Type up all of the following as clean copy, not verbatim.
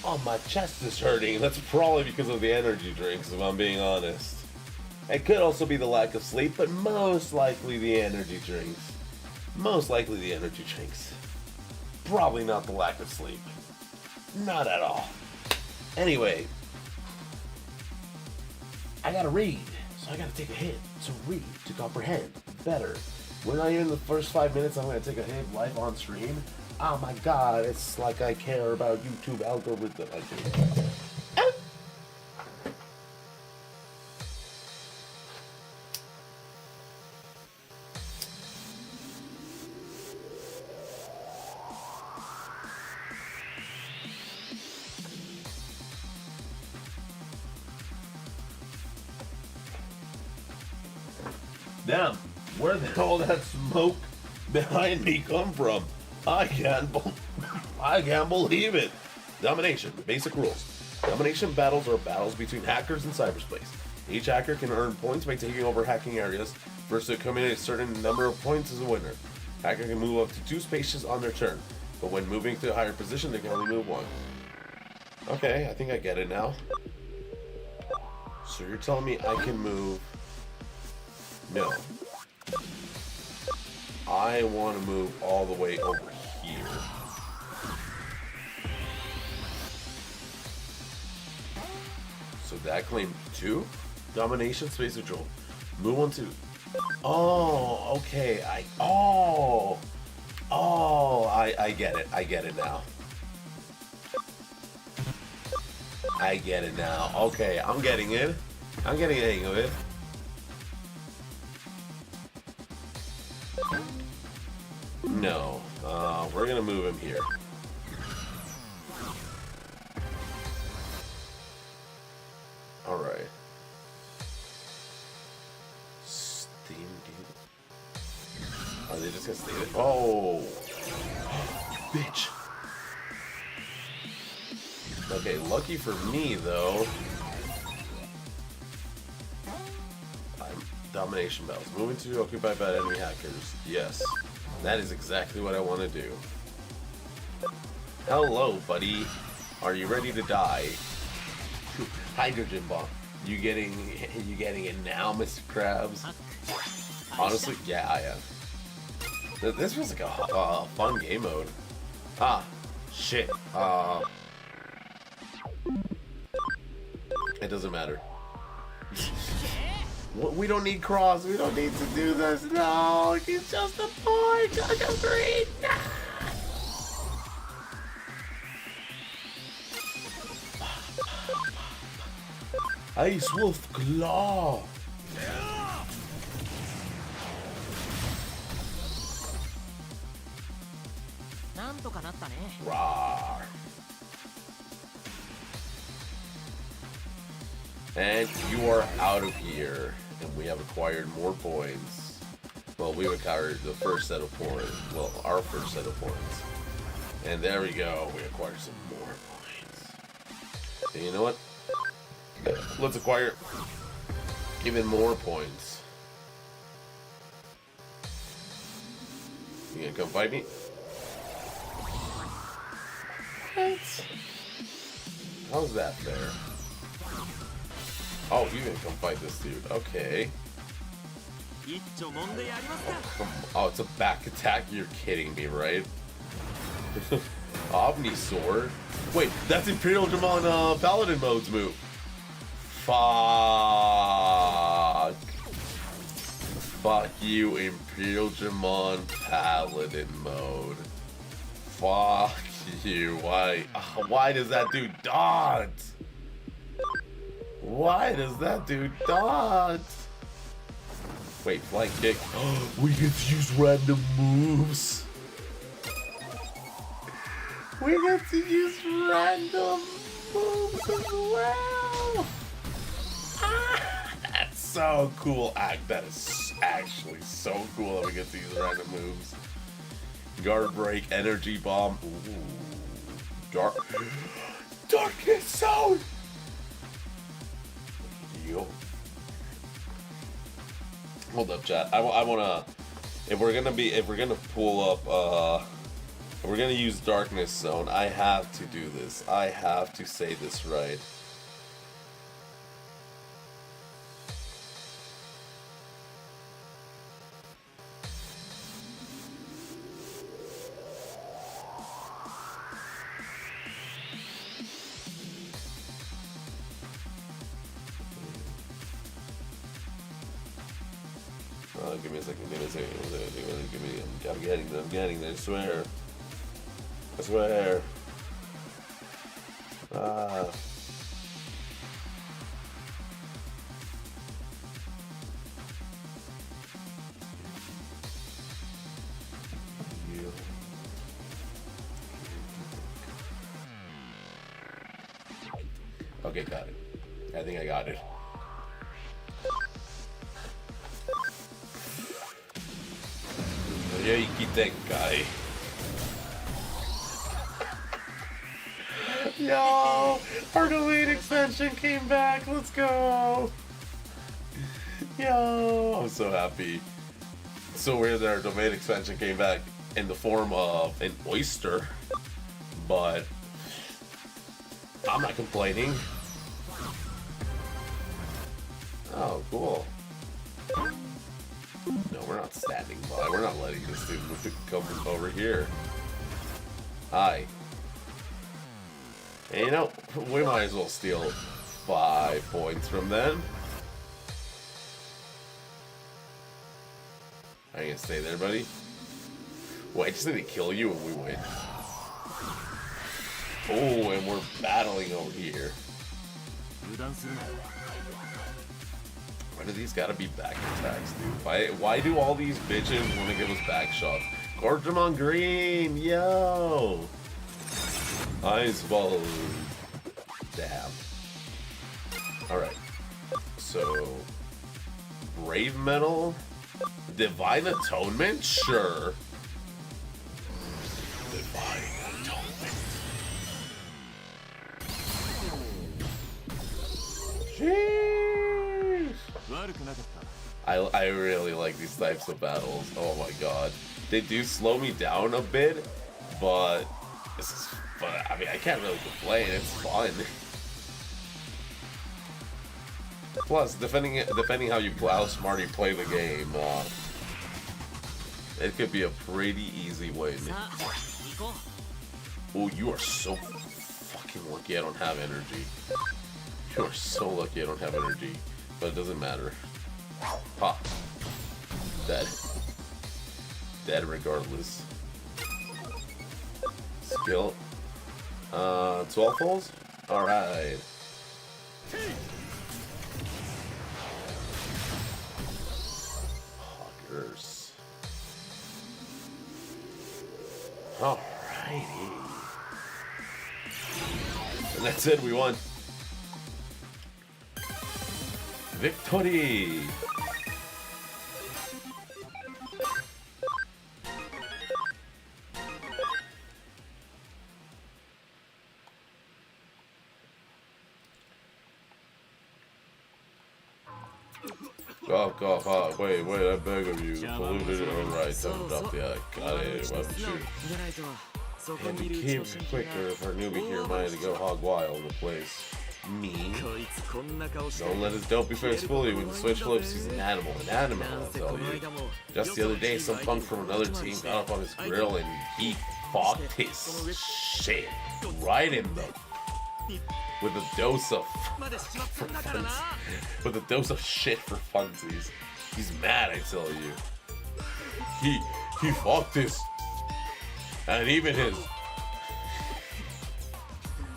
Oh, my chest is hurting. That's probably because of the energy drinks, if I'm being honest. It could also be the lack of sleep, but most likely the energy drinks. Most likely the energy drinks. Probably not the lack of sleep. Not at all. Anyway, I gotta read, so I gotta take a hit to read, to comprehend better. We're not even in the first 5 minutes, I'm gonna take a hit live on stream. Oh my god, it's like I care about YouTube algorithm. I do. Damn, where the hell did that smoke behind me come from? I can't believe it. Domination, basic rules. Domination battles are battles between hackers in cyberspace. Each hacker can earn points by taking over hacking areas. First to accumulate a certain number of points is a winner. Hacker can move up to 2 spaces on their turn, but when moving to a higher position, they can only move 1. Okay, I think I get it now. So you're telling me I can move... No. I want to move all the way over here. So that claimed 2? Domination, space control. Move on to... Oh, okay. I get it. I get it now. I get it now. Okay, I'm getting it. I'm getting the hang of it. No, we're gonna move him here. All right. Steam. Are they just gonna stay there? Oh, you bitch. Okay, lucky for me though. Domination battles. Moving to occupied by enemy hackers. Yes. That is exactly what I want to do. Hello, buddy. Are you ready to die? Hydrogen bomb. You getting it now, Mr. Krabs? Honestly, yeah, I am. This was like a fun game mode. Ah, shit. It doesn't matter. We don't need cross. We don't need to do this. No, he's just a boy. Just green. Ice Wolf Claw. Rawr. And you are out of here. And we have acquired more points. Well, we've acquired the first set of points. Well, our first set of points. And there we go. We acquired some more points. And you know what? Let's acquire even more points. You gonna come fight me? What? How's that fair? Oh, you gonna come fight this dude? Okay. Oh, it's a back attack? You're kidding me, right? Omni Sword? Wait, that's Imperial Digimon Paladin mode's move. Fuck. Fuck you, Imperial Digimon Paladin mode. Fuck you. Why does that do dodge? Why does that do dodge? Wait, flying kick. We get to use random moves. We get to use random moves as well. That's so cool. That is actually so cool that we get to use random moves. Guard break, energy bomb. Ooh. Darkness zone. Yo. Hold up, chat. I wanna. If we're gonna pull up We're gonna use Darkness Zone. I have to do this. I have to say this right. Give me a second, give me a second. I'm getting there, I swear. I swear. Ah. Okay, got it. I think I got it. Guy. Yo, our domain extension came back. Let's go. Yo, I'm so happy. It's so weird that our domain extension came back in the form of an oyster, but I'm not complaining. Oh, cool. No, we're not standing by. We're not letting this dude come over here. Hi. And you know, we might as well steal 5 points from them. Are you gonna stay there, buddy? Well, I just need to kill you and we win. Oh, and we're battling over here. Why do these gotta be back attacks, dude? Why do all these bitches want to give us back shots? Gorgemon Green, yo! Eyes swallowed. Damn. Alright. So, Brave Metal? Divine Atonement? Sure. Divine Atonement. Jeez. I really like these types of battles. Oh my god. They do slow me down a bit, but this is fun. I mean, I can't really complain. It's fun. Plus, depending how smart you play the game, it could be a pretty easy win. Oh, you are so fucking lucky I don't have energy. You are so lucky I don't have energy. But it doesn't matter. Ha. Dead. Dead regardless. Skill. 12 falls? Alright. Hoggers. Alrighty. And that's it, we won. Victory! Wait, I beg of you. Polluted it alright. Time to drop the got it. Why don't you? And it became quicker if our newbie here minded to go hog wild in the place. Me? Don't let his dopey face fool you. When the switch flips, he's an animal. An animal, I'll tell you. Just the other day, some punk from another team got up on his grill and he fucked his shit right in the... with a dose of... with a dose of shit for funsies. He's mad, I tell you. He fucked his... and even his...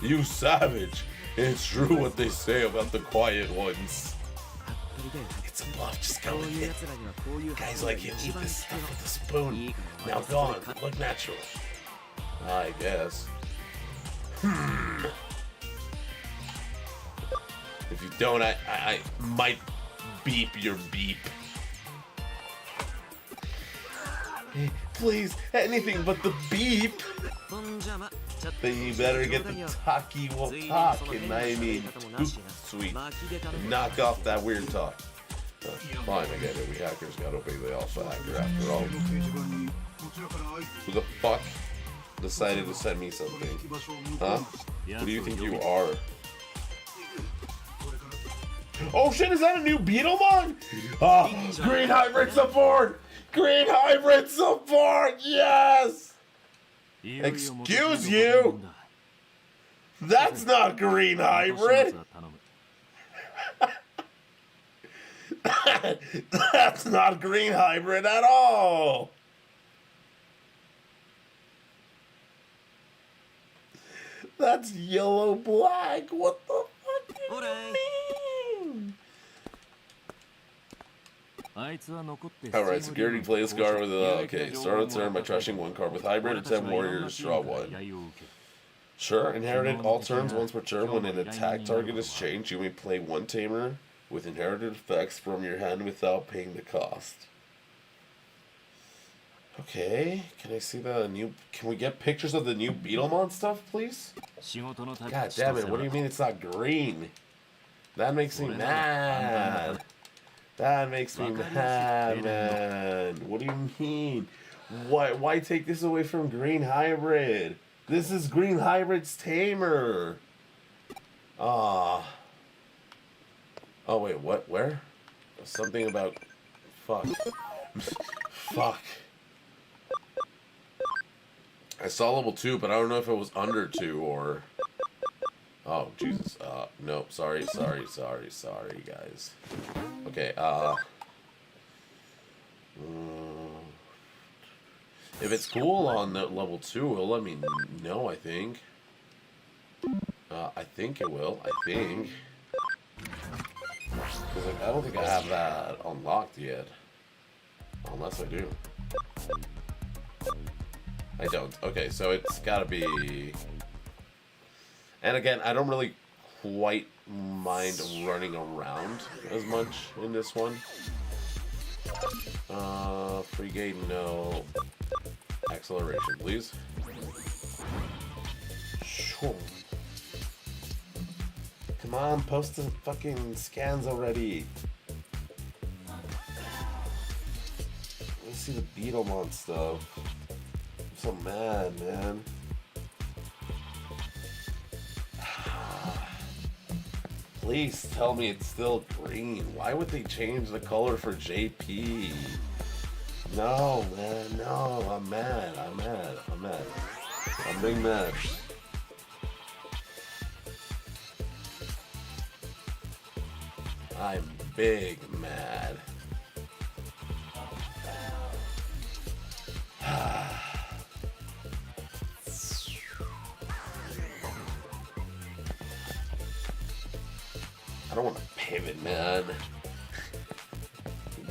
You savage. It's true what they say about the quiet ones. It's a bluff, just go with it. Guys like him eat this stuff with a spoon. Now go on, look natural. I guess. If you don't, I might beep your beep. Hey, please, anything but the beep. Then you better get the talkie will talk, and I mean toot sweet. Knock off that weird talk. Fine, I get it. We hackers gotta obey the alpha hacker after all. Who the fuck? decided to send me something. Huh? Who do you think you are? Oh shit, is that a new Beetlemon? Oh, green hybrid support! Green hybrid support! Yes! Excuse you? That's not green hybrid! That's not green hybrid at all! That's yellow black. What the fuck do you mean? Alright, security play this card with okay, start a turn by trashing one card with hybrid or 10 warriors, draw one. Sure, inherited all turns once per turn. When an attack target is changed, you may play one tamer with inherited effects from your hand without paying the cost. Okay, can I see the new... Can we get pictures of the new Beetlemon stuff, please? God damn it, what do you mean it's not green? That makes me mad. That makes me mad, man. What do you mean? Why take this away from green hybrid? This is green hybrid's tamer. Ah. Oh, wait, what? Where? Something about... Fuck. Fuck. I saw level 2, but I don't know if it was under 2 or... Oh, Jesus. No, sorry, guys. Okay, if it's cool on level 2, it'll let me know, I think. I think it will, I think. Because like, I don't think I have that unlocked yet. Unless I do. I don't. Okay, so it's gotta be... And again, I don't really quite mind running around as much in this one. Free gate, no. Acceleration, please. Sure. Come on, post the fucking scans already. Let me see the Beetlemon stuff. I'm so mad, man. Please tell me it's still green. Why would they change the color for JP? No, man, no. I'm mad. I'm being mad. I'm big mad. I don't want to pivot, man.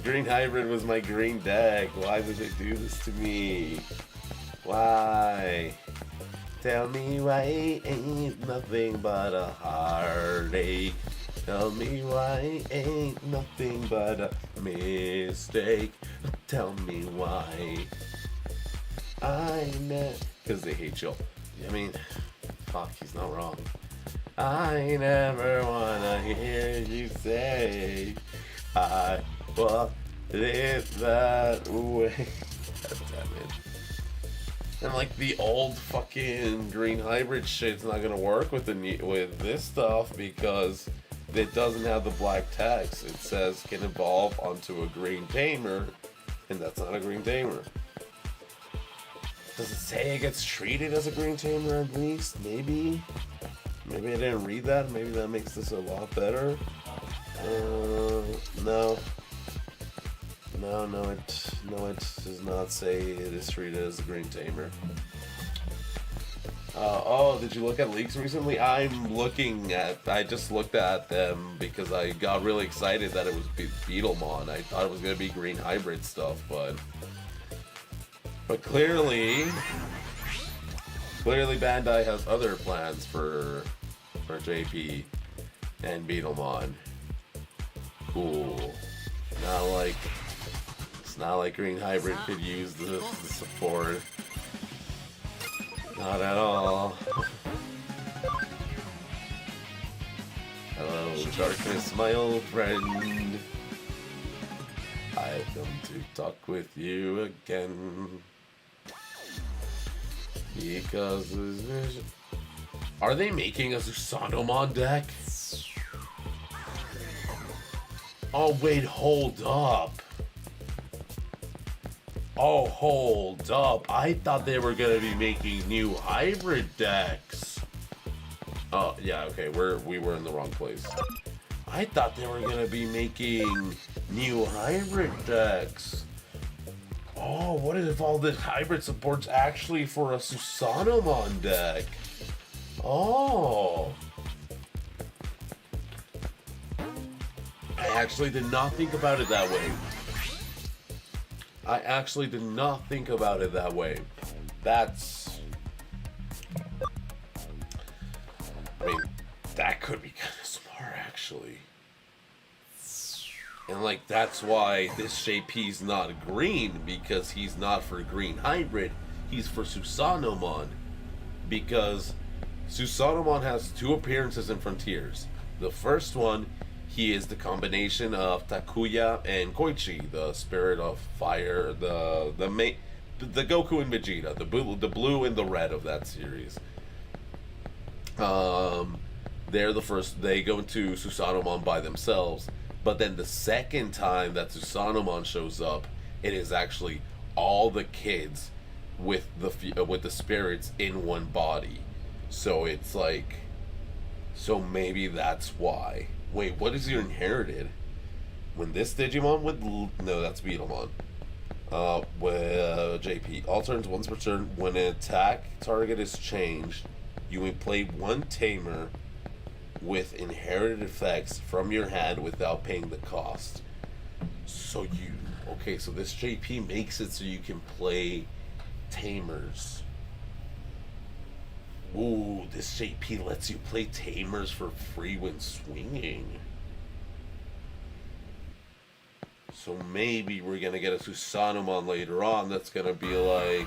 Green hybrid was my green deck. Why did they do this to me? Why? Tell me why ain't nothing but a heartache. Tell me why ain't nothing but a mistake. Tell me why. I know. Because they hate you. I mean, fuck, he's not wrong. I never wanna hear you say I want it that way. God damn it. And like the old fucking green hybrid shit's not gonna work with with this stuff because it doesn't have the black text. It says can evolve onto a green tamer, and that's not a green tamer. Does it say it gets treated as a green tamer at least? Maybe. Maybe I didn't read that. Maybe that makes this a lot better. No. No, it does not say it is treated as a green tamer. Oh, did you look at leaks recently? I just looked at them because I got really excited that it was Beetlemon. I thought it was gonna be green hybrid stuff, but clearly Bandai has other plans for JP and Beetlemon. Cool. It's not like green hybrid could use the support. Not at all. Hello, darkness, my old friend. I've come to talk with you again. Because his vision. Are they making a Susanomon deck? Oh wait, hold up. Oh, hold up. I thought they were gonna be making new hybrid decks. Oh, yeah, okay, we were in the wrong place. I thought they were gonna be making new hybrid decks. Oh, what if all this hybrid support's actually for a Susanomon deck? Oh. I actually did not think about it that way. I actually did not think about it that way. That's... I mean, that could be kind of smart, actually. And, like, that's why this JP's not green, because he's not for green hybrid. He's for Susanomon. Because Susanomon has 2 appearances in Frontiers. The first one, he is the combination of Takuya and Koichi, the spirit of fire, the Goku and Vegeta, the blue and the red of that series. They're the first. They go into Susanomon by themselves, but then the second time that Susanomon shows up, it is actually all the kids with the spirits in one body. So it's like, so maybe that's why. Wait, what is your inherited? When this Digimon would... No, that's Beetlemon. JP. All turns once per turn. When an attack target is changed, you may play 1 tamer with inherited effects from your hand without paying the cost. So you... Okay, so this JP makes it so you can play tamers. Ooh, this JP lets you play tamers for free when swinging. So maybe we're gonna get a Susanomon later on that's gonna be like,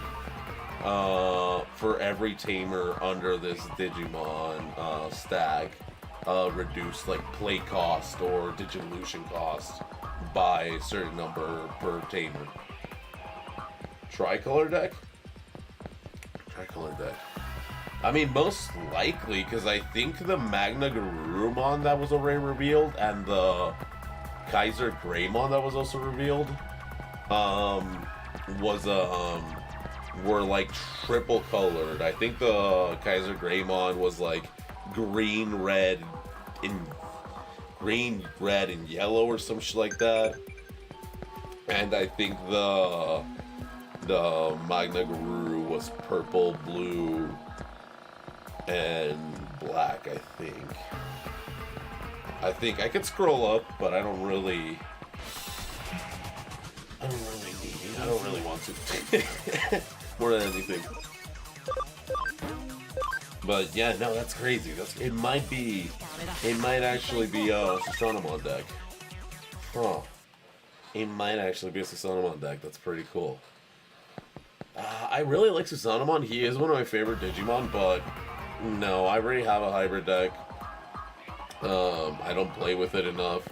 for every tamer under this Digimon stack, reduce like play cost or Digivolution cost by a certain number per tamer. Tricolor deck? Tricolor deck. I mean, most likely, because I think the Magna Garurumon that was already revealed and the Kaiser Greymon that was also revealed were like triple colored. I think the Kaiser Greymon was like green, red, and yellow or some shit like that. And I think the Magna Garuru was purple, blue, and black, I think I could scroll up, but I don't really need it. I don't really want to. More than anything. But yeah, no, that's crazy. It might actually be a Susanomon deck. Huh. It might actually be a Susanomon deck. That's pretty cool. I really like Susanomon. He is one of my favorite Digimon, but no, I already have a hybrid deck. I don't play with it enough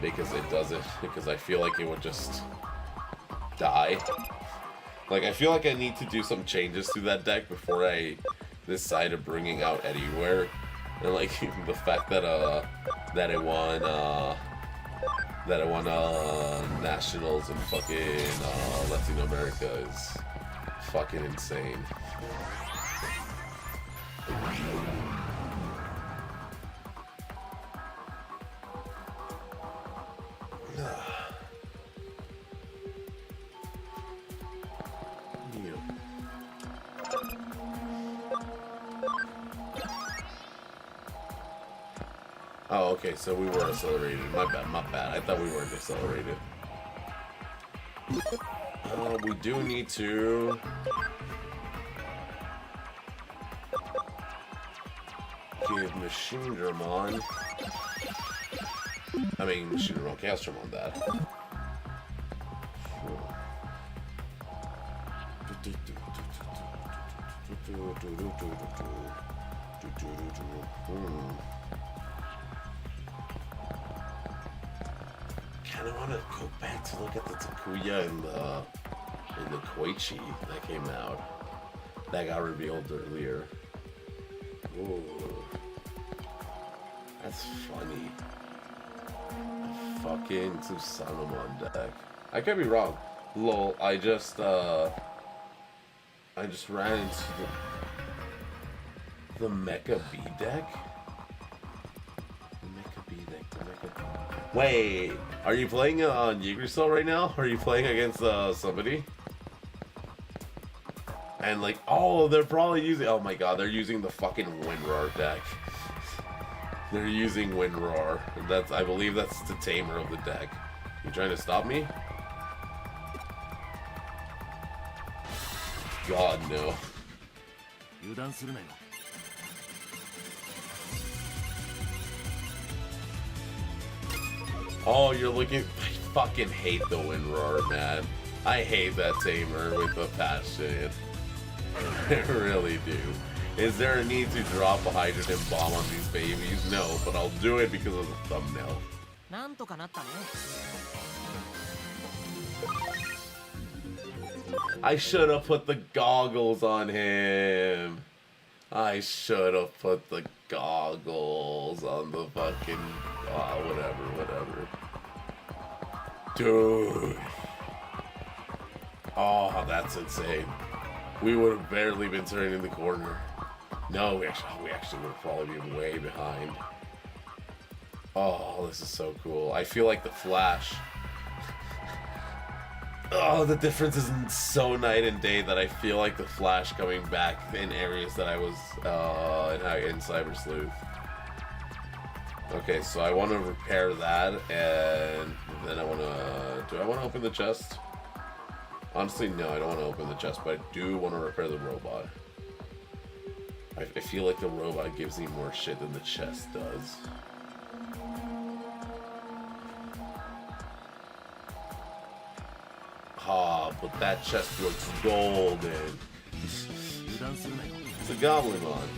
because I feel like it would just die. Like, I feel like I need to do some changes to that deck before I decide of bringing out anywhere. And like the fact that it won nationals in fucking Latin America is fucking insane. Oh, okay, so we were accelerated. My bad. I thought we weren't accelerated. We do need to... give Machinedramon... Machinedramon Castramon that. Kinda wanna go back to look at the Takuya and the Koichi that came out. that got revealed earlier. Ooh. That's funny. Fucking Susanoo deck. I could be wrong. Lol, I just ran into the Mecha B deck. The Mecha B deck, the Mecha... Wait, are you playing on Yggdrasil right now? Are you playing against somebody? And like, oh, they're probably using, oh my god, they're using the fucking Windroar deck. They're using Windroar. That's, I believe that's the tamer of the deck. You trying to stop me? God, no. Oh, you're looking... I fucking hate the Windroar, man. I hate that tamer with a passion. I really do. Is there a need to drop a hydrogen bomb on these babies? No, but I'll do it because of the thumbnail. I should have put the goggles on him. I should have put the goggles on the fucking... Oh, whatever. Dude. Oh, that's insane. We would have barely been turning the corner. No, we actually would have probably been way behind. Oh, this is so cool. I feel like the Flash... Oh, the difference is so night and day that I feel like the Flash coming back in areas that I was in Cyber Sleuth. Okay, so I want to repair that, and then I want to... Do I want to open the chest? Honestly, no, I don't want to open the chest, but I do want to repair the robot. I feel like the robot gives me more shit than the chest does. Ah, but that chest looks golden. It's a Goblinmon.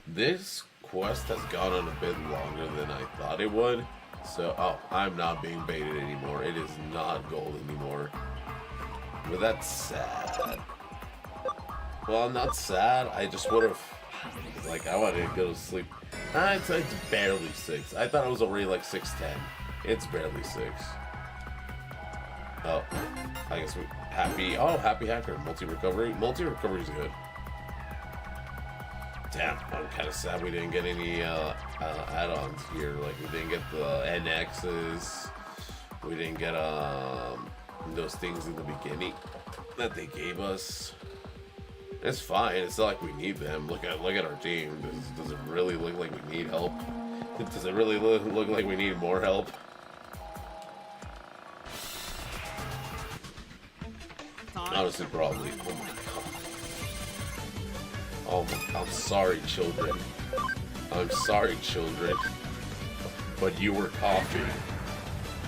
This quest has gone on a bit longer than I thought it would. So, oh, I'm not being baited anymore. It is not gold anymore. But that's sad. Well, I'm not sad. I just would have, like, I wanted to go to sleep. It's barely 6. I thought it was already like 6:10. It's barely 6. Oh, I guess happy hacker. Multi-recovery. Multi-recovery is good. Damn, I'm kind of sad we didn't get any add-ons here. Like, we didn't get the NXs. We didn't get those things in the beginning that they gave us. It's fine. It's not like we need them. Look at our team. Does it really look like we need help? Does it really look like we need more help? Honestly, probably. Oh my god. Oh, I'm sorry, children. I'm sorry, children. But you were coughing.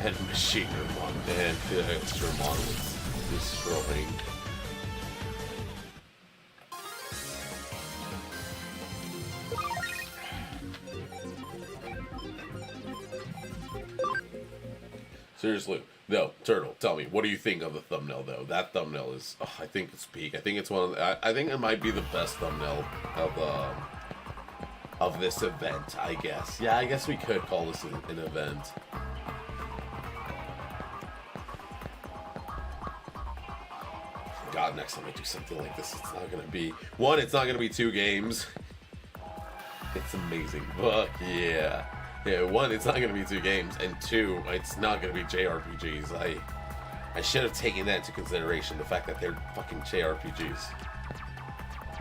And Machinemon and Extramon was destroying. Seriously, no, Turtle, tell me, what do you think of the thumbnail, though? That thumbnail is, oh, I think it's peak. I think it's one of the, I think it might be the best thumbnail of this event, I guess. Yeah, I guess we could call this an event. God, next time I do something like this, it's not gonna be, one, it's not gonna be 2 games. It's amazing. Fuck yeah. Yeah, one, it's not going to be 2 games, and 2, it's not going to be JRPGs. I should have taken that into consideration, the fact that they're fucking JRPGs.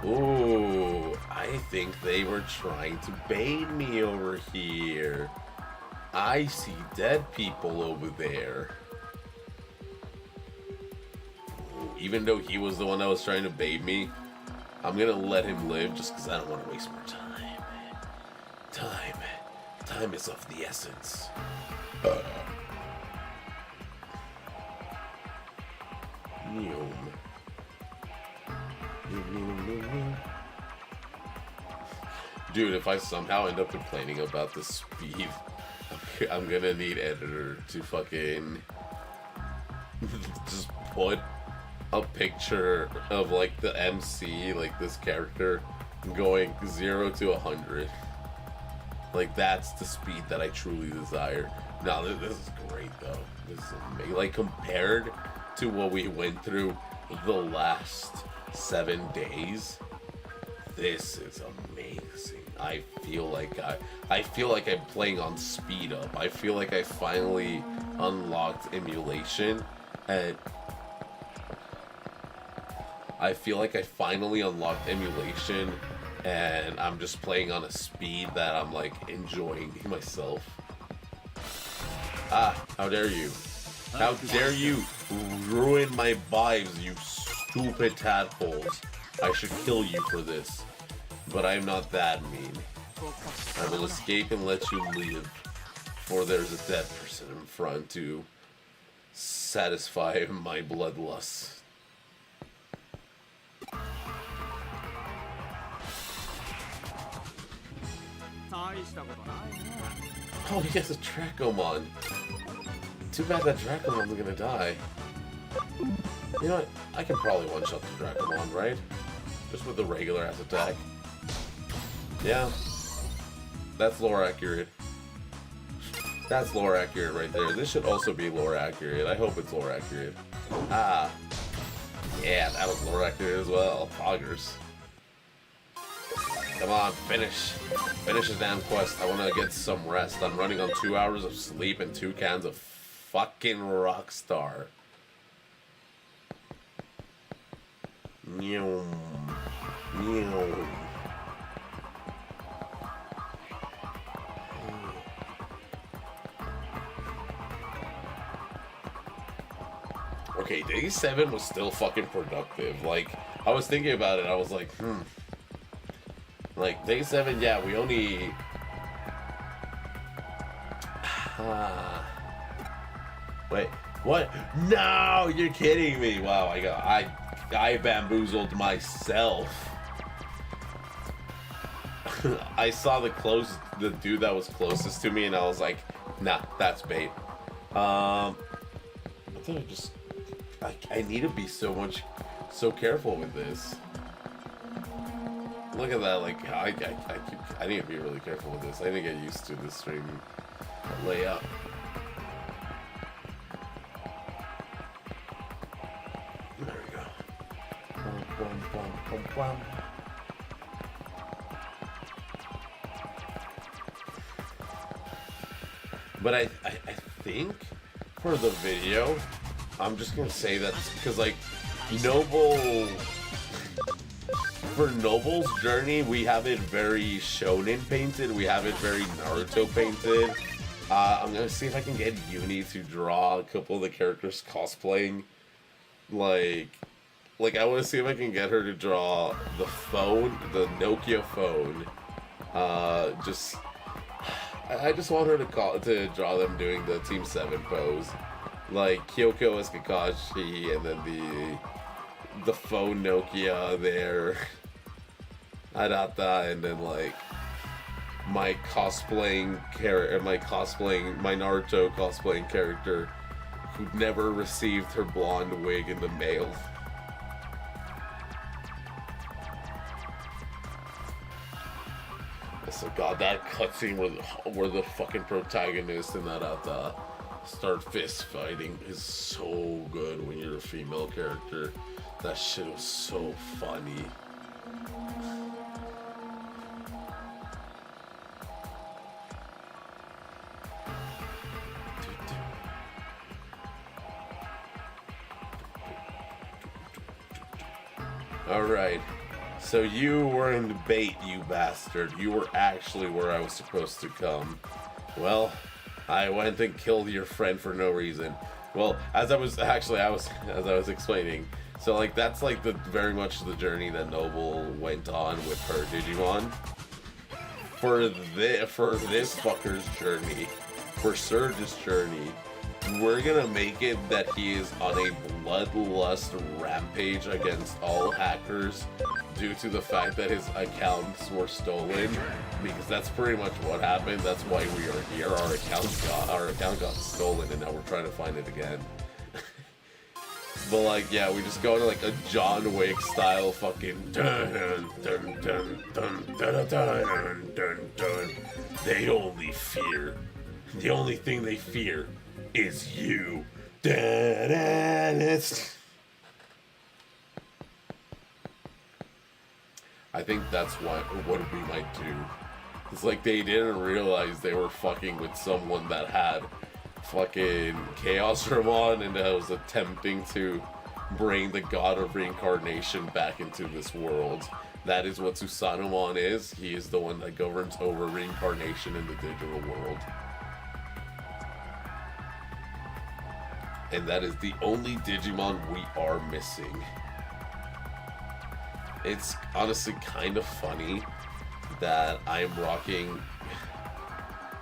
Ooh, I think they were trying to bait me over here. I see dead people over there. Ooh, even though he was the one that was trying to bait me, I'm going to let him live just because I don't want to waste more time. Time is of the essence. Dude, if I somehow end up complaining about the speed, I'm gonna need editor to fucking just put a picture of like the MC, like this character, going 0 to 100. Like that's the speed that I truly desire. No, this is great though. This is amazing. Like compared to what we went through the last 7 days, this is amazing. I feel like I'm playing on speed up. I feel like I finally unlocked emulation, and and I'm just playing on a speed that I'm like enjoying myself. Ah, how dare you? How dare you ruin my vibes, you stupid tadpoles. I should kill you for this, but I'm not that mean. I will escape and let you live, for there's a dead person in front to satisfy my bloodlust. Oh, he has a Dracomon. Too bad that Dracomon's gonna die. You know what? I can probably one-shot the Dracomon, right? Just with the regular ass attack. Yeah. That's lore accurate. That's lore accurate right there. This should also be lore accurate. I hope it's lore accurate. Ah. Yeah, that was lore accurate as well. Poggers. Come on, finish. Finish his damn quest. I want to get some rest. I'm running on 2 hours of sleep and 2 cans of fucking Rockstar. Meow. Meow. Okay, day 7 was still fucking productive. Like, I was thinking about it. I was like, Like, day 7, yeah, we only... Wait, what? No, you're kidding me. Wow, I bamboozled myself. I saw the dude that was closest to me, and I was like, nah, that's bait. I thought I need to be so careful with this. Look at that, like, I need to be really careful with this. I need to get used to this stream layout. There we go. Bum, bum, bum, bum. But I think for the video, I'm just gonna say that because, like, for Noble's journey, we have it very shonen painted. We have it very Naruto painted. I'm gonna see if I can get Uni to draw a couple of the characters cosplaying. Like I want to see if I can get her to draw the phone, the Nokia phone. I just want her to draw them doing the Team 7 pose, like Kyoko as Kakashi, and then the phone Nokia there. Arata, and then like my Naruto cosplaying character who never received her blonde wig in the mail. So god, that cutscene where the fucking protagonist and Arata start fist fighting is so good when you're a female character. That shit was so funny. Alright, so you were in the bait, you bastard. You were actually where I was supposed to come. Well, I went and killed your friend for no reason. Well, as I was explaining, so like that's like very much the journey that Noble went on with her Digimon. For this fucker's journey, for Surge's journey, we're gonna make it that he is on a bloodlust rampage against all hackers due to the fact that his accounts were stolen, because that's pretty much what happened. That's why we are here. Our account got stolen, and now we're trying to find it again. But like, yeah, we just go into like a John Wick style fucking dun dun dun dun dun dun dun dun dun. They only fear. The only thing they fear is you. Dun, dun, it's... I think that's what we might do. It's like they didn't realize they were fucking with someone that had fucking Chaosremon and that was attempting to bring the god of reincarnation back into this world. That is what Susanoo is. He is the one that governs over reincarnation in the digital world. And that is the only Digimon we are missing. It's honestly kind of funny that I'm rocking...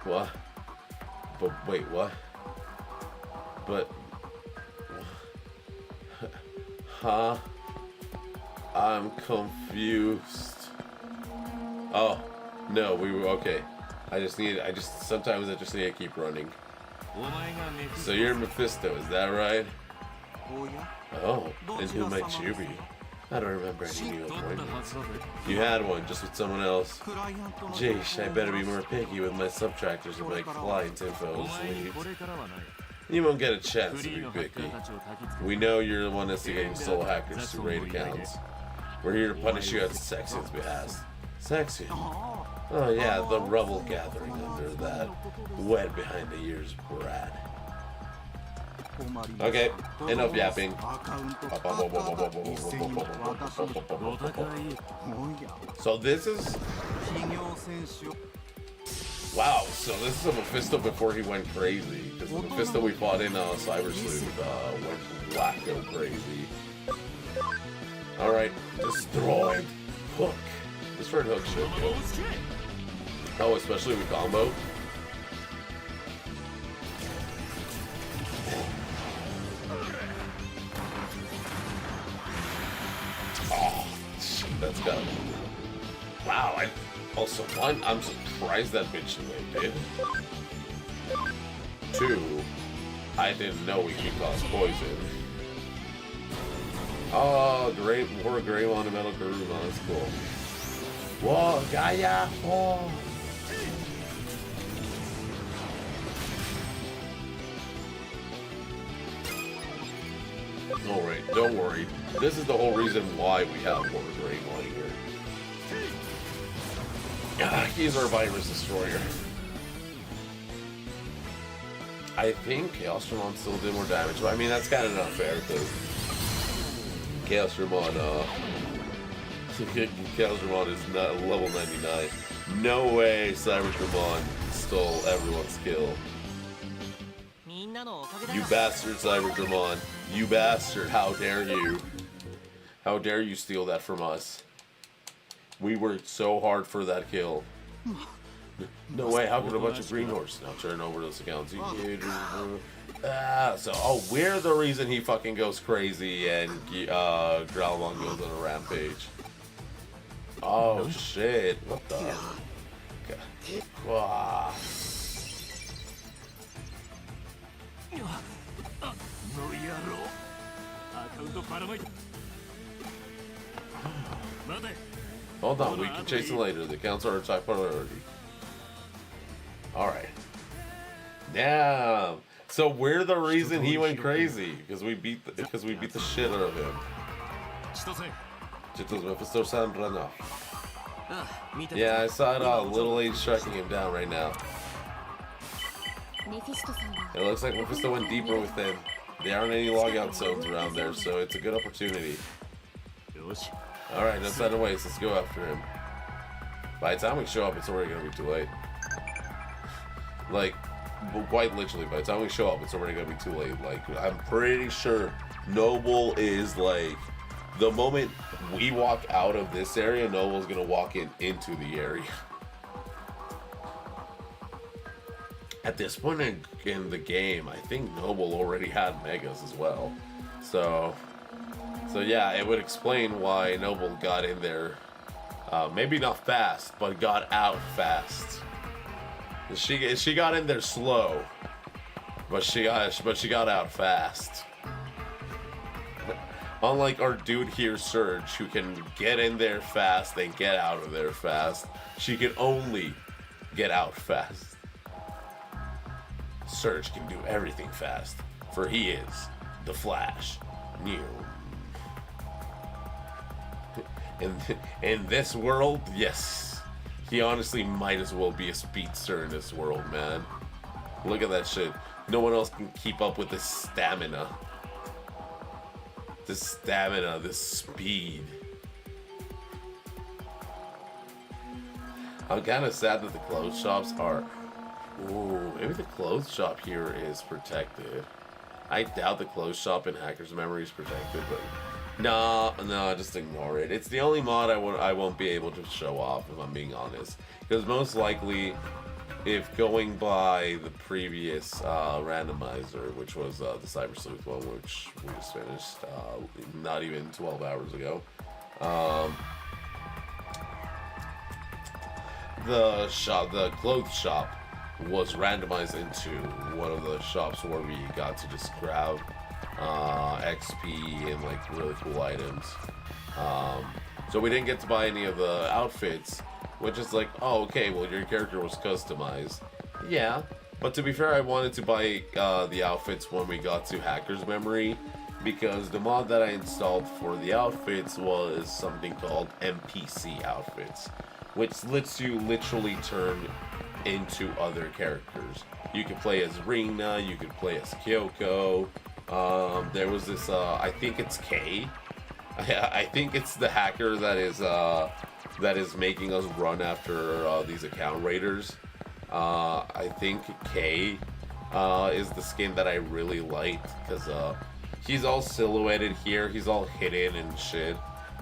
What? But wait, what? But... Huh? I'm confused. Oh, no, we were okay. Sometimes I just need to keep running. So you're Mephisto, is that right? Oh, and who might you be? I don't remember any new appointments. You had one, just with someone else. Jeesh, I better be more picky with my subtractors and my client info. You won't get a chance to be picky. We know you're the one that's getting soul hackers to raid accounts. We're here to punish you at Sexion's behest. Sexion? Oh yeah, the rubble gathering under that wet behind the ears brat. Okay, enough yapping. So this is... Wow, so this is a Mephisto before he went crazy. Because the Mephisto we fought in Cyber Sleuth went wacko crazy. Alright, destroyed Hook. Destroyed Hook should kill. Oh, especially with combo. Oh, shit, that's got... Wow, also, one, I'm surprised that bitch did. Two, I didn't know we could cause poison. Oh, great, Wargreymon and Metal Garurumon, that's cool. Whoa, Gaia! Oh. Alright, don't worry. This is the whole reason why we have Wargreymon here. He's our virus destroyer. I think Chaosremon still did more damage, but I mean that's kind of not fair because Chaosremon is not level 99. No way Cybertron stole everyone's kill. You bastard, Cybertron. You bastard, how dare you? How dare you steal that from us? We worked so hard for that kill. No way, how could a bunch of green horse now turn over those accounts? So we're the reason he fucking goes crazy and Growlmon goes on a rampage. Oh shit, what the? Wow. Hold on, we can chase him later. The accounts are a top priority. Alright. Damn. So we're the reason he went crazy. Because we beat the shit out of him. Chito's Mephisto-san run off. Yeah, I saw it all. Little H striking him down right now. It looks like Mephisto went deeper with him. There aren't any logout zones around there, so it's a good opportunity. Alright, no time to waste. Let's go after him. By the time we show up, it's already gonna be too late. Like, quite literally, by the time we show up, it's already gonna be too late. Like, I'm pretty sure Noble is like, the moment we walk out of this area, Noble's gonna walk into the area. at this point in the game, I think Noble already had Megas as well. So yeah, it would explain why Noble got in there, maybe not fast, but got out fast. She got in there slow, but she got out fast. Unlike our dude here, Surge, who can get in there fast and get out of there fast, she can only get out fast. Surge can do everything fast, for he is the Flash. New. In this world, yes, he honestly might as well be a speedster in this world, man. Look at that shit. No one else can keep up with this stamina. This stamina, this speed. I'm kind of sad that the clothes shops are... Ooh, maybe the clothes shop here is protected. I doubt the clothes shop in Hacker's Memory is protected, but... No, just ignore it. It's the only mod I won't be able to show off, if I'm being honest. Because most likely, if going by the previous randomizer, which was the Cyber Sleuth one, which we just finished not even 12 hours ago, the clothes shop was randomized into one of the shops where we got to just grab XP and like really cool items. So we didn't get to buy any of the outfits, which is like, oh, okay, well, your character was customized. Yeah, but to be fair, I wanted to buy the outfits when we got to Hacker's Memory, because the mod that I installed for the outfits was something called NPC outfits, which lets you literally turn into other characters. You could play as Rina, you could play as Kyoko. There was this, I think it's Kay. I think it's the hacker that is making us run after these account raiders. I think Kay is the skin that I really liked, because he's all silhouetted here, he's all hidden and shit.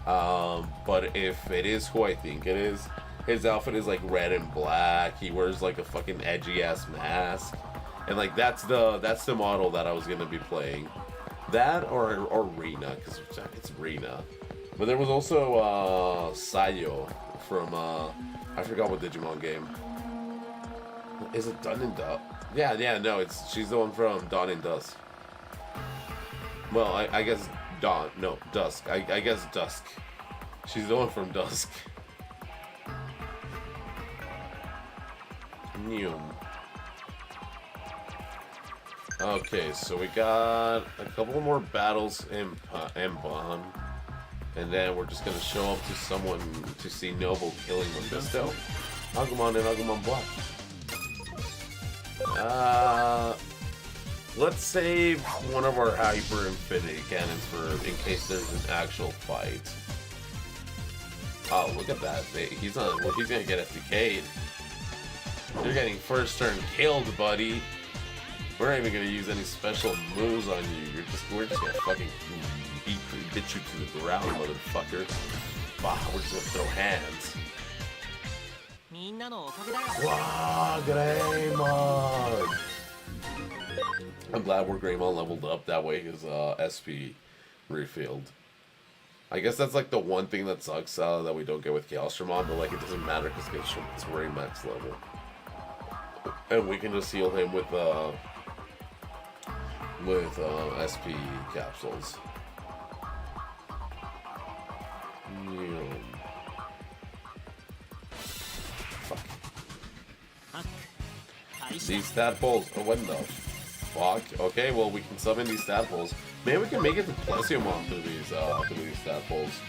But if it is who I think it is, his outfit is like red and black. He wears like a fucking edgy ass mask, and like that's the model that I was gonna be playing. That or Rina, because it's Rina. But there was also Sayo from I forgot what Digimon game. Is it Dawn and Dusk? Yeah, no, she's the one from Dawn and Dusk. Well, I guess Dawn, no, Dusk. I guess Dusk. She's the one from Dusk. Okay, so we got a couple more battles in Bon, and then we're just gonna show up to someone to see Noble killing Mephisto, Agumon, and Agumon Black. Let's save one of our Hyper Infinity Cannons for in case there's an actual fight. Oh, look at that! He's gonna get FTK'd. You're getting first turn killed, buddy. We're not even gonna use any special moves on you. We're just gonna fucking beat you to the ground, motherfucker. Wow, we're just gonna throw hands. Wargreymon! I'm glad Wargreymon leveled up. That way his SP refilled. I guess that's like the one thing that sucks that we don't get with Chaosdramon, but like it doesn't matter because it's we're max level. And we can just heal him with SP capsules. Fuck. These tadpoles. Oh, what the fuck? Okay, well we can summon these tadpoles. Maybe we can make it to Plesiomon through these tadpoles.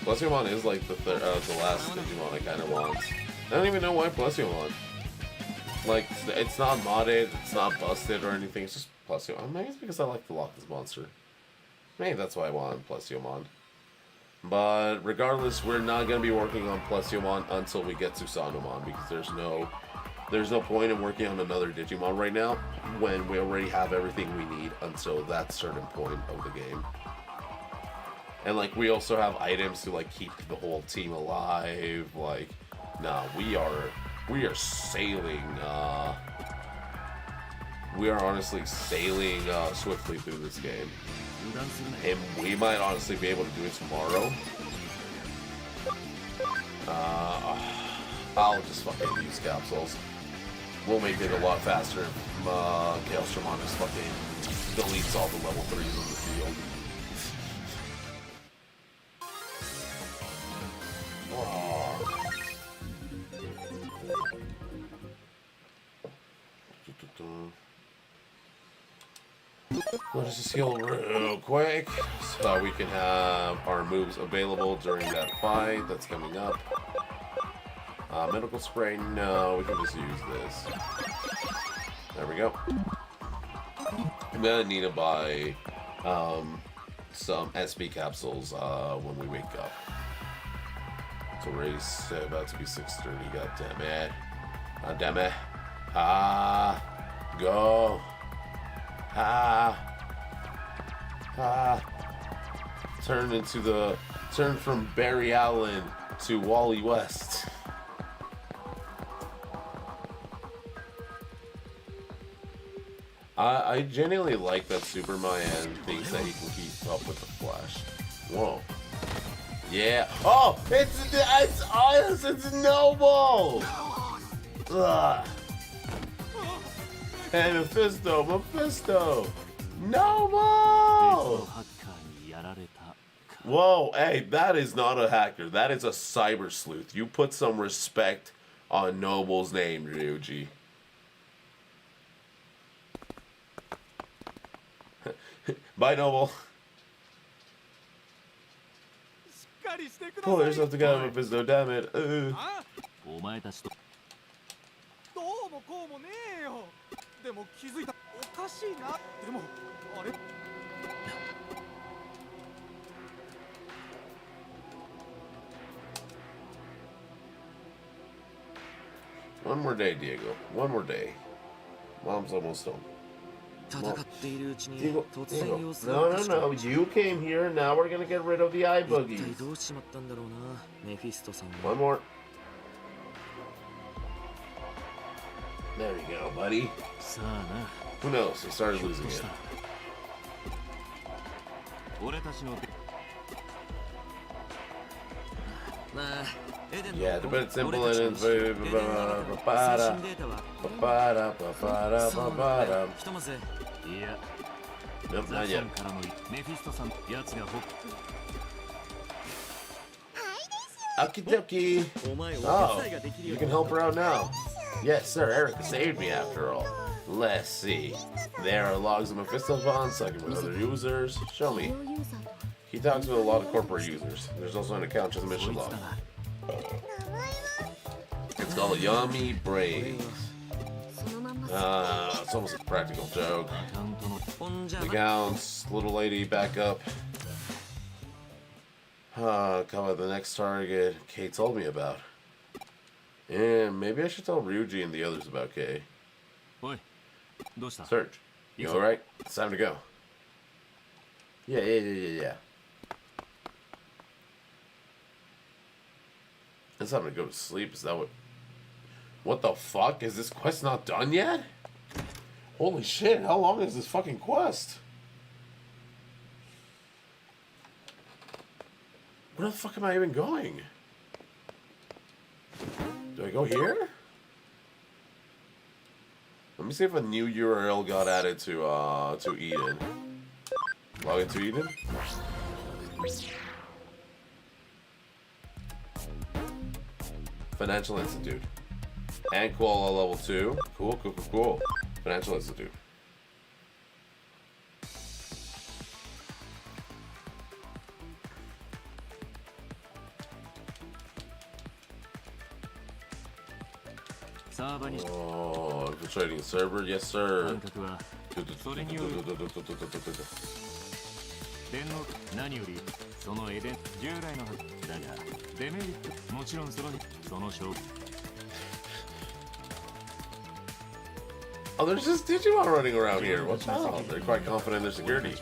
Plesiomon is like the last Digimon I kind of want. I don't even know why Plesiomon. Like, it's not modded, it's not busted or anything, it's just Plesiomon. Maybe it's because I like to lock this monster. Maybe that's why I want Plesiomon. But regardless, we're not going to be working on Plesiomon until we get to Sanomon, because there's no point in working on another Digimon right now when we already have everything we need until that certain point of the game. And like, we also have items to like keep the whole team alive. Like, nah, we are sailing we are honestly sailing swiftly through this game. And we might honestly be able to do it tomorrow. I'll just fucking use capsules. We'll make it a lot faster if Kael'Shamon just fucking deletes all the level 3s in the field. We'll just heal real quick so we can have our moves available during that fight that's coming up. Medical spray, no, we can just use this. There we go. I'm gonna need to buy some SP capsules when we wake up. It's already about to be 6:30. God damn it! God damn it! Go! Turn from Barry Allen to Wally West. I genuinely like that Super Mayan thinks that he can keep up with the Flash. Whoa. Yeah. Oh, it's Noble. Ugh. Hey, Mephisto. Noble. Whoa, hey, that is not a hacker. That is a cyber sleuth. You put some respect on Noble's name, Ryuji. Bye, Noble. Pull yourself together, Mephisto, damn it. One more day, Diego. One more day. Mom's almost home. Diego. No. You came here, and now we're gonna get rid of the eye boogies. One more. There you go, buddy. Who knows? He started losing it. Yeah, but it's simple and it's very. Nope, not yet. Okie dokie. Oh, you can help her out now. Yes, sir. Eric saved me after all. Let's see. There are logs of Mephisto's bonds, talking with other users. Show me. He talks with a lot of corporate users. There's also an account transmission log. It's called Yummy Brains. It's almost a practical joke. The gowns, little lady, back up. Come with the next target Kay told me about. And maybe I should tell Ryuji and the others about Kay. Serge, you alright? It's time to go. Yeah. It's time to go to sleep. Is that what? What the fuck? Is this quest not done yet? Holy shit, how long is this fucking quest? Where the fuck am I even going? Do I go here? Let me see if a new URL got added to Eden. Log into Eden? Financial Institute. And Koala level 2. Cool. Financial Institute. Oh, infiltrating the server? Yes, sir. Oh, there's just Digimon running around here. What's up? They're quite confident in their security.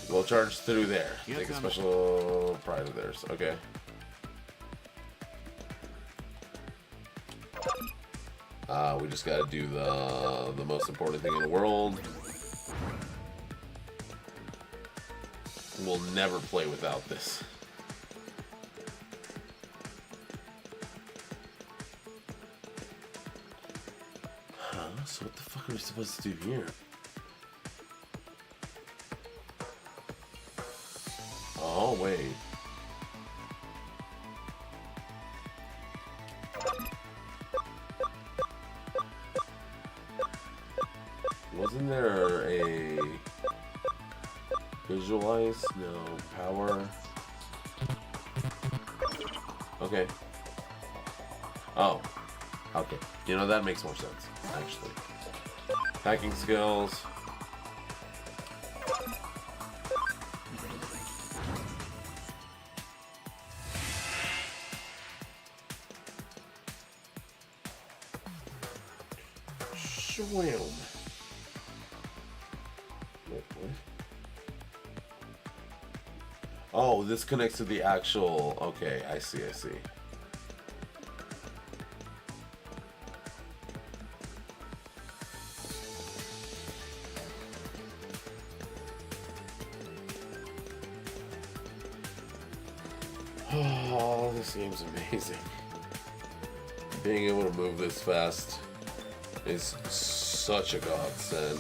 We'll charge through there. Take a special pride of theirs. Okay. あ We just gotta do the most important thing in the world. We'll never play without this. Huh? So what the fuck are we supposed to do here? Oh, wait. Wasn't there a visualize? No. Power. Okay. Oh. Okay. You know, that makes more sense, actually. Hacking skills. Swim. Oh, this connects to the actual... Okay, I see. Oh, this game's amazing. Being able to move this fast is such a godsend.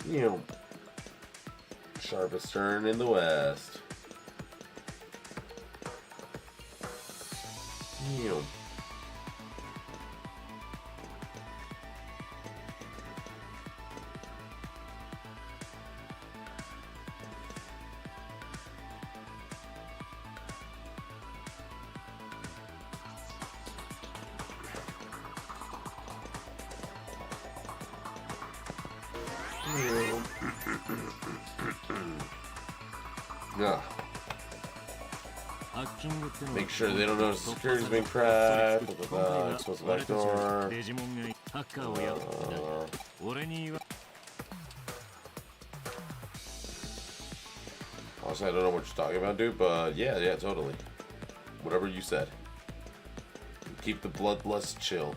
You know, sharpest turn in the west. You know. Yeah. Make sure they don't know security's been cracked. Exposed back door. Also, I don't know what you're talking about, dude, but yeah, totally. Whatever you said. Keep the bloodlust chill.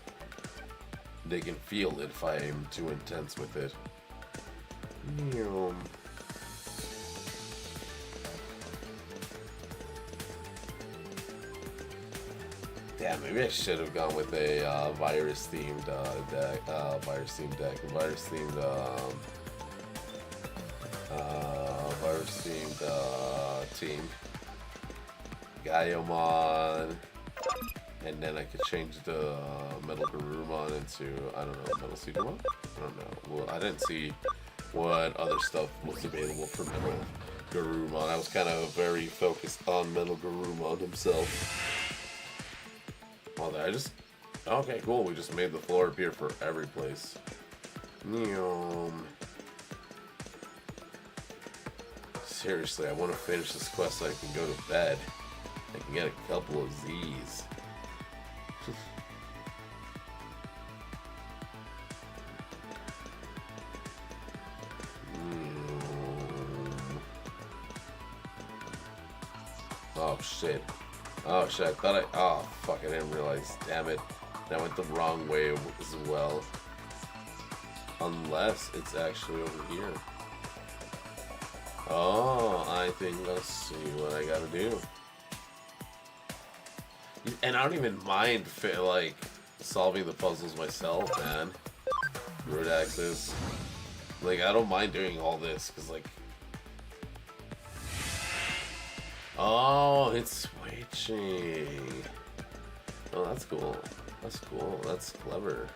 They can feel it if I am too intense with it. Yeah, maybe I should have gone with a virus-themed deck, virus-themed team. Gaiomon, and then I could change the Metal Garurumon into, I don't know, Metal Seedumon? I don't know. Well, I didn't see what other stuff was available for Metal Garurumon. I was kind of very focused on Metal Garurumon himself. Oh, I just... Okay, cool. We just made the floor appear for every place. Seriously, I want to finish this quest so I can go to bed. I can get a couple of Z's. Oh shit. Oh shit, I thought oh fuck, I didn't realize. Damn it. That went the wrong way as well. Unless it's actually over here. Oh, I think let's see what I gotta do. And I don't even mind like solving the puzzles myself, man. Root axis. Like, I don't mind doing all this, cause like, oh, it's switching. Oh, that's cool. That's cool. That's clever.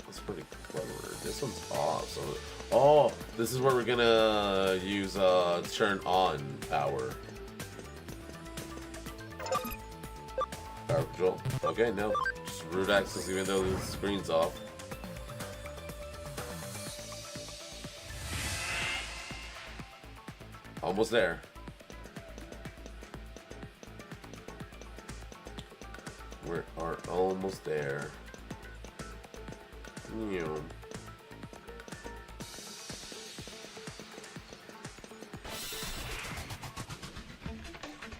That's pretty clever. This one's awesome. Oh, this is where we're gonna use turn on power. Power control. Okay, no. Just root axis even though the screen's off. Oh almost there. We are almost there.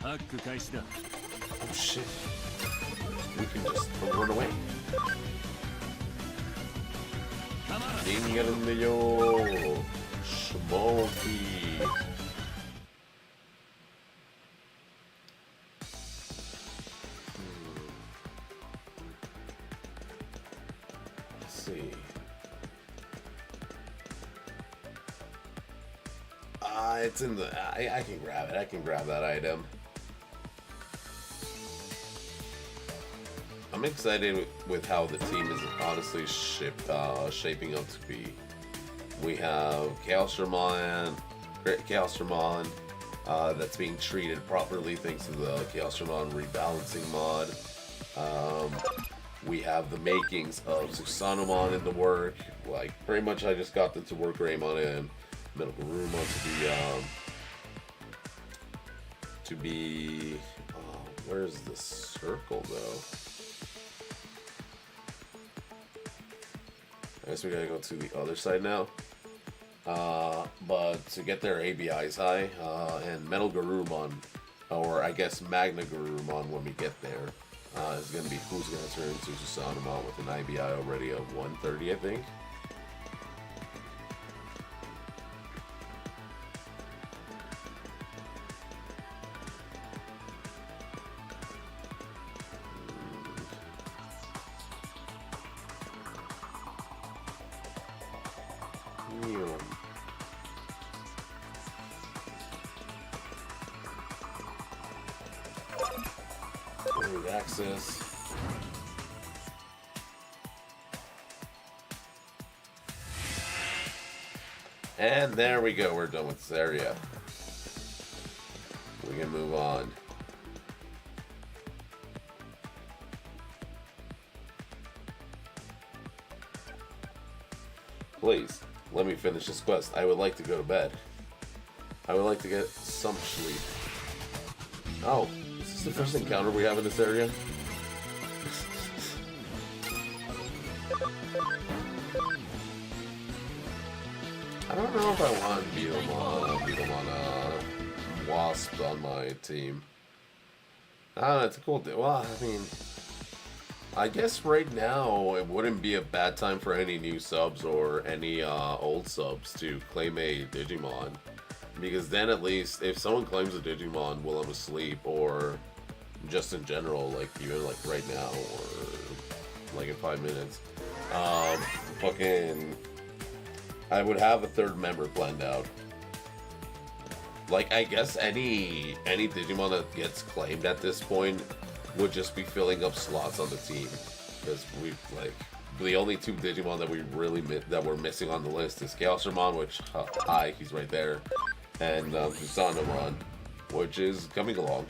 Oh shit. We can just run away. Dingarumeyo. Smoky. Let's see. It's in the. I can grab it. I can grab that item. I'm excited with how the team is honestly shaping up to be. We have Chaosdramon that's being treated properly thanks to the Chaosdramon rebalancing mod. We have the makings of Susanomon in the work. Like, pretty much I just got them to Wargreymon and Wargreymon to be where's the circle though? I guess we gotta go to the other side now. But to get their ABIs high, and Metal Garurumon, or I guess Magna Garurumon when we get there, is gonna be who's gonna turn into Susanomon with an IBI already of 130, I think. Access. And there we go, we're done with this area. We can move on. Please, let me finish this quest. I would like to go to bed. I would like to get some sleep. Oh. Is this the first encounter we have in this area? I don't know if I want Beetlemon Wasp on my team. I don't know, it's a cool deal. Well, I mean, I guess right now it wouldn't be a bad time for any new subs or any old subs to claim a Digimon. Because then at least, if someone claims a Digimon while I'm asleep, or just in general, like even like right now, or like in 5 minutes, I would have a third member planned out. Like, I guess any Digimon that gets claimed at this point would just be filling up slots on the team. Because the only two Digimon that we're missing on the list is Chaosdramon, which, hi, he's right there. And Susanomon, which is coming along.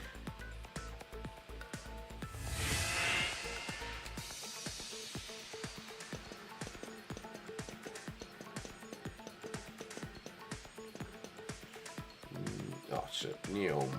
Oh shit, Neom.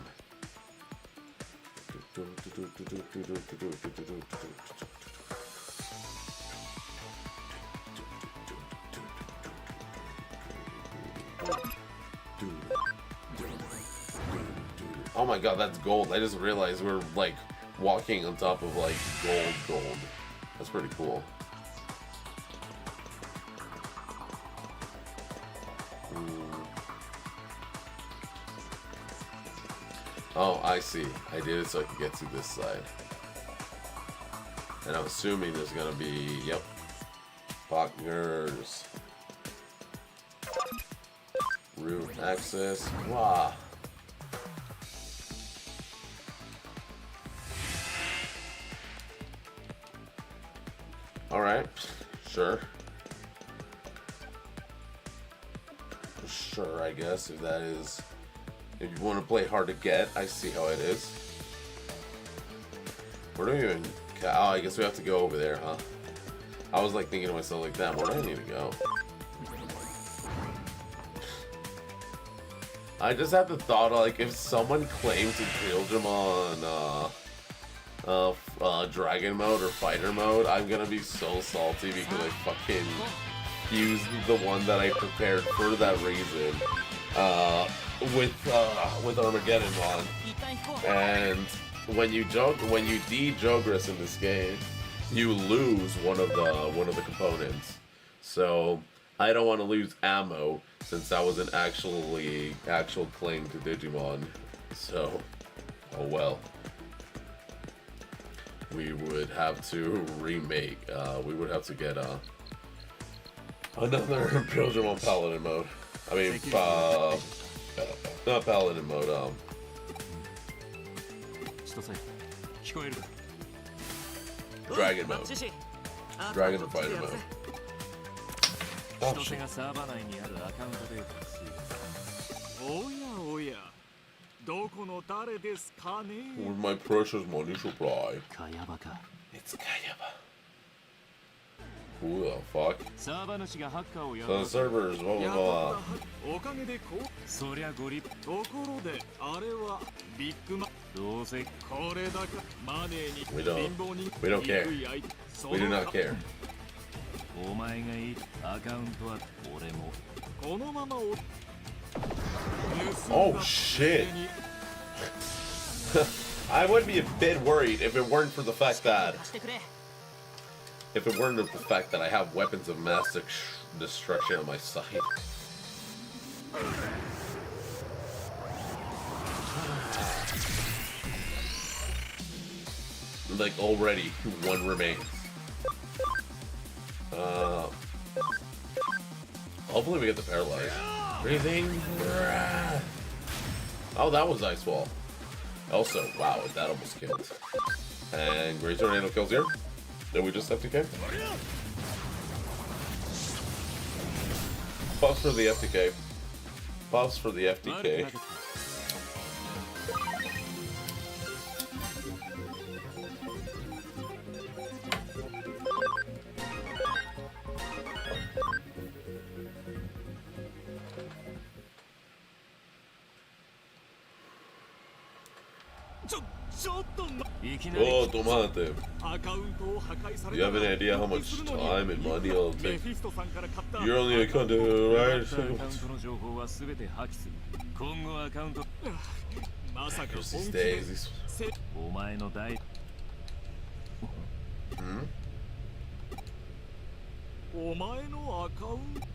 Oh my god, that's gold. I just realized we're like walking on top of like gold. That's pretty cool. Oh, I see. I did it so I could get to this side. And I'm assuming there's gonna be, yep, partners. Root access. Wow. Alright, sure. Sure, I guess, if that is... If you want to play hard to get, I see how it is. Where do we even... Oh, I guess we have to go over there, huh? I was like thinking to myself like that, where do I need to go? I just had the thought, like, if someone claims Imperial Digimon, Dragon Mode or Fighter Mode, I'm gonna be so salty because I fucking used the one that I prepared for that reason, with Armageddon. And when you de-Jogress in this game, you lose one of the components. So I don't want to lose ammo since that was an actual claim to Digimon. So, oh well. We would have to remake. We would have to get another Imperial Digimon Paladin mode. I mean, not Paladin mode. Dragon mode. Dragon and Fighter mode. Oh shit. With my precious money supply. It's Kayaba. Who the fuck? So the servers, blah blah blah. We don't care. We do not care. Oh shit. I would be a bit worried if it weren't for the fact that I have weapons of mass destruction on my side. Like already one remains. Hopefully we get the paralyzed. Breathing. Oh, that was Ice Wall. Also, wow, that almost killed. And Great Tornado kills here. Then we just FTK. Puffs for the FTK. Puffs for the FTK. Oh, tomate. Do you have any idea how much time and money it'll take? You're only a cunt, right? These days. Hmm?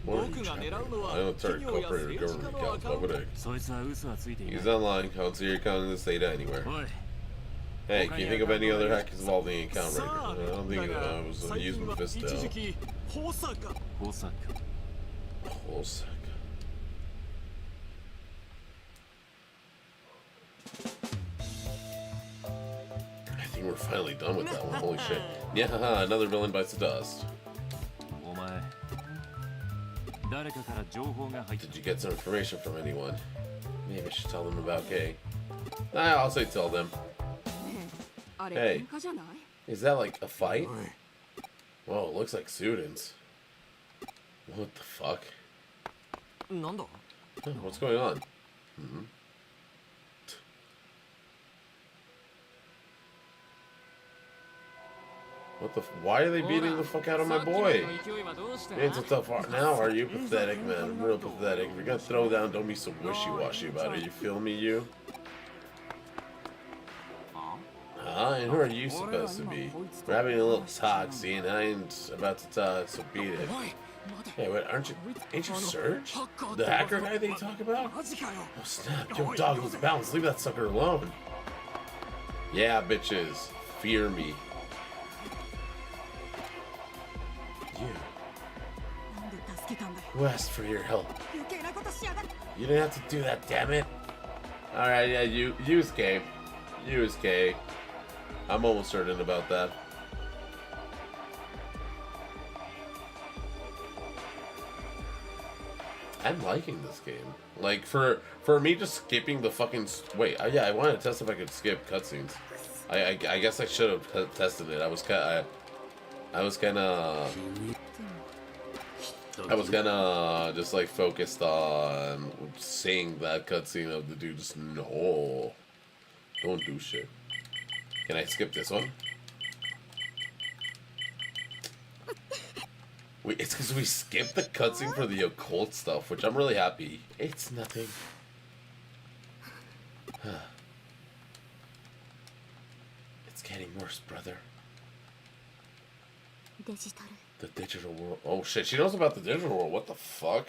What are you trying? I don't turn corporate or government accounts. Why would I? He's online accounts, so your account in this data anywhere. Hey, can you think of any other hackers involving an account right now? I don't think I was using Mephisto. Hosaka. I think we're finally done with that one. Holy shit. Yeah, haha, another villain bites the dust. Did you get some information from anyone? Maybe I should tell them about Kay. Nah, I'll say tell them. Hey, is that like a fight? Whoa, it looks like students. What the fuck? What's going on? What the why are they beating the fuck out of my boy? It's a tough heart now, are you? Pathetic, man. Real pathetic. If you're gonna throw down, don't be so wishy-washy about it. You feel me, you? And who are you supposed to be? We're having a little talk, see, and I ain't about to talk, so beat it. Hey, wait, ain't you Surge? The hacker guy they talk about? Oh, snap. Yo, dog, lose balance. Leave that sucker alone. Yeah, bitches. Fear me. You. Who asked for your help? You didn't have to do that, damn it. Alright, yeah, use K. Use K. I'm almost certain about that. I'm liking this game. Like, for me just skipping the fucking... Wait, yeah, I wanted to test if I could skip cutscenes. I guess I should have tested it. I was kind of... I was gonna just like focused on seeing that cutscene of the dude just no, don't do shit. Can I skip this one? It's because we skipped the cutscene for the occult stuff, which I'm really happy. It's nothing. It's getting worse, brother. The digital world. Oh shit, she knows about the digital world. What the fuck?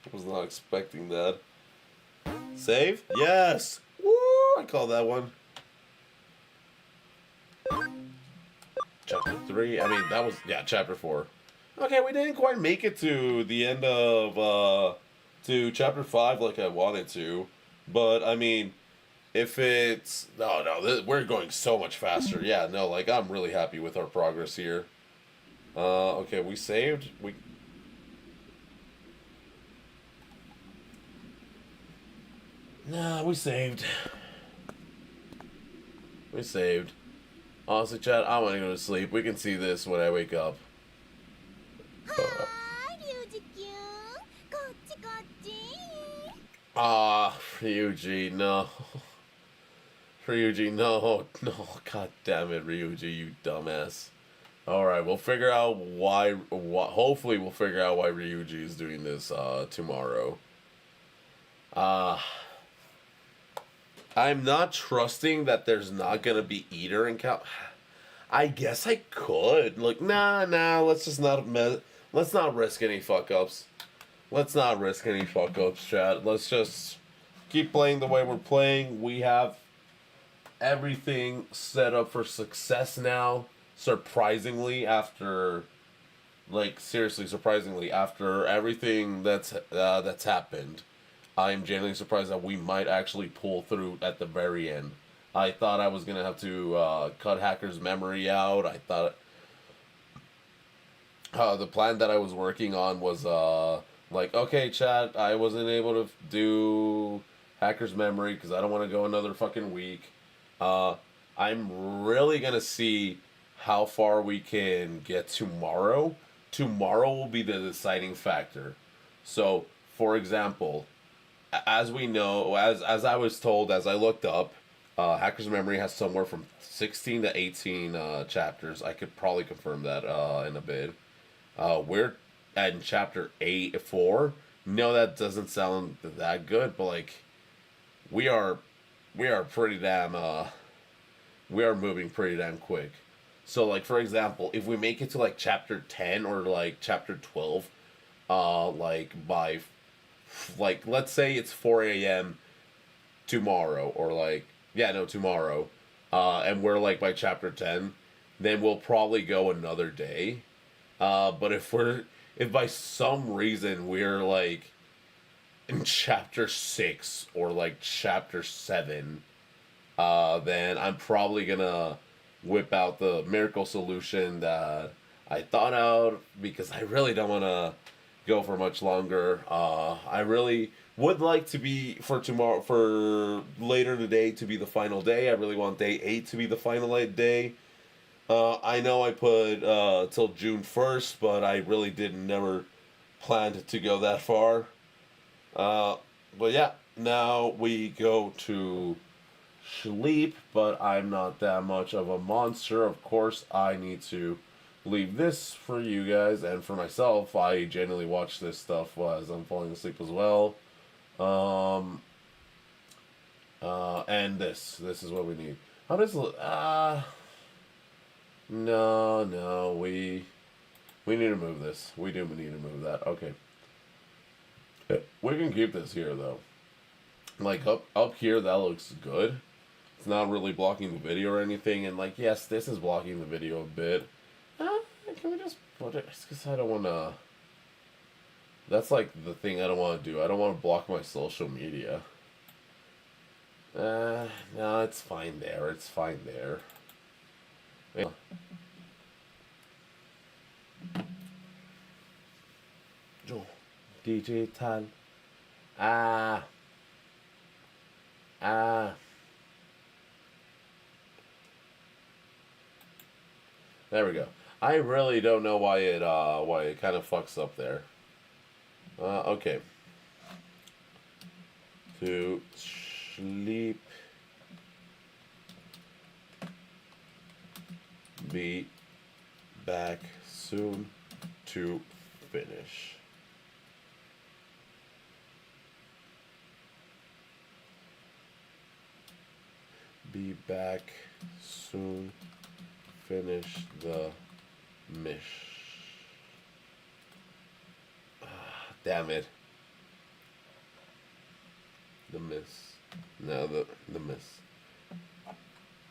I was not expecting that. Save? Yes! Woo! I call that one. Chapter 3. I mean, that was, yeah, chapter 4. Okay, we didn't quite make it to the end of, to chapter 5 like I wanted to. But, I mean, if it's... No, we're going so much faster. Yeah, no, like, I'm really happy with our progress here. Okay, we saved. Nah, we saved. We saved. Honestly, chat, I want to go to sleep. We can see this when I wake up. Ryuji, no. Ryuji, no. No, god damn it, Ryuji, you dumbass. Alright, we'll figure out why, hopefully we'll figure out why Ryuji is doing this, tomorrow. I'm not trusting that there's not gonna be Eater in Cal... I guess I could. Like, nah, let's just not, let's not risk any fuck-ups. Let's not risk any fuck-ups, chat. Let's just keep playing the way we're playing. We have everything set up for success now. Surprisingly, after, like, seriously, surprisingly, after everything that's happened, I'm genuinely surprised that we might actually pull through at the very end. I thought I was gonna have to cut Hacker's memory out. I thought the plan that I was working on was like, okay, chat, I wasn't able to do Hacker's memory because I don't want to go another fucking week. I'm really gonna see how far we can get tomorrow. Tomorrow will be the deciding factor. So, for example, as we know, as I was told, as I looked up, Hacker's Memory has somewhere from 16 to 18 chapters. I could probably confirm that in a bit. We're at chapter 4. No, that doesn't sound that good, but like, we are pretty damn, we are moving pretty damn quick. So, like, for example, if we make it to, like, chapter 10 or, like, chapter 12, like, by, like, let's say it's 4 a.m. tomorrow, or, like, yeah, no, tomorrow, and we're, like, by chapter 10, then we'll probably go another day. But if by some reason we're, like, in chapter 6 or, like, chapter 7, then I'm probably gonna whip out the miracle solution that I thought out, because I really don't want to go for much longer. I really would like to be for tomorrow, for later today to be the final day. I really want day 8 to be the final day. I know I put till June 1st, but I really never planned to go that far. But yeah, now we go to sleep, but I'm not that much of a monster. Of course, I need to leave this for you guys and for myself. I generally watch this stuff as I'm falling asleep as well. And this is what we need. How does no, we need to move this. We do need to move that. Okay. We can keep this here though. Like up here, that looks good. It's not really blocking the video or anything, and like, yes, this is blocking the video a bit. Can we just put it? It's because I don't want to. That's like the thing I don't want to do. I don't want to block my social media. No, it's fine there. It's fine there. Digital. There we go. I really don't know why it kind of fucks up there. Okay. To sleep. Be back soon to finish. Be back soon. Finish the mish. Damn it. The miss. No, the miss.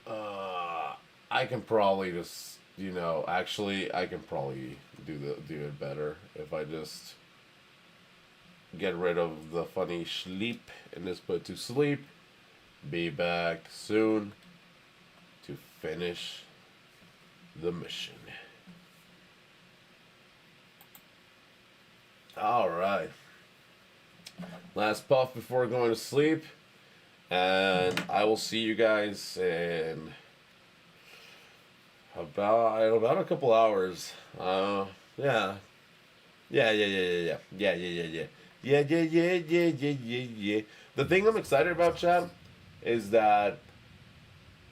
I can probably just, actually, I can probably do it better if I just get rid of the funny sleep and just put to sleep. Be back soon to finish the mission. All right. Last puff before going to sleep, and I will see you guys in about a couple hours. Yeah. Yeah. The thing I'm excited about, Chad, is that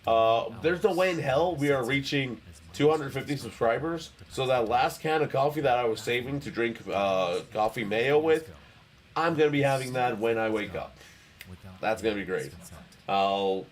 there's no way in hell we are reaching 250 subscribers. So that last can of coffee that I was saving to drink coffee mayo with, I'm gonna be having that when I wake up. That's gonna be great. I'll.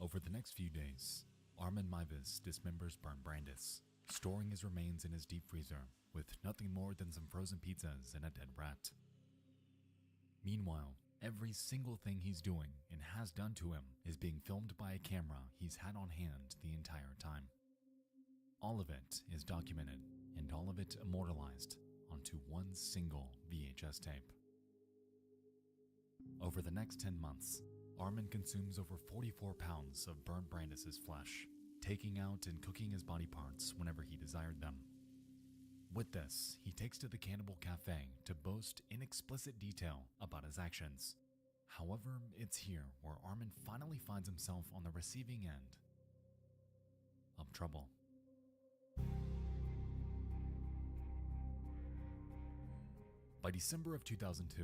Over the next few days, Armin Maivis dismembers Brandis, storing his remains in his deep freezer with nothing more than some frozen pizzas and a dead rat. Meanwhile, every single thing he's doing and has done to him is being filmed by a camera he's had on hand the entire time. All of it is documented and all of it immortalized onto one single VHS tape. Over the next 10 months, Armin consumes over 44 pounds of burnt Brandis' flesh, taking out and cooking his body parts whenever he desired them. With this, he takes to the Cannibal Cafe to boast in explicit detail about his actions. However, it's here where Armin finally finds himself on the receiving end of trouble. By December of 2002,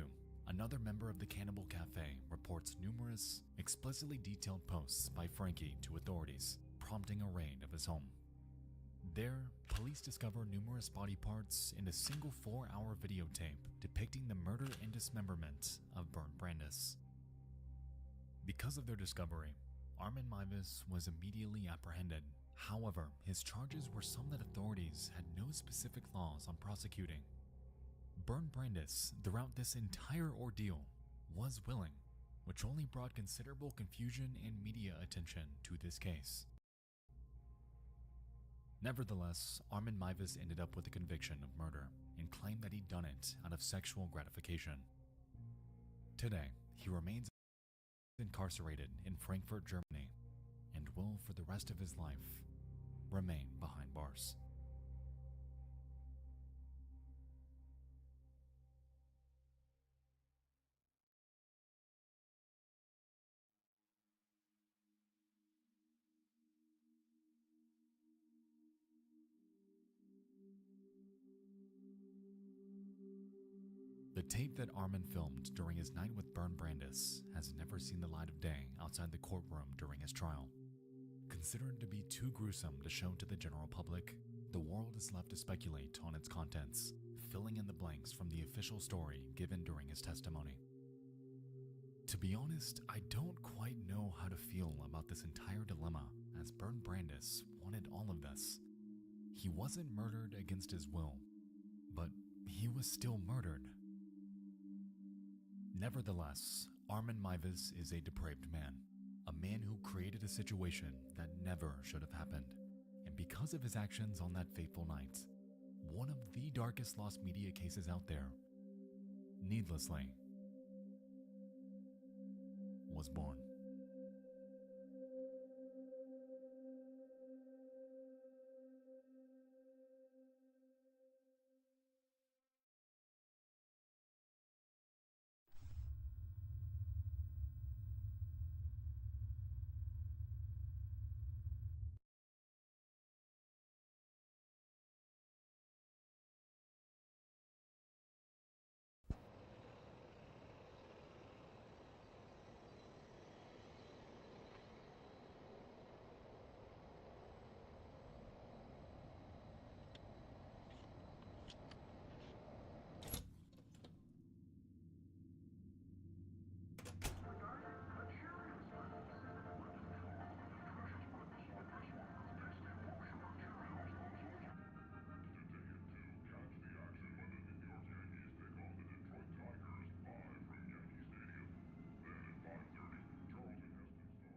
another member of the Cannibal Cafe reports numerous, explicitly detailed posts by Frankie to authorities, prompting a raid of his home. There, police discover numerous body parts in a single 4-hour videotape depicting the murder and dismemberment of burnt Brandis. Because of their discovery, Armin Maivis was immediately apprehended. However, his charges were some that authorities had no specific laws on prosecuting. Burnt Brandis, throughout this entire ordeal, was willing, which only brought considerable confusion and media attention to this case. Nevertheless, Armin Maivis ended up with a conviction of murder and claimed that he'd done it out of sexual gratification. Today, he remains incarcerated in Frankfurt, Germany, and will, for the rest of his life, remain behind bars. The tape that Armin filmed during his night with burnt Brandis has never seen the light of day outside the courtroom during his trial. Considered to be too gruesome to show to the general public, the world is left to speculate on its contents, filling in the blanks from the official story given during his testimony. To be honest, I don't quite know how to feel about this entire dilemma, as burnt Brandis wanted all of this. He wasn't murdered against his will, but he was still murdered. Nevertheless, Armin Maivis is a depraved man, A man who created a situation that never should have happened. And because of his actions on that fateful night, one of the darkest lost media cases out there, needlessly, was born.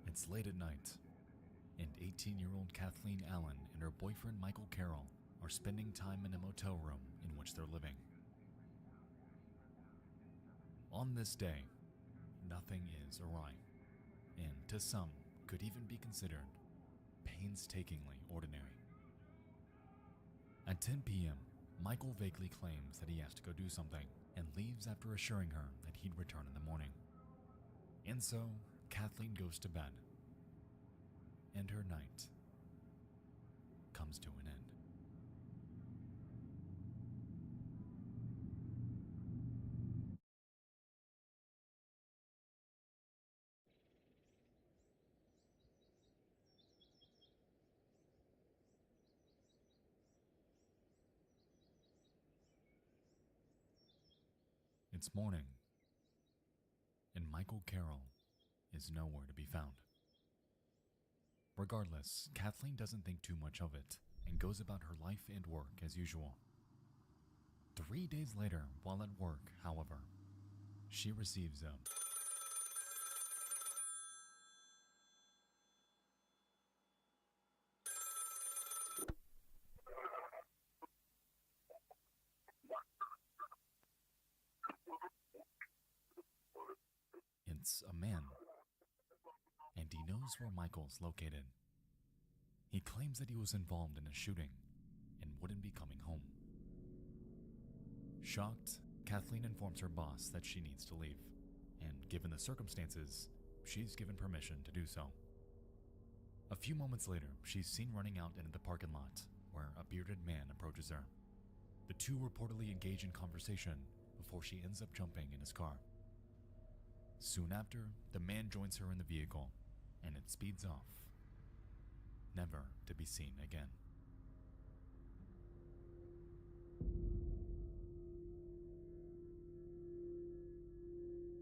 It's late at night, and 18-year-old Kathleen Allen and her boyfriend Michael Carroll are spending time in a motel room in which they're living. On this day, nothing is awry, and to some could even be considered painstakingly ordinary. At 10 p.m., Michael vaguely claims that he has to go do something and leaves after assuring her that he'd return in the morning. And so, Kathleen goes to bed, and her night comes to an end. It's morning, and Michael Carroll is nowhere to be found. Regardless, Kathleen doesn't think too much of it and goes about her life and work as usual. 3 days later, while at work, however, she receives a It's a man, and he knows where Michael's located. He claims that he was involved in a shooting and wouldn't be coming home. Shocked, Kathleen informs her boss that she needs to leave, and given the circumstances, she's given permission to do so. A few moments later, she's seen running out into the parking lot, where a bearded man approaches her. The two reportedly engage in conversation before she ends up jumping in his car. Soon after, the man joins her in the vehicle, and it speeds off, never to be seen again.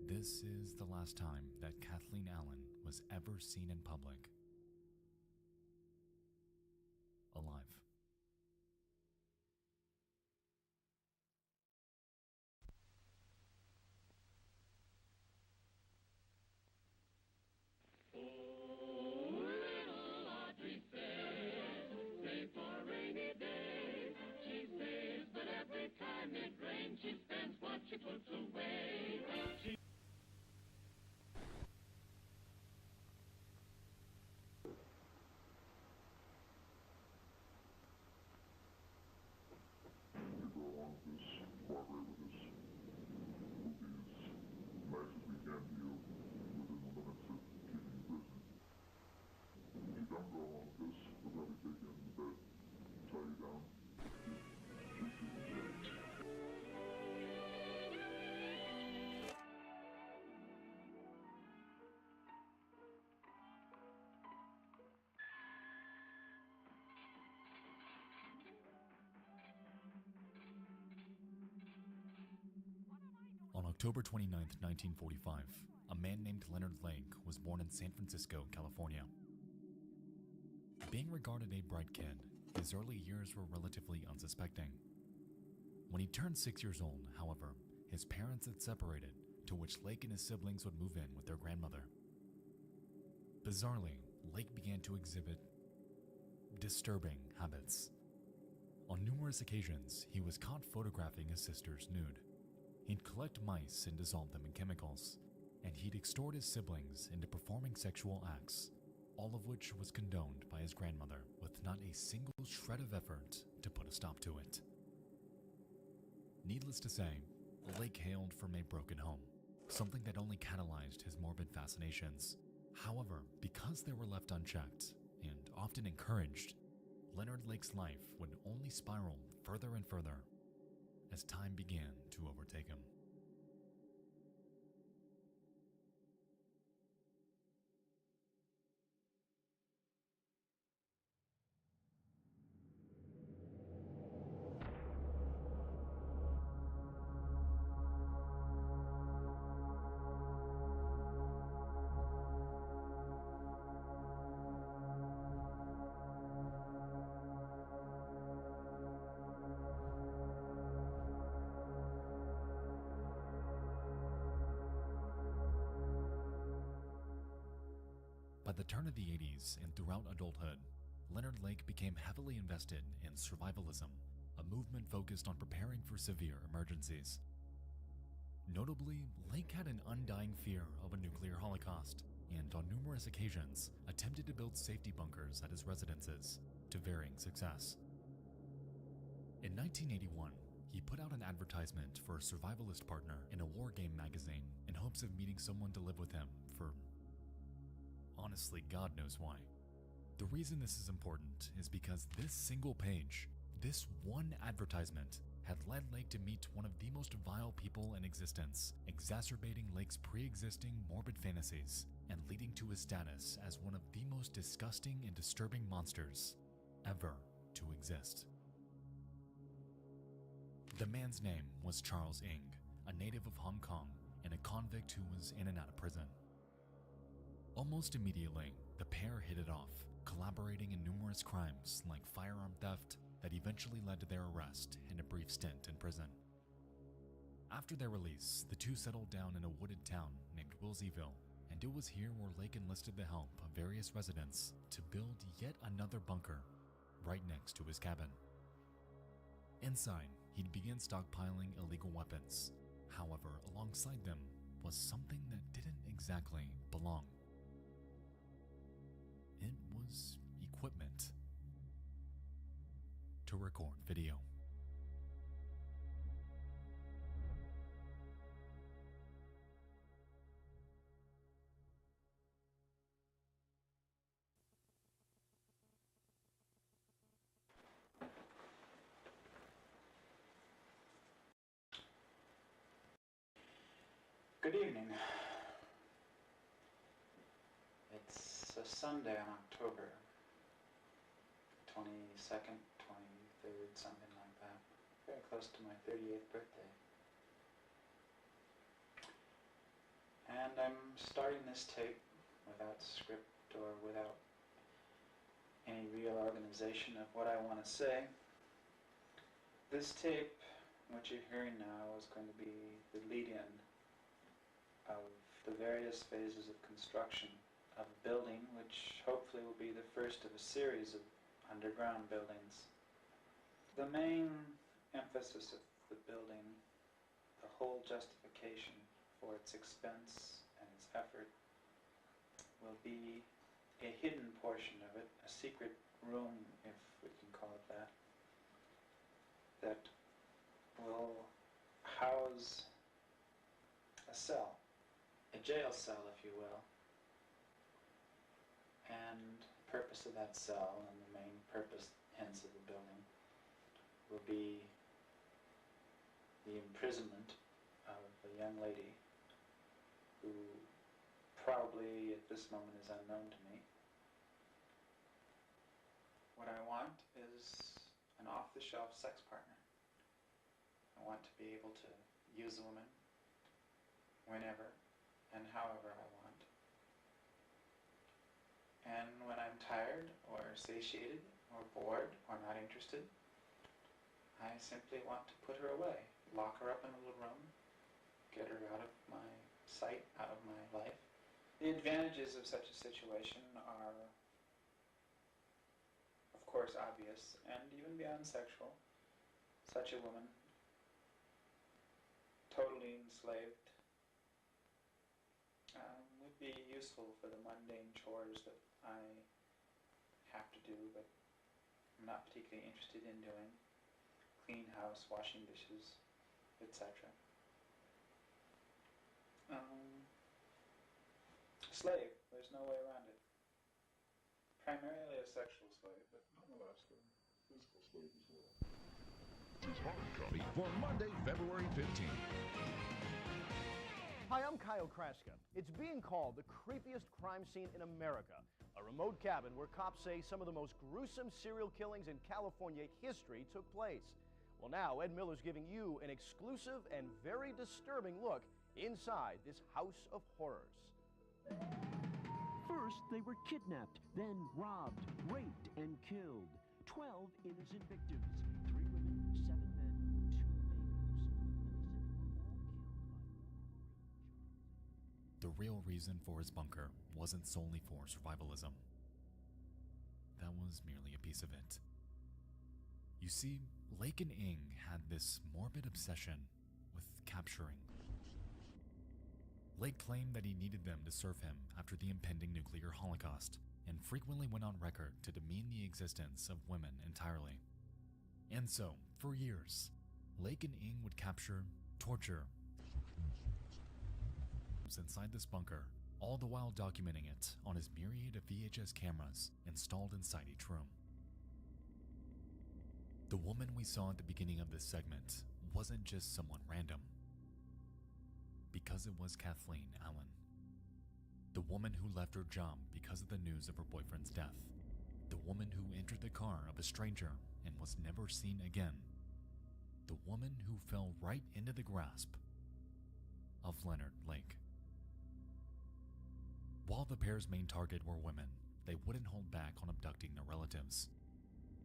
This is the last time that Kathleen Allen was ever seen in public alive. Go along with this, cooperate with this, we'll be as nice as we can to you within the limits of keeping you busy. If you don't go along with this, we'll probably take you into bed, tie you down, shoot you in the head. On October 29, 1945, a man named Leonard Lake was born in San Francisco, California. Being regarded a bright kid, his early years were relatively unsuspecting. When he turned 6 years old, however, his parents had separated, to which Lake and his siblings would move in with their grandmother. Bizarrely, Lake began to exhibit disturbing habits. On numerous occasions, he was caught photographing his sister's nude. He'd collect mice and dissolve them in chemicals, and he'd extort his siblings into performing sexual acts, all of which was condoned by his grandmother with not a single shred of effort to put a stop to it. Needless to say, Lake hailed from a broken home, something that only catalyzed his morbid fascinations. However, because they were left unchecked, and often encouraged, Leonard Lake's life would only spiral further and further as time began to overtake him. By the turn of the 80s and throughout adulthood, Leonard Lake became heavily invested in survivalism, a movement focused on preparing for severe emergencies. Notably, Lake had an undying fear of a nuclear holocaust, and on numerous occasions attempted to build safety bunkers at his residences, to varying success. In 1981, he put out an advertisement for a survivalist partner in a war game magazine in hopes of meeting someone to live with him for honestly, God knows why. The reason this is important is because this single page, this one advertisement, had led Lake to meet one of the most vile people in existence, exacerbating Lake's pre-existing morbid fantasies and leading to his status as one of the most disgusting and disturbing monsters ever to exist. The man's name was Charles Ng, a native of Hong Kong and a convict who was in and out of prison. Almost immediately, the pair hit it off, collaborating in numerous crimes like firearm theft that eventually led to their arrest and a brief stint in prison. After their release, the two settled down in a wooded town named Wilseyville, and it was here where Lake enlisted the help of various residents to build yet another bunker right next to his cabin. Inside, he'd begin stockpiling illegal weapons. However, alongside them was something that didn't exactly belong. It was equipment to record video. Good evening. It's a Sunday in October, 22nd, 23rd, something like that. Very close to my 38th birthday. And I'm starting this tape without script or without any real organization of what I want to say. This tape, what you're hearing now, is going to be the lead-in of the various phases of construction of a building, which hopefully will be the first of a series of underground buildings. The main emphasis of the building, the whole justification for its expense and its effort, will be a hidden portion of it, a secret room, if we can call it that, that will house a cell. A jail cell, if you will. And the purpose of that cell, and the main purpose, hence, of the building, will be the imprisonment of a young lady who probably at this moment is unknown to me. What I want is an off-the-shelf sex partner. I want to be able to use a woman whenever and however I want. And when I'm tired or satiated or bored or not interested, I simply want to put her away, lock her up in a little room, get her out of my sight, out of my life, The advantages of such a situation are, of course, obvious, and even beyond sexual. Such a woman, totally enslaved, would be useful for the mundane chores that I have to do, but I'm not particularly interested in doing. Clean house, washing dishes, etc. Slave, there's no way around it. Primarily a sexual slave, but nonetheless a physical slave as well. This is HalKKonE for Monday, February 15th. Hi, I'm Kyle Kraska. It's being called the creepiest crime scene in America. A remote cabin where cops say some of the most gruesome serial killings in California history took place. Well, now Ed Miller's giving you an exclusive and very disturbing look inside this house of horrors. First, they were kidnapped, then robbed, raped, and killed. 12 innocent victims, 3 women, 7 men, 2 babies. And they said they were all killed by The real reason for his bunker wasn't solely for survivalism. That was merely a piece of it. You see, Lake and Ing had this morbid obsession with capturing. Lake claimed that he needed them to serve him after the impending nuclear holocaust, and frequently went on record to demean the existence of women entirely. And so, for years, Lake and Ing would capture, torture, inside this bunker, all the while documenting it on his myriad of VHS cameras installed inside each room. The woman we saw at the beginning of this segment wasn't just someone random, because it was Kathleen Allen. The woman who left her job because of the news of her boyfriend's death. The woman who entered the car of a stranger and was never seen again. The woman who fell right into the grasp of Leonard Lake. While the pair's main target were women, they wouldn't hold back on abducting their relatives.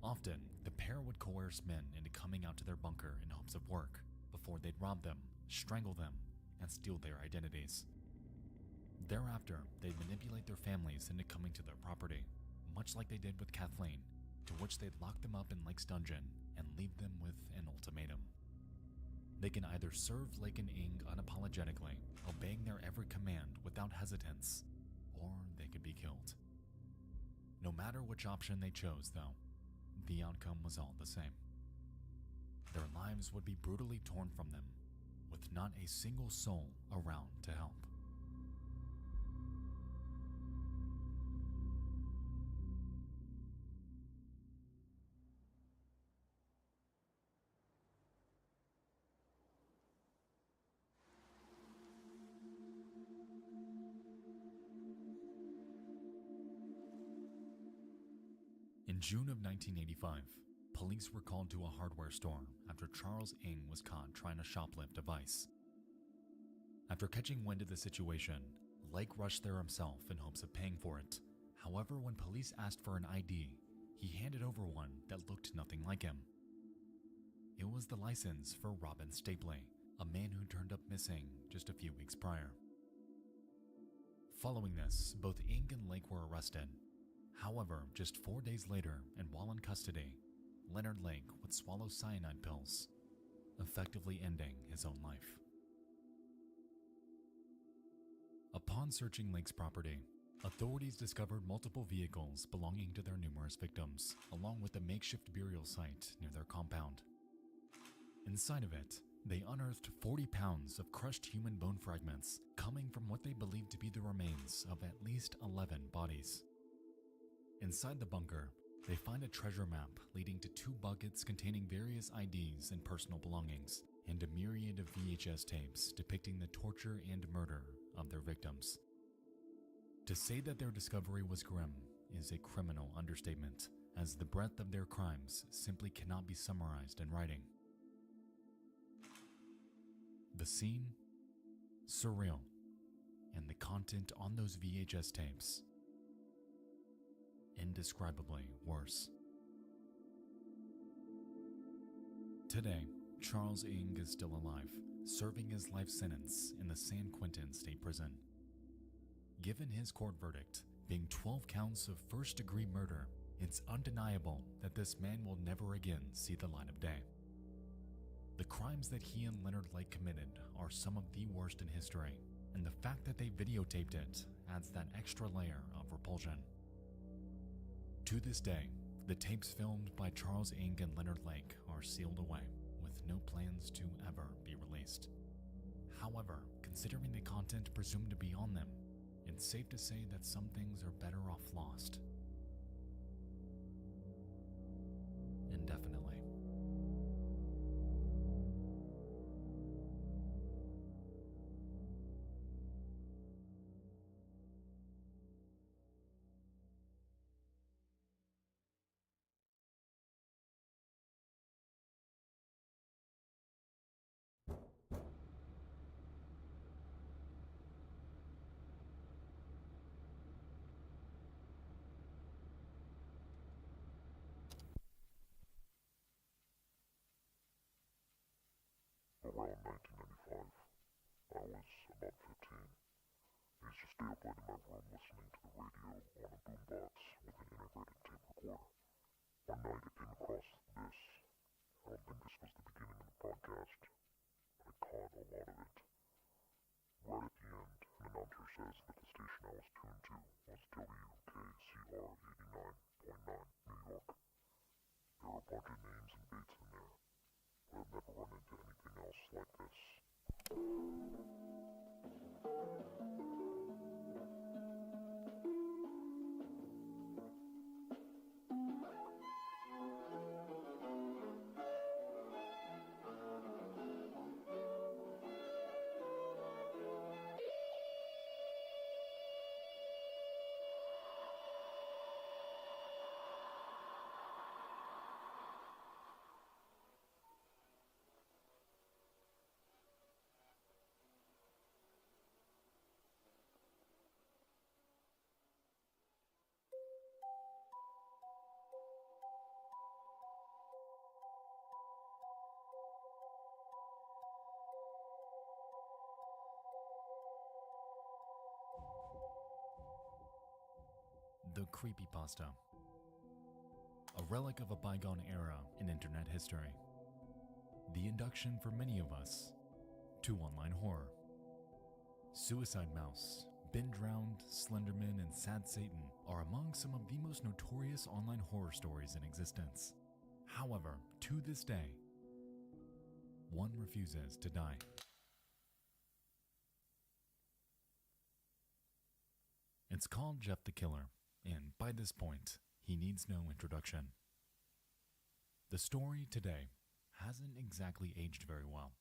Often, the pair would coerce men into coming out to their bunker in hopes of work, before they'd rob them, strangle them, and steal their identities. Thereafter, they'd manipulate their families into coming to their property, much like they did with Kathleen, to which they'd lock them up in Lake's dungeon and leave them with an ultimatum. They can either serve Lake and Ing unapologetically, obeying their every command without hesitance, or they could be killed. No matter which option they chose, though, the outcome was all the same. Their lives would be brutally torn from them, with not a single soul around to help. In June of 1985, police were called to a hardware store after Charles Ing was caught trying to shoplift a device. After catching wind of the situation, Lake rushed there himself in hopes of paying for it. However, when police asked for an ID, he handed over one that looked nothing like him. It was the license for Robin Stapley, a man who turned up missing just a few weeks prior. Following this, both Ing and Lake were arrested. However, just 4 days later, and while in custody, Leonard Lake would swallow cyanide pills, effectively ending his own life. Upon searching Lake's property, authorities discovered multiple vehicles belonging to their numerous victims, along with a makeshift burial site near their compound. Inside of it, they unearthed 40 pounds of crushed human bone fragments coming from what they believed to be the remains of at least 11 bodies. Inside the bunker, they find a treasure map leading to 2 buckets containing various IDs and personal belongings, and a myriad of VHS tapes depicting the torture and murder of their victims. To say that their discovery was grim is a criminal understatement, as the breadth of their crimes simply cannot be summarized in writing. The scene? Surreal. And the content on those VHS tapes? Indescribably worse. Today, Charles Ing is still alive, serving his life sentence in the San Quentin State Prison. Given his court verdict, being 12 counts of first-degree murder, it's undeniable that this man will never again see the light of day. The crimes that he and Leonard Lake committed are some of the worst in history, and the fact that they videotaped it adds that extra layer of repulsion. To this day, the tapes filmed by Charles Ng and Leonard Lake are sealed away, with no plans to ever be released. However, considering the content presumed to be on them, it's safe to say that some things are better off lost. Indefinitely. Around 1995, I was about 15. I used to stay up late in my room listening to the radio on a boombox with an integrated tape recorder. One night I came across this. I don't think this was the beginning of the podcast, but I caught a lot of it. Right at the end, an announcer says that the station I was tuned to was WKCR 89.9, New York. There were a bunch of names and dates in there, but I've never run into anything else like this. The creepypasta. A relic of a bygone era in internet history. The induction for many of us to online horror. Suicide Mouse, Been Drowned, Slenderman, and Sad Satan are among some of the most notorious online horror stories in existence. However, to this day, one refuses to die. It's called Jeff the Killer, and by this point, he needs no introduction. The story today hasn't exactly aged very well,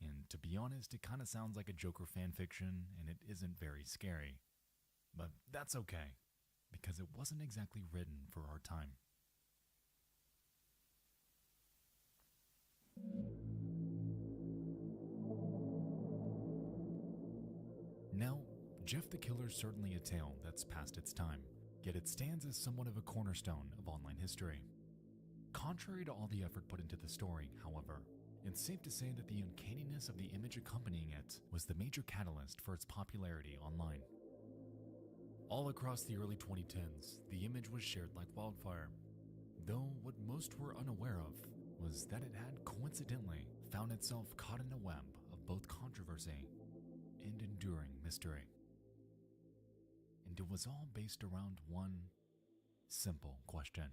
and to be honest, it kind of sounds like a Joker fanfiction, and it isn't very scary. But that's okay, because it wasn't exactly written for our time. Now, Jeff the Killer's certainly a tale that's past its time, yet it stands as somewhat of a cornerstone of online history. Contrary to all the effort put into the story, however, it's safe to say that the uncanniness of the image accompanying it was the major catalyst for its popularity online. All across the early 2010s, the image was shared like wildfire, though what most were unaware of was that it had coincidentally found itself caught in a web of both controversy and enduring mystery. And it was all based around one simple question.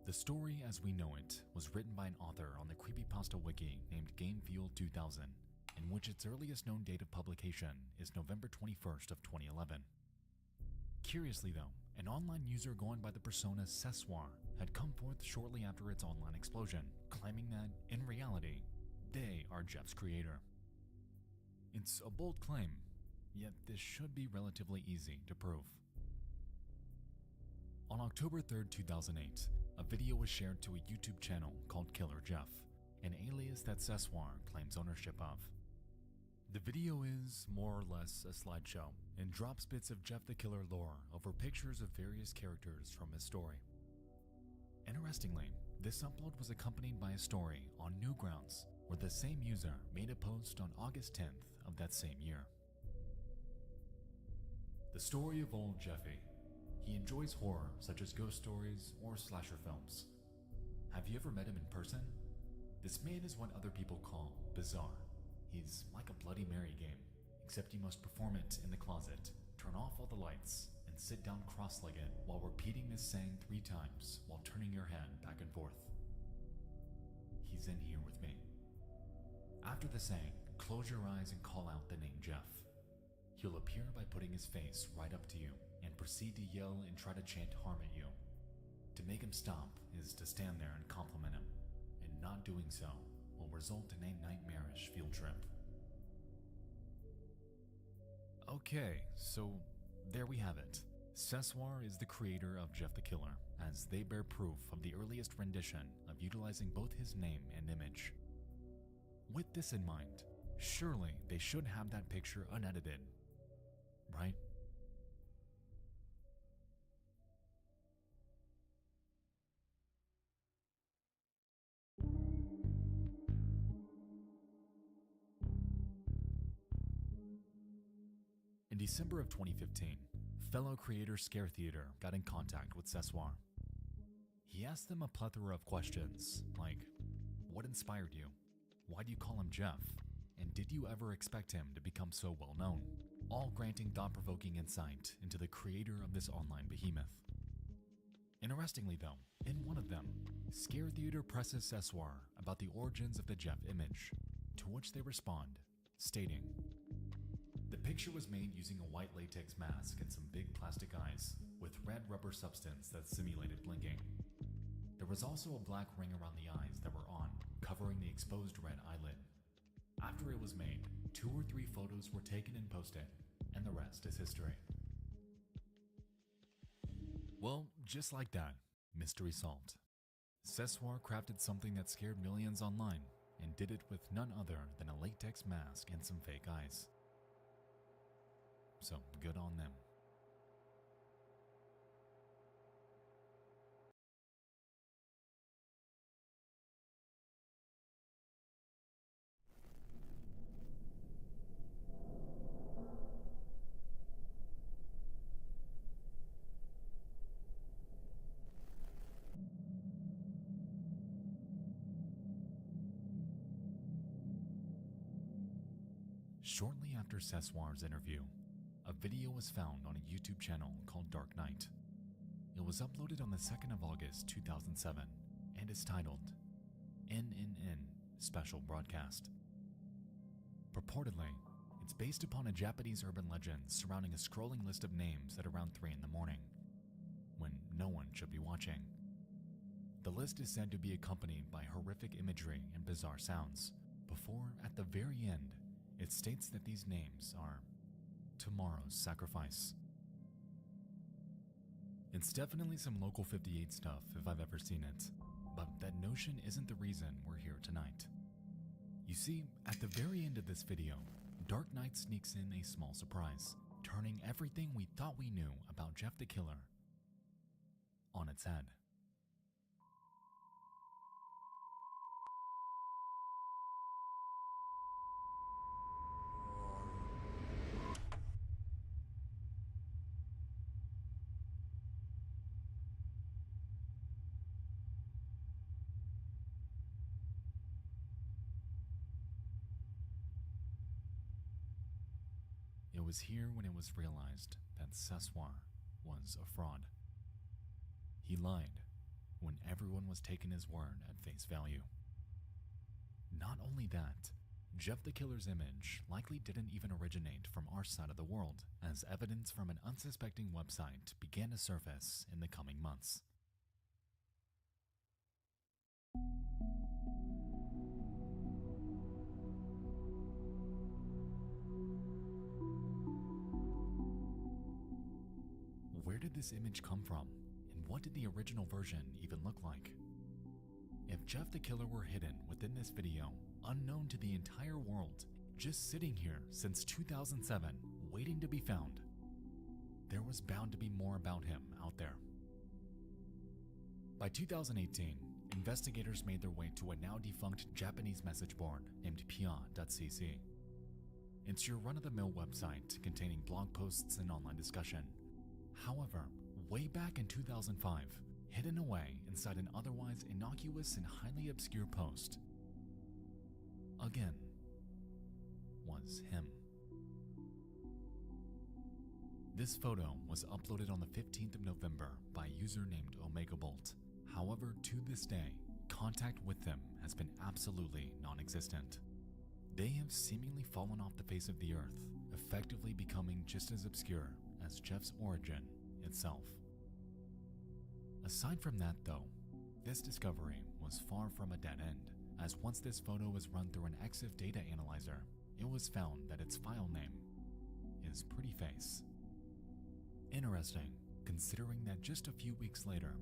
The story as we know it was written by an author on the creepypasta wiki named GameFuel 2000, in which its earliest known date of publication is November 21st of 2011. Curiously though, an online user going by the persona Sessoir had come forth shortly after its online explosion, claiming that, in reality, they are Jeff's creator. It's a bold claim, yet this should be relatively easy to prove. On October 3rd, 2008, a video was shared to a YouTube channel called Killer Jeff, an alias that Sessoir claims ownership of. The video is more or less a slideshow and drops bits of Jeff the Killer lore over pictures of various characters from his story. Interestingly, this upload was accompanied by a story on Newgrounds, where the same user made a post on August 10th of that same year. The story of old Jeffy. He enjoys horror such as ghost stories or slasher films. Have you ever met him in person? This man is what other people call bizarre. He's like a Bloody Mary game, except you must perform it in the closet, turn off all the lights, and sit down cross-legged while repeating this saying 3 times while turning your head back and forth. He's in here with me. After the saying, close your eyes and call out the name Jeff. He'll appear by putting his face right up to you and proceed to yell and try to chant harm at you. To make him stop is to stand there and compliment him, and not doing so will result in a nightmarish field trip. Okay, so there we have it. Sessoir is the creator of Jeff the Killer, as they bear proof of the earliest rendition of utilizing both his name and image. With this in mind, surely they should have that picture unedited, right? In December of 2015, fellow creator Scare Theater got in contact with Sessoir. He asked them a plethora of questions, like, what inspired you? Why do you call him Jeff? And did you ever expect him to become so well known? All granting thought-provoking insight into the creator of this online behemoth. Interestingly though, in one of them, Scare Theater presses Sessoir about the origins of the Jeff image, to which they respond, stating, the picture was made using a white latex mask and some big plastic eyes, with red rubber substance that simulated blinking. There was also a black ring around the eyes that were on, covering the exposed red eyelid. After it was made, 2 or 3 photos were taken and posted, and the rest is history. Well, just like that, mystery solved. Sessoir crafted something that scared millions online, and did it with none other than a latex mask and some fake eyes. So good on them. Shortly after Sessoir's interview, a video was found on a YouTube channel called Dark Knight. It was uploaded on the 2nd of August 2007 and is titled NNN Special Broadcast. Purportedly, it's based upon a Japanese urban legend surrounding a scrolling list of names at around 3 in the morning, when no one should be watching. The list is said to be accompanied by horrific imagery and bizarre sounds, before, at the very end, it states that these names are tomorrow's sacrifice. It's definitely some Local 58 stuff if I've ever seen it, but that notion isn't the reason we're here tonight. You see, at the very end of this video, Dark Knight sneaks in a small surprise, turning everything we thought we knew about Jeff the Killer on its head. It was here when it was realized that Sessoir was a fraud. He lied, when everyone was taking his word at face value. Not only that, Jeff the Killer's image likely didn't even originate from our side of the world, as evidence from an unsuspecting website began to surface in the coming months. Where did this image come from, and what did the original version even look like? If Jeff the Killer were hidden within this video, unknown to the entire world, just sitting here since 2007, waiting to be found, there was bound to be more about him out there. By 2018, investigators made their way to a now defunct Japanese message board named pia.cc. It's your run-of-the-mill website containing blog posts and online discussion. However, way back in 2005, hidden away inside an otherwise innocuous and highly obscure post, again, was him. This photo was uploaded on the 15th of November by a user named OmegaBolt. However, to this day, contact with them has been absolutely non-existent. They have seemingly fallen off the face of the earth, effectively becoming just as obscure as Jeff's origin itself. Aside from that though, this discovery was far from a dead end, as once this photo was run through an EXIF data analyzer, it was found that its file name is Pretty Face. Interesting, considering that just a few weeks later,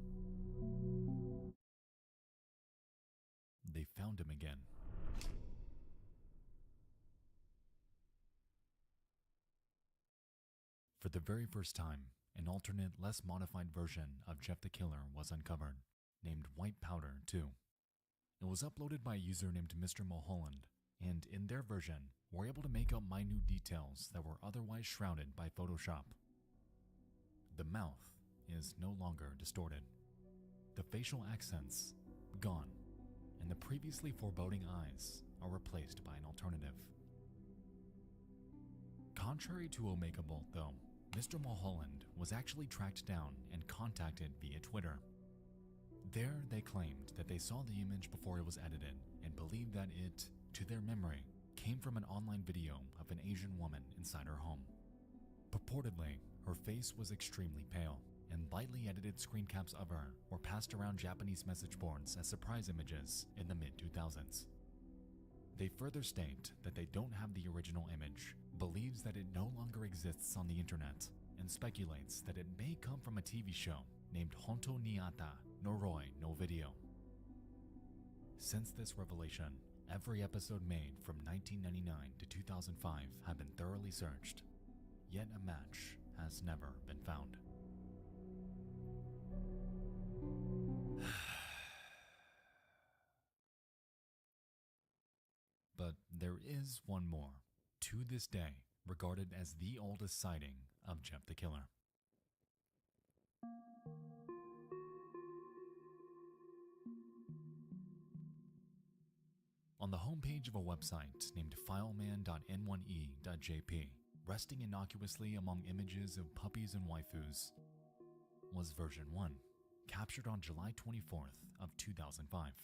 they found him again. For the very first time, an alternate, less modified version of Jeff the Killer was uncovered, named White Powder 2. It was uploaded by a user named Mr. Mulholland, and in their version, were able to make out minute details that were otherwise shrouded by Photoshop. The mouth is no longer distorted. The facial accents, gone, and the previously foreboding eyes are replaced by an alternative. Contrary to OmegaBolt though, Mr. Mulholland was actually tracked down and contacted via Twitter. There they claimed that they saw the image before it was edited and believed that it, to their memory, came from an online video of an Asian woman inside her home. Purportedly, her face was extremely pale, and lightly edited screen caps of her were passed around Japanese message boards as surprise images in the mid-2000s. They further state that they don't have the original image, believes that it no longer exists on the internet, and speculates that it may come from a TV show named Honto ni Atta Noroi no Video. Since this revelation, every episode made from 1999 to 2005 have been thoroughly searched, yet a match has never been found. But there is one more, to this day, regarded as the oldest sighting of Jeff the Killer. On the homepage of a website named fileman.n1e.jp, resting innocuously among images of puppies and waifus, was version 1, captured on July 24th of 2005.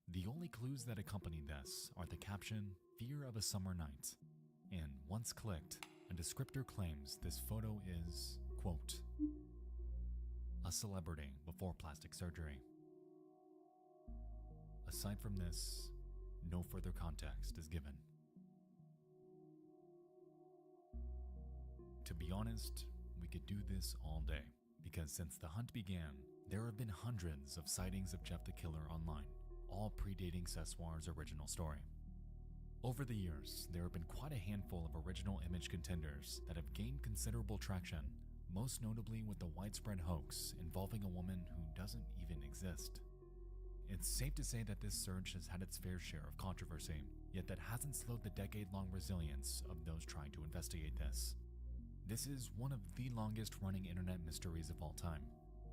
The only clues that accompany this are the caption, "Fear of a Summer Night," and once clicked, a descriptor claims this photo is, quote, a celebrity before plastic surgery. Aside from this, no further context is given. To be honest, we could do this all day, because since the hunt began, there have been hundreds of sightings of Jeff the Killer online, all predating Sessoir's original story. Over the years, there have been quite a handful of original image contenders that have gained considerable traction, most notably with the widespread hoax involving a woman who doesn't even exist. It's safe to say that this surge has had its fair share of controversy, yet that hasn't slowed the decade-long resilience of those trying to investigate this. This is one of the longest-running internet mysteries of all time,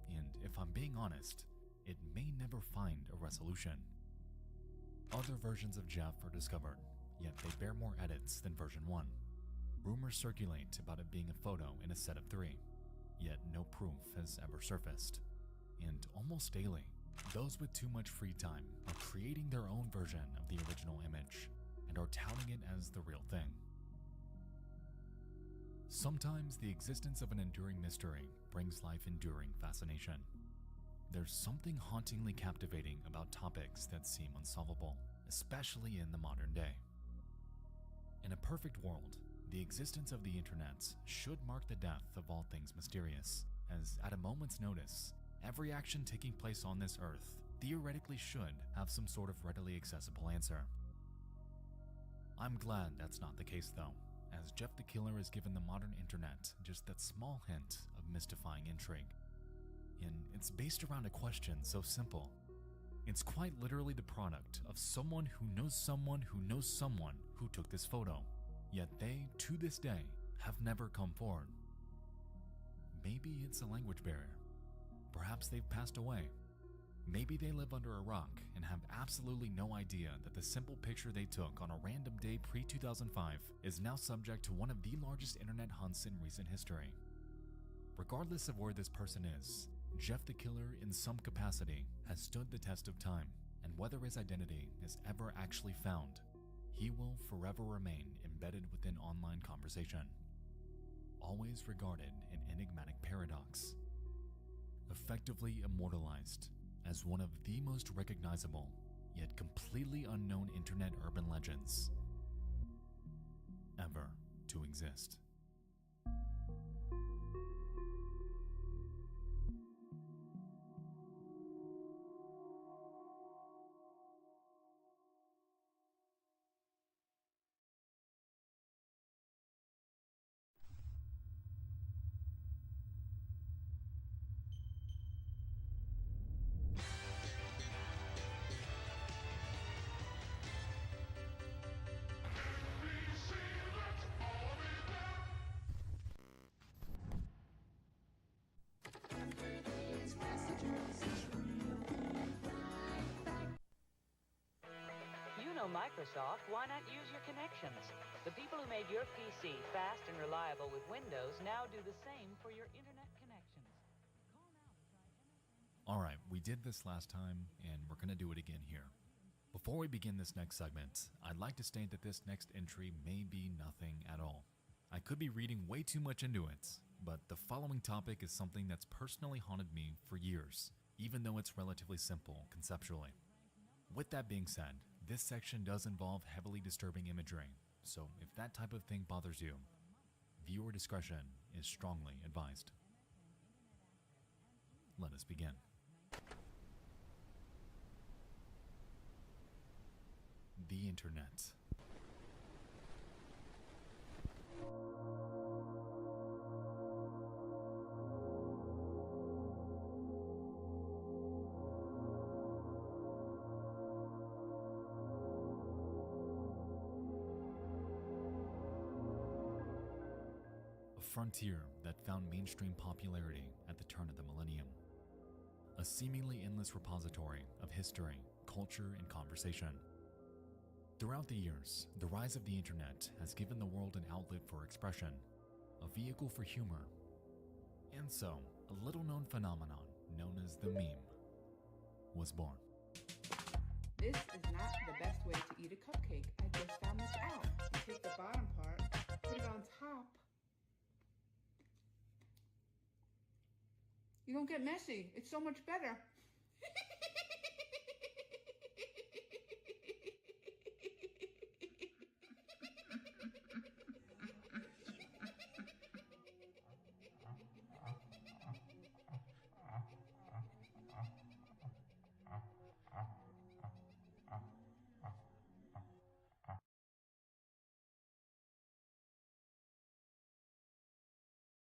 and if I'm being honest, it may never find a resolution. Other versions of Jeff are discovered, yet they bear more edits than version 1. Rumors circulate about it being a photo in a set of 3, yet no proof has ever surfaced. and almost daily, those with too much free time are creating their own version of the original image and are touting it as the real thing. Sometimes the existence of an enduring mystery brings life enduring fascination. There's something hauntingly captivating about topics that seem unsolvable, especially in the modern day. In a perfect world, the existence of the internet should mark the death of all things mysterious, as at a moment's notice, every action taking place on this earth theoretically should have some sort of readily accessible answer. I'm glad that's not the case though, as Jeff the Killer has given the modern internet just that small hint of mystifying intrigue. And it's based around a question so simple. It's quite literally the product of someone who knows someone who knows someone who took this photo, yet they, to this day, have never come forward. Maybe it's a language barrier. Perhaps they've passed away. Maybe they live under a rock and have absolutely no idea that the simple picture they took on a random day pre-2005 is now subject to one of the largest internet hunts in recent history. Regardless of where this person is, Jeff the Killer in some capacity has stood the test of time, and whether his identity is ever actually found, he will forever remain embedded within online conversation, always regarded an enigmatic paradox, effectively immortalized as one of the most recognizable yet completely unknown internet urban legends ever to exist. Microsoft, why not use your connections? The people who made your PC fast and reliable with Windows now do the same for your internet connections. Alright, we did this last time, and we're going to do it again here. Before we begin this next segment, I'd like to state that this next entry may be nothing at all. I could be reading way too much into it, but the following topic is something that's personally haunted me for years, even though it's relatively simple conceptually. With that being said, this section does involve heavily disturbing imagery, so if that type of thing bothers you, viewer discretion is strongly advised. Let us begin. The Internet. A frontier that found mainstream popularity at the turn of the millennium. A seemingly endless repository of history, culture, and conversation. Throughout the years, the rise of the internet has given the world an outlet for expression, a vehicle for humor, and so a little-known phenomenon known as the meme was born. This is not the best way to eat a cupcake. I just found this out. You take the bottom part, put it on top. You don't get messy. It's so much better.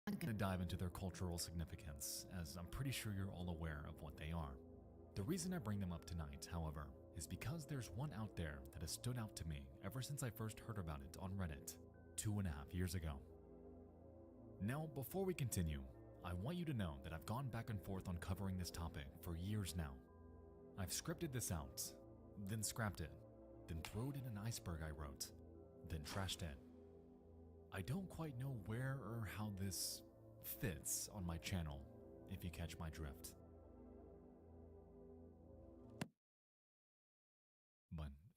I'm going to dive into their cultural significance, as I'm pretty sure you're all aware of what they are. The reason I bring them up tonight, however, is because there's one out there that has stood out to me ever since I first heard about it on Reddit 2.5 years ago. Now, before we continue, I want you to know that I've gone back and forth on covering this topic for years now. I've scripted this out, then scrapped it, then threw it in an iceberg I wrote, then trashed it. I don't quite know where or how this fits on my channel, if you catch my drift.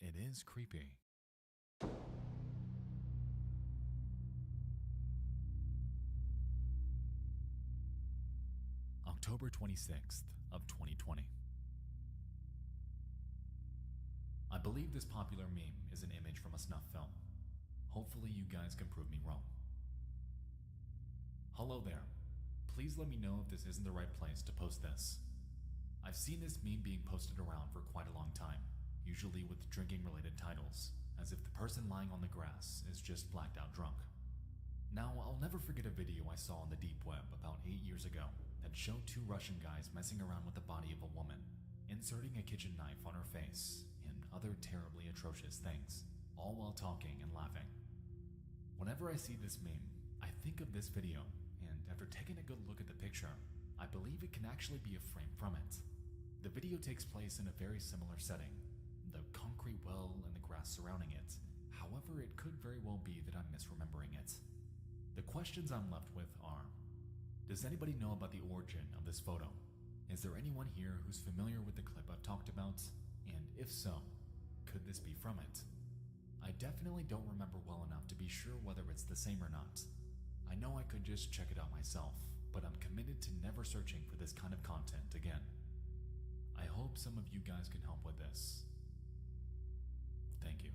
it is creepy. October 26th of 2020. I believe this popular meme is an image from a snuff film. Hopefully you guys can prove me wrong. Hello there. Please let me know if this isn't the right place to post this. I've seen this meme being posted around for quite a long time, usually with drinking related titles, as if the person lying on the grass is just blacked out drunk. Now, I'll never forget a video I saw on the deep web about 8 years ago that showed two Russian guys messing around with the body of a woman, inserting a kitchen knife on her face, and other terribly atrocious things, all while talking and laughing. Whenever I see this meme, I think of this video, and after taking a good look at the picture, I believe it can actually be a frame from it. The video takes place in a very similar setting, the concrete well and the grass surrounding it. However, it could very well be that I'm misremembering it. The questions I'm left with are, does anybody know about the origin of this photo? Is there anyone here who's familiar with the clip I've talked about? And if so, could this be from it? I definitely don't remember well enough to be sure whether it's the same or not. I know I could just check it out myself, but I'm committed to never searching for this kind of content again. I hope some of you guys can help with this. Thank you.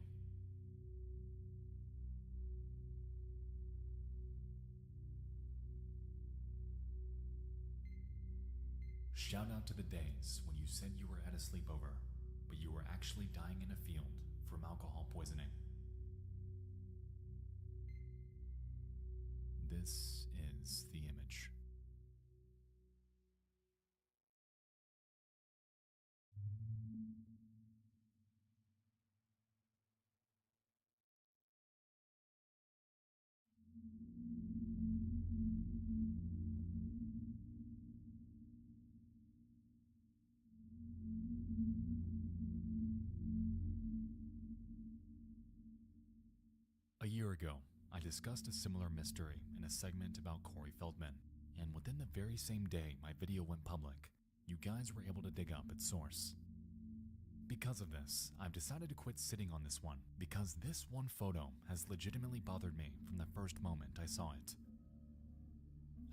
Shout out to the days when you said you were at a sleepover, but you were actually dying in a field from alcohol poisoning. This is the image. A year ago, I discussed a similar mystery in a segment about Corey Feldman, and within the very same day my video went public, you guys were able to dig up its source. Because of this, I've decided to quit sitting on this one, because this one photo has legitimately bothered me from the first moment I saw it.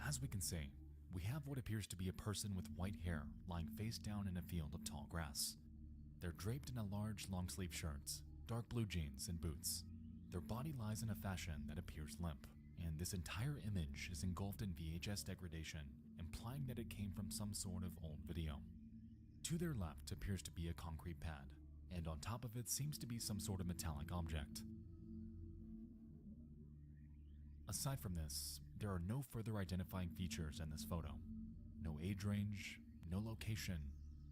As we can see, we have what appears to be a person with white hair lying face down in a field of tall grass. They're draped in a large long-sleeve shirt, dark blue jeans, and boots. Their body lies in a fashion that appears limp, and this entire image is engulfed in VHS degradation, implying that it came from some sort of old video. To their left appears to be a concrete pad, and on top of it seems to be some sort of metallic object. Aside from this, there are no further identifying features in this photo. No age range, no location,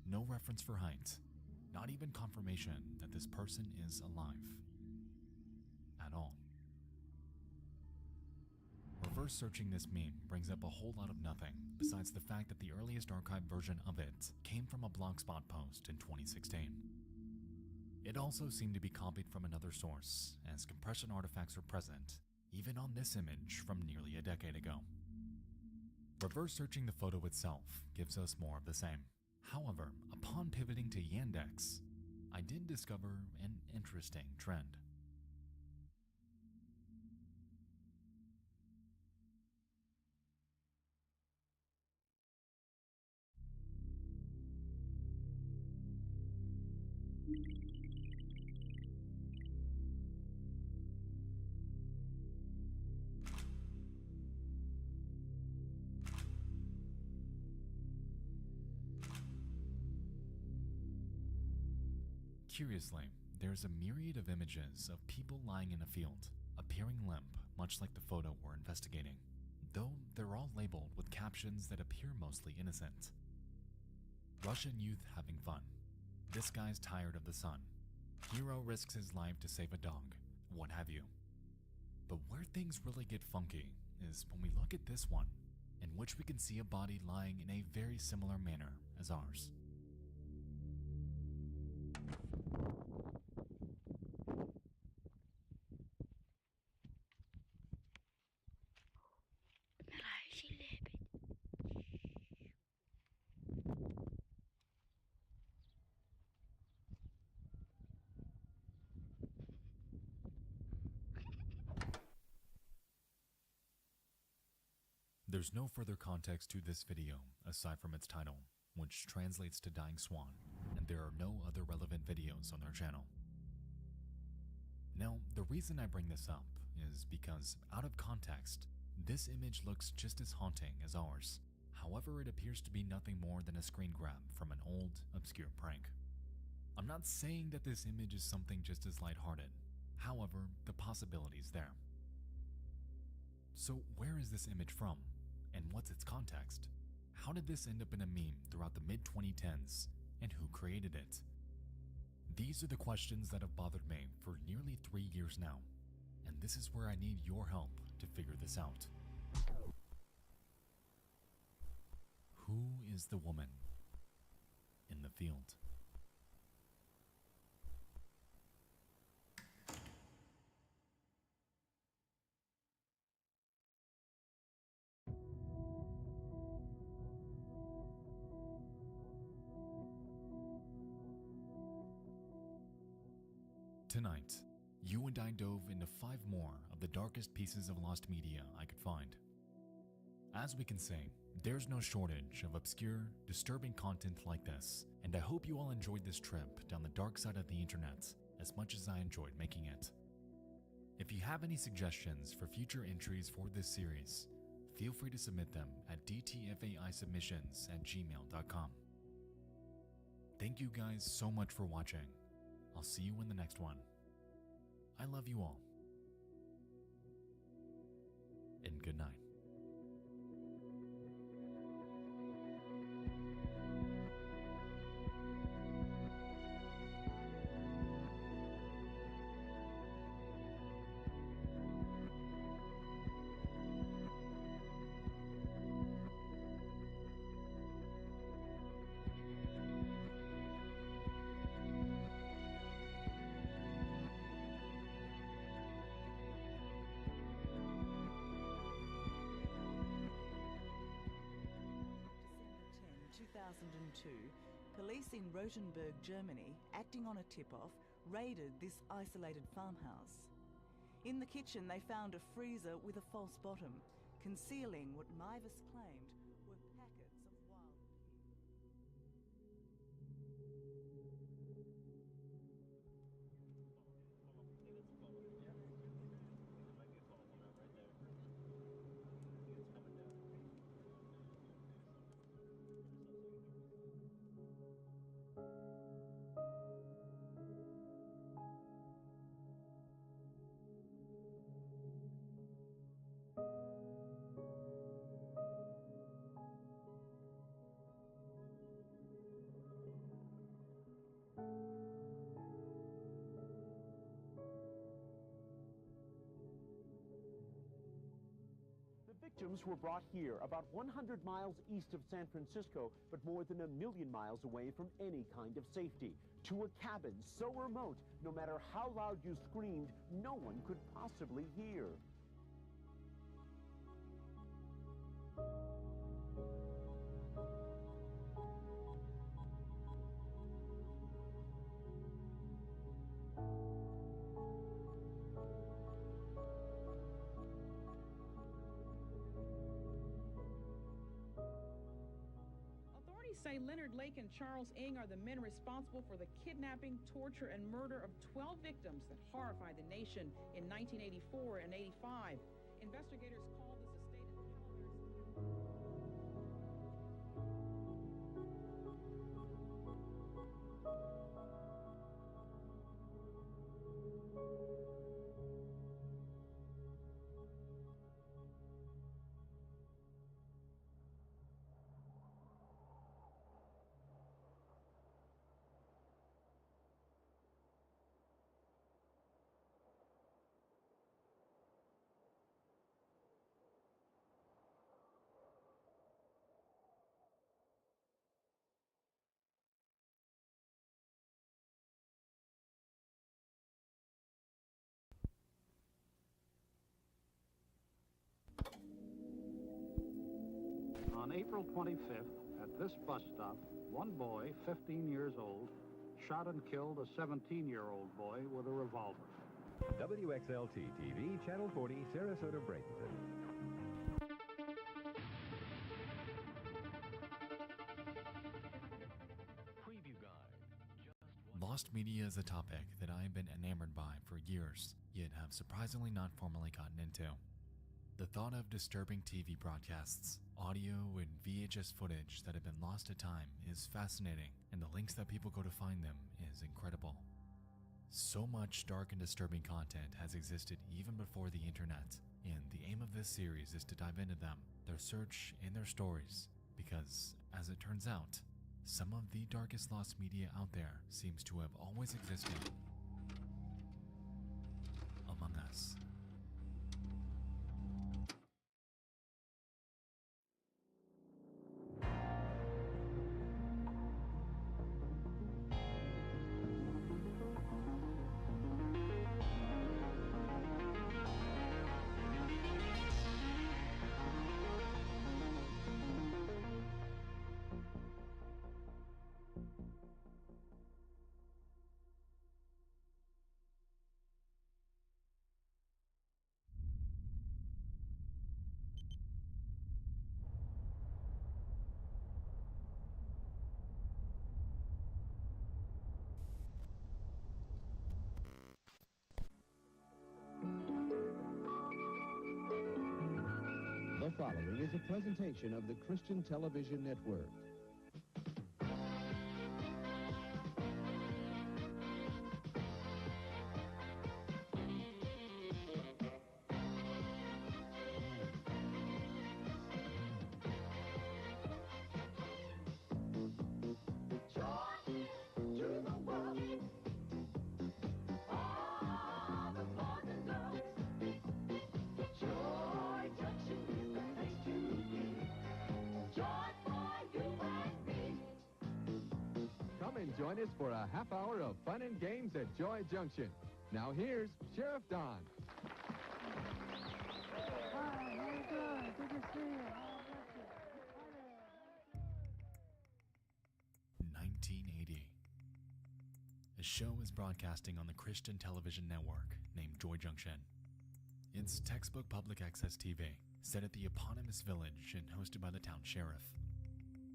no reference for height, not even confirmation that this person is alive. At all. Reverse searching this meme brings up a whole lot of nothing, besides the fact that the earliest archived version of it came from a Blogspot post in 2016. It also seemed to be copied from another source, as compression artifacts are present, even on this image from nearly a decade ago. Reverse searching the photo itself gives us more of the same. However, upon pivoting to Yandex, I did discover an interesting trend. Curiously, there's a myriad of images of people lying in a field, appearing limp, much like the photo we're investigating, though they're all labeled with captions that appear mostly innocent. Russian youth having fun. This guy's tired of the sun. Hero risks his life to save a dog, what have you. But where things really get funky is when we look at this one, in which we can see a body lying in a very similar manner as ours. There's no further context to this video aside from its title, which translates to Dying Swan, and there are no other relevant videos on their channel. Now, the reason I bring this up is because, out of context, this image looks just as haunting as ours. However, it appears to be nothing more than a screen grab from an old, obscure prank. I'm not saying that this image is something just as lighthearted. However, the possibility's there. So where is this image from? And what's its context? How did this end up in a meme throughout the mid-2010s? And who created it? These are the questions that have bothered me for nearly 3 years now. And this is where I need your help to figure this out. Who is the woman in the field? Tonight, you and I dove into 5 more of the darkest pieces of lost media I could find. As we can say, there's no shortage of obscure, disturbing content like this, and I hope you all enjoyed this trip down the dark side of the internet as much as I enjoyed making it. If you have any suggestions for future entries for this series, feel free to submit them at dtfaisubmissions@gmail.com. Thank you guys so much for watching. I'll see you in the next one. I love you all. And good night. December 10, 2002, police in Rothenburg, Germany, acting on a tip-off, raided this isolated farmhouse. In the kitchen, they found a freezer with a false bottom, concealing what Mivus claimed were packets of wild pig. The victims were brought here, about 100 miles east of San Francisco, but more than 1 million miles away from any kind of safety, to a cabin so remote, no matter how loud you screamed, no one could possibly hear. Say Leonard Lake and Charles Ng are the men responsible for the kidnapping, torture, and murder of 12 victims that horrified the nation in 1984 and 85. Investigators called this a state of On April 25th, at this bus stop, one boy, 15 years old, shot and killed a 17-year-old boy with a revolver. WXLT TV, Channel 40, Sarasota, Bradenton. Lost media is a topic that I have been enamored by for years, yet have surprisingly not formally gotten into. The thought of disturbing TV broadcasts, audio, and VHS footage that have been lost to time is fascinating, and the links that people go to find them is incredible. So much dark and disturbing content has existed even before the internet, and the aim of this series is to dive into them, their search, and their stories, because, as it turns out, some of the darkest lost media out there seems to have always existed among us. The following is a presentation of the Christian Television Network. Join us for a half hour of fun and games at Joy Junction. Now here's Sheriff Don. Hi, how you doing? Good to see you. 1980. A show is broadcasting on the Christian Television Network named Joy Junction. It's textbook public access TV, set at the eponymous village and hosted by the town sheriff.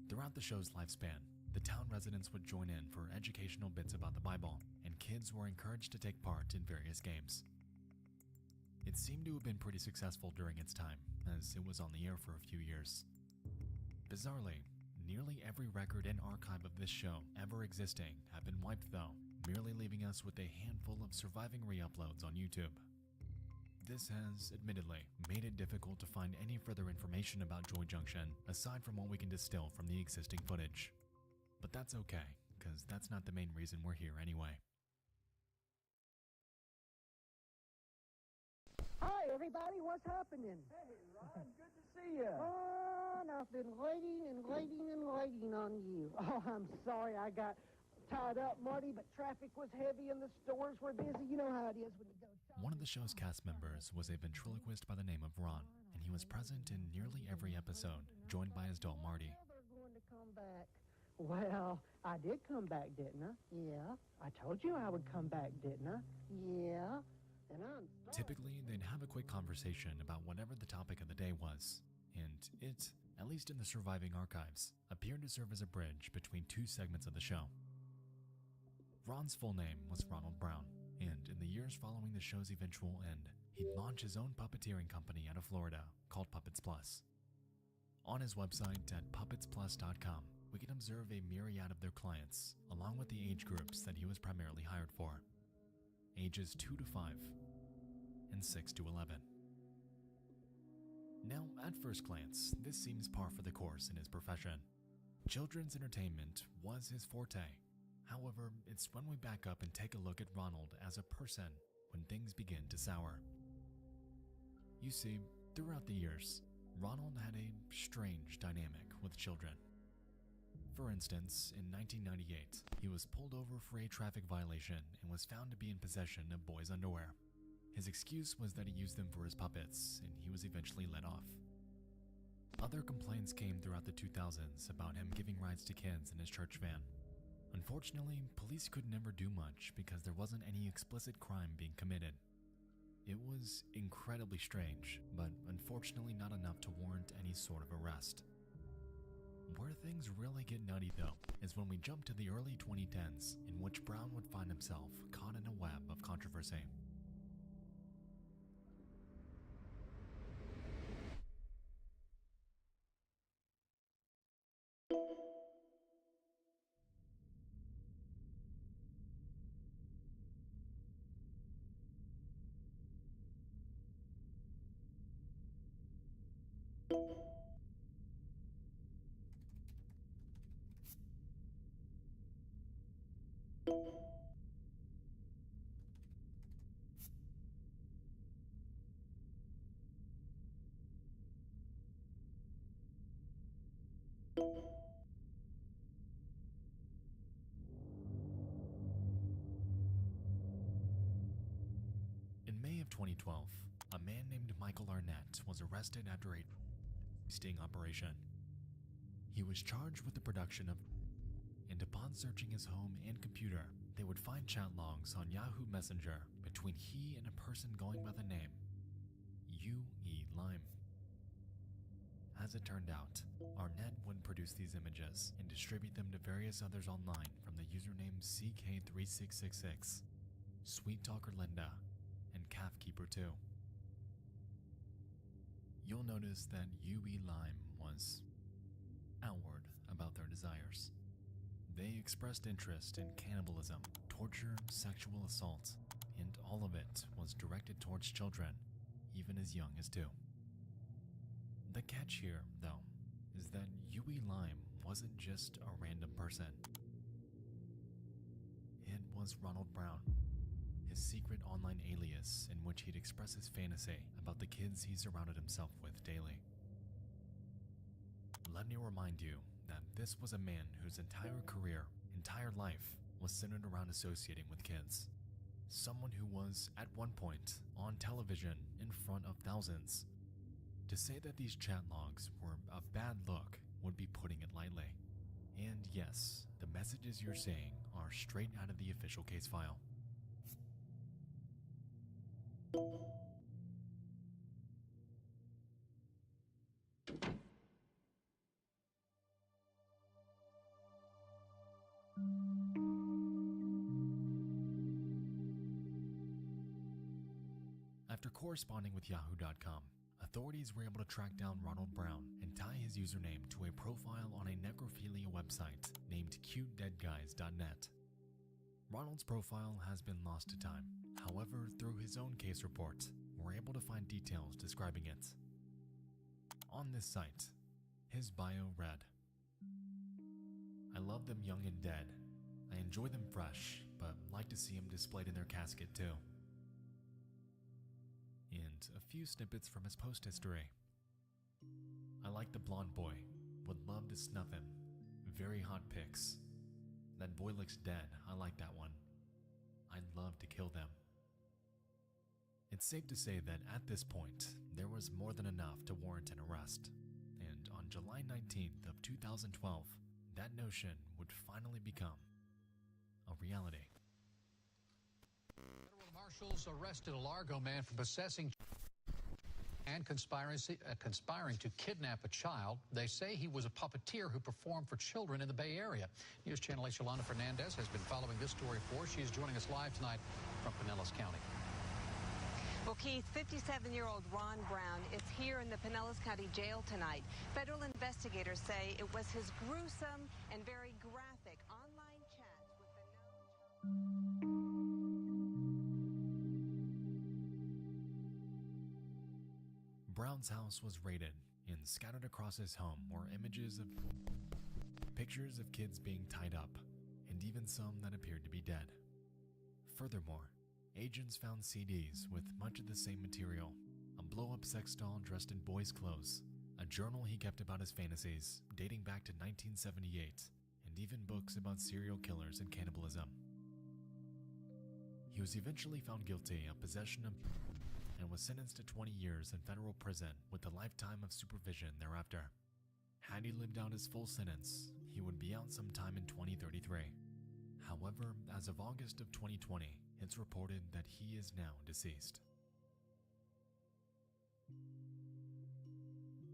Throughout the show's lifespan, the town residents would join in for educational bits about the Bible, and kids were encouraged to take part in various games. It seemed to have been pretty successful during its time, as it was on the air for a few years. Bizarrely, nearly every record and archive of this show ever existing have been wiped though, merely leaving us with a handful of surviving re-uploads on YouTube. This has, admittedly, made it difficult to find any further information about Joy Junction aside from what we can distill from the existing footage. But that's okay, because that's not the main reason we're here anyway. Hi, everybody. What's happening? Hey, Ron. Good to see you. Ron, I've been waiting on you. Oh, I'm sorry I got tied up, Marty, but traffic was heavy and the stores were busy. You know how it is when you go. One of the show's cast members was a ventriloquist by the name of Ron, and he was present in nearly every episode, joined by his doll Marty. They're going to come back. Well, I did come back, didn't I? Yeah. I told you I would come back, didn't I? Yeah. And I'm sorry. Typically, they'd have a quick conversation about whatever the topic of the day was, and it, at least in the surviving archives, appeared to serve as a bridge between two segments of the show. Ron's full name was Ronald Brown, and in the years following the show's eventual end, he'd launch his own puppeteering company out of Florida called Puppets Plus. On his website at puppetsplus.com, we can observe a myriad of their clients, along with the age groups that he was primarily hired for. Ages 2 to 5, and 6 to 11. Now, at first glance, this seems par for the course in his profession. Children's entertainment was his forte. However, it's when we back up and take a look at Ronald as a person when things begin to sour. You see, throughout the years, Ronald had a strange dynamic with children. For instance, in 1998, he was pulled over for a traffic violation and was found to be in possession of boys' underwear. His excuse was that he used them for his puppets, and he was eventually let off. Other complaints came throughout the 2000s about him giving rides to kids in his church van. Unfortunately, police could never do much because there wasn't any explicit crime being committed. It was incredibly strange, but unfortunately not enough to warrant any sort of arrest. Where things really get nutty, though, is when we jump to the early 2010s, in which Brown would find himself caught in a web of controversy. In May of 2012, a man named Michael Arnett was arrested after a sting operation. He was charged with the production of, and upon searching his home and computer, they would find chat logs on Yahoo Messenger between he and a person going by the name U.E. Lime. As it turned out, Arnett would produce these images and distribute them to various others online from the username CK3666, Sweet Talker Linda, and Calfkeeper2. You'll notice that U.E. Lime was outward about their desires. They expressed interest in cannibalism, torture, sexual assault, and all of it was directed towards children, even as young as 2. The catch here, though, is that U.E. Lime wasn't just a random person. It was Ronald Brown, his secret online alias in which he'd express his fantasy about the kids he surrounded himself with daily. Let me remind you that this was a man whose entire career, entire life, was centered around associating with kids. Someone who was, at one point, on television in front of thousands. To say that these chat logs were a bad look would be putting it lightly. And yes, the messages you're seeing are straight out of the official case file. After corresponding with Yahoo.com, authorities were able to track down Ronald Brown and tie his username to a profile on a necrophilia website named cutedeadguys.net. Ronald's profile has been lost to time. However, through his own case report, we're able to find details describing it. On this site, his bio read, "I love them young and dead. I enjoy them fresh, but like to see them displayed in their casket too." And a few snippets from his post history. "I like the blonde boy. Would love to snuff him. Very hot pics. That boy looks dead. I like that one. I'd love to kill them." It's safe to say that at this point, there was more than enough to warrant an arrest. And on July 19th of 2012, that notion would finally become a reality. Federal marshals arrested a Largo man for possessing and conspiring to kidnap a child. They say he was a puppeteer who performed for children in the Bay Area. News Channel 8's Yolanda Fernandez has been following this story for us. She is joining us live tonight from Pinellas County. Well, Keith, 57-year-old Ron Brown is here in the Pinellas County Jail tonight. Federal investigators say it was his gruesome and very graphic online chats with the Brown's house was raided, and scattered across his home were images of pictures of kids being tied up, and even some that appeared to be dead. Furthermore, agents found CDs with much of the same material, a blow-up sex doll dressed in boys' clothes, a journal he kept about his fantasies dating back to 1978, and even books about serial killers and cannibalism. He was eventually found guilty of possession of and was sentenced to 20 years in federal prison with a lifetime of supervision thereafter. Had he lived out his full sentence, he would be out sometime in 2033. However, as of August of 2020, it's reported that he is now deceased.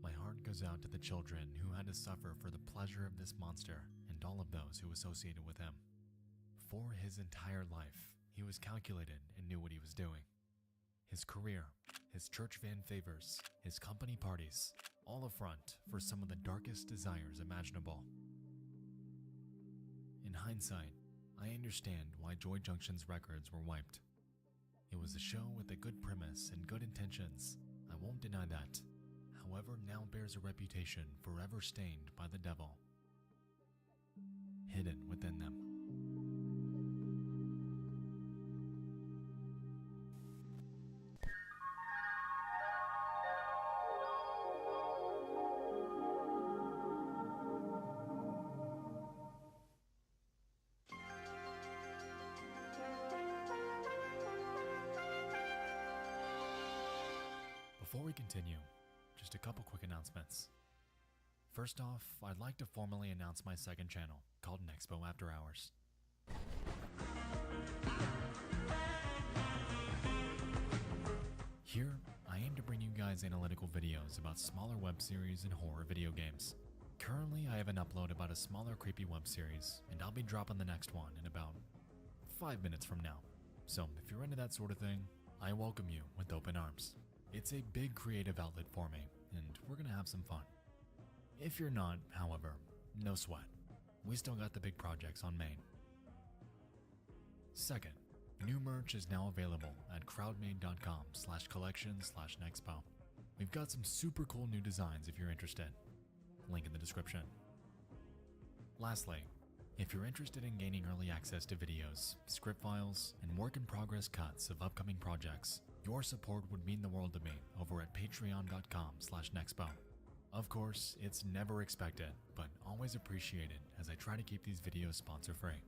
My heart heart goes out to the children who had to suffer for the pleasure of this monster and all of those who associated with him. For his entire life, he was calculated and knew what he was doing. His career, his church van favors, his company parties, all a front for some of the darkest desires imaginable. In hindsight, I understand why Joy Junction's records were wiped. It was a show with a good premise and good intentions, I won't deny that, however now bears a reputation forever stained by the devil, hidden within them. Before we continue, just a couple quick announcements. First off, I'd like to formally announce my second channel, called Nexpo After Hours. Here, I aim to bring you guys analytical videos about smaller web series and horror video games. Currently, I have an upload about a smaller creepy web series, and I'll be dropping the next one in about 5 minutes from now. So if you're into that sort of thing, I welcome you with open arms. It's a big creative outlet for me, and we're gonna have some fun. If you're not, however, no sweat. We still got the big projects on main. Second, new merch is now available at crowdmade.com/collection/nexpo. We've got some super cool new designs if you're interested. Link in the description. Lastly, if you're interested in gaining early access to videos, script files, and work-in-progress cuts of upcoming projects, your support would mean the world to me over at patreon.com/nexpo. Of course, it's never expected, but always appreciated as I try to keep these videos sponsor-free.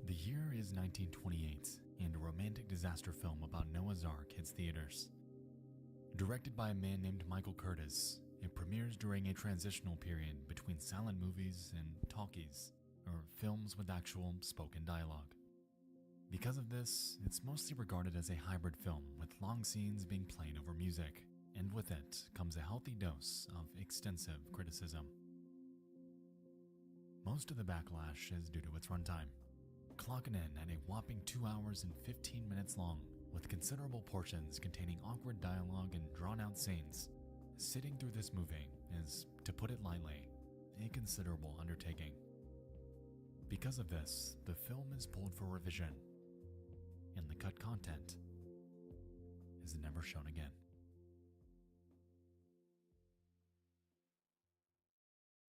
The year is 1928, and a romantic disaster film about Noah's Ark hits theaters. Directed by a man named Michael Curtis, it premieres during a transitional period between silent movies and talkies, or films with actual spoken dialogue. Because of this, it's mostly regarded as a hybrid film with long scenes being played over music, and with it comes a healthy dose of extensive criticism. Most of the backlash is due to its runtime, clocking in at a whopping 2 hours and 15 minutes long, with considerable portions containing awkward dialogue and drawn-out scenes. Sitting through this movie is, to put it lightly, a considerable undertaking. Because of this, the film is pulled for revision, and the cut content is never shown again.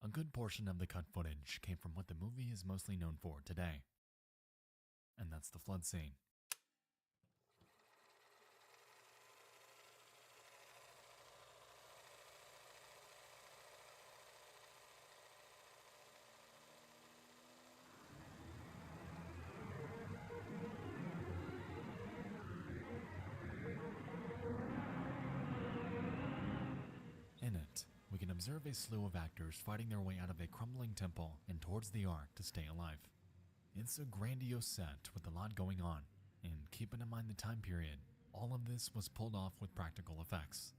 A good portion of the cut footage came from what the movie is mostly known for today, and that's the flood scene. In it, we can observe a slew of actors fighting their way out of a crumbling temple and towards the Ark to stay alive. It's a grandiose set with a lot going on, and keeping in mind the time period, all of this was pulled off with practical effects.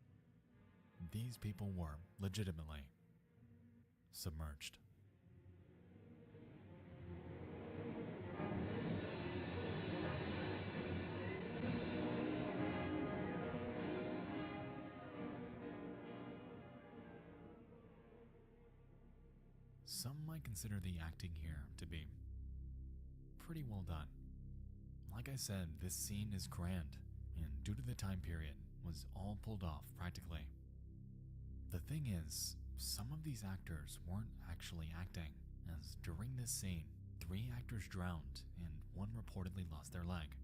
These people were, legitimately, submerged. Some might consider the acting here to be pretty well done. Like I said, this scene is grand, and due to the time period, was all pulled off practically. The thing is, some of these actors weren't actually acting, as during this scene, 3 actors drowned and 1 reportedly lost their leg.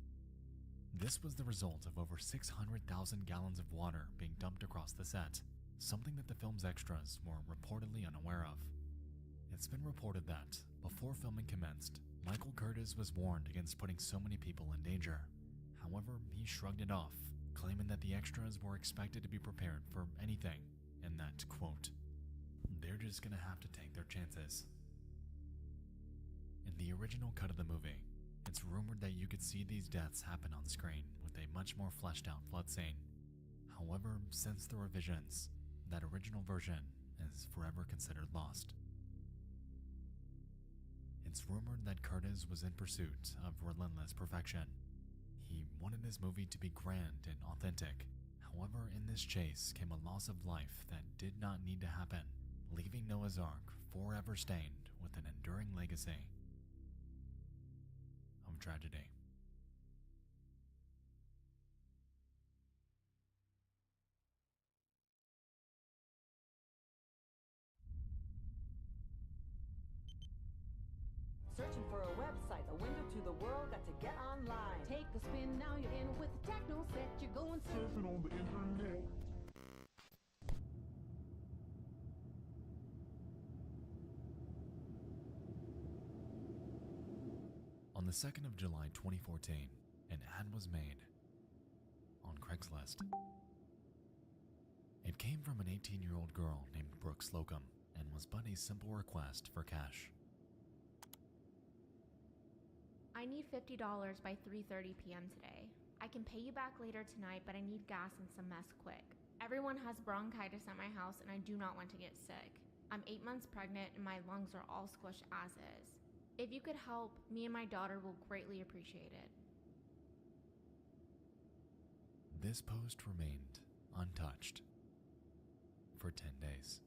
This was the result of over 600,000 gallons of water being dumped across the set, something that the film's extras were reportedly unaware of. It's been reported that, before filming commenced, Michael Curtiz was warned against putting so many people in danger. However, he shrugged it off, claiming that the extras were expected to be prepared for anything, and that, quote, they're just gonna have to take their chances. In the original cut of the movie, it's rumored that you could see these deaths happen on screen with a much more fleshed out flood scene. However, since the revisions, that original version is forever considered lost. It's rumored that Curtiz was in pursuit of relentless perfection. He wanted this movie to be grand and authentic. However, in this chase came a loss of life that did not need to happen, leaving Noah's Ark forever stained with an enduring legacy of tragedy. Searching for a website, a window to the world, got to get online. Take a spin, now you're in with the techno set. You're going surfing on the internet. On the 2nd of July 2014, an ad was made on Craigslist. It came from an 18-year-old girl named Brooke Slocum and was but a simple request for cash. I need $50 by 3:30 p.m. today. I can pay you back later tonight, but I need gas and some mess quick. Everyone has bronchitis at my house and I do not want to get sick. I'm 8 months pregnant and my lungs are all squished as is. If you could help, me and my daughter will greatly appreciate it. This post remained untouched for 10 days.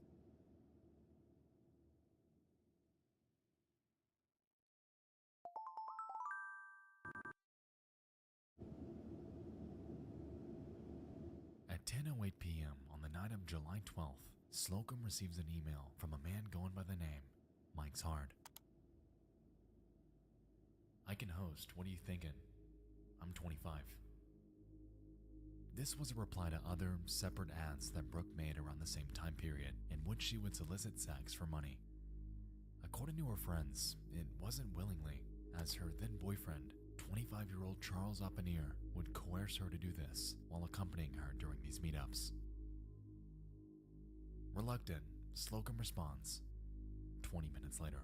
At 10:08 p.m. on the night of July 12th, Slocum receives an email from a man going by the name Mike's Hard. I can host, what are you thinking? I'm 25. This was a reply to other, separate ads that Brooke made around the same time period, in which she would solicit sex for money. According to her friends, it wasn't willingly, as her then boyfriend, 25-year-old Charles Oppenir, would coerce her to do this while accompanying her during these meetups. Reluctant, Slocum responds 20 minutes later.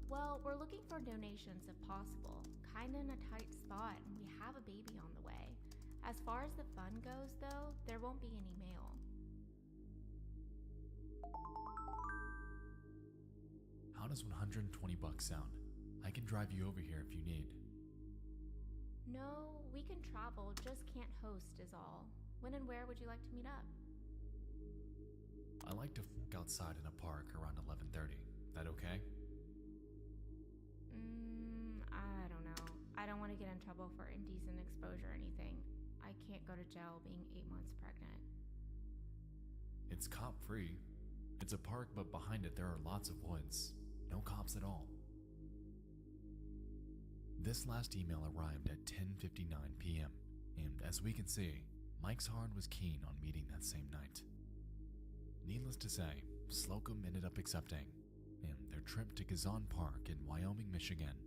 Well, we're looking for donations if possible. Kinda in a tight spot, and we have a baby on the way. As far as the fund goes, though, there won't be any mail. How does $120 sound? I can drive you over here if you need. No, we can travel, just can't host is all. When and where would you like to meet up? I like to f*** outside in a park around 11:30. That okay? I don't know. I don't want to get in trouble for indecent exposure or anything. I can't go to jail being 8 months pregnant. It's cop-free. It's a park, but behind it there are lots of woods. No cops at all. This last email arrived at 10:59 p.m., and as we can see, Mike's Hard was keen on meeting that same night. Needless to say, Slocum ended up accepting, and their trip to Kazan Park in Wyoming, Michigan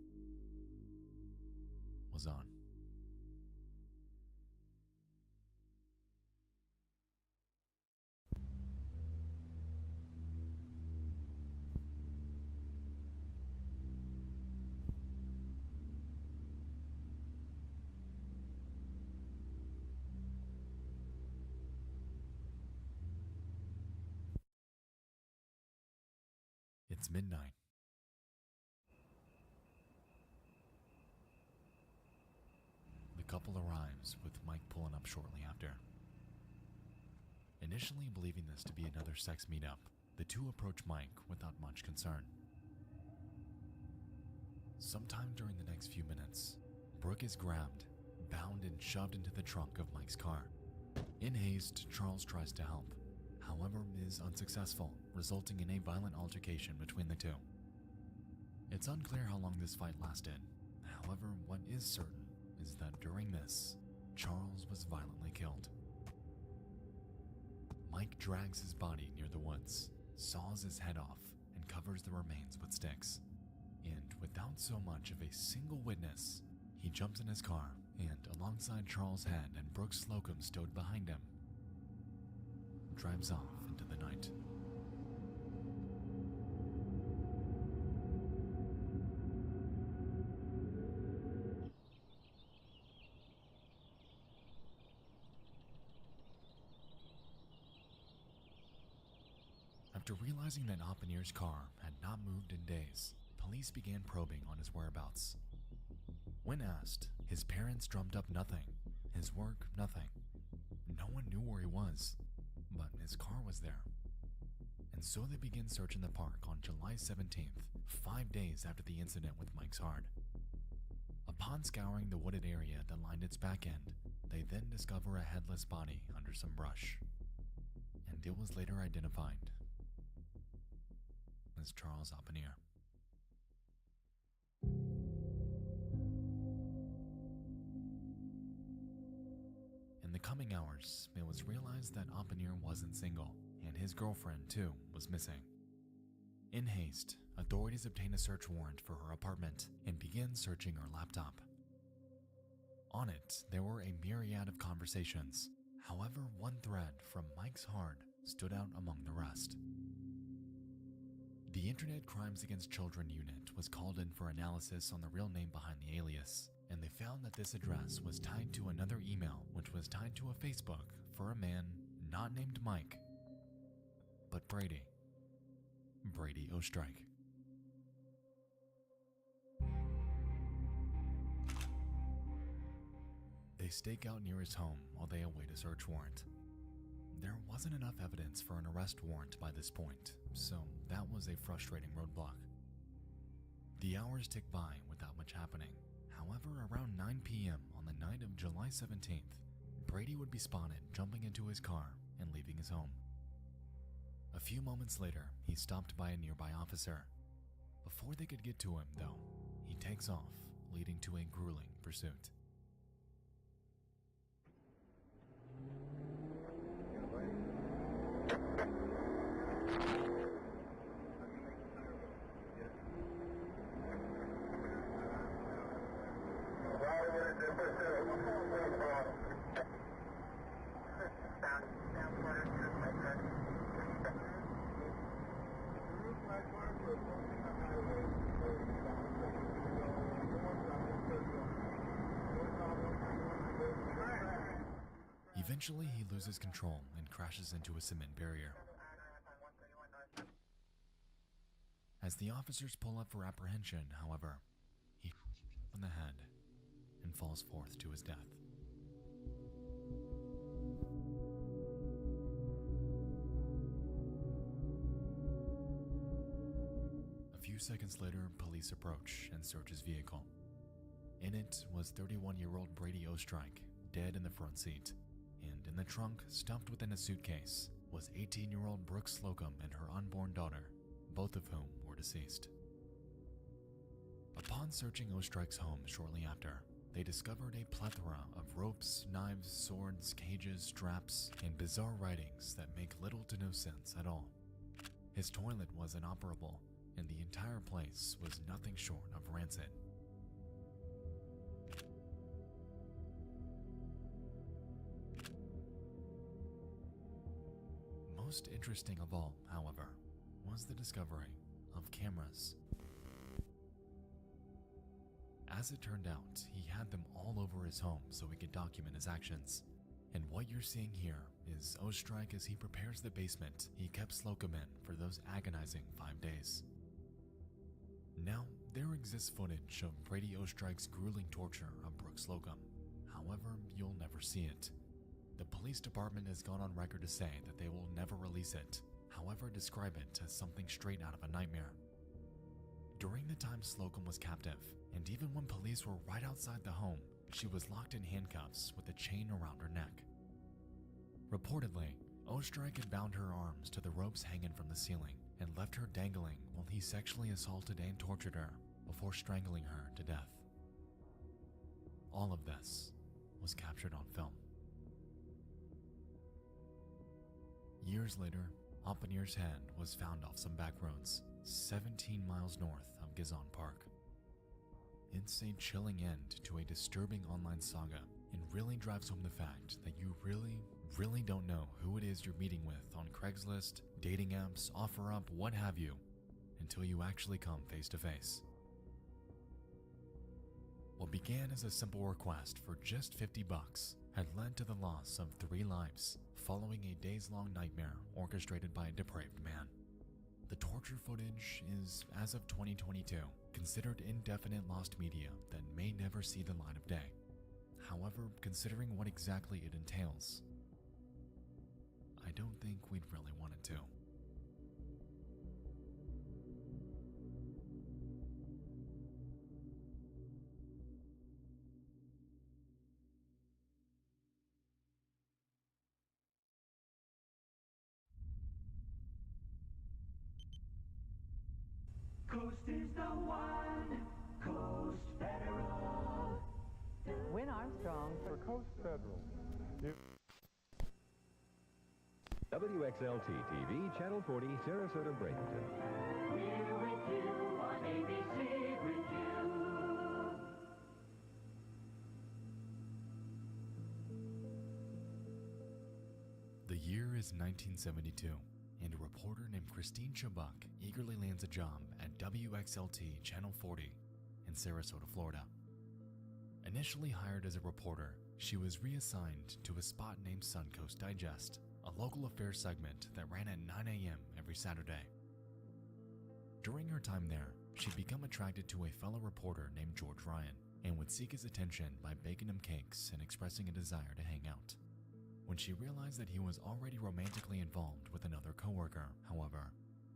was on. It's midnight. The couple arrives, with Mike pulling up shortly after. Initially believing this to be another sex meetup, the two approach Mike without much concern. Sometime during the next few minutes, Brooke is grabbed, bound, and shoved into the trunk of Mike's car. In haste, Charles tries to help, however is unsuccessful, resulting in a violent altercation between the two. It's unclear how long this fight lasted. However, what is certain is that during this, Charles was violently killed. Mike drags his body near the woods, saws his head off, and covers the remains with sticks. And without so much of a single witness, he jumps in his car and, alongside Charles' head and Brooks Slocum stowed behind him, drives off into the night. After realizing that Oppenhier's car had not moved in days, police began probing on his whereabouts. When asked, his parents drummed up nothing, his work nothing. No one knew where he was, but his car was there. And so they began searching the park on July 17th, 5 days after the incident with Mike's Hard. Upon scouring the wooded area that lined its back end, they then discover a headless body under some brush. And it was later identified as Charles Oppenhier. In the coming hours, it was realized that Oppenhier wasn't single, and his girlfriend, too, was missing. In haste, authorities obtained a search warrant for her apartment and began searching her laptop. On it, there were a myriad of conversations. However, one thread from Mike's Hard stood out among the rest. The Internet Crimes Against Children unit was called in for analysis on the real name behind the alias, and they found that this address was tied to another email which was tied to a Facebook for a man not named Mike, but Brady Ostrike. They stake out near his home while they await a search warrant. There wasn't enough evidence for an arrest warrant by this point, so that was a frustrating roadblock. The hours ticked by without much happening. However, around 9 p.m. on the night of July 17th, Brady would be spotted jumping into his car and leaving his home. A few moments later, he stopped by a nearby officer. Before they could get to him, though, he takes off, leading to a grueling pursuit. Eventually, he loses control and crashes into a cement barrier. As the officers pull up for apprehension, however, he on the head and falls forth to his death. A few seconds later, police approach and search his vehicle. In it was 31-year-old Brady Ostrike, dead in the front seat. And in the trunk, stuffed within a suitcase, was 18-year-old Brooks Slocum and her unborn daughter, both of whom were deceased. Upon searching Ostrike's home shortly after, they discovered a plethora of ropes, knives, swords, cages, straps, and bizarre writings that make little to no sense at all. His toilet was inoperable, and the entire place was nothing short of rancid. Most interesting of all, however, was the discovery of cameras. As it turned out, he had them all over his home so he could document his actions. And what you're seeing here is Ostrike as he prepares the basement he kept Slocum in for those agonizing 5 days. Now, there exists footage of Brady Ostrike's grueling torture of Brooks Slocum. However, you'll never see it. The police department has gone on record to say that they will never release it, however describe it as something straight out of a nightmare. During the time Slocum was captive, and even when police were right outside the home, she was locked in handcuffs with a chain around her neck. Reportedly, Ostrike had bound her arms to the ropes hanging from the ceiling and left her dangling while he sexually assaulted and tortured her before strangling her to death. All of this was captured on film. Years later, Oppenier's head was found off some back roads 17 miles north of Gizon Park. It's a chilling end to a disturbing online saga and really drives home the fact that you really don't know who it is you're meeting with on Craigslist, dating apps, OfferUp, what have you, until you actually come face to face. What began as a simple request for just $50 had led to the loss of 3 lives following a days-long nightmare orchestrated by a depraved man. The torture footage is, as of 2022, considered indefinite lost media that may never see the light of day. However, considering what exactly it entails, I don't think we'd really want it to. Coast is the one, Coast Federal. Win Armstrong For Coast Federal. WXLT TV, Channel 40, Sarasota, Bradenton. We're with you on ABC with you. The year is 1972, and a reporter named Christine Chubbuck eagerly lands a job at WXLT Channel 40 in Sarasota, Florida. Initially hired as a reporter, she was reassigned to a spot named Suncoast Digest, a local affairs segment that ran at 9 a.m. every Saturday. During her time there, she'd become attracted to a fellow reporter named George Ryan and would seek his attention by baking him cakes and expressing a desire to hang out. When she realized that he was already romantically involved with another coworker, however,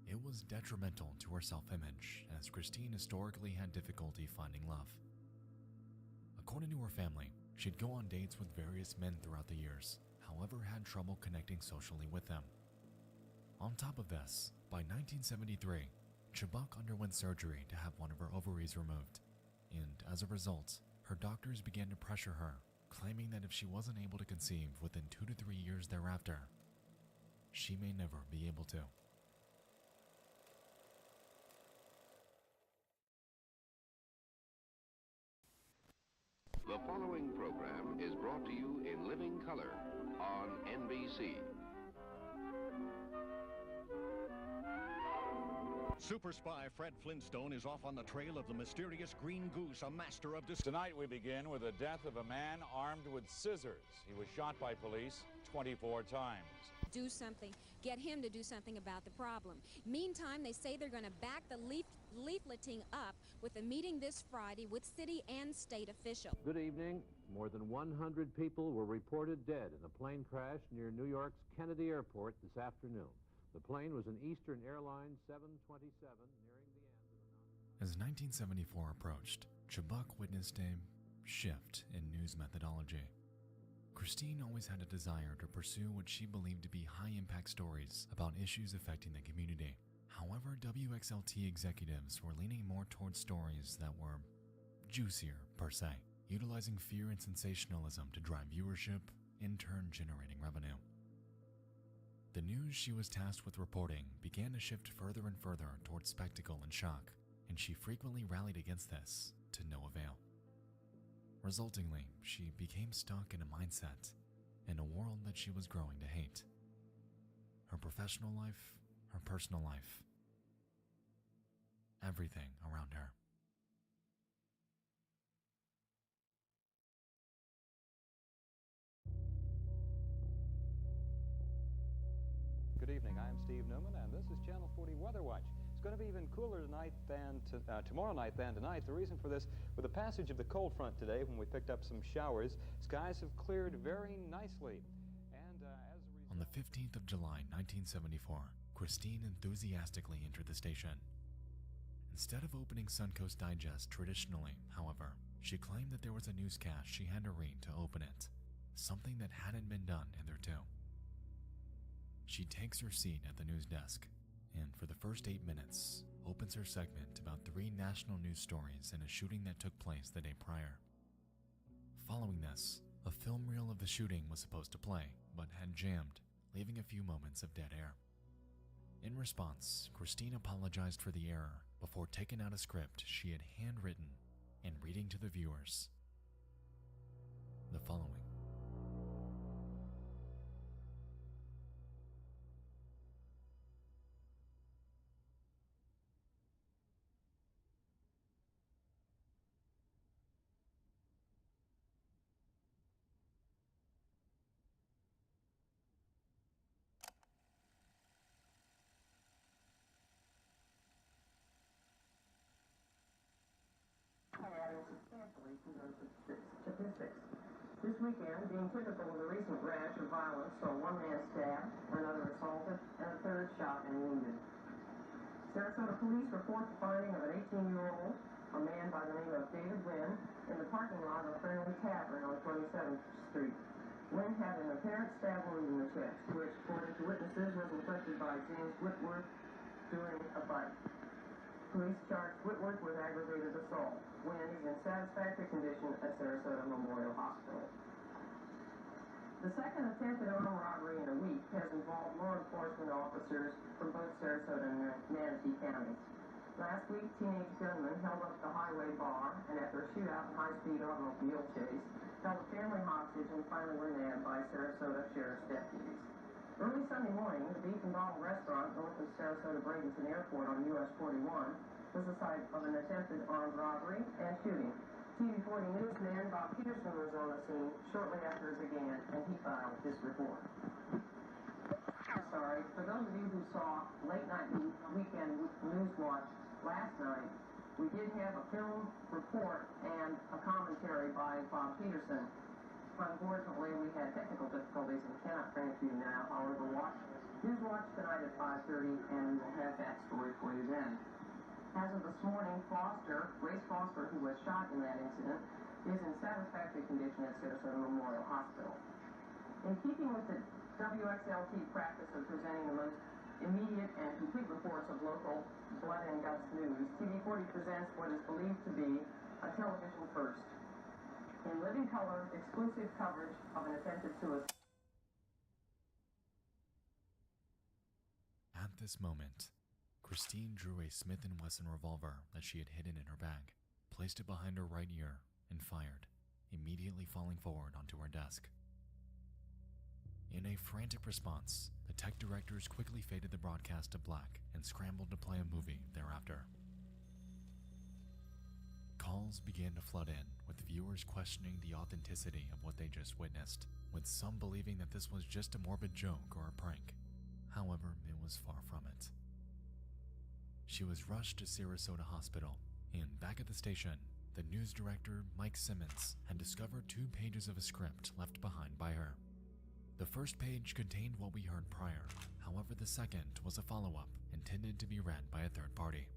it was detrimental to her self-image, as Christine historically had difficulty finding love. According to her family, she'd go on dates with various men throughout the years, however had trouble connecting socially with them. On top of this, by 1973, Chubbuck underwent surgery to have one of her ovaries removed, and as a result, her doctors began to pressure her, claiming that if she wasn't able to conceive within 2 to 3 years thereafter, she may never be able to. The following program is brought to you in living color on NBC. Super spy Fred Flintstone is off on the trail of the mysterious Green Goose, a master of Tonight we begin with the death of a man armed with scissors. He was shot by police 24 times. Do something. Get him to do something about the problem. Meantime, they say they're going to back the leafleting up with a meeting this Friday with city and state officials. Good evening. More than 100 people were reported dead in a plane crash near New York's Kennedy Airport this afternoon. The plane was an Eastern Airlines 727 nearing the end of the... As 1974 approached, Chubbuck witnessed a shift in news methodology. Christine always had a desire to pursue what she believed to be high-impact stories about issues affecting the community. However, WXLT executives were leaning more towards stories that were juicier, per se, utilizing fear and sensationalism to drive viewership, in turn generating revenue. The news she was tasked with reporting began to shift further and further towards spectacle and shock, and she frequently rallied against this to no avail. Resultingly, she became stuck in a mindset, in a world that she was growing to hate. Her professional life, her personal life, everything around her. Good evening, I'm Steve Newman, and this is Channel 40 Weather Watch. It's going to be even cooler tonight than tomorrow night than tonight. The reason for this, with the passage of the cold front today, when we picked up some showers, skies have cleared very nicely. And as a result... On the 15th of July, 1974, Christine enthusiastically entered the station. Instead of opening Suncoast Digest traditionally, however, she claimed that there was a newscast she had to read to open it, something that hadn't been done hitherto. She takes her seat at the news desk, and for the first 8 minutes, opens her segment about 3 national news stories and a shooting that took place the day prior. Following this, a film reel of the shooting was supposed to play, but had jammed, leaving a few moments of dead air. In response, Christine apologized for the error before taking out a script she had handwritten and reading to the viewers the following. Adding substantially to those statistics. This weekend, being typical of the recent rash of violence, saw one man stabbed, another assaulted, and a third shot and wounded. Sarasota police report the finding of an 18-year-old, a man by the name of David Wynn, in the parking lot of a Friendly Tavern on 27th Street. Wynn had an apparent stab wound in the chest, which, according to witnesses, was inflicted by James Whitworth during a fight. Police charged Whitworth with aggravated assault. Wynn is in satisfactory condition at Sarasota Memorial Hospital. The second attempted armed robbery in a week has involved law enforcement officers from both Sarasota and Manatee counties. Last week, teenage gunmen held up the highway bar and, after a shootout and high-speed automobile chase, held a family hostage and finally were nabbed by Sarasota Sheriff's deputies. Early Sunday morning, the Beef and Bottle restaurant north of Sarasota Bradenton Airport on US 41 was the site of an attempted armed robbery and shooting. TV40 newsman Bob Peterson was on the scene shortly after it began, and he filed this report. Sorry, for those of you who saw Late Night Weekend News Watch last night, we did have a film report and a commentary by Bob Peterson. Unfortunately, we had technical difficulties and cannot bring it to you now. However, News Watch tonight at 5:30, and we will have that story for you then. As of this morning, Grace Foster, who was shot in that incident, is in satisfactory condition at Sarasota Memorial Hospital. In keeping with the WXLT practice of presenting the most immediate and complete reports of local blood and guts news, TV40 presents what is believed to be a television first. In living color, exclusive coverage of an attempted suicide. At this moment, Christine drew a Smith & Wesson revolver that she had hidden in her bag, placed it behind her right ear, and fired, immediately falling forward onto her desk. In a frantic response, the tech directors quickly faded the broadcast to black and scrambled to play a movie thereafter. Calls began to flood in, with viewers questioning the authenticity of what they just witnessed, with some believing that this was just a morbid joke or a prank. However, it was far from it. She was rushed to Sarasota Hospital, and back at the station, the news director, Mike Simmons, had discovered 2 pages of a script left behind by her. The first page contained what we heard prior, however the second was a follow-up intended to be read by a third party.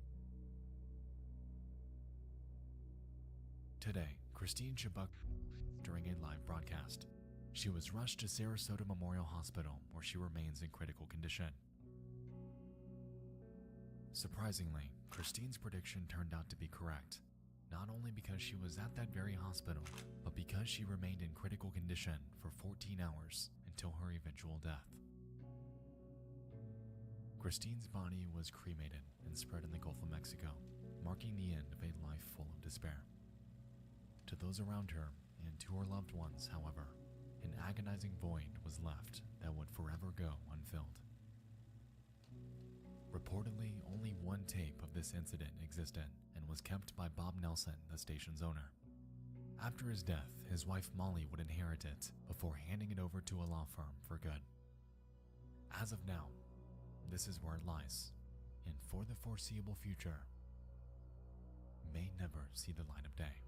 Today, Christine Chibuk during a live broadcast. She was rushed to Sarasota Memorial Hospital, where she remains in critical condition. Surprisingly, Christine's prediction turned out to be correct, not only because she was at that very hospital, but because she remained in critical condition for 14 hours until her eventual death. Christine's body was cremated and spread in the Gulf of Mexico, marking the end of a life full of despair. To those around her and to her loved ones, however, an agonizing void was left that would forever go unfilled. Reportedly, only one tape of this incident existed and was kept by Bob Nelson, the station's owner. After his death, his wife Molly would inherit it before handing it over to a law firm for good. As of now, this is where it lies, and for the foreseeable future, may never see the light of day.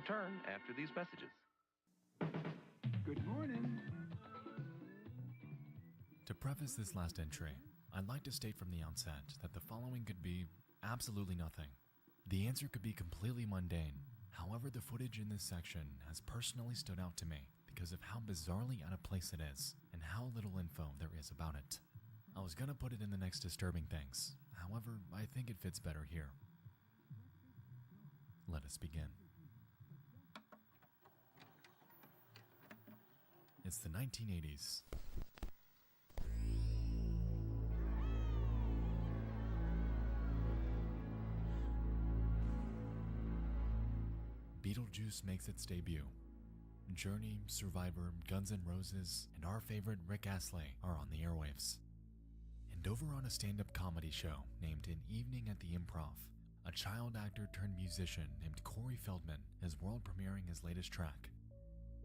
return after these messages. Good morning. To preface this last entry, I'd like to state from the outset that the following could be absolutely nothing. The answer could be completely mundane. However, the footage in this section has personally stood out to me because of how bizarrely out of place it is and how little info there is about it. I was gonna put it in the next disturbing things. However, I think it fits better here. Let us begin. It's the 1980s. Beetlejuice makes its debut. Journey, Survivor, Guns N' Roses, and our favorite Rick Astley are on the airwaves. And over on a stand-up comedy show named An Evening at the Improv, a child actor turned musician named Corey Feldman is world premiering his latest track,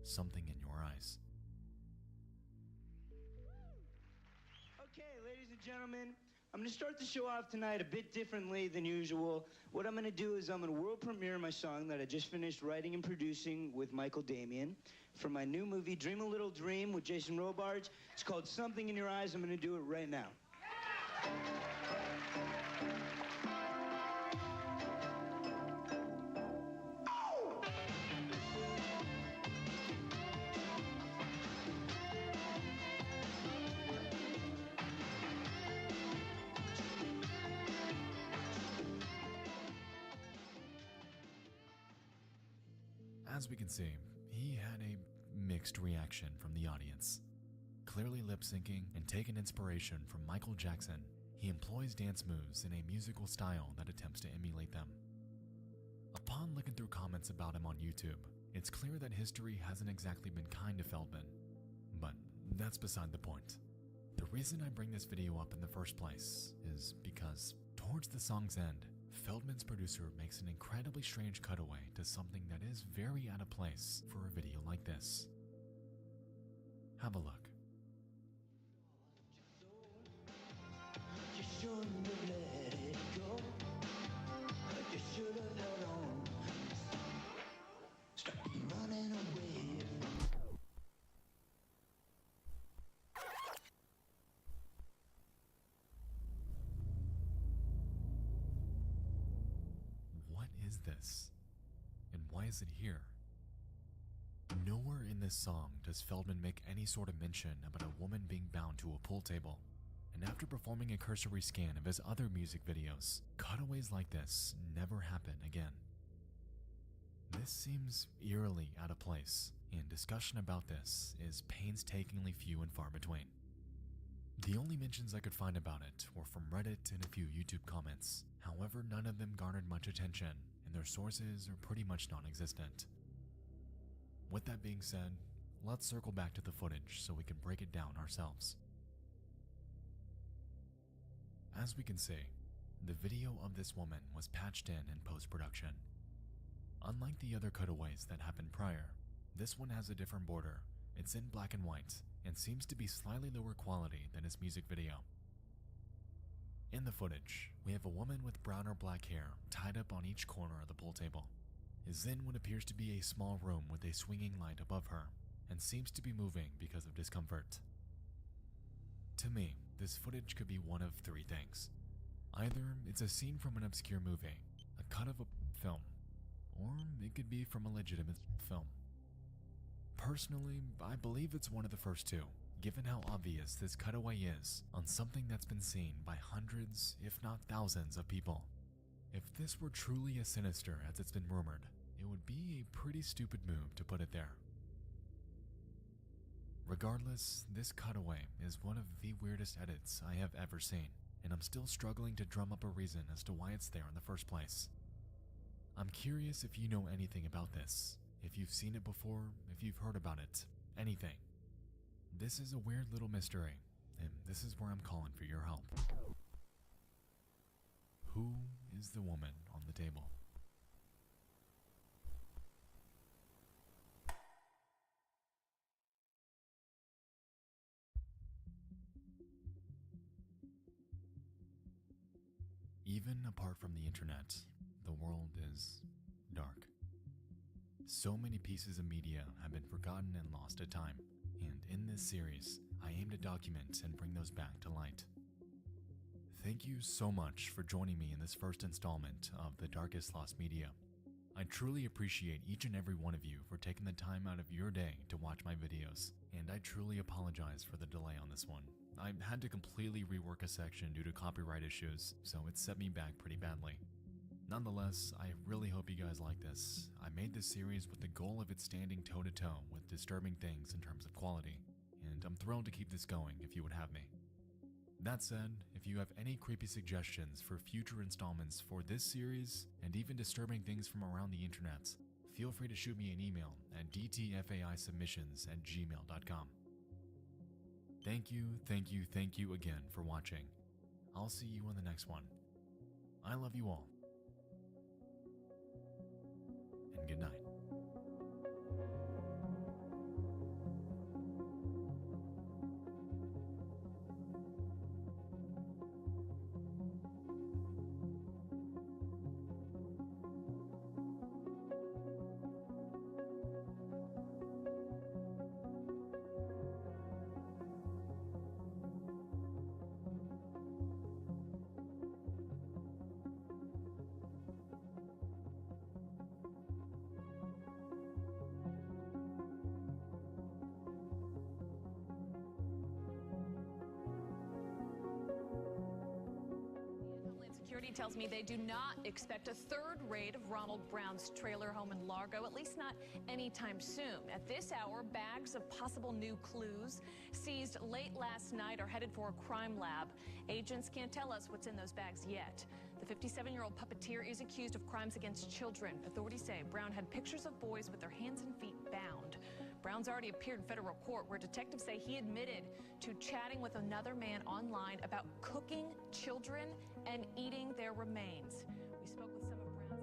Something in Your Eyes. Okay, ladies and gentlemen, I'm going to start the show off tonight a bit differently than usual. What I'm going to do is I'm going to world premiere my song that I just finished writing and producing with Michael Damian for my new movie, Dream a Little Dream, with Jason Robards. It's called Something in Your Eyes. I'm going to do it right now. As we can see, he had a mixed reaction from the audience. Clearly lip-syncing and taking inspiration from Michael Jackson, he employs dance moves in a musical style that attempts to emulate them. Upon looking through comments about him on YouTube, it's clear that history hasn't exactly been kind to Feldman. But that's beside the point. The reason I bring this video up in the first place is because, towards the song's end, Feldman's producer makes an incredibly strange cutaway to something that is very out of place for a video like this. Have a look. You shouldn't have let it go. You should have held on. Stop running away. What is this? And why is it here? Nowhere in this song does Feldman make any sort of mention about a woman being bound to a pool table. And after performing a cursory scan of his other music videos, cutaways like this never happen again. This seems eerily out of place, and discussion about this is painstakingly few and far between. The only mentions I could find about it were from Reddit and a few YouTube comments. However, none of them garnered much attention, and their sources are pretty much non-existent. With that being said, let's circle back to the footage so we can break it down ourselves. As we can see, the video of this woman was patched in post-production. Unlike the other cutaways that happened prior, this one has a different border. It's in black and white, and seems to be slightly lower quality than his music video. In the footage, we have a woman with brown or black hair tied up on each corner of the pool table, is in what appears to be a small room with a swinging light above her, and seems to be moving because of discomfort. To me, this footage could be one of three things. Either it's a scene from an obscure movie, a cut of a film, or it could be from a legitimate film. Personally, I believe it's one of the first two, given how obvious this cutaway is on something that's been seen by hundreds, if not thousands, of people. If this were truly as sinister as it's been rumored, it would be a pretty stupid move to put it there. Regardless, this cutaway is one of the weirdest edits I have ever seen, and I'm still struggling to drum up a reason as to why it's there in the first place. I'm curious if you know anything about this, if you've seen it before, if you've heard about it, anything. This is a weird little mystery, and this is where I'm calling for your help. Who is the woman on the table? Even apart from the internet, the world is dark. So many pieces of media have been forgotten and lost to time, and in this series, I aim to document and bring those back to light. Thank you so much for joining me in this first installment of The Darkest Lost Media. I truly appreciate each and every one of you for taking the time out of your day to watch my videos, and I truly apologize for the delay on this one. I had to completely rework a section due to copyright issues, so it set me back pretty badly. Nonetheless, I really hope you guys like this. I made this series with the goal of it standing toe-to-toe with disturbing things in terms of quality, and I'm thrilled to keep this going if you would have me. That said, if you have any creepy suggestions for future installments for this series, and even disturbing things from around the internet, feel free to shoot me an email at dtfaisubmissions@gmail.com. Thank you again for watching. I'll see you on the next one. I love you all. And good night. Security tells me they do not expect a third raid of Ronald Brown's trailer home in Largo, at least not anytime soon. At this hour, bags of possible new clues seized late last night are headed for a crime lab. Agents can't tell us what's in those bags yet. The 57-year-old puppeteer is accused of crimes against children. Authorities say Brown had pictures of boys with their hands and feet bound. Brown's already appeared in federal court where detectives say he admitted to chatting with another man online about cooking children and eating their remains. We spoke with some of Brown's neighbors.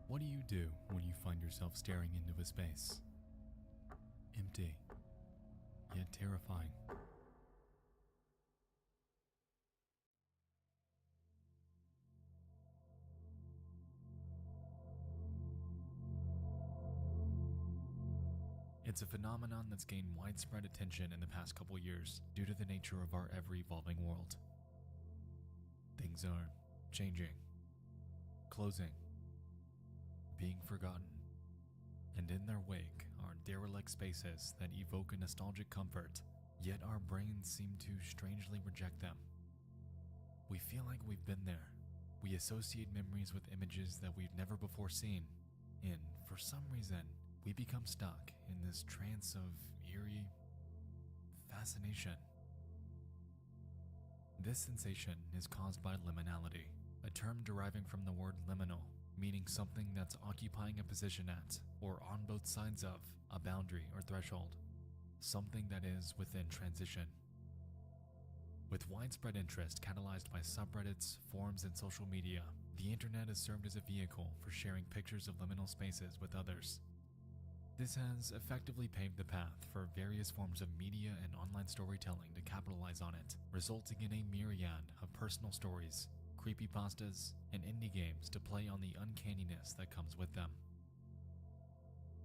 What do you do when you find yourself staring into a space? Empty, yet terrifying. It's a phenomenon that's gained widespread attention in the past couple years due to the nature of our ever-evolving world. Things are changing, closing, being forgotten, and in their wake are derelict spaces that evoke a nostalgic comfort, yet our brains seem to strangely reject them. We feel like we've been there. We associate memories with images that we've never before seen, and for some reason, we become stuck in this trance of eerie, fascination. This sensation is caused by liminality, a term deriving from the word liminal, meaning something that's occupying a position at, or on both sides of, a boundary or threshold, something that is within transition. With widespread interest catalyzed by subreddits, forums, and social media, the internet has served as a vehicle for sharing pictures of liminal spaces with others. This has effectively paved the path for various forms of media and online storytelling to capitalize on it, resulting in a myriad of personal stories, creepypastas, and indie games to play on the uncanniness that comes with them.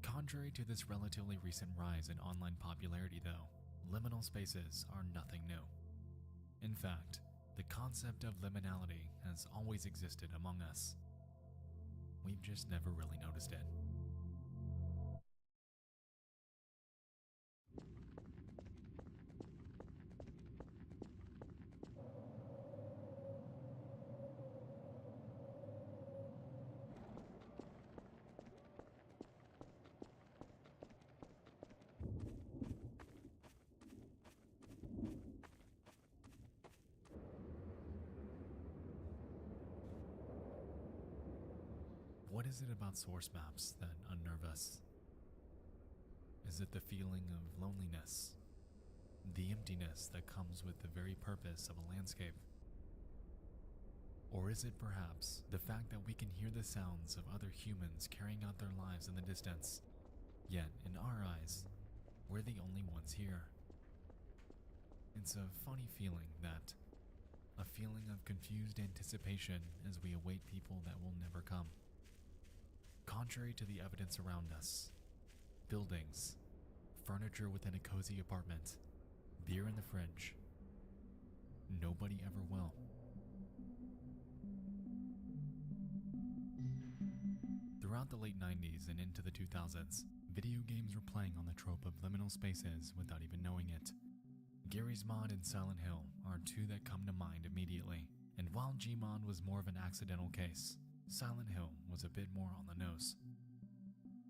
Contrary to this relatively recent rise in online popularity though, liminal spaces are nothing new. In fact, the concept of liminality has always existed among us. We've just never really noticed it. What is it about source maps that unnerve us? Is it the feeling of loneliness? The emptiness that comes with the very purpose of a landscape? Or is it perhaps the fact that we can hear the sounds of other humans carrying out their lives in the distance, yet in our eyes, we're the only ones here? It's a funny feeling that, a feeling of confused anticipation as we await people that will never come. Contrary to the evidence around us, buildings, furniture within a cozy apartment, beer in the fridge, nobody ever will. Throughout the late 90s and into the 2000s, video games were playing on the trope of liminal spaces without even knowing it. Garry's Mod and Silent Hill are two that come to mind immediately, and while Gmod was more of an accidental case, Silent Hill was a bit more on the nose.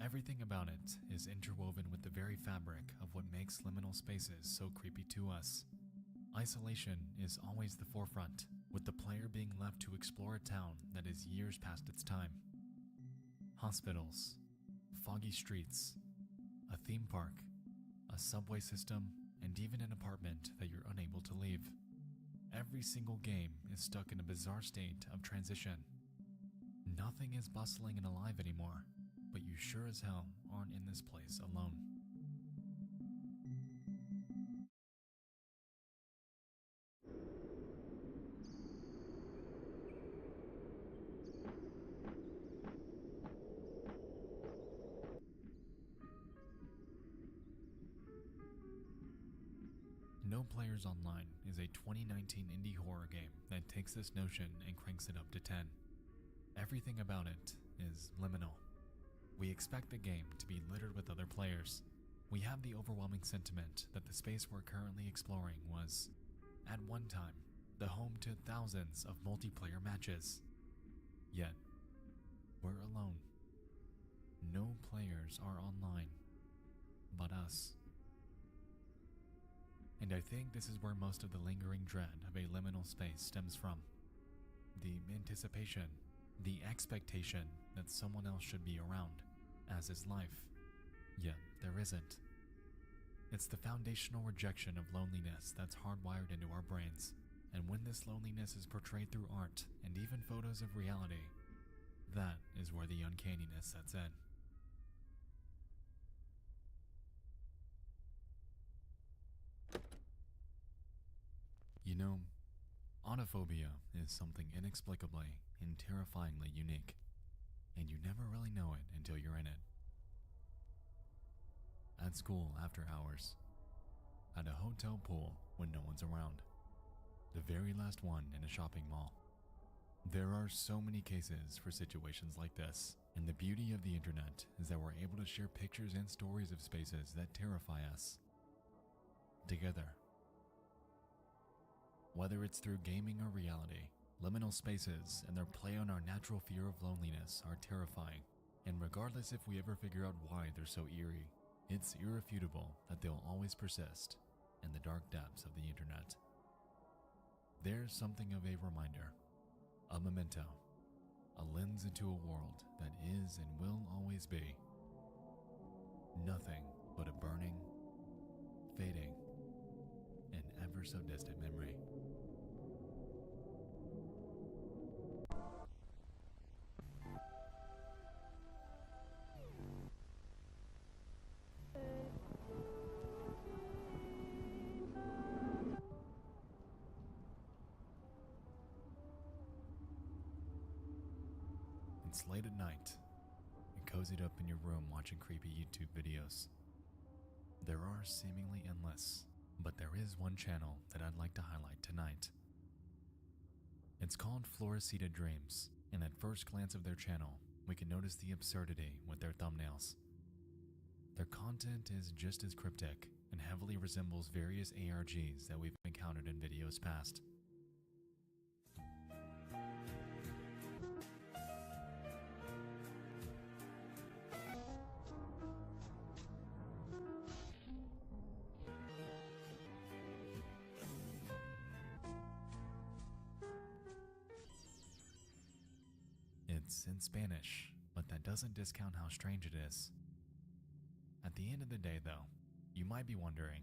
Everything about it is interwoven with the very fabric of what makes liminal spaces so creepy to us. Isolation is always the forefront, with the player being left to explore a town that is years past its time. Hospitals, foggy streets, a theme park, a subway system, and even an apartment that you're unable to leave. Every single game is stuck in a bizarre state of transition. Nothing is bustling and alive anymore, but you sure as hell aren't in this place alone. No Players Online is a 2019 indie horror game that takes this notion and cranks it up to 10. Everything about it is liminal. We expect the game to be littered with other players. We have the overwhelming sentiment that the space we're currently exploring was, at one time, the home to thousands of multiplayer matches. Yet, we're alone. No players are online, but us. And I think this is where most of the lingering dread of a liminal space stems from. The anticipation, the expectation that someone else should be around, as is life, yet there isn't. It's the foundational rejection of loneliness that's hardwired into our brains, and when this loneliness is portrayed through art and even photos of reality, that is where the uncanniness sets in. You know, autophobia is something inexplicably and terrifyingly unique, and you never really know it until you're in it. At school after hours, at a hotel pool when no one's around, the very last one in a shopping mall. There are so many cases for situations like this, and the beauty of the internet is that we're able to share pictures and stories of spaces that terrify us together. Whether it's through gaming or reality, liminal spaces and their play on our natural fear of loneliness are terrifying, and regardless if we ever figure out why they're so eerie, it's irrefutable that they'll always persist in the dark depths of the internet. There's something of a reminder, a memento, a lens into a world that is and will always be nothing but a burning, fading, and ever so distant memory. It's late at night, and cozied up in your room watching creepy YouTube videos. There are seemingly endless, but there is one channel that I'd like to highlight tonight. It's called Floresita Dreams, and at first glance of their channel, we can notice the absurdity with their thumbnails. Their content is just as cryptic and heavily resembles various ARGs that we've encountered in videos past. It's in Spanish, but that doesn't discount how strange it is. At the end of the day, though, you might be wondering,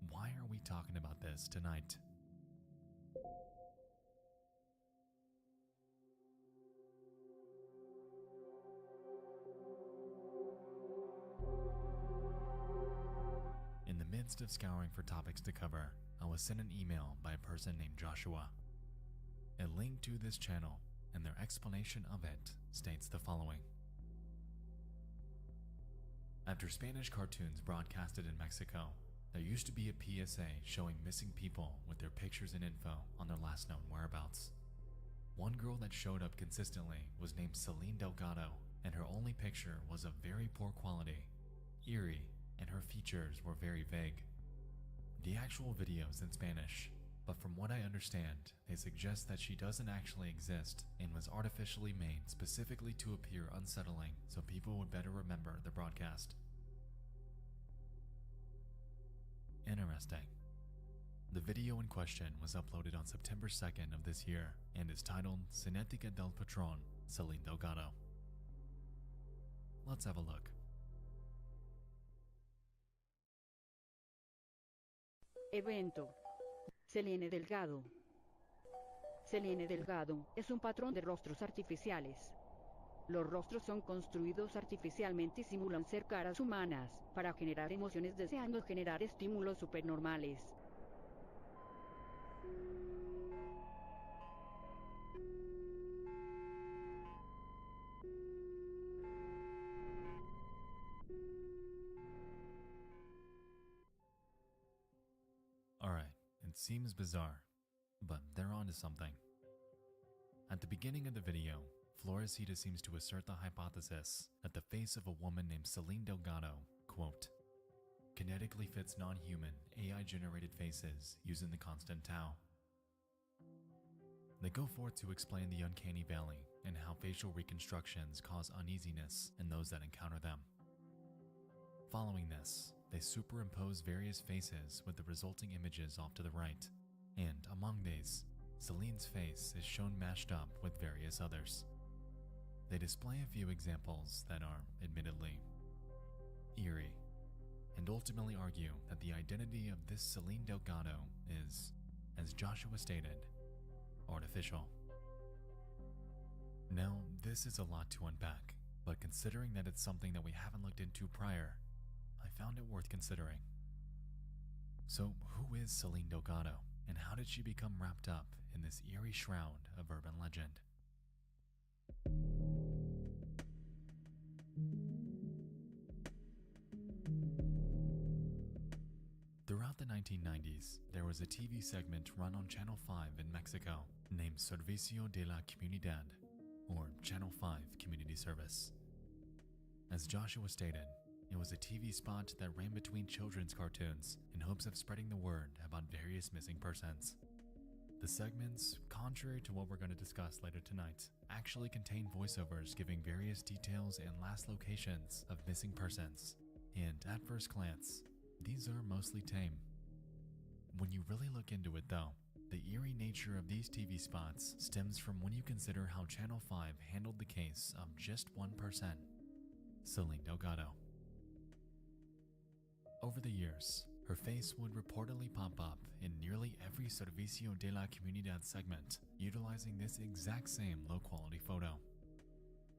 why are we talking about this tonight? In the midst of scouring for topics to cover, I was sent an email by a person named Joshua. A link to this channel and their explanation of it states the following. After Spanish cartoons broadcasted in Mexico, there used to be a PSA showing missing people with their pictures and info on their last known whereabouts. One girl that showed up consistently was named Celine Delgado, and her only picture was of very poor quality, eerie, and her features were very vague. The actual video's in Spanish, but from what I understand, they suggest that she doesn't actually exist and was artificially made specifically to appear unsettling so people would better remember the broadcast. Interesting. The video in question was uploaded on September 2nd of this year and is titled Cinética del Patrón, Celine Delgado. Let's have a look. Evento. Celine Delgado. Celine Delgado es un patrón de rostros artificiales. Los rostros son construidos artificialmente y simulan ser caras humanas, para generar emociones deseando generar estímulos supernormales. Alright, it seems bizarre, but they're onto something. At the beginning of the video, Floresita seems to assert the hypothesis that the face of a woman named Celine Delgado, quote, kinetically fits non-human, AI-generated faces using the constant tau. They go forth to explain the uncanny valley and how facial reconstructions cause uneasiness in those that encounter them. Following this, they superimpose various faces with the resulting images off to the right, and among these, Celine's face is shown mashed up with various others. They display a few examples that are, admittedly, eerie, and ultimately argue that the identity of this Celine Delgado is, as Joshua stated, artificial. Now, this is a lot to unpack, but considering that it's something that we haven't looked into prior, I found it worth considering. So, who is Celine Delgado, and how did she become wrapped up in this eerie shroud of urban legend? Throughout the 1990s, there was a TV segment run on Channel 5 in Mexico named Servicio de la Comunidad, or Channel 5 Community Service. As Joshua stated, it was a TV spot that ran between children's cartoons in hopes of spreading the word about various missing persons. The segments, contrary to what we're going to discuss later tonight, actually contain voiceovers giving various details and last locations of missing persons, and at first glance, these are mostly tame. When you really look into it though, the eerie nature of these TV spots stems from when you consider how Channel 5 handled the case of just one person, Celine Delgado. Over the years, her face would reportedly pop up in nearly every Servicio de la Comunidad segment, utilizing this exact same low-quality photo.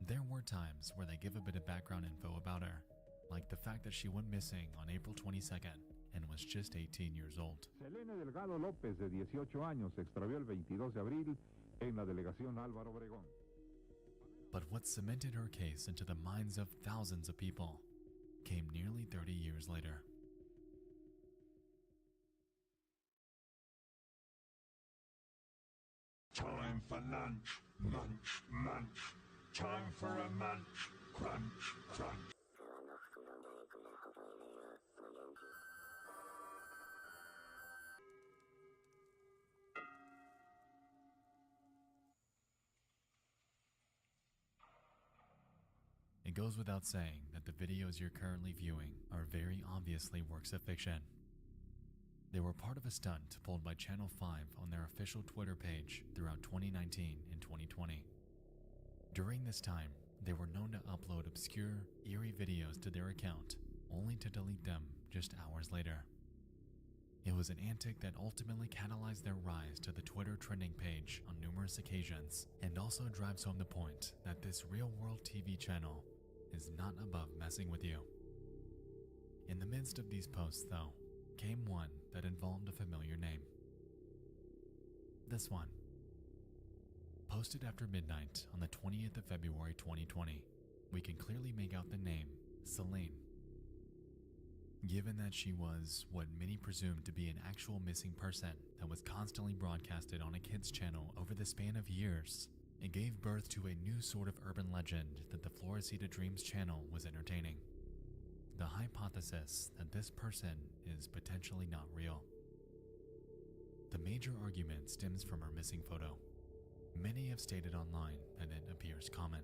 There were times where they give a bit of background info about her, like the fact that she went missing on April 22nd and was just 18 years old. Selene Delgado López, de 18 años, se extravió el 22 de abril en la delegación Álvaro Obregón. But what cemented her case into the minds of thousands of people came nearly 30 years later. Time for lunch, munch, munch. Time for a munch, crunch, crunch. It goes without saying that the videos you're currently viewing are very obviously works of fiction. They were part of a stunt pulled by Channel 5 on their official Twitter page throughout 2019 and 2020. During this time, they were known to upload obscure, eerie videos to their account, only to delete them just hours later. It was an antic that ultimately catalyzed their rise to the Twitter trending page on numerous occasions, and also drives home the point that this real-world TV channel is not above messing with you. In the midst of these posts, though, came one that involved a familiar name. This one. Posted after midnight on the 20th of February 2020, we can clearly make out the name Celine. Given that she was what many presumed to be an actual missing person that was constantly broadcasted on a kids channel over the span of years, it gave birth to a new sort of urban legend that the Floresita Dreams channel was entertaining. The hypothesis that this person is potentially not real. The major argument stems from her missing photo. Many have stated online that it appears common,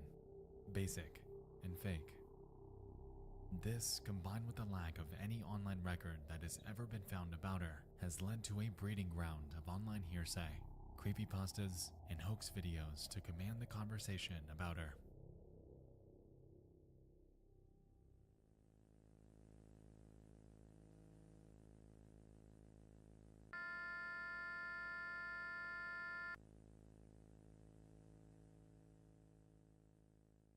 basic, and fake. This, combined with the lack of any online record that has ever been found about her, has led to a breeding ground of online hearsay, creepypastas, and hoax videos to command the conversation about her.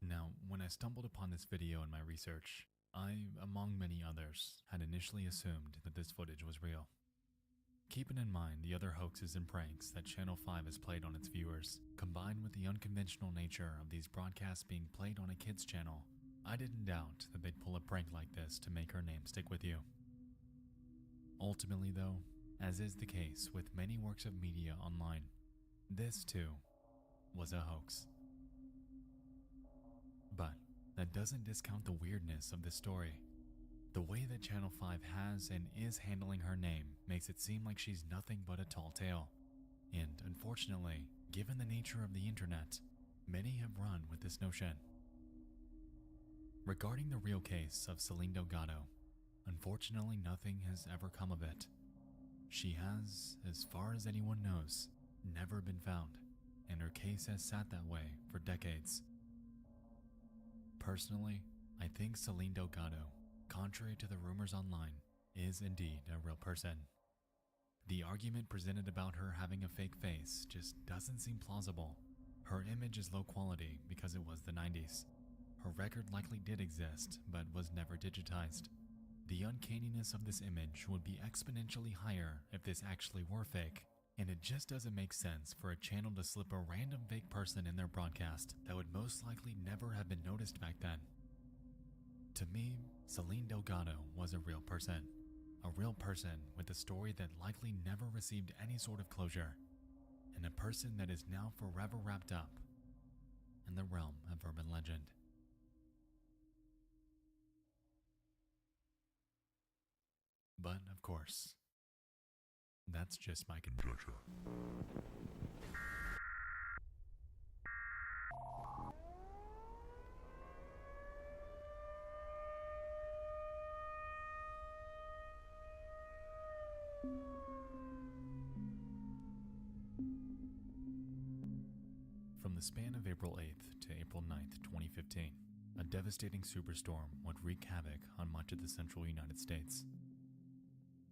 Now, when I stumbled upon this video in my research, I, among many others, had initially assumed that this footage was real. Keeping in mind the other hoaxes and pranks that Channel 5 has played on its viewers, combined with the unconventional nature of these broadcasts being played on a kids channel, I didn't doubt that they'd pull a prank like this to make her name stick with you. Ultimately though, as is the case with many works of media online, this too was a hoax. But that doesn't discount the weirdness of this story. The way that Channel 5 has and is handling her name makes it seem like she's nothing but a tall tale. And unfortunately, given the nature of the internet, many have run with this notion. Regarding the real case of Celine Delgado, unfortunately nothing has ever come of it. She has, as far as anyone knows, never been found, and her case has sat that way for decades. Personally, I think Celine Delgado, contrary to the rumors online, is indeed a real person. The argument presented about her having a fake face just doesn't seem plausible. Her image is low quality because it was the 90s. Her record likely did exist, but was never digitized. The uncanniness of this image would be exponentially higher if this actually were fake, and it just doesn't make sense for a channel to slip a random fake person in their broadcast that would most likely never have been noticed back then. To me, Celine Delgado was a real person with a story that likely never received any sort of closure, and a person that is now forever wrapped up in the realm of urban legend. But, of course, that's just my conjecture. the span of April 8th to April 9th, 2015, a devastating superstorm would wreak havoc on much of the central United States.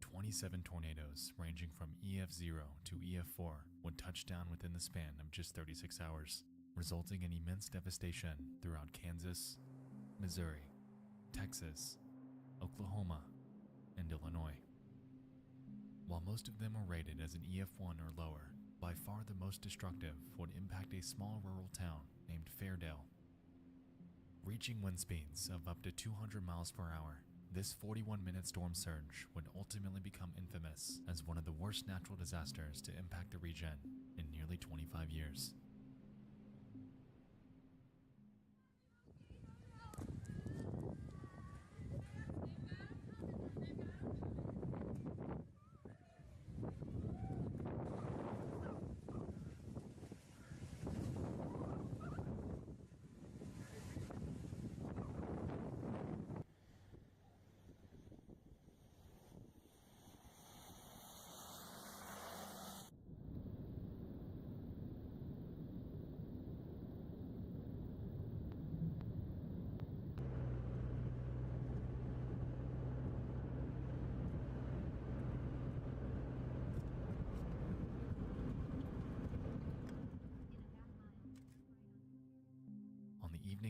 27 tornadoes ranging from EF0 to EF4 would touch down within the span of just 36 hours, resulting in immense devastation throughout Kansas, Missouri, Texas, Oklahoma, and Illinois. While most of them were rated as an EF1 or lower, by far the most destructive would impact a small rural town named Fairdale. Reaching wind speeds of up to 200 miles per hour, this 41-minute storm surge would ultimately become infamous as one of the worst natural disasters to impact the region in nearly 25 years.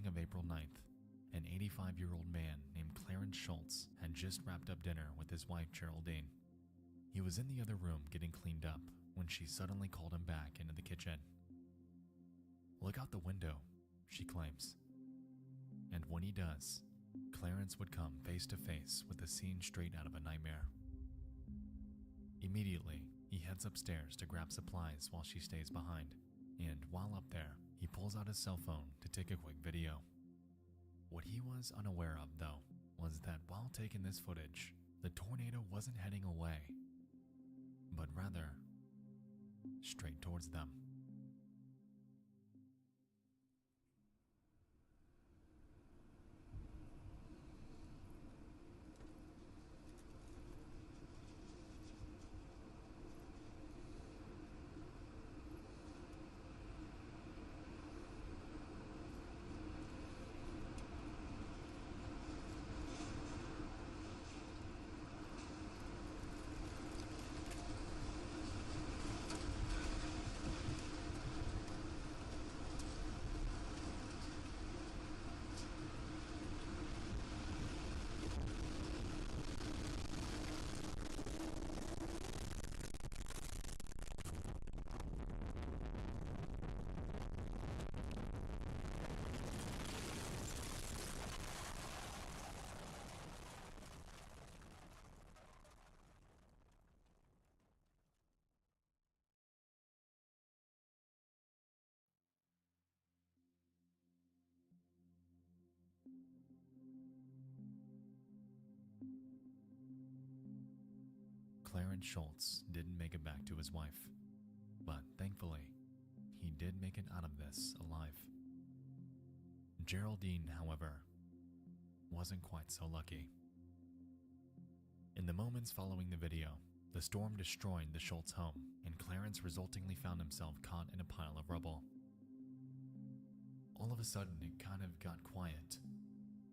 Of April 9th, an 85-year-old man named Clarence Schultz had just wrapped up dinner with his wife Geraldine. He was in the other room getting cleaned up when she suddenly called him back into the kitchen. "Look out the window," she claims. And when he does, Clarence would come face to face with a scene straight out of a nightmare. Immediately, he heads upstairs to grab supplies while she stays behind, and while up there, he pulls out his cell phone to take a quick video. What he was unaware of, though, was that while taking this footage, the tornado wasn't heading away, but rather straight towards them. Clarence Schultz didn't make it back to his wife, but thankfully, he did make it out of this alive. Geraldine, however, wasn't quite so lucky. In the moments following the video, the storm destroyed the Schultz home, and Clarence resultingly found himself caught in a pile of rubble. All of a sudden, it kind of got quiet,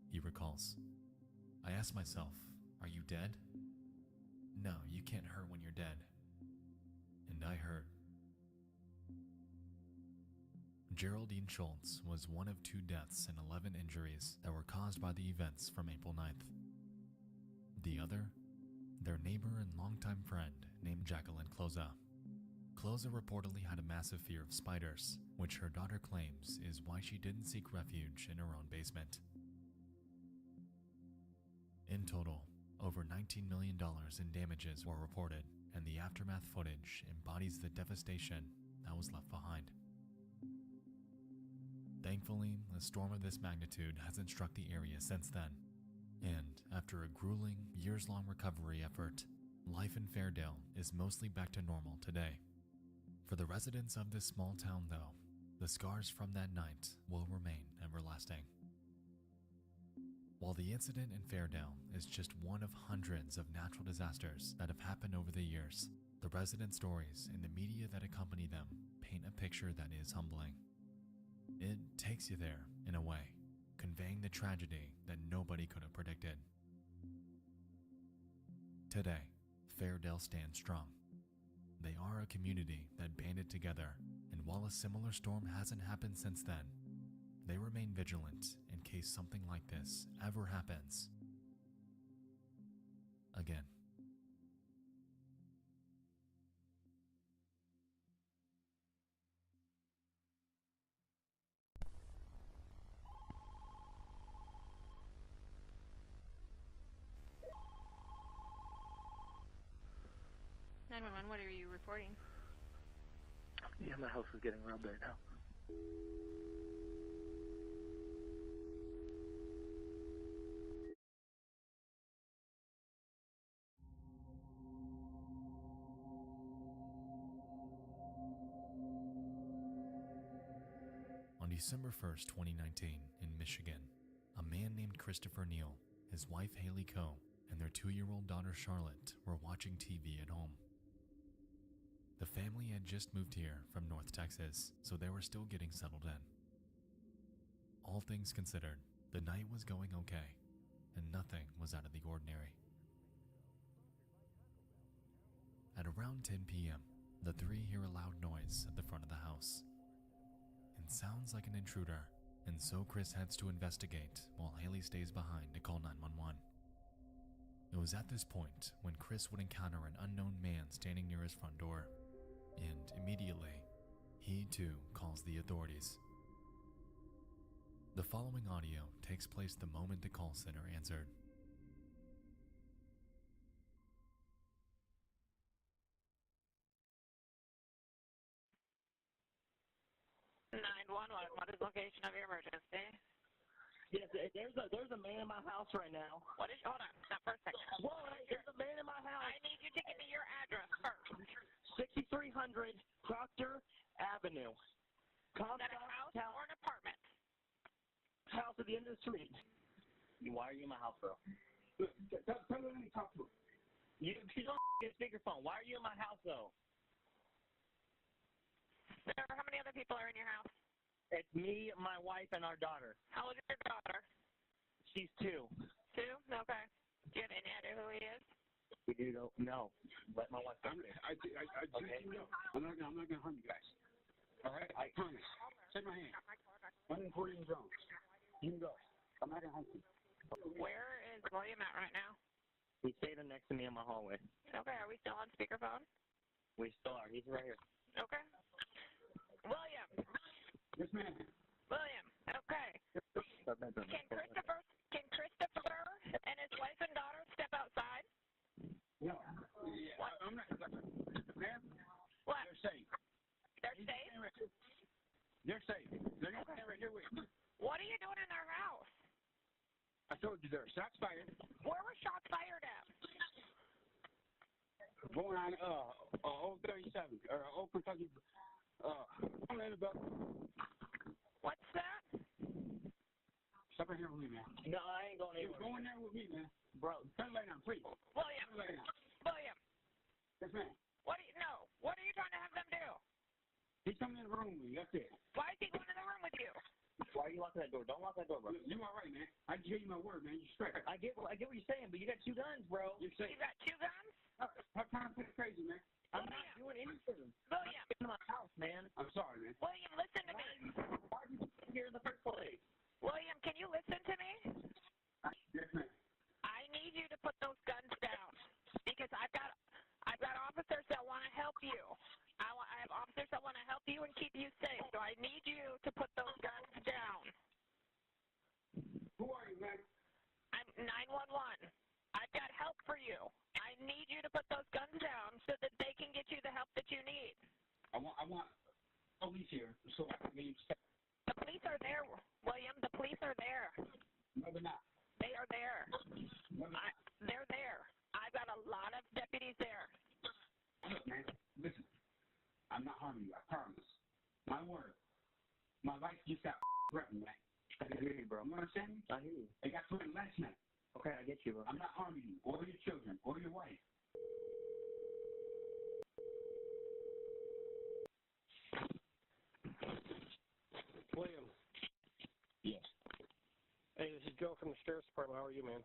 he recalls. I asked myself, "Are you dead?" "No, you can't hurt when you're dead." And I hurt. Geraldine Schultz was one of 2 deaths and 11 injuries that were caused by the events from April 9th. The other, their neighbor and longtime friend named Jacqueline Cloza. Cloza reportedly had a massive fear of spiders, which her daughter claims is why she didn't seek refuge in her own basement. In total, over $19 million in damages were reported, and the aftermath footage embodies the devastation that was left behind. Thankfully, a storm of this magnitude hasn't struck the area since then, and after a grueling, years-long recovery effort, life in Fairdale is mostly back to normal today. For the residents of this small town, though, the scars from that night will remain everlasting. While the incident in Fairdale is just one of hundreds of natural disasters that have happened over the years, the resident stories and the media that accompany them paint a picture that is humbling. It takes you there, in a way, conveying the tragedy that nobody could have predicted. Today, Fairdale stands strong. They are a community that banded together, and while a similar storm hasn't happened since then, they remain vigilant in case something like this ever happens again. What are you reporting? Yeah, my house is getting robbed right now. On December 1st, 2019, in Michigan, a man named Christopher Neal, his wife Haley Coe, and their 2-year-old daughter Charlotte were watching TV at home. The family had just moved here from North Texas, so they were still getting settled in. All things considered, the night was going okay, and nothing was out of the ordinary. At around 10 p.m., the three hear a loud noise at the front of the house. It sounds like an intruder, and so Chris heads to investigate while Haley stays behind to call 911. It was at this point when Chris would encounter an unknown man standing near his front door, and immediately, he too calls the authorities. The following audio takes place the moment the call center answered. 911, what is the location of your emergency? Yes, there's a man in my house right now. What is, hold on, stop for a second. Whoa, there's a man in my house. I need you to give me your address first. 6300 Proctor Avenue. Is that a house or an apartment? House at the end of the street. Why are you in my house, bro? Tell me when you talk to him. You don't get speakerphone. Why are you in my house, though? Sir, how many other people are in your house? It's me, my wife, and our daughter. How old is your daughter? She's 2. 2? Okay. Do you have any idea who he is? We do no. Let my wife talk to him. Okay. I'm not gonna harm you guys. All right? I promise. Shake my hand. 140 Jones. You can go. I'm not gonna harm you. Where is William at right now? He's standing next to me in my hallway. Okay, are we still on speakerphone? We still are. He's right here. Okay. William. Yes, ma'am. William. Okay. Can Christopher and his wife and daughter step outside? No. Yeah, what? I'm not. Ma'am? What? They're safe. They're safe? They're safe. They're going to stand right here with me. What are you doing in their house? I told you there. Shots fired. Where were shots fired at? Going on Old 37 or Old Kentucky. What's that? Stop right here with me, man. No, I ain't going anywhere. You're going there with me, man. Bro, turn the light on, please. William. Turn the light on. William. Yes, ma'am. What are you trying to have them do? He's coming in the room with me. That's it. Why is he going in the room with you? Why are you locking that door? Don't lock that door, bro. You all right, man? I can hear you my word, man. You're straight. I get what you're saying, but you got 2 guns, bro. You're safe. You got 2 guns? How trying to play crazy, man? I'm not doing anything. William. Get in my house, man. I'm sorry, man. William, listen to me. Why are you here in the first place? William, can you listen to me? Yes, ma'am. I need you to put those guns down because I've got officers that want to help you. I have officers that want to help you and keep you safe. So I need you to put those guns down. Who are you, man? I'm 911. I've got help for you. I need you to put those guns down so that they can get you the help that you need. I want police here so I can be safe. The police are there, William. The police are there. No, they're not. They are there. They're there. I've got a lot of deputies there. Look, man, listen. I'm not harming you, I promise. My word. My life just got threatened, man. I can hear you, bro. You understand me? I hear you. It got threatened last night. Okay, I get you, bro. I'm not harming you, or your children, or your wife. William. Yes. Hey, this is Joe from the Sheriff's Department. How are you, man?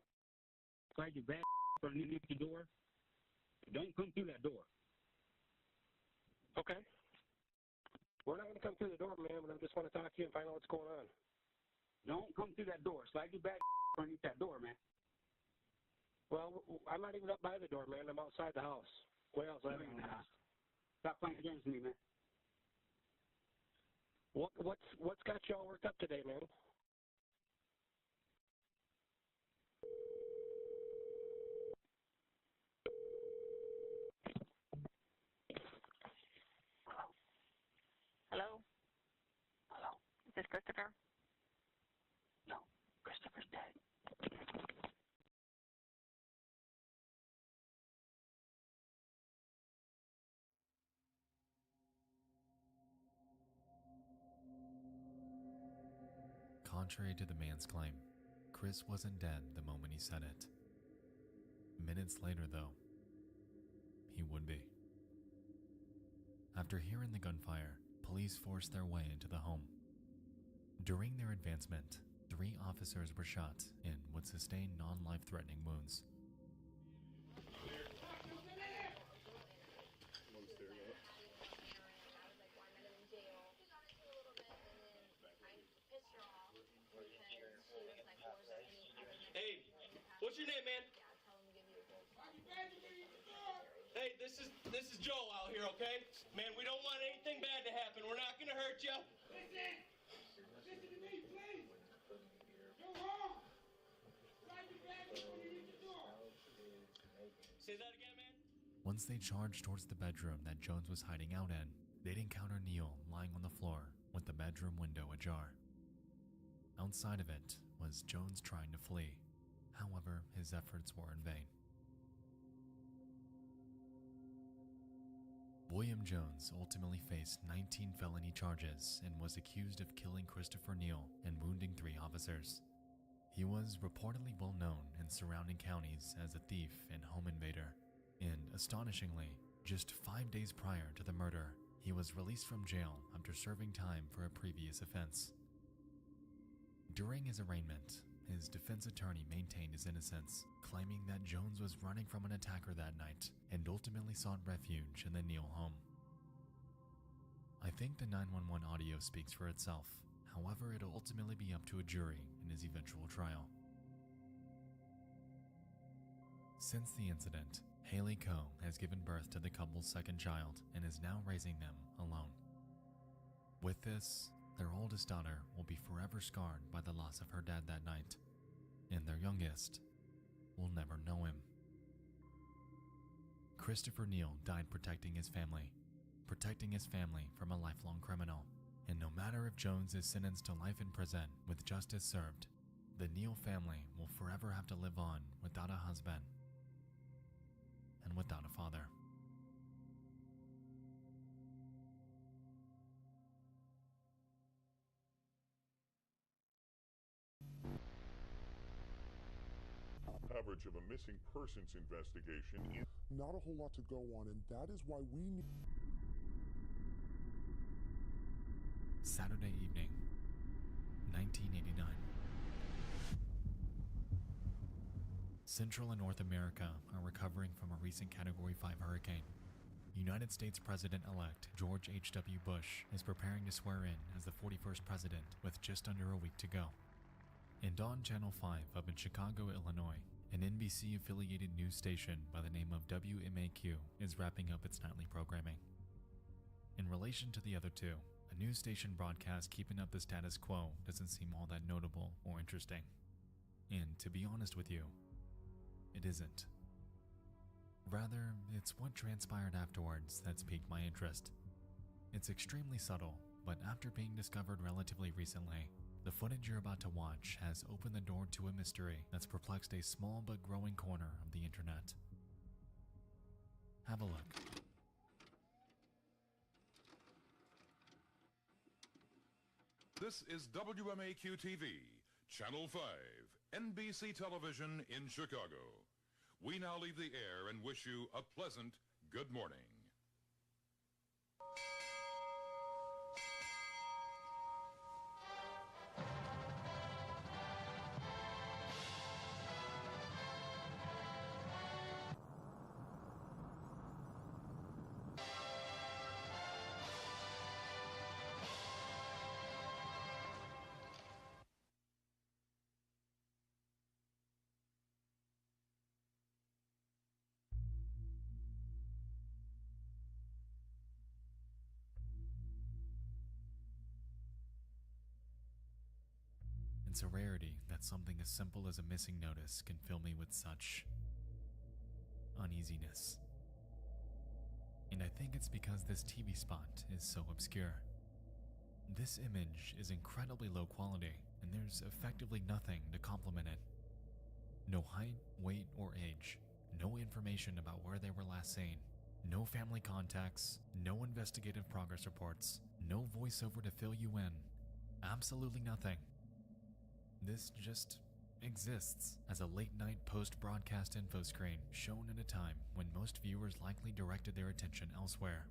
Slide your bag underneath the door. Don't come through that door. Okay. We're not going to come through the door, man, but I just want to talk to you and find out what's going on. Don't come through that door. Slide your bag underneath that door, man. Well, I'm not even up by the door, man. I'm outside the house. Way outside the house. Stop playing games with me, man. What's got you all worked up today, man? Hello? Hello? Is this Christopher? No, Christopher's dead. Contrary to the man's claim, Chris wasn't dead the moment he said it. Minutes later, though, he would be. After hearing the gunfire, police forced their way into the home. During their advancement, 3 officers were shot and would sustain non-life-threatening wounds. Hey, what's your name, man? Hey, this is Joe out here, okay? Man, we don't want anything bad to happen. We're not gonna hurt you. Listen to me, please. Go home. Slide your bag underneath the door. Say that again, man? Once they charged towards the bedroom that Jones was hiding out in, they'd encounter Neil lying on the floor with the bedroom window ajar. Outside of it was Jones trying to flee. However, his efforts were in vain. William Jones ultimately faced 19 felony charges and was accused of killing Christopher Neal and wounding 3 officers. He was reportedly well known in surrounding counties as a thief and home invader, and astonishingly, just 5 days prior to the murder, he was released from jail after serving time for a previous offense. During his arraignment, his defense attorney maintained his innocence, claiming that Jones was running from an attacker that night and ultimately sought refuge in the Neal home. I think the 911 audio speaks for itself. However, it'll ultimately be up to a jury in his eventual trial. Since the incident, Haley Coe has given birth to the couple's second child and is now raising them alone. With this, their oldest daughter will be forever scarred by the loss of her dad that night, and their youngest will never know him. Christopher Neal died protecting his family from a lifelong criminal, and no matter if Jones is sentenced to life in prison with justice served, the Neal family will forever have to live on without a husband and without a father. Coverage of a missing persons investigation is not a whole lot to go on, and that is why we need... Saturday evening, 1989. Central and North America are recovering from a recent Category 5 hurricane. United States President-elect George H.W. Bush is preparing to swear in as the 41st president with just under a week to go. And on Channel 5 up in Chicago, Illinois, an NBC-affiliated news station by the name of WMAQ is wrapping up its nightly programming. In relation to the other two, a news station broadcast keeping up the status quo doesn't seem all that notable or interesting. And to be honest with you, it isn't. Rather, it's what transpired afterwards that's piqued my interest. It's extremely subtle, but after being discovered relatively recently, the footage you're about to watch has opened the door to a mystery that's perplexed a small but growing corner of the internet. Have a look. This is WMAQ-TV, Channel 5, NBC Television in Chicago. We now leave the air and wish you a pleasant good morning. It's a rarity that something as simple as a missing notice can fill me with such uneasiness. And I think it's because this TV spot is so obscure. This image is incredibly low quality, and there's effectively nothing to complement it. No height, weight, or age. No information about where they were last seen. No family contacts. No investigative progress reports. No voiceover to fill you in. Absolutely nothing. This just exists as a late-night post-broadcast info screen shown at a time when most viewers likely directed their attention elsewhere.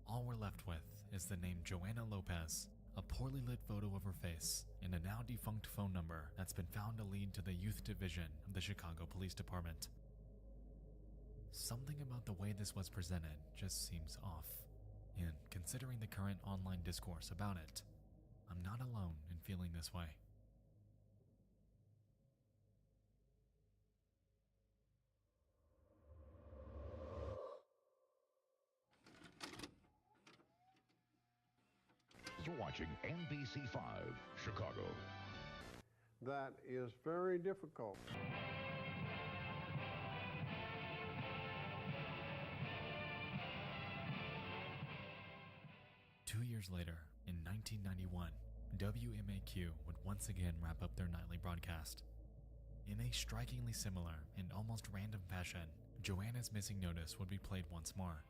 All we're left with is the name Joanna Lopez, a poorly lit photo of her face, and a now defunct phone number that's been found to lead to the youth division of the Chicago Police Department. Something about the way this was presented just seems off, and considering the current online discourse about it, I'm not alone in feeling this way. You're watching NBC5, Chicago. That is very difficult. Two years later, in 1991, WMAQ would once again wrap up their nightly broadcast. In a strikingly similar and almost random fashion, Joanna's missing notice would be played once more.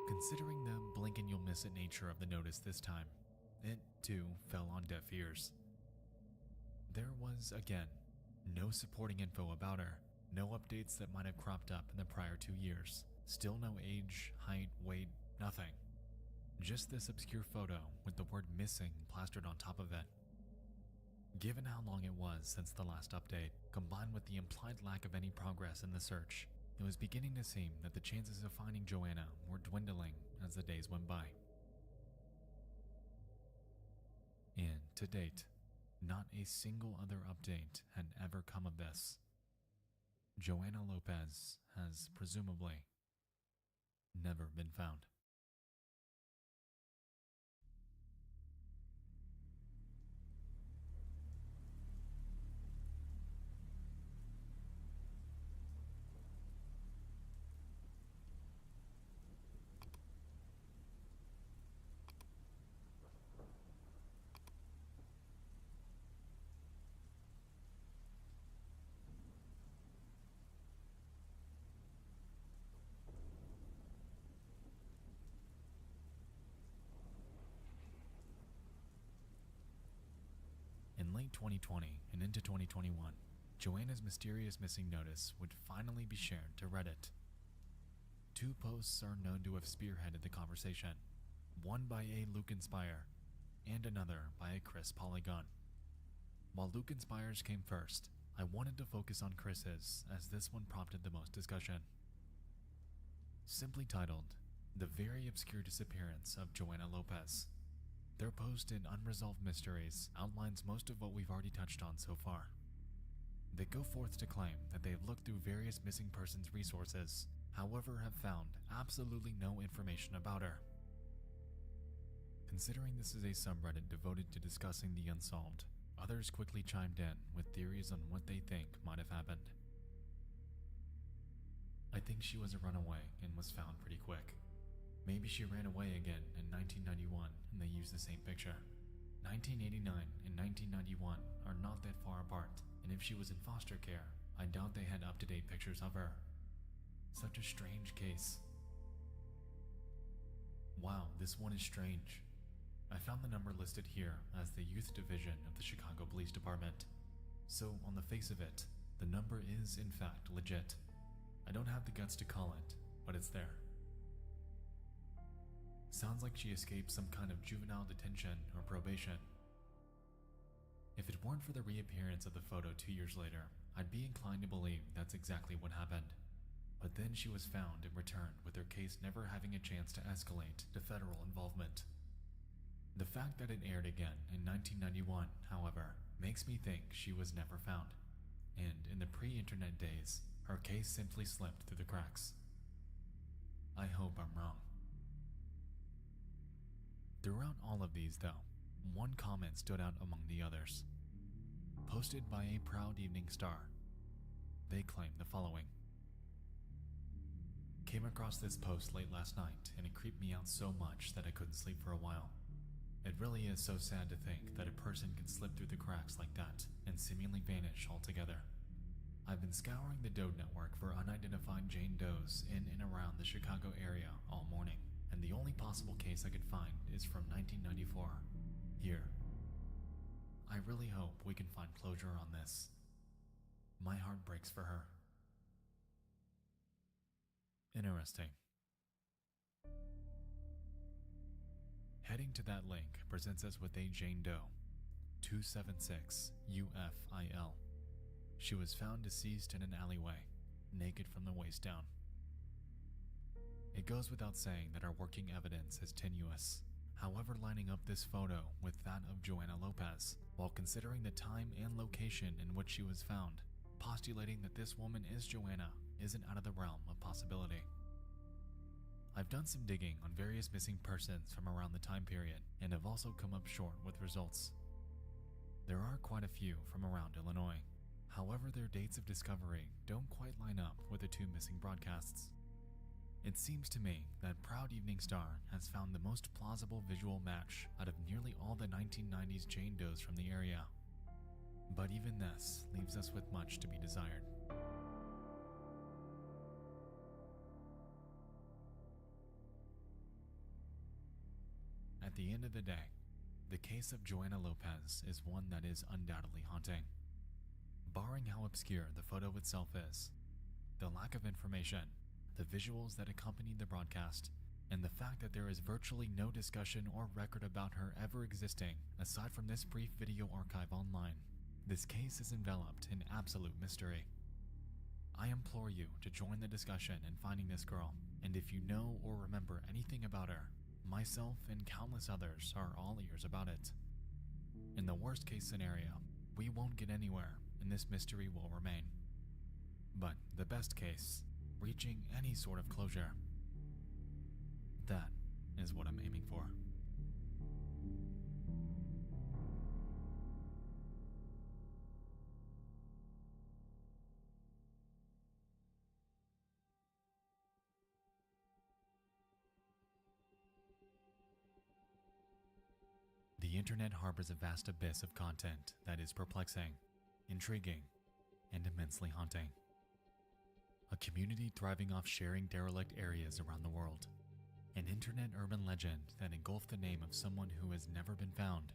Considering the blink and you'll miss it nature of the notice this time, it too fell on deaf ears. There was, again, no supporting info about her, no updates that might have cropped up in the prior 2 years, still no age, height, weight, nothing. Just this obscure photo with the word missing plastered on top of it. Given how long it was since the last update, combined with the implied lack of any progress in the search, it was beginning to seem that the chances of finding Joanna were dwindling as the days went by. And to date, not a single other update had ever come of this. Joanna Lopez has presumably never been found. In late 2020 and into 2021, Joanna's mysterious missing notice would finally be shared to Reddit. Two posts are known to have spearheaded the conversation, one by a Luke Inspire and another by a Chris Polygon. While Luke Inspire's came first, I wanted to focus on Chris's as this one prompted the most discussion. Simply titled, "The Very Obscure Disappearance of Joanna Lopez." Their post in Unresolved Mysteries outlines most of what we've already touched on so far. They go forth to claim that they have looked through various missing persons resources, however have found absolutely no information about her. Considering this is a subreddit devoted to discussing the unsolved, others quickly chimed in with theories on what they think might have happened. I think she was a runaway and was found pretty quick. Maybe she ran away again in 1991 and they used the same picture. 1989 and 1991 are not that far apart, and if she was in foster care, I doubt they had up-to-date pictures of her. Such a strange case. Wow, this one is strange. I found the number listed here as the Youth Division of the Chicago Police Department. So on the face of it, the number is in fact legit. I don't have the guts to call it, but it's there. Sounds like she escaped some kind of juvenile detention or probation. If it weren't for the reappearance of the photo 2 years later, I'd be inclined to believe that's exactly what happened. But then she was found and returned with her case never having a chance to escalate to federal involvement. The fact that it aired again in 1991, however, makes makes me think she was never found, and in the pre-internet days, her case simply slipped through the cracks. I hope I'm wrong. Throughout all of these, though, one comment stood out among the others. Posted by a proud evening star, they claim the following. Came across this post late last night and it creeped me out so much that I couldn't sleep for a while. It really is so sad to think that a person can slip through the cracks like that and seemingly vanish altogether. I've been scouring the Doe network for unidentified Jane Does in and around the Chicago area all morning, and the only possible case I could find is from 1994, here. I really hope we can find closure on this. My heart breaks for her. Interesting. Heading to that link presents us with a Jane Doe, 276 UFIL. She was found deceased in an alleyway, naked from the waist down. It goes without saying that our working evidence is tenuous. However, lining up this photo with that of Joanna Lopez, while considering the time and location in which she was found, postulating that this woman is Joanna isn't out of the realm of possibility. I've done some digging on various missing persons from around the time period and have also come up short with results. There are quite a few from around Illinois. However, their dates of discovery don't quite line up with the two missing broadcasts. It seems to me that Proud Evening Star has found the most plausible visual match out of nearly all the 1990s Jane Does from the area. But even this leaves us with much to be desired. At the end of the day, the case of Joanna Lopez is one that is undoubtedly haunting. Barring how obscure the photo itself is, the lack of information, the visuals that accompanied the broadcast, and the fact that there is virtually no discussion or record about her ever existing aside from this brief video archive online, this case is enveloped in absolute mystery. I implore you to join the discussion in finding this girl, and if you know or remember anything about her, myself and countless others are all ears about it. In the worst case scenario, we won't get anywhere and this mystery will remain. But the best case, reaching any sort of closure, that is what I'm aiming for. The internet harbors a vast abyss of content that is perplexing, intriguing, and immensely haunting. A community thriving off sharing derelict areas around the world. An internet urban legend that engulfed the name of someone who has never been found.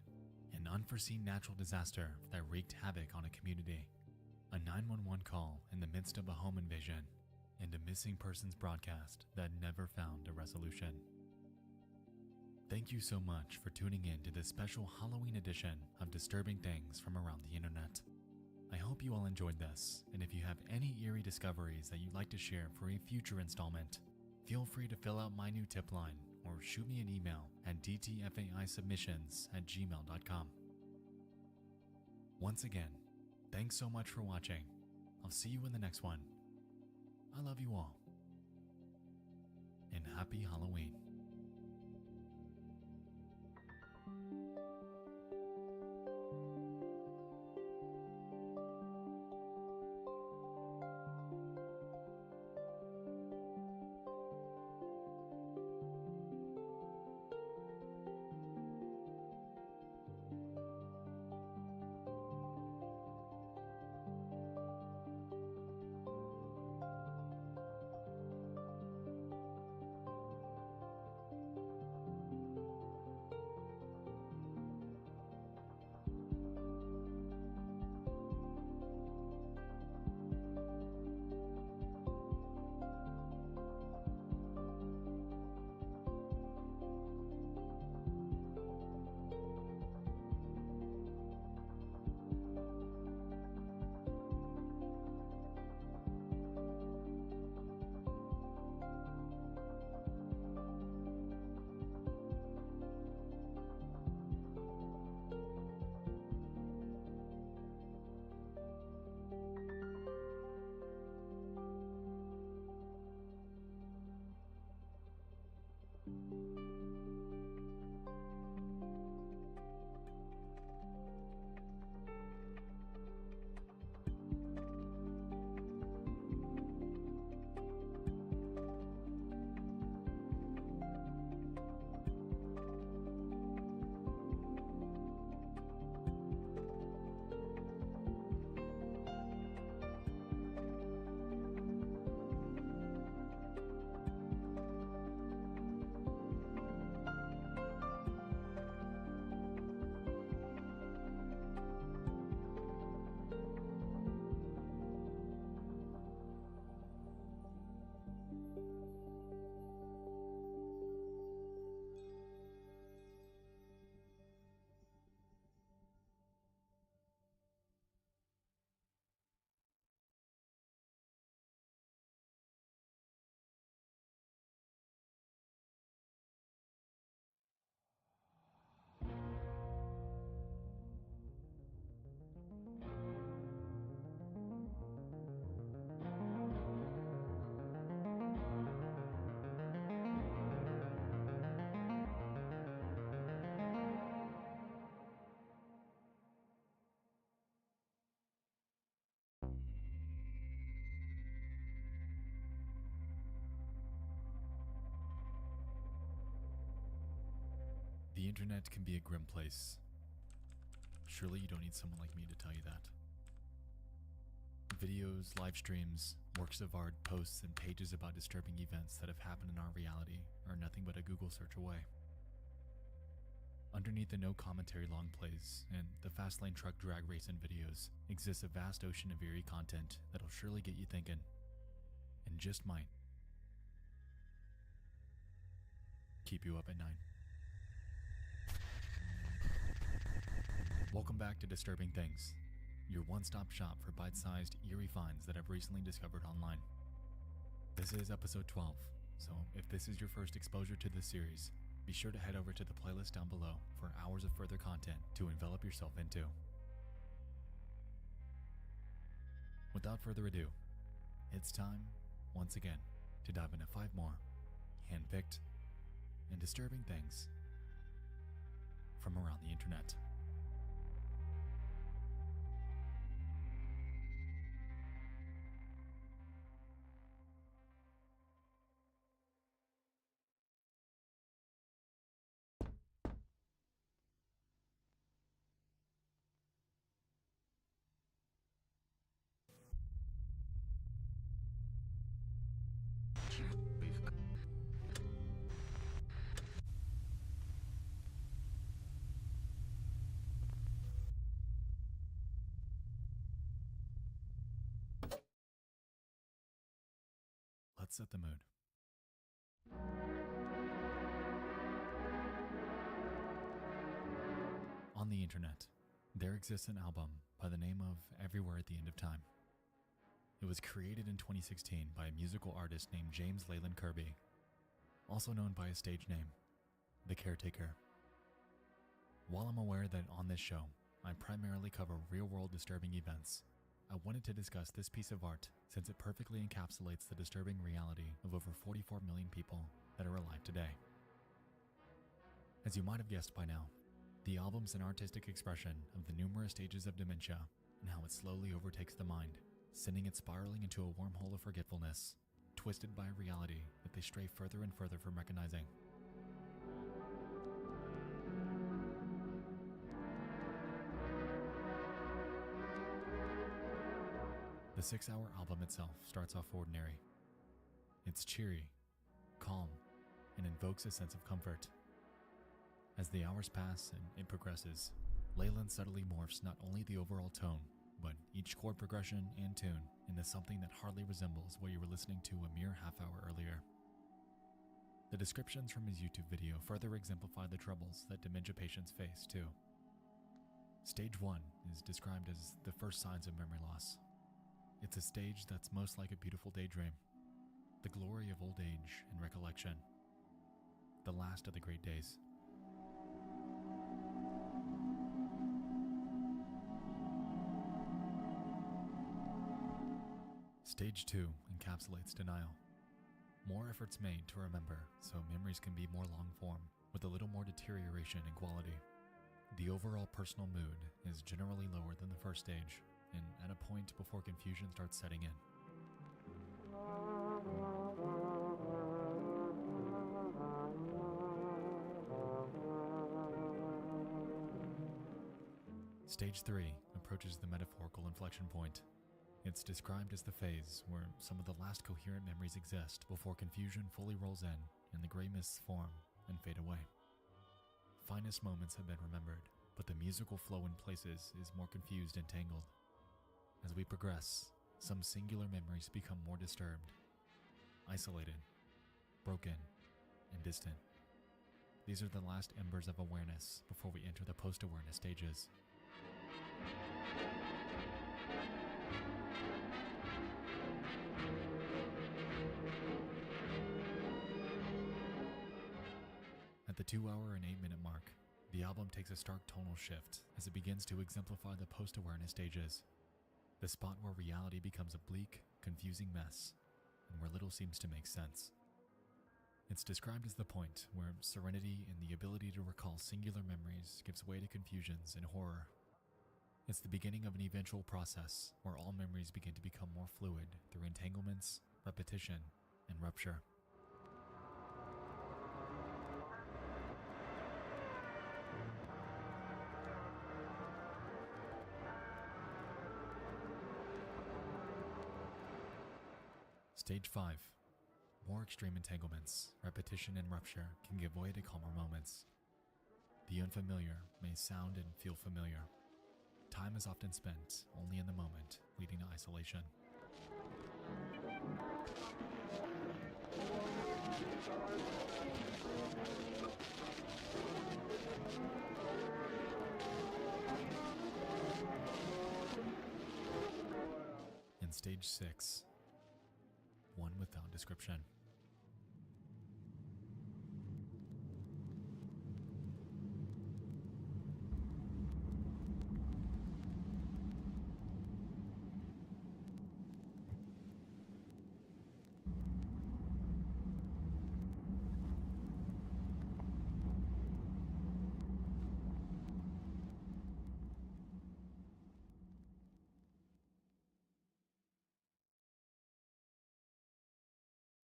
An unforeseen natural disaster that wreaked havoc on a community. A 911 call in the midst of a home invasion. And a missing persons broadcast that never found a resolution. Thank you so much for tuning in to this special Halloween edition of Disturbing Things from Around the Internet. I hope you all enjoyed this, and if you have any eerie discoveries that you'd like to share for a future installment, feel free to fill out my new tip line or shoot me an email at dtfaisubmissions@gmail.com. Once again, thanks so much for watching. I'll see you in the next one. I love you all. And happy Halloween. internet can be a grim place. Surely you don't need someone like me to tell you that. Videos, live streams, works of art, posts, and pages about disturbing events that have happened in our reality are nothing but a Google search away. Underneath the no commentary long plays and the fast lane truck drag racing videos exists a vast ocean of eerie content that'll surely get you thinking, and just might keep you up at night. Welcome back to Disturbing Things, your one-stop shop for bite-sized, eerie finds that I've recently discovered online. This is episode 12, so if this is your first exposure to this series, be sure to head over to the playlist down below for hours of further content to envelop yourself into. Without further ado, it's time, once again, to dive into 5 more hand-picked and disturbing things from around the internet. Let's set the mood. On the internet, there exists an album by the name of Everywhere at the End of Time. It was created in 2016 by a musical artist named James Leyland Kirby, also known by his stage name, The Caretaker. While I'm aware that on this show, I primarily cover real-world disturbing events, I wanted to discuss this piece of art since it perfectly encapsulates the disturbing reality of over 44 million people that are alive today. As you might have guessed by now, the album's an artistic expression of the numerous stages of dementia and how it slowly overtakes the mind, sending it spiraling into a wormhole of forgetfulness, twisted by a reality that they stray further and further from recognizing. The 6-hour album itself starts off ordinary. It's cheery, calm, and invokes a sense of comfort. As the hours pass and it progresses, Leyland subtly morphs not only the overall tone, but each chord progression and tune into something that hardly resembles what you were listening to a mere half-hour earlier. The descriptions from his YouTube video further exemplify the troubles that dementia patients face, too. Stage 1 is described as the first signs of memory loss. It's a stage that's most like a beautiful daydream, the glory of old age and recollection, the last of the great days. Stage 2 encapsulates denial. More efforts made to remember so memories can be more long-form, with a little more deterioration in quality. The overall personal mood is generally lower than the first stage, and at a point before confusion starts setting in. Stage 3 approaches the metaphorical inflection point. It's described as the phase where some of the last coherent memories exist before confusion fully rolls in and the gray mists form and fade away. Finest moments have been remembered, but the musical flow in places is more confused and tangled. As we progress, some singular memories become more disturbed, isolated, broken, and distant. These are the last embers of awareness before we enter the post-awareness stages. At the 2-hour and 8-minute mark, the album takes a stark tonal shift as it begins to exemplify the post-awareness stages. The spot where reality becomes a bleak, confusing mess, and where little seems to make sense. It's described as the point where serenity and the ability to recall singular memories gives way to confusions and horror. It's the beginning of an eventual process where all memories begin to become more fluid through entanglements, repetition, and rupture. Stage 5. More extreme entanglements, repetition and rupture can give way to calmer moments. The unfamiliar may sound and feel familiar. Time is often spent only in the moment, leading to isolation. In Stage 6, one without description.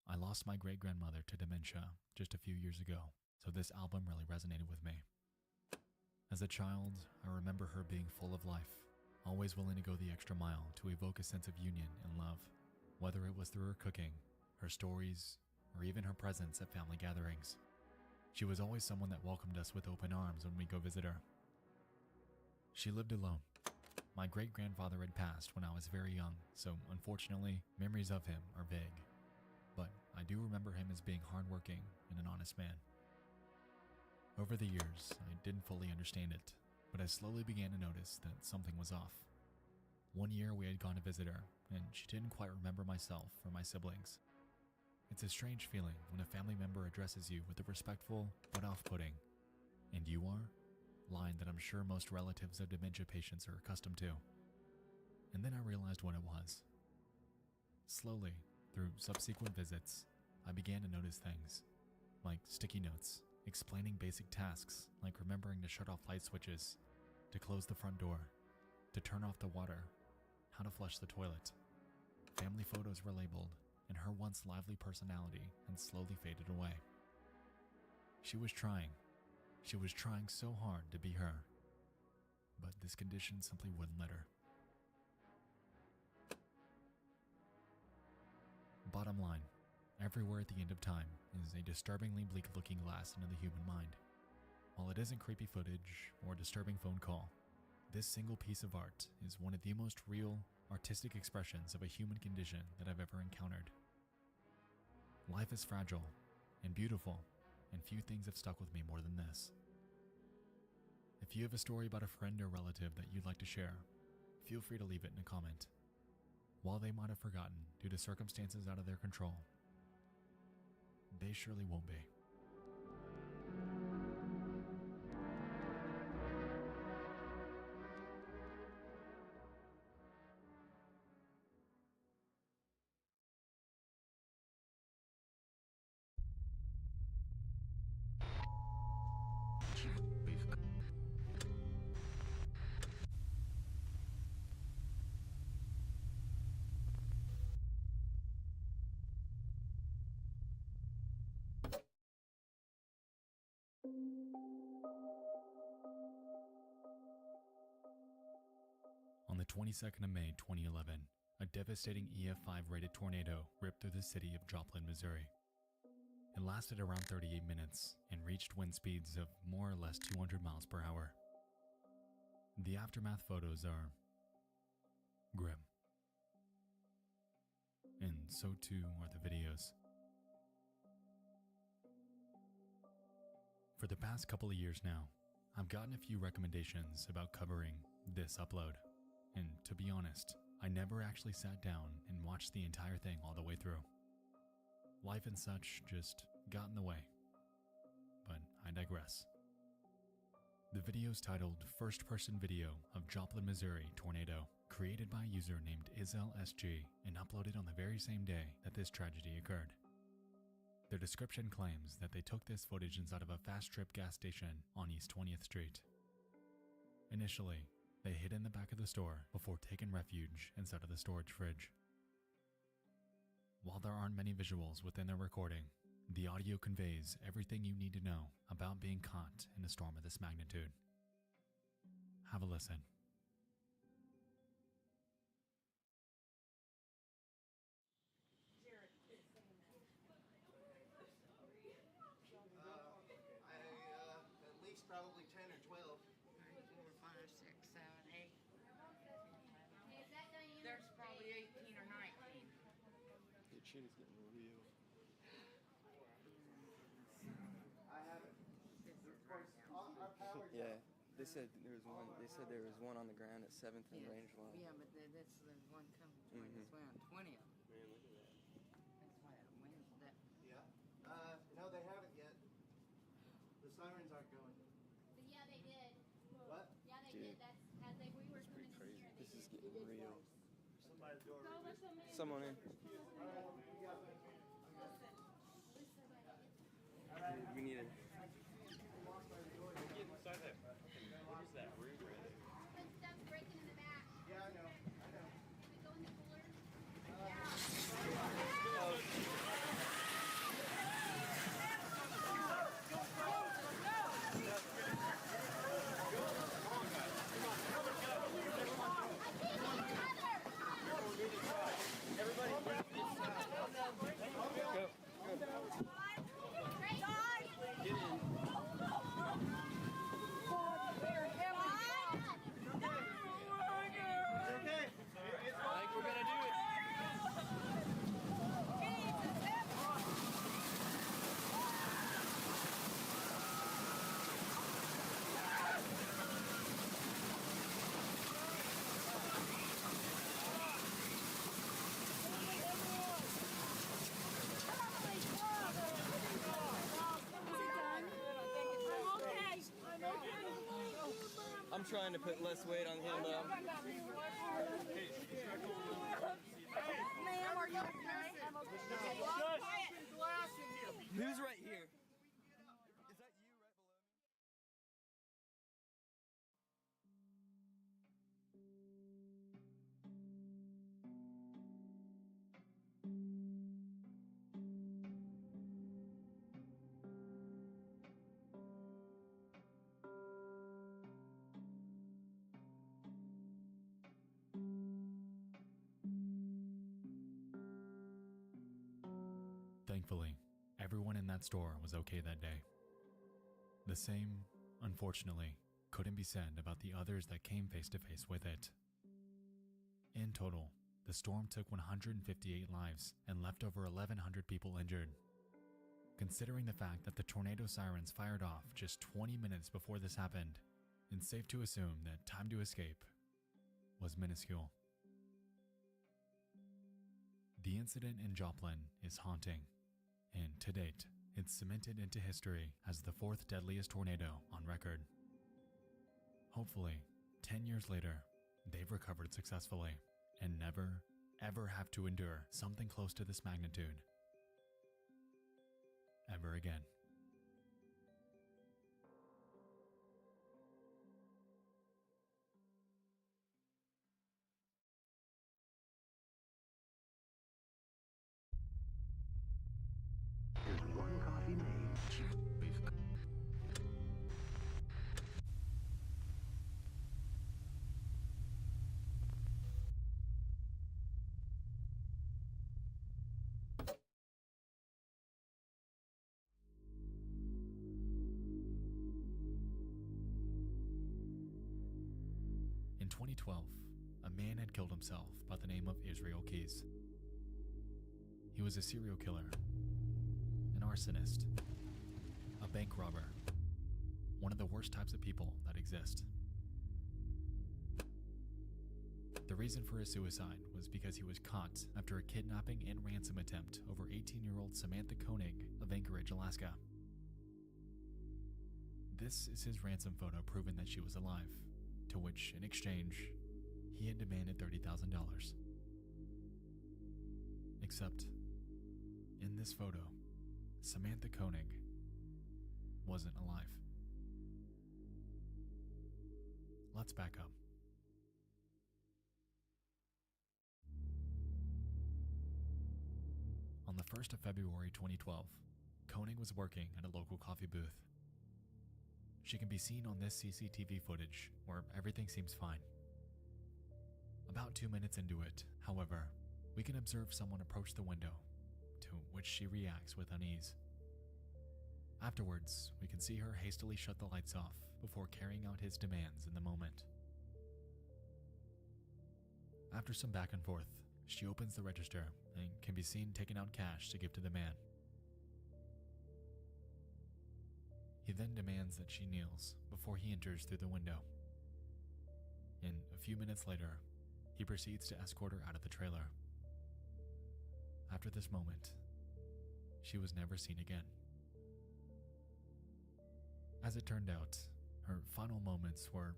I lost my great-grandmother to dementia just a few years ago, so this album really resonated with me. As a child, I remember her being full of life, always willing to go the extra mile to evoke a sense of union and love, whether it was through her cooking, her stories, or even her presence at family gatherings. She was always someone that welcomed us with open arms when we go visit her. She lived alone. My great-grandfather had passed when I was very young, so unfortunately, memories of him are vague. But I do remember him as being hardworking and an honest man. Over the years, I didn't fully understand it, but I slowly began to notice that something was off. One year we had gone to visit her, and she didn't quite remember myself or my siblings. It's a strange feeling when a family member addresses you with a respectful but off-putting, "And you are?" line that I'm sure most relatives of dementia patients are accustomed to. And then I realized what it was. Slowly, through subsequent visits, I began to notice things, like sticky notes, explaining basic tasks like remembering to shut off light switches, to close the front door, to turn off the water, how to flush the toilet. Family photos were labeled, and her once lively personality had slowly faded away. She was trying so hard to be her, but this condition simply wouldn't let her. Bottom line, everywhere at the end of time is a disturbingly bleak-looking glass into the human mind. While it isn't creepy footage or a disturbing phone call, this single piece of art is one of the most real, artistic expressions of a human condition that I've ever encountered. Life is fragile and beautiful, and few things have stuck with me more than this. If you have a story about a friend or relative that you'd like to share, feel free to leave it in a comment. While they might have forgotten due to circumstances out of their control, they surely won't be. On the 22nd of May 2011, a devastating EF5 rated tornado ripped through the city of Joplin, Missouri. It lasted around 38 minutes and reached wind speeds of more or less 200 miles per hour. The aftermath photos are grim. And so too are the videos. For the past couple of years now, I've gotten a few recommendations about covering this upload. And to be honest, I never actually sat down and watched the entire thing all the way through. Life and such just got in the way. But I digress. The video is titled First Person Video of Joplin, Missouri Tornado, created by a user named IzelSG and uploaded on the very same day that this tragedy occurred. Their description claims that they took this footage inside of a Fast Trip gas station on East 20th Street. Initially, they hid in the back of the store before taking refuge inside of the storage fridge. While there aren't many visuals within their recording, the audio conveys everything you need to know about being caught in a storm of this magnitude. Have a listen. Jared, shit is getting real. Yeah, they said there was one. They said there was one on the ground at 7th and Range Line. Yeah, but that's the one coming between us. We're on 20 of them. Man, look at that. That's why the wind's that. Yeah. No, they haven't yet. The sirens aren't going. But yeah, they did. What? Yeah, they Dude, did. That's as they we were coming in here. This is getting real. Somebody's door. Go let them in. Someone in. We need it. Get inside that. What is that room right there? But stuff's breaking in the back. Yeah, I know. Can we go in the cooler? I'm trying to put less weight on him though. Ma'am, are you okay? Who's right here? Is that you right below me? Thankfully, everyone in that store was okay that day. The same, unfortunately, couldn't be said about the others that came face to face with it. In total, the storm took 158 lives and left over 1,100 people injured. Considering the fact that the tornado sirens fired off just 20 minutes before this happened, it's safe to assume that time to escape was minuscule. The incident in Joplin is haunting, and to date, it's cemented into history as the 4th deadliest tornado on record. Hopefully, 10 years later, they've recovered successfully and never, ever have to endure something close to this magnitude ever again. There's one coffee made. In 2012, a man had killed himself by the name of Israel Keys. He was a serial killer, an arsonist, a bank robber, one of the worst types of people that exist. The reason for his suicide was because he was caught after a kidnapping and ransom attempt over 18-year-old Samantha Koenig of Anchorage, Alaska. This is his ransom photo proving that she was alive, to which, in exchange, he had demanded $30,000. Except, in this photo, Samantha Koenig wasn't alive. Let's back up. On the 1st of February 2012, Koenig was working at a local coffee booth. She can be seen on this CCTV footage where everything seems fine. About 2 minutes into it, however, we can observe someone approach the window, to which she reacts with unease. Afterwards, we can see her hastily shut the lights off before carrying out his demands in the moment. After some back and forth, she opens the register and can be seen taking out cash to give to the man. He then demands that she kneels before he enters through the window. And a few minutes later, he proceeds to escort her out of the trailer. After this moment, she was never seen again. As it turned out, her final moments were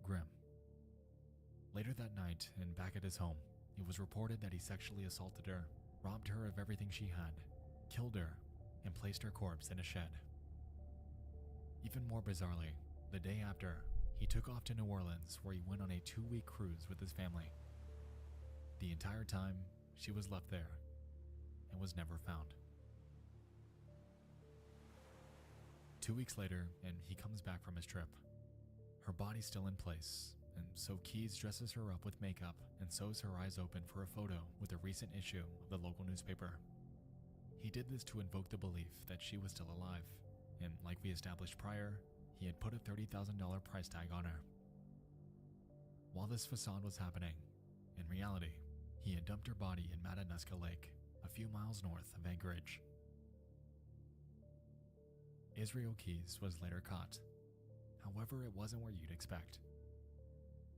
grim. Later that night, and back at his home, it was reported that he sexually assaulted her, robbed her of everything she had, killed her, and placed her corpse in a shed. Even more bizarrely, the day after, he took off to New Orleans, where he went on a 2-week cruise with his family. The entire time, she was left there and was never found. 2 weeks later, and he comes back from his trip. Her body's still in place, and so Keyes dresses her up with makeup and sews her eyes open for a photo with a recent issue of the local newspaper. He did this to invoke the belief that she was still alive, and like we established prior, he had put a $30,000 price tag on her. While this facade was happening, in reality, he had dumped her body in Madanuska Lake, a few miles north of Anchorage. Israel Keyes was later caught. However, it wasn't where you'd expect.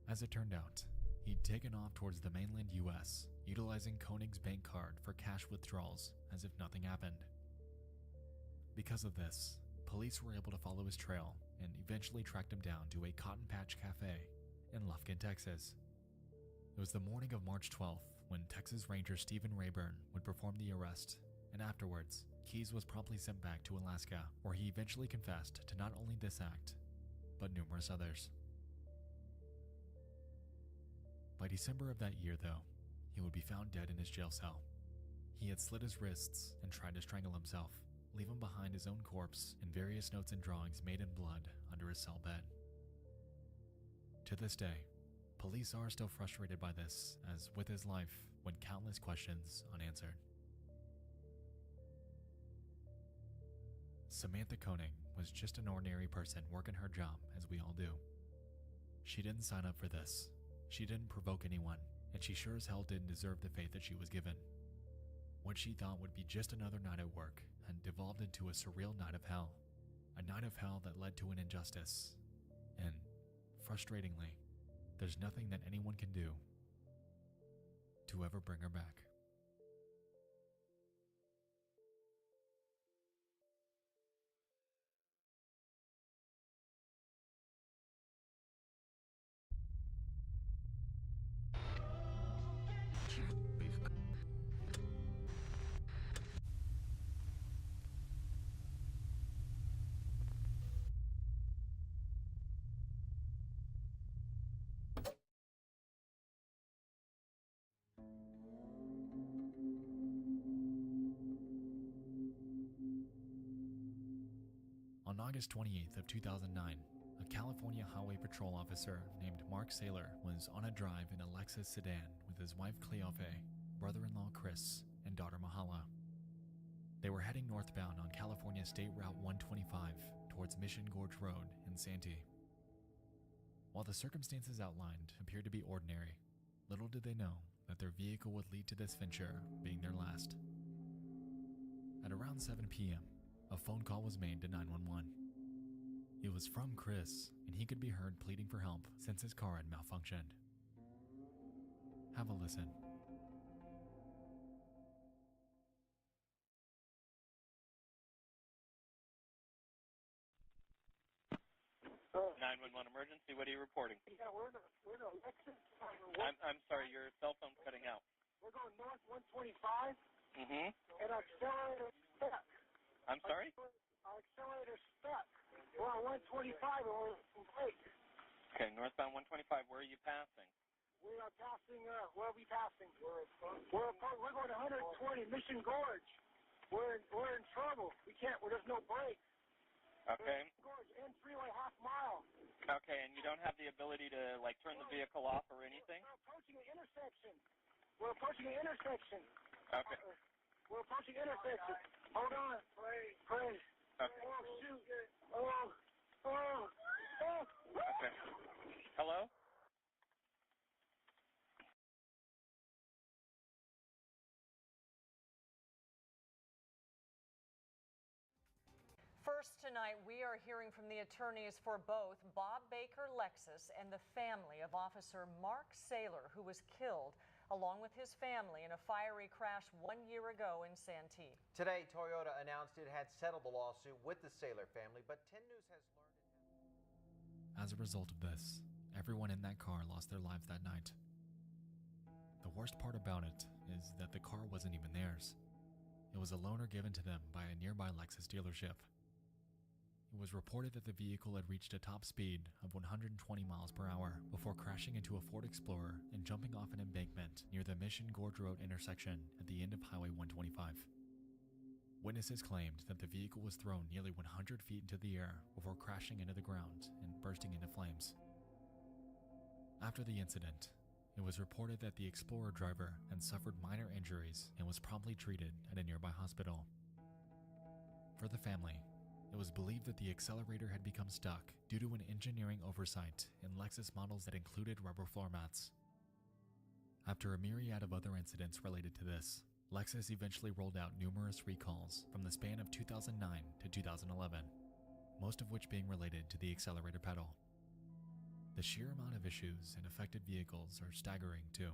As it turned out, he'd taken off towards the mainland US, utilizing Koenig's bank card for cash withdrawals as if nothing happened. Because of this, police were able to follow his trail and eventually tracked him down to a Cotton Patch Cafe in Lufkin, Texas. It was the morning of March 12th when Texas Ranger Stephen Rayburn would perform the arrest, and afterwards, Keyes was promptly sent back to Alaska, where he eventually confessed to not only this act, but numerous others. By December of that year, though, he would be found dead in his jail cell. He had slit his wrists and tried to strangle himself, leaving behind his own corpse and various notes and drawings made in blood under his cell bed. To this day, police are still frustrated by this, as with his life went countless questions unanswered. Samantha Koenig was just an ordinary person working her job, as we all do. She didn't sign up for this. She didn't provoke anyone, and she sure as hell didn't deserve the fate that she was given. What she thought would be just another night at work had devolved into a surreal night of hell. A night of hell that led to an injustice. And, frustratingly, there's nothing that anyone can do to ever bring her back. On August 28th of 2009, a California Highway Patrol officer named Mark Saylor was on a drive in a Lexus sedan with his wife Cleofe, brother-in-law Chris, and daughter Mahala. They were heading northbound on California State Route 125 towards Mission Gorge Road in Santee. While the circumstances outlined appeared to be ordinary, little did they know that their vehicle would lead to this venture being their last. At around 7 p.m., a phone call was made to 911. It was from Chris, and he could be heard pleading for help since his car had malfunctioned. Have a listen. 911 emergency. What are you reporting? Yeah, we're in a Lexus. I'm sorry, your cell phone's cutting out. We're going north 125. Mm-hmm. And our accelerator stuck. I'm sorry? Our accelerator stuck. We're on 125 and we're in break. Okay, northbound 125. Where are you passing? We are passing. Where are we passing? We're going 120 Mission Gorge. We're in trouble. We can't. There's no break. Okay. Gorge and freeway half mile. Okay, and you don't have the ability to turn the vehicle off or anything? We're approaching an intersection. We're approaching an intersection. Okay. We're approaching an intersection. Hold on. Pray. Okay. Oh shoot. Oh. Okay. Hello? First tonight, we are hearing from the attorneys for both Bob Baker Lexus and the family of Officer Mark Saylor, who was killed along with his family in a fiery crash 1 year ago in Santee. Today, Toyota announced it had settled the lawsuit with the Saylor family, but 10 News has learned it. As a result of this, everyone in that car lost their lives that night. The worst part about it is that the car wasn't even theirs. It was a loaner given to them by a nearby Lexus dealership. It was reported that the vehicle had reached a top speed of 120 miles per hour before crashing into a Ford Explorer and jumping off an embankment near the Mission Gorge Road intersection at the end of Highway 125. Witnesses claimed that the vehicle was thrown nearly 100 feet into the air before crashing into the ground and bursting into flames. After the incident, it was reported that the Explorer driver had suffered minor injuries and was promptly treated at a nearby hospital. For the family, it was believed that the accelerator had become stuck due to an engineering oversight in Lexus models that included rubber floor mats. After a myriad of other incidents related to this, Lexus eventually rolled out numerous recalls from the span of 2009 to 2011, most of which being related to the accelerator pedal. The sheer amount of issues in affected vehicles are staggering too.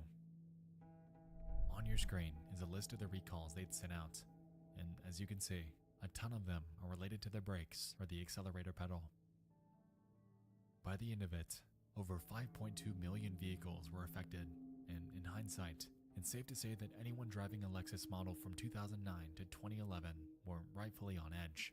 On your screen is a list of the recalls they'd sent out, and as you can see, a ton of them are related to the brakes or the accelerator pedal. By the end of it, over 5.2 million vehicles were affected, and in hindsight, it's safe to say that anyone driving a Lexus model from 2009 to 2011 were rightfully on edge.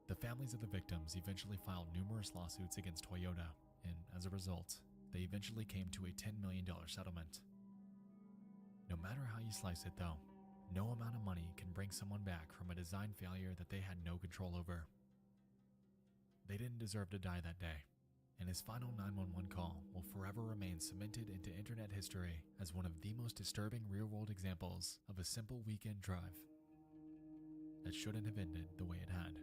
The families of the victims eventually filed numerous lawsuits against Toyota, and as a result, they eventually came to a $10 million settlement. No matter how you slice it though, no amount of money can bring someone back from a design failure that they had no control over. They didn't deserve to die that day, and his final 911 call will forever remain cemented into internet history as one of the most disturbing real-world examples of a simple weekend drive that shouldn't have ended the way it had.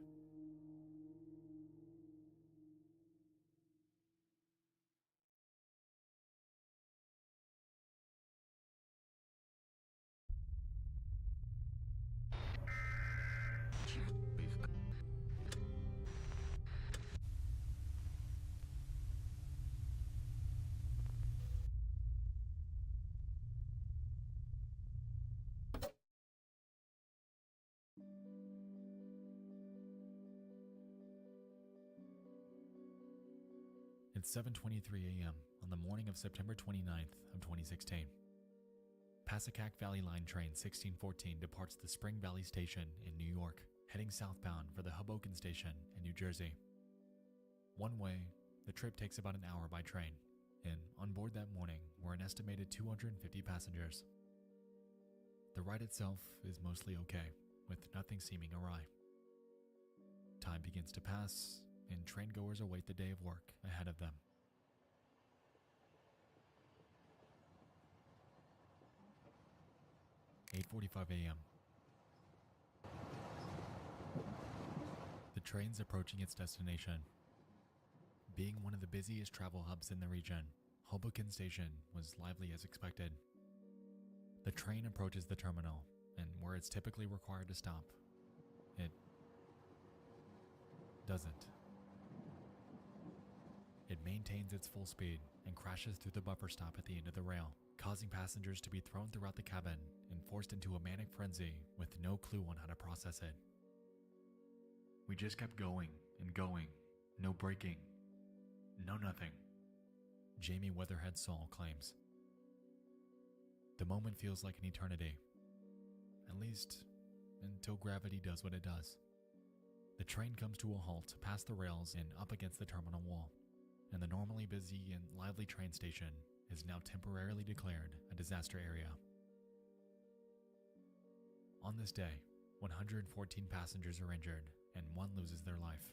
It's 7:23 a.m. on the morning of September 29th of 2016. Passacack Valley Line Train 1614 departs the Spring Valley Station in New York, heading southbound for the Hoboken Station in New Jersey. One way, the trip takes about an hour by train, and on board that morning were an estimated 250 passengers. The ride itself is mostly okay, with nothing seeming awry. Time begins to pass, and train-goers await the day of work ahead of them. At 8:45 a.m. The train's approaching its destination. Being one of the busiest travel hubs in the region, Hoboken Station was lively as expected. The train approaches the terminal, and where it's typically required to stop, it doesn't. It maintains its full speed and crashes through the buffer stop at the end of the rail, causing passengers to be thrown throughout the cabin and forced into a manic frenzy with no clue on how to process it. We just kept going and going, no braking, no nothing, Jamie Weatherhead Saul claims. The moment feels like an eternity, at least until gravity does what it does. The train comes to a halt past the rails and up against the terminal wall, and the normally busy and lively train station is now temporarily declared a disaster area. On this day, 114 passengers are injured and one loses their life.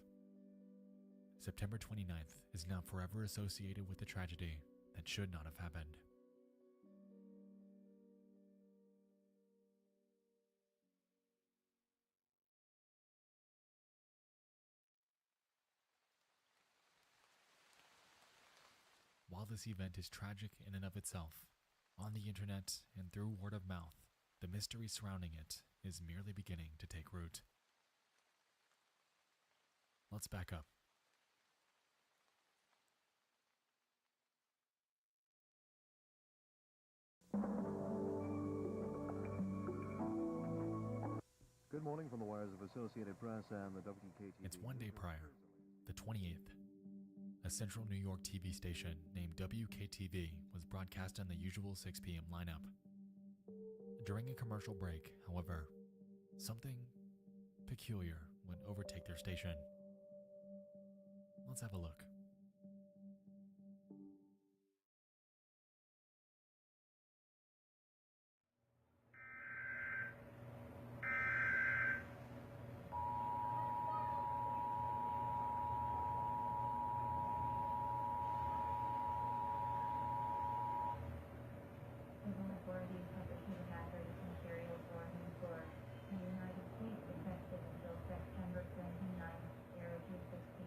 September 29th is now forever associated with the tragedy that should not have happened. While this event is tragic in and of itself, on the internet and through word of mouth, the mystery surrounding it is merely beginning to take root. Let's back up. Good morning from the wires of Associated Press and the WKTV. It's one day prior, the 28th. A central New York TV station named WKTV was broadcast on the usual 6 p.m. lineup. During a commercial break, however, something peculiar would overtake their station. Let's have a look. Authorities have issued hazardous materials warning for the United States effective until September 29th, area 216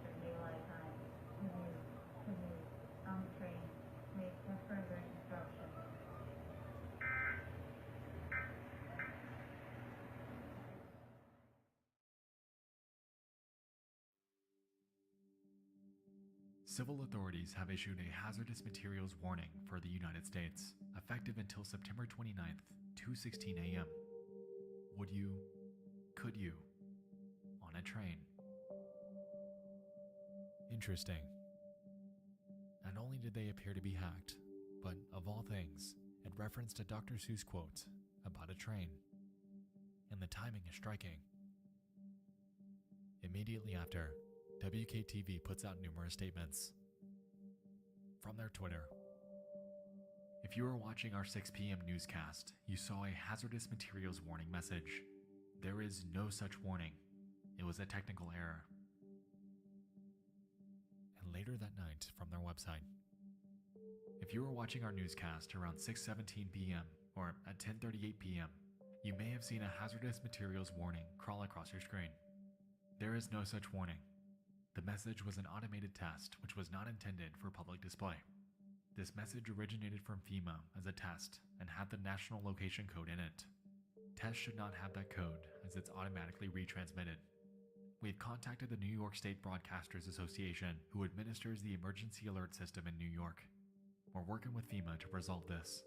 for daylight time. Commute on the train. Wait for further instructions. Civil authorities have issued a hazardous materials warning for the United States, effective until September 29th, 2:16 a.m. Would you, could you, on a train? Interesting. Not only did they appear to be hacked, but of all things, it referenced a Dr. Seuss quote about a train. And the timing is striking. Immediately after, WKTV puts out numerous statements. From their Twitter. If you were watching our 6 p.m. newscast, you saw a hazardous materials warning message. There is no such warning. It was a technical error. And later that night, from their website. If you were watching our newscast around 6:17 p.m. or at 10:38 p.m., you may have seen a hazardous materials warning crawl across your screen. There is no such warning. The message was an automated test which was not intended for public display. This message originated from FEMA as a test and had the national location code in it. Tests should not have that code as it's automatically retransmitted. We've contacted the New York State Broadcasters Association, who administers the emergency alert system in New York. We're working with FEMA to resolve this.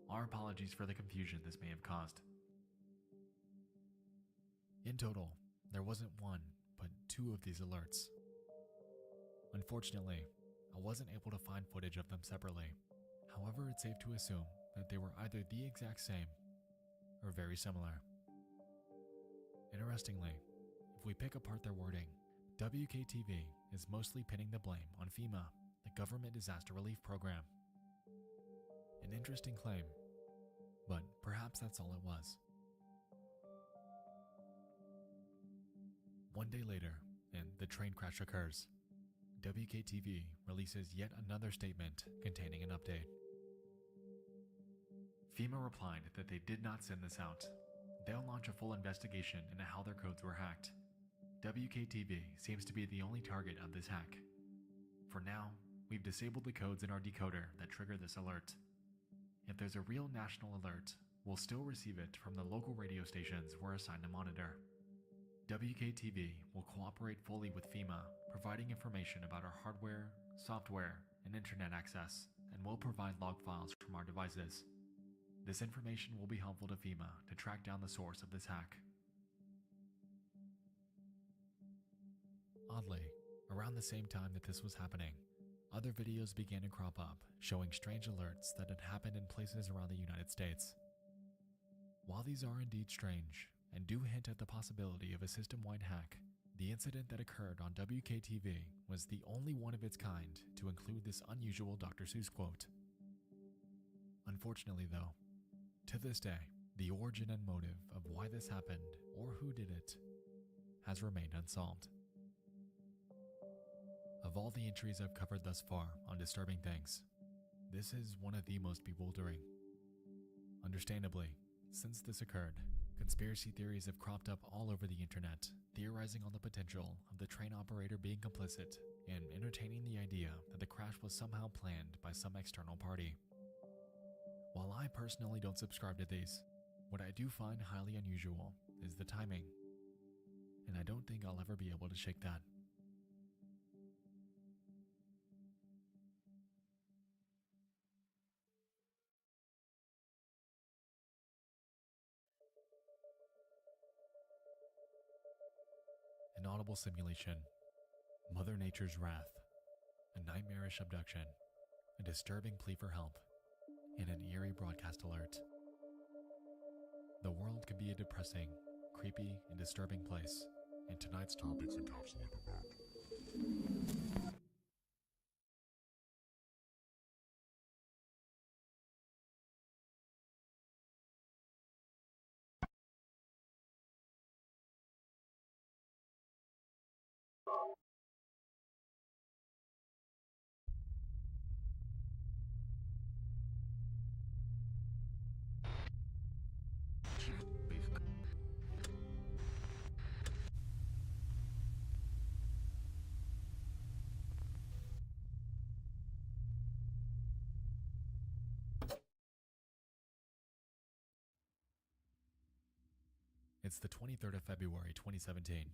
Our apologies for the confusion this may have caused. In total, there wasn't one, but 2 of these alerts. Unfortunately, I wasn't able to find footage of them separately. However, it's safe to assume that they were either the exact same or very similar. Interestingly, if we pick apart their wording, WKTV is mostly pinning the blame on FEMA, the Government Disaster Relief Program. An interesting claim, but perhaps that's all it was. One day later, and the train crash occurs. WKTV releases yet another statement containing an update. FEMA replied that they did not send this out. They'll launch a full investigation into how their codes were hacked. WKTV seems to be the only target of this hack. For now, we've disabled the codes in our decoder that trigger this alert. If there's a real national alert, we'll still receive it from the local radio stations we're assigned to monitor. WKTV will cooperate fully with FEMA, providing information about our hardware, software, and internet access, and will provide log files from our devices. This information will be helpful to FEMA to track down the source of this hack. Oddly, around the same time that this was happening, other videos began to crop up showing strange alerts that had happened in places around the United States. While these are indeed strange, and do hint at the possibility of a system-wide hack, the incident that occurred on WKTV was the only one of its kind to include this unusual Dr. Seuss quote. Unfortunately though, to this day, the origin and motive of why this happened or who did it has remained unsolved. Of all the entries I've covered thus far on disturbing things, this is one of the most bewildering. Understandably, since this occurred, conspiracy theories have cropped up all over the internet, theorizing on the potential of the train operator being complicit and entertaining the idea that the crash was somehow planned by some external party. While I personally don't subscribe to these, what I do find highly unusual is the timing. And I don't think I'll ever be able to shake that. inaudible simulation, Mother Nature's wrath, a nightmarish abduction, a disturbing plea for help, and an eerie broadcast alert. The world can be a depressing, creepy, and disturbing place, and tonight's topics encapsulate that. It's the 23rd of February 2017.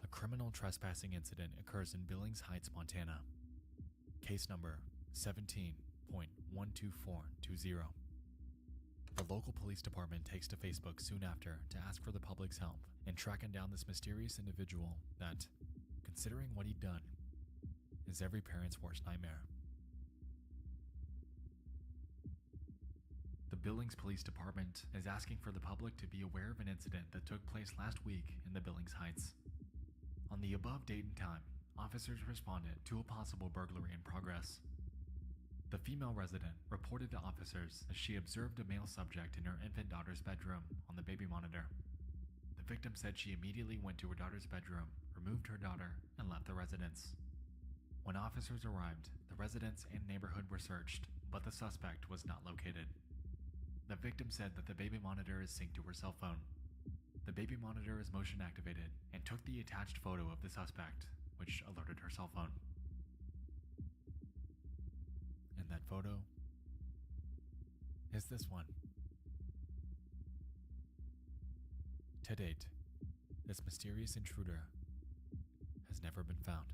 A criminal trespassing incident occurs in Billings Heights, Montana. Case number 17.12420. The local police department takes to Facebook soon after to ask for the public's help in tracking down this mysterious individual that, considering what he'd done, is every parent's worst nightmare. The Billings Police Department is asking for the public to be aware of an incident that took place last week in the Billings Heights. On the above date and time, officers responded to a possible burglary in progress. The female resident reported to officers that she observed a male subject in her infant daughter's bedroom on the baby monitor. The victim said she immediately went to her daughter's bedroom, removed her daughter, and left the residence. When officers arrived, the residence and neighborhood were searched, but the suspect was not located. The victim said that the baby monitor is synced to her cell phone. The baby monitor is motion activated and took the attached photo of the suspect, which alerted her cell phone. And that photo is this one. To date, this mysterious intruder has never been found.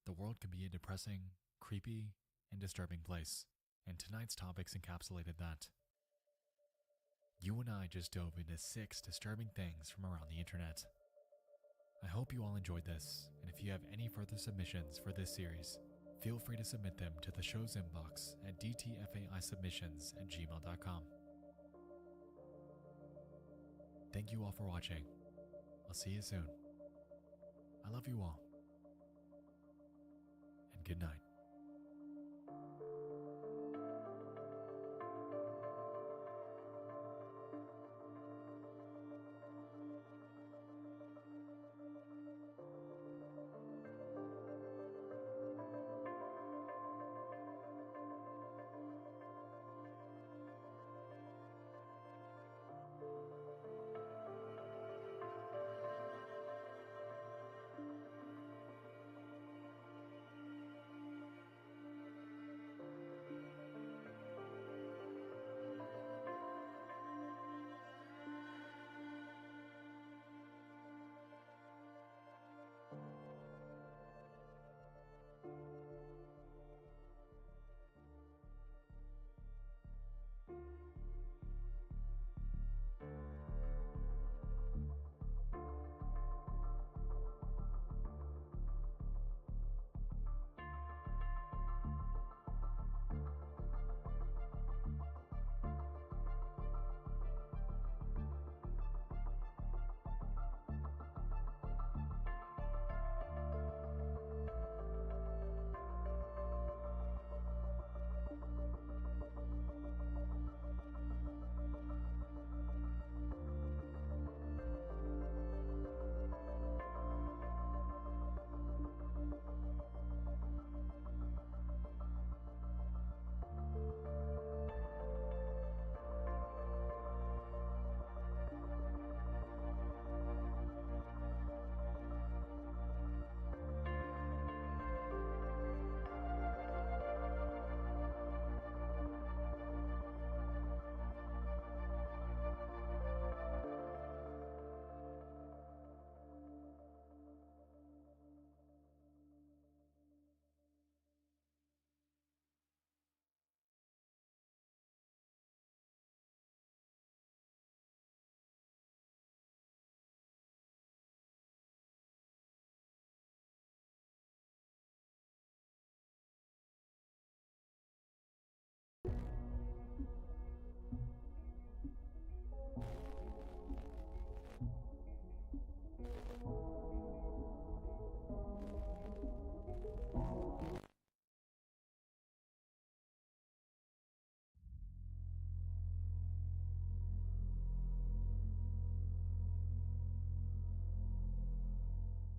The world can be a depressing, creepy, and disturbing place, and tonight's topics encapsulated that. You and I just dove into 6 disturbing things from around the internet. I hope you all enjoyed this, and if you have any further submissions for this series, feel free to submit them to the show's inbox at dtfaisubmissions@gmail.com. Thank you all for watching. I'll see you soon. I love you all. And good night.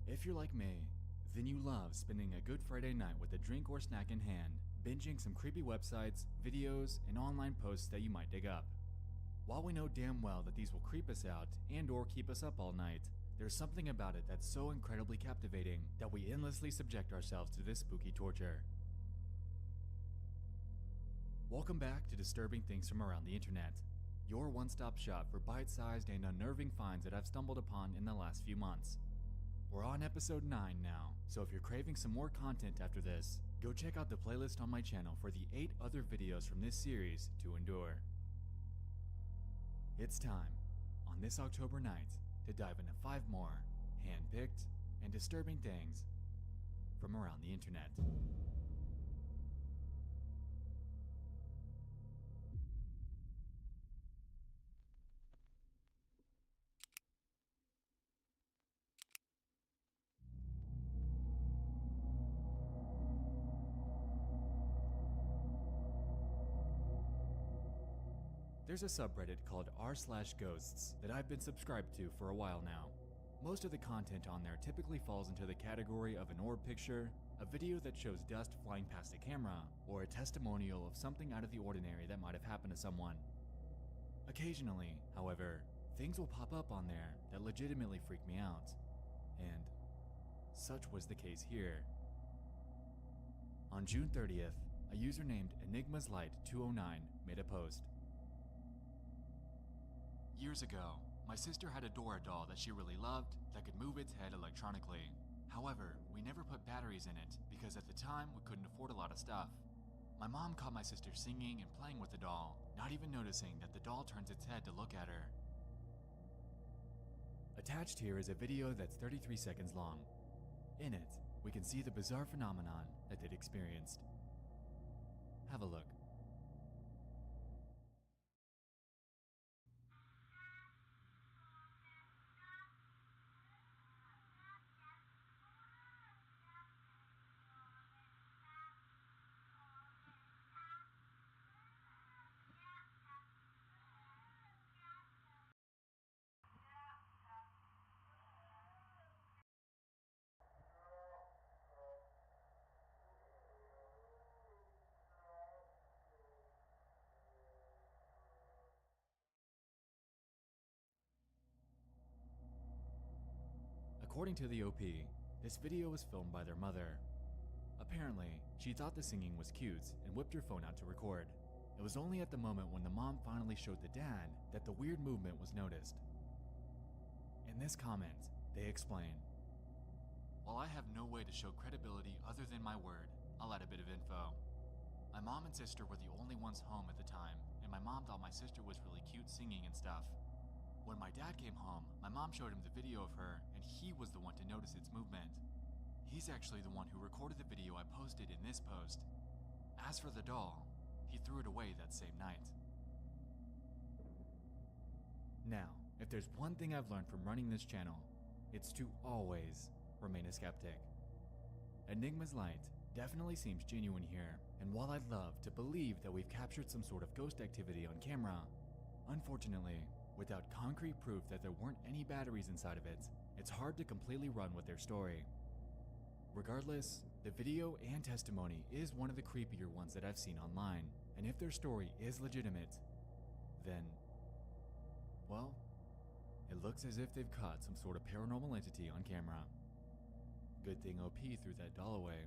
If you're like me, then you love spending a good Friday night with a drink or snack in hand, binging some creepy websites, videos, and online posts that you might dig up. While we know damn well that these will creep us out and or keep us up all night, there's something about it that's so incredibly captivating that we endlessly subject ourselves to this spooky torture. Welcome back to Disturbing Things from Around the Internet, your one-stop shop for bite-sized and unnerving finds that I've stumbled upon in the last few months. We're on episode 9 now, so if you're craving some more content after this, go check out the playlist on my channel for the 8 other videos from this series to endure. It's time, on this October night, to dive into 5 more hand-picked and disturbing things from around the internet. There's a subreddit called r/ghosts that I've been subscribed to for a while now. Most of the content on there typically falls into the category of an orb picture, a video that shows dust flying past a camera, or a testimonial of something out of the ordinary that might have happened to someone. Occasionally, however, things will pop up on there that legitimately freak me out, and such was the case here. On June 30th, a user named EnigmasLight209 made a post. Years ago, my sister had a Dora doll that she really loved that could move its head electronically. However, we never put batteries in it because at the time we couldn't afford a lot of stuff. My mom caught my sister singing and playing with the doll, not even noticing that the doll turns its head to look at her. Attached here is a video that's 33 seconds long. In it, we can see the bizarre phenomenon that they'd experienced. Have a look. According to the OP, this video was filmed by their mother. Apparently, she thought the singing was cute and whipped her phone out to record. It was only at the moment when the mom finally showed the dad that the weird movement was noticed. In this comment, they explain, "While I have no way to show credibility other than my word, I'll add a bit of info. My mom and sister were the only ones home at the time, and my mom thought my sister was really cute singing and stuff. When my dad came home, my mom showed him the video of her, and he was the one to notice its movement. He's actually the one who recorded the video I posted in this post. As for the doll, he threw it away that same night." Now, if there's one thing I've learned from running this channel, it's to always remain a skeptic. Enigma's Light definitely seems genuine here, and while I'd love to believe that we've captured some sort of ghost activity on camera, unfortunately, without concrete proof that there weren't any batteries inside of it, it's hard to completely run with their story. Regardless, the video and testimony is one of the creepier ones that I've seen online, and if their story is legitimate, then, well, it looks as if they've caught some sort of paranormal entity on camera. Good thing OP threw that doll away.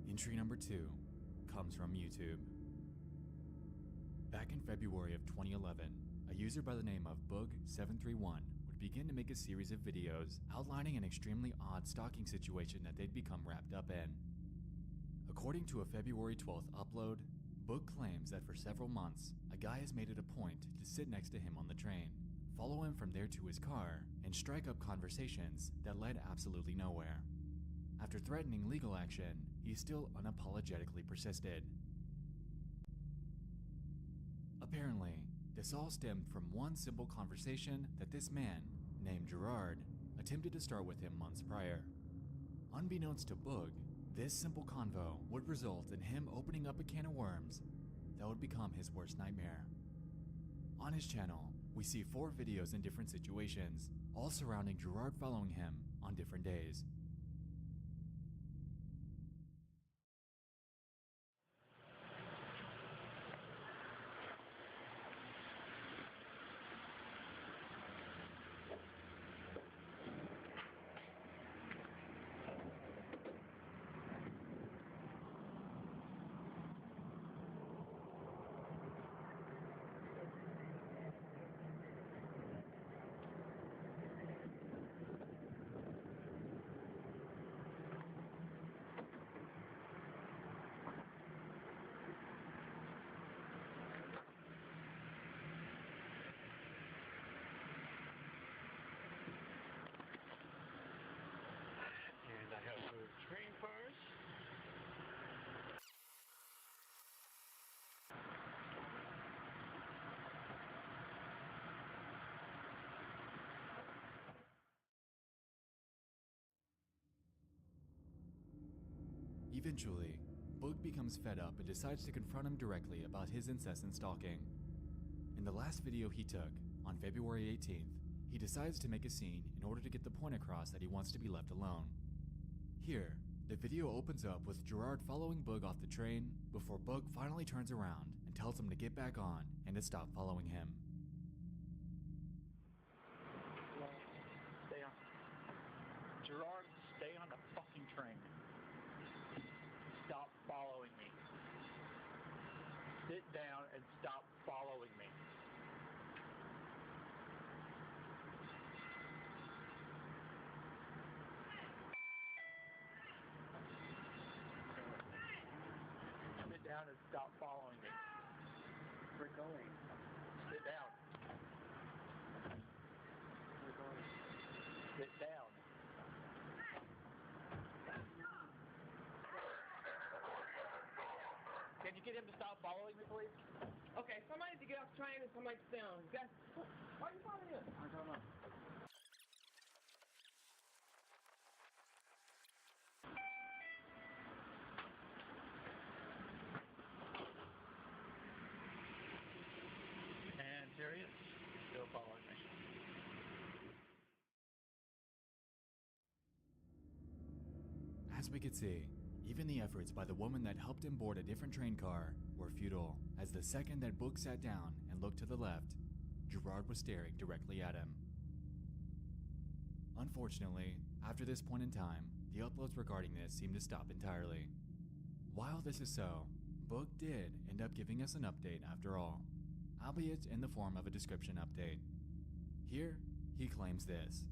Entry number 2 comes from YouTube. Back in February of 2011, a user by the name of Boog731 would begin to make a series of videos outlining an extremely odd stalking situation that they'd become wrapped up in. According to a February 12th upload, Boog claims that for several months, a guy has made it a point to sit next to him on the train, follow him from there to his car, and strike up conversations that led absolutely nowhere. After threatening legal action, he still unapologetically persisted. Apparently, this all stemmed from one simple conversation that this man, named Gerard, attempted to start with him months prior. Unbeknownst to Boog, this simple convo would result in him opening up a can of worms that would become his worst nightmare. On his channel, we see 4 videos in different situations, all surrounding Gerard following him on different days. Train first. Eventually, Boog becomes fed up and decides to confront him directly about his incessant stalking. In the last video he took, on February 18th, he decides to make a scene in order to get the point across that he wants to be left alone. Here, the video opens up with Gerard following Boog off the train before Boog finally turns around and tells him to get back on and to stop following him. Stay on. Gerard, stay on the fucking train. Stop following me. Sit down and stop following me. Sit down and stop following me. We're going. Sit down. We're going. Sit down. Can you get him to stop following me, please? Okay, somebody to get off the train and somebody to stay on. Guys, why are you following him? I don't know. And here he is, still following me. As we could see, even the efforts by the woman that helped him board a different train car were futile, as the second that Boog sat down and looked to the left, Gerard was staring directly at him. Unfortunately, after this point in time, the uploads regarding this seemed to stop entirely. While this is so, Boog did end up giving us an update after all, albeit in the form of a description update. Here, he claims this.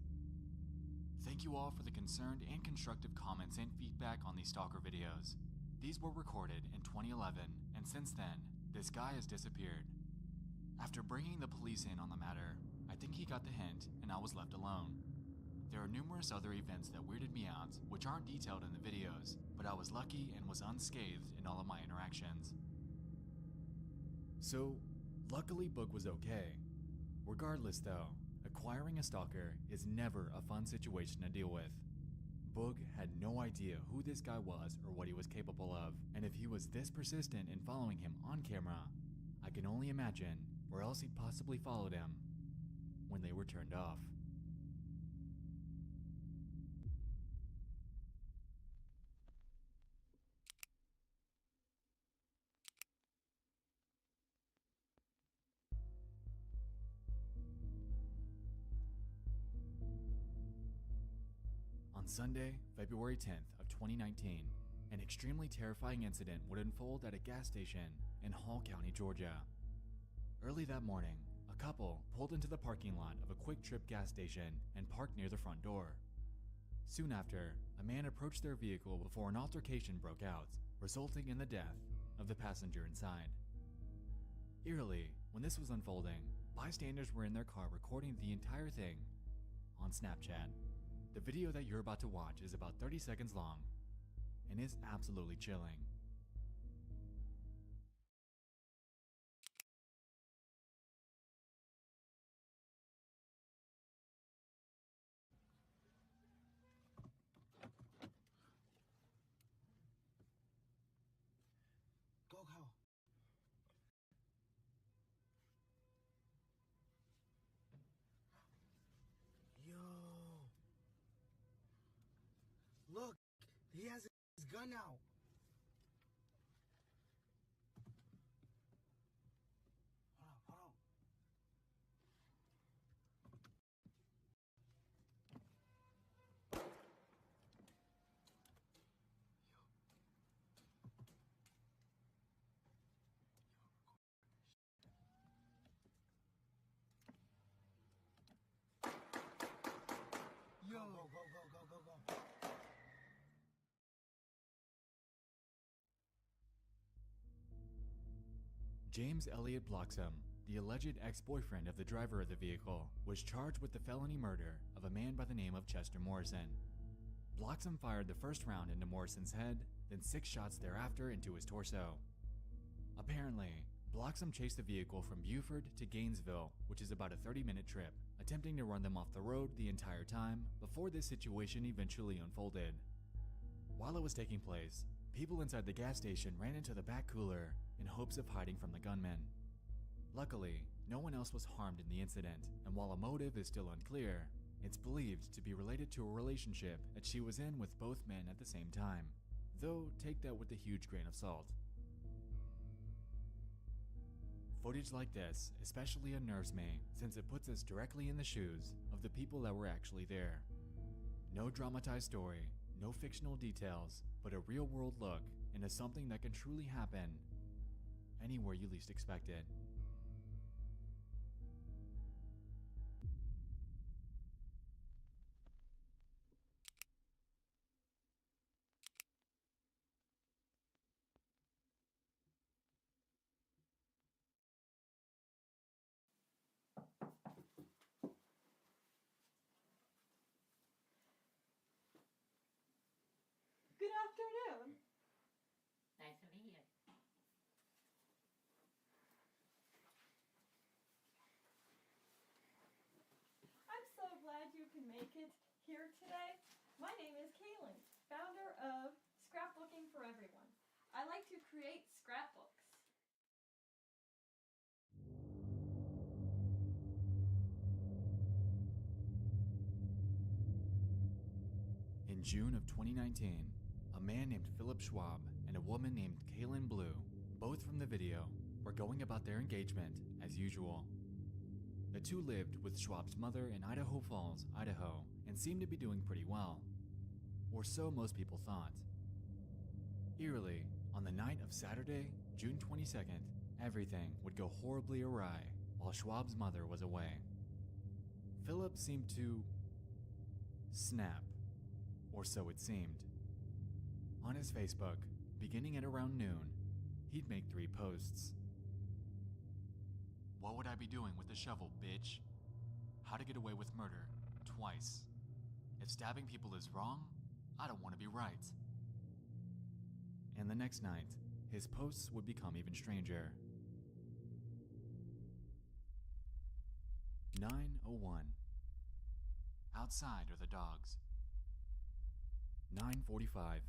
Thank you all for the concerned and constructive comments and feedback on these stalker videos. These were recorded in 2011, and since then, this guy has disappeared. After bringing the police in on the matter, I think he got the hint and I was left alone. There are numerous other events that weirded me out, which aren't detailed in the videos, but I was lucky and was unscathed in all of my interactions. So, luckily Boog was okay. Regardless though, acquiring a stalker is never a fun situation to deal with. Boog had no idea who this guy was or what he was capable of, and if he was this persistent in following him on camera, I can only imagine where else he'd possibly followed him when they were turned off. On Sunday, February 10th of 2019, an extremely terrifying incident would unfold at a gas station in Hall County, Georgia. Early that morning, a couple pulled into the parking lot of a Quick Trip gas station and parked near the front door. Soon after, a man approached their vehicle before an altercation broke out, resulting in the death of the passenger inside. Eerily, when this was unfolding, bystanders were in their car recording the entire thing on Snapchat. The video that you're about to watch is about 30 seconds long and is absolutely chilling. done now. Hold on. Yo. Go. James Elliott Bloxham, the alleged ex-boyfriend of the driver of the vehicle, was charged with the felony murder of a man by the name of Chester Morrison. Bloxham fired the first round into Morrison's head, then 6 shots thereafter into his torso. Apparently, Bloxham chased the vehicle from Buford to Gainesville, which is about a 30-minute trip, attempting to run them off the road the entire time before this situation eventually unfolded. While it was taking place, people inside the gas station ran into the back cooler in hopes of hiding from the gunman. Luckily, no one else was harmed in the incident, and while a motive is still unclear, it's believed to be related to a relationship that she was in with both men at the same time, though take that with a huge grain of salt. Footage like this especially unnerves me since it puts us directly in the shoes of the people that were actually there. No dramatized story, no fictional details, but a real-world look into something that can truly happen anywhere you least expect it. Good afternoon. Nice to meet you. I'm so glad you can make it here today. My name is Kaylin, founder of Scrapbooking for Everyone. I like to create scrapbooks. In June of 2019, a man named Philip Schwab and a woman named Kaylin Blue, both from the video, were going about their engagement as usual. The two lived with Schwab's mother in Idaho Falls, Idaho, and seemed to be doing pretty well. Or so most people thought. Eerily, on the night of Saturday, June 22nd, everything would go horribly awry while Schwab's mother was away. Philip seemed to snap, or so it seemed. On his Facebook, beginning at around noon, he'd make 3 posts. What would I be doing with a shovel, bitch? How to get away with murder, twice. If stabbing people is wrong, I don't want to be right. And the next night, his posts would become even stranger. 9:01. Outside are the dogs. 9:45.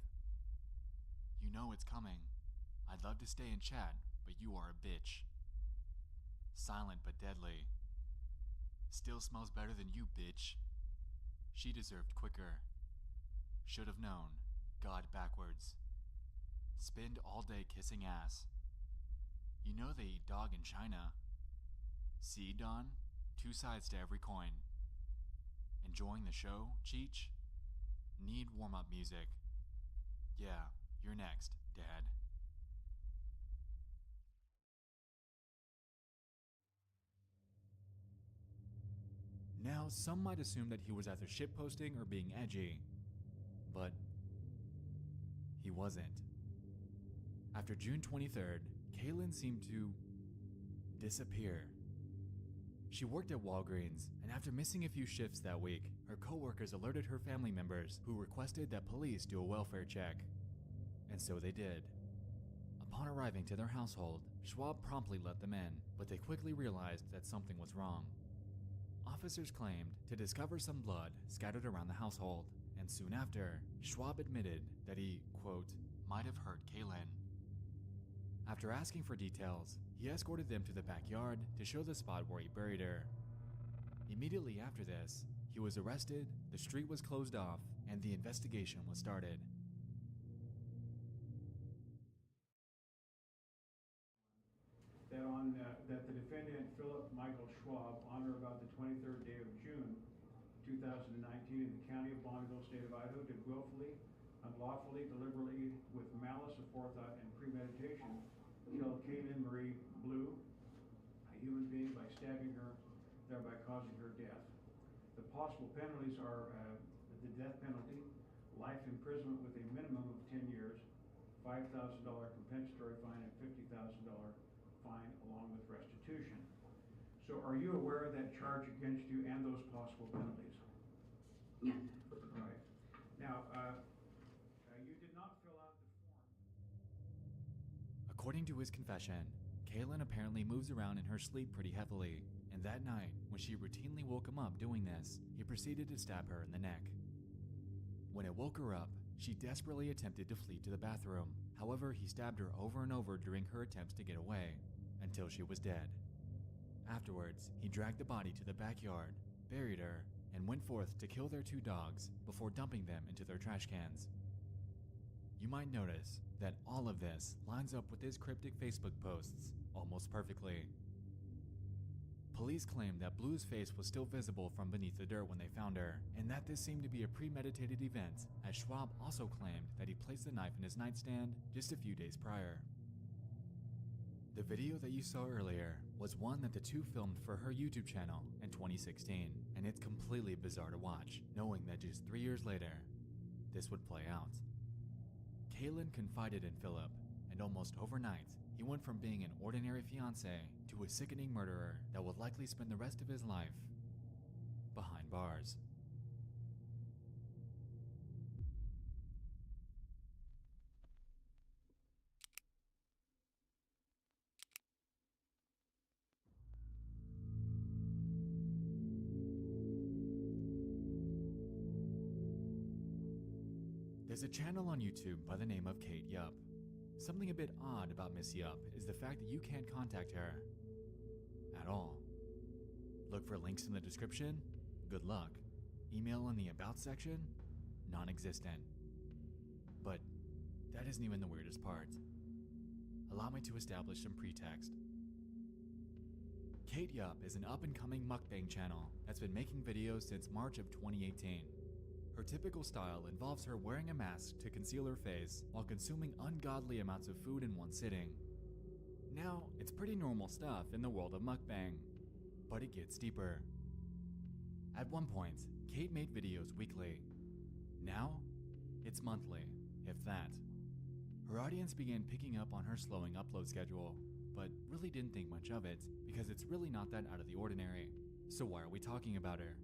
You know it's coming. I'd love to stay and chat, but you are a bitch. Silent but deadly. Still smells better than you, bitch. She deserved quicker. Should have known. God backwards. Spend all day kissing ass. You know they eat dog in China. See, Don? 2 sides to every coin. Enjoying the show, Cheech? Need warm-up music. Yeah, you're next, Dad. Now, some might assume that he was either shitposting or being edgy, but he wasn't. After June 23rd, Kaylin seemed to disappear. She worked at Walgreens, and after missing a few shifts that week, her coworkers alerted her family members who requested that police do a welfare check. And so they did. Upon arriving to their household, Schwab promptly let them in, but they quickly realized that something was wrong. Officers claimed to discover some blood scattered around the household, and soon after, Schwab admitted that he, quote, might have hurt Kaylin. After asking for details, he escorted them to the backyard to show the spot where he buried her. Immediately after this, he was arrested, the street was closed off, and the investigation was started. that the defendant, Philip Michael Schwab, on or about the 23rd day of June 2019 in the county of Bonneville, state of Idaho, did willfully, unlawfully, deliberately, with malice aforethought and premeditation, kill Kaylin Marie Blue, a human being, by stabbing her, thereby causing her death. The possible penalties are the death penalty, life imprisonment with a minimum of 10 years, $5,000 compensatory fine, and $50,000 fine along with restitution. So are you aware of that charge against you and those possible penalties? Yeah. Right. Now, you did not fill out the form. According to his confession, Kaylin apparently moves around in her sleep pretty heavily, and that night, when she routinely woke him up doing this, he proceeded to stab her in the neck. When it woke her up, she desperately attempted to flee to the bathroom. However, he stabbed her over and over during her attempts to get away, until she was dead. Afterwards, he dragged the body to the backyard, buried her, and went forth to kill their 2 dogs before dumping them into their trash cans. You might notice that all of this lines up with his cryptic Facebook posts almost perfectly. Police claimed that Blue's face was still visible from beneath the dirt when they found her, and that this seemed to be a premeditated event, as Schwab also claimed that he placed the knife in his nightstand just a few days prior. The video that you saw earlier was one that the two filmed for her YouTube channel in 2016, and it's completely bizarre to watch, knowing that just 3 years later, this would play out. Kaylin confided in Philip, and almost overnight, he went from being an ordinary fiancé to a sickening murderer that would likely spend the rest of his life behind bars. There's a channel on YouTube by the name of Kate Yup. Something a bit odd about Miss Yup is the fact that you can't contact her at all. Look for links in the description? Good luck. Email in the About section? Non-existent. But that isn't even the weirdest part. Allow me to establish some pretext. Kate Yup is an up-and-coming mukbang channel that's been making videos since March of 2018. Her typical style involves her wearing a mask to conceal her face while consuming ungodly amounts of food in one sitting. Now, it's pretty normal stuff in the world of mukbang, but it gets deeper. At one point, Kate made videos weekly. Now, it's monthly, if that. Her audience began picking up on her slowing upload schedule, but really didn't think much of it because it's really not that out of the ordinary. So why are we talking about her?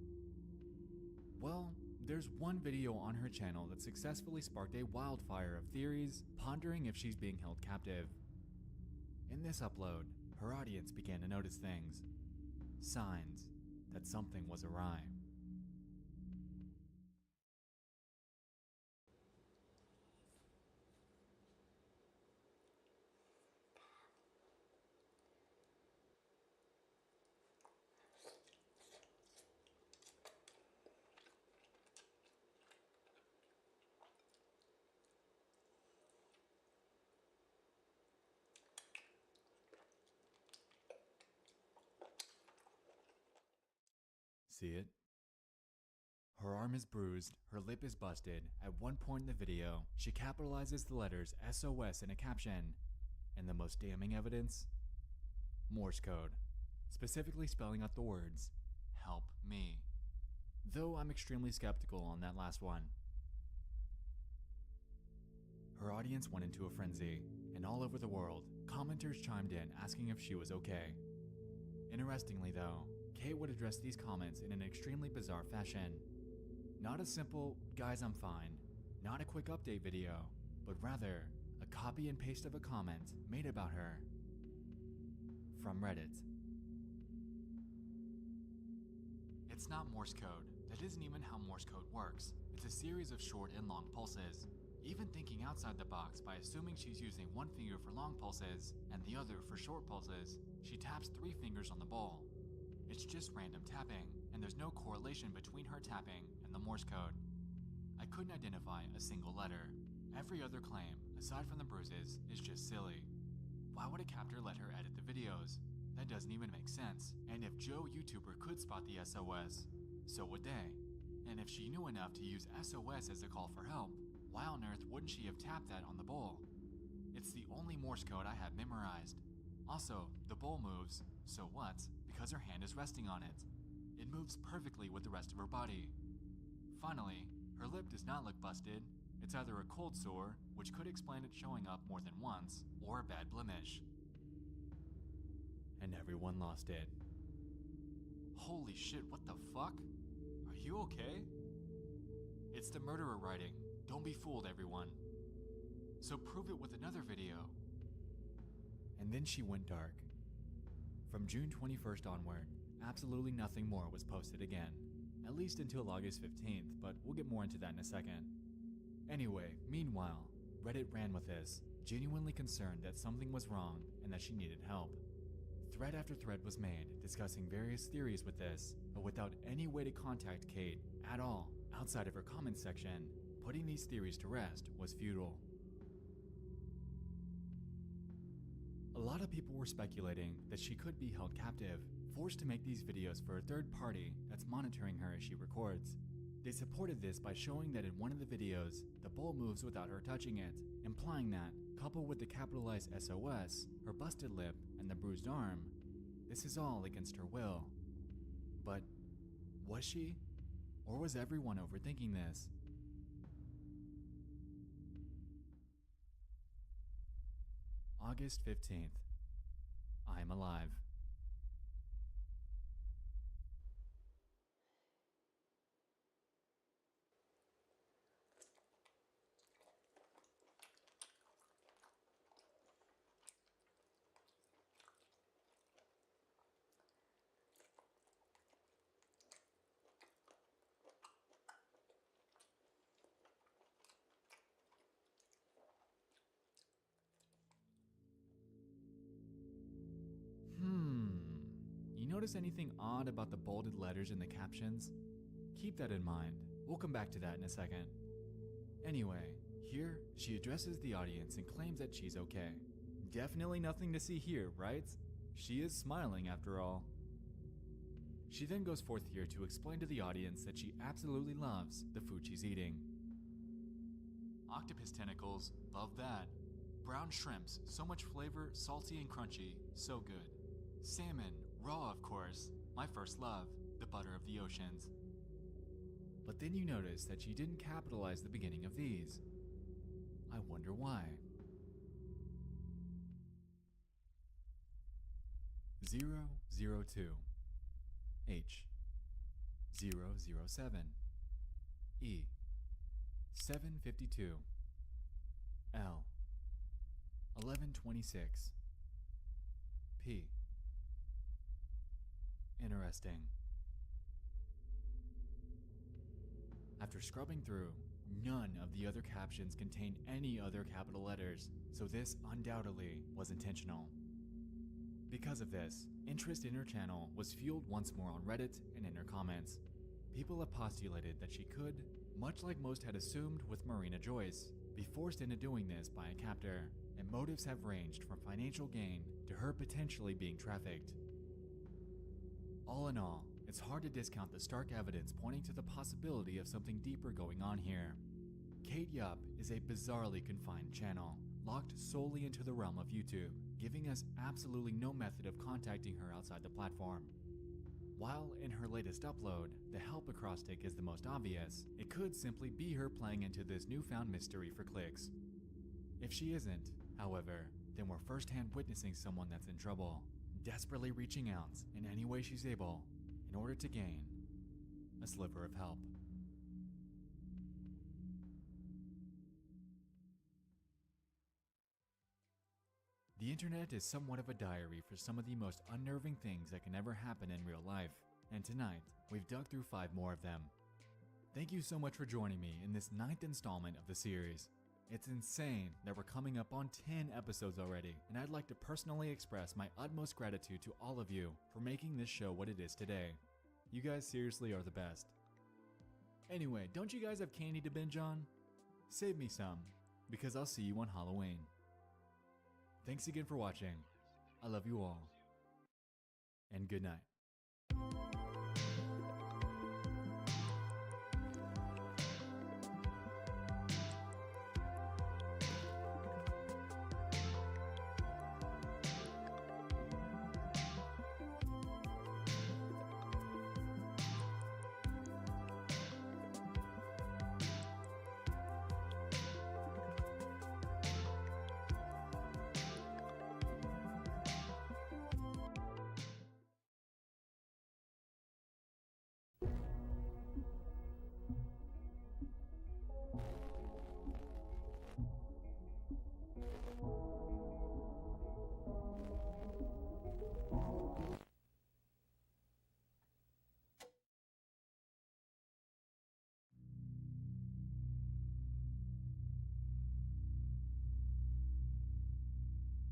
Well, there's one video on her channel that successfully sparked a wildfire of theories, pondering if she's being held captive. In this upload, her audience began to notice things. Signs that something was awry. See it? Her arm is bruised, her lip is busted. At one point in the video, she capitalizes the letters SOS in a caption. And the most damning evidence? Morse code, specifically spelling out the words, "Help me." Though I'm extremely skeptical on that last one. Her audience went into a frenzy, and all over the world, commenters chimed in asking if she was okay. Interestingly though, Kate would address these comments in an extremely bizarre fashion. Not a simple, "guys, I'm fine," not a quick update video, but rather a copy and paste of a comment made about her from Reddit. It's not Morse code. That isn't even how Morse code works. It's a series of short and long pulses. Even thinking outside the box by assuming she's using one finger for long pulses and the other for short pulses, she taps 3 fingers on the ball. It's just random tapping, and there's no correlation between her tapping and the Morse code. I couldn't identify a single letter. Every other claim, aside from the bruises, is just silly. Why would a captor let her edit the videos? That doesn't even make sense. And if Joe YouTuber could spot the SOS, so would they. And if she knew enough to use SOS as a call for help, why on earth wouldn't she have tapped that on the bowl? It's the only Morse code I have memorized. Also, the bowl moves, so what? Because her hand is resting on it. It moves perfectly with the rest of her body. Finally, her lip does not look busted. It's either a cold sore, which could explain it showing up more than once, or a bad blemish. And everyone lost it. Holy shit, what the fuck? Are you okay? It's the murderer writing. Don't be fooled, everyone. So prove it with another video. And then she went dark. From June 21st onward, absolutely nothing more was posted again. At least until August 15th, but we'll get more into that in a second. Anyway, meanwhile, Reddit ran with this, genuinely concerned that something was wrong and that she needed help. Thread after thread was made, discussing various theories with this, but without any way to contact Kate at all, outside of her comments section. Putting these theories to rest was futile. A lot of people were speculating that she could be held captive, forced to make these videos for a third party that's monitoring her as she records. They supported this by showing that in one of the videos, the bowl moves without her touching it, implying that, coupled with the capitalized SOS, her busted lip, and the bruised arm, this is all against her will. But was she? Or was everyone overthinking this? August 15th. I'm alive. Notice anything odd about the bolded letters in the captions? Keep that in mind. We'll come back to that in a second. Anyway, here she addresses the audience and claims that she's okay. Definitely nothing to see here, right? She is smiling after all. She then goes forth here to explain to the audience that she absolutely loves the food she's eating. Octopus tentacles, love that. Brown shrimps, so much flavor, salty and crunchy, so good. Salmon, raw of course, my first love, the butter of the oceans. But then you notice that she didn't capitalize the beginning of these. I wonder why. 002 H 007 E 752 L 1126 P. Interesting. After scrubbing through, none of the other captions contained any other capital letters, so this undoubtedly was intentional. Because of this, interest in her channel was fueled once more on Reddit and in her comments. People have postulated that she could, much like most had assumed with Marina Joyce, be forced into doing this by a captor, and motives have ranged from financial gain to her potentially being trafficked. All in all, it's hard to discount the stark evidence pointing to the possibility of something deeper going on here. Kate Yup is a bizarrely confined channel, locked solely into the realm of YouTube, giving us absolutely no method of contacting her outside the platform. While in her latest upload, the help acrostic is the most obvious, it could simply be her playing into this newfound mystery for clicks. If she isn't, however, then we're firsthand witnessing someone that's in trouble, desperately reaching out in any way she's able in order to gain a sliver of help. The internet is somewhat of a diary for some of the most unnerving things that can ever happen in real life, and tonight we've dug through 5 more of them. Thank you so much for joining me in this 9th installment of the series. It's insane that we're coming up on 10 episodes already, and I'd like to personally express my utmost gratitude to all of you for making this show what it is today. You guys seriously are the best. Anyway, don't you guys have candy to binge on? Save me some, because I'll see you on Halloween. Thanks again for watching. I love you all. and good night.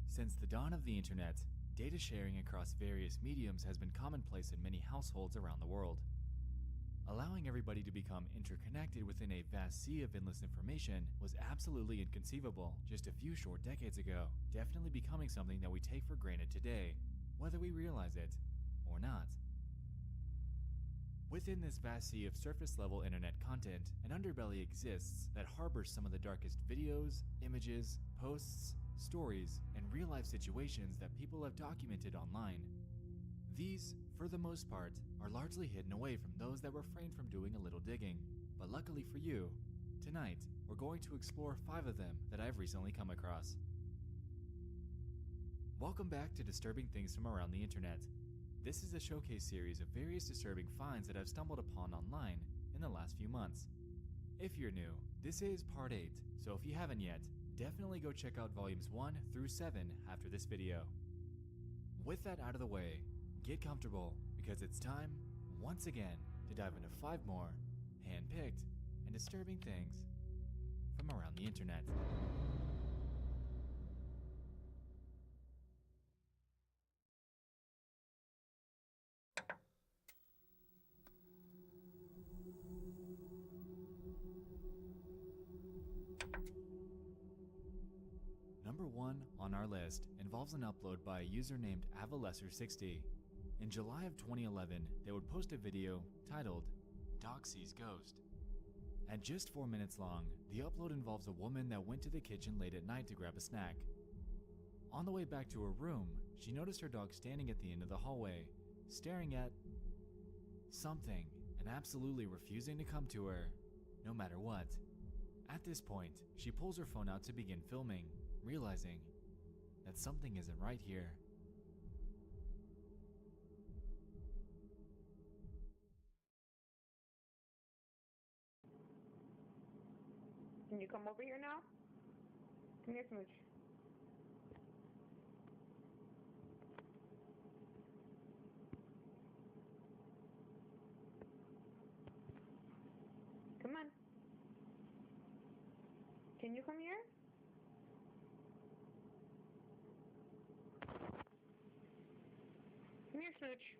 Since the dawn of the internet, data sharing across various mediums has been commonplace in many households around the world. Allowing everybody to become interconnected within a vast sea of endless information was absolutely inconceivable just a few short decades ago, definitely becoming something that we take for granted today, whether we realize it or not. Within this vast sea of surface-level internet content, an underbelly exists that harbors some of the darkest videos, images, posts, stories, and real-life situations that people have documented online. These, for the most part, are largely hidden away from those that refrain from doing a little digging. But luckily for you, tonight we're going to explore 5 of them that I've recently come across. Welcome back to Disturbing Things from Around the Internet. This is a showcase series of various disturbing finds that I've stumbled upon online in the last few months. If you're new, this is part 8, so if you haven't yet, definitely go check out volumes 1 through 7 after this video. With that out of the way, get comfortable because it's time, once again, to dive into 5 more hand-picked and disturbing things from around the internet. Number 1 on our list involves an upload by a user named Avalesser60. In July of 2011, they would post a video titled, "Dog Sees Ghost." At just 4 minutes long, the upload involves a woman that went to the kitchen late at night to grab a snack. On the way back to her room, she noticed her dog standing at the end of the hallway, staring at something and absolutely refusing to come to her, no matter what. At this point, she pulls her phone out to begin filming, realizing that something isn't right here. Can you come over here now? Come here, Smooch. Come on. Can you come here? Come here, Smooch.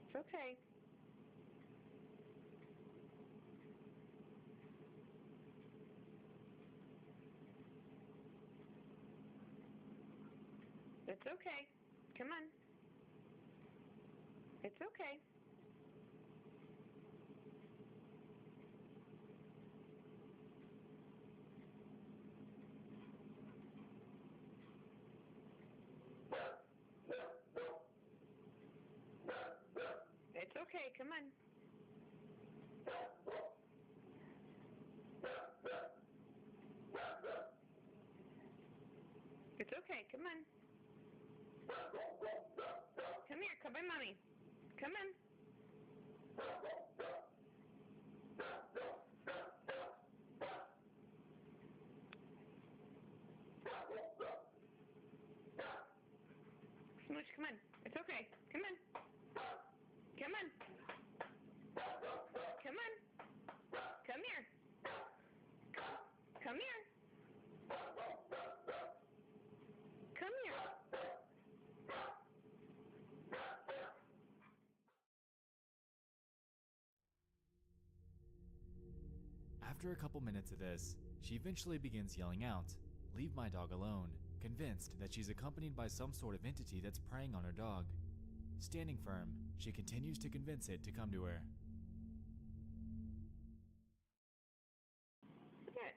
It's okay. It's okay. Come on. It's okay. It's okay, come on. It's okay, come on. Come here, come by mommy. Come on. Smooch, come on. It's okay. Come on. Come on. Come on. Come here. Come here. Come here. After a couple minutes of this, she eventually begins yelling out, leave my dog alone, convinced that she's accompanied by some sort of entity that's preying on her dog. Standing firm, she continues to convince it to come to her. Good.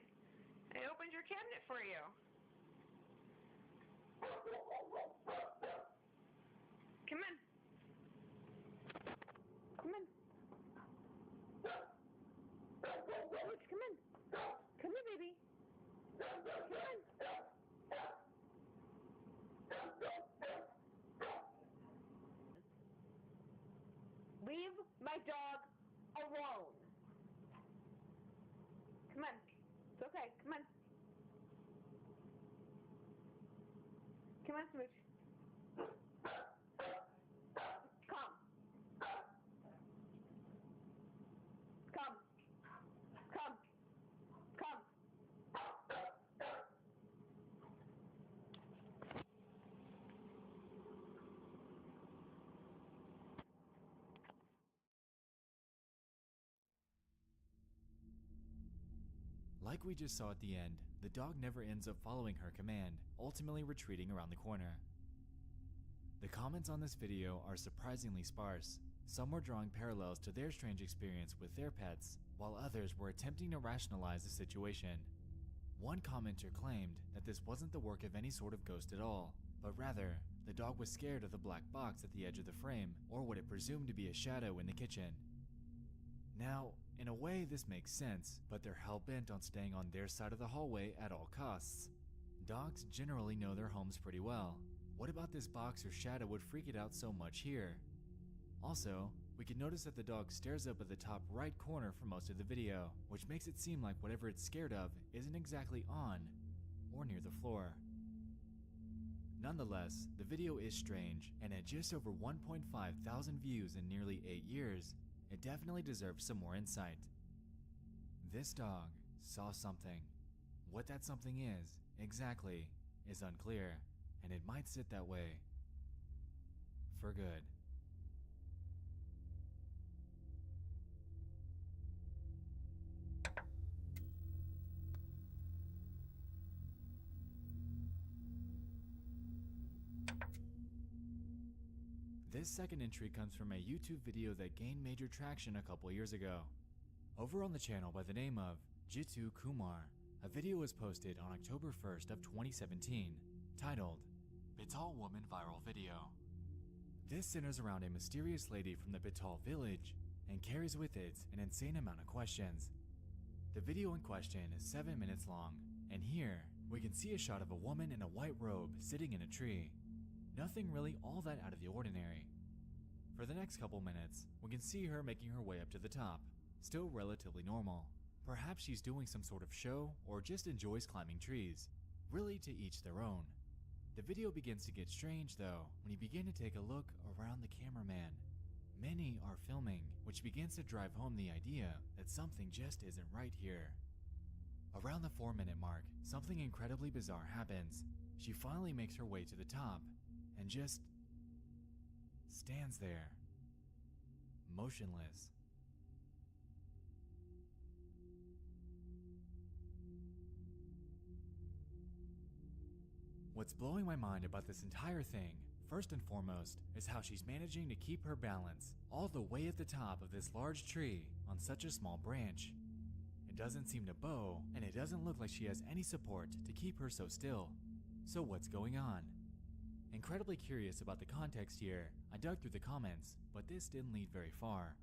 I opened your cabinet for you. Come on. Come on. Alex, come on. Come here, baby. Come on. Leave my dog alone. Come on. It's okay. Come on. Come on, Smooch. Come. Come. Come. Come. Like we just saw at the end, the dog never ends up following her command, ultimately retreating around the corner. The comments on this video are surprisingly sparse. Some were drawing parallels to their strange experience with their pets, while others were attempting to rationalize the situation. One commenter claimed that this wasn't the work of any sort of ghost at all, but rather, the dog was scared of the black box at the edge of the frame, or what it presumed to be a shadow in the kitchen. Now, in a way this makes sense, but they're hell-bent on staying on their side of the hallway at all costs. Dogs generally know their homes pretty well. What about this box or shadow would freak it out so much here? Also, we can notice that the dog stares up at the top right corner for most of the video, which makes it seem like whatever it's scared of isn't exactly on or near the floor. Nonetheless, the video is strange, and at just over 1.5 thousand views in nearly 8 years, it definitely deserves some more insight. This dog saw something. What that something is, exactly, is unclear, and it might sit that way for good. This second entry comes from a YouTube video that gained major traction a couple years ago. Over on the channel by the name of Jitu Kumar, a video was posted on October 1st of 2017, titled, Bital Woman Viral Video. This centers around a mysterious lady from the Bital village and carries with it an insane amount of questions. The video in question is 7 minutes long, and here we can see a shot of a woman in a white robe sitting in a tree. Nothing really all that out of the ordinary. For the next couple minutes, we can see her making her way up to the top, still relatively normal. Perhaps she's doing some sort of show or just enjoys climbing trees. Really, to each their own. The video begins to get strange though when you begin to take a look around the cameraman. Many are filming, which begins to drive home the idea that something just isn't right here. Around the 4-minute mark, something incredibly bizarre happens. She finally makes her way to the top and just stands there, motionless. What's blowing my mind about this entire thing, first and foremost, is how she's managing to keep her balance all the way at the top of this large tree on such a small branch. It doesn't seem to bow, and it doesn't look like she has any support to keep her so still. So what's going on? Incredibly curious about the context here, I dug through the comments, but this didn't lead very far.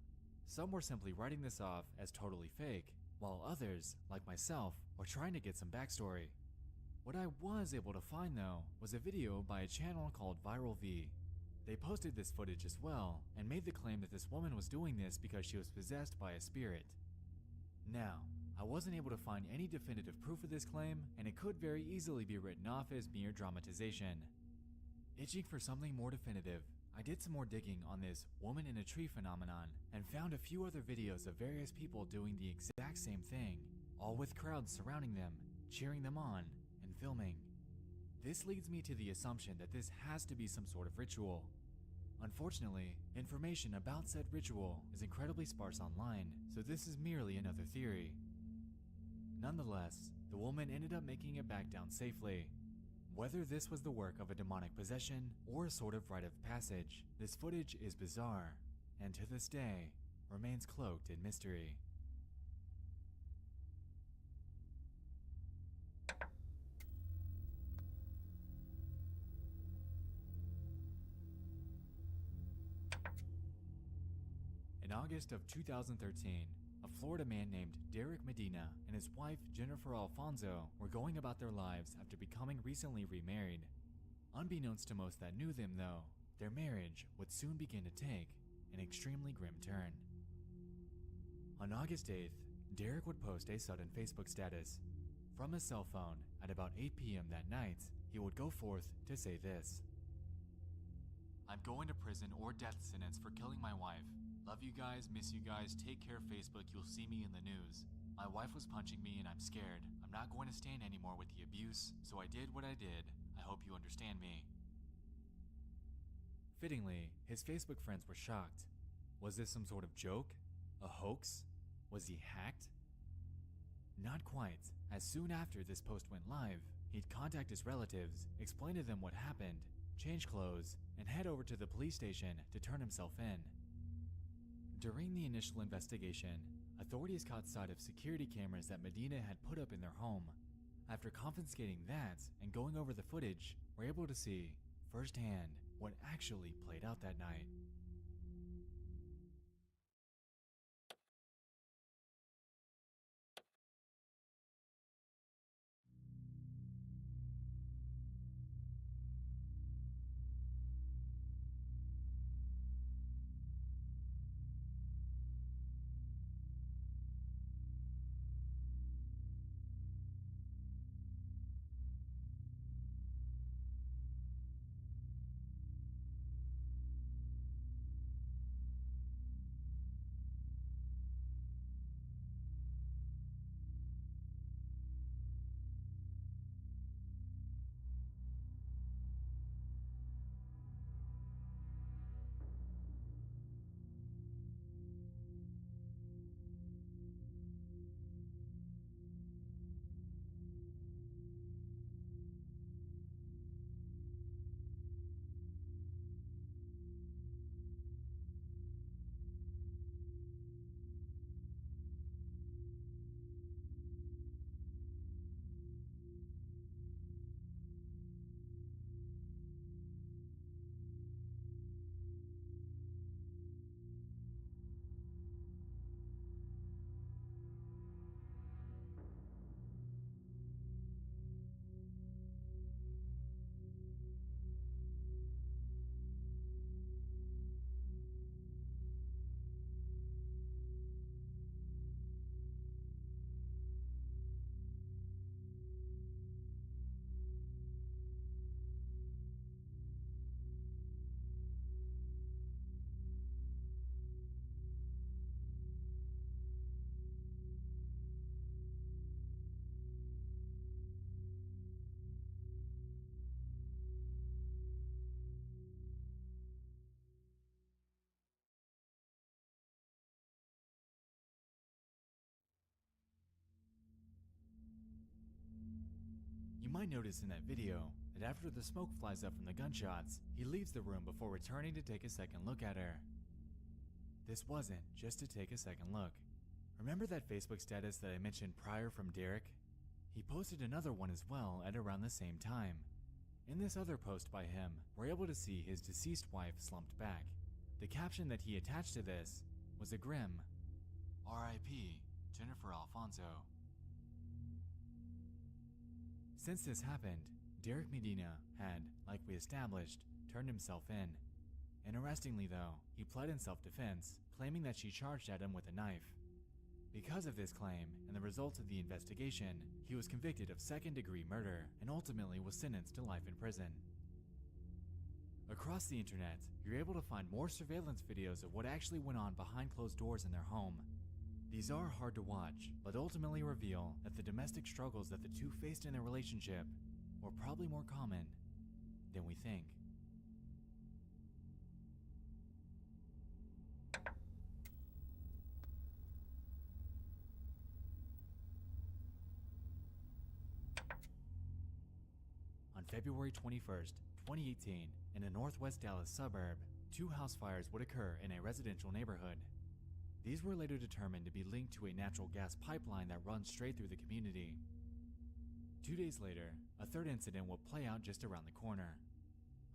Some were simply writing this off as totally fake, while others, like myself, were trying to get some backstory. What I was able to find though was a video by a channel called Viral V. They posted this footage as well, and made the claim that this woman was doing this because she was possessed by a spirit. Now, I wasn't able to find any definitive proof of this claim, and it could very easily be written off as mere dramatization. Itching for something more definitive, I did some more digging on this woman in a tree phenomenon and found a few other videos of various people doing the exact same thing, all with crowds surrounding them, cheering them on, and filming. This leads me to the assumption that this has to be some sort of ritual. Unfortunately, information about said ritual is incredibly sparse online, so this is merely another theory. Nonetheless, the woman ended up making it back down safely. Whether this was the work of a demonic possession or a sort of rite of passage, this footage is bizarre, and to this day, remains cloaked in mystery. In August of 2013, a Florida man named Derek Medina and his wife Jennifer Alfonso were going about their lives after becoming recently remarried. Unbeknownst to most that knew them, though, their marriage would soon begin to take an extremely grim turn. On August 8th, Derek would post a sudden Facebook status. From his cell phone at about 8 p.m. that night, he would go forth to say this: "I'm going to prison or death sentence for killing my wife. Love you guys, miss you guys, take care Facebook, you'll see me in the news. My wife was punching me and I'm scared. I'm not going to stand anymore with the abuse, so I did what I did. I hope you understand me." Fittingly, his Facebook friends were shocked. Was this some sort of joke? A hoax? Was he hacked? Not quite, as soon after this post went live, he'd contact his relatives, explain to them what happened, change clothes, and head over to the police station to turn himself in. During the initial investigation, authorities caught sight of security cameras that Medina had put up in their home. After confiscating that and going over the footage, we're able to see firsthand what actually played out that night. You might notice in that video that after the smoke flies up from the gunshots, he leaves the room before returning to take a second look at her. This wasn't just to take a second look. Remember that Facebook status that I mentioned prior from Derek? He posted another one as well at around the same time. In this other post by him, we're able to see his deceased wife slumped back. The caption that he attached to this was a grim "R.I.P. Jennifer Alfonso." Since this happened, Derek Medina had, like we established, turned himself in. Interestingly though, he pled in self-defense, claiming that she charged at him with a knife. Because of this claim and the results of the investigation, he was convicted of second-degree murder and ultimately was sentenced to life in prison. Across the internet, you're able to find more surveillance videos of what actually went on behind closed doors in their home. These are hard to watch, but ultimately reveal that the domestic struggles that the two faced in their relationship were probably more common than we think. February 21st, 2018, in a northwest Dallas suburb, 2 house fires would occur in a residential neighborhood. These were later determined to be linked to a natural gas pipeline that runs straight through the community. 2 days later, a third incident would play out just around the corner.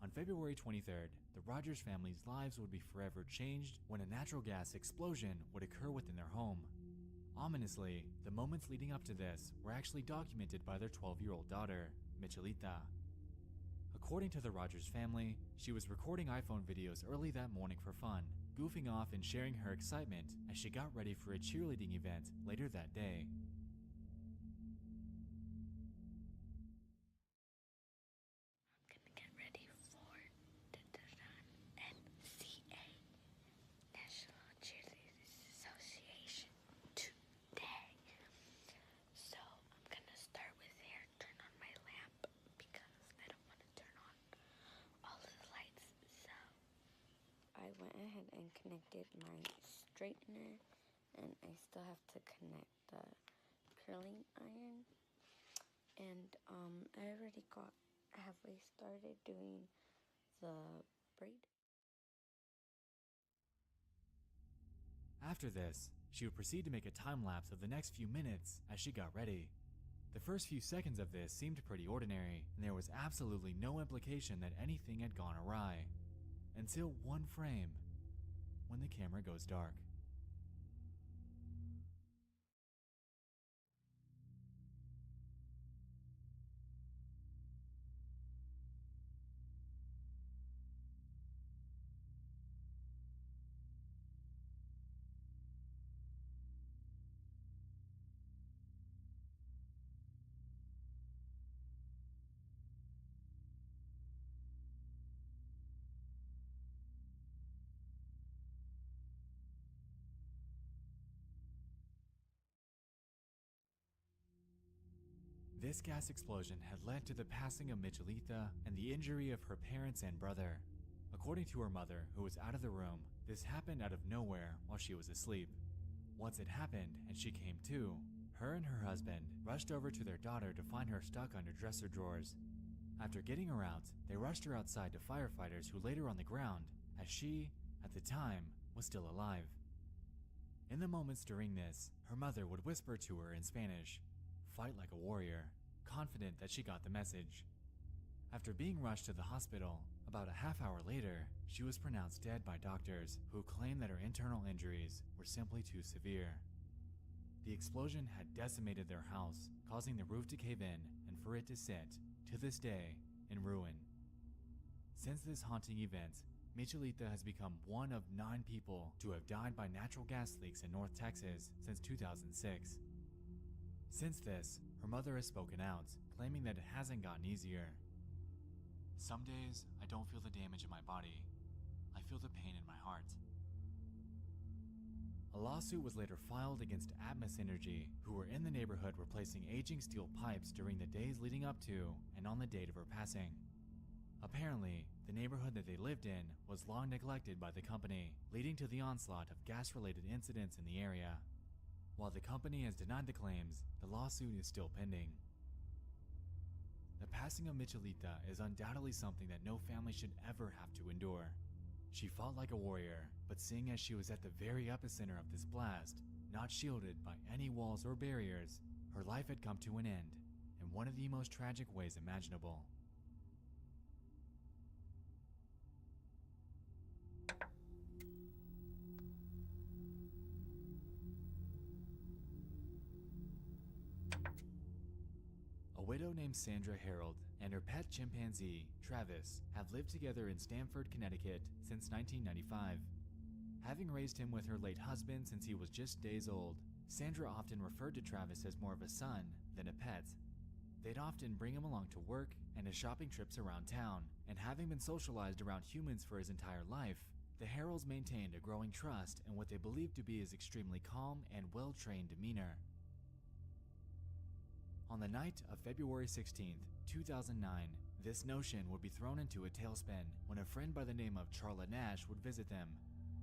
On February 23rd, the Rogers family's lives would be forever changed when a natural gas explosion would occur within their home. Ominously, the moments leading up to this were actually documented by their 12-year-old daughter, Michelita. According to the Rogers family, she was recording iPhone videos early that morning for fun, goofing off and sharing her excitement as she got ready for a cheerleading event later that day. I went ahead and connected my straightener, and I still have to connect the curling iron. And I already got halfway started doing the braid. After this, she would proceed to make a time lapse of the next few minutes as she got ready. The first few seconds of this seemed pretty ordinary, and there was absolutely no implication that anything had gone awry. Until one frame, when the camera goes dark. This gas explosion had led to the passing of Michelita and the injury of her parents and brother. According to her mother, who was out of the room, this happened out of nowhere while she was asleep. Once it happened and she came to, her and her husband rushed over to their daughter to find her stuck under dresser drawers. After getting her out, they rushed her outside to firefighters who laid her on the ground, as she, at the time, was still alive. In the moments during this, her mother would whisper to her in Spanish, "Fight like a warrior," confident that she got the message. After being rushed to the hospital, about a half hour later, she was pronounced dead by doctors who claimed that her internal injuries were simply too severe. The explosion had decimated their house, causing the roof to cave in and for it to sit, to this day, in ruin. Since this haunting event, Michelita has become one of 9 people to have died by natural gas leaks in North Texas since 2006. Since this, her mother has spoken out, claiming that it hasn't gotten easier. "Some days, I don't feel the damage in my body. I feel the pain in my heart." A lawsuit was later filed against Atmos Energy, who were in the neighborhood replacing aging steel pipes during the days leading up to and on the date of her passing. Apparently, the neighborhood that they lived in was long neglected by the company, leading to the onslaught of gas-related incidents in the area. While the company has denied the claims, the lawsuit is still pending. The passing of Michelita is undoubtedly something that no family should ever have to endure. She fought like a warrior, but seeing as she was at the very epicenter of this blast, not shielded by any walls or barriers, her life had come to an end in one of the most tragic ways imaginable. A widow named Sandra Harold and her pet chimpanzee, Travis, have lived together in Stamford, Connecticut since 1995. Having raised him with her late husband since he was just days old, Sandra often referred to Travis as more of a son than a pet. They'd often bring him along to work and his shopping trips around town, and having been socialized around humans for his entire life, the Harolds maintained a growing trust in what they believed to be his extremely calm and well-trained demeanor. On the night of February 16th, 2009, this notion would be thrown into a tailspin when a friend by the name of Charla Nash would visit them.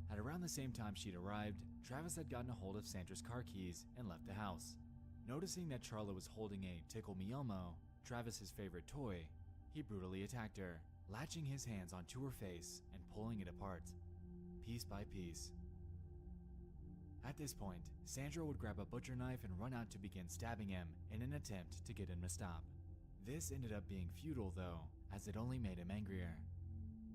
At around the same time she'd arrived, Travis had gotten a hold of Sandra's car keys and left the house. Noticing that Charla was holding a Tickle Me Elmo, Travis's favorite toy, he brutally attacked her, latching his hands onto her face and pulling it apart, piece by piece. At this point, Sandra would grab a butcher knife and run out to begin stabbing him in an attempt to get him to stop. This ended up being futile though, as it only made him angrier.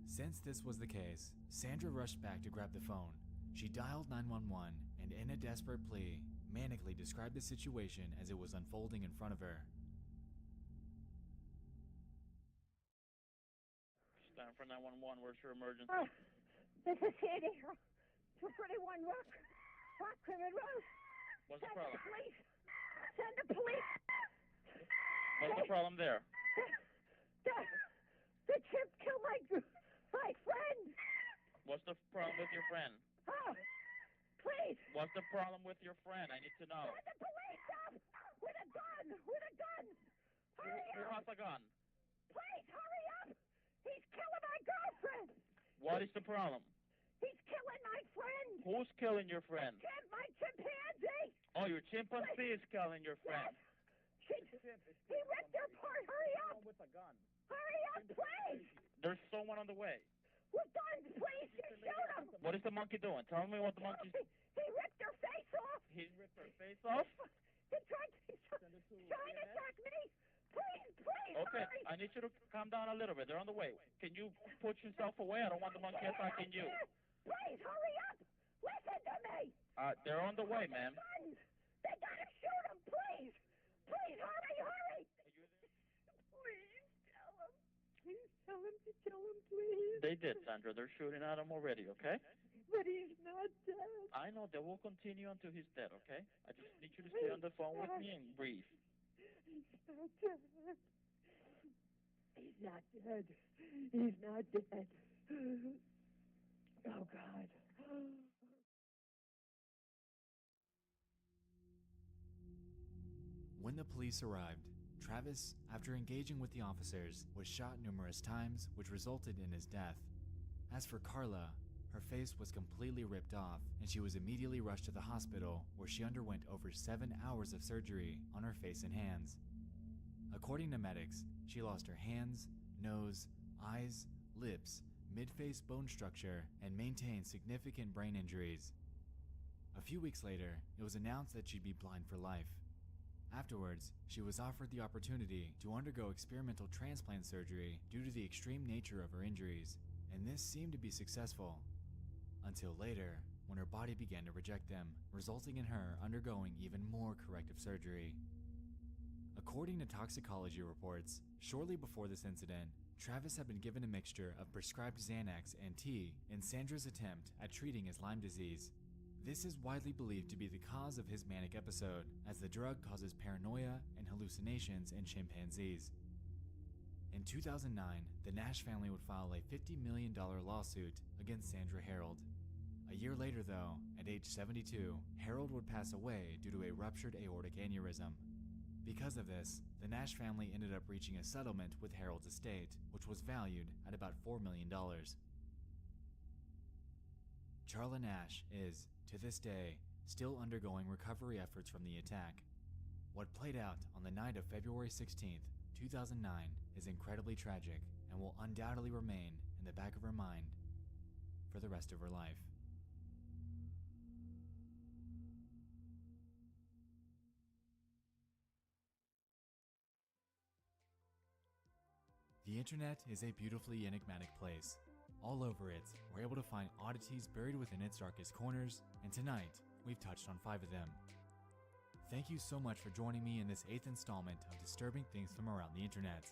Since this was the case, Sandra rushed back to grab the phone. She dialed 911 and in a desperate plea, manically described the situation as it was unfolding in front of her. Stand for 911, where's your emergency? This is Sandy. 241 Wargreymon Road. What's the problem? Police. Send the police. What's the problem there? The chip killed my friend. What's the problem with your friend? Oh, please. What's the problem with your friend? I need to know. Send the police up with a gun. With a gun. Hurry Who up. has a gun? Please hurry up. He's killing my girlfriend. What is the problem? He's killing my friend. Who's killing your friend? My chimpanzee. Oh, your chimpanzee is killing your friend. Yes. He ripped her apart. Hurry up. With a gun. Hurry up, please. There's someone on the way. With guns, please. You shoot him. What is the monkey doing? Tell me what the monkey's... He ripped her face off. He ripped her face off? He's trying to attack me. Please, Okay, hurry. I need you to calm down a little bit. They're on the way. Can you put yourself away? I don't want the monkey attacking you. Please, hurry up. Listen to me. They're on the way, ma'am. Guns. They gotta shoot him, please. Please, hurry. Please tell him. Please tell him to kill him, please. They did, Sandra. They're shooting at him already, okay? But he's not dead. I know. They will continue until he's dead, okay? I just need you to stay on the phone with me and breathe. He's not dead. He's not dead. He's not dead. Oh, God. When the police arrived, Travis, after engaging with the officers, was shot numerous times, which resulted in his death. As for Carla, her face was completely ripped off, and she was immediately rushed to the hospital, where she underwent over 7 hours of surgery on her face and hands. According to medics, she lost her hands, nose, eyes, lips, mid-face bone structure, and maintained significant brain injuries. A few weeks later, it was announced that she'd be blind for life. Afterwards, she was offered the opportunity to undergo experimental transplant surgery due to the extreme nature of her injuries, and this seemed to be successful. Until later, when her body began to reject them, resulting in her undergoing even more corrective surgery. According to toxicology reports, shortly before this incident, Travis had been given a mixture of prescribed Xanax and tea in Sandra's attempt at treating his Lyme disease. This is widely believed to be the cause of his manic episode, as the drug causes paranoia and hallucinations in chimpanzees. In 2009, the Nash family would file a $50 million lawsuit against Sandra Harold. A year later, though, at age 72, Harold would pass away due to a ruptured aortic aneurysm. Because of this, the Nash family ended up reaching a settlement with Harold's estate, which was valued at about $4 million. Charla Nash is, to this day, still undergoing recovery efforts from the attack. What played out on the night of February 16th, 2009 is incredibly tragic and will undoubtedly remain in the back of her mind for the rest of her life. The internet is a beautifully enigmatic place. All over it, we're able to find oddities buried within its darkest corners, and tonight, we've touched on 5 of them. Thank you so much for joining me in this 8th installment of Disturbing Things from Around the Internet.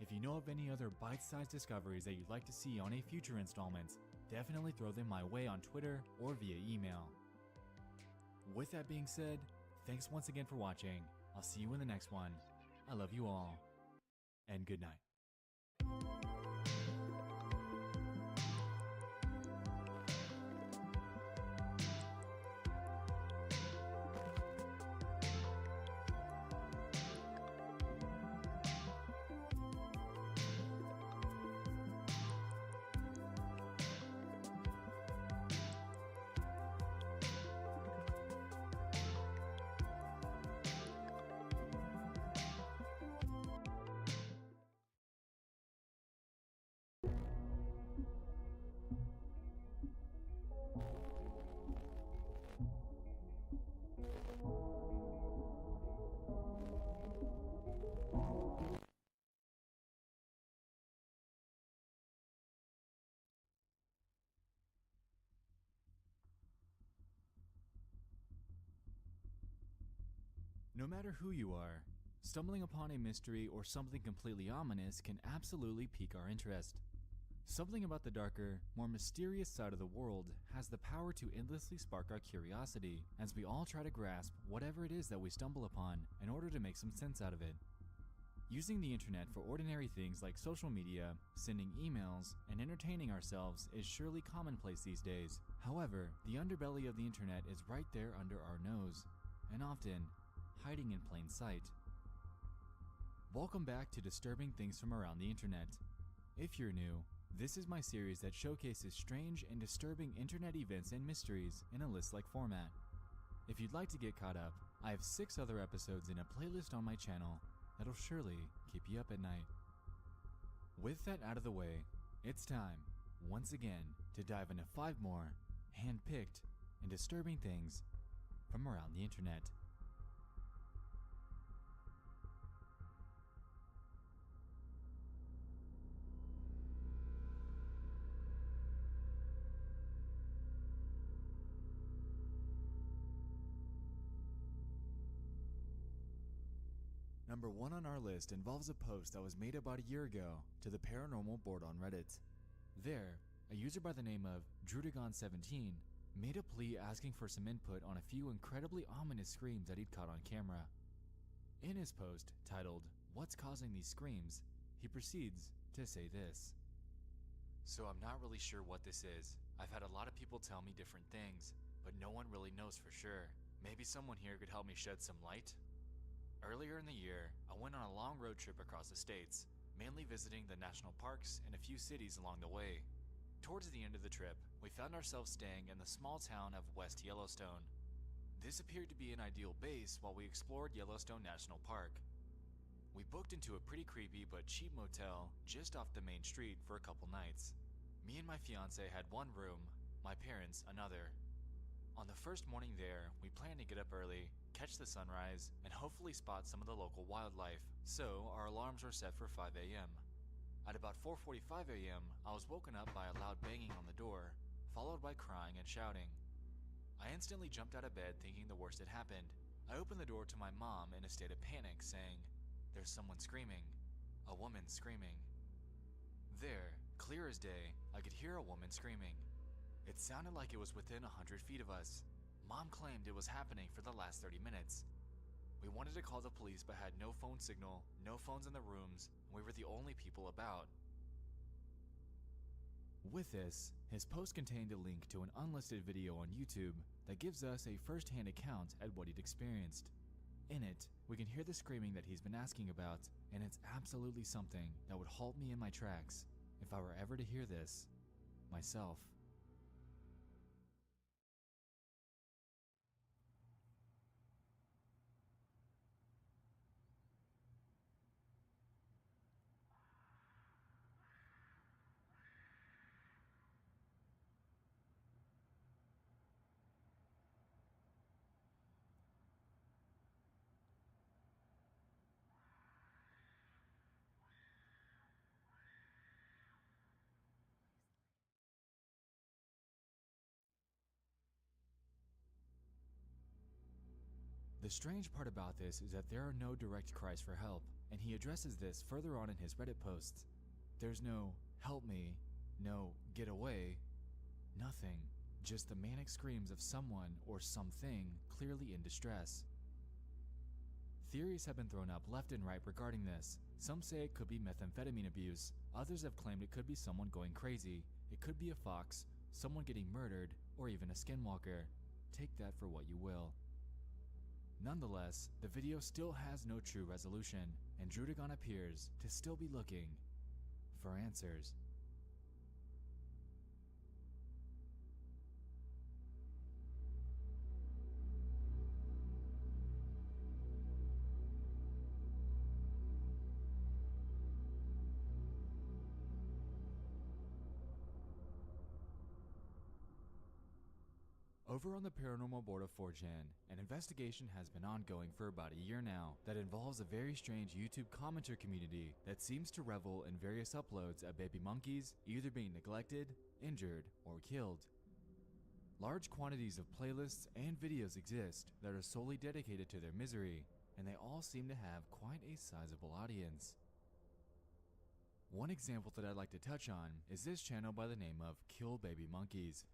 If you know of any other bite-sized discoveries that you'd like to see on a future installment, definitely throw them my way on Twitter or via email. With that being said, thanks once again for watching. I'll see you in the next one. I love you all, and good night. No matter who you are, stumbling upon a mystery or something completely ominous can absolutely pique our interest. Something about the darker, more mysterious side of the world has the power to endlessly spark our curiosity as we all try to grasp whatever it is that we stumble upon in order to make some sense out of it. Using the internet for ordinary things like social media, sending emails, and entertaining ourselves is surely commonplace these days. However, the underbelly of the internet is right there under our nose, and often hiding in plain sight. Welcome back to Disturbing Things from Around the Internet. If you're new, this is my series that showcases strange and disturbing internet events and mysteries in a list-like format. If you'd like to get caught up, I have 6 other episodes in a playlist on my channel that'll surely keep you up at night. With that out of the way, it's time, once again, to dive into 5 more hand-picked and disturbing things from around the internet. Number 1 on our list involves a post that was made about a year ago to the paranormal board on Reddit. There, a user by the name of Drudigon17 made a plea asking for some input on a few incredibly ominous screams that he'd caught on camera. In his post, titled, "What's Causing These Screams?" he proceeds to say this. "So I'm not really sure what this is. I've had a lot of people tell me different things, but no one really knows for sure. Maybe someone here could help me shed some light?" Earlier in the year, I went on a long road trip across the states, mainly visiting the national parks and a few cities along the way. Towards the end of the trip, we found ourselves staying in the small town of West Yellowstone. This appeared to be an ideal base while we explored Yellowstone National Park. We booked into a pretty creepy but cheap motel just off the main street for a couple nights. Me and my fiance had one room, my parents another. On the first morning there, we planned to get up early, catch the sunrise, and hopefully spot some of the local wildlife, so our alarms were set for 5 a.m. At about 4:45 a.m., I was woken up by a loud banging on the door, followed by crying and shouting. I instantly jumped out of bed thinking the worst had happened. I opened the door to my mom in a state of panic, saying, "There's someone screaming. A woman screaming." There, clear as day, I could hear a woman screaming. It sounded like it was within 100 feet of us. Mom claimed it was happening for the last 30 minutes. We wanted to call the police but had no phone signal, no phones in the rooms, and we were the only people about. With this, his post contained a link to an unlisted video on YouTube that gives us a first-hand account at what he'd experienced. In it, we can hear the screaming that he's been asking about, and it's absolutely something that would halt me in my tracks if I were ever to hear this myself. The strange part about this is that there are no direct cries for help, and he addresses this further on in his Reddit posts. There's no "help me," no "get away," nothing, just the manic screams of someone or something clearly in distress. Theories have been thrown up left and right regarding this. Some say it could be methamphetamine abuse, others have claimed it could be someone going crazy, it could be a fox, someone getting murdered, or even a skinwalker. Take that for what you will. Nonetheless, the video still has no true resolution, and Drudigon appears to still be looking for answers. Over on the paranormal board of 4chan, an investigation has been ongoing for about a year now that involves a very strange YouTube commenter community that seems to revel in various uploads of baby monkeys either being neglected, injured, or killed. Large quantities of playlists and videos exist that are solely dedicated to their misery, and they all seem to have quite a sizable audience. One example that I'd like to touch on is this channel by the name of Kill Baby Monkeys.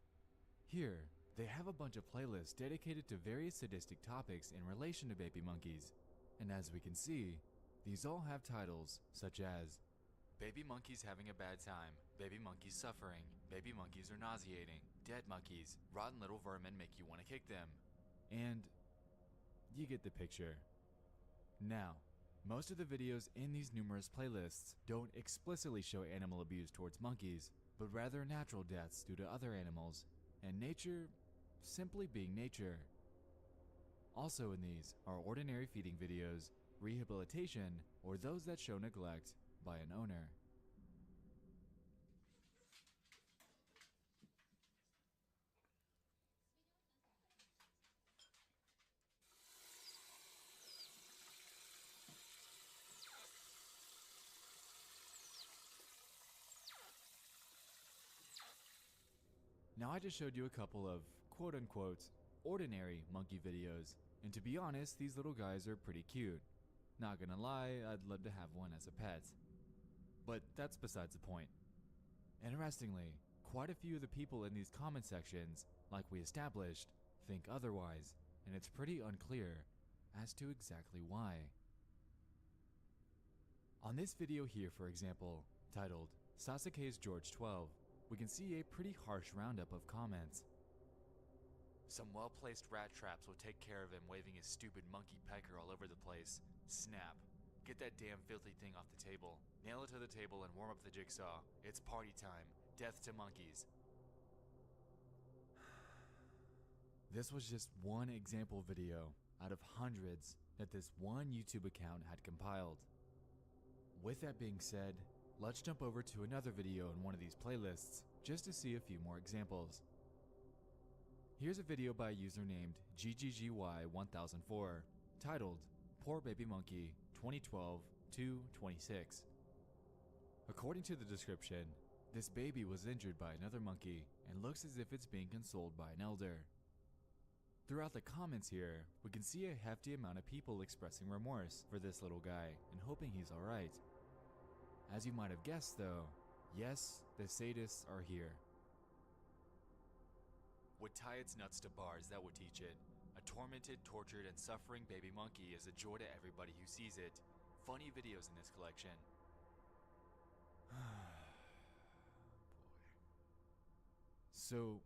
Here, they have a bunch of playlists dedicated to various sadistic topics in relation to baby monkeys, and as we can see, these all have titles such as Baby Monkeys Having a Bad Time, Baby Monkeys Suffering, Baby Monkeys Are Nauseating, Dead Monkeys, Rotten Little Vermin Make You Want to Kick Them, and you get the picture. Now, most of the videos in these numerous playlists don't explicitly show animal abuse towards monkeys, but rather natural deaths due to other animals, and nature simply being nature. Also in these are ordinary feeding videos, rehabilitation, or those that show neglect by an owner. Now I just showed you a couple of quote-unquote ordinary monkey videos, and to be honest, these little guys are pretty cute. Not gonna lie, I'd love to have one as a pet. But that's besides the point. Interestingly, quite a few of the people in these comment sections, like we established, think otherwise, and it's pretty unclear as to exactly why. On this video here, for example, titled Sasuke's George 12, we can see a pretty harsh roundup of comments. Some well-placed rat traps will take care of him waving his stupid monkey pecker all over the place. Snap. Get that damn filthy thing off the table. Nail it to the table and warm up the jigsaw. It's party time. Death to monkeys. This was just one example video out of hundreds that this one YouTube account had compiled. With that being said, let's jump over to another video in one of these playlists just to see a few more examples. Here's a video by a user named GGGY1004 titled Poor Baby Monkey 2012-26. According to the description, this baby was injured by another monkey and looks as if it's being consoled by an elder. Throughout the comments here, we can see a hefty amount of people expressing remorse for this little guy and hoping he's alright. As you might have guessed though, yes, the sadists are here. Would tie its nuts to bars, that would teach it. A tormented, tortured, and suffering baby monkey is a joy to everybody who sees it. Funny videos in this collection. So,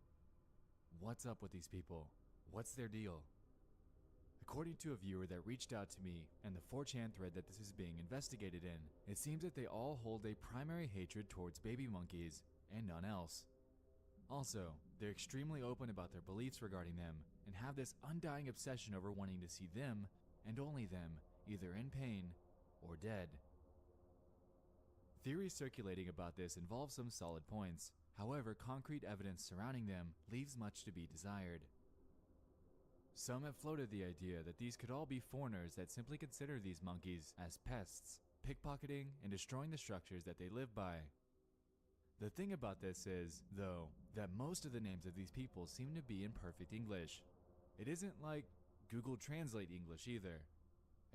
what's up with these people? What's their deal? According to a viewer that reached out to me and the 4chan thread that this is being investigated in, it seems that they all hold a primary hatred towards baby monkeys and none else. Also, they're extremely open about their beliefs regarding them and have this undying obsession over wanting to see them, and only them, either in pain or dead. Theories circulating about this involve some solid points, however concrete evidence surrounding them leaves much to be desired. Some have floated the idea that these could all be foreigners that simply consider these monkeys as pests, pickpocketing and destroying the structures that they live by. The thing about this is, though, that most of the names of these people seem to be in perfect English. It isn't like Google Translate English either.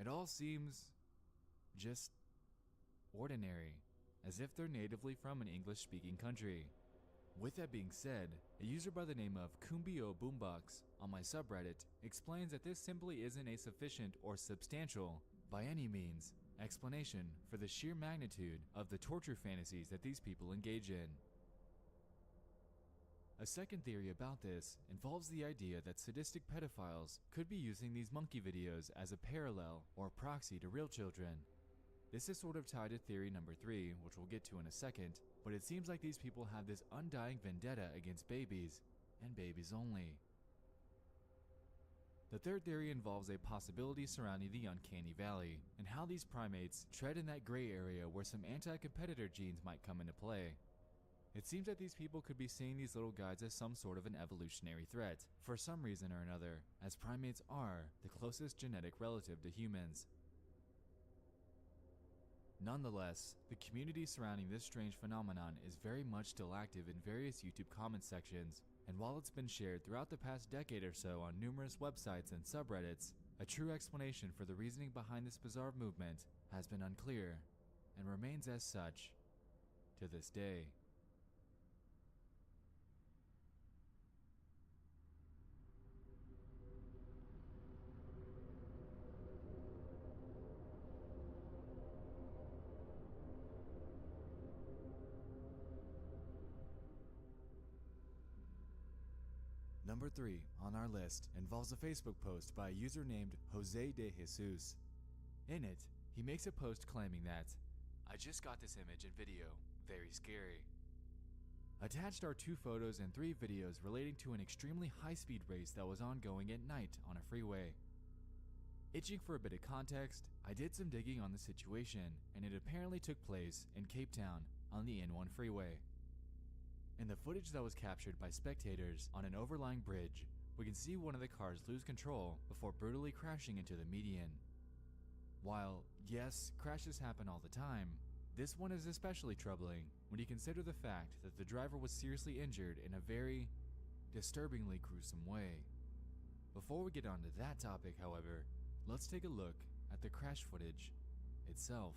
It all seems just ordinary, as if they're natively from an English-speaking country. With that being said, a user by the name of Kumbio Boombox on my subreddit explains that this simply isn't a sufficient or substantial, by any means, explanation for the sheer magnitude of the torture fantasies that these people engage in. A second theory about this involves the idea that sadistic pedophiles could be using these monkey videos as a parallel or proxy to real children. This is sort of tied to theory number 3, which we'll get to in a second, but it seems like these people have this undying vendetta against babies, and babies only. The third theory involves a possibility surrounding the uncanny valley, and how these primates tread in that gray area where some anti-competitor genes might come into play. It seems that these people could be seeing these little guys as some sort of an evolutionary threat, for some reason or another, as primates are the closest genetic relative to humans. Nonetheless, the community surrounding this strange phenomenon is very much still active in various YouTube comment sections, and while it's been shared throughout the past decade or so on numerous websites and subreddits, A true explanation for the reasoning behind this bizarre movement has been unclear and remains as such to this day. Number 3 on our list involves a Facebook post by a user named Jose de Jesus. In it, he makes a post claiming that, "I just got this image and video, very scary." Attached are 2 photos and 3 videos relating to an extremely high-speed race that was ongoing at night on a freeway. Itching for a bit of context, I did some digging on the situation, and it apparently took place in Cape Town on the N1 freeway. In the footage that was captured by spectators on an overlying bridge, we can see one of the cars lose control before brutally crashing into the median. While, yes, crashes happen all the time, this one is especially troubling when you consider the fact that the driver was seriously injured in a very disturbingly gruesome way. Before we get on to that topic, however, let's take a look at the crash footage itself.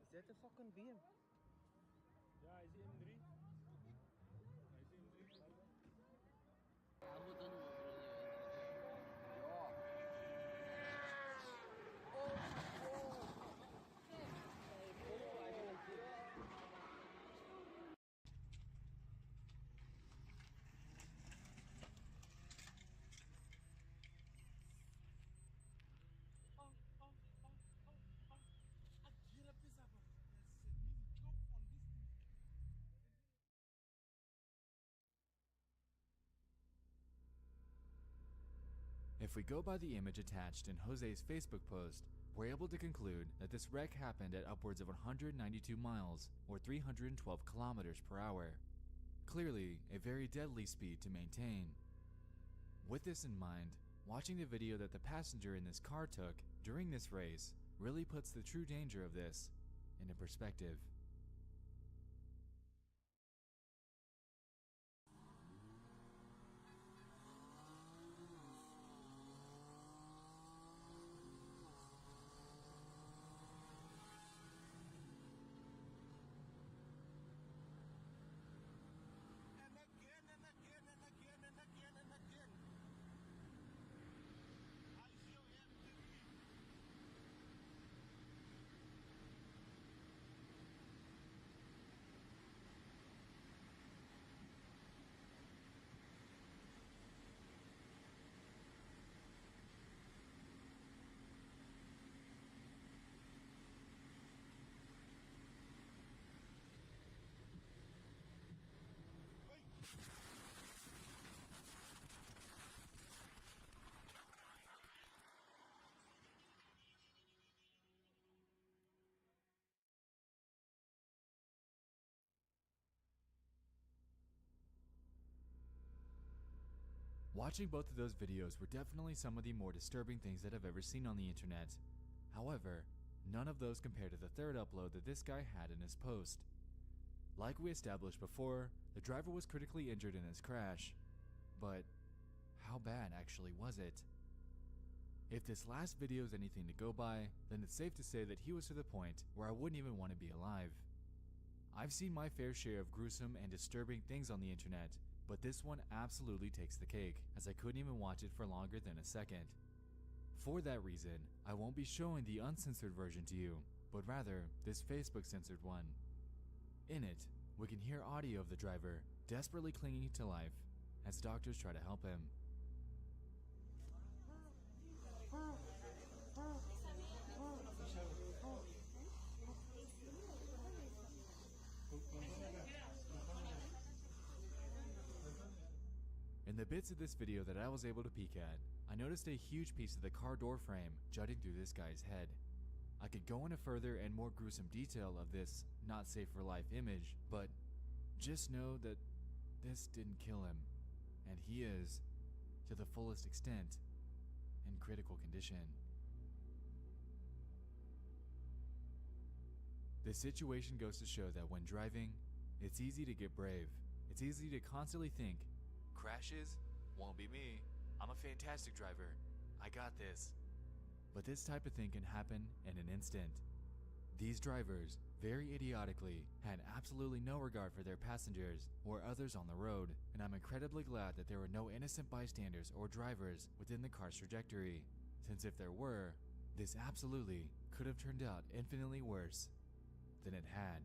Is that a fucking BM? Ja, hij is M3. If we go by the image attached in Jose's Facebook post, we're able to conclude that this wreck happened at upwards of 192 miles or 312 kilometers per hour. Clearly, a very deadly speed to maintain. With this in mind, watching the video that the passenger in this car took during this race really puts the true danger of this into perspective. Watching both of those videos were definitely some of the more disturbing things that I've ever seen on the internet. However, none of those compare to the third upload that this guy had in his post. Like we established before, the driver was critically injured in this crash. But how bad actually was it? If this last video is anything to go by, then it's safe to say that he was to the point where I wouldn't even want to be alive. I've seen my fair share of gruesome and disturbing things on the internet, but this one absolutely takes the cake, as I couldn't even watch it for longer than a second. For that reason, I won't be showing the uncensored version to you, but rather this Facebook censored one. In it, we can hear audio of the driver desperately clinging to life as doctors try to help him. In the bits of this video that I was able to peek at, I noticed a huge piece of the car door frame jutting through this guy's head. I could go into further and more gruesome detail of this not safe for life image, but just know that this didn't kill him, and he is, to the fullest extent, in critical condition. This situation goes to show that when driving, it's easy to get brave. It's easy to constantly think, crashes? Won't be me. I'm a fantastic driver. I got this. But this type of thing can happen in an instant. These drivers, very idiotically, had absolutely no regard for their passengers or others on the road, and I'm incredibly glad that there were no innocent bystanders or drivers within the car's trajectory, since if there were, this absolutely could have turned out infinitely worse than it had.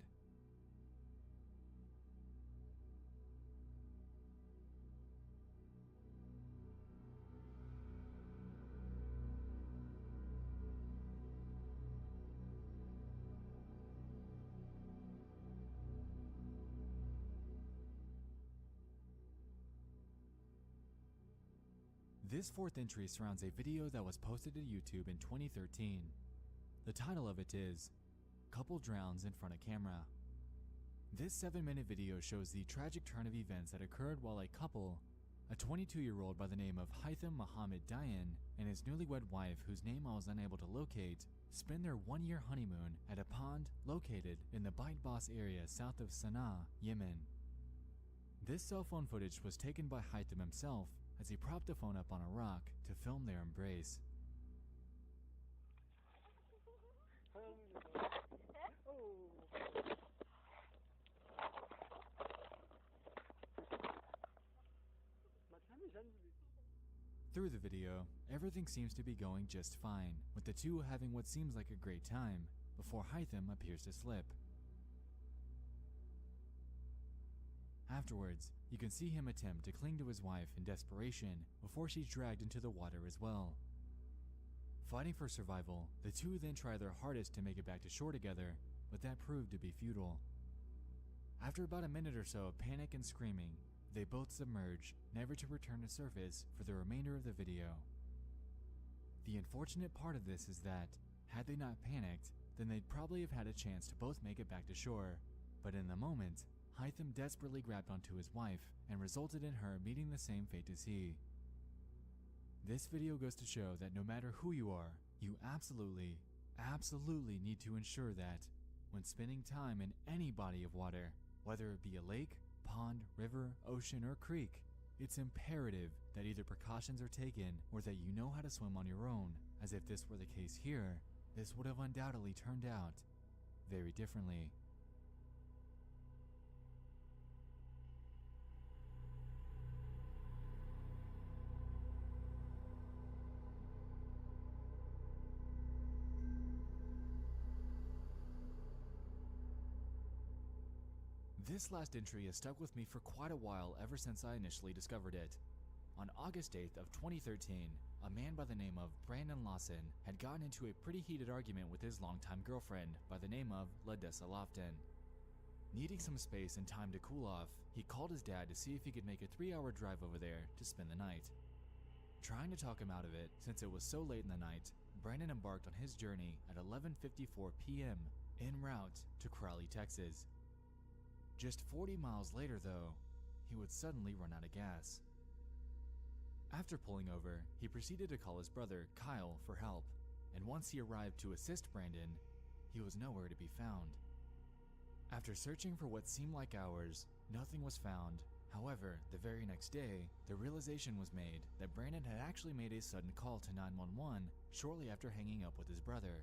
This fourth entry surrounds a video that was posted to YouTube in 2013. The title of it is, Couple Drowns in Front of Camera. This 7-minute video shows the tragic turn of events that occurred while a couple, a 22-year-old by the name of Haitham Mohammed Dayan and his newlywed wife, whose name I was unable to locate, spend their 1-year honeymoon at a pond located in the Bait Boss area south of Sana'a, Yemen. This cell phone footage was taken by Haitham himself as he propped the phone up on a rock to film their embrace. Through the video, everything seems to be going just fine, with the two having what seems like a great time, before Haitham appears to slip. Afterwards, you can see him attempt to cling to his wife in desperation before she's dragged into the water as well. Fighting for survival, the two then try their hardest to make it back to shore together, but that proved to be futile. After about a minute or so of panic and screaming, they both submerge, never to return to surface for the remainder of the video. The unfortunate part of this is that, had they not panicked, then they'd probably have had a chance to both make it back to shore, but in the moment, Haitham desperately grabbed onto his wife and resulted in her meeting the same fate as he. This video goes to show that no matter who you are, you absolutely need to ensure that, when spending time in any body of water, whether it be a lake, pond, river, ocean, or creek, it's imperative that either precautions are taken or that you know how to swim on your own, as if this were the case here, this would have undoubtedly turned out very differently. This last entry has stuck with me for quite a while ever since I initially discovered it. On August 8th of 2013, a man by the name of Brandon Lawson had gotten into a pretty heated argument with his longtime girlfriend by the name of Ladessa Lofton. Needing some space and time to cool off, he called his dad to see if he could make a 3-hour drive over there to spend the night. Trying to talk him out of it, since it was so late in the night, Brandon embarked on his journey at 11:54 p.m. en route to Crowley, Texas. Just 40 miles later, though, he would suddenly run out of gas. After pulling over, he proceeded to call his brother, Kyle, for help, and once he arrived to assist Brandon, he was nowhere to be found. After searching for what seemed like hours, nothing was found. However, the very next day, the realization was made that Brandon had actually made a sudden call to 911 shortly after hanging up with his brother.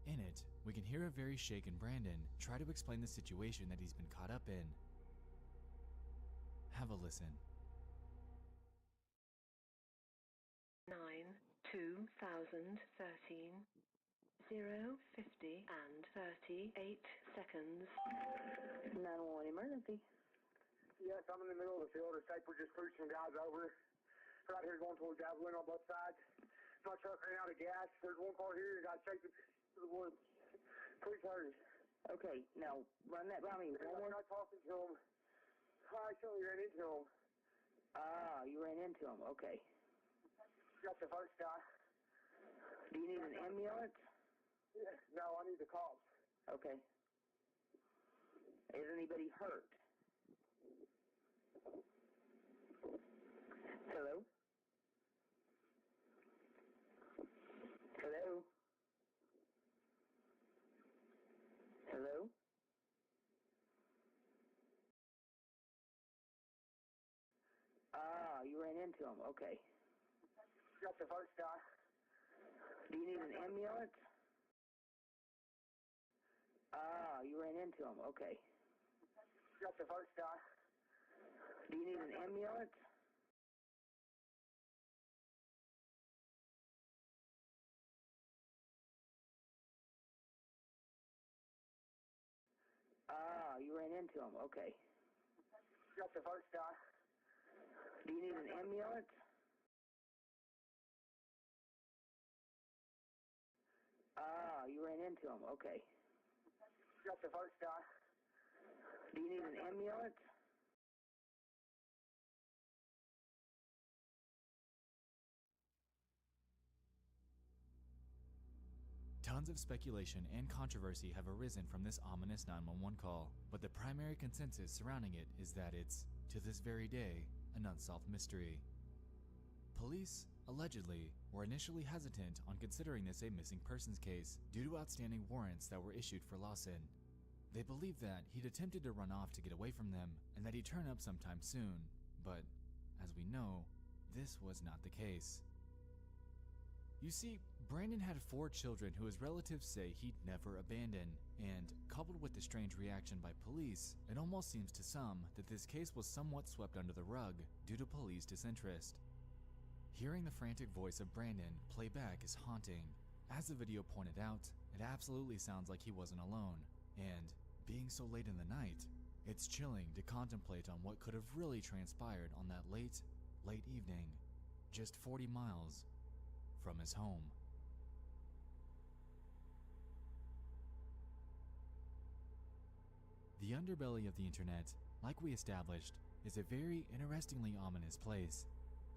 In it, we can hear a very shaken Brandon try to explain the situation that he's been caught up in. Have a listen. 9/2013, 0:50 and 38 seconds. 911 emergency. Yes, I'm in the middle of the field. It's safe. We're just pushing guys over. Right here going towards Javelin on both sides. My truck ran out of gas. There's one car here. Got chasing to the woods. Please hurry. Okay, now run that by me. I'm not talking to him. I actually ran into him. Ah, you ran into him. Okay. Got the first guy. Do you need an ambulance? Yeah, no, I need the cops. Okay. Is anybody hurt? Hello? Hello? Hello? Ah, you ran into him. Okay. Got the first guy. Do you need an ambulance? Ah, you ran into him. Okay. Got the first guy. Do you need an ambulance? Ah, you ran into him. Okay. Got the first guy. Do you need an ambulance? Ah, you ran into him. Okay. Got the first guy. Do you need an ambulance? Tons of speculation and controversy have arisen from this ominous 911 call, but the primary consensus surrounding it is that it's, to this very day, an unsolved mystery. Police, allegedly, were initially hesitant on considering this a missing persons case due to outstanding warrants that were issued for Lawson. They believed that he'd attempted to run off to get away from them and that he'd turn up sometime soon, but, as we know, this was not the case. You see, Brandon had 4 children who his relatives say he'd never abandon, and coupled with the strange reaction by police, it almost seems to some that this case was somewhat swept under the rug due to police disinterest. Hearing the frantic voice of Brandon play back is haunting. As the video pointed out, it absolutely sounds like he wasn't alone, and being so late in the night, it's chilling to contemplate on what could have really transpired on that late evening, just 40 miles from his home. The underbelly of the internet, like we established, is a very interestingly ominous place.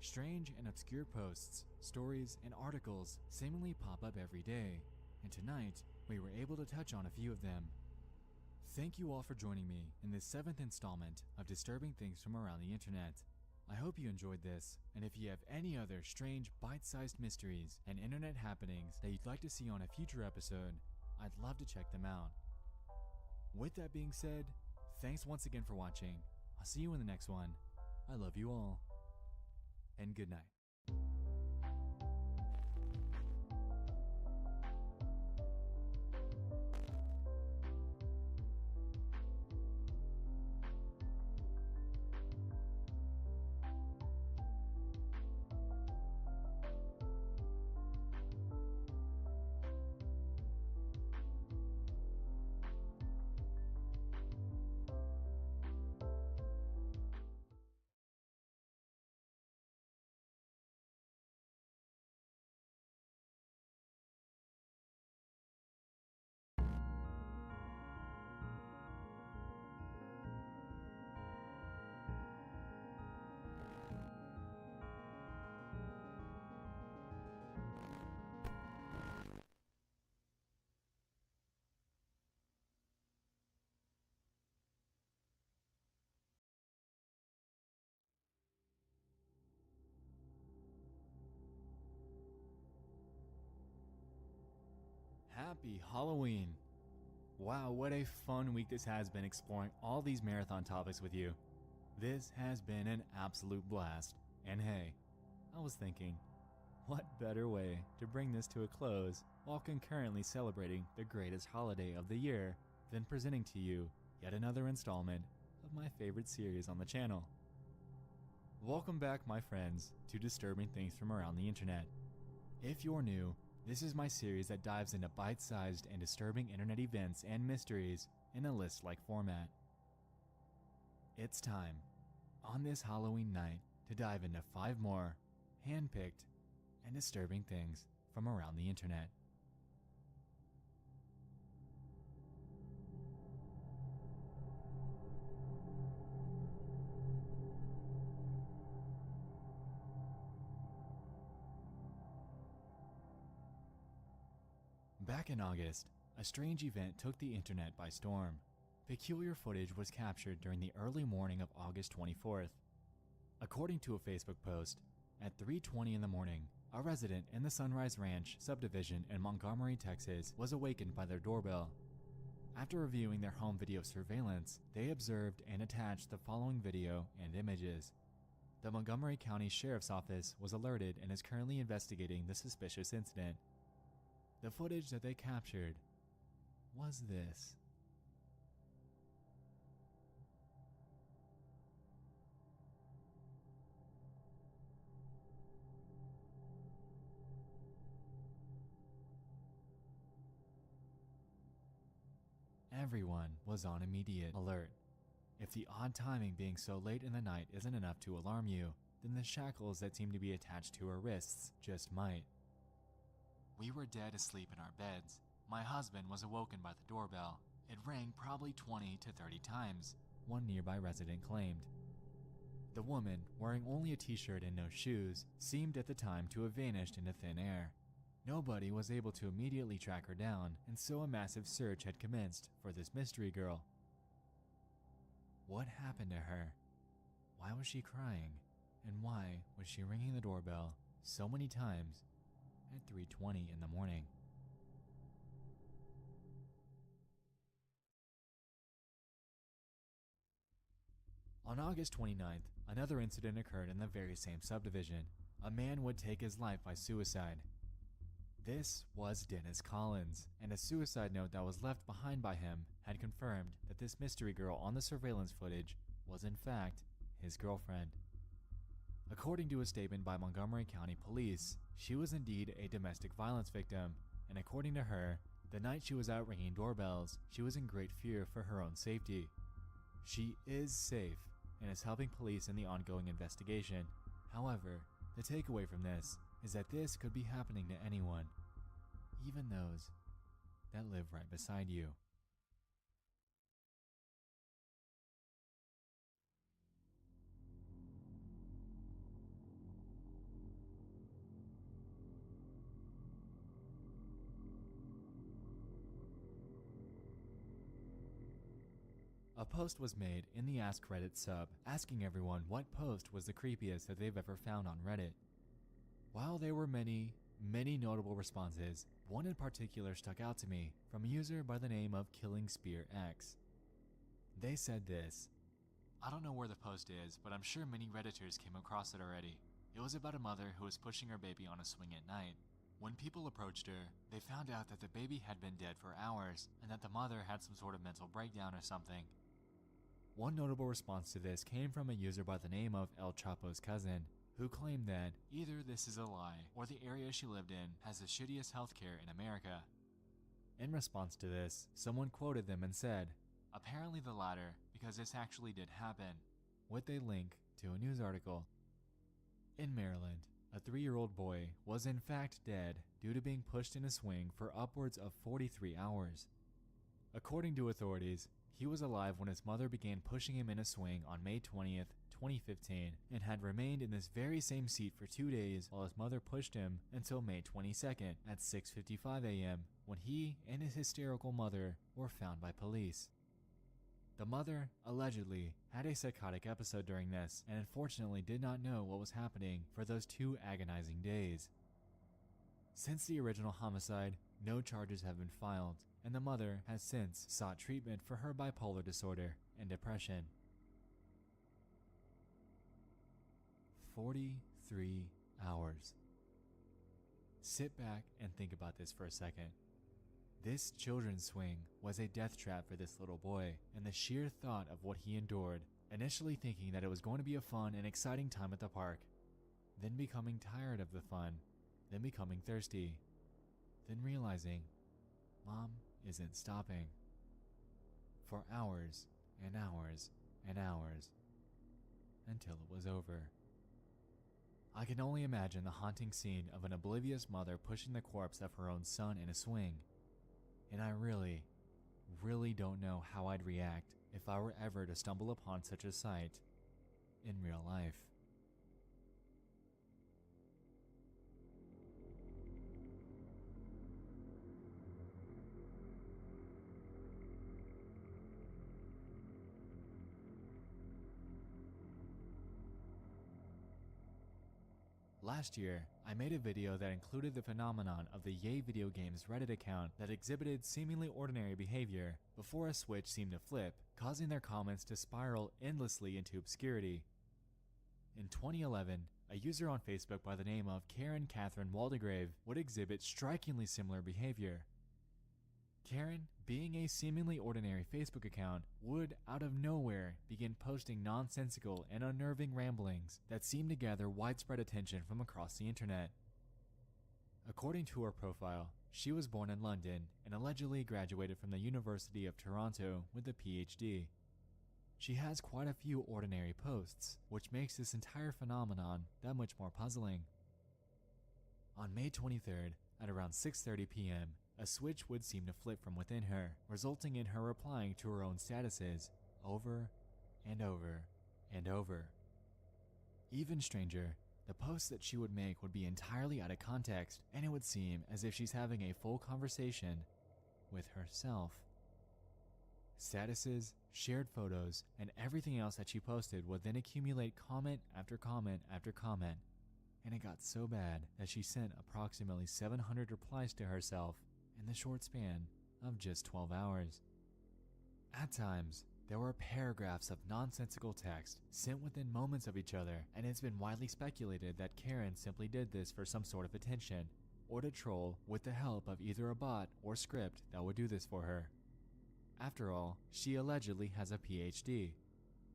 Strange and obscure posts, stories, and articles seemingly pop up every day, and tonight we were able to touch on a few of them. Thank you all for joining me in this 7th installment of Disturbing Things from Around the Internet. I hope you enjoyed this, and if you have any other strange bite-sized mysteries and internet happenings that you'd like to see on a future episode, I'd love to check them out. With that being said, thanks once again for watching. I'll see you in the next one. I love you all, and good night. Happy Halloween! Wow, what a fun week this has been exploring all these marathon topics with you. This has been an absolute blast. And hey, I was thinking, what better way to bring this to a close while concurrently celebrating the greatest holiday of the year than presenting to you yet another installment of my favorite series on the channel. Welcome back, my friends, to Disturbing Things from Around the Internet. If you're new, this is my series that dives into bite-sized and disturbing internet events and mysteries in a list-like format. It's time, on this Halloween night, to dive into 5 more hand-picked and disturbing things from around the internet. Back in August, a strange event took the internet by storm. Peculiar footage was captured during the early morning of August 24th. According to a Facebook post, at 3:20 in the morning, a resident in the Sunrise Ranch subdivision in Montgomery, Texas, was awakened by their doorbell. After reviewing their home video surveillance, they observed and attached the following video and images. The Montgomery County Sheriff's Office was alerted and is currently investigating the suspicious incident. The footage that they captured was this. Everyone was on immediate alert. If the odd timing being so late in the night isn't enough to alarm you, then the shackles that seem to be attached to her wrists just might. We were dead asleep in our beds. My husband was awoken by the doorbell. It rang probably 20 to 30 times, one nearby resident claimed. The woman, wearing only a t-shirt and no shoes, seemed at the time to have vanished into thin air. Nobody was able to immediately track her down, and so a massive search had commenced for this mystery girl. What happened to her? Why was she crying? And why was she ringing the doorbell so many times at 3:20 in the morning? On August 29th, another incident occurred in the very same subdivision. A man would take his life by suicide. This was Dennis Collins, and a suicide note that was left behind by him had confirmed that this mystery girl on the surveillance footage was in fact his girlfriend. According to a statement by Montgomery County Police, she was indeed a domestic violence victim, and according to her, the night she was out ringing doorbells, she was in great fear for her own safety. She is safe and is helping police in the ongoing investigation. However, the takeaway from this is that this could be happening to anyone, even those that live right beside you. A post was made in the Ask Reddit sub asking everyone what post was the creepiest that they've ever found on Reddit. While there were many notable responses, one in particular stuck out to me from a user by the name of Killing Spear X. They said this: "I don't know where the post is, but I'm sure many Redditors came across it already. It was about a mother who was pushing her baby on a swing at night. When people approached her, they found out that the baby had been dead for hours and that the mother had some sort of mental breakdown or something." One notable response to this came from a user by the name of El Chapo's cousin, who claimed that either this is a lie or the area she lived in has the shittiest healthcare in America. In response to this, someone quoted them and said, "Apparently the latter, because this actually did happen," with a link to a news article. In Maryland, a 3-year-old boy was in fact dead due to being pushed in a swing for upwards of 43 hours. According to authorities, he was alive when his mother began pushing him in a swing on May 20th, 2015, and had remained in this very same seat for 2 days while his mother pushed him until May 22nd at 6:55 a.m. when he and his hysterical mother were found by police. The mother, allegedly, had a psychotic episode during this and unfortunately did not know what was happening for those 2 agonizing days. Since the original homicide, no charges have been filed, and the mother has since sought treatment for her bipolar disorder and depression. 43 hours. Sit back and think about this for a second. This children's swing was a death trap for this little boy, and the sheer thought of what he endured, initially thinking that it was going to be a fun and exciting time at the park, then becoming tired of the fun, then becoming thirsty, then realizing Mom isn't stopping. For hours and hours and hours, until it was over. I can only imagine the haunting scene of an oblivious mother pushing the corpse of her own son in a swing, and I really don't know how I'd react if I were ever to stumble upon such a sight in real life. Last year, I made a video that included the phenomenon of the Yay video games Reddit account that exhibited seemingly ordinary behavior before a switch seemed to flip, causing their comments to spiral endlessly into obscurity. In 2011, a user on Facebook by the name of Karen Catherine Waldegrave would exhibit strikingly similar behavior. Karen, being a seemingly ordinary Facebook account, would, out of nowhere, begin posting nonsensical and unnerving ramblings that seemed to gather widespread attention from across the internet. According to her profile, she was born in London and allegedly graduated from the University of Toronto with a PhD. She has quite a few ordinary posts, which makes this entire phenomenon that much more puzzling. On May 23rd, at around 6:30 p.m., a switch would seem to flip from within her, resulting in her replying to her own statuses over and over and over. Even stranger, the posts that she would make would be entirely out of context, and it would seem as if she's having a full conversation with herself. Statuses, shared photos, and everything else that she posted would then accumulate comment after comment after comment, and it got so bad that she sent approximately 700 replies to herself in the short span of just 12 hours. At times, there were paragraphs of nonsensical text sent within moments of each other, and it's been widely speculated that Karen simply did this for some sort of attention, or to troll with the help of either a bot or script that would do this for her. After all, she allegedly has a PhD.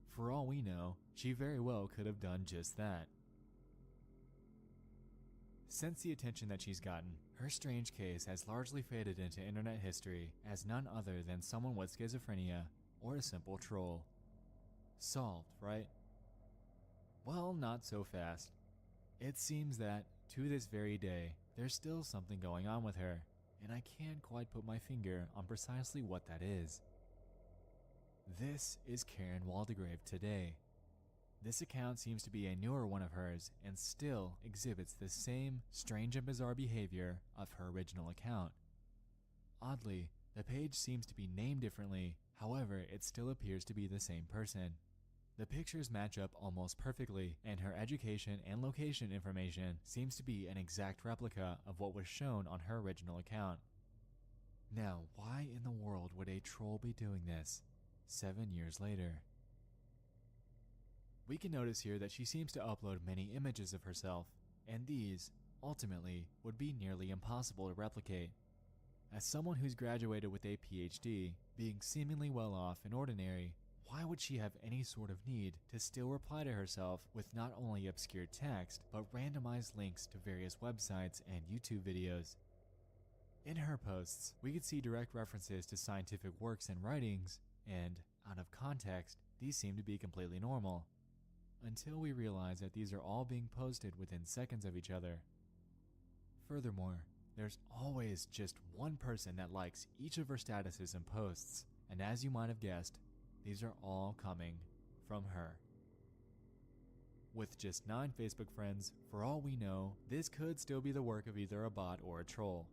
For all we know, she very well could have done just that. Since the attention that she's gotten, her strange case has largely faded into internet history as none other than someone with schizophrenia or a simple troll. Solved, right? Well, not so fast. It seems that, to this very day, there's still something going on with her, and I can't quite put my finger on precisely what that is. This is Karen Waldegrave today. This account seems to be a newer one of hers and still exhibits the same strange and bizarre behavior of her original account. Oddly, the page seems to be named differently, however, it still appears to be the same person. The pictures match up almost perfectly, and her education and location information seems to be an exact replica of what was shown on her original account. Now, why in the world would a troll be doing this 7 years later? We can notice here that she seems to upload many images of herself, and these, ultimately, would be nearly impossible to replicate. As someone who's graduated with a PhD, being seemingly well off and ordinary, why would she have any sort of need to still reply to herself with not only obscure text, but randomized links to various websites and YouTube videos? In her posts, we could see direct references to scientific works and writings, and, out of context, these seem to be completely normal. Until we realize that these are all being posted within seconds of each other. Furthermore, there's always just one person that likes each of her statuses and posts, and as you might have guessed, these are all coming from her. With just 9 Facebook friends, for all we know, this could still be the work of either a bot or a troll.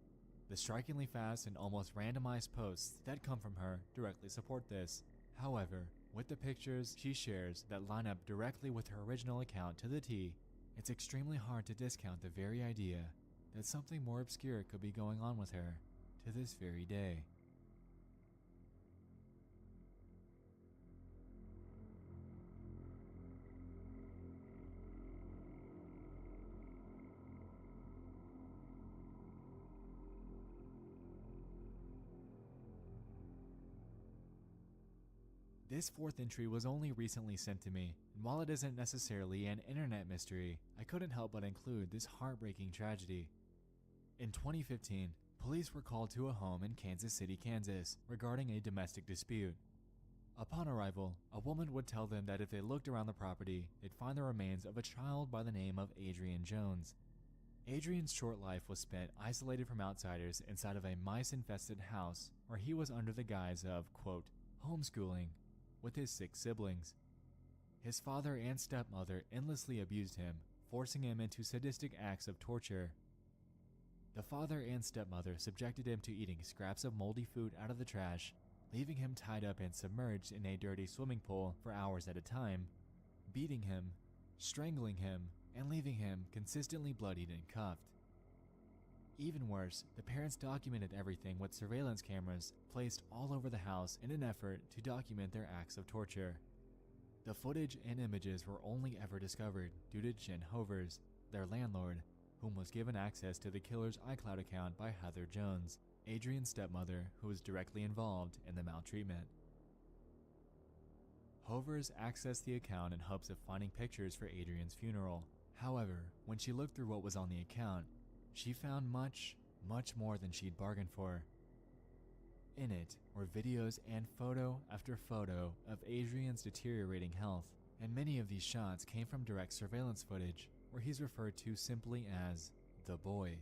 The strikingly fast and almost randomized posts that come from her directly support this. However, with the pictures she shares that line up directly with her original account to the T, it's extremely hard to discount the very idea that something more obscure could be going on with her to this very day. This 4th entry was only recently sent to me, and while it isn't necessarily an internet mystery, I couldn't help but include this heartbreaking tragedy. In 2015, police were called to a home in Kansas City, Kansas, regarding a domestic dispute. Upon arrival, a woman would tell them that if they looked around the property, they'd find the remains of a child by the name of Adrian Jones. Adrian's short life was spent isolated from outsiders inside of a mice-infested house where he was under the guise of, quote, homeschooling, with his 6 siblings. His father and stepmother endlessly abused him, forcing him into sadistic acts of torture. The father and stepmother subjected him to eating scraps of moldy food out of the trash, leaving him tied up and submerged in a dirty swimming pool for hours at a time, beating him, strangling him, and leaving him consistently bloodied and cuffed. Even worse, the parents documented everything with surveillance cameras placed all over the house in an effort to document their acts of torture. The footage and images were only ever discovered due to Jen Hovers, their landlord, whom was given access to the killer's iCloud account by Heather Jones, Adrian's stepmother, who was directly involved in the maltreatment. Hovers accessed the account in hopes of finding pictures for Adrian's funeral. However, when she looked through what was on the account, she found much, much more than she'd bargained for. In it were videos and photo after photo of Adrian's deteriorating health, and many of these shots came from direct surveillance footage where he's referred to simply as the boy.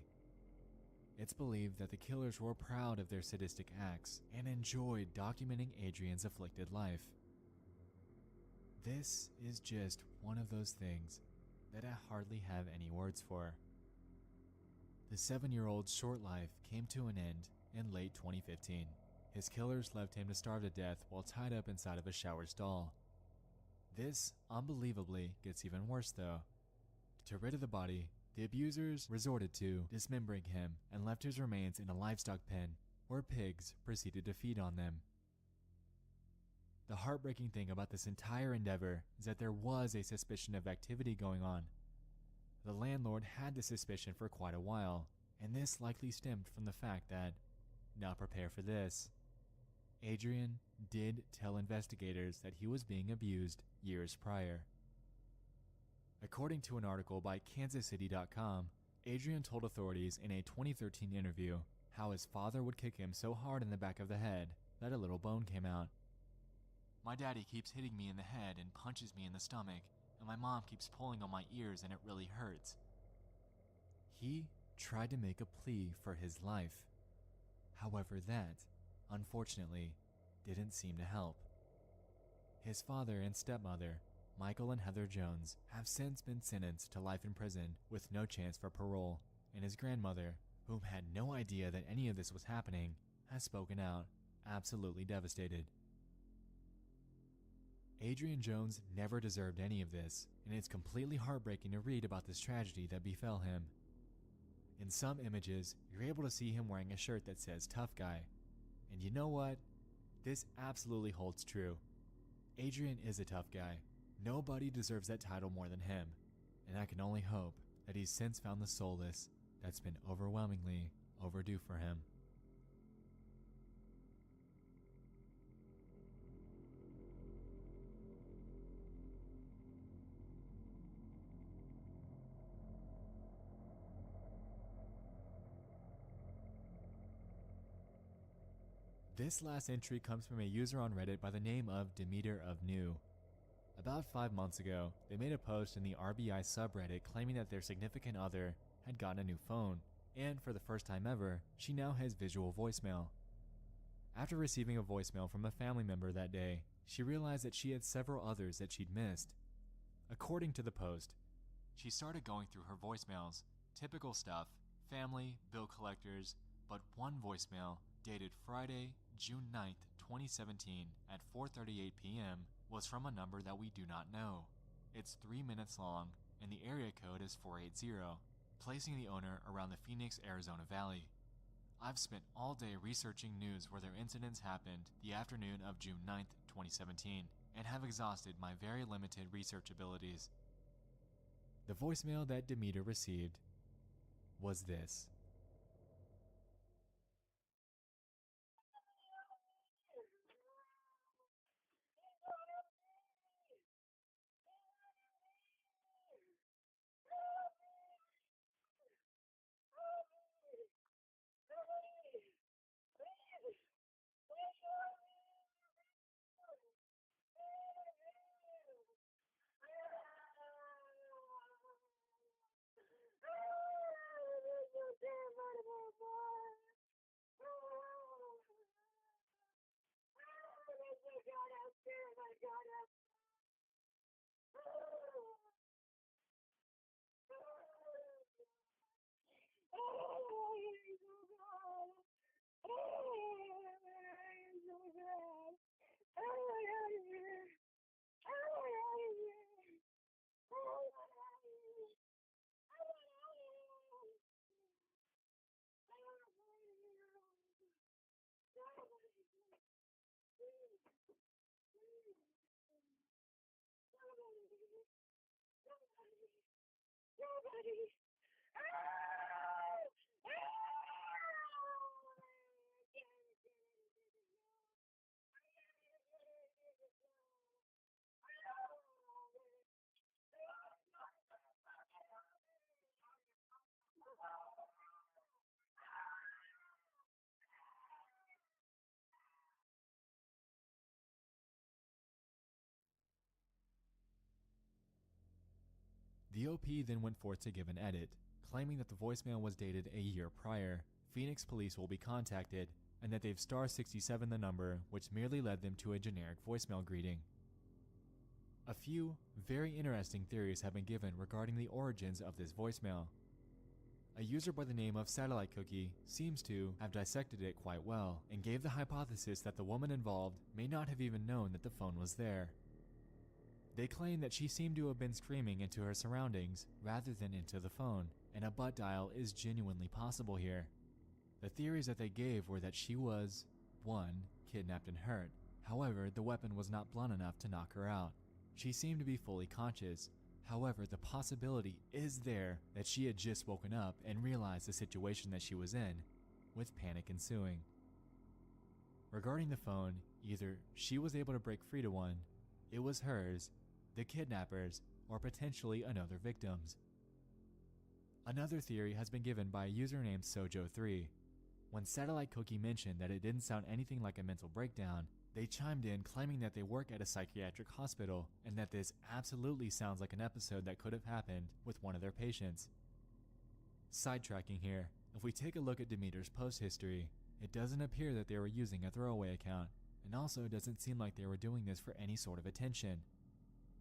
It's believed that the killers were proud of their sadistic acts and enjoyed documenting Adrian's afflicted life. This is just one of those things that I hardly have any words for. The 7-year-old's short life came to an end in late 2015. His killers left him to starve to death while tied up inside of a shower stall. This, unbelievably, gets even worse though. To rid of the body, the abusers resorted to dismembering him and left his remains in a livestock pen where pigs proceeded to feed on them. The heartbreaking thing about this entire endeavor is that there was a suspicion of activity going on. The landlord had the suspicion for quite a while, and this likely stemmed from the fact that, now prepare for this, Adrian did tell investigators that he was being abused years prior. According to an article by KansasCity.com, Adrian told authorities in a 2013 interview how his father would kick him so hard in the back of the head that a little bone came out. "My daddy keeps hitting me in the head and punches me in the stomach, and my mom keeps pulling on my ears and it really hurts." He tried to make a plea for his life. However, that, unfortunately, didn't seem to help. His father and stepmother, Michael and Heather Jones, have since been sentenced to life in prison with no chance for parole, and his grandmother, whom had no idea that any of this was happening, has spoken out, absolutely devastated. Adrian Jones never deserved any of this, and it's completely heartbreaking to read about this tragedy that befell him. In some images, you're able to see him wearing a shirt that says "Tough Guy." And you know what? This absolutely holds true. Adrian is a tough guy. Nobody deserves that title more than him, and I can only hope that he's since found the solace that's been overwhelmingly overdue for him. This last entry comes from a user on Reddit by the name of Demeter of New. About 5 months ago, they made a post in the RBI subreddit claiming that their significant other had gotten a new phone, and for the first time ever, she now has visual voicemail. After receiving a voicemail from a family member that day, she realized that she had several others that she'd missed. According to the post, she started going through her voicemails, typical stuff, family, bill collectors, but one voicemail, dated Friday, June 9th, 2017 at 4:38 p.m. was from a number that we do not know. It's 3 minutes long, and the area code is 480, placing the owner around the Phoenix, Arizona Valley. I've spent all day researching news where their incidents happened the afternoon of June 9th, 2017, and have exhausted my very limited research abilities. The voicemail that Demeter received was this. The OP then went forth to give an edit, claiming that the voicemail was dated a year prior. Phoenix police will be contacted, and that they've *67 the number, which merely led them to a generic voicemail greeting. A few very interesting theories have been given regarding the origins of this voicemail. A user by the name of Satellite Cookie seems to have dissected it quite well and gave the hypothesis that the woman involved may not have even known that the phone was there. They claim that she seemed to have been screaming into her surroundings rather than into the phone, and a butt dial is genuinely possible here. The theories that they gave were that she was 1. Kidnapped and hurt. However, the weapon was not blunt enough to knock her out. She seemed to be fully conscious. However, the possibility is there that she had just woken up and realized the situation that she was in, with panic ensuing. Regarding the phone, either she was able to break free to one, it was hers, the kidnappers, or potentially another victim's. Another theory has been given by a user named Sojo3. When Satellite Cookie mentioned that it didn't sound anything like a mental breakdown, they chimed in claiming that they work at a psychiatric hospital and that this absolutely sounds like an episode that could have happened with one of their patients. Sidetracking here, if we take a look at Demeter's post history, it doesn't appear that they were using a throwaway account, and also doesn't seem like they were doing this for any sort of attention.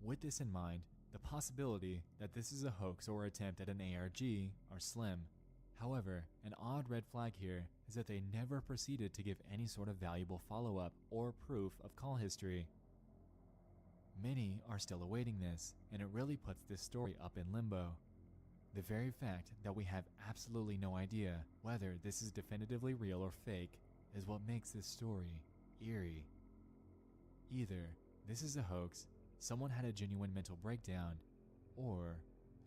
With this in mind, the possibility that this is a hoax or attempt at an ARG are slim. However, an odd red flag here is that they never proceeded to give any sort of valuable follow-up or proof of call history. Many are still awaiting this, and it really puts this story up in limbo. The very fact that we have absolutely no idea whether this is definitively real or fake is what makes this story eerie. Either this is a hoax, someone had a genuine mental breakdown, or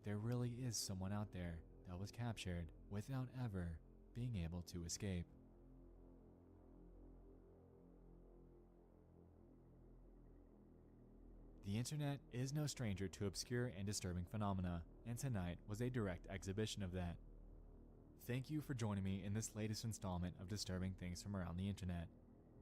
there really is someone out there that was captured without ever being able to escape. The internet is no stranger to obscure and disturbing phenomena, and tonight was a direct exhibition of that. Thank you for joining me in this latest installment of Disturbing Things from Around the Internet.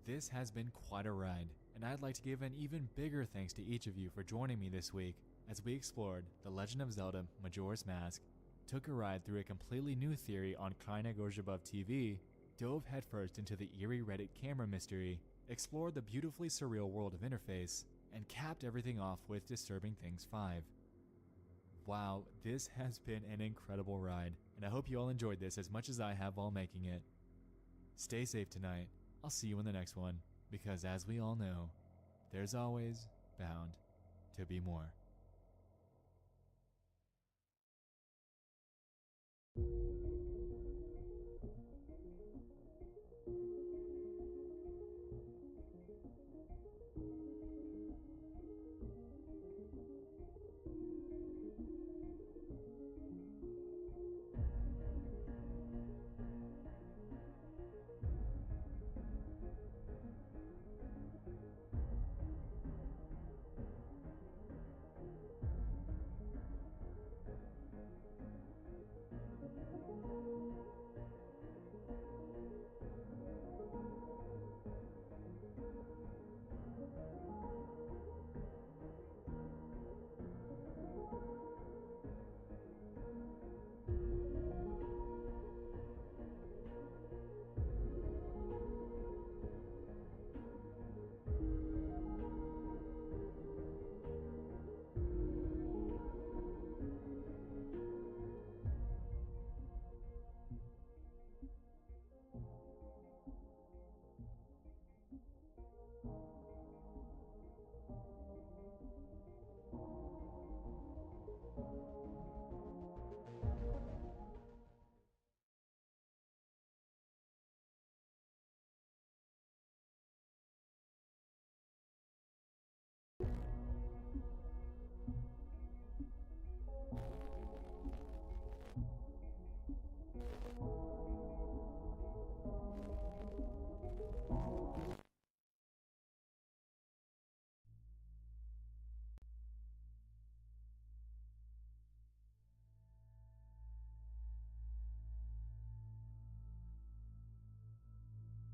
This has been quite a ride, and I'd like to give an even bigger thanks to each of you for joining me this week as we explored The Legend of Zelda Majora's Mask, took a ride through a completely new theory on Kraina Gorzhabov TV, dove headfirst into the eerie Reddit camera mystery, explored the beautifully surreal world of Interface, and capped everything off with Disturbing Things 5. Wow, this has been an incredible ride, and I hope you all enjoyed this as much as I have while making it. Stay safe tonight. I'll see you in the next one, because as we all know, there's always bound to be more.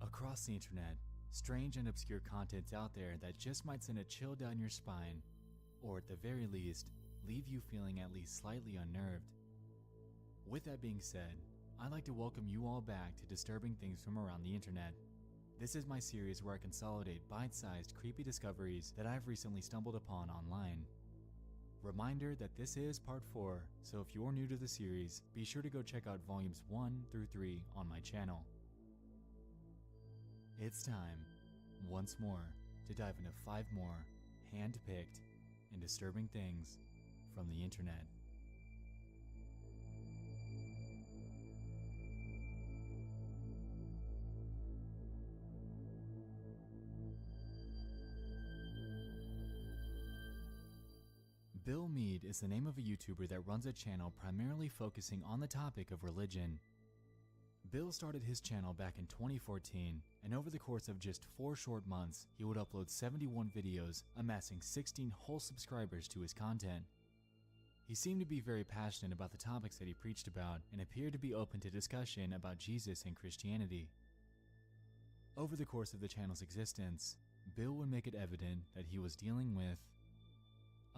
Across the internet, strange and obscure content's out there that just might send a chill down your spine, or at the very least, leave you feeling at least slightly unnerved. With that being said, I'd like to welcome you all back to Disturbing Things from Around the Internet. This is my series where I consolidate bite-sized creepy discoveries that I've recently stumbled upon online. Reminder that this is part 4, so if you're new to the series, be sure to go check out volumes 1 through 3 on my channel. It's time, once more, to dive into 5 more hand-picked and disturbing things from the internet. Bill Meade is the name of a YouTuber that runs a channel primarily focusing on the topic of religion. Bill started his channel back in 2014, and over the course of just 4 short months, he would upload 71 videos, amassing 16 whole subscribers to his content. He seemed to be very passionate about the topics that he preached about and appeared to be open to discussion about Jesus and Christianity. Over the course of the channel's existence, Bill would make it evident that he was dealing with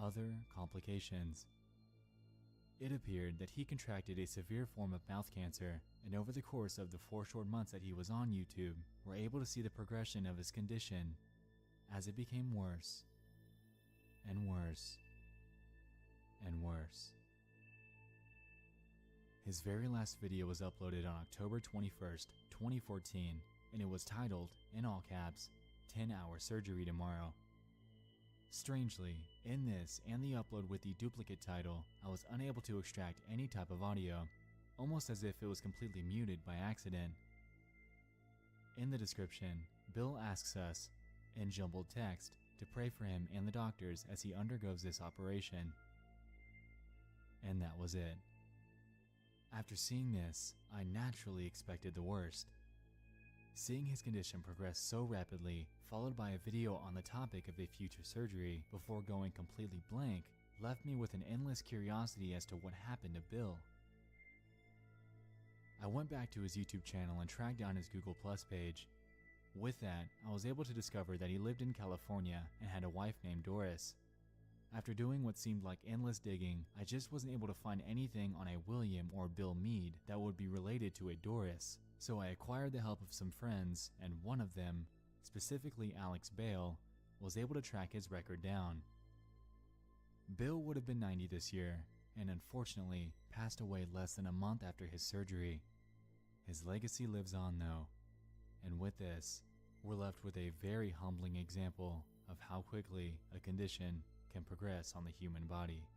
other complications. It appeared that he contracted a severe form of mouth cancer, and over the course of the 4 short months that he was on YouTube, were able to see the progression of his condition as it became worse and worse and worse. His very last video was uploaded on October 21st, 2014, and it was titled, in all caps, 10-hour surgery tomorrow. Strangely, in this and the upload with the duplicate title, I was unable to extract any type of audio, almost as if it was completely muted by accident. In the description, Bill asks us, in jumbled text, to pray for him and the doctors as he undergoes this operation. And that was it. After seeing this, I naturally expected the worst. Seeing his condition progress so rapidly, followed by a video on the topic of a future surgery before going completely blank, left me with an endless curiosity as to what happened to Bill. I went back to his YouTube channel and tracked down his Google Plus page. With that, I was able to discover that he lived in California and had a wife named Doris. After doing what seemed like endless digging, I just wasn't able to find anything on a William or Bill Meade that would be related to a Doris, so I acquired the help of some friends, and one of them, specifically Alex Bale, was able to track his record down. Bill would have been 90 this year, and unfortunately passed away less than a month after his surgery. His legacy lives on though, and with this, we're left with a very humbling example of how quickly a condition can progress on the human body.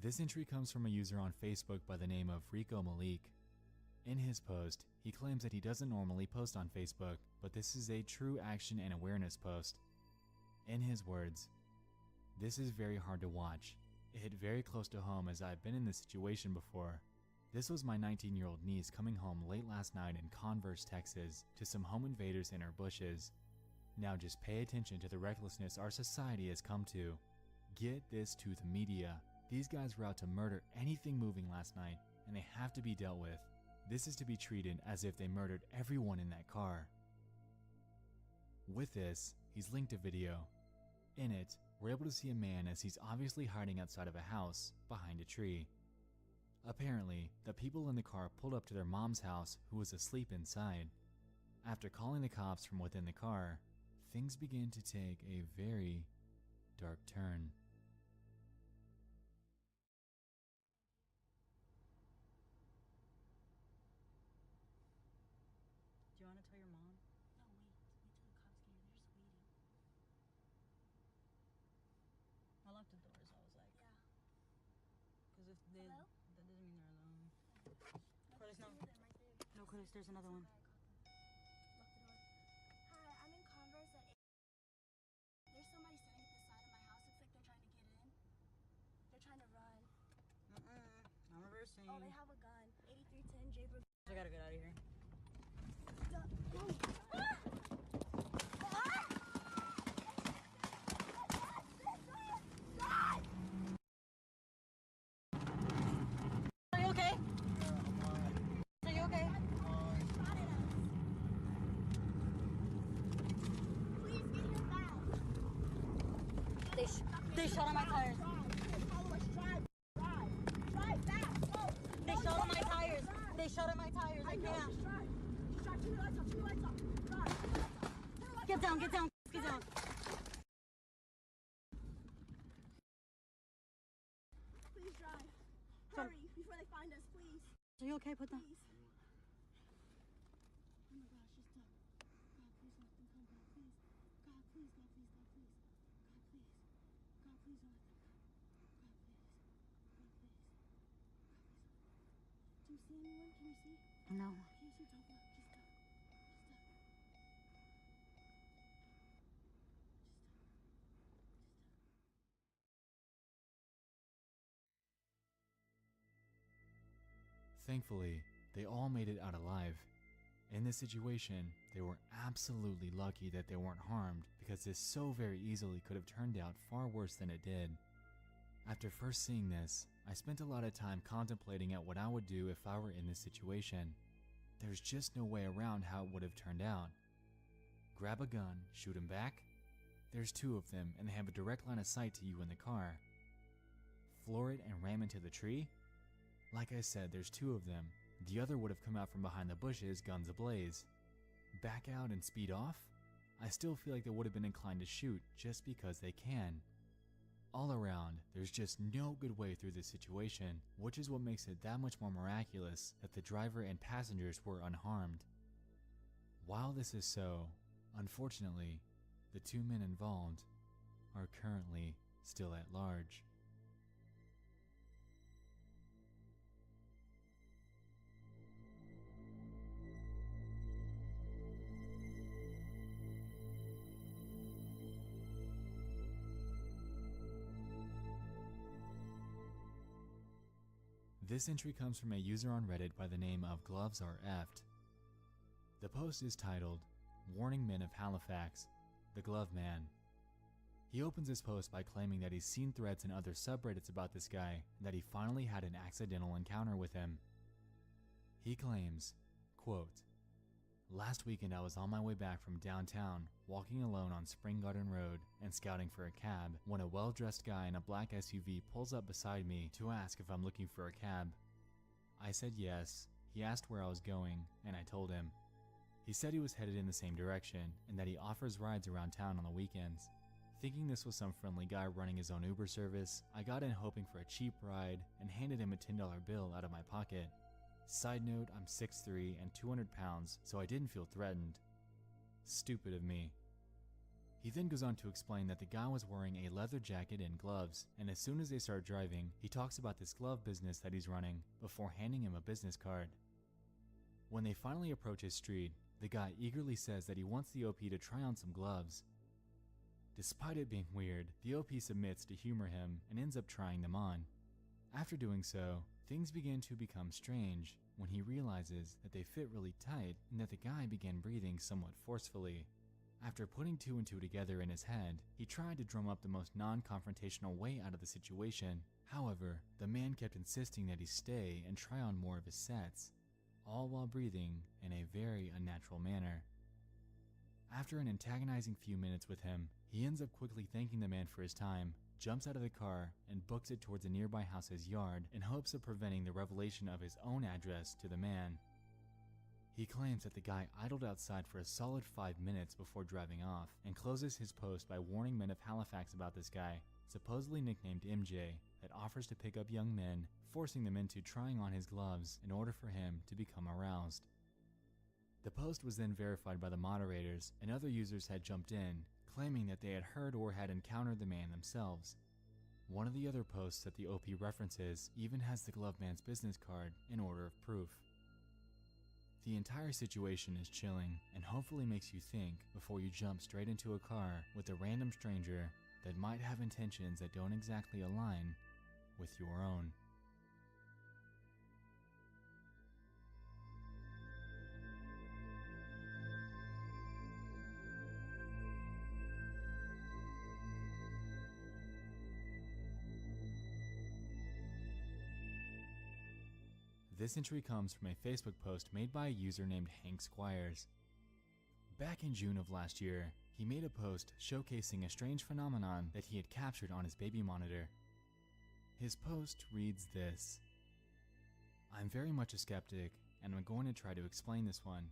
This entry comes from a user on Facebook by the name of Rico Malik. In his post, he claims that he doesn't normally post on Facebook, but this is a true action and awareness post. In his words, "This is very hard to watch. It hit very close to home as I've been in this situation before. This was my 19-year-old niece coming home late last night in Converse, Texas, to some home invaders in her bushes. Now just pay attention to the recklessness our society has come to. Get this to the media. These guys were out to murder anything moving last night, and they have to be dealt with. This is to be treated as if they murdered everyone in that car." With this, he's linked a video. In it, we're able to see a man as he's obviously hiding outside of a house, behind a tree. Apparently, the people in the car pulled up to their mom's house, who was asleep inside. After calling the cops from within the car, things begin to take a very dark turn. Do you want to tell your mom? No, wait. Wait till the cops get here. They're just waiting. I locked the doors. I was like, Yeah. because if they, Hello? that doesn't mean they're alone. Curtis, no. Two of them right there. No, Curtis, there's another one. Lock the door. Hi, I'm in Converse at 8. There's somebody standing at the side of my house. Looks like they're trying to get in. They're trying to run. I'm reversing. Oh, they have a gun. 8310 J. I gotta get out of here. down, get down, get down. Please drive. Hurry before they find us, please. Are you okay? Put down. Please. Oh my gosh, she's stuck. God, please let them come. God, please. God, please, God, please, God, please. God, please. God, please don't let them come. God, please. God, please. Do you see anyone? Can you see? No. Can you see? Don't look. She's stuck. She's stuck. Thankfully, they all made it out alive. In this situation, they were absolutely lucky that they weren't harmed because this so very easily could have turned out far worse than it did. After first seeing this, I spent a lot of time contemplating at what I would do if I were in this situation. There's just no way around how it would have turned out. Grab a gun, shoot him back? There's two of them and they have a direct line of sight to you in the car. Floor it and ram into the tree? Like I said, there's two of them. The other would have come out from behind the bushes, guns ablaze. Back out and speed off? I still feel like they would have been inclined to shoot just because they can. All around, there's just no good way through this situation, which is what makes it that much more miraculous that the driver and passengers were unharmed. While this is so, unfortunately, the two men involved are currently still at large. This entry comes from a user on Reddit by the name of Gloves Are Effed. The post is titled, Warning Men of Halifax, the Glove Man. He opens his post by claiming that he's seen threads in other subreddits about this guy and that he finally had an accidental encounter with him. He claims, quote, "Last weekend I was on my way back from downtown, walking alone on Spring Garden Road and scouting for a cab when a well-dressed guy in a black SUV pulls up beside me to ask if I'm looking for a cab. I said yes, he asked where I was going, and I told him. He said he was headed in the same direction and that he offers rides around town on the weekends. Thinking this was some friendly guy running his own Uber service, I got in hoping for a cheap ride and handed him a $10 bill out of my pocket. Side note, I'm 6'3" and 200 pounds, so I didn't feel threatened. Stupid of me." He then goes on to explain that the guy was wearing a leather jacket and gloves, and as soon as they start driving, he talks about this glove business that he's running before handing him a business card. When they finally approach his street, the guy eagerly says that he wants the OP to try on some gloves. Despite it being weird, the OP submits to humor him and ends up trying them on. After doing so, things begin to become strange when he realizes that they fit really tight and that the guy began breathing somewhat forcefully. After putting two and two together in his head, he tried to drum up the most non-confrontational way out of the situation. However, the man kept insisting that he stay and try on more of his sets, all while breathing in a very unnatural manner. After an antagonizing few minutes with him, he ends up quickly thanking the man for his time, jumps out of the car, and books it towards a nearby house's yard in hopes of preventing the revelation of his own address to the man. He claims that the guy idled outside for a solid 5 minutes before driving off, and closes his post by warning men of Halifax about this guy, supposedly nicknamed MJ, that offers to pick up young men, forcing them into trying on his gloves in order for him to become aroused. The post was then verified by the moderators, and other users had jumped in, claiming that they had heard or had encountered the man themselves. One of the other posts that the OP references even has the glove man's business card in order of proof. The entire situation is chilling and hopefully makes you think before you jump straight into a car with a random stranger that might have intentions that don't exactly align with your own. This entry comes from a Facebook post made by a user named Hank Squires. Back in June of last year, he made a post showcasing a strange phenomenon that he had captured on his baby monitor. His post reads this: "I'm very much a skeptic, and I'm going to try to explain this one.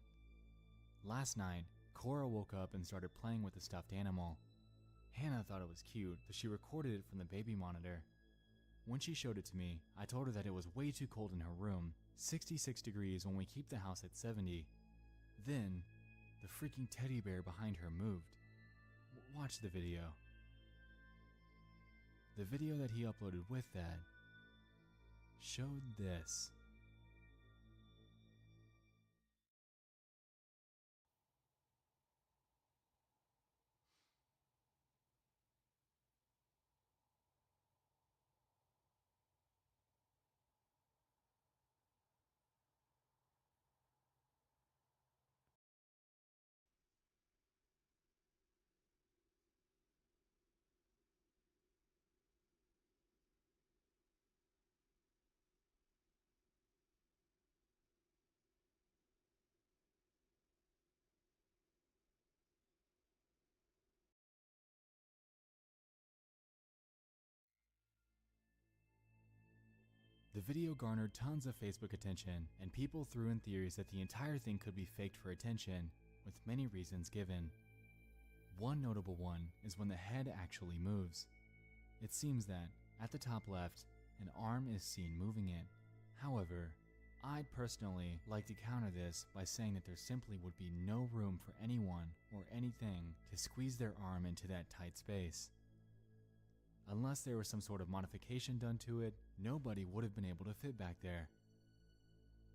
Last night, Cora woke up and started playing with the stuffed animal. Hannah thought it was cute, so she recorded it from the baby monitor. When she showed it to me, I told her that it was way too cold in her room, 66 degrees when we keep the house at 70. Then, the freaking teddy bear behind her moved. Watch the video. The video that he uploaded with that showed this. The video garnered tons of Facebook attention, and people threw in theories that the entire thing could be faked for attention, with many reasons given. One notable one is when the head actually moves. It seems that, at the top left, an arm is seen moving it. However, I'd personally like to counter this by saying that there simply would be no room for anyone or anything to squeeze their arm into that tight space. Unless there was some sort of modification done to it, nobody would have been able to fit back there.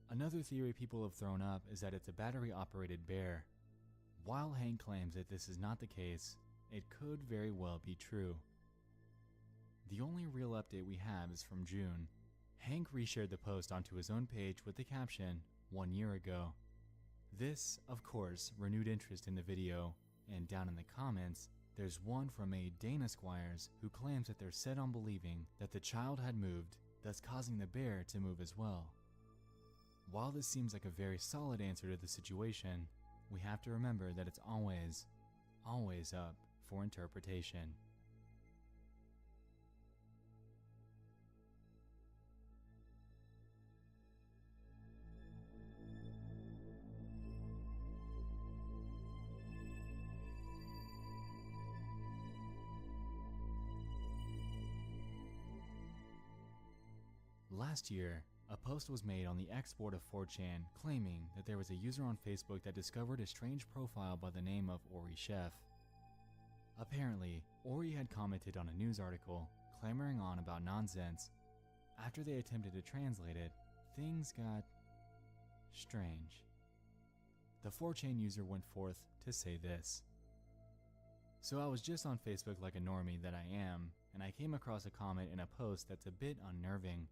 Another theory people have thrown up is that it's a battery-operated bear. While Hank claims that this is not the case, it could very well be true. The only real update we have is from June. Hank reshared the post onto his own page with the caption, "1 year ago." This, of course, renewed interest in the video, and down in the comments, there's one from a Dana Squires who claims that they're set on believing that the child had moved, thus causing the bear to move as well. While this seems like a very solid answer to the situation, we have to remember that it's always up for interpretation. Last year, a post was made on the X-board of 4chan claiming that there was a user on Facebook that discovered a strange profile by the name of Ori Chef. Apparently, Ori had commented on a news article, clamoring on about nonsense. After they attempted to translate it, things got strange. The 4chan user went forth to say this. So I was just on Facebook like a normie that I am, and I came across a comment in a post that's a bit unnerving.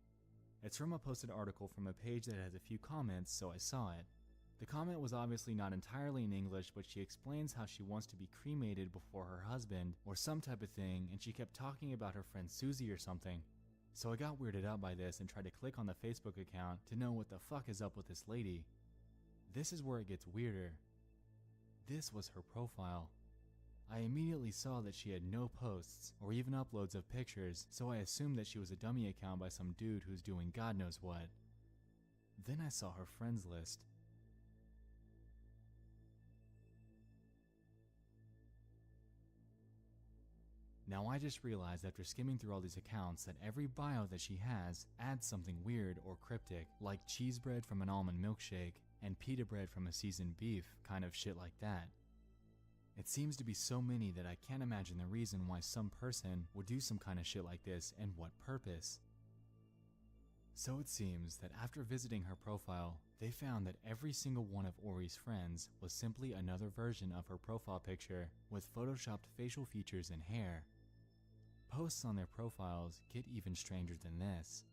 It's from a posted article from a page that has a few comments, so I saw it. The comment was obviously not entirely in English, but she explains how she wants to be cremated before her husband, or some type of thing, and she kept talking about her friend Susie or something. So I got weirded out by this and tried to click on the Facebook account to know what the fuck is up with this lady. This is where it gets weirder. This was her profile. I immediately saw that she had no posts or even uploads of pictures, so I assumed that she was a dummy account by some dude who's doing God knows what. Then I saw her friends list. Now I just realized after skimming through all these accounts that every bio that she has adds something weird or cryptic, like cheese bread from an almond milkshake and pita bread from a seasoned beef, kind of shit like that. It seems to be so many that I can't imagine the reason why some person would do some kind of shit like this and what purpose. So it seems that after visiting her profile, they found that every single one of Ori's friends was simply another version of her profile picture with photoshopped facial features and hair. Posts on their profiles get even stranger than this.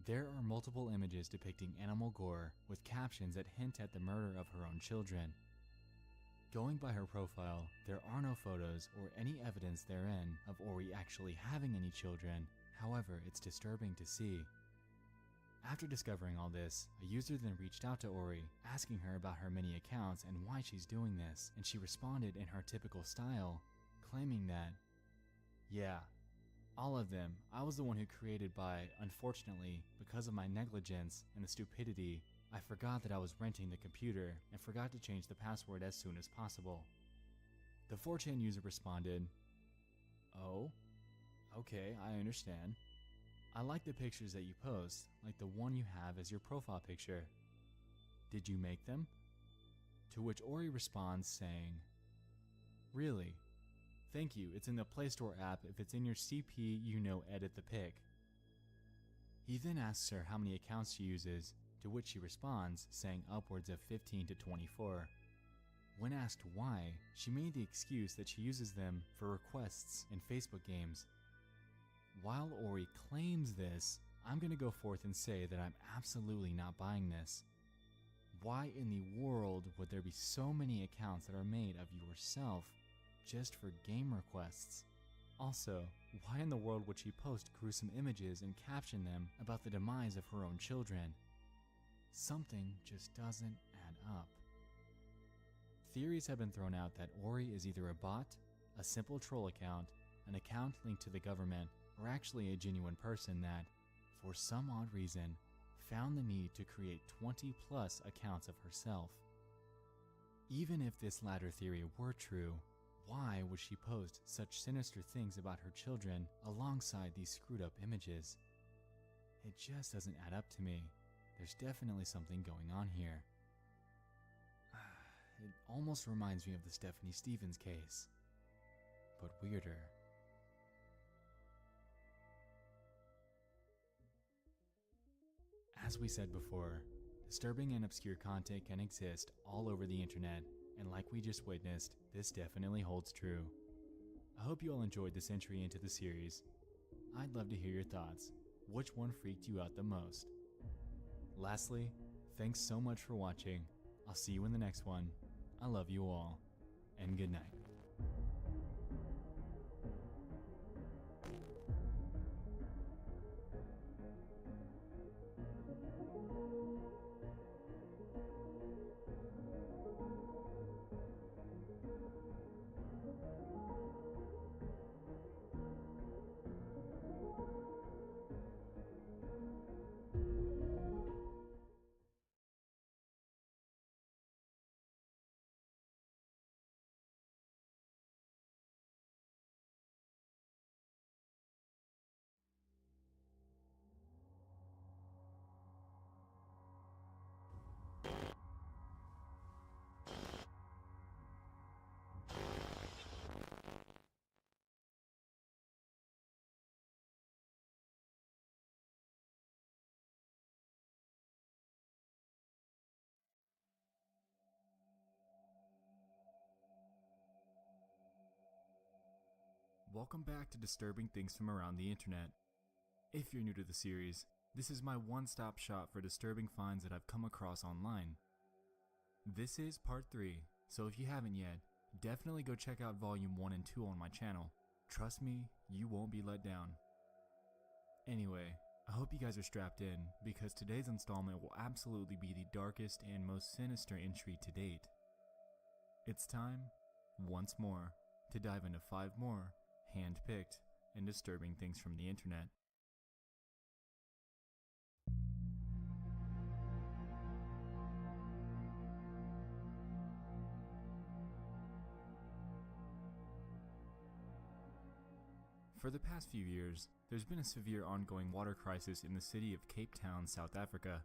There are multiple images depicting animal gore with captions that hint at the murder of her own children. Going by her profile, there are no photos or any evidence therein of Ori actually having any children, however, it's disturbing to see. After discovering all this, a user then reached out to Ori, asking her about her many accounts and why she's doing this, and she responded in her typical style, claiming that, yeah, all of them, I was the one who created by, unfortunately, because of my negligence and the stupidity, I forgot that I was renting the computer and forgot to change the password as soon as possible. The 4chan user responded, "Oh, okay, I understand. I like the pictures that you post, like the one you have as your profile picture. Did you make them?" To which Ori responds saying, "Really? Thank you, it's in the Play Store app. If it's in your CP, edit the pic." He then asks her how many accounts she uses, to which she responds saying upwards of 15 to 24. When asked why, she made the excuse that she uses them for requests in Facebook games. While Ori claims this, I'm going to go forth and say that I'm absolutely not buying this. Why in the world would there be so many accounts that are made of yourself just for game requests? Also, why in the world would she post gruesome images and caption them about the demise of her own children? Something just doesn't add up. Theories have been thrown out that Ori is either a bot, a simple troll account, an account linked to the government, or actually a genuine person that, for some odd reason, found the need to create 20 plus accounts of herself. Even if this latter theory were true, why would she post such sinister things about her children alongside these screwed up images? It just doesn't add up to me. There's definitely something going on here. It almost reminds me of the Stephanie Stevens case, but weirder. As we said before, disturbing and obscure content can exist all over the internet, and like we just witnessed, this definitely holds true. I hope you all enjoyed this entry into the series. I'd love to hear your thoughts. Which one freaked you out the most? Lastly, thanks so much for watching. I'll see you in the next one. I love you all, and good night. Welcome back to Disturbing Things from Around the Internet. If you're new to the series, this is my one-stop shop for disturbing finds that I've come across online. This is part 3, so if you haven't yet, definitely go check out volume 1 and 2 on my channel. Trust me, you won't be let down. Anyway, I hope you guys are strapped in, because today's installment will absolutely be the darkest and most sinister entry to date. It's time, once more, to dive into 5 more hand-picked and disturbing things from the internet. For the past few years, there's been a severe ongoing water crisis in the city of Cape Town, South Africa.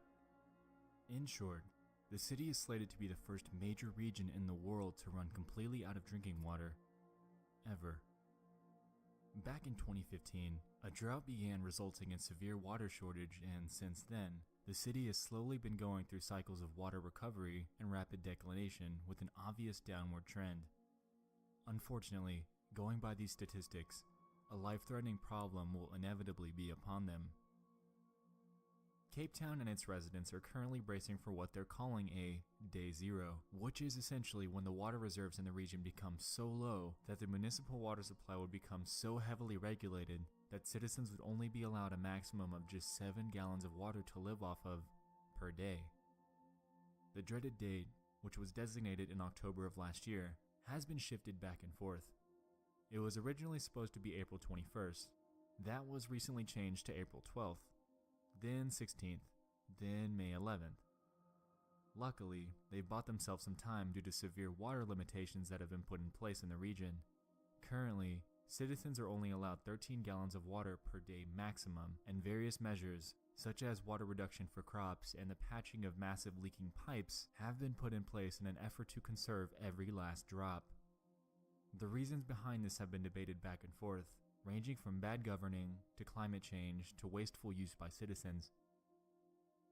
In short, the city is slated to be the first major region in the world to run completely out of drinking water, ever. Back in 2015, a drought began, resulting in severe water shortage, and since then, the city has slowly been going through cycles of water recovery and rapid declination with an obvious downward trend. Unfortunately, going by these statistics, a life-threatening problem will inevitably be upon them. Cape Town and its residents are currently bracing for what they're calling a Day Zero, which is essentially when the water reserves in the region become so low that the municipal water supply would become so heavily regulated that citizens would only be allowed a maximum of just 7 gallons of water to live off of per day. The dreaded date, which was designated in October of last year, has been shifted back and forth. It was originally supposed to be April 21st. That was recently changed to April 12th. Then 16th, then May 11th. Luckily, they've bought themselves some time due to severe water limitations that have been put in place in the region. Currently, citizens are only allowed 13 gallons of water per day maximum, and various measures, such as water reduction for crops and the patching of massive leaking pipes, have been put in place in an effort to conserve every last drop. The reasons behind this have been debated back and forth, ranging from bad governing to climate change to wasteful use by citizens.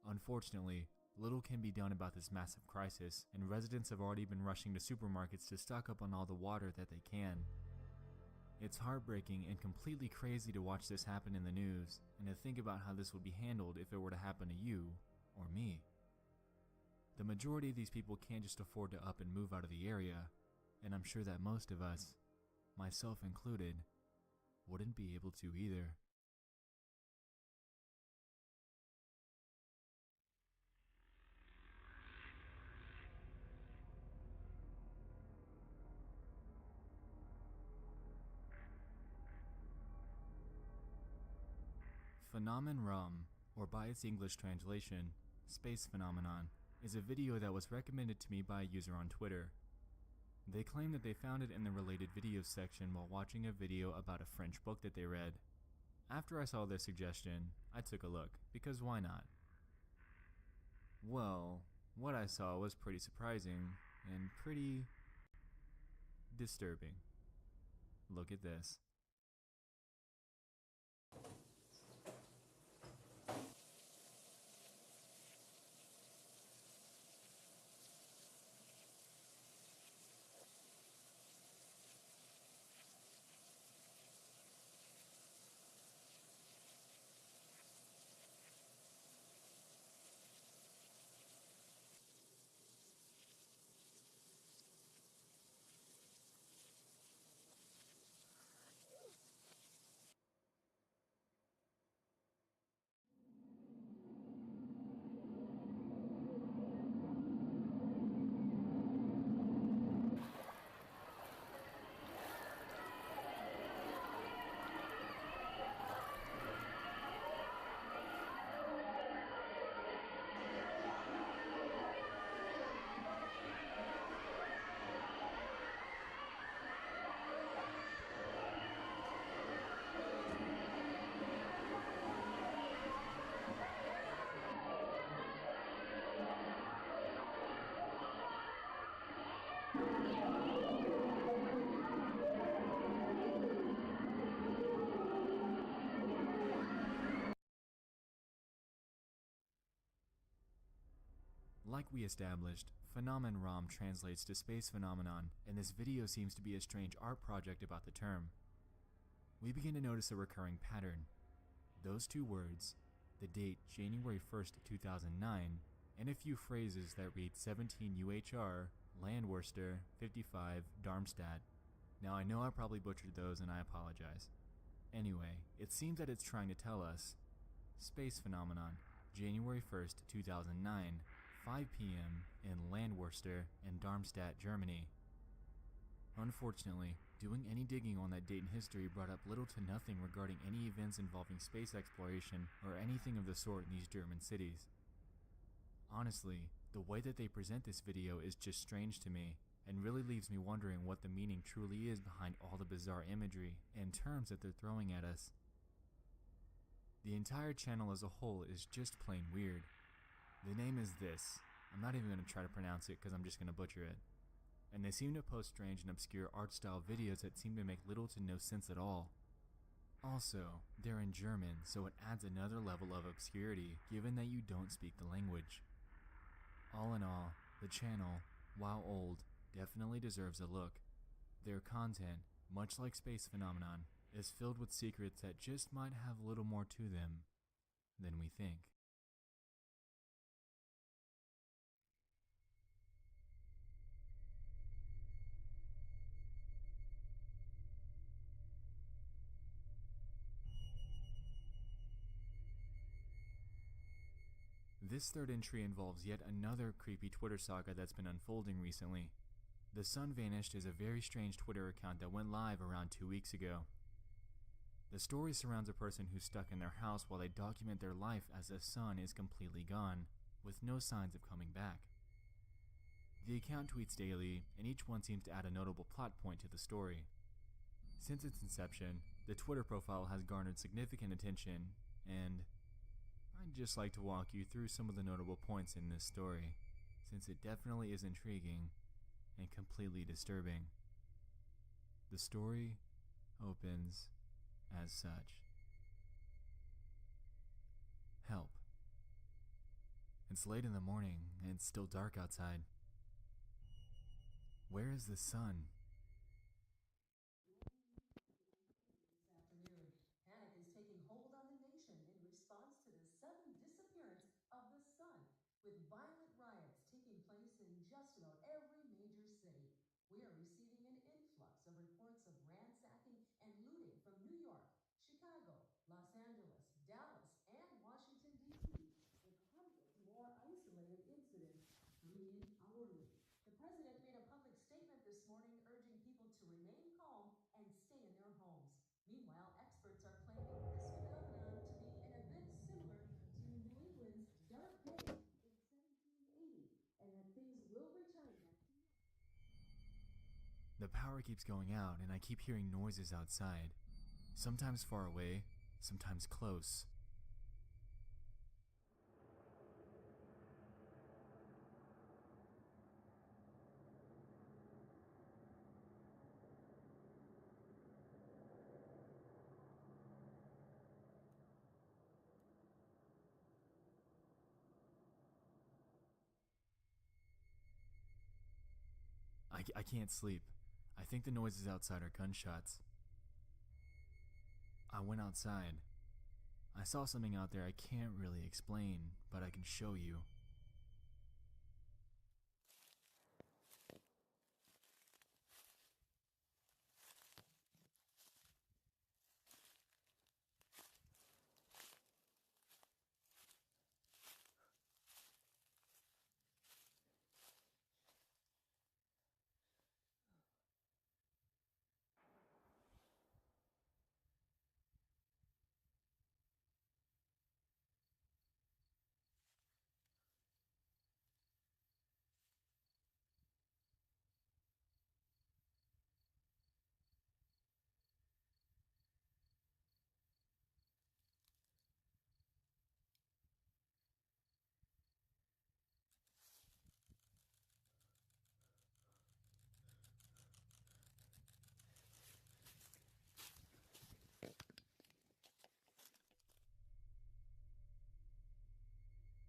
Unfortunately, little can be done about this massive crisis, and residents have already been rushing to supermarkets to stock up on all the water that they can. It's heartbreaking and completely crazy to watch this happen in the news, and to think about how this would be handled if it were to happen to you or me. The majority of these people can't just afford to up and move out of the area, and I'm sure that most of us, myself included, wouldn't be able to either. FalKKonE, or by its English translation, Space Phenomenon, is a video that was recommended to me by a user on Twitter. They claim that they found it in the related videos section while watching a video about a French book that they read. After I saw their suggestion, I took a look, because why not? Well, what I saw was pretty surprising and pretty disturbing. Look at this. Like we established, FalKKonE translates to space phenomenon, and this video seems to be a strange art project about the term. We begin to notice a recurring pattern. Those two words, the date January 1st, 2009, and a few phrases that read 17 UHR, Land Worcester, 55, Darmstadt. Now I know I probably butchered those and I apologize. Anyway, it seems that it's trying to tell us, space phenomenon, January 1st, 2009, 5 p.m. in Land Worcester and Darmstadt, Germany. Unfortunately, doing any digging on that date in history brought up little to nothing regarding any events involving space exploration or anything of the sort in these German cities. Honestly, the way that they present this video is just strange to me, and really leaves me wondering what the meaning truly is behind all the bizarre imagery and terms that they're throwing at us. The entire channel as a whole is just plain weird. The name is this. I'm not even going to try to pronounce it because I'm just going to butcher it. And they seem to post strange and obscure art style videos that seem to make little to no sense at all. Also, they're in German, so it adds another level of obscurity given that you don't speak the language. All in all, the channel, while old, definitely deserves a look. Their content, much like Space Phenomenon, is filled with secrets that just might have a little more to them than we think. This third entry involves yet another creepy Twitter saga that's been unfolding recently. The Sun Vanished is a very strange Twitter account that went live around 2 weeks ago. The story surrounds a person who's stuck in their house while they document their life as the sun is completely gone, with no signs of coming back. The account tweets daily, and each one seems to add a notable plot point to the story. Since its inception, the Twitter profile has garnered significant attention, and I'd just like to walk you through some of the notable points in this story, since it definitely is intriguing and completely disturbing. The story opens as such. Help. It's late in the morning and it's still dark outside. Where is the sun? Afternoon, panic is taking hold on the nation in response to the sudden disappearance of the sun, with violent riots taking place in just about every major city. We are receiving an influx of reports of ransacking and looting from New York, Chicago, Los Angeles, Dallas, and Washington, D.C., with hundreds more isolated incidents coming in hourly. The president made a public statement this morning urging people to remain calm and stay in their homes. Meanwhile, experts are claiming this phenomenon to be an event similar to New England's Dark Day in 1780, and that things will return next year. The power keeps going out and I keep hearing noises outside, sometimes far away, sometimes close. I can't sleep. I think the noises outside are gunshots. I went outside. I saw something out there I can't really explain, but I can show you.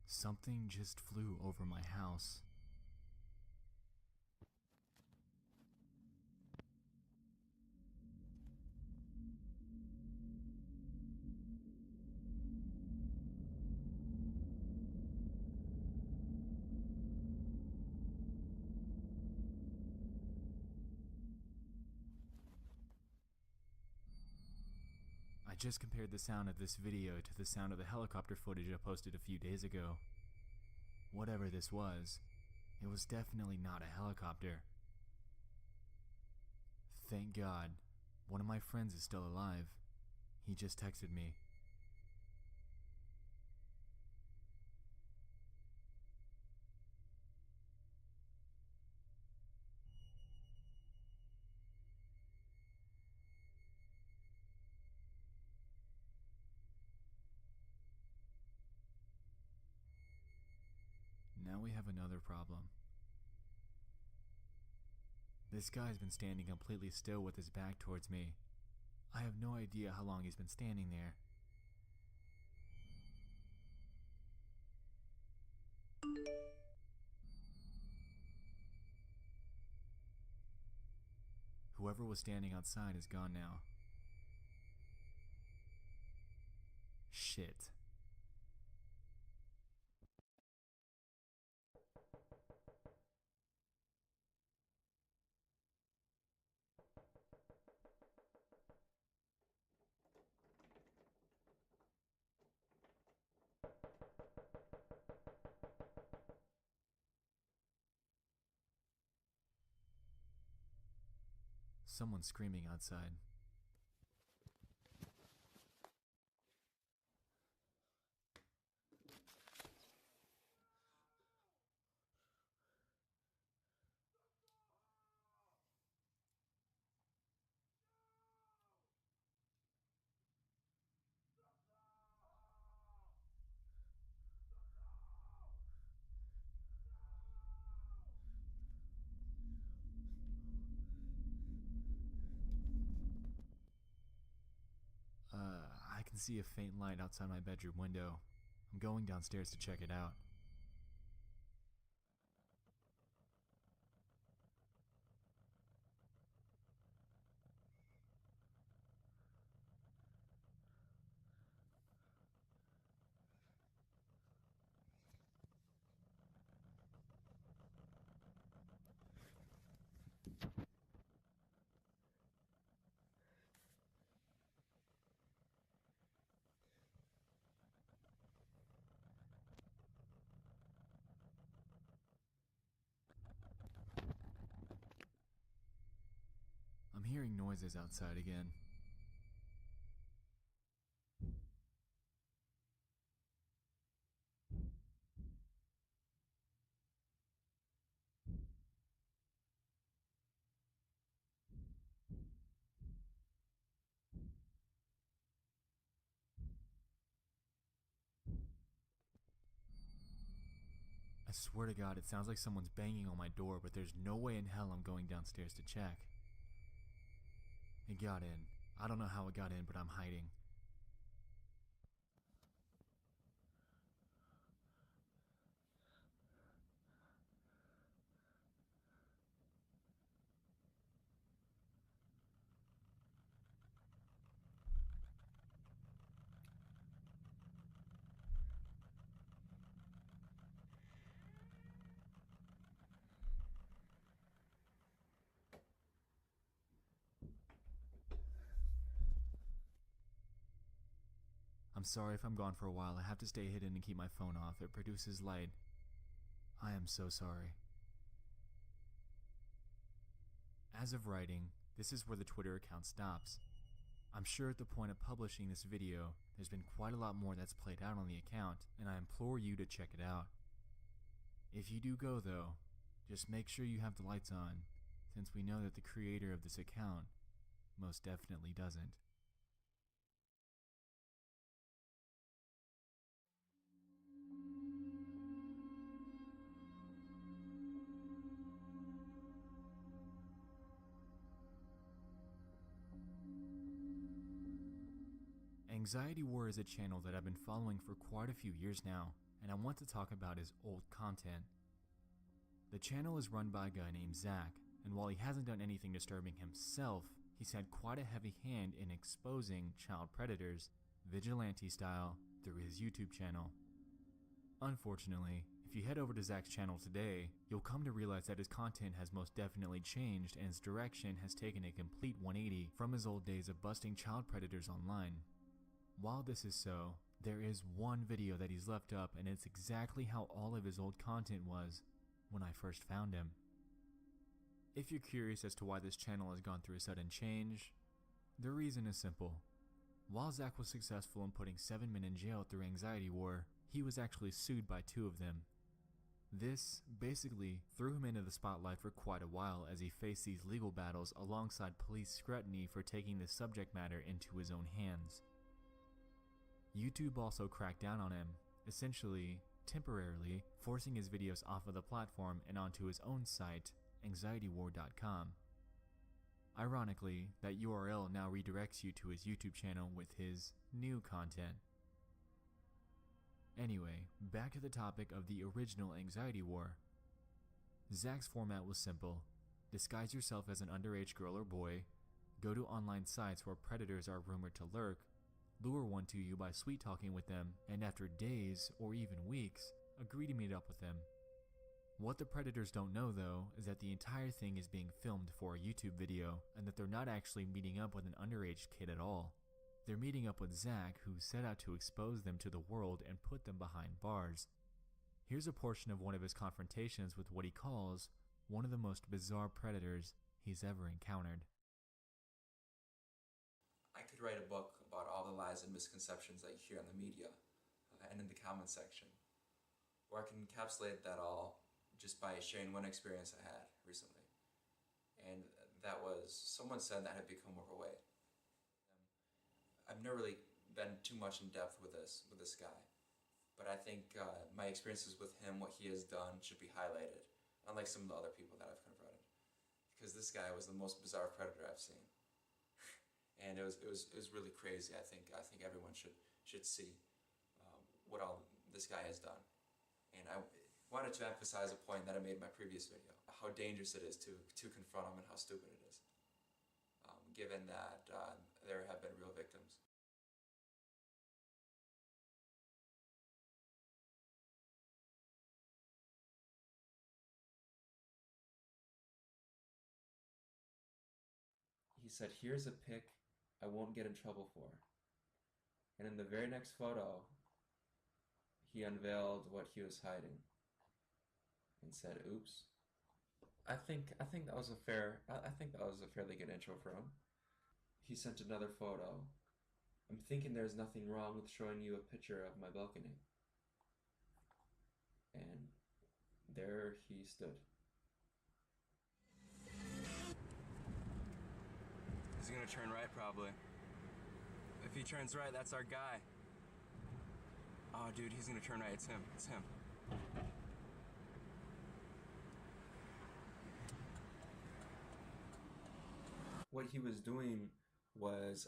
Something just flew over my house. I just compared the sound of this video to the sound of the helicopter footage I posted a few days ago. Whatever this was, it was definitely not a helicopter. Thank God, one of my friends is still alive. He just texted me. Now we have another problem. This guy's been standing completely still with his back towards me. I have no idea how long he's been standing there. Whoever was standing outside is gone now. Shit. Someone's screaming outside. can see a faint light outside my bedroom window. I'm going downstairs to check it out. I'm hearing noises outside again. I swear to God, it sounds like someone's banging on my door, but there's no way in hell I'm going downstairs to check. It got in. I don't know how it got in, but I'm hiding. I'm sorry if I'm gone for a while. I have to stay hidden and keep my phone off. It produces light. I am so sorry. As of writing, this is where the Twitter account stops. I'm sure at the point of publishing this video, there's been quite a lot more that's played out on the account, and I implore you to check it out. If you do go though, just make sure you have the lights on, since we know that the creator of this account most definitely doesn't. Anxiety War is a channel that I've been following for quite a few years now, and I want to talk about his old content. The channel is run by a guy named Zach, and while he hasn't done anything disturbing himself, he's had quite a heavy hand in exposing child predators, vigilante style, through his YouTube channel. Unfortunately, if you head over to Zach's channel today, you'll come to realize that his content has most definitely changed and his direction has taken a complete 180 from his old days of busting child predators online. While this is so, there is one video that he's left up, and it's exactly how all of his old content was when I first found him. If you're curious as to why this channel has gone through a sudden change, the reason is simple. While Zach was successful in putting 7 men in jail through Anxiety War, he was actually sued by 2 of them. This basically threw him into the spotlight for quite a while as he faced these legal battles alongside police scrutiny for taking the subject matter into his own hands. YouTube also cracked down on him, essentially, temporarily, forcing his videos off of the platform and onto his own site, anxietywar.com. Ironically, that URL now redirects you to his YouTube channel with his new content. Anyway, back to the topic of the original Anxiety War. Zach's format was simple. Disguise yourself as an underage girl or boy, go to online sites where predators are rumored to lurk, lure one to you by sweet-talking with them, and after days or even weeks, agree to meet up with them. What the predators don't know though is that the entire thing is being filmed for a YouTube video and that they're not actually meeting up with an underage kid at all. They're meeting up with Zach, who set out to expose them to the world and put them behind bars. Here's a portion of one of his confrontations with what he calls one of the most bizarre predators he's ever encountered. I could write a book about all the lies and misconceptions that you hear in the media and in the comment section, or I can encapsulate that all just by sharing one experience I had recently. And that was, someone said that I had become overweight. I've never really been too much in depth with this guy, but I think my experiences with him, what he has done, should be highlighted, unlike some of the other people that I've confronted, because this guy was the most bizarre predator I've seen. and it was really crazy. I think everyone should see what all this guy has done. And I wanted to emphasize a point that I made in my previous video, how dangerous it is to confront him and how stupid it is, given that there have been real victims. He said, "Here's a pic I won't get in trouble for." And in the very next photo, he unveiled what he was hiding and said, "Oops." I think that was a fairly good intro for him. He sent another photo. "I'm thinking there's nothing wrong with showing you a picture of my balcony." And there he stood. He's gonna turn right, probably. If he turns right, that's our guy. Oh, dude, he's gonna turn right. It's him. It's him. What he was doing was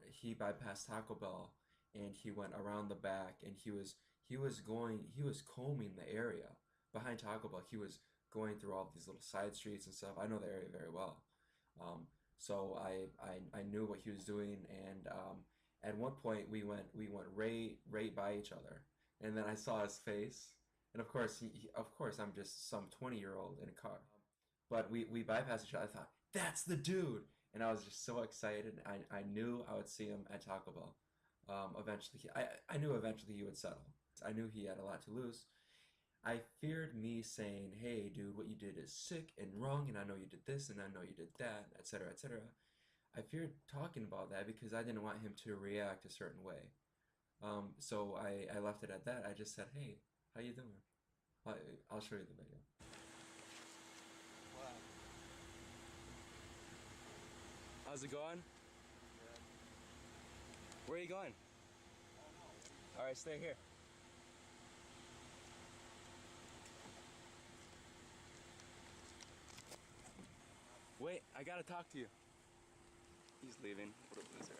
he bypassed Taco Bell and he went around the back, and he was combing the area behind Taco Bell. He was going through all these little side streets and stuff. I know the area very well. So I knew what he was doing, and at one point we went right by each other, and then I saw his face, and of course I'm just some 20-year-old in a car, but we bypassed each other. I thought, that's the dude, and I was just so excited. I knew I would see him at Taco Bell. Eventually, I knew eventually he would settle. I knew he had a lot to lose. I feared me saying, "Hey, dude, what you did is sick and wrong, and I know you did this, and I know you did that, etc., etc." I feared talking about that because I didn't want him to react a certain way. So I left it at that. I just said, "Hey, how you doing?" I'll show you the video. Wow. How's it going? Good. Where are you going? All right, stay here. Wait, I gotta talk to you. He's leaving. What a loser.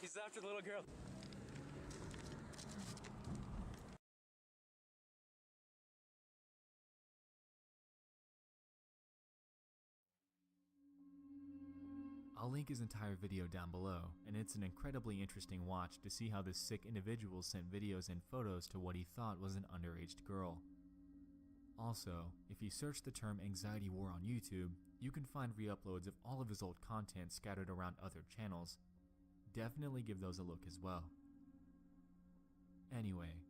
He's after the little girl. I'll link his entire video down below, and it's an incredibly interesting watch to see how this sick individual sent videos and photos to what he thought was an underage girl. Also, if you search the term anxiety war on YouTube, you can find re-uploads of all of his old content scattered around other channels. Definitely give those a look as well. Anyway,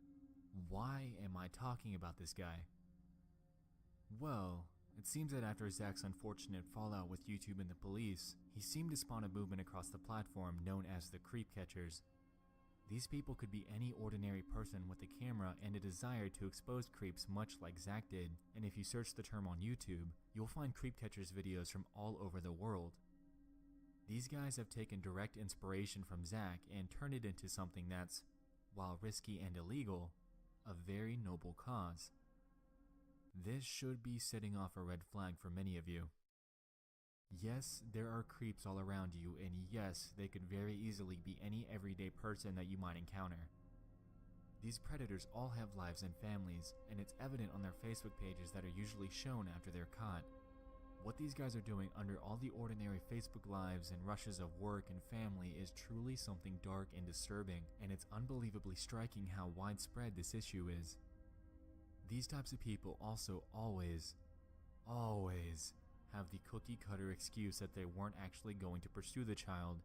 why am I talking about this guy? Well, it seems that after Zach's unfortunate fallout with YouTube and the police, he seemed to spawn a movement across the platform known as the creep catchers. These people could be any ordinary person with a camera and a desire to expose creeps much like Zach did, and if you search the term on YouTube, you'll find creep catchers videos from all over the world. These guys have taken direct inspiration from Zach and turned it into something that's, while risky and illegal, a very noble cause. This should be setting off a red flag for many of you. Yes, there are creeps all around you, and yes, they could very easily be any everyday person that you might encounter. These predators all have lives and families, and it's evident on their Facebook pages that are usually shown after they're caught. What these guys are doing under all the ordinary Facebook lives and rushes of work and family is truly something dark and disturbing, and it's unbelievably striking how widespread this issue is. These types of people also always have the cookie cutter excuse that they weren't actually going to pursue the child.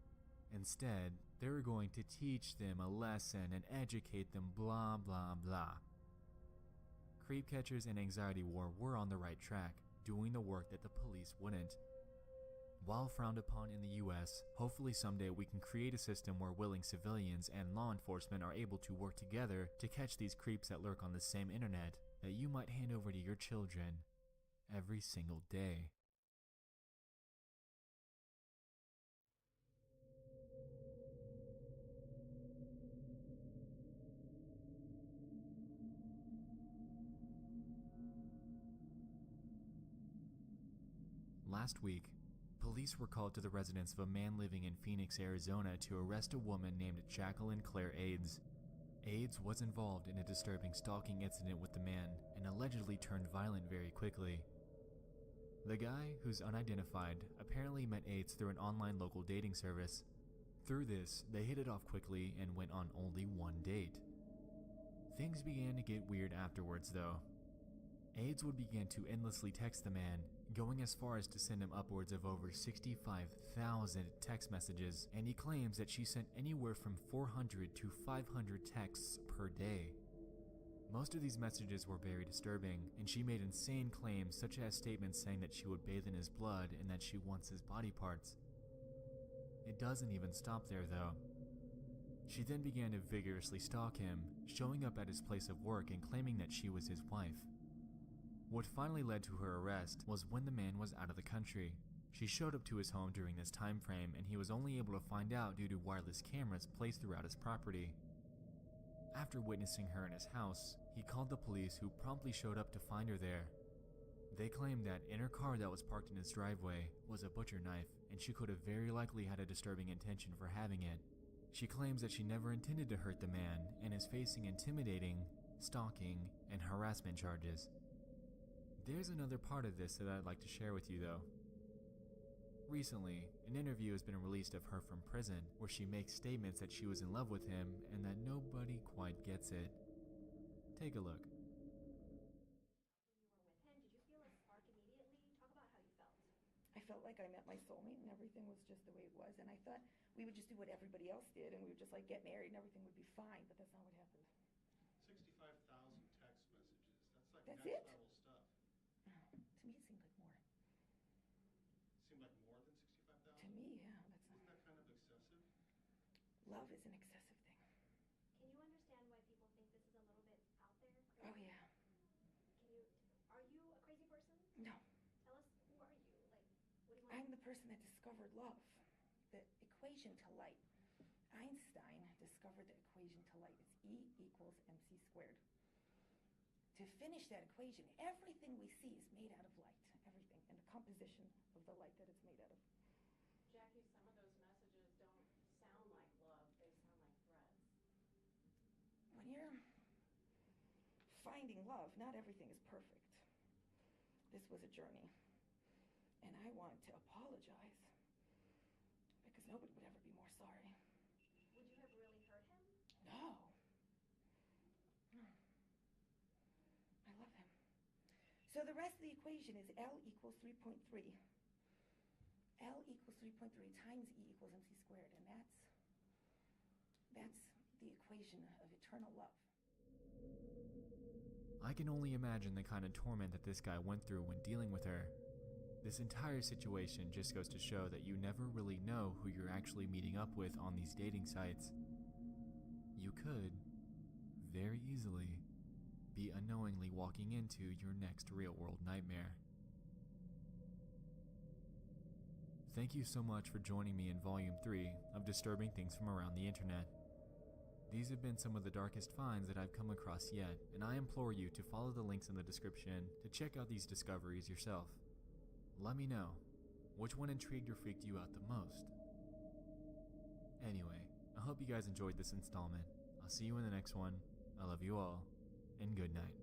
Instead, they're going to teach them a lesson and educate them, blah blah blah. Creep catchers and anxiety war were on the right track, doing the work that the police wouldn't. While frowned upon in the US, hopefully someday we can create a system where willing civilians and law enforcement are able to work together to catch these creeps that lurk on the same internet that you might hand over to your children every single day. Last week, Police were called to the residence of a man living in Phoenix, Arizona to arrest a woman named Jacqueline Claire Aids. Aids was involved in a disturbing stalking incident with the man and allegedly turned violent very quickly. The guy, who's unidentified, apparently met Aids through an online local dating service. Through this, they hit it off quickly and went on only one date. Things began to get weird afterwards, though. Aids would begin to endlessly text the man, going as far as to send him upwards of over 65,000 text messages, and he claims that she sent anywhere from 400 to 500 texts per day. Most of these messages were very disturbing, and she made insane claims such as statements saying that she would bathe in his blood and that she wants his body parts. It doesn't even stop there, though. She then began to vigorously stalk him, showing up at his place of work and claiming that she was his wife. What finally led to her arrest was when the man was out of the country. She showed up to his home during this time frame, and he was only able to find out due to wireless cameras placed throughout his property. After witnessing her in his house, he called the police, who promptly showed up to find her there. They claimed that in her car that was parked in his driveway was a butcher knife, and she could have very likely had a disturbing intention for having it. She claims that she never intended to hurt the man and is facing intimidating, stalking, and harassment charges. There's another part of this that I'd like to share with you, though. Recently, an interview has been released of her from prison where she makes statements that she was in love with him and that nobody quite gets it. Take a look. I felt like I met my soulmate and everything was just the way it was, and I thought we would just do what everybody else did and we would just like get married and everything would be fine, but that's not what happened. 65,000 text messages. That's like That's next it? level stuff. To me it seemed like more. Seemed like more than 65,000? To me, yeah, that's not. Isn't that kind of excessive? Love is an excessive thing. Can you understand why people think this is a little bit out there? Oh yeah. Are you a crazy person? No. Tell us, who are you? Like, what do you want? I'm the person that discovered love, the equation to light. Einstein discovered the equation to light. It's E equals mc squared. To finish that equation, everything we see is made out of light. Everything. And the composition of the light that it's made out of. Jackie, some of those messages don't sound like love. They sound like threats. When you're finding love, not everything is perfect. This was a journey. And I want to apologize because nobody would ever be more sorry. Would you have really hurt him? No. I love him. So the rest of the equation is L equals 3.3. L equals 3.3 times E equals mc squared, and that's the equation of eternal love. I can only imagine the kind of torment that this guy went through when dealing with her. This entire situation just goes to show that you never really know who you're actually meeting up with on these dating sites. You could, very easily, be unknowingly walking into your next real-world nightmare. Thank you so much for joining me in Volume 3 of Disturbing Things from Around the Internet. These have been some of the darkest finds that I've come across yet, and I implore you to follow the links in the description to check out these discoveries yourself. Let me know, which one intrigued or freaked you out the most? Anyway, I hope you guys enjoyed this installment. I'll see you in the next one. I love you all, and good night.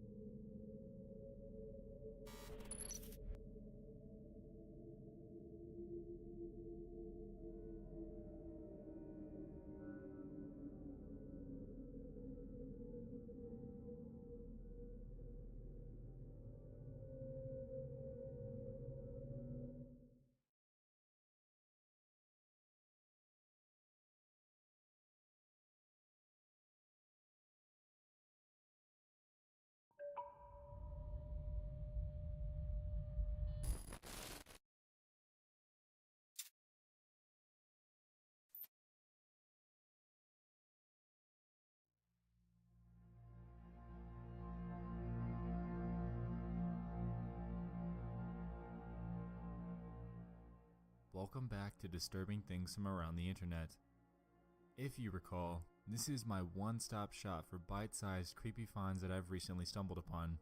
Welcome back to Disturbing Things from Around the Internet. If you recall, this is my one-stop shop for bite-sized creepy finds that I've recently stumbled upon.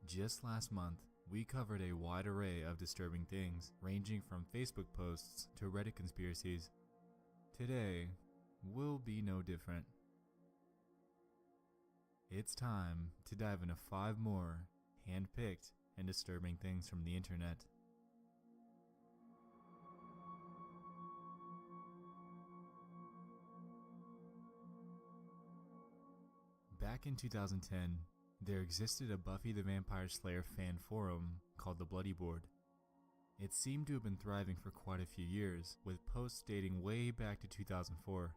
Just last month, we covered a wide array of disturbing things, ranging from Facebook posts to Reddit conspiracies. Today will be no different. It's time to dive into 5 more hand-picked and disturbing things from the internet. Back in 2010, there existed a Buffy the Vampire Slayer fan forum called the Bloody Board. It seemed to have been thriving for quite a few years, with posts dating way back to 2004.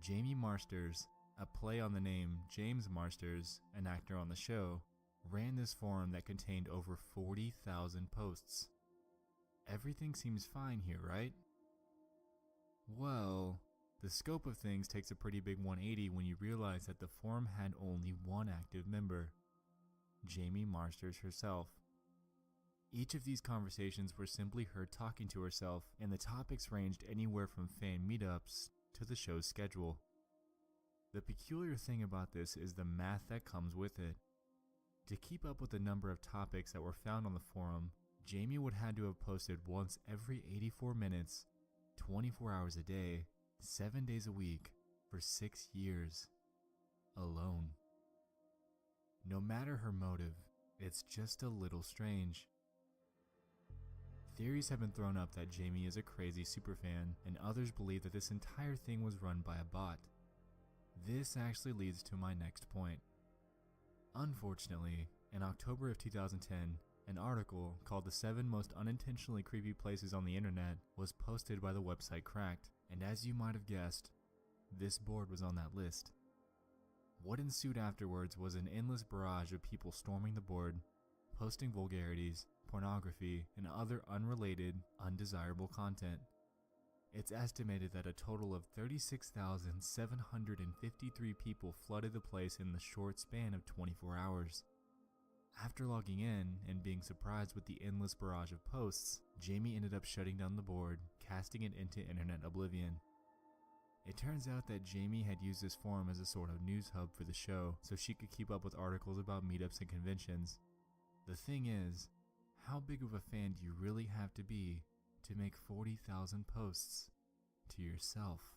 Jamie Marsters, a play on the name James Marsters, an actor on the show, ran this forum that contained over 40,000 posts. Everything seems fine here, right? Well, the scope of things takes a pretty big 180 when you realize that the forum had only one active member, Jamie Marsters herself. Each of these conversations were simply her talking to herself, and the topics ranged anywhere from fan meetups to the show's schedule. The peculiar thing about this is the math that comes with it. To keep up with the number of topics that were found on the forum, Jamie would have to have posted once every 84 minutes, 24 hours a day, 7 days a week, for 6 years. Alone. No matter her motive, it's just a little strange. Theories have been thrown up that Jamie is a crazy superfan, and others believe that this entire thing was run by a bot. This actually leads to my next point. Unfortunately, in October of 2010, an article called The 7 Most Unintentionally Creepy Places on the Internet was posted by the website Cracked, and as you might have guessed, this board was on that list. What ensued afterwards was an endless barrage of people storming the board, posting vulgarities, pornography, and other unrelated, undesirable content. It's estimated that a total of 36,753 people flooded the place in the short span of 24 hours. After logging in and being surprised with the endless barrage of posts, Jamie ended up shutting down the board, casting it into internet oblivion. It turns out that Jamie had used this forum as a sort of news hub for the show so she could keep up with articles about meetups and conventions. The thing is, how big of a fan do you really have to be to make 40,000 posts to yourself?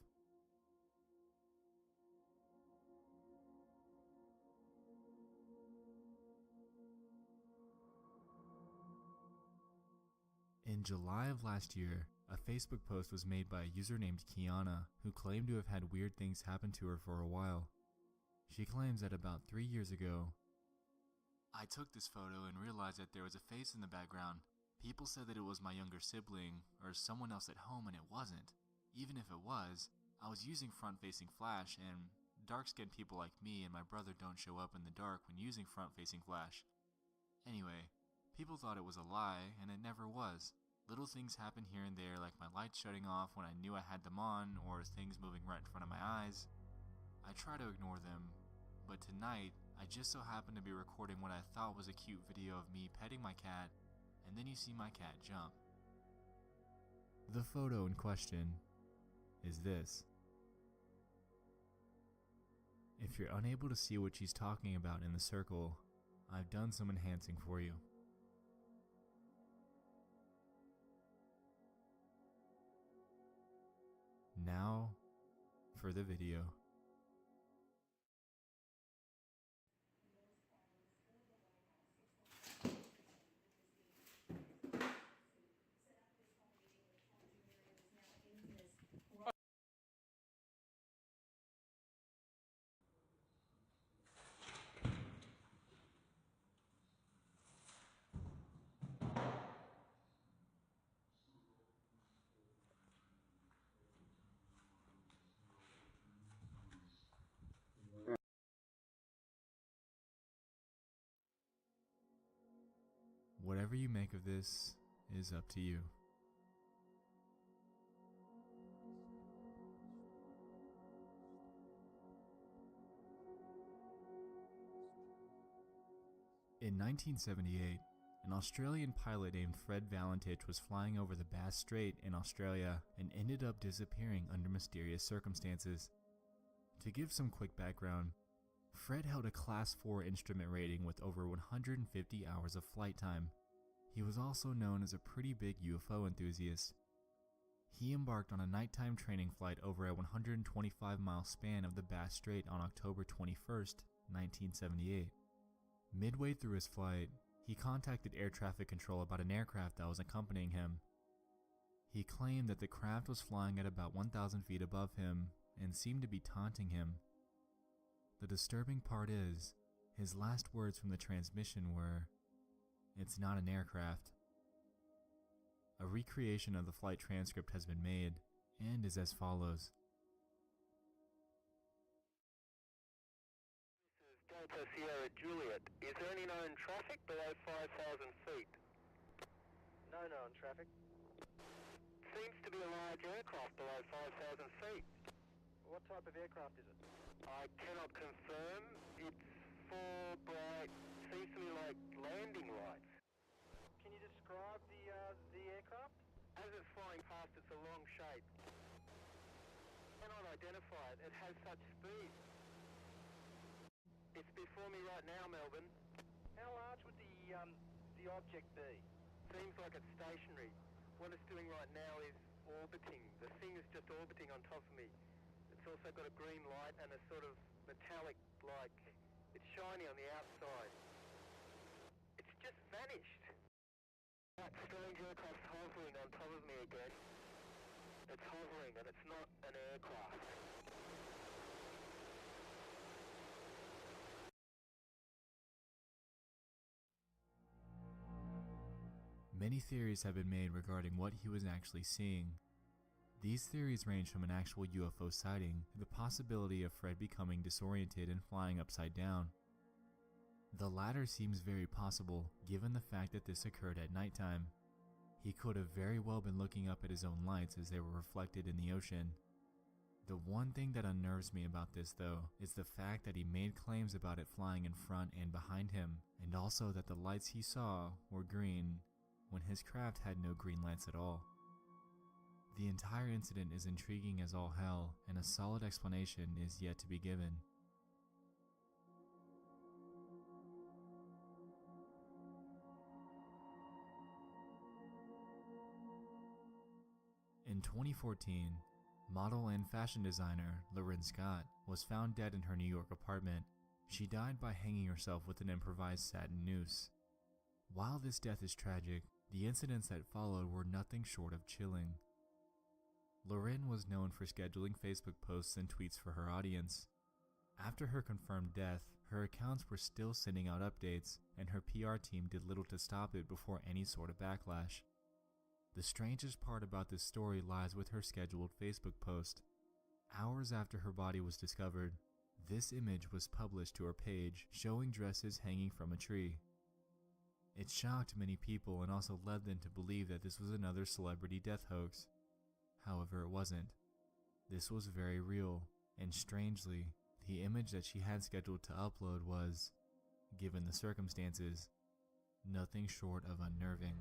In July of last year, a Facebook post was made by a user named Kiana who claimed to have had weird things happen to her for a while. She claims that about 3 years ago, "I took this photo and realized that there was a face in the background. People said that it was my younger sibling or someone else at home, and it wasn't. Even if it was, I was using front-facing flash, and dark-skinned people like me and my brother don't show up in the dark when using front-facing flash. Anyway, people thought it was a lie, and it never was. Little things happen here and there, like my lights shutting off when I knew I had them on, or things moving right in front of my eyes. I try to ignore them, but tonight, I just so happened to be recording what I thought was a cute video of me petting my cat, and then you see my cat jump." The photo in question is this. If you're unable to see what she's talking about in the circle, I've done some enhancing for you. Now, for the video. Whatever you make of this is up to you. In 1978, an Australian pilot named Fred Valentich was flying over the Bass Strait in Australia and ended up disappearing under mysterious circumstances. To give some quick background, Fred held a Class 4 instrument rating with over 150 hours of flight time. He was also known as a pretty big UFO enthusiast. He embarked on a nighttime training flight over a 125-mile span of the Bass Strait on October 21st, 1978. Midway through his flight, he contacted air traffic control about an aircraft that was accompanying him. He claimed that the craft was flying at about 1,000 feet above him and seemed to be taunting him. The disturbing part is, his last words from the transmission were, "It's not an aircraft." A recreation of the flight transcript has been made and is as follows. Delta Sierra Juliet. Is there any known traffic below 5,000 feet? No known traffic. Seems to be a large aircraft below 5,000 feet. What type of aircraft is it? I cannot confirm. It's four bright, seems to be like landing lights. Can you describe the aircraft? As it's flying past, it's a long shape. Cannot identify it. It has such speed. It's before me right now, Melbourne. How large would the object be? Seems like it's stationary. What it's doing right now is orbiting. The thing is just orbiting on top of me. It's also got a green light and a sort of metallic, like, it's shiny on the outside. It's just vanished. That strange aircraft's hovering on top of me again. It's hovering and it's not an aircraft. Many theories have been made regarding what he was actually seeing. These theories range from an actual UFO sighting to the possibility of Fred becoming disoriented and flying upside down. The latter seems very possible given the fact that this occurred at nighttime. He could have very well been looking up at his own lights as they were reflected in the ocean. The one thing that unnerves me about this though is the fact that he made claims about it flying in front and behind him, and also that the lights he saw were green when his craft had no green lights at all. The entire incident is intriguing as all hell, and a solid explanation is yet to be given. In 2014, model and fashion designer Lauren Scott was found dead in her New York apartment. She died by hanging herself with an improvised satin noose. While this death is tragic, the incidents that followed were nothing short of chilling. Lauren was known for scheduling Facebook posts and tweets for her audience. After her confirmed death, her accounts were still sending out updates, and her PR team did little to stop it before any sort of backlash. The strangest part about this story lies with her scheduled Facebook post. Hours after her body was discovered, this image was published to her page showing dresses hanging from a tree. It shocked many people and also led them to believe that this was another celebrity death hoax. However, it wasn't. This was very real, and strangely, the image that she had scheduled to upload was, given the circumstances, nothing short of unnerving.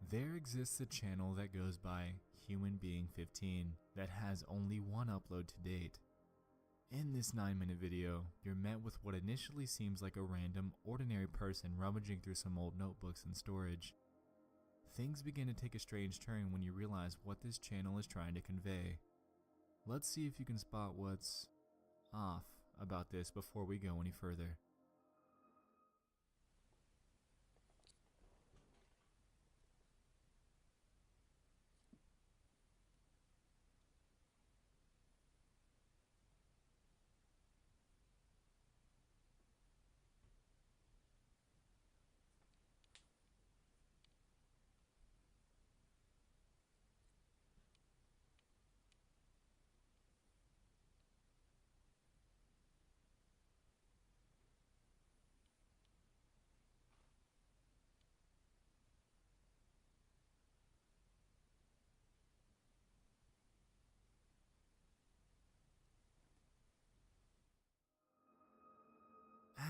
There exists a channel that goes by Human Being 15 that has only one upload to date. In this 9-minute video, you're met with what initially seems like a random, ordinary person rummaging through some old notebooks and storage. Things begin to take a strange turn when you realize what this channel is trying to convey. Let's see if you can spot what's off about this before we go any further.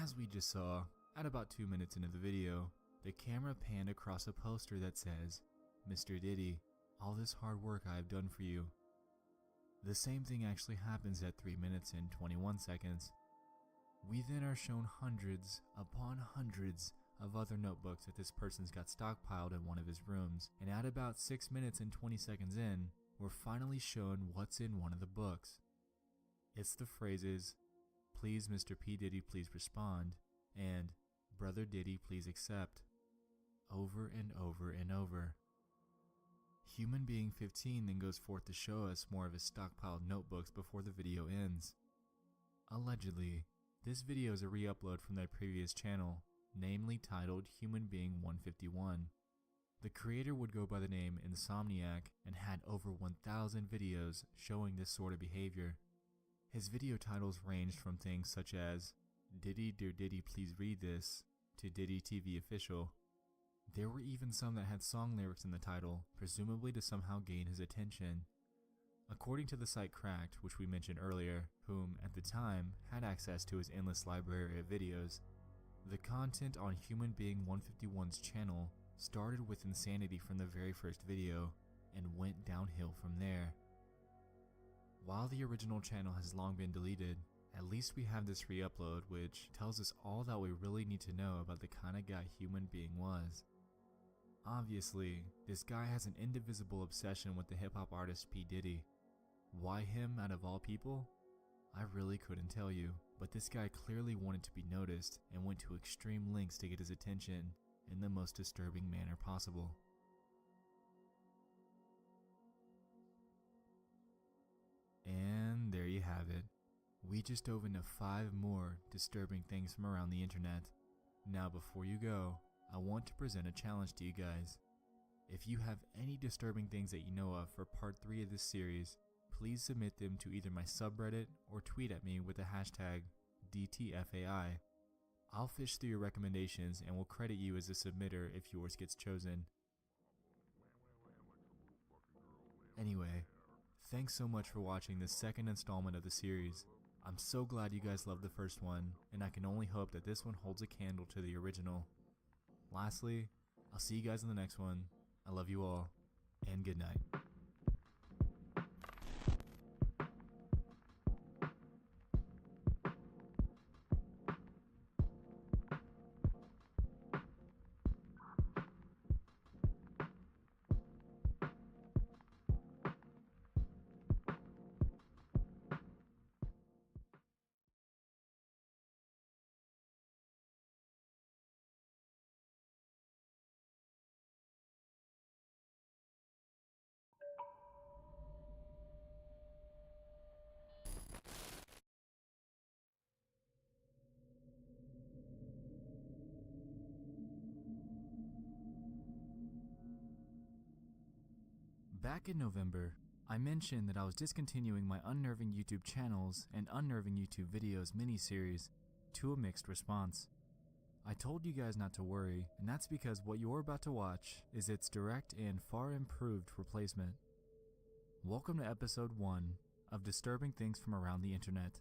As we just saw, at about 2 minutes into the video, the camera panned across a poster that says, "Mr. Diddy, all this hard work I have done for you." The same thing actually happens at 3 minutes and 21 seconds. We then are shown hundreds upon hundreds of other notebooks that this person's got stockpiled in one of his rooms, and at about 6 minutes and 20 seconds in, we're finally shown what's in one of the books. It's the phrases, "Please Mr. P. Diddy, please respond," and "Brother Diddy, please accept," over and over and over. Human Being 15 then goes forth to show us more of his stockpiled notebooks before the video ends. Allegedly, this video is a re-upload from their previous channel, namely titled Human Being 151. The creator would go by the name Insomniac and had over 1,000 videos showing this sort of behavior. His video titles ranged from things such as "Diddy Dear Diddy Please Read This" to "Diddy TV Official." There were even some that had song lyrics in the title, presumably to somehow gain his attention. According to the site Cracked, which we mentioned earlier, whom at the time had access to his endless library of videos, the content on Human Being 151's channel started with insanity from the very first video and went downhill from there. While the original channel has long been deleted, at least we have this re-upload which tells us all that we really need to know about the kind of guy Human Being was. Obviously, this guy has an indivisible obsession with the hip-hop artist P. Diddy. Why him out of all people? I really couldn't tell you, but this guy clearly wanted to be noticed and went to extreme lengths to get his attention in the most disturbing manner possible. And there you have it. We just dove into 5 more disturbing things from around the internet. Now before you go, I want to present a challenge to you guys. If you have any disturbing things that you know of for part 3 of this series, please submit them to either my subreddit or tweet at me with the hashtag DTFAI. I'll fish through your recommendations and will credit you as a submitter if yours gets chosen. Anyway, thanks so much for watching this second installment of the series. I'm so glad you guys loved the first one, and I can only hope that this one holds a candle to the original. Lastly, I'll see you guys in the next one. I love you all, and good night. Back in November, I mentioned that I was discontinuing my Unnerving YouTube channels and Unnerving YouTube videos miniseries to a mixed response. I told you guys not to worry, and that's because what you're about to watch is its direct and far improved replacement. Welcome to episode 1 of Disturbing Things from Around the Internet.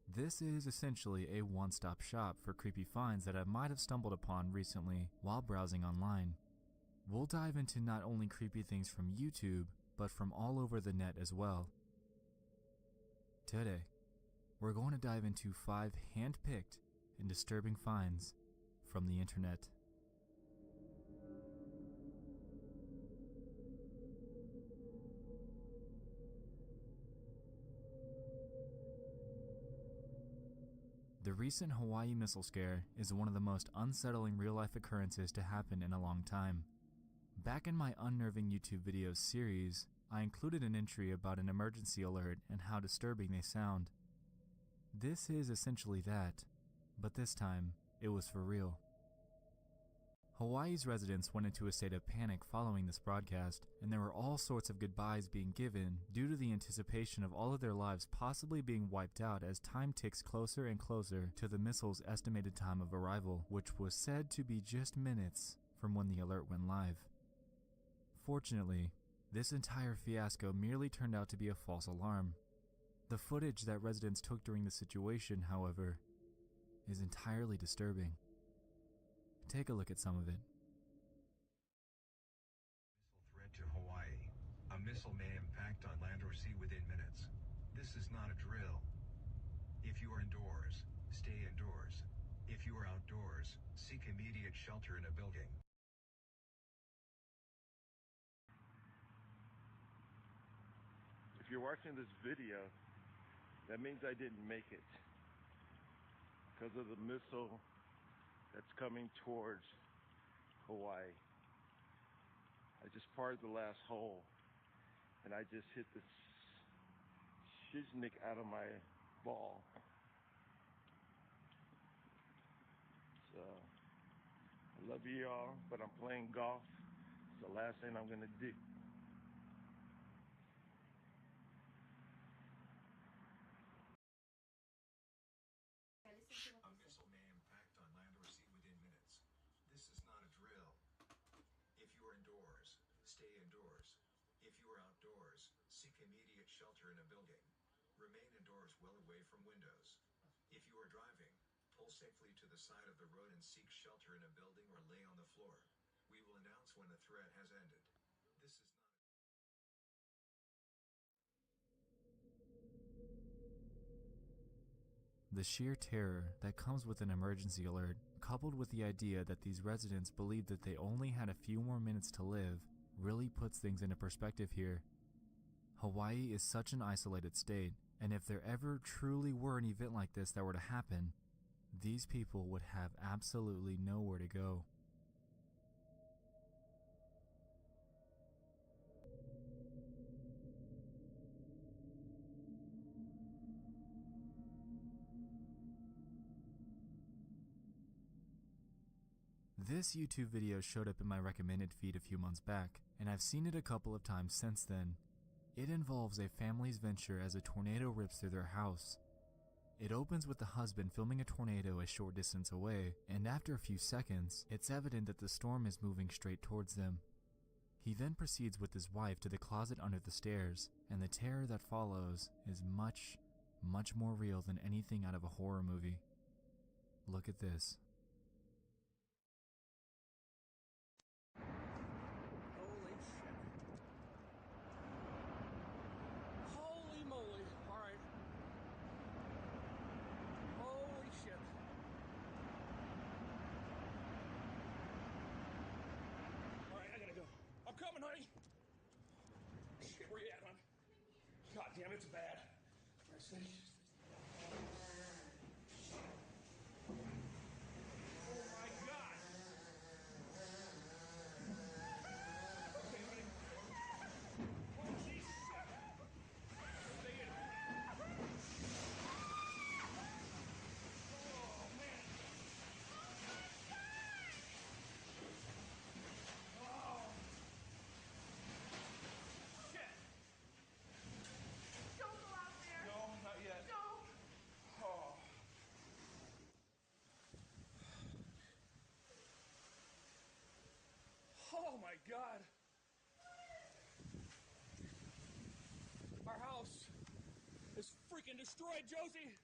This is essentially a one-stop shop for creepy finds that I might have stumbled upon recently while browsing online. We'll dive into not only creepy things from YouTube, but from all over the net as well. Today, we're going to dive into 5 hand-picked and disturbing finds from the internet. The recent Hawaii missile scare is one of the most unsettling real-life occurrences to happen in a long time. Back in my Unnerving YouTube videos series, I included an entry about an emergency alert and how disturbing they sound. This is essentially that, but this time, it was for real. Hawaii's residents went into a state of panic following this broadcast, and there were all sorts of goodbyes being given due to the anticipation of all of their lives possibly being wiped out as time ticks closer and closer to the missile's estimated time of arrival, which was said to be just minutes from when the alert went live. Fortunately, this entire fiasco merely turned out to be a false alarm. The footage that residents took during the situation, however, is entirely disturbing. Take a look at some of it. Threat to Hawaii. A missile may impact on land or sea within minutes. This is not a drill. If you are indoors, stay indoors. If you are outdoors, seek immediate shelter in a building. If you're watching this video, that means I didn't make it because of the missile that's coming towards Hawaii. I just parted the last hole and I just hit the shiznik out of my ball. So, I love you all, but I'm playing golf. It's the last thing I'm gonna do. A missile may impact on land or sea within minutes. This is not a drill. If you are indoors, stay indoors. If you are outdoors, seek immediate shelter in a building. Remain indoors well away from windows. If you are driving, pull safely to the side of the road and seek shelter in a building or lay on the floor. We will announce when the threat has ended. This is not The sheer terror that comes with an emergency alert, coupled with the idea that these residents believed that they only had a few more minutes to live, really puts things into perspective here. Hawaii is such an isolated state, and if there ever truly were an event like this that were to happen, these people would have absolutely nowhere to go. This YouTube video showed up in my recommended feed a few months back, and I've seen it a couple of times since then. It involves a family's venture as a tornado rips through their house. It opens with the husband filming a tornado a short distance away, and after a few seconds, it's evident that the storm is moving straight towards them. He then proceeds with his wife to the closet under the stairs, and the terror that follows is much, much more real than anything out of a horror movie. Look at this. Holy shit. Holy moly. Alright. Holy shit. Alright, I gotta go. I'm coming, honey. Shit, where you at, hon? God damn, it's bad. Alright, stay. Oh my god. Okay, honey. Holy shit. Stay in. Oh, man. Oh. Shit. Don't go out there. No, not yet. Don't. Oh. Oh my god. Our house is freaking destroyed, Josie.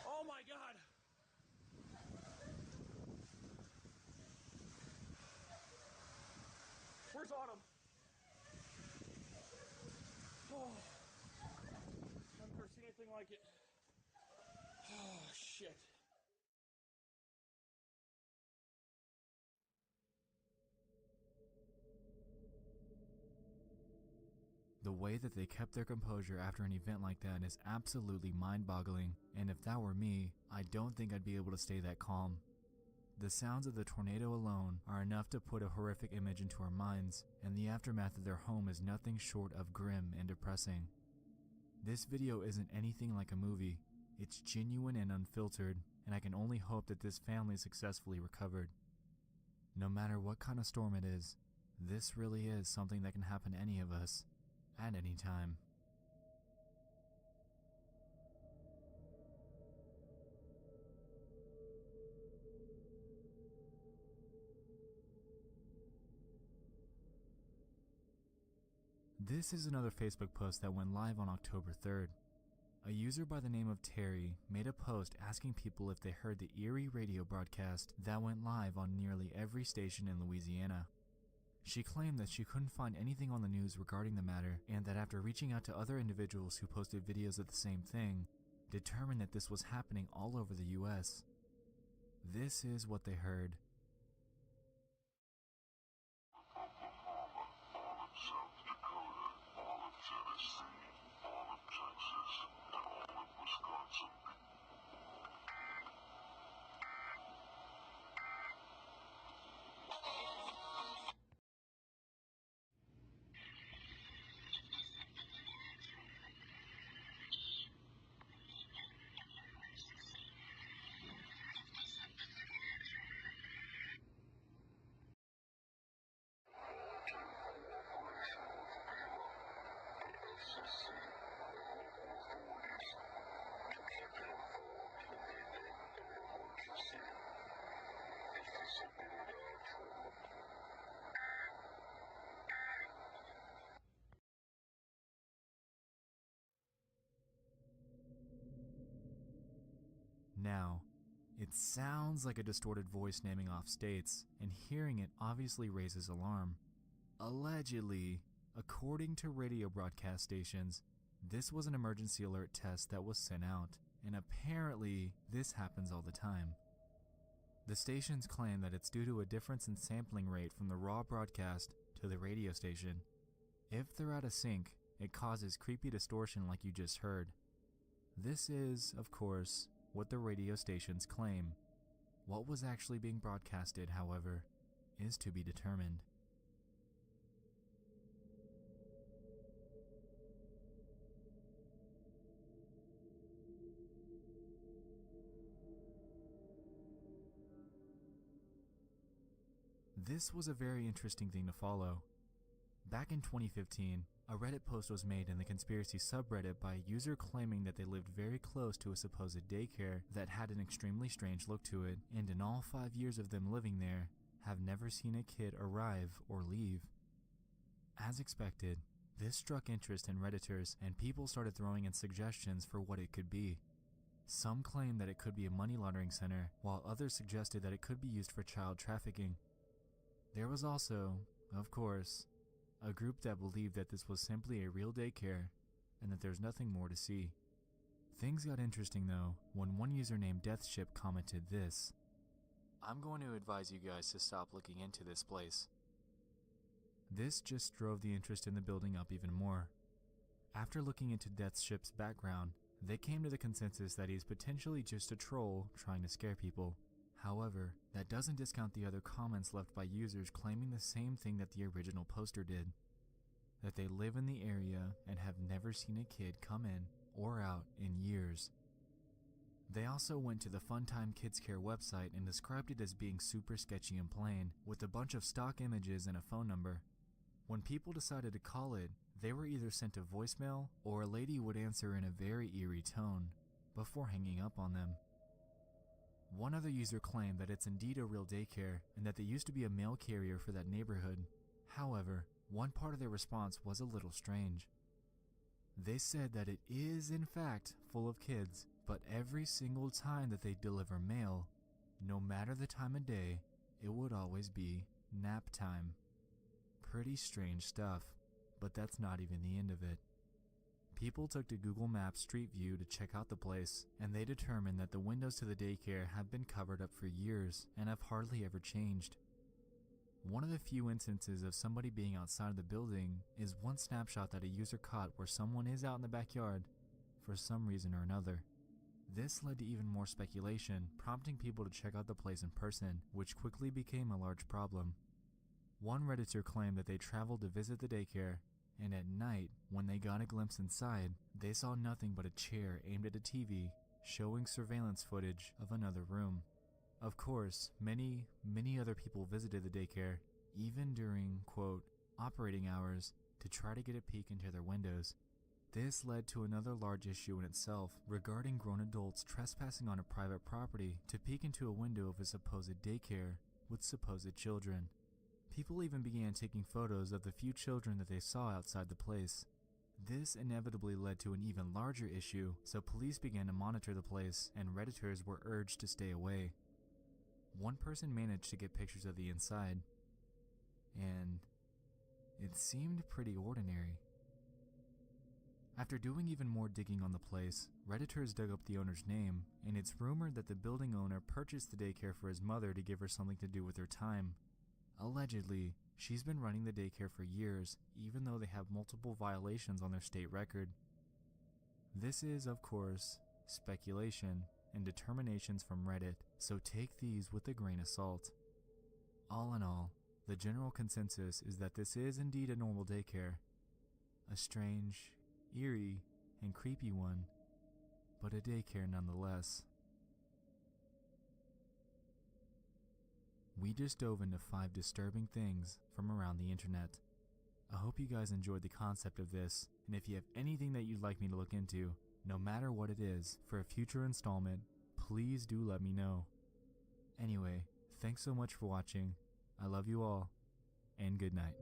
Oh my god. Where's Autumn? Oh. I've never seen anything like it. Oh, shit. The way that they kept their composure after an event like that is absolutely mind-boggling, and if that were me, I don't think I'd be able to stay that calm. The sounds of the tornado alone are enough to put a horrific image into our minds, and the aftermath of their home is nothing short of grim and depressing. This video isn't anything like a movie. It's genuine and unfiltered, and I can only hope that this family successfully recovered. No matter what kind of storm it is, this really is something that can happen to any of us, at any time. This is another Facebook post that went live on October 3rd. a user by the name of Terry made a post asking people if they heard the eerie radio broadcast that went live on nearly every station in Louisiana. She claimed that she couldn't find anything on the news regarding the matter, and that after reaching out to other individuals who posted videos of the same thing, determined that this was happening all over the US. This is what they heard. Now, it sounds like a distorted voice naming off states, and hearing it obviously raises alarm. Allegedly, according to radio broadcast stations, this was an emergency alert test that was sent out, and apparently this happens all the time. The stations claim that it's due to a difference in sampling rate from the raw broadcast to the radio station. If they're out of sync, it causes creepy distortion like you just heard. This is, of course, what the radio stations claim. What was actually being broadcasted, however, is to be determined. This was a very interesting thing to follow. Back in 2015, a Reddit post was made in the conspiracy subreddit by a user claiming that they lived very close to a supposed daycare that had an extremely strange look to it, and in all 5 years of them living there, have never seen a kid arrive or leave. As expected, this struck interest in Redditors, and people started throwing in suggestions for what it could be. Some claimed that it could be a money laundering center, while others suggested that it could be used for child trafficking. There was also, of course, a group that believed that this was simply a real daycare and that there's nothing more to see. Things got interesting though when one user named Deathship commented this: "I'm going to advise you guys to stop looking into this place." This just drove the interest in the building up even more. After looking into Deathship's background, they came to the consensus that he's potentially just a troll trying to scare people. However, that doesn't discount the other comments left by users claiming the same thing that the original poster did: that they live in the area and have never seen a kid come in or out in years. They also went to the Funtime Kids Care website and described it as being super sketchy and plain, with a bunch of stock images and a phone number. When people decided to call it, they were either sent a voicemail or a lady would answer in a very eerie tone before hanging up on them. One other user claimed that it's indeed a real daycare and that they used to be a mail carrier for that neighborhood. However, one part of their response was a little strange. They said that it is in fact full of kids, but every single time that they deliver mail, no matter the time of day, it would always be nap time. Pretty strange stuff, but that's not even the end of it. People took to Google Maps Street View to check out the place, and they determined that the windows to the daycare have been covered up for years and have hardly ever changed. One of the few instances of somebody being outside of the building is one snapshot that a user caught where someone is out in the backyard for some reason or another. This led to even more speculation, prompting people to check out the place in person, which quickly became a large problem. One Redditor claimed that they traveled to visit the daycare, and at night, when they got a glimpse inside, they saw nothing but a chair aimed at a TV, showing surveillance footage of another room. Of course, many other people visited the daycare, even during, quote, operating hours, to try to get a peek into their windows. This led to another large issue in itself regarding grown adults trespassing on a private property to peek into a window of a supposed daycare with supposed children. People even began taking photos of the few children that they saw outside the place. This inevitably led to an even larger issue, so police began to monitor the place and Redditors were urged to stay away. One person managed to get pictures of the inside, and it seemed pretty ordinary. After doing even more digging on the place, Redditors dug up the owner's name, and it's rumored that the building owner purchased the daycare for his mother to give her something to do with her time. Allegedly, she's been running the daycare for years, even though they have multiple violations on their state record. This is, of course, speculation and determinations from Reddit, so take these with a grain of salt. All in all, the general consensus is that this is indeed a normal daycare. A strange, eerie, and creepy one, but a daycare nonetheless. We just dove into 5 disturbing things from around the internet. I hope you guys enjoyed the concept of this, and if you have anything that you'd like me to look into, no matter what it is, for a future installment, please do let me know. Anyway, thanks so much for watching. I love you all, and good night.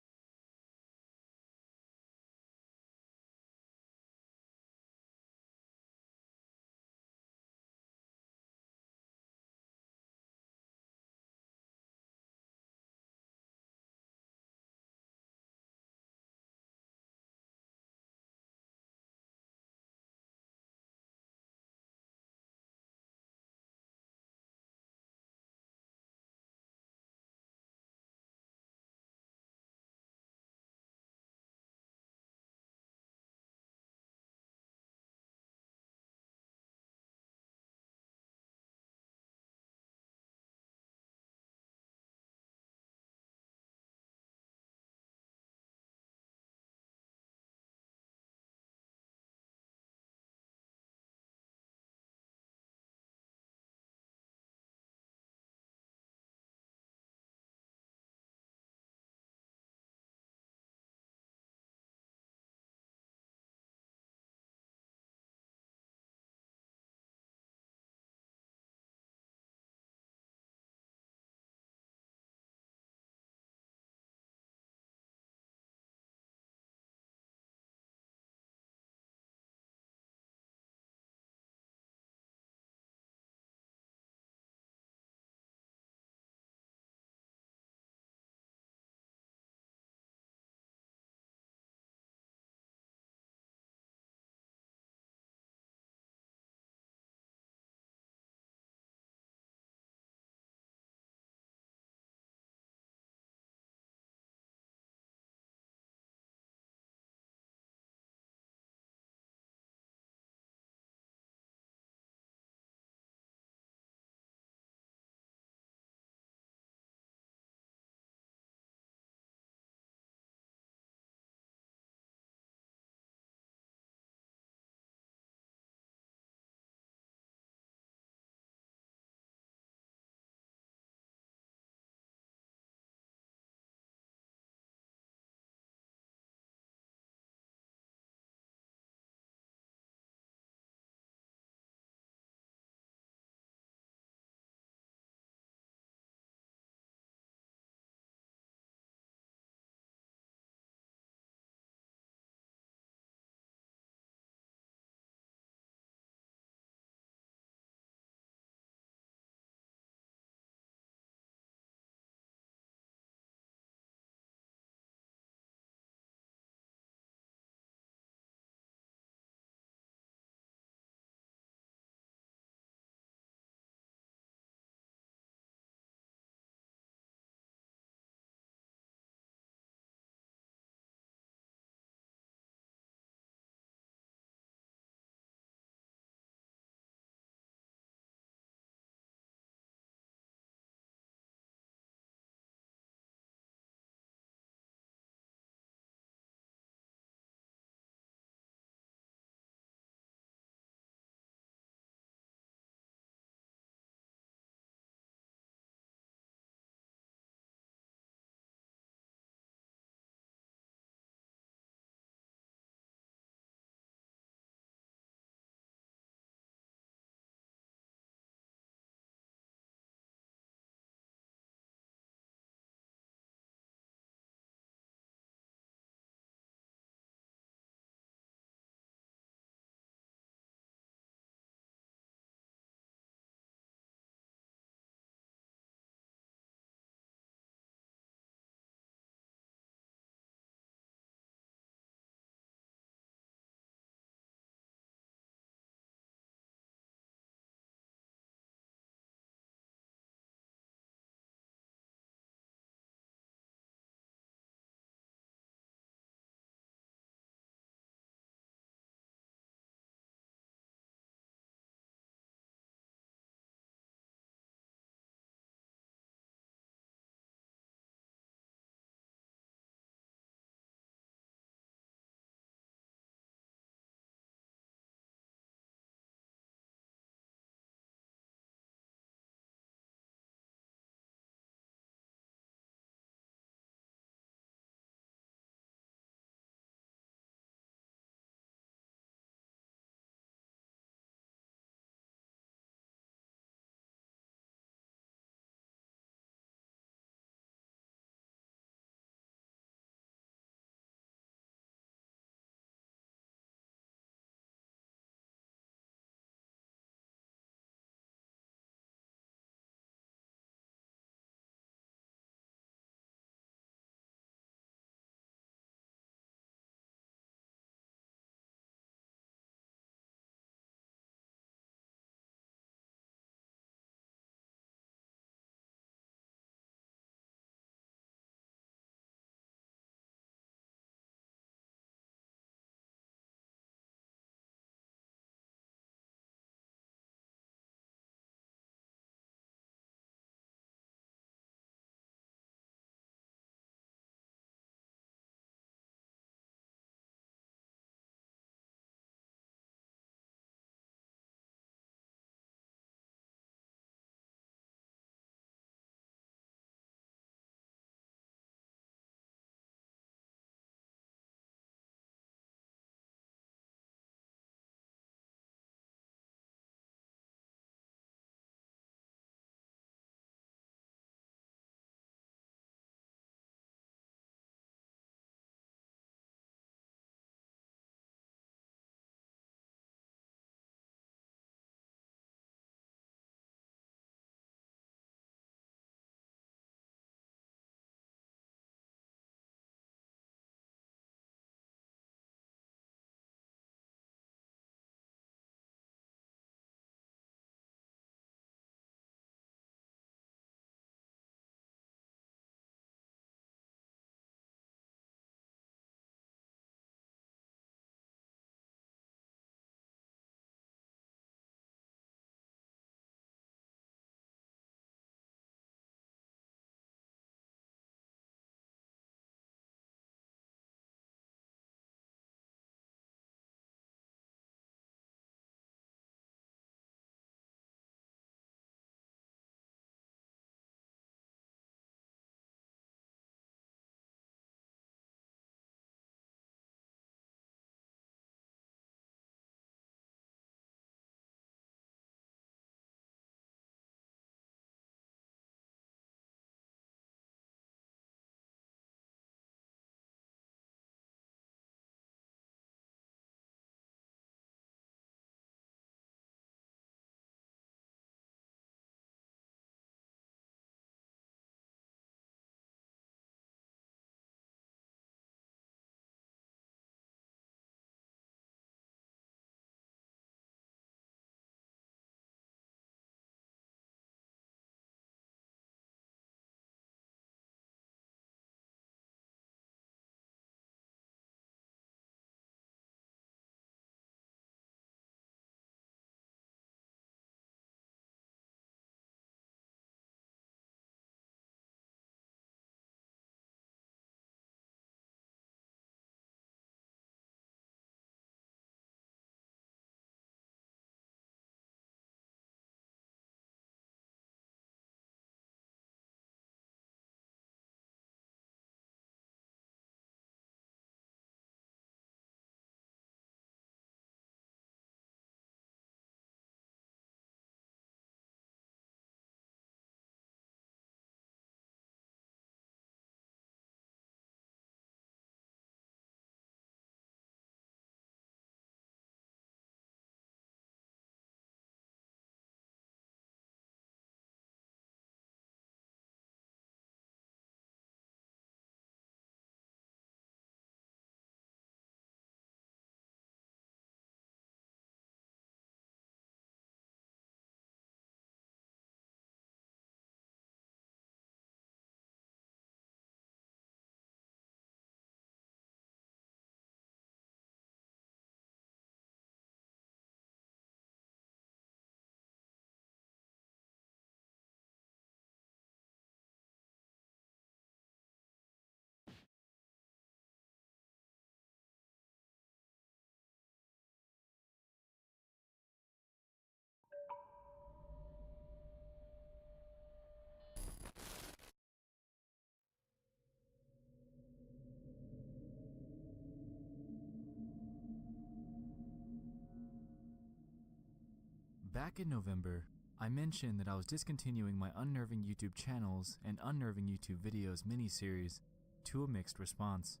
Back in November, I mentioned that I was discontinuing my Unnerving YouTube channels and Unnerving YouTube videos miniseries to a mixed response.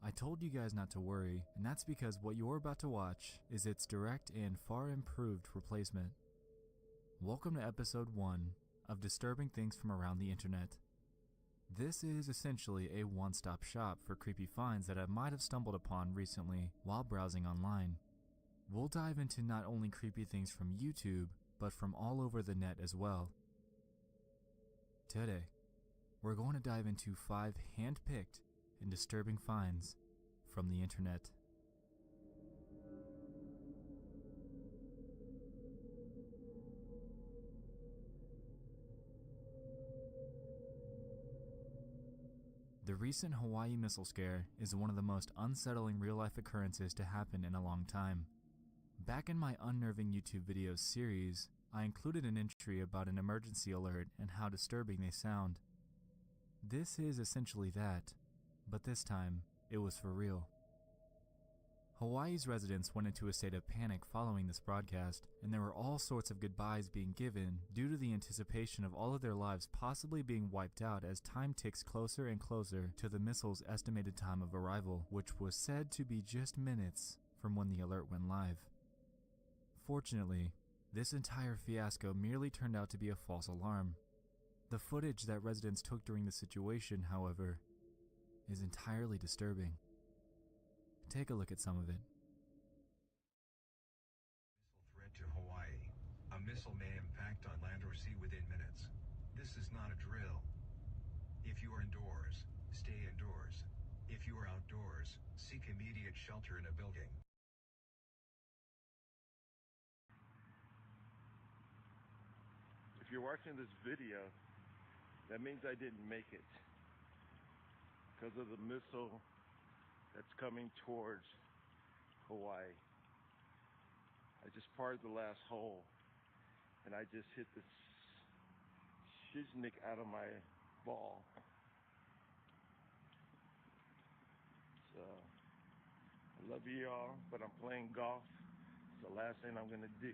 I told you guys not to worry, and that's because what you're about to watch is its direct and far improved replacement. Welcome to episode 1 of Disturbing Things from Around the Internet. This is essentially a one-stop shop for creepy finds that I might have stumbled upon recently while browsing online. We'll dive into not only creepy things from YouTube, but from all over the net as well. Today, we're going to dive into 5 hand-picked and disturbing finds from the internet. The recent Hawaii missile scare is one of the most unsettling real-life occurrences to happen in a long time. Back in my Unnerving YouTube videos series, I included an entry about an emergency alert and how disturbing they sound. This is essentially that, but this time, it was for real. Hawaii's residents went into a state of panic following this broadcast, and there were all sorts of goodbyes being given due to the anticipation of all of their lives possibly being wiped out as time ticks closer and closer to the missile's estimated time of arrival, which was said to be just minutes from when the alert went live. Fortunately, this entire fiasco merely turned out to be a false alarm. The footage that residents took during the situation, however, is entirely disturbing. Take a look at some of it. Missile threat to Hawaii. A missile may impact on land or sea within minutes. This is not a drill. If you are indoors, stay indoors. If you are outdoors, seek immediate shelter in a building. If you're watching this video, that means I didn't make it because of the missile that's coming towards Hawaii. I just parred the last hole and I just hit the shiznik out of my ball. So, I love you all, but I'm playing golf. It's the last thing I'm gonna do.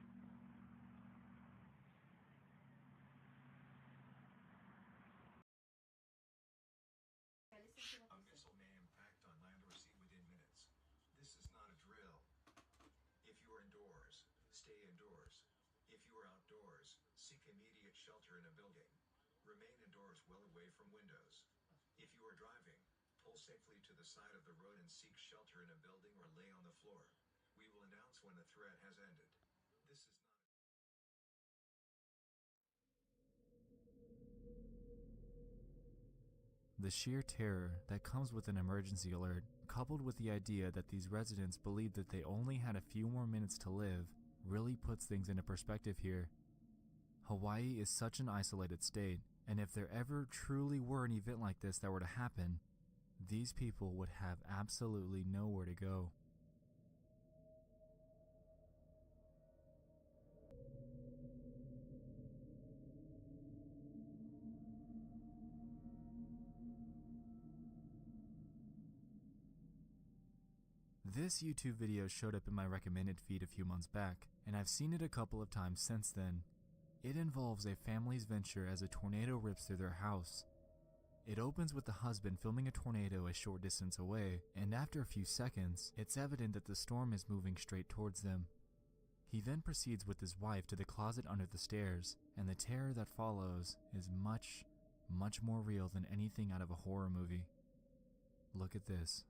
A missile may impact on land or sea within minutes. This is not a drill. If you are indoors, stay indoors. If you are outdoors, seek immediate shelter in a building. Remain indoors well away from windows. If you are driving, pull safely to the side of the road and seek shelter in a building or lay on the floor. We will announce when the threat has ended. This is not The sheer terror that comes with an emergency alert, coupled with the idea that these residents believed that they only had a few more minutes to live, really puts things into perspective here. Hawaii is such an isolated state, and if there ever truly were an event like this that were to happen, these people would have absolutely nowhere to go. This YouTube video showed up in my recommended feed a few months back, and I've seen it a couple of times since then. It involves a family's venture as a tornado rips through their house. It opens with the husband filming a tornado a short distance away, and after a few seconds, it's evident that the storm is moving straight towards them. He then proceeds with his wife to the closet under the stairs, and the terror that follows is much, much more real than anything out of a horror movie. Look at this.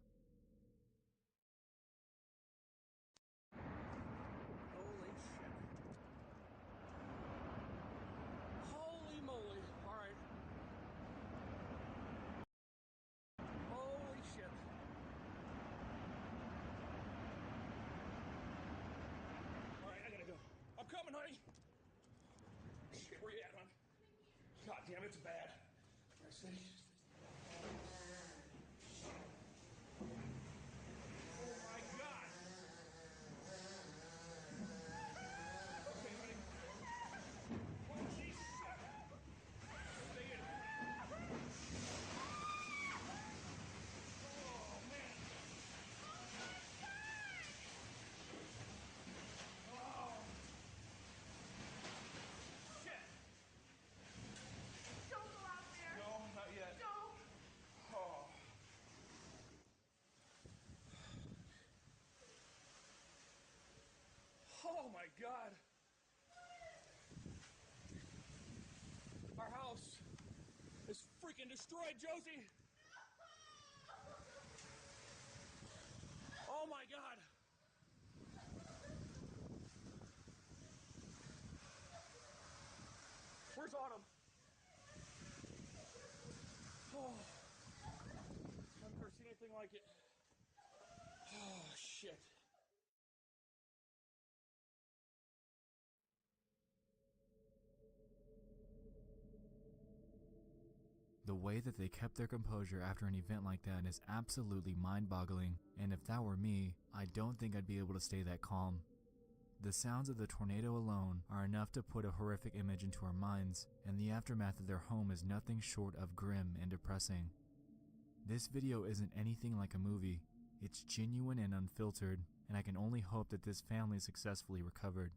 Holy shit. Holy moly. All right. Holy shit. All right, I gotta go. I'm coming, honey. Shit, where you at, hon? God damn, it's bad. I see. Oh my God. Okay, honey. Holy shit. Stay in. Oh, man. Oh. freaking destroyed, Josie! Oh my God! Where's Autumn? Oh, I've never seen anything like it. Oh, shit. The way that they kept their composure after an event like that is absolutely mind-boggling, and if that were me, I don't think I'd be able to stay that calm. The sounds of the tornado alone are enough to put a horrific image into our minds, and the aftermath of their home is nothing short of grim and depressing. This video isn't anything like a movie. It's genuine and unfiltered, and I can only hope that this family successfully recovered.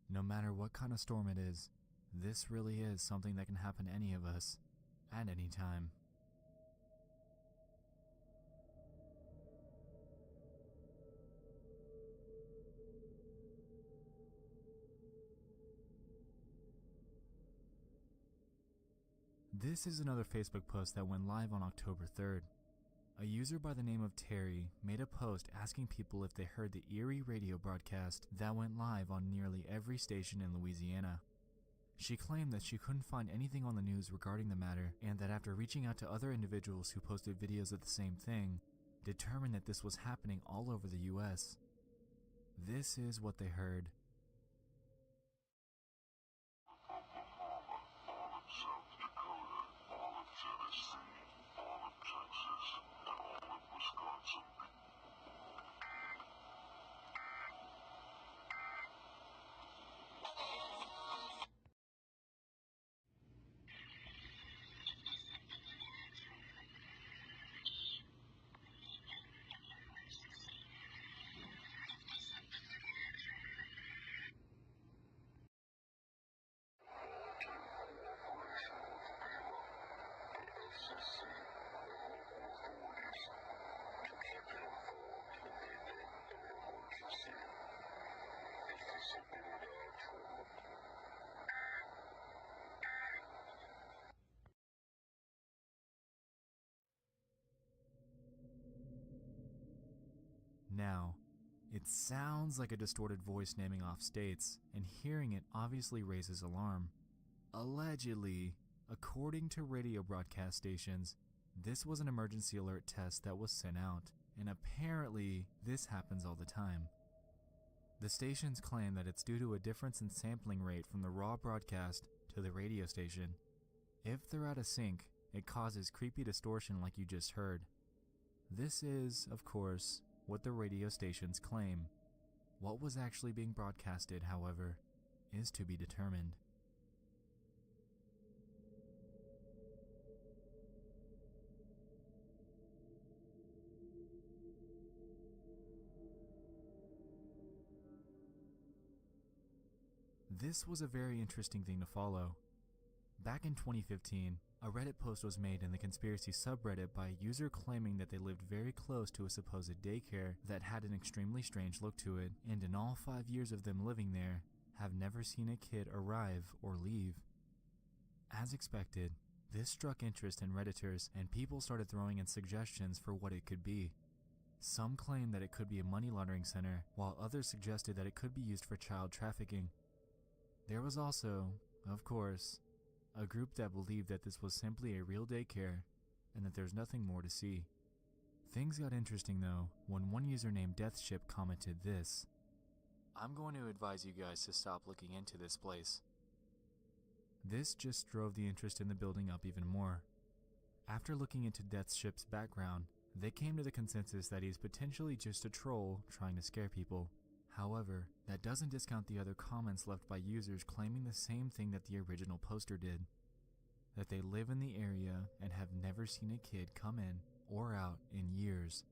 No matter what kind of storm it is, this really is something that can happen to any of us, at any time. This is another Facebook post that went live on October 3rd. A user by the name of Terry made a post asking people if they heard the eerie radio broadcast that went live on nearly every station in Louisiana. She claimed that she couldn't find anything on the news regarding the matter, and that after reaching out to other individuals who posted videos of the same thing, determined that this was happening all over the US. This is what they heard. Now, it sounds like a distorted voice naming off states, and hearing it obviously raises alarm. Allegedly, according to radio broadcast stations, this was an emergency alert test that was sent out, and apparently this happens all the time. The stations claim that it's due to a difference in sampling rate from the raw broadcast to the radio station. If they're out of sync, it causes creepy distortion like you just heard. This is, of course, what the radio stations claim. What was actually being broadcasted, however, is to be determined. This was a very interesting thing to follow. Back in 2015, a Reddit post was made in the conspiracy subreddit by a user claiming that they lived very close to a supposed daycare that had an extremely strange look to it, and in all 5 years of them living there, have never seen a kid arrive or leave. As expected, this struck interest in Redditors, and people started throwing in suggestions for what it could be. Some claimed that it could be a money laundering center, while others suggested that it could be used for child trafficking. There was also, of course, a group that believed that this was simply a real daycare and that there's nothing more to see. Things got interesting though when one user named Deathship commented this: "I'm going to advise you guys to stop looking into this place." This just drove the interest in the building up even more. After looking into Deathship's background, they came to the consensus that he's potentially just a troll trying to scare people. However, that doesn't discount the other comments left by users claiming the same thing that the original poster did: that they live in the area and have never seen a kid come in or out in years.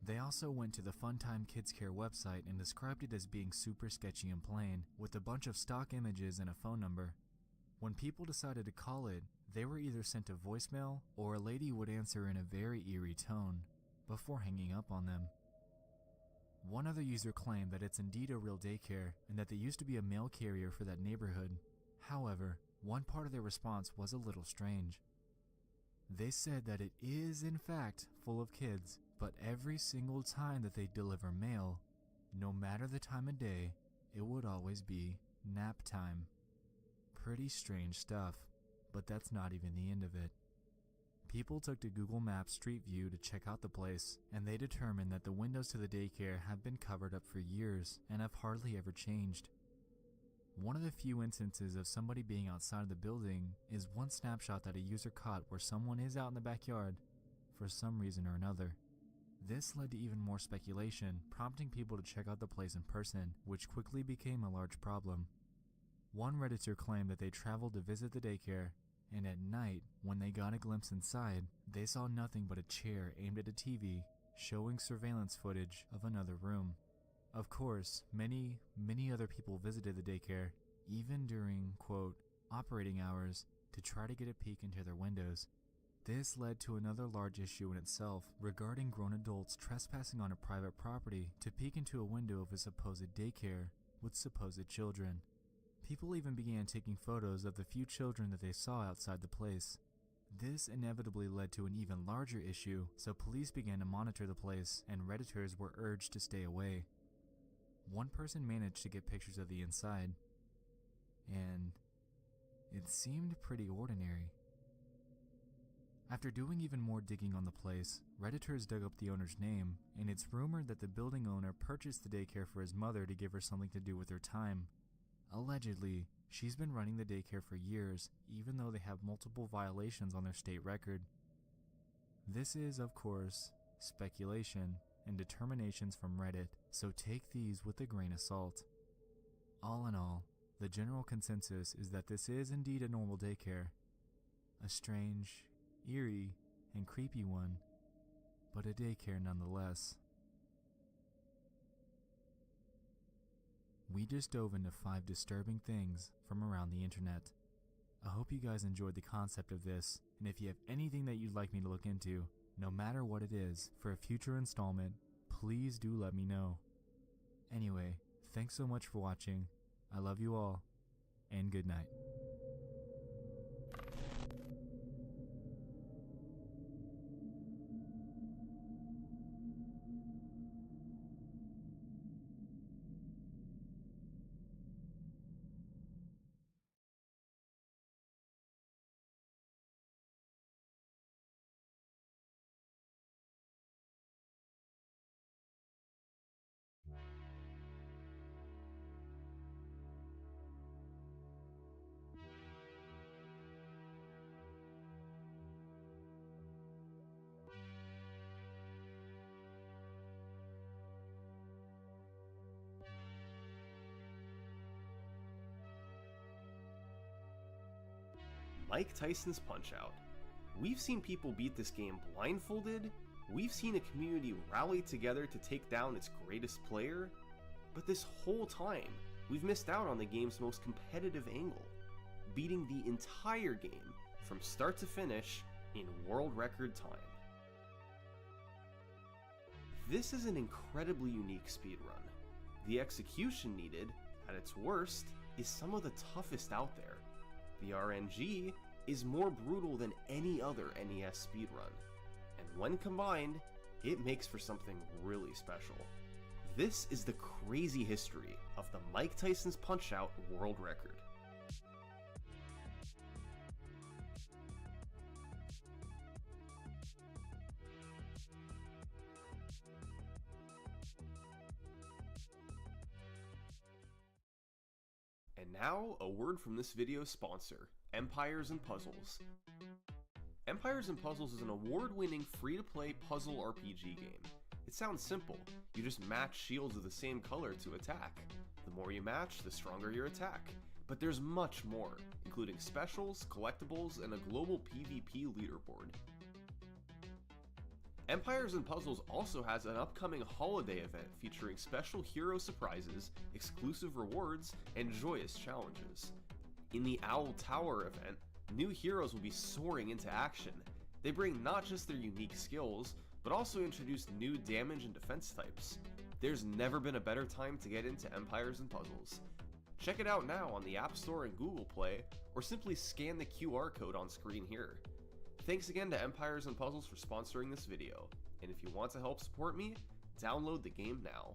They also went to the Funtime Kids Care website and described it as being super sketchy and plain, with a bunch of stock images and a phone number. When people decided to call it, they were either sent a voicemail or a lady would answer in a very eerie tone before hanging up on them. One other user claimed that it's indeed a real daycare and that they used to be a mail carrier for that neighborhood. However, one part of their response was a little strange. They said that it is in fact full of kids, but every single time that they deliver mail, no matter the time of day, it would always be nap time. Pretty strange stuff, but that's not even the end of it. People took to Google Maps Street View to check out the place, and they determined that the windows to the daycare have been covered up for years and have hardly ever changed. One of the few instances of somebody being outside of the building is one snapshot that a user caught where someone is out in the backyard for some reason or another. This led to even more speculation, prompting people to check out the place in person, which quickly became a large problem. One Redditor claimed that they traveled to visit the daycare, and at night, when they got a glimpse inside, they saw nothing but a chair aimed at a TV, showing surveillance footage of another room. Of course, many other people visited the daycare, even during, quote, operating hours, to try to get a peek into their windows. This led to another large issue in itself regarding grown adults trespassing on a private property to peek into a window of a supposed daycare with supposed children. People even began taking photos of the few children that they saw outside the place. This inevitably led to an even larger issue, so police began to monitor the place and Redditors were urged to stay away. One person managed to get pictures of the inside, and it seemed pretty ordinary. After doing even more digging on the place, Redditors dug up the owner's name, and it's rumored that the building owner purchased the daycare for his mother to give her something to do with her time. Allegedly, she's been running the daycare for years, even though they have multiple violations on their state record. This is, of course, speculation and determinations from Reddit, so take these with a grain of salt. All in all, the general consensus is that this is indeed a normal daycare. A strange, eerie, and creepy one, but a daycare nonetheless. We just dove into 5 disturbing things from around the internet. I hope you guys enjoyed the concept of this, and if you have anything that you'd like me to look into, no matter what it is, for a future installment, please do let me know. Anyway, thanks so much for watching. I love you all, and good night. Mike Tyson's Punch-Out. We've seen people beat this game blindfolded, we've seen a community rally together to take down its greatest player, but this whole time, we've missed out on the game's most competitive angle, beating the entire game from start to finish in world record time. This is an incredibly unique speedrun. The execution needed, at its worst, is some of the toughest out there. The RNG is more brutal than any other NES speedrun, and when combined, it makes for something really special. This is the crazy history of the Mike Tyson's Punch-Out world record. And now, a word from this video's sponsor, Empires & Puzzles. Empires & Puzzles is an award-winning free-to-play puzzle RPG game. It sounds simple. You just match shields of the same color to attack. The more you match, the stronger your attack. But there's much more, including specials, collectibles, and a global PvP leaderboard. Empires & Puzzles also has an upcoming holiday event featuring special hero surprises, exclusive rewards, and joyous challenges. In the Owl Tower event, new heroes will be soaring into action. They bring not just their unique skills, but also introduce new damage and defense types. There's never been a better time to get into Empires & Puzzles. Check it out now on the App Store and Google Play, or simply scan the QR code on screen here. Thanks again to Empires and Puzzles for sponsoring this video, and if you want to help support me, download the game now.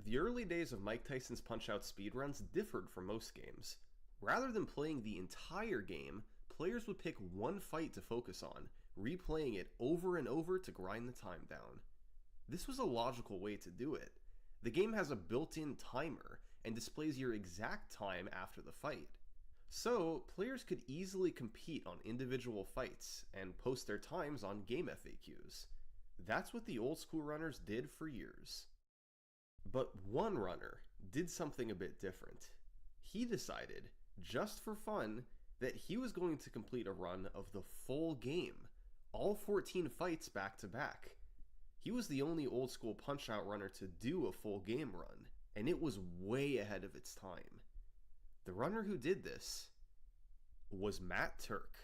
The early days of Mike Tyson's Punch-Out speedruns differed from most games. Rather than playing the entire game, players would pick one fight to focus on, replaying it over and over to grind the time down. This was a logical way to do it. The game has a built-in timer and displays your exact time after the fight. So, players could easily compete on individual fights and post their times on game FAQs. That's what the old school runners did for years. But one runner did something a bit different. He decided, just for fun, that he was going to complete a run of the full game, all 14 fights back to back. He was the only old school Punch-Out runner to do a full game run, and it was way ahead of its time. The runner who did this was Matt Turk.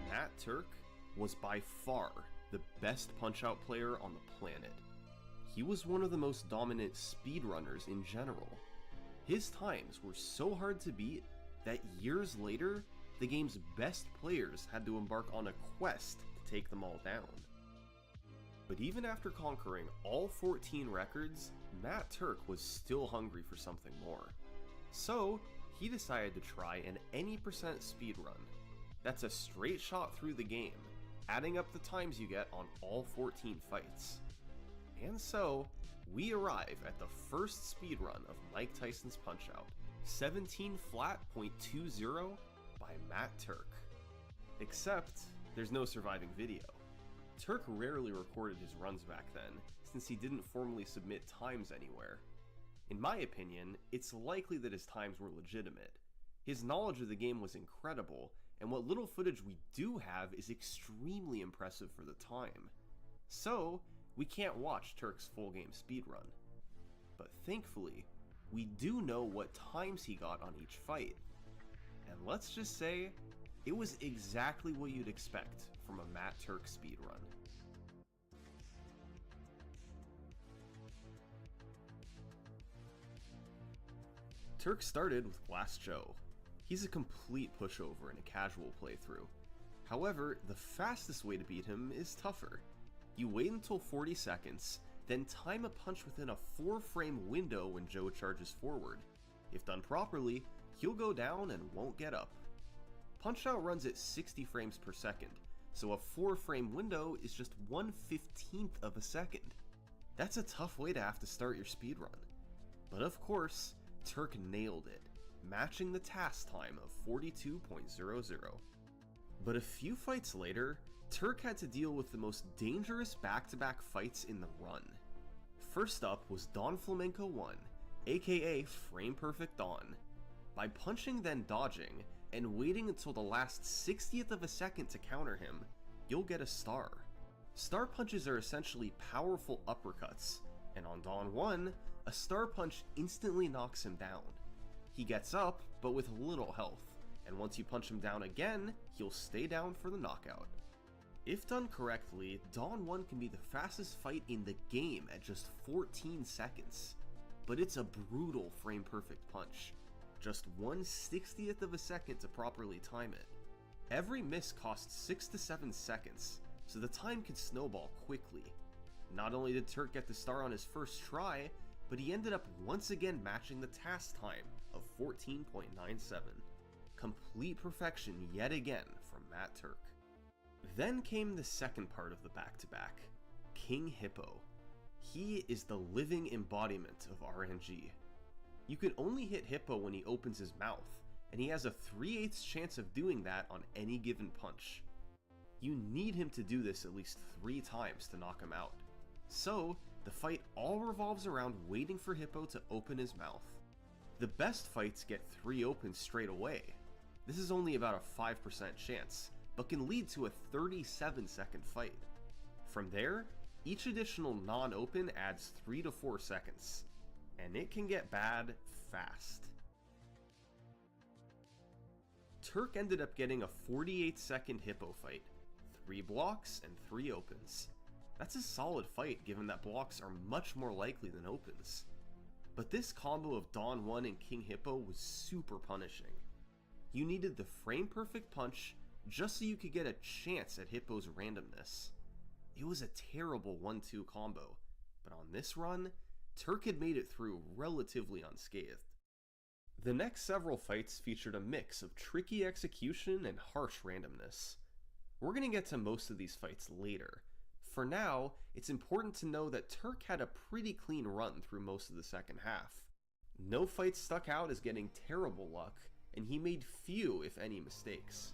Matt Turk was by far the best Punch-Out player on the planet. He was one of the most dominant speedrunners in general. His times were so hard to beat that years later, the game's best players had to embark on a quest to take them all down. But even after conquering all 14 records, Matt Turk was still hungry for something more. So, he decided to try an any % speedrun. That's a straight shot through the game, adding up the times you get on all 14 fights. And so, we arrive at the first speedrun of Mike Tyson's Punch-Out, 17 flat.20 by Matt Turk. Except, there's no surviving video. Turk rarely recorded his runs back then, since he didn't formally submit times anywhere. In my opinion, it's likely that his times were legitimate. His knowledge of the game was incredible, and what little footage we do have is extremely impressive for the time. So, we can't watch Turk's full game speedrun. But thankfully, we do know what times he got on each fight. And let's just say, it was exactly what you'd expect from a Matt Turk speedrun. Turk started with Glass Joe. He's a complete pushover in a casual playthrough. However, the fastest way to beat him is tougher. You wait until 40 seconds, then time a punch within a 4-frame window when Joe charges forward. If done properly, he'll go down and won't get up. Punch-Out runs at 60 frames per second, so a 4-frame window is just 1/15 of a second. That's a tough way to have to start your speedrun. But of course, Turk nailed it, matching the task time of 42.00. But a few fights later, Turk had to deal with the most dangerous back-to-back fights in the run. First up was Dawn Flamenco 1, aka Frame Perfect Dawn. By punching then dodging, and waiting until the last 60th of a second to counter him, you'll get a star. Star punches are essentially powerful uppercuts, and on Dawn 1, a star punch instantly knocks him down. He gets up, but with little health, and once you punch him down again, he'll stay down for the knockout. If done correctly, Dawn 1 can be the fastest fight in the game at just 14 seconds. But it's a brutal frame perfect punch. Just 1/60th of a second to properly time it. Every miss costs 6 to 7 seconds, so the time can snowball quickly. Not only did Turk get the star on his first try, but he ended up once again matching the task time of 14.97. Complete perfection yet again from Matt Turk. Then came the second part of the back-to-back, King Hippo. He is the living embodiment of RNG. You can only hit Hippo when he opens his mouth, and he has a 3/8 chance of doing that on any given punch. You need him to do this at least 3 times to knock him out. So, the fight all revolves around waiting for Hippo to open his mouth. The best fights get 3 opens straight away. This is only about a 5% chance, but can lead to a 37-second fight. From there, each additional non-open adds 3 to 4 seconds, and it can get bad fast. Turk ended up getting a 48-second hippo fight, 3 blocks and 3 opens. That's a solid fight given that blocks are much more likely than opens. But this combo of Dawn 1 and King Hippo was super punishing. You needed the frame perfect punch just so you could get a chance at Hippo's randomness. It was a terrible 1-2 combo, but on this run, Turk had made it through relatively unscathed. The next several fights featured a mix of tricky execution and harsh randomness. We're going to get to most of these fights later. For now, it's important to know that Turk had a pretty clean run through most of the second half. No fights stuck out as getting terrible luck, and he made few, if any, mistakes.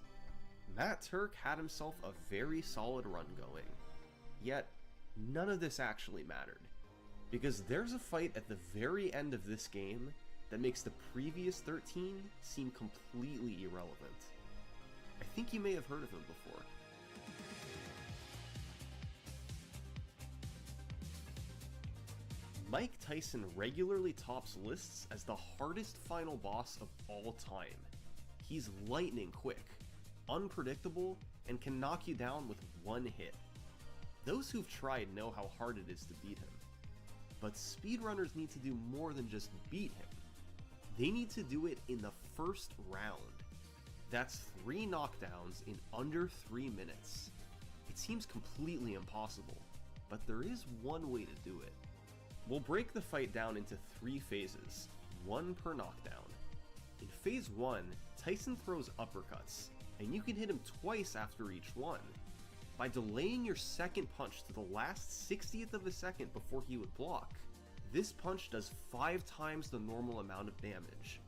Matt Turk had himself a very solid run going. Yet, none of this actually mattered, because there's a fight at the very end of this game that makes the previous 13 seem completely irrelevant. I think you may have heard of him before. Mike Tyson regularly tops lists as the hardest final boss of all time. He's lightning quick, unpredictable, and can knock you down with one hit. Those who've tried know how hard it is to beat him. But speedrunners need to do more than just beat him. They need to do it in the first round. That's 3 knockdowns in under 3 minutes. It seems completely impossible, but there is one way to do it. We'll break the fight down into 3 phases, 1 per knockdown. In phase 1, Tyson throws uppercuts, and you can hit him twice after each one. By delaying your second punch to the last 60th of a second before he would block, this punch does 5 times the normal amount of damage.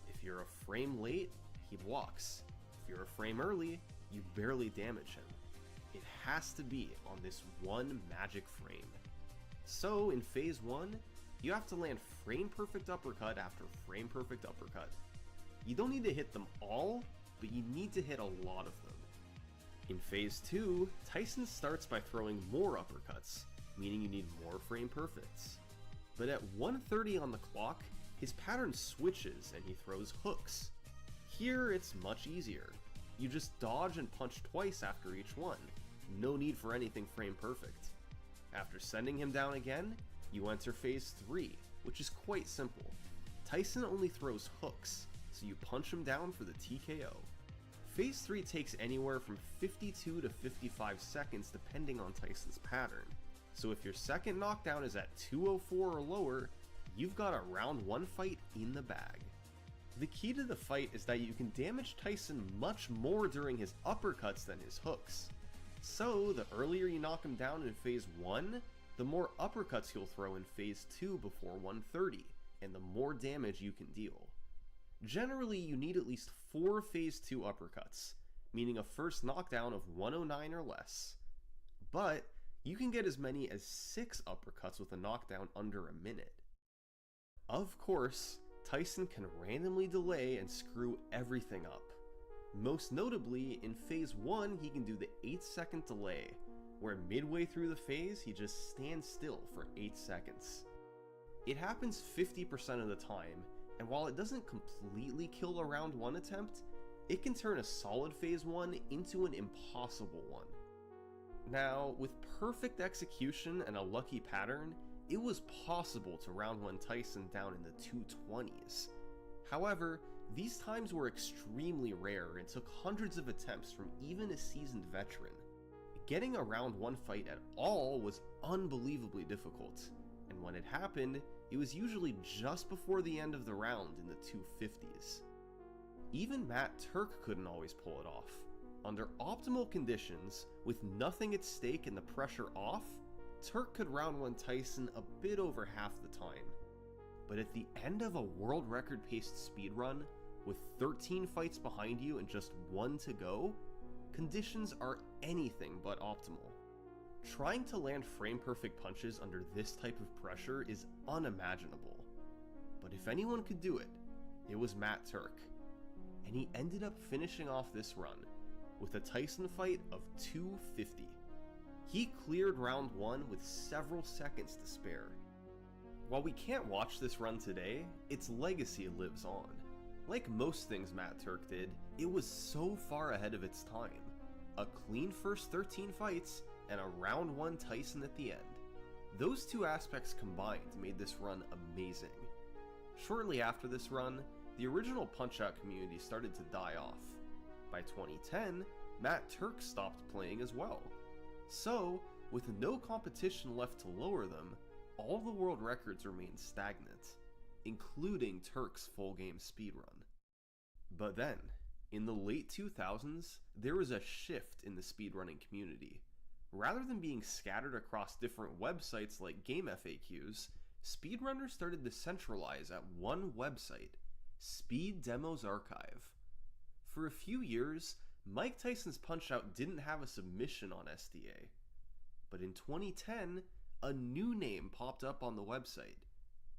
If you're a frame late, he blocks. If you're a frame early, you barely damage him. It has to be on this one magic frame. So in phase 1, you have to land frame perfect uppercut after frame perfect uppercut. You don't need to hit them all, but you need to hit a lot of them. In phase 2, Tyson starts by throwing more uppercuts, meaning you need more frame perfects. But at 1:30 on the clock, his pattern switches and he throws hooks. Here it's much easier. You just dodge and punch twice after each one. No need for anything frame perfect. After sending him down again, you enter phase 3, which is quite simple. Tyson only throws hooks, so you punch him down for the TKO. Phase 3 takes anywhere from 52 to 55 seconds depending on Tyson's pattern. So if your second knockdown is at 2:04 or lower, you've got a round 1 fight in the bag. The key to the fight is that you can damage Tyson much more during his uppercuts than his hooks. So the earlier you knock him down in phase 1, the more uppercuts he'll throw in phase 2 before 1:30, and the more damage you can deal. Generally, you need at least 4 phase 2 uppercuts, meaning a first knockdown of 109 or less. But you can get as many as 6 uppercuts with a knockdown under a minute. Of course, Tyson can randomly delay and screw everything up. Most notably, in phase 1 he can do the 8-second delay, where midway through the phase he just stands still for 8 seconds. It happens 50% of the time, and while it doesn't completely kill a round 1 attempt, it can turn a solid phase 1 into an impossible one. Now, with perfect execution and a lucky pattern, it was possible to round 1 Tyson down in the 220s. However, these times were extremely rare and took hundreds of attempts from even a seasoned veteran. Getting a round 1 fight at all was unbelievably difficult, and when it happened, it was usually just before the end of the round in the 250s. Even Matt Turk couldn't always pull it off. Under optimal conditions, with nothing at stake and the pressure off, Turk could round 1 Tyson a bit over half the time. But at the end of a world record paced speedrun, with 13 fights behind you and just 1 to go, conditions are anything but optimal. Trying to land frame perfect punches under this type of pressure is unimaginable. But if anyone could do it, it was Matt Turk. And he ended up finishing off this run, with a Tyson fight of 250. He cleared round 1 with several seconds to spare. While we can't watch this run today, its legacy lives on. Like most things Matt Turk did, it was so far ahead of its time. A clean first 13 fights, and a round 1 Tyson at the end. Those two aspects combined made this run amazing. Shortly after this run, the original Punch-Out community started to die off. By 2010, Matt Turk stopped playing as well. So, with no competition left to lower them, all the world records remained stagnant, including Turk's full game speedrun. But then, in the late 2000s, there was a shift in the speedrunning community. Rather than being scattered across different websites like Game FAQs, speedrunners started to centralize at one website, Speed Demos Archive. For a few years, Mike Tyson's Punch-Out didn't have a submission on SDA. But in 2010, a new name popped up on the website.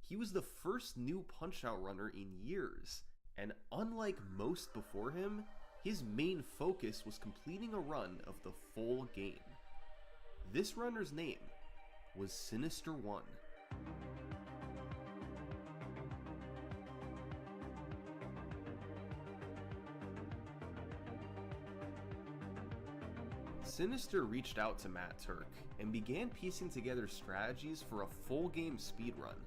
He was the first new Punch-Out runner in years, and unlike most before him, his main focus was completing a run of the full game. This runner's name was Sinister1. Sinister reached out to Matt Turk and began piecing together strategies for a full game speedrun.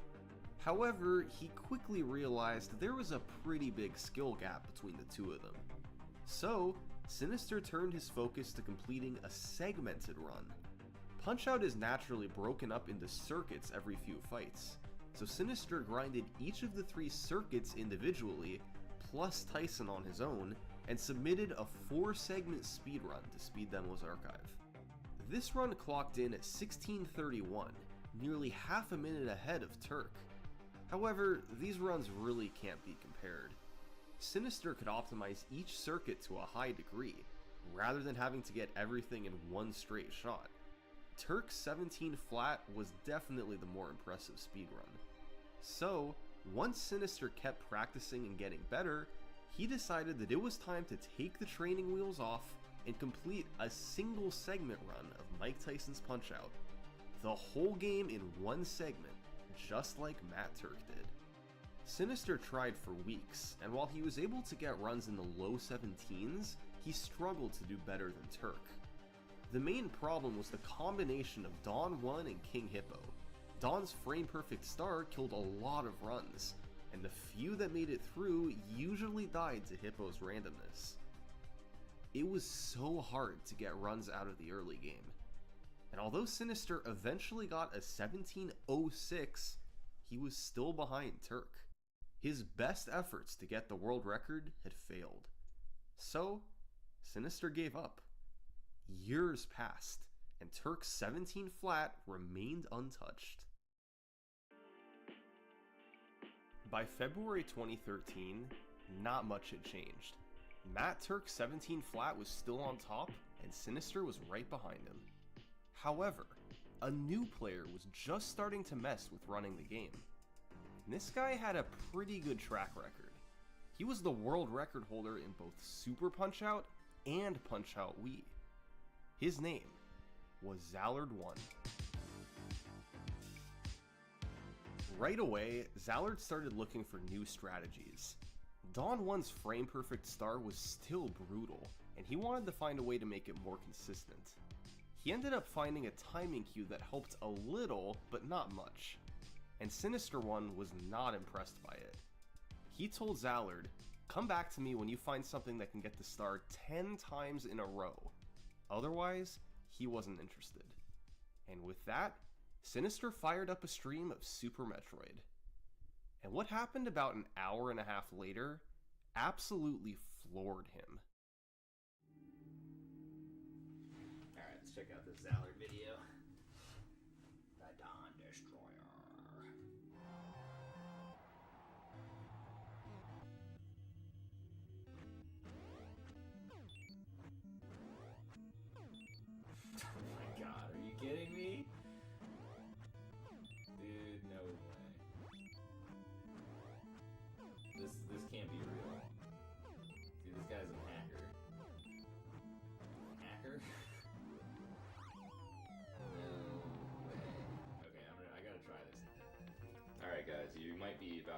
However, he quickly realized there was a pretty big skill gap between the two of them. So, Sinister turned his focus to completing a segmented run. Punch-Out is naturally broken up into circuits every few fights, so Sinister grinded each of the 3 circuits individually, plus Tyson on his own, and submitted a 4-segment speedrun to Speed Demos Archive. This run clocked in at 16:31, nearly half a minute ahead of Turk. However, these runs really can't be compared. Sinister could optimize each circuit to a high degree, rather than having to get everything in one straight shot. Turk's 17 flat was definitely the more impressive speedrun. So, once Sinister kept practicing and getting better, he decided that it was time to take the training wheels off and complete a single segment run of Mike Tyson's Punch-Out. The whole game in one segment, just like Matt Turk did. Sinister tried for weeks, and while he was able to get runs in the low 17s, he struggled to do better than Turk. The main problem was the combination of Dawn 1 and King Hippo. Dawn's frame-perfect star killed a lot of runs, and the few that made it through usually died to Hippo's randomness. It was so hard to get runs out of the early game, and although Sinister eventually got a 17:06, he was still behind Turk. His best efforts to get the world record had failed. So, Sinister gave up. Years passed, and Turk's 17 flat remained untouched. By February 2013, not much had changed. Matt Turk's 17 flat was still on top, and Sinister was right behind him. However, a new player was just starting to mess with running the game. And this guy had a pretty good track record. He was the world record holder in both Super Punch-Out and Punch-Out Wii. His name was Zallard1. Right away, Zallard started looking for new strategies. Dawn 1's frame-perfect star was still brutal, and he wanted to find a way to make it more consistent. He ended up finding a timing cue that helped a little, but not much. And Sinister1 was not impressed by it. He told Zallard, "Come back to me when you find something that can get the star 10 times in a row." Otherwise, he wasn't interested. And with that, Sinister fired up a stream of Super Metroid. And what happened about an hour and a half later absolutely floored him. Alright, let's check out this Zallard video. The Dawn Destroyer. Oh my god, are you kidding me? Dude, no way. This can't be real. Dude, this guy's a hacker.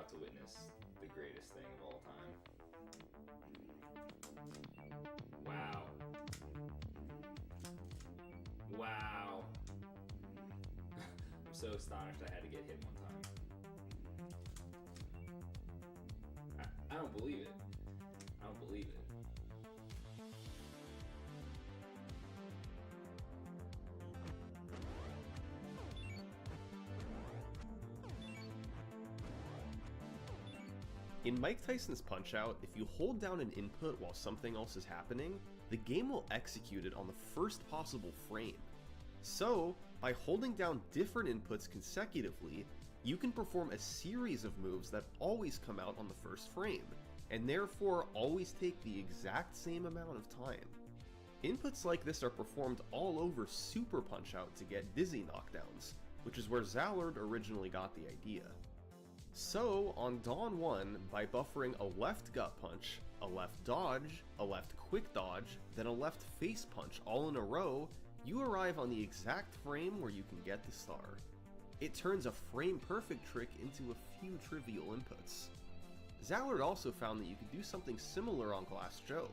about to witness the greatest thing of all time. Wow. Wow. I'm so astonished I had to get hit one time. I don't believe it. I don't believe it. In Mike Tyson's Punch-Out, if you hold down an input while something else is happening, the game will execute it on the first possible frame. So, by holding down different inputs consecutively, you can perform a series of moves that always come out on the first frame, and therefore always take the exact same amount of time. Inputs like this are performed all over Super Punch-Out to get dizzy knockdowns, which is where Zallard originally got the idea. So, on Dawn 1, by buffering a left gut punch, a left dodge, a left quick dodge, then a left face punch all in a row, you arrive on the exact frame where you can get the star. It turns a frame-perfect trick into a few trivial inputs. Zallard also found that you could do something similar on Glass Joe.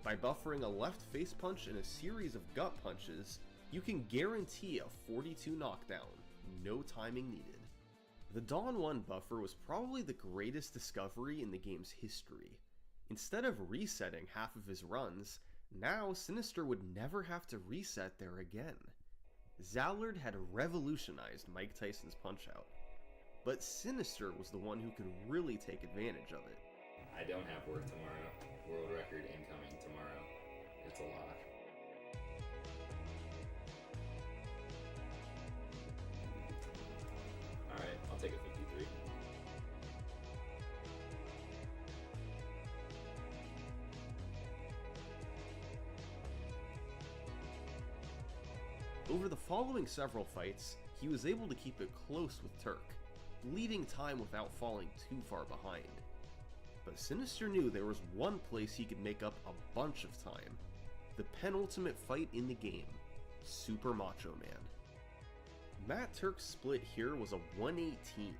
By buffering a left face punch and a series of gut punches, you can guarantee a 42 knockdown, no timing needed. The Dawn 1 buffer was probably the greatest discovery in the game's history. Instead of resetting half of his runs, now Sinister would never have to reset there again. Zallard had revolutionized Mike Tyson's Punch-Out, but Sinister was the one who could really take advantage of it. I don't have work tomorrow. World record incoming tomorrow. It's a lock. Alright, I'll take a 53. Over the following several fights, he was able to keep it close with Turk, bleeding time without falling too far behind. But Sinister knew there was one place he could make up a bunch of time. The penultimate fight in the game, Super Macho Man. Matt Turk's split here was a 118.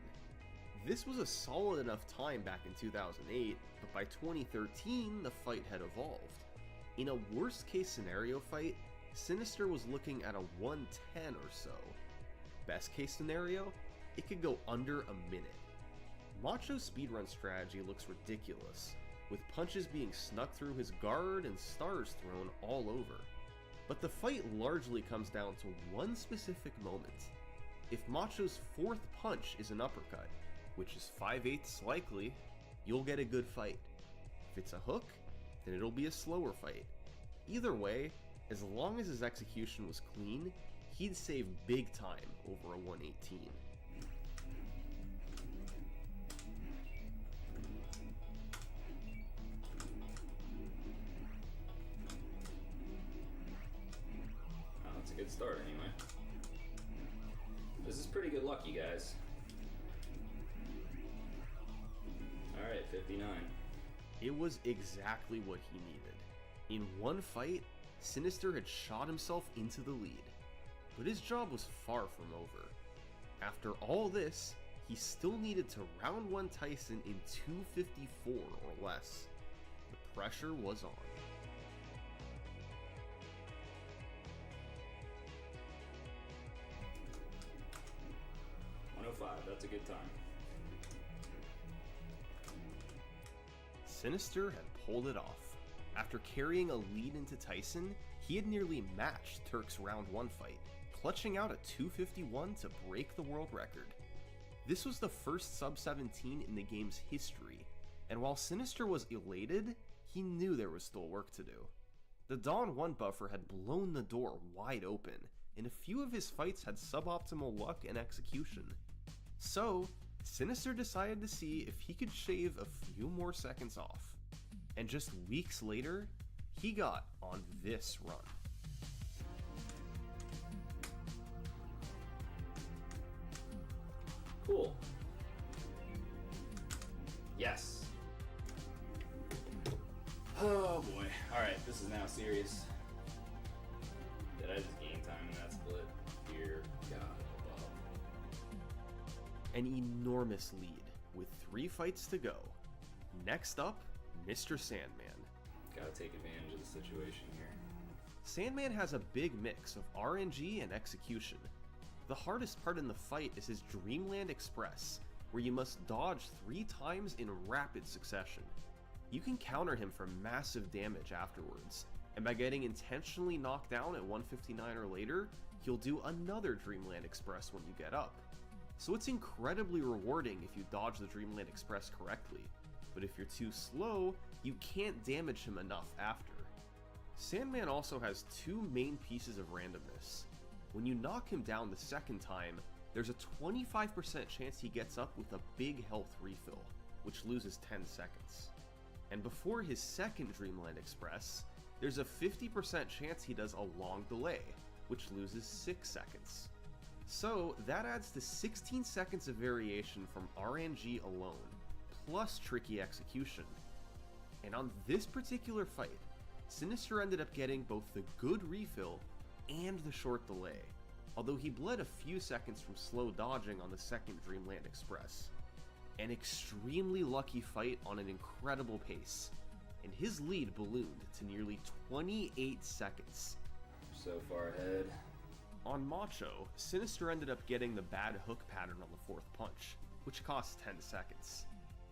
This was a solid enough time back in 2008, but by 2013 the fight had evolved. In a worst case scenario fight, Sinister was looking at a 110 or so. Best case scenario, it could go under a minute. Macho's speedrun strategy looks ridiculous, with punches being snuck through his guard and stars thrown all over. But the fight largely comes down to one specific moment. If Macho's fourth punch is an uppercut, which is 5/8 likely, you'll get a good fight. If it's a hook, then it'll be a slower fight. Either way, as long as his execution was clean, he'd save big time over a 118. Oh, that's a good start anyway. This is pretty good luck, you guys. Alright, 59. It was exactly what he needed. In one fight, Sinister had shot himself into the lead, but his job was far from over. After all this, he still needed to round one Tyson in 254 or less. The pressure was on. That's a good time. Sinister had pulled it off. After carrying a lead into Tyson, he had nearly matched Turk's round 1 fight, clutching out a 251 to break the world record. This was the first sub-17 in the game's history, and while Sinister was elated, he knew there was still work to do. The Dawn 1 buffer had blown the door wide open, and a few of his fights had suboptimal luck and execution. So, Sinister decided to see if he could shave a few more seconds off. And just weeks later, he got on this run. Cool. Yes. Oh boy. Alright, this is now serious. Did I just gain time in that split? Dear God above. An enormous lead, with 3 fights to go. Next up, Mr. Sandman. Gotta take advantage of the situation here. Sandman has a big mix of RNG and execution. The hardest part in the fight is his Dreamland Express, where you must dodge 3 times in rapid succession. You can counter him for massive damage afterwards, and by getting intentionally knocked down at 159 or later, he'll do another Dreamland Express when you get up. So it's incredibly rewarding if you dodge the Dreamland Express correctly, but if you're too slow, you can't damage him enough after. Sandman also has 2 main pieces of randomness. When you knock him down the second time, there's a 25% chance he gets up with a big health refill, which loses 10 seconds. And before his second Dreamland Express, there's a 50% chance he does a long delay, which loses 6 seconds. So that adds to 16 seconds of variation from RNG alone, plus tricky execution. And on this particular fight, Sinister ended up getting both the good refill and the short delay, although he bled a few seconds from slow dodging on the second Dreamland Express. An extremely lucky fight on an incredible pace, and his lead ballooned to nearly 28 seconds. So far ahead. On Macho, Sinister ended up getting the bad hook pattern on the 4th punch, which cost 10 seconds.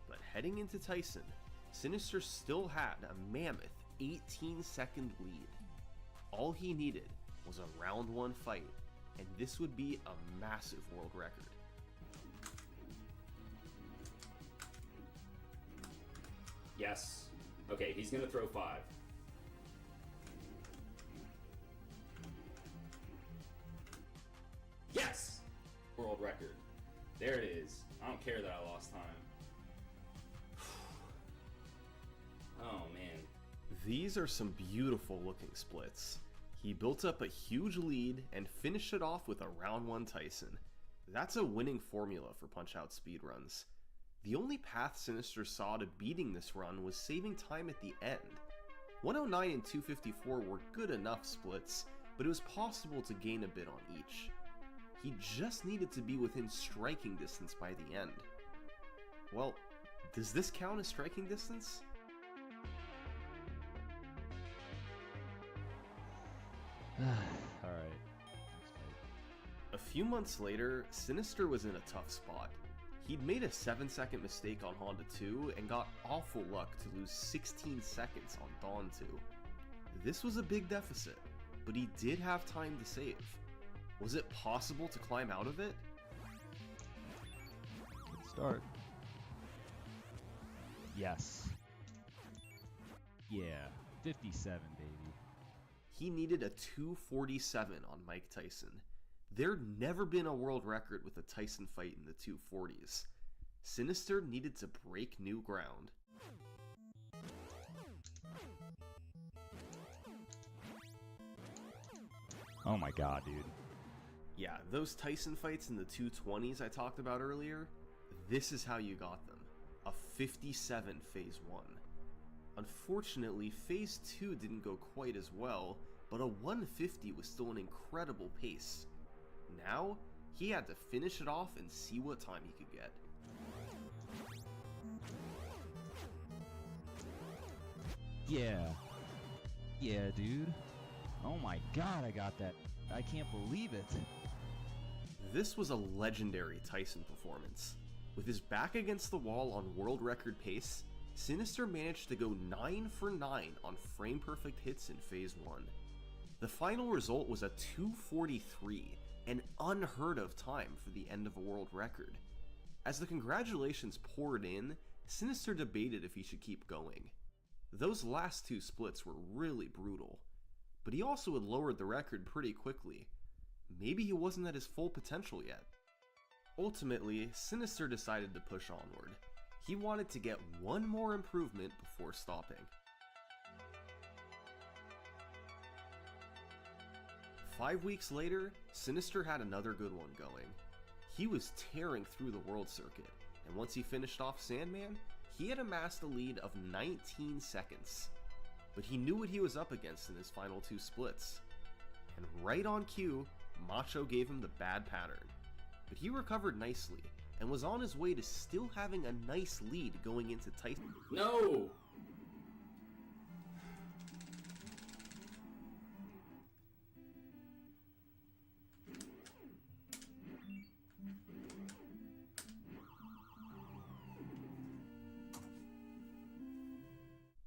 But heading into Tyson, Sinister still had a mammoth 18-second lead. All he needed was a round 1 fight, and this would be a massive world record. Yes. Okay, he's gonna throw 5. Yes! World record. There it is. I don't care that I lost time. Oh, man. These are some beautiful looking splits. He built up a huge lead and finished it off with a round 1 Tyson. That's a winning formula for Punch-Out speedruns. The only path Sinister saw to beating this run was saving time at the end. 109 and 254 were good enough splits, but it was possible to gain a bit on each. He just needed to be within striking distance by the end. Well, does this count as striking distance? Alright. A few months later, Sinister was in a tough spot. He'd made a 7-second mistake on Honda 2 and got awful luck to lose 16 seconds on Dawn 2. This was a big deficit, but he did have time to save. Was it possible to climb out of it? Good start. Yes. Yeah, 57, baby. He needed a 247 on Mike Tyson. There'd never been a world record with a Tyson fight in the 240s. Sinister needed to break new ground. Oh my god, dude. Yeah, those Tyson fights in the 220s I talked about earlier, this is how you got them. A 57 Phase 1. Unfortunately, Phase 2 didn't go quite as well, but a 150 was still an incredible pace. Now, he had to finish it off and see what time he could get. Yeah. Yeah, dude. Oh my god, I got that. I can't believe it. This was a legendary Tyson performance. With his back against the wall on world record pace, Sinister managed to go 9 for 9 on frame-perfect hits in Phase 1. The final result was a 243, an unheard of time for the end of a world record. As the congratulations poured in, Sinister debated if he should keep going. Those last 2 splits were really brutal, but he also had lowered the record pretty quickly. Maybe he wasn't at his full potential yet. Ultimately, Sinister decided to push onward. He wanted to get one more improvement before stopping. 5 weeks later, Sinister had another good one going. He was tearing through the world circuit, and once he finished off Sandman, he had amassed a lead of 19 seconds. But he knew what he was up against in his final 2 splits. And right on cue, Macho gave him the bad pattern. But he recovered nicely, and was on his way to still having a nice lead going into Tyson. No!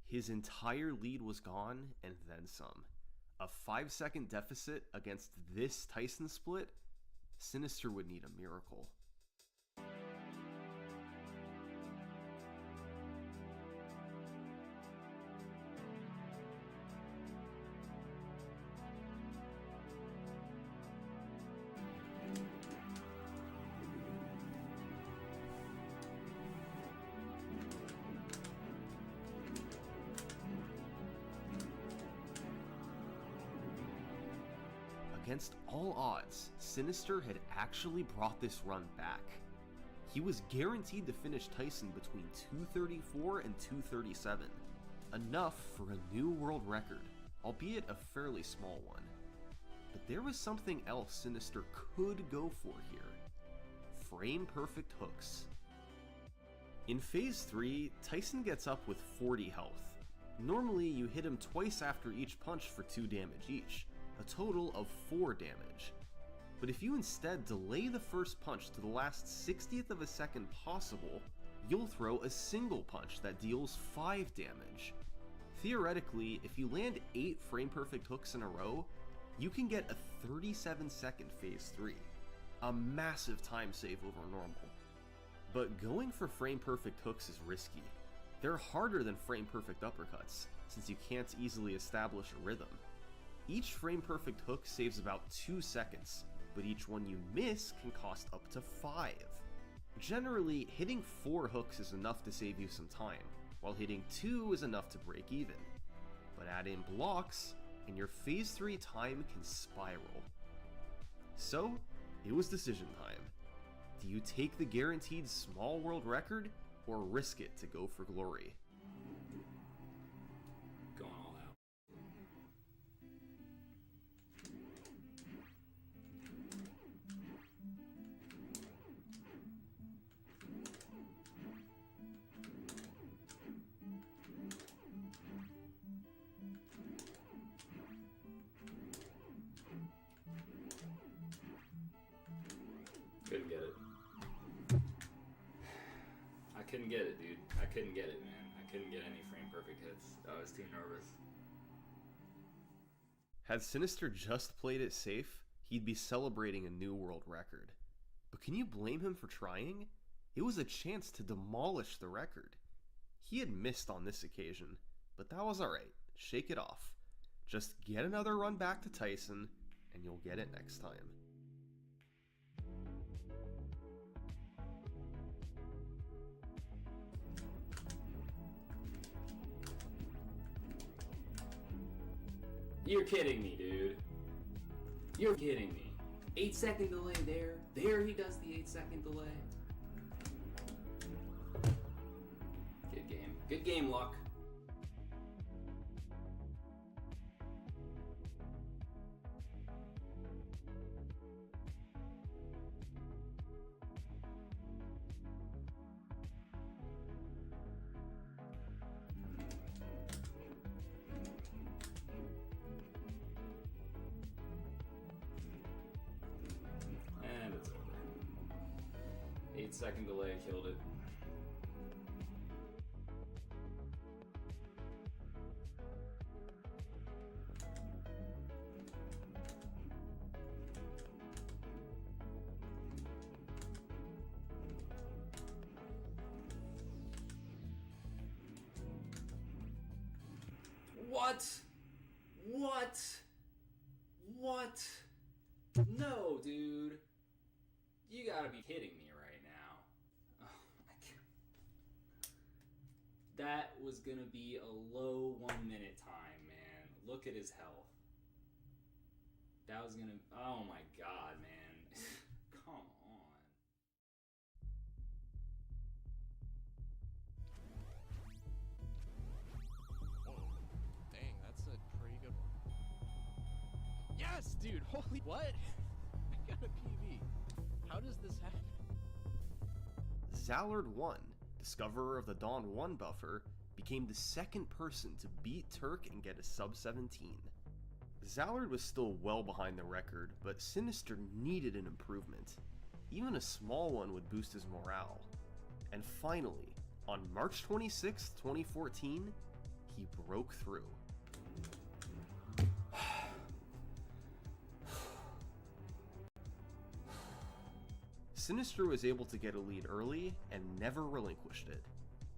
His entire lead was gone, and then some. A 5-second deficit against this Tyson split? Sinister would need a miracle. Against all odds, Sinister had actually brought this run back. He was guaranteed to finish Tyson between 234 and 237, enough for a new world record, albeit a fairly small one. But there was something else Sinister could go for here. Frame-perfect hooks. In Phase 3, Tyson gets up with 40 health. Normally, you hit him twice after each punch for 2 damage each, a total of 4 damage. But if you instead delay the first punch to the last 60th of a second possible, you'll throw a single punch that deals 5 damage. Theoretically, if you land 8 frame-perfect hooks in a row, you can get a 37-second Phase 3, a massive time save over normal. But going for frame-perfect hooks is risky. They're harder than frame-perfect uppercuts, since you can't easily establish a rhythm. Each frame-perfect hook saves about 2 seconds, but each one you miss can cost up to 5. Generally, hitting 4 hooks is enough to save you some time, while hitting 2 is enough to break even. But add in blocks, and your Phase 3 time can spiral. So, it was decision time. Do you take the guaranteed small world record, or risk it to go for glory? Going all out. Couldn't get it. I couldn't get it, dude. I couldn't get it, man. I couldn't get any frame perfect hits. I was too nervous. Had Sinister just played it safe, he'd be celebrating a new world record. But can you blame him for trying? It was a chance to demolish the record. He had missed on this occasion, but that was alright. Shake it off. Just get another run back to Tyson, and you'll get it next time. You're kidding me, dude. You're kidding me. 8-second delay there. There he does the 8-second delay. Good game. Good game, Luck. And it's over. 8-second delay killed it. What? What? What? No, dude. You gotta be kidding me right now. Oh my god. That was gonna be a low 1 minute time, man. Look at his health. That was gonna... Oh my god, man. Come on. Dang, that's a pretty good one. Yes, dude! Holy what? I got a PB. How does this happen? Zallard1, discoverer of the Dawn 1 buffer, became the second person to beat Turk and get a sub 17. Zallard was still well behind the record, but Sinister needed an improvement. Even a small one would boost his morale. And finally, on March 26, 2014, he broke through. Sinister was able to get a lead early and never relinquished it.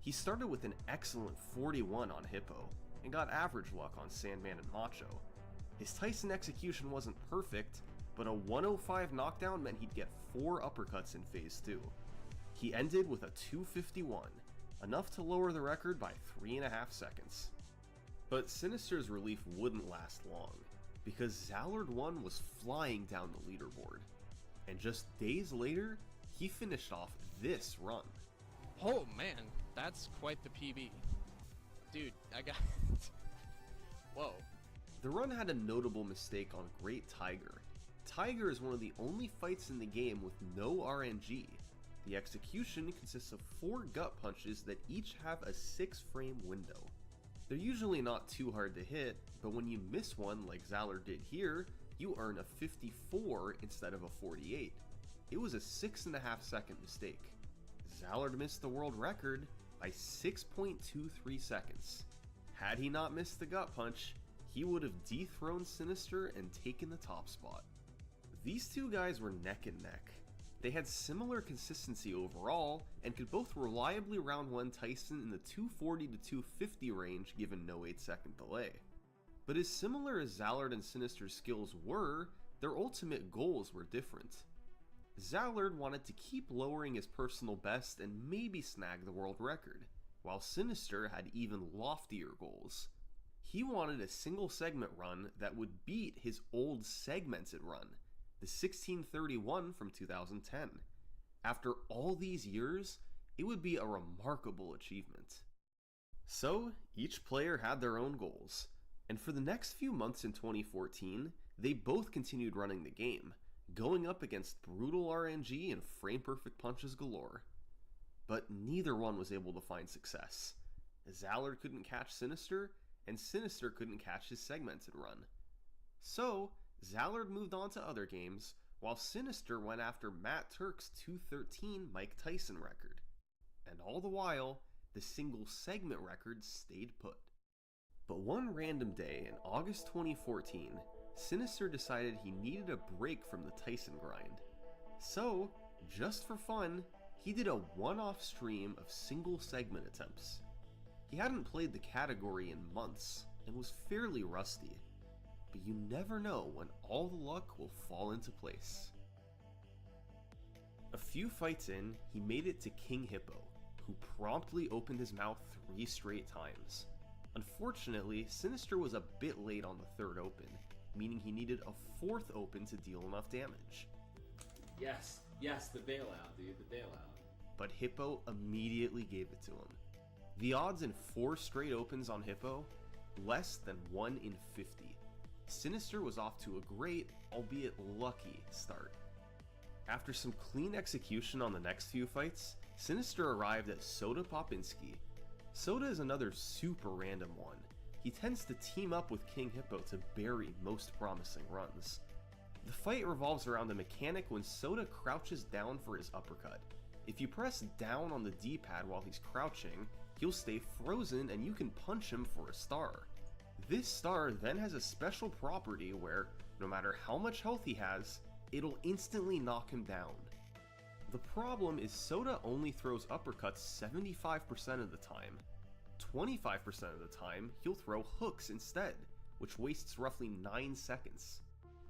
He started with an excellent 41 on Hippo, and got average luck on Sandman and Macho. His Tyson execution wasn't perfect, but a 105 knockdown meant he'd get 4 uppercuts in Phase 2. He ended with a 251, enough to lower the record by 3.5 seconds. But Sinister's relief wouldn't last long, because Zallard1 was flying down the leaderboard. And just days later, he finished off this run. Oh man, that's quite the PB. Dude, I got Whoa. The run had a notable mistake on Great Tiger. Tiger is one of the only fights in the game with no RNG. The execution consists of 4 gut punches that each have a 6-frame window. They're usually not too hard to hit, but when you miss one like Zallard did here, you earn a 54 instead of a 48. It was a 6.5 second mistake. Zallard missed the world record by 6.23 seconds. Had he not missed the gut punch, he would have dethroned Sinister and taken the top spot. These two guys were neck and neck. They had similar consistency overall, and could both reliably round 1 Tyson in the 240 to 250 range given no 8-second delay. But as similar as Zallard and Sinister's skills were, their ultimate goals were different. Zallard wanted to keep lowering his personal best and maybe snag the world record, while Sinister had even loftier goals. He wanted a single segment run that would beat his old segmented run, the 1631 from 2010. After all these years, it would be a remarkable achievement. So, each player had their own goals, and for the next few months in 2014, they both continued running the game, going up against brutal RNG and frame-perfect punches galore. But neither one was able to find success. Zallard couldn't catch Sinister, and Sinister couldn't catch his segmented run. So, Zallard moved on to other games, while Sinister went after Matt Turk's 213 Mike Tyson record. And all the while, the single segment record stayed put. But one random day in August 2014, Sinister decided he needed a break from the Tyson grind. So, just for fun, he did a one-off stream of single segment attempts. He hadn't played the category in months, and was fairly rusty. But you never know when all the luck will fall into place. A few fights in, he made it to King Hippo, who promptly opened his mouth 3 straight times. Unfortunately, Sinister was a bit late on the 3rd open, meaning he needed a 4th open to deal enough damage. Yes, the bailout, dude, the bailout. But Hippo immediately gave it to him. The odds in 4 straight opens on Hippo, less than 1 in 50. Sinister was off to a great, albeit lucky, start. After some clean execution on the next few fights, Sinister arrived at Soda Popinski. Soda is another super random one. He tends to team up with King Hippo to bury most promising runs. The fight revolves around a mechanic when Soda crouches down for his uppercut. If you press down on the D-pad while he's crouching, he'll stay frozen and you can punch him for a star. This star then has a special property where, no matter how much health he has, it'll instantly knock him down. The problem is Soda only throws uppercuts 75% of the time. 25% of the time, he'll throw hooks instead, which wastes roughly 9 seconds.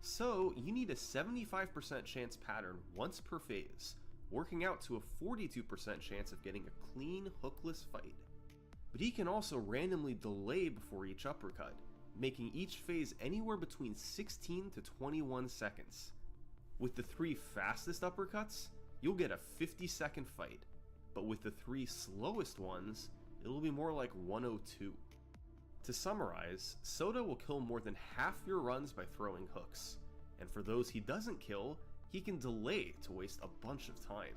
So, you need a 75% chance pattern once per phase, working out to a 42% chance of getting a clean, hookless fight. But he can also randomly delay before each uppercut, making each phase anywhere between 16 to 21 seconds. With the 3 fastest uppercuts, you'll get a 50-second fight, but with the 3 slowest ones, it'll be more like 102. To summarize, Soda will kill more than half your runs by throwing hooks, and for those he doesn't kill, he can delay to waste a bunch of time.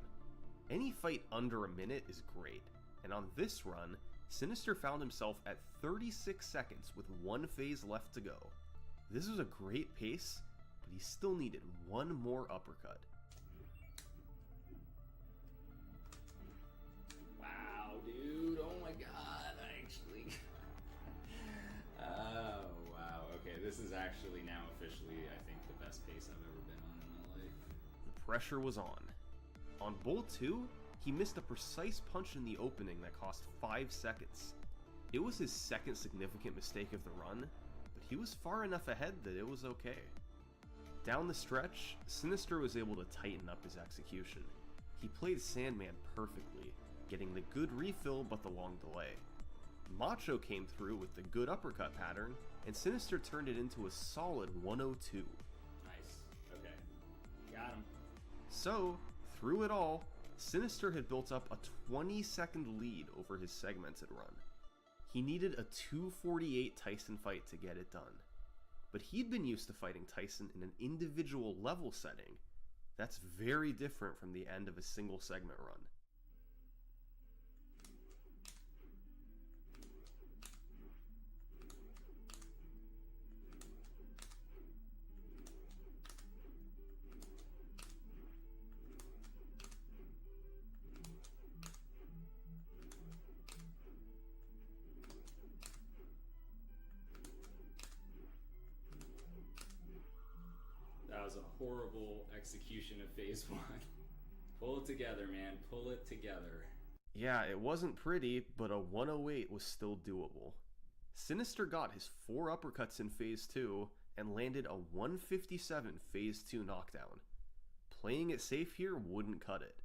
Any fight under a minute is great, and on this run, Sinister found himself at 36 seconds with one phase left to go. This was a great pace, but he still needed one more uppercut. Wow, dude, oh my god, actually. Oh, wow, okay, this is actually now officially, I think, the best pace I've ever been on in my life. The pressure was on. On Bull 2, he missed a precise punch in the opening that cost 5 seconds. It was his second significant mistake of the run, but he was far enough ahead that it was okay. Down the stretch, Sinister was able to tighten up his execution. He played Sandman perfectly, getting the good refill but the long delay. Macho came through with the good uppercut pattern, and Sinister turned it into a solid 102. Nice, okay, got him. So, through it all, Sinister had built up a 20-second lead over his segmented run. He needed a 2:48 Tyson fight to get it done. But he'd been used to fighting Tyson in an individual level setting. That's very different from the end of a single segment run. That was a horrible execution of phase 1. Pull it together, man. Pull it together. Yeah, it wasn't pretty, but a 108 was still doable. Sinister got his 4 uppercuts in phase 2 and landed a 157 phase 2 knockdown. Playing it safe here wouldn't cut it.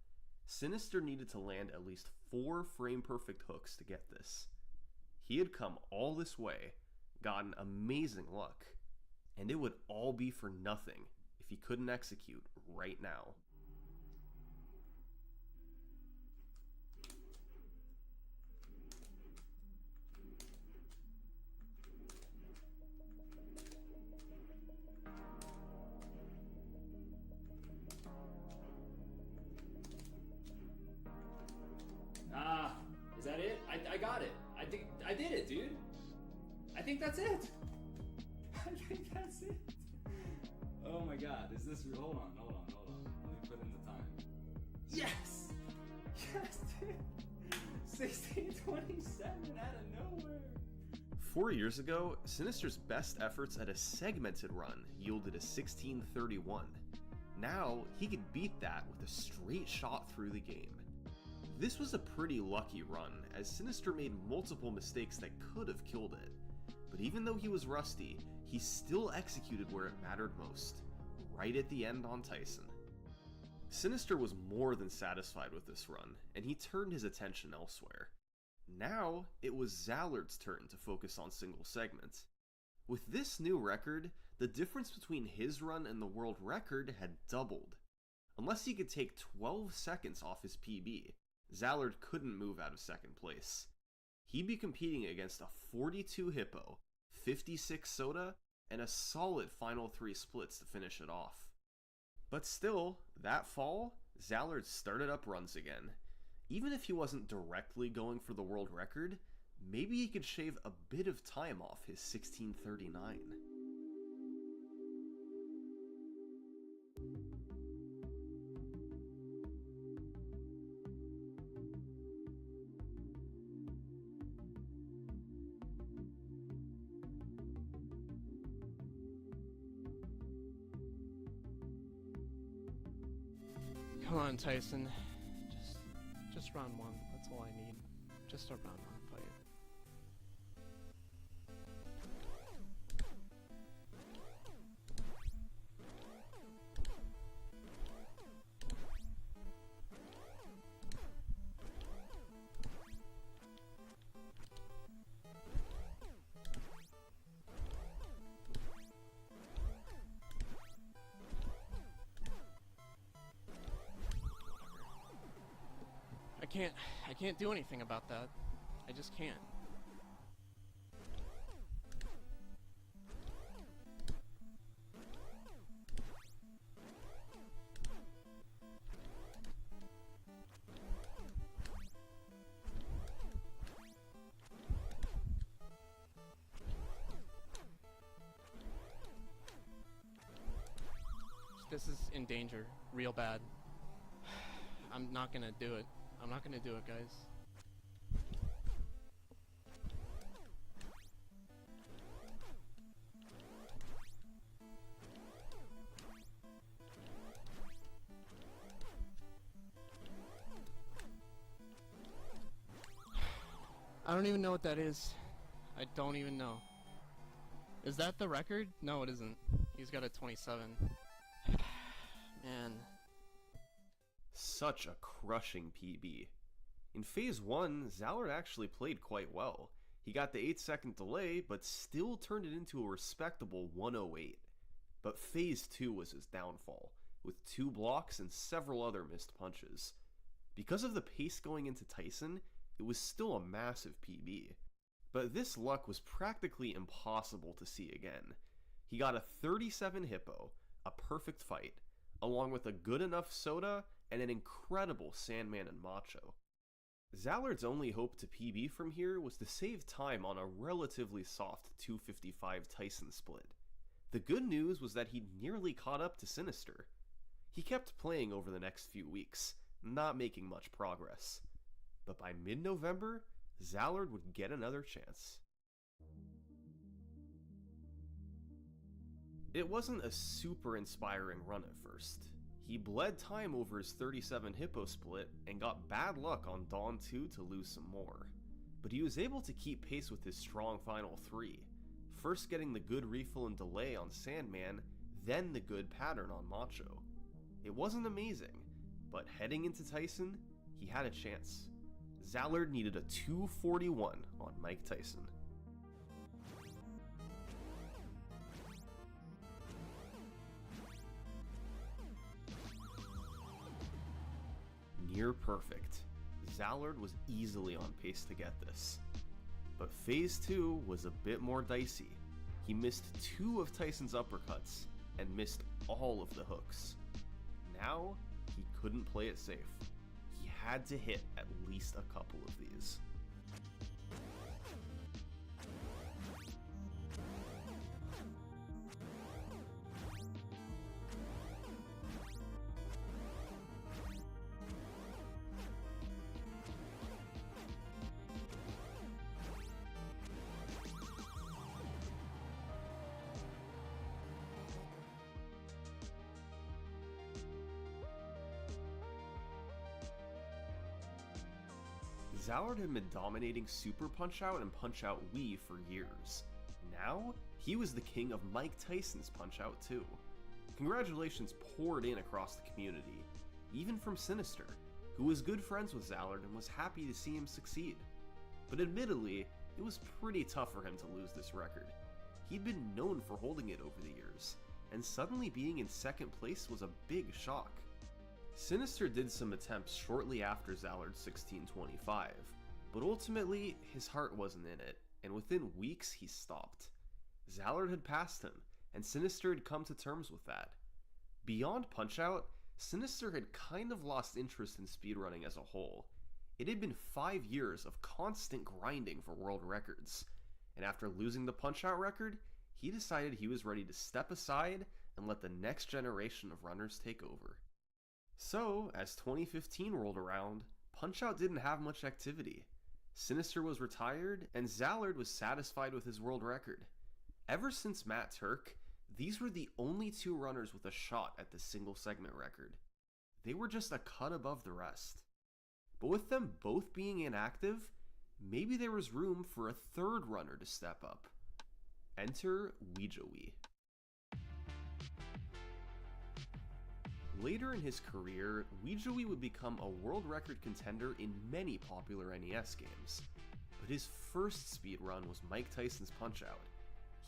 Sinister needed to land at least 4 frame-perfect hooks to get this. He had come all this way, gotten amazing luck, and it would all be for nothing if he couldn't execute right now. Is that it? I got it. I did it, dude. I think that's it. I think that's it. Oh my god, is this... Hold on. Let me put in the time. Yes! Yes, dude! 16:27 out of nowhere! 4 years ago, Sinister's best efforts at a segmented run yielded a 16:31. Now, he could beat that with a straight shot through the game. This was a pretty lucky run, as Sinister made multiple mistakes that could have killed it. But even though he was rusty, he still executed where it mattered most, right at the end on Tyson. Sinister was more than satisfied with this run, and he turned his attention elsewhere. Now, it was Zallard's turn to focus on single segments. With this new record, the difference between his run and the world record had doubled. Unless he could take 12 seconds off his PB, Zallard couldn't move out of second place. He'd be competing against a 42 Hippo, 56 Soda, and a solid final 3 splits to finish it off. But still, that fall, Zallard started up runs again. Even if he wasn't directly going for the world record, maybe he could shave a bit of time off his 16:39. Come on, Tyson. Just round 1. That's all I need. Just a round 1 fight. I can't do anything about that. I just can't. This is in danger, real bad. I'm not gonna do it. I'm not gonna do it, guys. I don't even know what that is. I don't even know. Is that the record? No, it isn't. He's got a 27. Man. Such a crushing PB. In Phase 1, Zallard actually played quite well. He got the 8-second delay, but still turned it into a respectable 108. But Phase 2 was his downfall, with 2 blocks and several other missed punches. Because of the pace going into Tyson, it was still a massive PB. But this luck was practically impossible to see again. He got a 37 hippo, a perfect fight, along with a good enough soda and an incredible Sandman and Macho. Zallard's only hope to PB from here was to save time on a relatively soft 255 Tyson split. The good news was that he'd nearly caught up to Sinister. He kept playing over the next few weeks, not making much progress. But by mid-November, Zallard would get another chance. It wasn't a super inspiring run at first. He bled time over his 37 hippo split and got bad luck on Dawn 2 to lose some more. But he was able to keep pace with his strong final 3, first getting the good refill and delay on Sandman, then the good pattern on Macho. It wasn't amazing, but heading into Tyson, he had a chance. Zallard needed a 241 on Mike Tyson. Near perfect. Zallard was easily on pace to get this. But Phase 2 was a bit more dicey. He missed 2 of Tyson's uppercuts and missed all of the hooks. Now, he couldn't play it safe. He had to hit at least a couple of these. Zallard had been dominating Super Punch-Out and Punch-Out Wii for years. Now, he was the king of Mike Tyson's Punch-Out too. Congratulations poured in across the community, even from Sinister, who was good friends with Zallard and was happy to see him succeed. But admittedly, it was pretty tough for him to lose this record. He'd been known for holding it over the years, and suddenly being in second place was a big shock. Sinister did some attempts shortly after Zallard's 1625, but ultimately his heart wasn't in it, and within weeks he stopped. Zallard had passed him, and Sinister had come to terms with that. Beyond Punch-Out, Sinister had kind of lost interest in speedrunning as a whole. It had been 5 years of constant grinding for world records, and after losing the Punch-Out record, he decided he was ready to step aside and let the next generation of runners take over. So, as 2015 rolled around, Punch-Out didn't have much activity. Sinister was retired, and Zallard was satisfied with his world record. Ever since Matt Turk, these were the only 2 runners with a shot at the single segment record. They were just a cut above the rest. But with them both being inactive, maybe there was room for a 3rd runner to step up. Enter Ouijoui. Later in his career, Ouijoui would become a world record contender in many popular NES games. But his first speedrun was Mike Tyson's Punch-Out.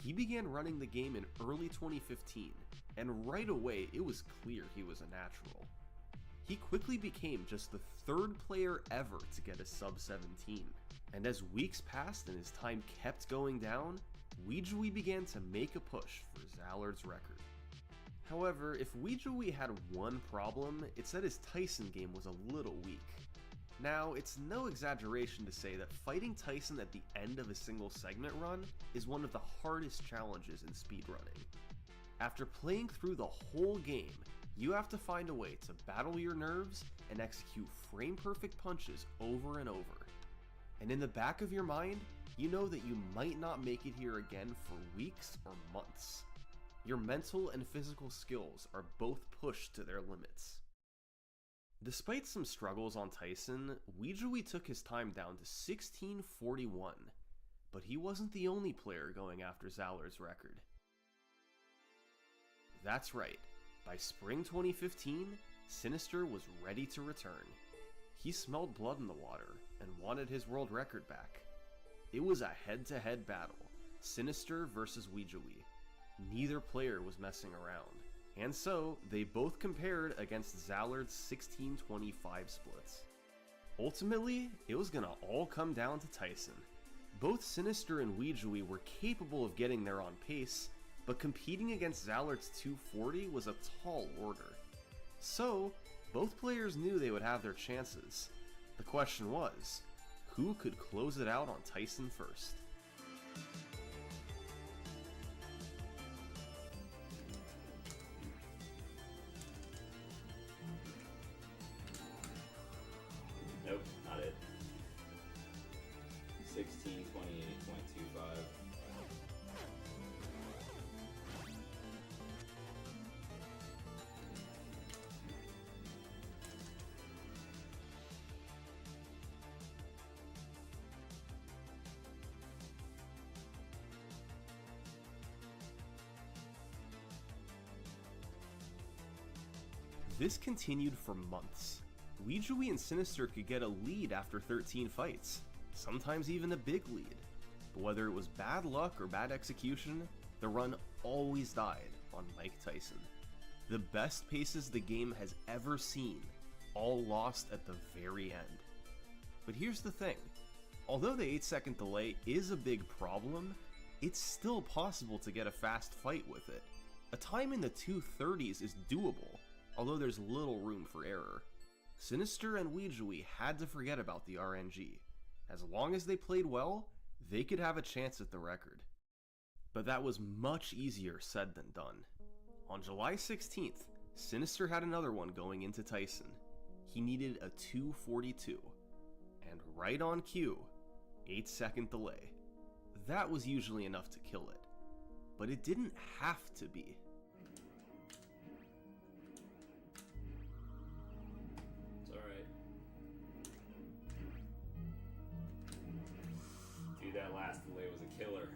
He began running the game in early 2015, and right away it was clear he was a natural. He quickly became just the 3rd player ever to get a sub 17, and as weeks passed and his time kept going down, Ouijoui began to make a push for Zallard's record. However, if Ouijoui had one problem, it's that his Tyson game was a little weak. Now, it's no exaggeration to say that fighting Tyson at the end of a single segment run is one of the hardest challenges in speedrunning. After playing through the whole game, you have to find a way to battle your nerves and execute frame-perfect punches over and over. And in the back of your mind, you know that you might not make it here again for weeks or months. Your mental and physical skills are both pushed to their limits. Despite some struggles on Tyson, Weejui took his time down to 1641, but he wasn't the only player going after Zallard's record. That's right, by spring 2015, Sinister was ready to return. He smelled blood in the water and wanted his world record back. It was a head-to-head battle, Sinister versus Weejui. Neither player was messing around, and so they both compared against Zallard's 1625 splits. Ultimately, it was gonna all come down to Tyson. Both Sinister and Weejui were capable of getting there on pace, but competing against Zallard's 240 was a tall order. So, both players knew they would have their chances. The question was, who could close it out on Tyson first? Nope, not it. 1628.25. This continued for months. Weejui and Sinister could get a lead after 13 fights, sometimes even a big lead. But whether it was bad luck or bad execution, the run always died on Mike Tyson. The best paces the game has ever seen, all lost at the very end. But here's the thing, although the 8-second delay is a big problem, it's still possible to get a fast fight with it. A time in the 230s is doable, although there's little room for error. Sinister and Weejui had to forget about the RNG. As long as they played well, they could have a chance at the record. But that was much easier said than done. On July 16th, Sinister had another one going into Tyson. He needed a 242. And right on cue, 8-second delay. That was usually enough to kill it. But it didn't have to be. Dude, that last delay was a killer.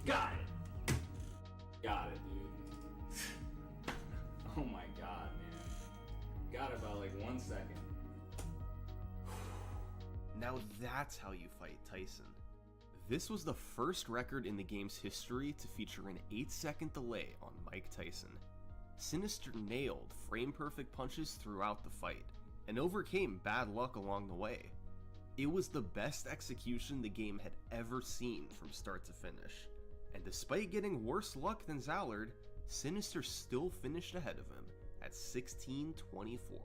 Got it! Got it, dude. Oh my god, man. Got it by like 1 second. Now that's how you fight Tyson. This was the first record in the game's history to feature an 8-second delay on Mike Tyson. Sinister nailed frame-perfect punches throughout the fight, and overcame bad luck along the way. It was the best execution the game had ever seen from start to finish, and despite getting worse luck than Zallard, Sinister still finished ahead of him at 1624.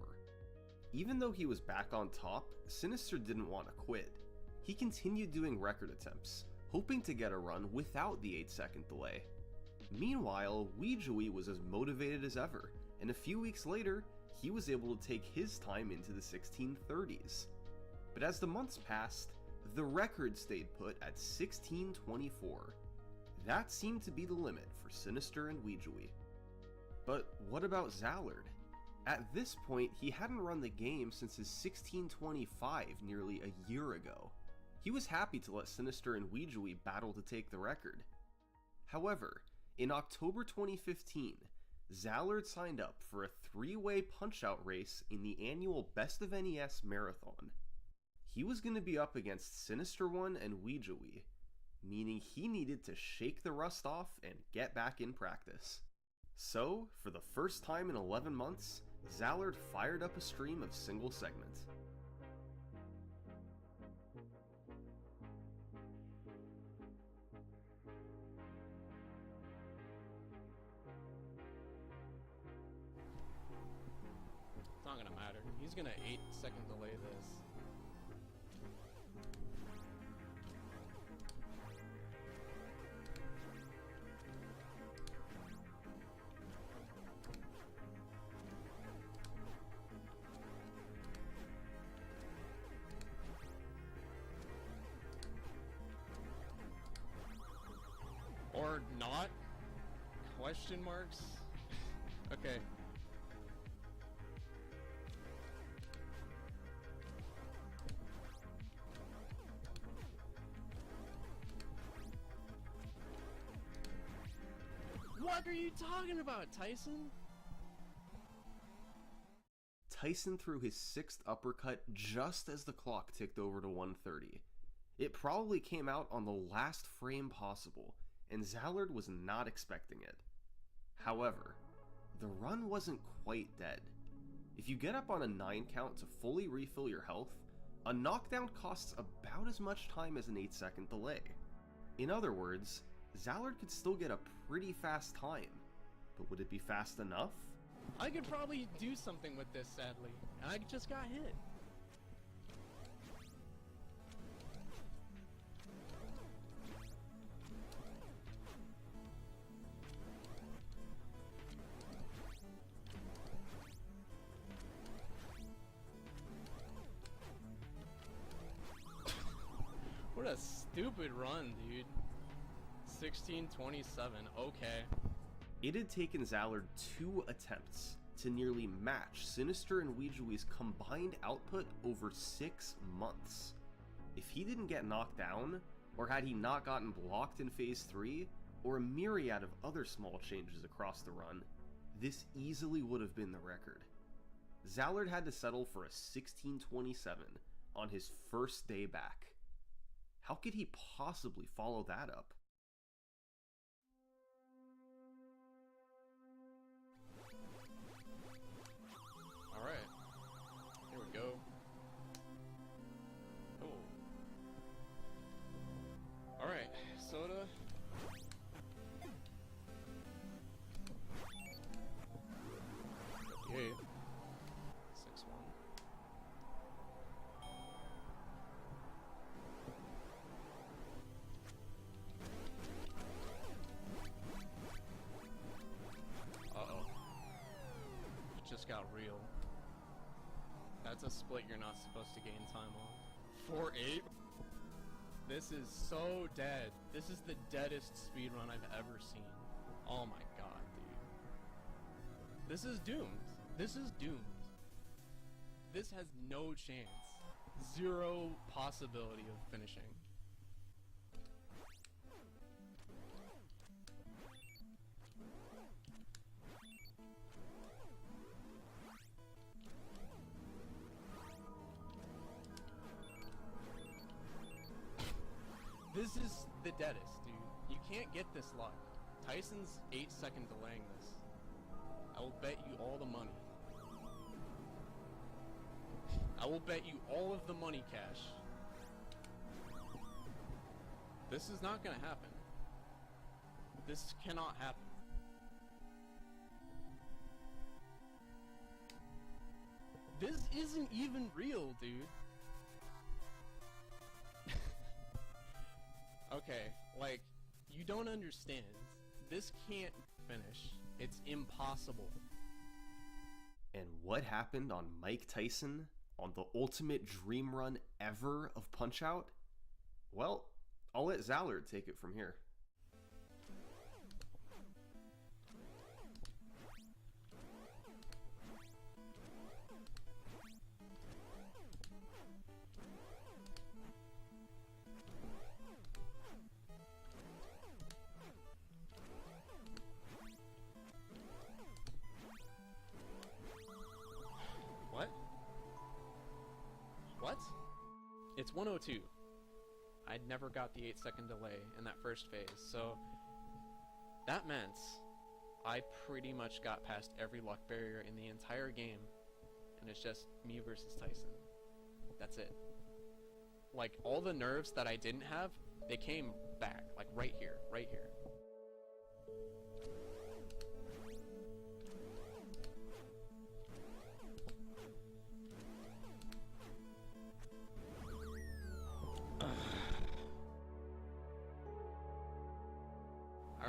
Even though he was back on top, Sinister didn't want to quit. He continued doing record attempts, hoping to get a run without the 8-second delay. Meanwhile, Weejui was as motivated as ever, and a few weeks later, he was able to take his time into the 1630s. But as the months passed, the record stayed put at 1624. That seemed to be the limit for Sinister and Weejui. But what about Zallard? At this point, he hadn't run the game since his 1625 nearly a year ago. He was happy to let Sinister and Weejui battle to take the record. However, in October 2015, Zallard signed up for a 3-way punch-out race in the annual Best of NES Marathon. He was going to be up against Sinister One and Weejui, meaning he needed to shake the rust off and get back in practice. So, for the first time in 11 months, Zallard fired up a stream of single segments. not gonna matter. He's gonna 8-second delay this. Or not? Question marks? Okay. What are you talking about, Tyson? Tyson threw his 6th uppercut just as the clock ticked over to 1:30. It probably came out on the last frame possible, and Zallard was not expecting it. However, the run wasn't quite dead. If you get up on a 9 count to fully refill your health, a knockdown costs about as much time as an 8-second delay. In other words, Zallard could still get a pretty fast time, but would it be fast enough? I could probably do something with this, sadly, and I just got hit. What a stupid run, dude. 16:27, okay. It had taken Zallard 2 attempts to nearly match Sinister and Weejui's combined output over 6 months. If he didn't get knocked down, or had he not gotten blocked in Phase 3, or a myriad of other small changes across the run, this easily would have been the record. Zallard had to settle for a 16:27 on his first day back. How could he possibly follow that up? Alright. Here we go. Oh. Alright, soda. Okay. 6-1. Uh-oh. It just got real. That's a split you're not supposed to gain time on. 4-8? This is so dead. This is the deadest speedrun I've ever seen. Oh my god, dude. This is doomed. This is doomed. This has no chance. 0 possibility of finishing. This is the deadest, dude. You can't get this luck. Tyson's 8-second delaying this. I will bet you all the money. I will bet you all of the money, Cash. This is not gonna happen. This cannot happen. This isn't even real, dude. Okay, like, you don't understand. This can't finish. It's impossible. And what happened on Mike Tyson on the ultimate dream run ever of Punch-Out? Well, I'll let Zallard take it from here. What? It's 102. I'd never got the 8-second delay in that first phase, so that meant I pretty much got past every luck barrier in the entire game, and it's just me versus Tyson. That's it. Like, all the nerves that I didn't have, they came back, like right here, right here.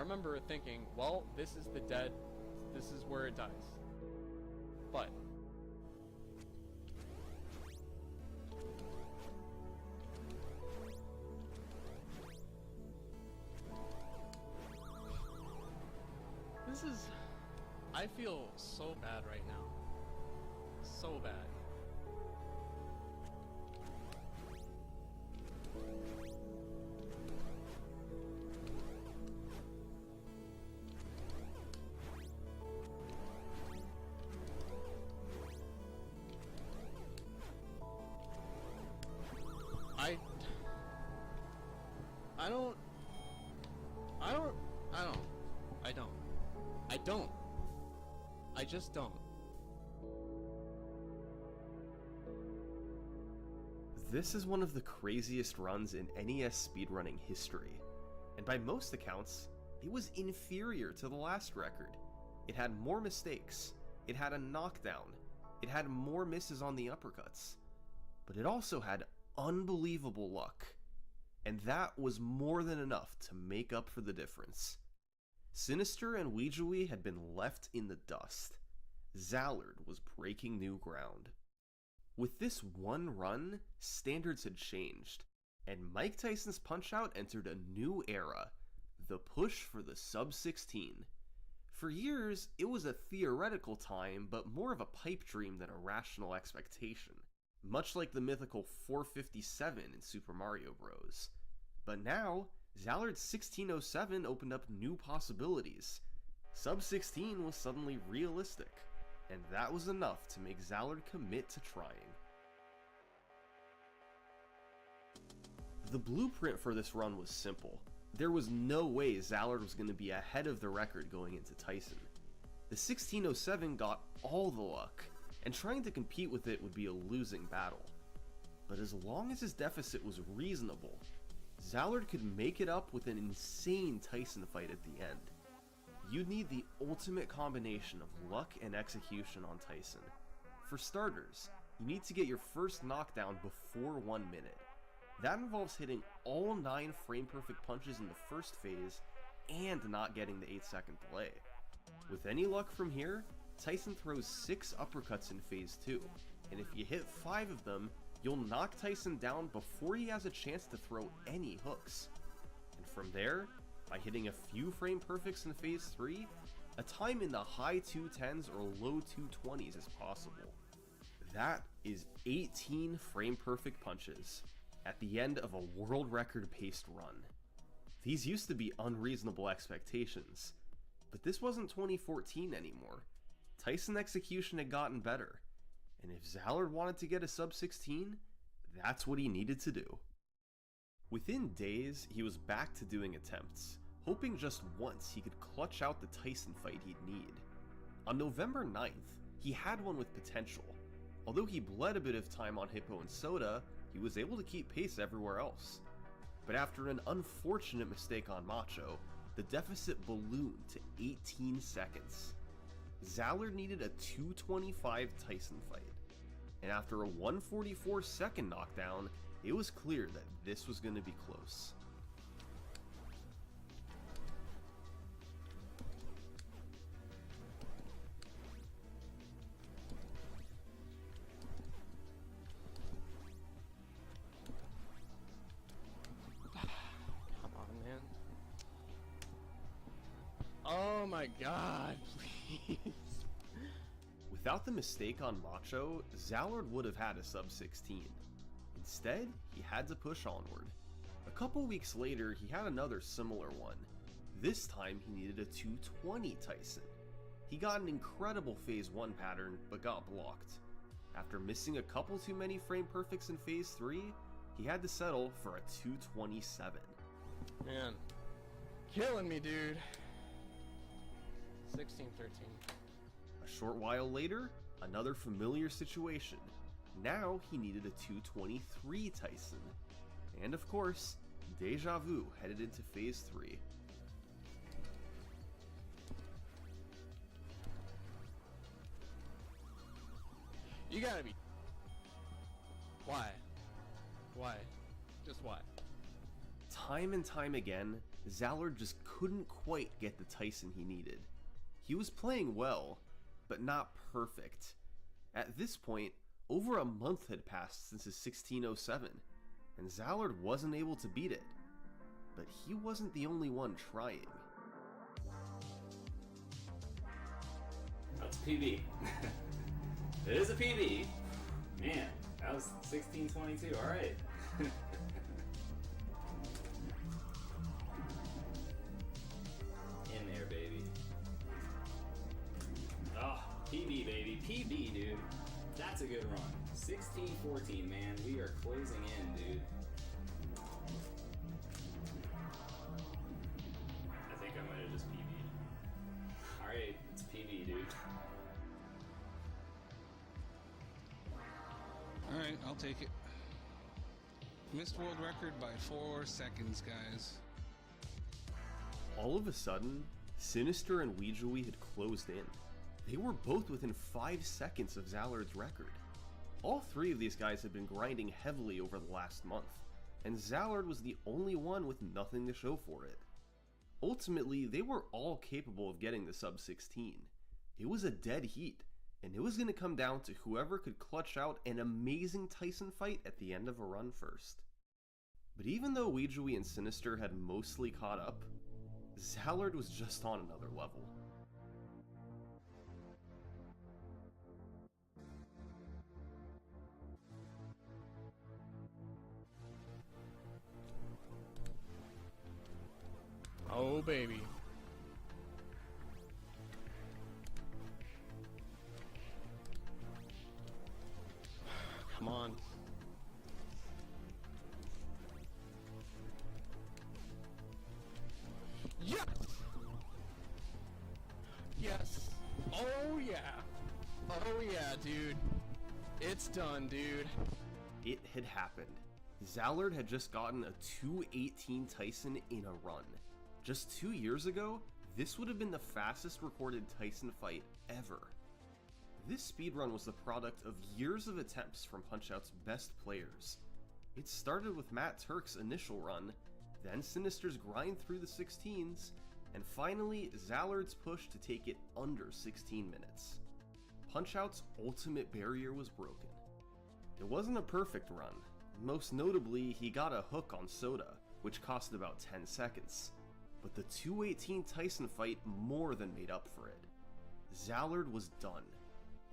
remember thinking, well, this is the dead, this is where it dies. But this is, I feel so bad right now. So bad. I just don't. This is one of the craziest runs in NES speedrunning history, and by most accounts, it was inferior to the last record. It had more mistakes, it had a knockdown, it had more misses on the uppercuts, but it also had unbelievable luck, and that was more than enough to make up for the difference. Sinister and Ouijui had been left in the dust. Zallard was breaking new ground. With this one run, standards had changed, and Mike Tyson's Punch-Out entered a new era, the push for the sub-16. For years, it was a theoretical time, but more of a pipe dream than a rational expectation, much like the mythical 457 in Super Mario Bros. But now, Zallard's 1607 opened up new possibilities. Sub-16 was suddenly realistic, and that was enough to make Zallard commit to trying. The blueprint for this run was simple. There was no way Zallard was going to be ahead of the record going into Tyson. The 1607 got all the luck, and trying to compete with it would be a losing battle. But as long as his deficit was reasonable, Zallard could make it up with an insane Tyson fight at the end. You'd need the ultimate combination of luck and execution on Tyson. For starters, you need to get your first knockdown before 1 minute. That involves hitting all 9 frame-perfect punches in the first phase and not getting the 8-second delay. With any luck from here, Tyson throws 6 uppercuts in phase 2, and if you hit 5 of them, you'll knock Tyson down before he has a chance to throw any hooks. And from there, by hitting a few frame perfects in phase 3, a time in the high 210s or low 220s is possible. That is 18 frame perfect punches at the end of a world record paced run. These used to be unreasonable expectations, but this wasn't 2014 anymore. Tyson execution had gotten better, and if Zallard wanted to get a sub-16, that's what he needed to do. Within days, he was back to doing attempts, hoping just once he could clutch out the Tyson fight he'd need. On November 9th, he had one with potential. Although he bled a bit of time on Hippo and Soda, he was able to keep pace everywhere else. But after an unfortunate mistake on Macho, the deficit ballooned to 18 seconds. Zallard needed a 225 Tyson fight, and after a 144 second knockdown, it was clear that this was going to be close. Come on, man. Oh my god, please. Without the mistake on Macho, Zallard would have had a sub-16. Instead, he had to push onward. A couple weeks later, he had another similar one. This time, he needed a 220 Tyson. He got an incredible phase 1 pattern, but got blocked. After missing a couple too many frame perfects in phase 3, he had to settle for a 227. Man, killing me, dude. 16-13. A short while later, another familiar situation. Now he needed a 223 Tyson. And of course, Deja Vu headed into phase 3. You gotta be... Why? Why? Just why? Time and time again, Zallard just couldn't quite get the Tyson he needed. He was playing well, but not perfect. At this point, over a month had passed since his 1607, and Zallard wasn't able to beat it. But he wasn't the only one trying. That's a PB. It is a PB. Man, that was 1622. All right. In there, baby. Oh, PB, baby. PB, dude. That's a good run. 1614, man. We are closing in, dude. I think I'm gonna just PB. Alright, it's PB, dude. Alright, I'll take it. Missed world record by 4 seconds, guys. All of a sudden, Sinister and Weejui had closed in. They were both within 5 seconds of Zallard's record. All three of these guys had been grinding heavily over the last month, and Zallard was the only one with nothing to show for it. Ultimately, they were all capable of getting the sub 16. It was a dead heat, and it was going to come down to whoever could clutch out an amazing Tyson fight at the end of a run first. But even though Weejui and Sinister had mostly caught up, Zallard was just on another level. Oh, baby. Come on. Yes! Yes. Oh, yeah. Oh, yeah, dude. It's done, dude. It had happened. Zallard had just gotten a 218 Tyson in a run. Just 2 years ago, this would have been the fastest recorded Tyson fight ever. This speedrun was the product of years of attempts from Punch-Out's best players. It started with Matt Turk's initial run, then Sinister's grind through the 16s, and finally Zallard's push to take it under 16 minutes. Punch-Out's ultimate barrier was broken. It wasn't a perfect run. Most notably, he got a hook on Soda, which cost about 10 seconds. But the 218 Tyson fight more than made up for it. Zallard was done,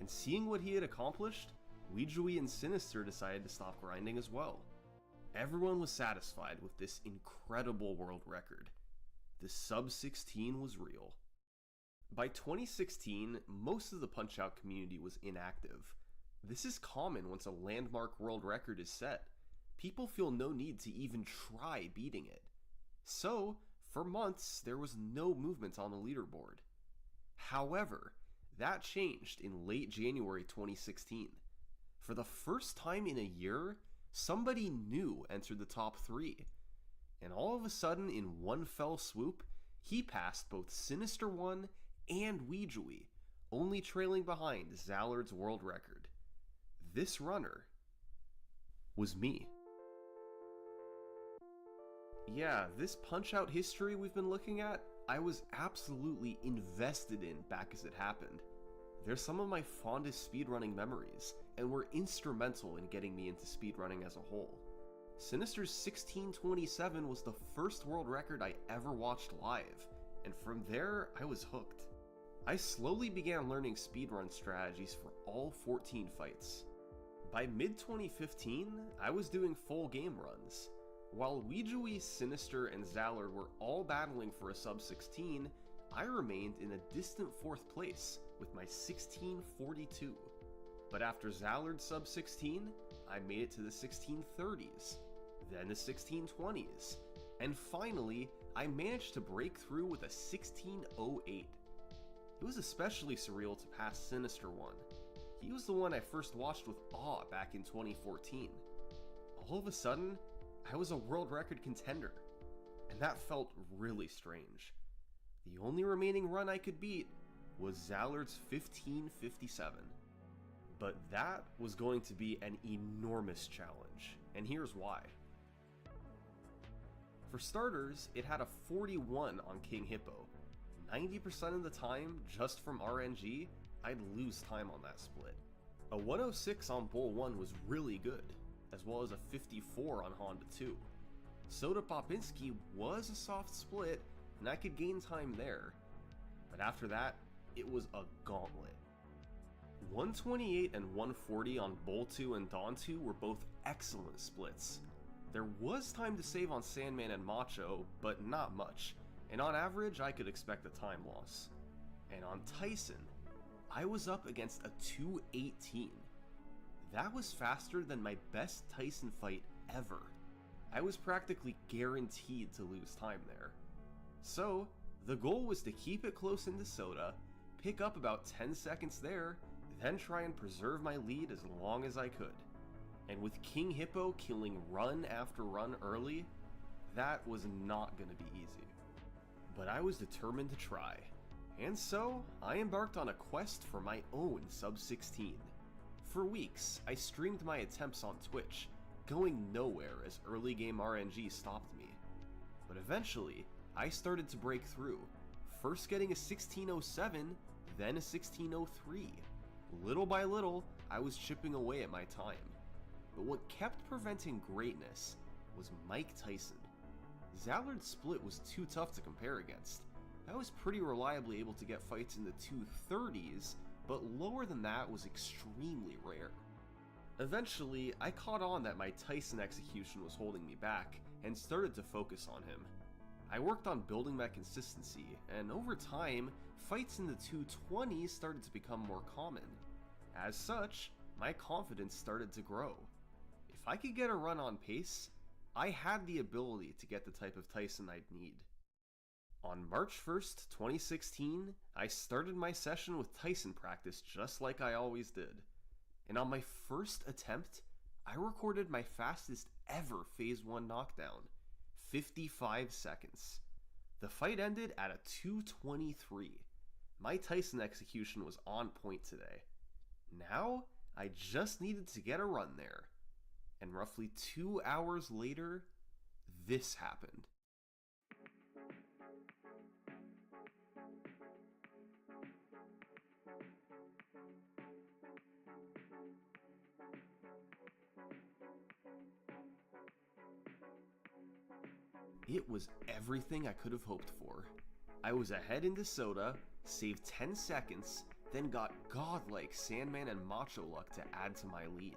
and seeing what he had accomplished, Weejui and Sinister decided to stop grinding as well. Everyone was satisfied with this incredible world record. The sub 16 was real. By 2016, most of the Punch-Out community was inactive. This is common once a landmark world record is set. People feel no need to even try beating it. So, for months, there was no movement on the leaderboard. However, that changed in late January 2016. For the first time in a year, somebody new entered the top 3. And all of a sudden, in one fell swoop, he passed both Sinister 1 and Weejui, only trailing behind Zallard's world record. This runner was me. Yeah, this Punch-Out history we've been looking at, I was absolutely invested in back as it happened. They're some of my fondest speedrunning memories, and were instrumental in getting me into speedrunning as a whole. Sinister's 1627 was the first world record I ever watched live, and from there, I was hooked. I slowly began learning speedrun strategies for all 14 fights. By mid-2015, I was doing full game runs. While Weejui, Sinister, and Zallard were all battling for a sub 16, I remained in a distant 4th place with my 1642. But after Zallard's sub 16, I made it to the 1630s, then the 1620s, and finally, I managed to break through with a 1608. It was especially surreal to pass Sinister 1. He was the one I first watched with awe back in 2014. All of a sudden, I was a world record contender, and that felt really strange. The only remaining run I could beat was Zallard's 1557. But that was going to be an enormous challenge, and here's why. For starters, it had a 41 on King Hippo. 90% of the time, just from RNG, I'd lose time on that split. A 106 on Bull 1 was really good, as well as a 54 on Honda 2. Soda Popinski was a soft split, and I could gain time there. But after that, it was a gauntlet. 128 and 140 on Bull 2 and Dawn 2 were both excellent splits. There was time to save on Sandman and Macho, but not much, and on average I could expect a time loss. And on Tyson, I was up against a 218. That was faster than my best Tyson fight ever. I was practically guaranteed to lose time there. So, the goal was to keep it close into Soda, pick up about 10 seconds there, then try and preserve my lead as long as I could. And with King Hippo killing run after run early, that was not going to be easy. But I was determined to try. And so, I embarked on a quest for my own sub-16. For weeks, I streamed my attempts on Twitch, going nowhere as early game RNG stopped me. But eventually, I started to break through, first getting a 1607, then a 1603. Little by little, I was chipping away at my time. But what kept preventing greatness was Mike Tyson. Zallard's split was too tough to compare against. I was pretty reliably able to get fights in the 230s, but lower than that was extremely rare. Eventually, I caught on that my Tyson execution was holding me back, and started to focus on him. I worked on building my consistency, and over time, fights in the 220s started to become more common. As such, my confidence started to grow. If I could get a run on pace, I had the ability to get the type of Tyson I'd need. On March 1st, 2016, I started my session with Tyson practice just like I always did. And on my first attempt, I recorded my fastest ever Phase 1 knockdown, 55 seconds. The fight ended at a 223. My Tyson execution was on point today. Now, I just needed to get a run there. And roughly 2 hours later, this happened. It was everything I could have hoped for. I was ahead into Soda, saved 10 seconds, then got godlike Sandman and Macho luck to add to my lead.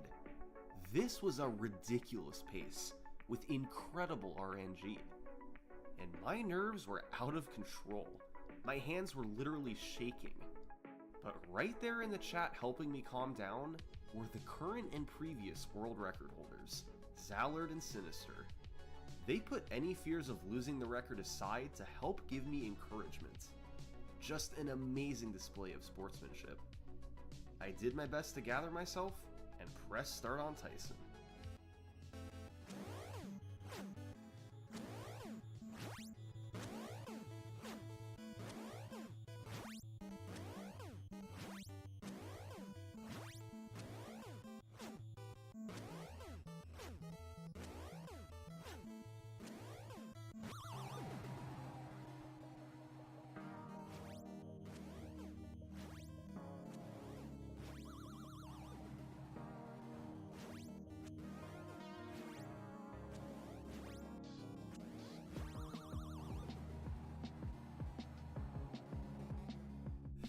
This was a ridiculous pace, with incredible RNG. And my nerves were out of control. My hands were literally shaking. But right there in the chat helping me calm down were the current and previous world record holders, Zallard and Sinister. They put any fears of losing the record aside to help give me encouragement. Just an amazing display of sportsmanship. I did my best to gather myself and press start on Tyson.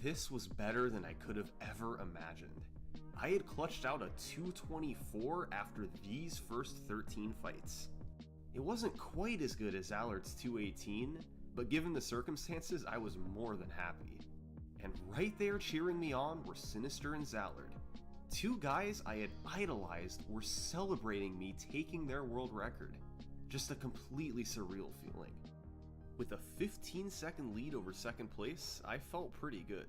This was better than I could have ever imagined. I had clutched out a 224 after these first 13 fights. It wasn't quite as good as Allard's 218, but given the circumstances, I was more than happy. And right there cheering me on were Sinister and Zallard. Two guys I had idolized were celebrating me taking their world record. Just a completely surreal feeling. With a 15-second lead over second place, I felt pretty good.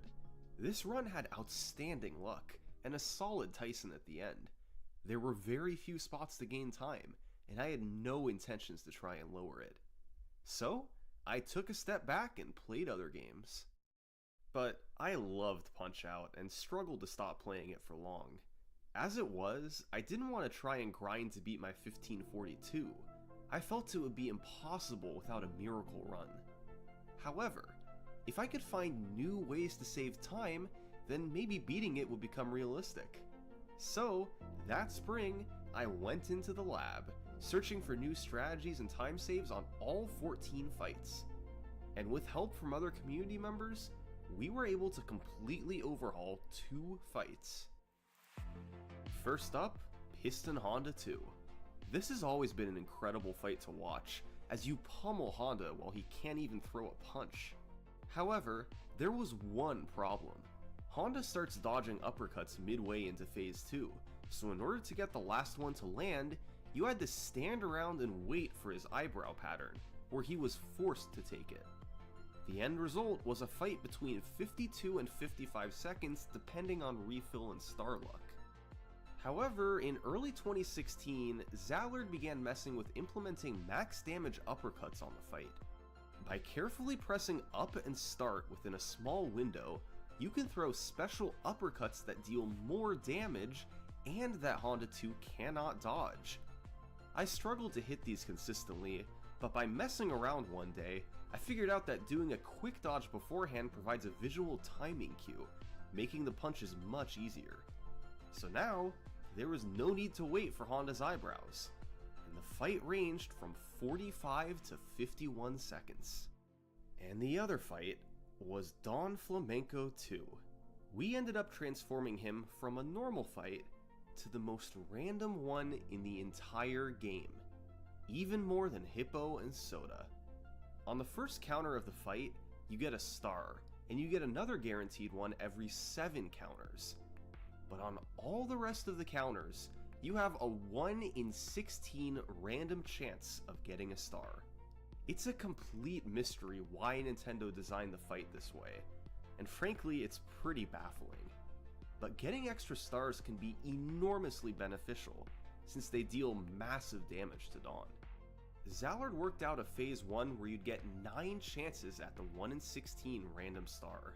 This run had outstanding luck, and a solid Tyson at the end. There were very few spots to gain time, and I had no intentions to try and lower it. So, I took a step back and played other games. But I loved Punch-Out and struggled to stop playing it for long. As it was, I didn't want to try and grind to beat my 1542. I felt it would be impossible without a miracle run. However, if I could find new ways to save time, then maybe beating it would become realistic. So, that spring, I went into the lab, searching for new strategies and time saves on all 14 fights. And with help from other community members, we were able to completely overhaul 2 fights. First up, Piston Honda 2. This has always been an incredible fight to watch, as you pummel Honda while he can't even throw a punch. However, there was one problem. Honda starts dodging uppercuts midway into phase 2, so in order to get the last one to land, you had to stand around and wait for his eyebrow pattern, or he was forced to take it. The end result was a fight between 52 and 55 seconds depending on refill and star luck. However, in early 2016, Zallard began messing with implementing max damage uppercuts on the fight. By carefully pressing up and start within a small window, you can throw special uppercuts that deal more damage and that Honda 2 cannot dodge. I struggled to hit these consistently, but by messing around one day, I figured out that doing a quick dodge beforehand provides a visual timing cue, making the punches much easier. So now, there was no need to wait for Honda's eyebrows, and the fight ranged from 45 to 51 seconds. And the other fight was Don Flamenco 2. We ended up transforming him from a normal fight to the most random one in the entire game, even more than Hippo and Soda. On the first counter of the fight, you get a star, and you get another guaranteed one every 7 counters. But on all the rest of the counters, you have a 1 in 16 random chance of getting a star. It's a complete mystery why Nintendo designed the fight this way, and frankly it's pretty baffling. But getting extra stars can be enormously beneficial, since they deal massive damage to Dawn. Zallard worked out a phase 1 where you'd get 9 chances at the 1 in 16 random star,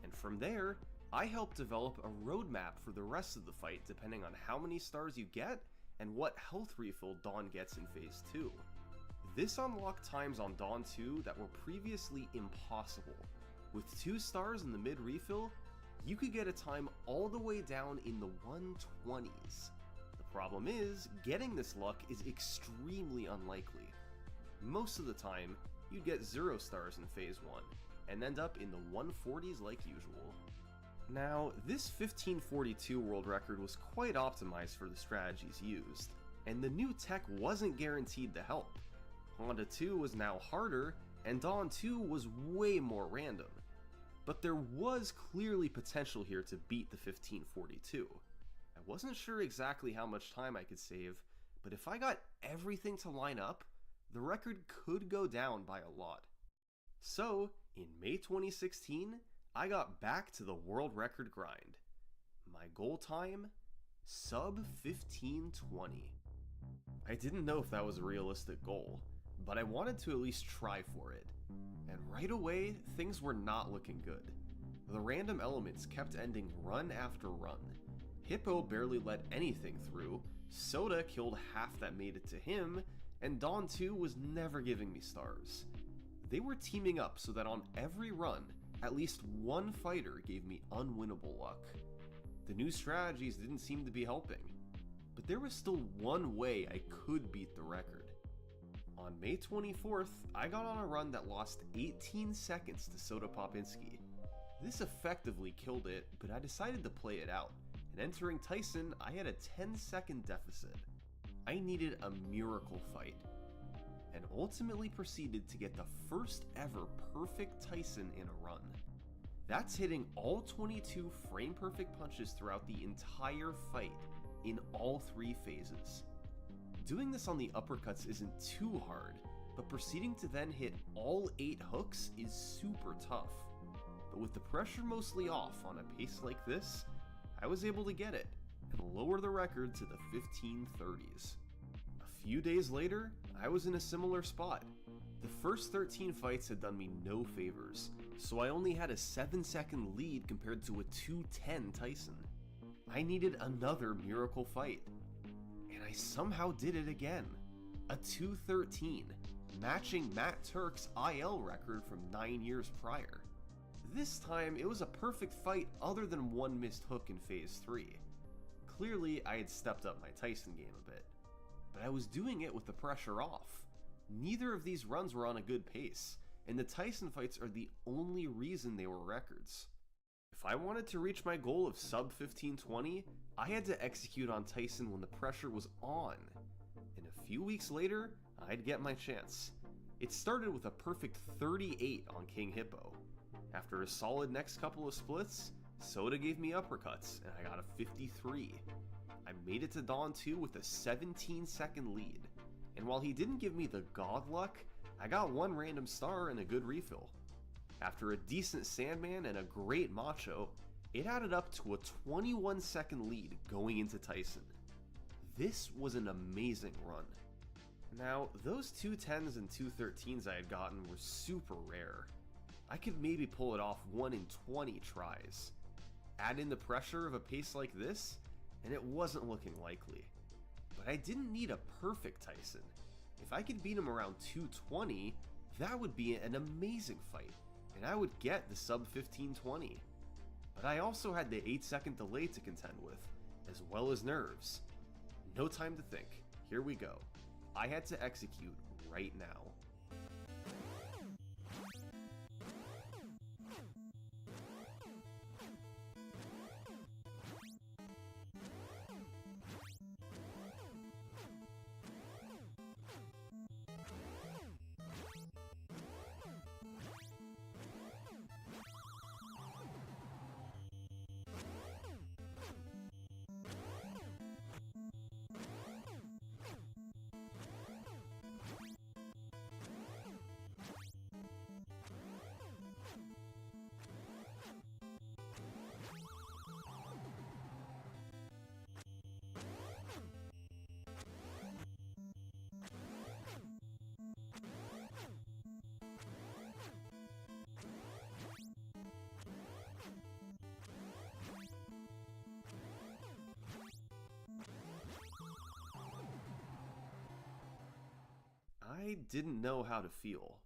and from there, I helped develop a roadmap for the rest of the fight depending on how many stars you get and what health refill Dawn gets in phase 2. This unlocked times on Dawn 2 that were previously impossible. With 2 stars in the mid refill, you could get a time all the way down in the 120s. The problem is, getting this luck is extremely unlikely. Most of the time, you'd get 0 stars in phase 1, and end up in the 140s like usual. Now, this 1542 world record was quite optimized for the strategies used, and the new tech wasn't guaranteed to help. Honda 2 was now harder, and Dawn 2 was way more random. But there was clearly potential here to beat the 1542. I wasn't sure exactly how much time I could save, but if I got everything to line up, the record could go down by a lot. So, in May 2016, I got back to the world record grind. My goal time? Sub 1520. I didn't know if that was a realistic goal, but I wanted to at least try for it. And right away, things were not looking good. The random elements kept ending run after run. Hippo barely let anything through, Soda killed half that made it to him, and Dawn 2 was never giving me stars. They were teaming up so that on every run, at least one fighter gave me unwinnable luck. The new strategies didn't seem to be helping, but there was still one way I could beat the record. On May 24th, I got on a run that lost 18 seconds to Soda Popinski. This effectively killed it, but I decided to play it out, and entering Tyson, I had a 10-second deficit. I needed a miracle fight, and ultimately proceeded to get the first ever perfect Tyson in a run. That's hitting all 22 frame-perfect punches throughout the entire fight, in all 3 phases. Doing this on the uppercuts isn't too hard, but proceeding to then hit all 8 hooks is super tough. But with the pressure mostly off on a pace like this, I was able to get it, and lower the record to the 1530s. A few days later, I was in a similar spot. The first 13 fights had done me no favors, so I only had a 7-second lead compared to a 2:10 Tyson. I needed another miracle fight, and I somehow did it again. a 213, matching Matt Turk's IL record from 9 years prior. This time, it was a perfect fight other than one missed hook in Phase 3. Clearly, I had stepped up my Tyson game a bit, but I was doing it with the pressure off. Neither of these runs were on a good pace, and the Tyson fights are the only reason they were records. If I wanted to reach my goal of sub 1520, I had to execute on Tyson when the pressure was on. And a few weeks later, I'd get my chance. It started with a perfect 38 on King Hippo. After a solid next couple of splits, Soda gave me uppercuts, and I got a 53. I made it to Dawn 2 with a 17-second lead, and while he didn't give me the god luck, I got one random star and a good refill. After a decent Sandman and a great Macho, it added up to a 21-second lead going into Tyson. This was an amazing run. Now, those 210s and 213s I had gotten were super rare. I could maybe pull it off 1 in 20 tries. Add in the pressure of a pace like this, and it wasn't looking likely. But I didn't need a perfect Tyson. If I could beat him around 220, that would be an amazing fight, and I would get the sub 1520. But I also had the 8-second delay to contend with, as well as nerves. No time to think, here we go. I had to execute right now. I didn't know how to feel.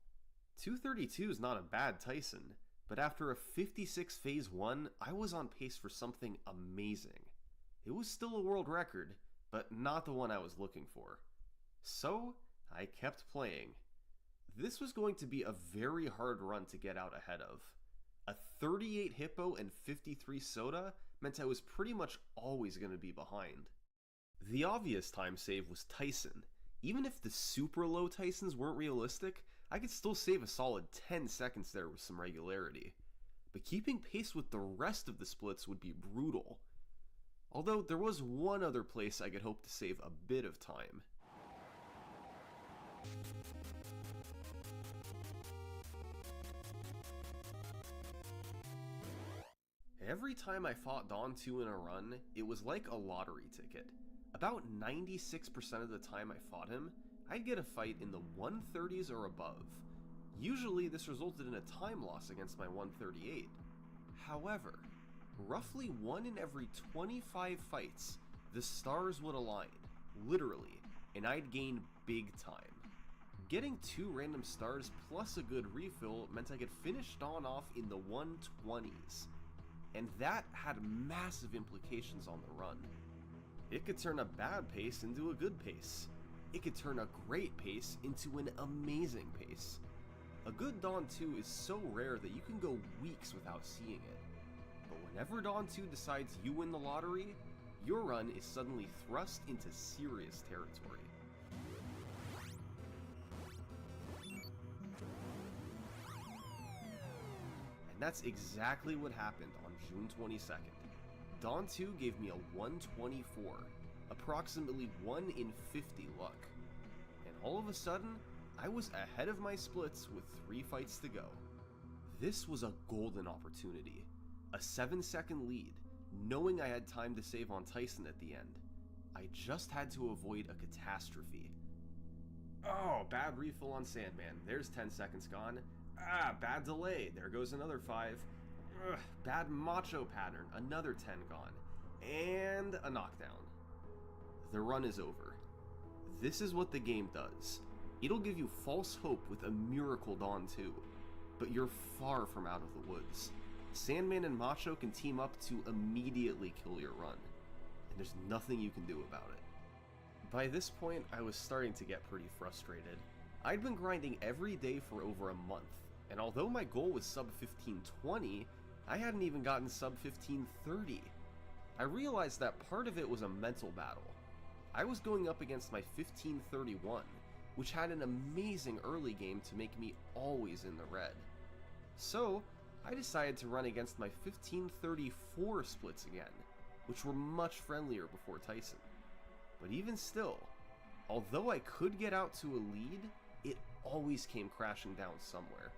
232 is not a bad Tyson, but after a 56 Phase 1, I was on pace for something amazing. It was still a world record, but not the one I was looking for. So, I kept playing. This was going to be a very hard run to get out ahead of. A 38 Hippo and 53 Soda meant I was pretty much always going to be behind. The obvious time save was Tyson. Even if the super low Tysons weren't realistic, I could still save a solid 10 seconds there with some regularity. But keeping pace with the rest of the splits would be brutal. Although there was one other place I could hope to save a bit of time. Every time I fought Dawn 2 in a run, it was like a lottery ticket. About 96% of the time I fought him, I'd get a fight in the 130s or above. Usually this resulted in a time loss against my 138. However, roughly 1 in every 25 fights, the stars would align, literally, and I'd gain big time. Getting 2 random stars plus a good refill meant I could finish Dawn off in the 120s, and that had massive implications on the run. It could turn a bad pace into a good pace. It could turn a great pace into an amazing pace. A good Dawn 2 is so rare that you can go weeks without seeing it. But whenever Dawn 2 decides you win the lottery, your run is suddenly thrust into serious territory. And that's exactly what happened on June 22nd. Dawn 2 gave me a 124, approximately 1 in 50 luck. And all of a sudden, I was ahead of my splits with 3 fights to go. This was a golden opportunity. A 7-second lead, knowing I had time to save on Tyson at the end. I just had to avoid a catastrophe. Oh, bad refill on Sandman, there's 10 seconds gone. Ah, bad delay, there goes another 5. Ugh, bad Macho pattern, another 10 gone. And a knockdown. The run is over. This is what the game does. It'll give you false hope with a miracle dawn too, but you're far from out of the woods. Sandman and Macho can team up to immediately kill your run, and there's nothing you can do about it. By this point, I was starting to get pretty frustrated. I'd been grinding every day for over a month, and although my goal was sub 1520, I hadn't even gotten sub 1530. I realized that part of it was a mental battle. I was going up against my 1531, which had an amazing early game to make me always in the red. So, I decided to run against my 1534 splits again, which were much friendlier before Tyson. But even still, although I could get out to a lead, it always came crashing down somewhere.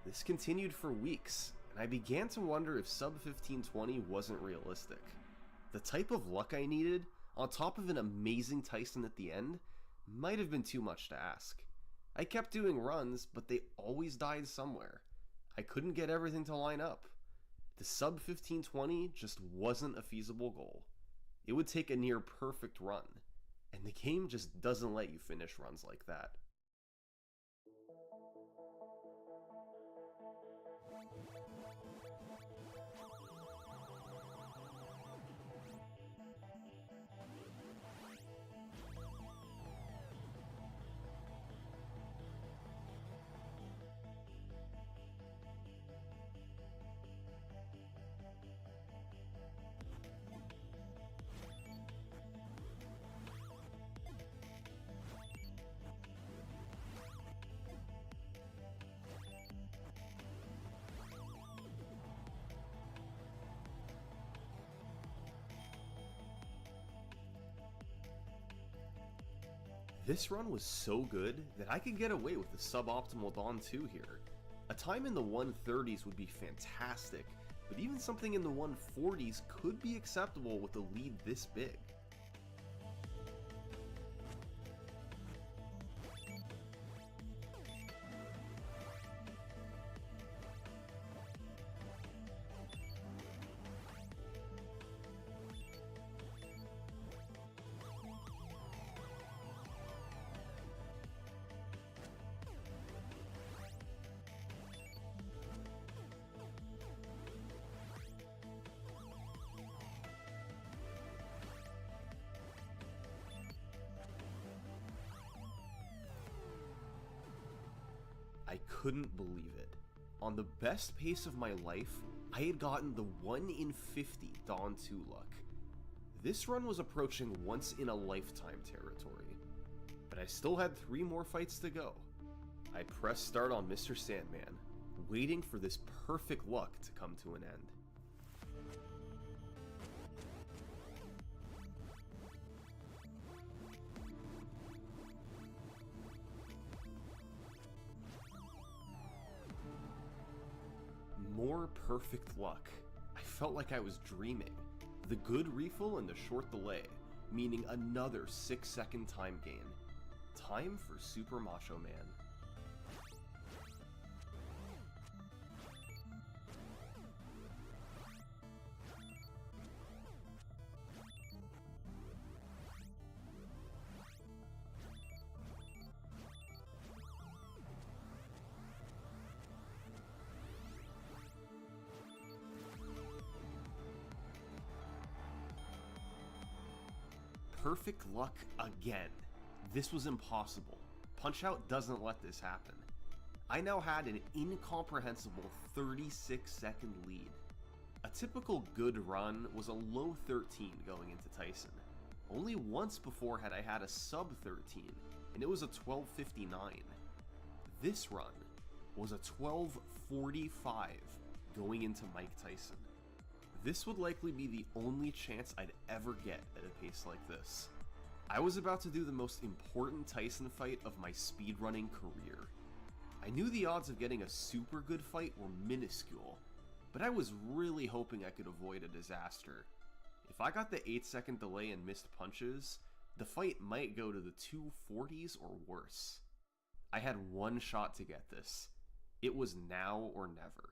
This continued for weeks, and I began to wonder if sub 1520 wasn't realistic. The type of luck I needed, on top of an amazing Tyson at the end, might have been too much to ask. I kept doing runs, but they always died somewhere. I couldn't get everything to line up. The sub 1520 just wasn't a feasible goal. It would take a near perfect run, and the game just doesn't let you finish runs like that. This run was so good that I could get away with the suboptimal Dawn 2 here. A time in the 130s would be fantastic, but even something in the 140s could be acceptable with a lead this big. I couldn't believe it. On the best pace of my life, I had gotten the 1 in 50 Dawn 2 luck. This run was approaching once in a lifetime territory, but I still had 3 more fights to go. I pressed start on Mr. Sandman, waiting for this perfect luck to come to an end. More perfect luck. I felt like I was dreaming. The good refill and the short delay, meaning another 6-second time gain. Time for Super Macho Man. Perfect luck again. This was impossible. Punch-Out doesn't let this happen. I now had an incomprehensible 36-second lead. A typical good run was a low 13 going into Tyson. Only once before had I had a sub 13, and it was a 12:59. This run was a 12:45 going into Mike Tyson. This would likely be the only chance I'd ever get at a pace like this. I was about to do the most important Tyson fight of my speedrunning career. I knew the odds of getting a super good fight were minuscule, but I was really hoping I could avoid a disaster. If I got the 8-second delay and missed punches, the fight might go to the 240s or worse. I had one shot to get this. It was now or never.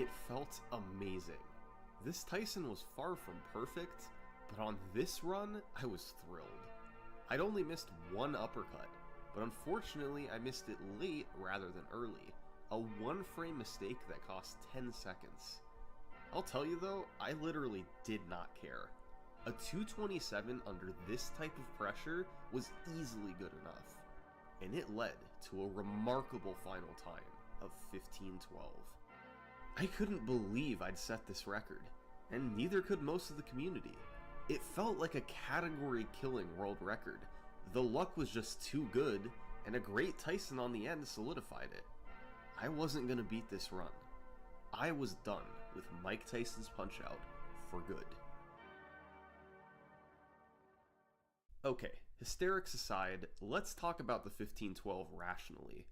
It felt amazing. This Tyson was far from perfect, but on this run, I was thrilled. I'd only missed one uppercut, but unfortunately I missed it late rather than early, a 1-frame mistake that cost 10 seconds. I'll tell you though, I literally did not care. A 227 under this type of pressure was easily good enough, and it led to a remarkable final time of 15:12. I couldn't believe I'd set this record, and neither could most of the community. It felt like a category-killing world record. The luck was just too good, and a great Tyson on the end solidified it. I wasn't gonna beat this run. I was done with Mike Tyson's Punch-Out for good. Okay, hysterics aside, let's talk about the 15:12 rationally.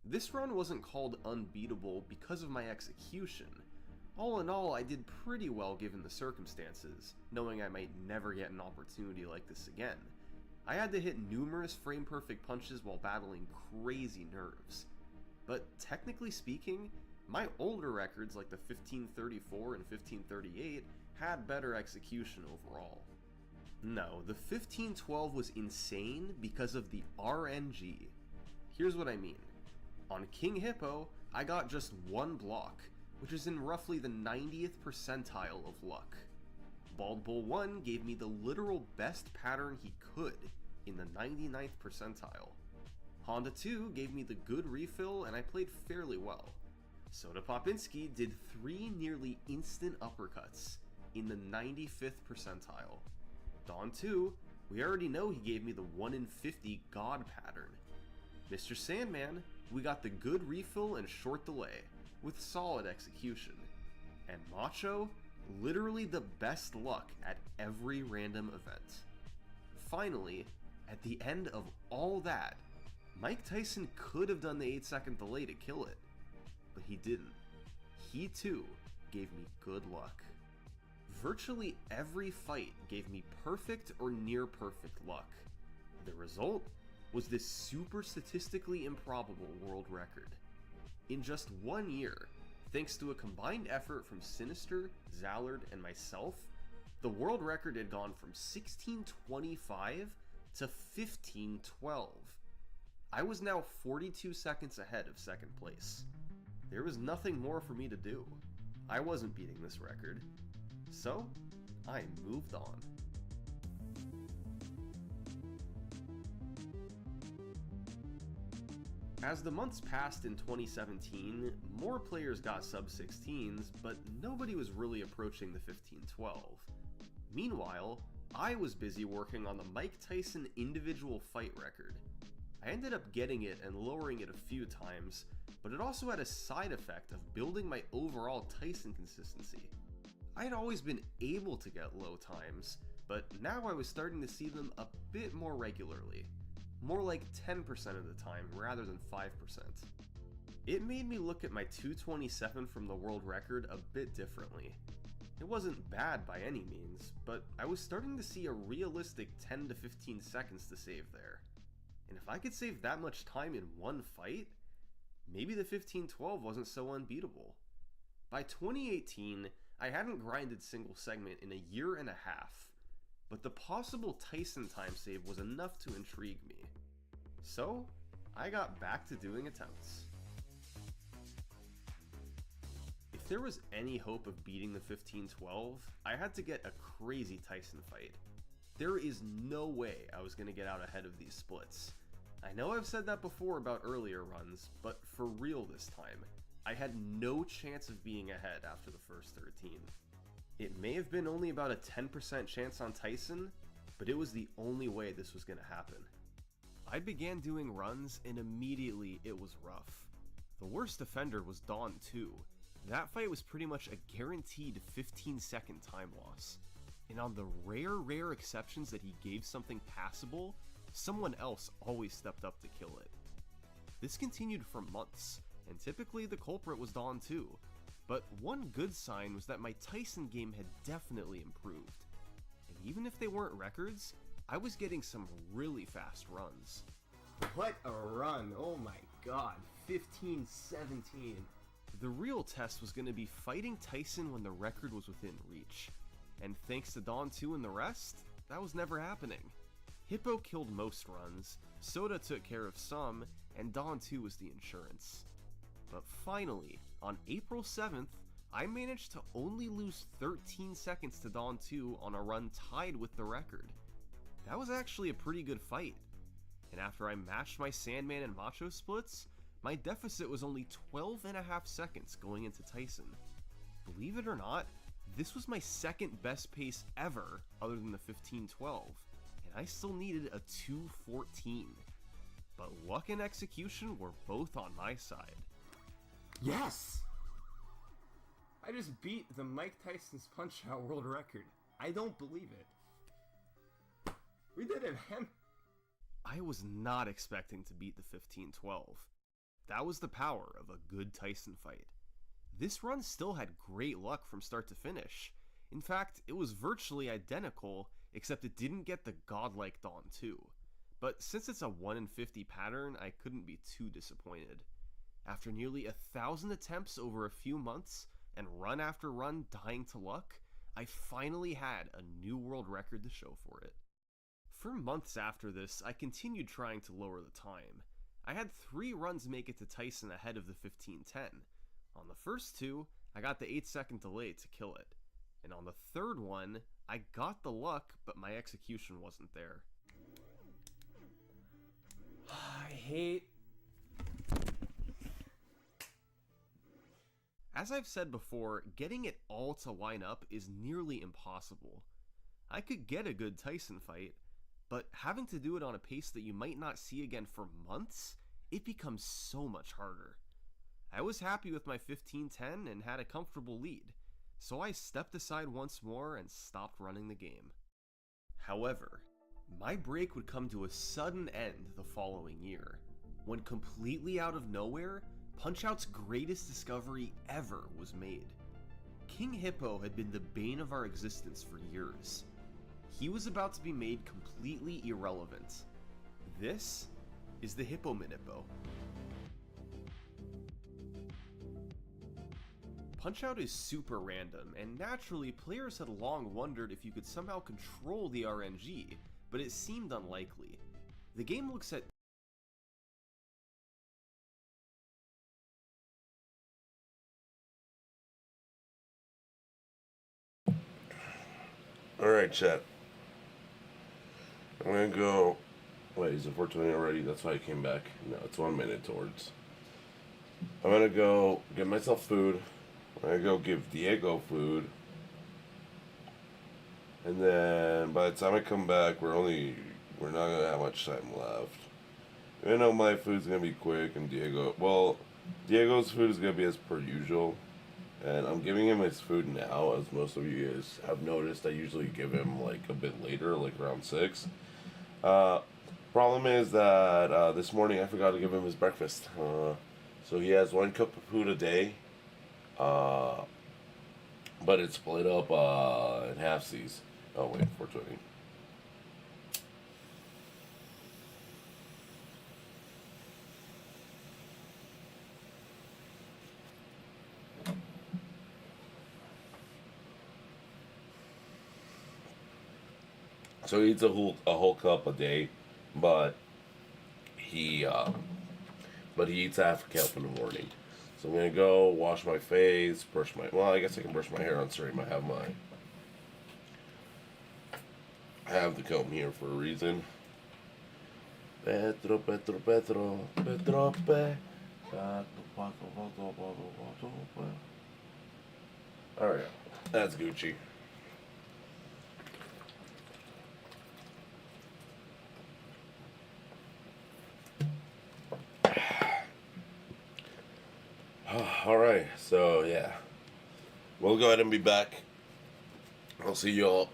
This run wasn't called unbeatable because of my execution. All in all, I did pretty well given the circumstances, knowing I might never get an opportunity like this again. I had to hit numerous frame-perfect punches while battling crazy nerves. But technically speaking, my older records like the 15:34 and 15:38 had better execution overall. No, the 15:12 was insane because of the RNG. Here's what I mean. On King Hippo, I got just one block, which is in roughly the 90th percentile of luck. Bald Bull 1 gave me the literal best pattern he could, in the 99th percentile. Honda 2 gave me the good refill and I played fairly well. Soda Popinski did 3 nearly instant uppercuts, in the 95th percentile. Dawn 2, we already know he gave me the 1 in 50 God pattern. Mr. Sandman, we got the good refill and short delay, with solid execution. And Macho, literally the best luck at every random event. Finally, at the end of all that, Mike Tyson could have done the 8-second delay to kill it, but he didn't. He too gave me good luck. Virtually every fight gave me perfect or near perfect luck. The result was this super statistically improbable world record. In just 1 year, thanks to a combined effort from Sinister, Zallard, and myself, the world record had gone from 16:25 to 15:12. I was now 42 seconds ahead of second place. There was nothing more for me to do. I wasn't beating this record. So, I moved on. As the months passed in 2017, more players got sub-16s, but nobody was really approaching the 15:12. Meanwhile, I was busy working on the Mike Tyson individual fight record. I ended up getting it and lowering it a few times, but it also had a side effect of building my overall Tyson consistency. I had always been able to get low times, but now I was starting to see them a bit more regularly. More like 10% of the time rather than 5%. It made me look at my 227 from the world record a bit differently. It wasn't bad by any means, but I was starting to see a realistic 10 to 15 seconds to save there. And if I could save that much time in one fight, maybe the 15:12 wasn't so unbeatable. By 2018, I hadn't grinded single segment in a year and a half, but the possible Tyson time save was enough to intrigue me. So, I got back to doing attempts. If there was any hope of beating the 15:12, I had to get a crazy Tyson fight. There is no way I was going to get out ahead of these splits. I know I've said that before about earlier runs, but for real this time, I had no chance of being ahead after the first 13. It may have been only about a 10% chance on Tyson, but it was the only way this was going to happen. I began doing runs and immediately it was rough. The worst offender was Dawn 2. That fight was pretty much a guaranteed 15-second time loss. And on the rare exceptions that he gave something passable, someone else always stepped up to kill it. This continued for months, and typically the culprit was Dawn 2. But one good sign was that my Tyson game had definitely improved. And even if they weren't records, I was getting some really fast runs. What a run, oh my god, 15-17. The real test was going to be fighting Tyson when the record was within reach. And thanks to Dawn 2 and the rest, that was never happening. Hippo killed most runs, Soda took care of some, and Dawn 2 was the insurance. But finally, on April 7th, I managed to only lose 13 seconds to Dawn 2 on a run tied with the record. That was actually a pretty good fight. And after I matched my Sandman and Macho splits, my deficit was only 12.5 seconds going into Tyson. Believe it or not, this was my second best pace ever other than the 15:12, and I still needed a 2:14. But luck and execution were both on my side. Yes! I just beat the Mike Tyson's Punch-Out world record. I don't believe it. We did it, man! I was not expecting to beat the 15:12. That was the power of a good Tyson fight. This run still had great luck from start to finish. In fact, it was virtually identical, except it didn't get the godlike Dawn 2. But since it's a 1 in 50 pattern, I couldn't be too disappointed. After nearly 1,000 attempts over a few months, and run after run dying to luck, I finally had a new world record to show for it. For months after this, I continued trying to lower the time. I had 3 runs make it to Tyson ahead of the 15:10. On the first 2, I got the 8-second delay to kill it. And on the third one, I got the luck, but my execution wasn't there. I hate... As I've said before, getting it all to line up is nearly impossible. I could get a good Tyson fight, but having to do it on a pace that you might not see again for months, it becomes so much harder. I was happy with my 15:10 and had a comfortable lead, so I stepped aside once more and stopped running the game. However, my break would come to a sudden end the following year, when completely out of nowhere, Punch-Out's greatest discovery ever was made. King Hippo had been the bane of our existence for years. He was about to be made completely irrelevant. This is the Hippo Minippo. Punch-Out is super random, and naturally players had long wondered if you could somehow control the RNG, but it seemed unlikely. The game looks at Alright, chat. I'm gonna go. Wait, is it 4:20 already? That's why I came back. No, it's 1 minute towards. I'm gonna go get myself food. I'm gonna go give Diego food. And then by the time I come back, we're not gonna have much time left. I know my food's gonna be quick, and Diego's food is gonna be as per usual. And I'm giving him his food now, as most of you guys have noticed. I usually give him like a bit later, like around 6. Problem is that this morning I forgot to give him his breakfast. So he has 1 cup of food a day, but it's split up in half-seas. Oh wait, 4:20. So he eats a whole cup a day, but he eats half a cup in the morning. So I'm gonna go wash my face, I guess I can brush my hair on stream. I have the comb here for a reason. Alright, that's Gucci. Alright, so yeah. We'll go ahead and be back. I'll see you all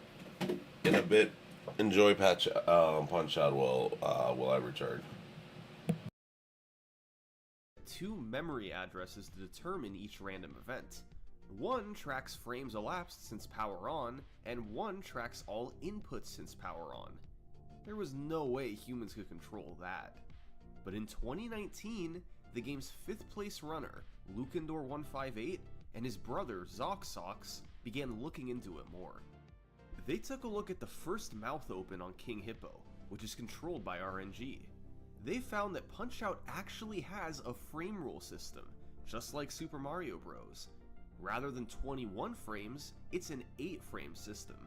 in a bit. Enjoy Punch-Out while I return. 2 memory addresses to determine each random event. 1 tracks frames elapsed since power on, and 1 tracks all inputs since power on. There was no way humans could control that. But in 2019, the game's 5th place runner, Lukendor158 and his brother Zoxox began looking into it more. They took a look at the first mouth open on King Hippo, which is controlled by RNG. They found that Punch-Out actually has a frame rule system, just like Super Mario Bros. Rather than 21 frames, it's an 8-frame system.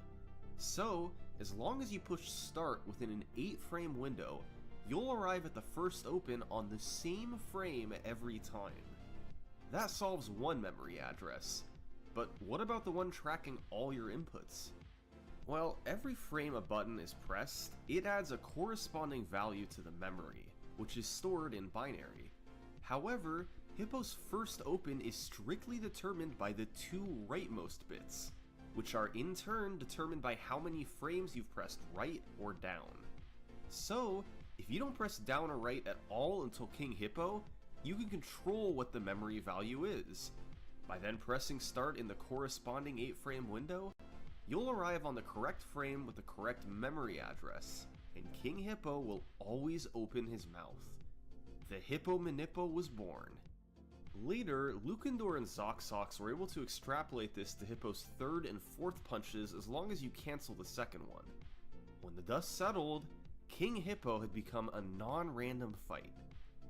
So, as long as you push start within an 8-frame window, you'll arrive at the first open on the same frame every time. That solves one memory address, but what about the one tracking all your inputs? Well, every frame a button is pressed, it adds a corresponding value to the memory, which is stored in binary. However, Hippo's first open is strictly determined by the 2 rightmost bits, which are in turn determined by how many frames you've pressed right or down. So, if you don't press down or right at all until King Hippo, you can control what the memory value is. By then pressing start in the corresponding 8-frame window, you'll arrive on the correct frame with the correct memory address, and King Hippo will always open his mouth. The Hippo Manippo was born. Later, Lukendor and Zoxox were able to extrapolate this to Hippo's 3rd and 4th punches as long as you cancel the 2nd one. When the dust settled, King Hippo had become a non-random fight.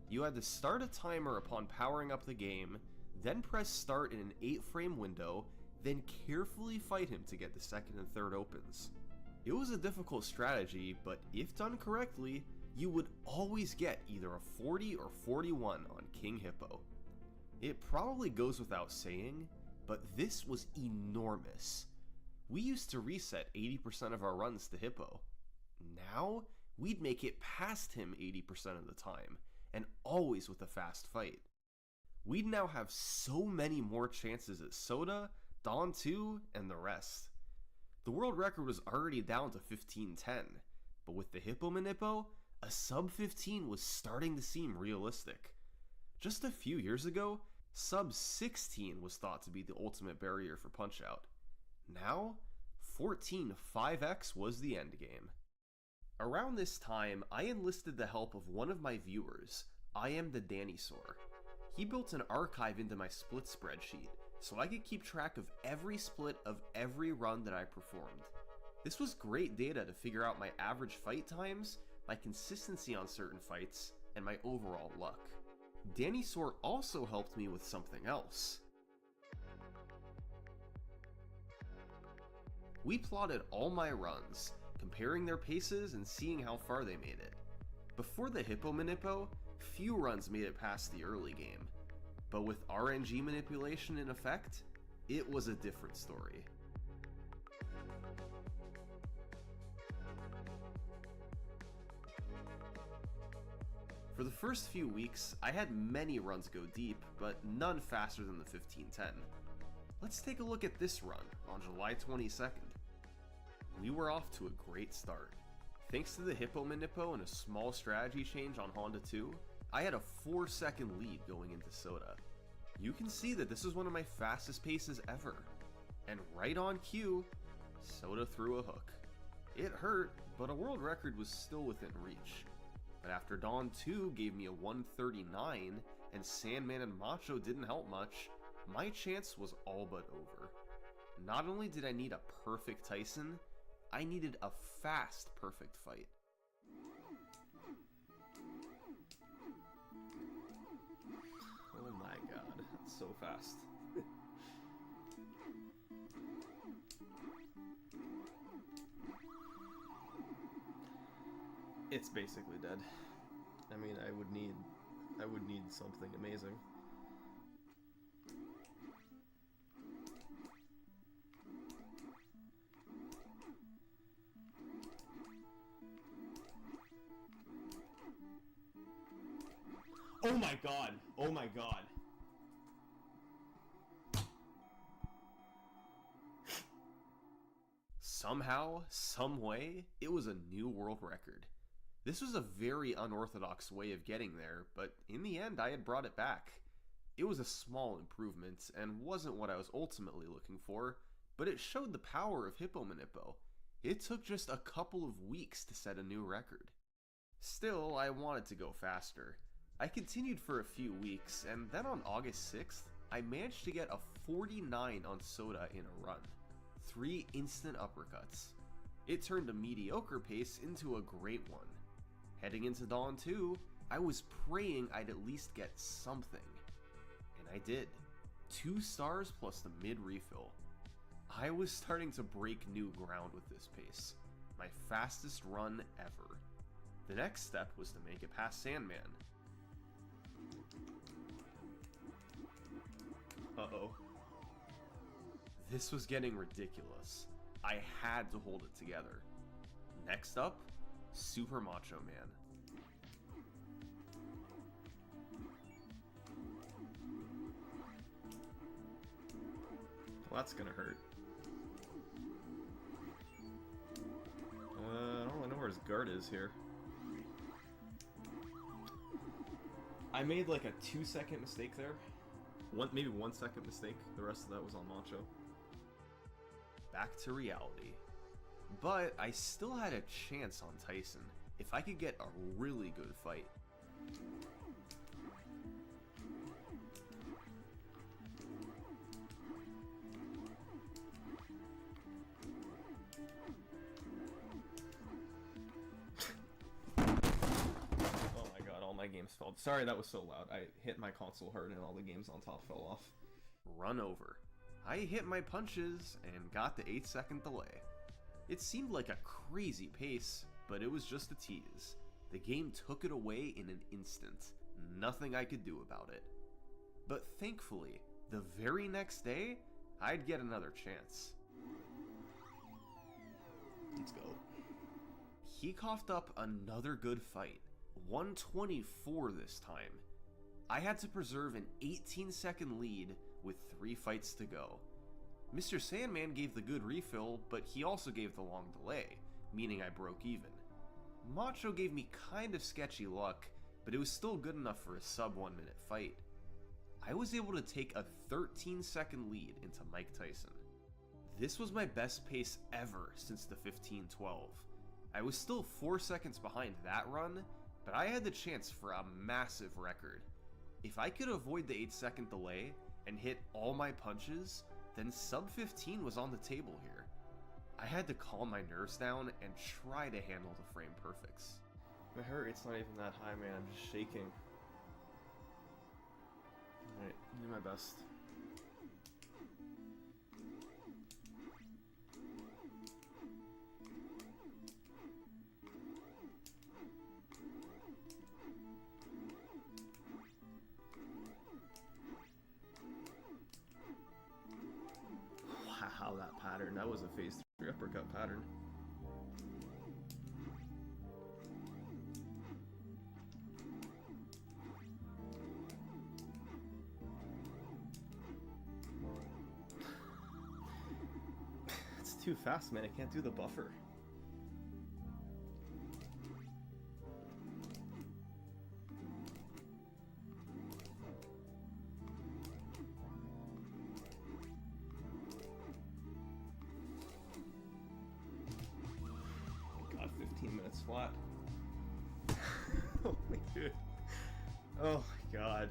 You had to start a timer upon powering up the game, then press start in an 8-frame window, then carefully fight him to get the 2nd and 3rd opens. It was a difficult strategy, but if done correctly, you would always get either a 40 or 41 on King Hippo. It probably goes without saying, but this was enormous. We used to reset 80% of our runs to Hippo. Now, we'd make it past him 80% of the time, and always with a fast fight. We'd now have so many more chances at Soda, Dawn 2, and the rest. The world record was already down to 15:10, but with the Hippo Manippo, a sub 15 was starting to seem realistic. Just a few years ago, sub 16 was thought to be the ultimate barrier for Punch-Out. Now, 14.5x was the endgame. Around this time, I enlisted the help of one of my viewers, I Am the Dinosaur. He built an archive into my split spreadsheet, so I could keep track of every split of every run that I performed. This was great data to figure out my average fight times, my consistency on certain fights, and my overall luck. Dinosaur also helped me with something else. We plotted all my runs, comparing their paces and seeing how far they made it. Before the Hippo Manippo, few runs made it past the early game, but with RNG manipulation in effect, it was a different story. For the first few weeks, I had many runs go deep, but none faster than the 15:10. Let's take a look at this run on July 22nd. We were off to a great start. Thanks to the Hippo Manippo and a small strategy change on Honda 2, I had a 4-second lead going into Soda. You can see that this is one of my fastest paces ever. And right on cue, Soda threw a hook. It hurt, but a world record was still within reach. But after Dawn 2 gave me a 139, and Sandman and Macho didn't help much, my chance was all but over. Not only did I need a perfect Tyson, I needed a fast perfect fight. Oh my god, that's so fast. It's basically dead. I mean, I would need something amazing. Oh my god! Oh my god! Somehow, some way, it was a new world record. This was a very unorthodox way of getting there, but in the end I had brought it back. It was a small improvement, and wasn't what I was ultimately looking for, but it showed the power of Hippo Manippo. It took just a couple of weeks to set a new record. Still, I wanted to go faster. I continued for a few weeks, and then on August 6th, I managed to get a 49 on soda in a run. 3 instant uppercuts. It turned a mediocre pace into a great one. Heading into Dawn 2, I was praying I'd at least get something. And I did. 2 stars plus the mid refill. I was starting to break new ground with this pace. My fastest run ever. The next step was to make it past Sandman. Uh-oh. This was getting ridiculous. I had to hold it together. Next up, Super Macho Man. Well, that's gonna hurt. I don't really know where his guard is here. I made like a 2-second mistake there. Maybe 1 second mistake. The rest of that was on Macho. Back to reality. But I still had a chance on Tyson if I could get a really good fight. Games fell. Sorry that was so loud. I hit my console hard and all the games on top fell off. Run over. I hit my punches and got the 8-second delay. It seemed like a crazy pace, but it was just a tease. The game took it away in an instant. Nothing I could do about it. But thankfully, the very next day, I'd get another chance. Let's go. He coughed up another good fight. 124 this time. I had to preserve an 18-second lead with 3 fights to go. Mr. Sandman gave the good refill, but he also gave the long delay, meaning I broke even. Macho gave me kind of sketchy luck, but it was still good enough for a sub 1 minute fight. I was able to take a 13-second lead into Mike Tyson. This was my best pace ever since the 15-12. I was still 4 seconds behind that run, but I had the chance for a massive record. If I could avoid the 8-second delay and hit all my punches, then sub 15 was on the table here. I had to calm my nerves down and try to handle the frame perfects. My heart rate's not even that high, man. I'm just shaking. Alright, do my best. Wow, that pattern. That was a phase 3 uppercut pattern. It's too fast, man. I can't do the buffer. Flat. Oh my god. Oh my god.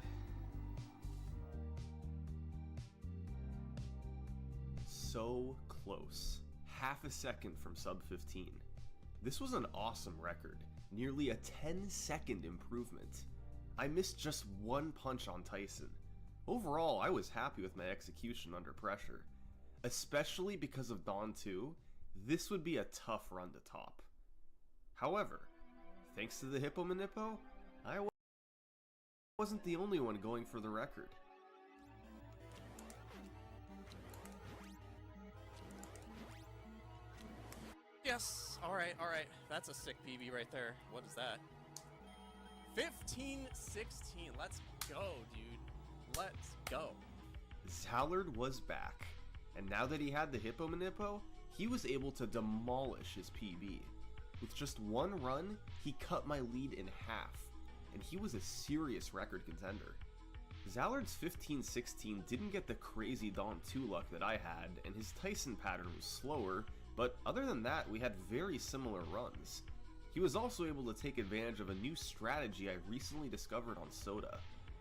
So close. Half a second from sub 15. This was an awesome record. Nearly a 10-second improvement. I missed just 1 punch on Tyson. Overall, I was happy with my execution under pressure. Especially because of Dawn 2, this would be a tough run to top. However, thanks to the Hippo Manippo, I wasn't the only one going for the record. Yes, alright. That's a sick PB right there. What is that? 15-16. Let's go, dude. Let's go. Zallard was back, and now that he had the Hippo Manippo, he was able to demolish his PB. With just 1 run, he cut my lead in half, and he was a serious record contender. Zallard's 15-16 didn't get the crazy Dawn 2 luck that I had, and his Tyson pattern was slower, but other than that, we had very similar runs. He was also able to take advantage of a new strategy I recently discovered on Soda.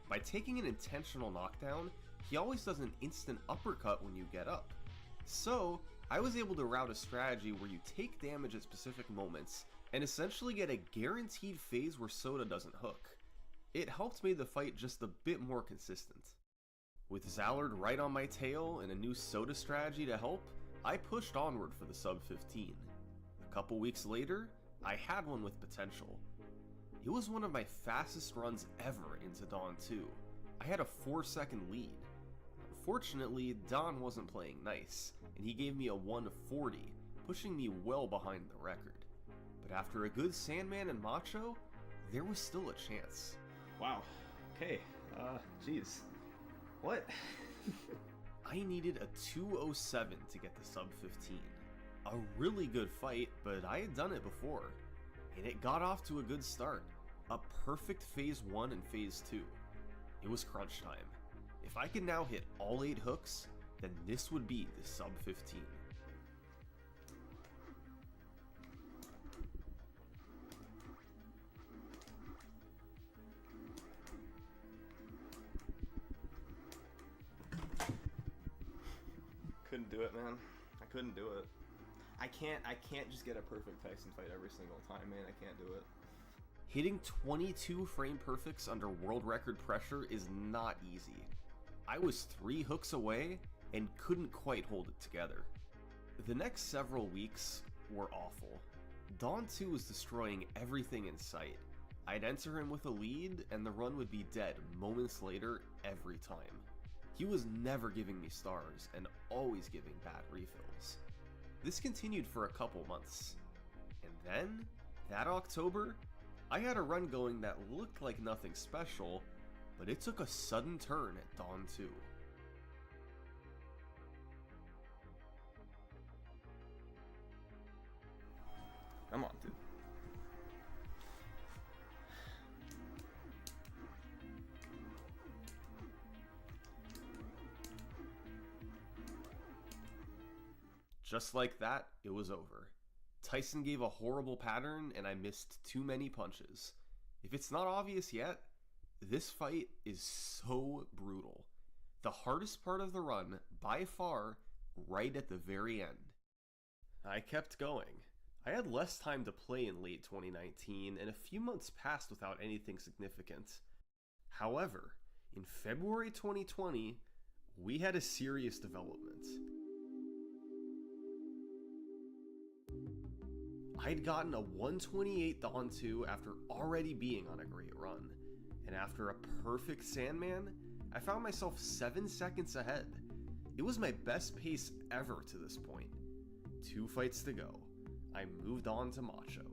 By taking an intentional knockdown, he always does an instant uppercut when you get up. So, I was able to route a strategy where you take damage at specific moments and essentially get a guaranteed phase where Soda doesn't hook. It helped make the fight just a bit more consistent. With Zallard right on my tail and a new Soda strategy to help, I pushed onward for the sub 15. A couple weeks later, I had one with potential. It was one of my fastest runs ever into Dawn 2. I had a 4-second lead. Unfortunately, Don wasn't playing nice, and he gave me a 140, pushing me well behind the record. But after a good Sandman and Macho, there was still a chance. Wow. Okay. Jeez. What? I needed a 207 to get the sub 15. A really good fight, but I had done it before. And it got off to a good start. A perfect phase 1 and phase 2. It was crunch time. If I could now hit all 8 hooks, then this would be the sub 15. Couldn't do it, man. I couldn't do it. I can't just get a perfect Tyson fight every single time, man. I can't do it. Hitting 22 frame perfects under world record pressure is not easy. I was 3 hooks away and couldn't quite hold it together. The next several weeks were awful. Dawn 2 was destroying everything in sight. I'd enter him with a lead and the run would be dead moments later every time. He was never giving me stars and always giving bad refills. This continued for a couple months. And then, that October, I had a run going that looked like nothing special, but it took a sudden turn at Dawn 2. Come on, dude. Just like that, it was over. Tyson gave a horrible pattern and I missed too many punches. If it's not obvious yet, this fight is so brutal. The hardest part of the run, by far, right at the very end. I kept going. I had less time to play in late 2019 and a few months passed without anything significant. However, in February 2020, we had a serious development. I'd gotten a 128 Dawn 2 after already being on a great run, and after a perfect Sandman, I found myself 7 seconds ahead. It was my best pace ever to this point. 2 fights to go. I moved on to Macho.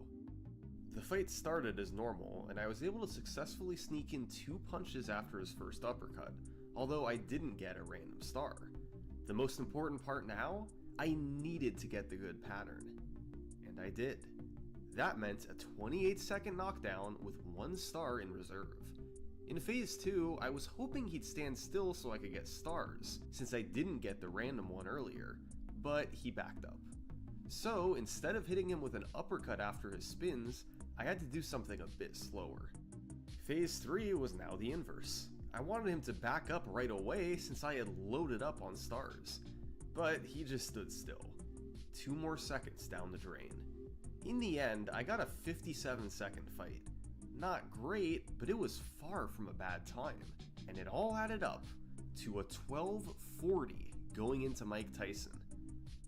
The fight started as normal, and I was able to successfully sneak in 2 punches after his first uppercut, although I didn't get a random star. The most important part now, I needed to get the good pattern. And I did. That meant a 28-second knockdown with 1 star in reserve. In phase 2, I was hoping he'd stand still so I could get stars, since I didn't get the random one earlier, but he backed up. So, instead of hitting him with an uppercut after his spins, I had to do something a bit slower. Phase 3 was now the inverse. I wanted him to back up right away since I had loaded up on stars, but he just stood still. 2 more seconds down the drain. In the end, I got a 57-second fight. Not great, but it was far from a bad time, and it all added up to a 12:40 going into Mike Tyson.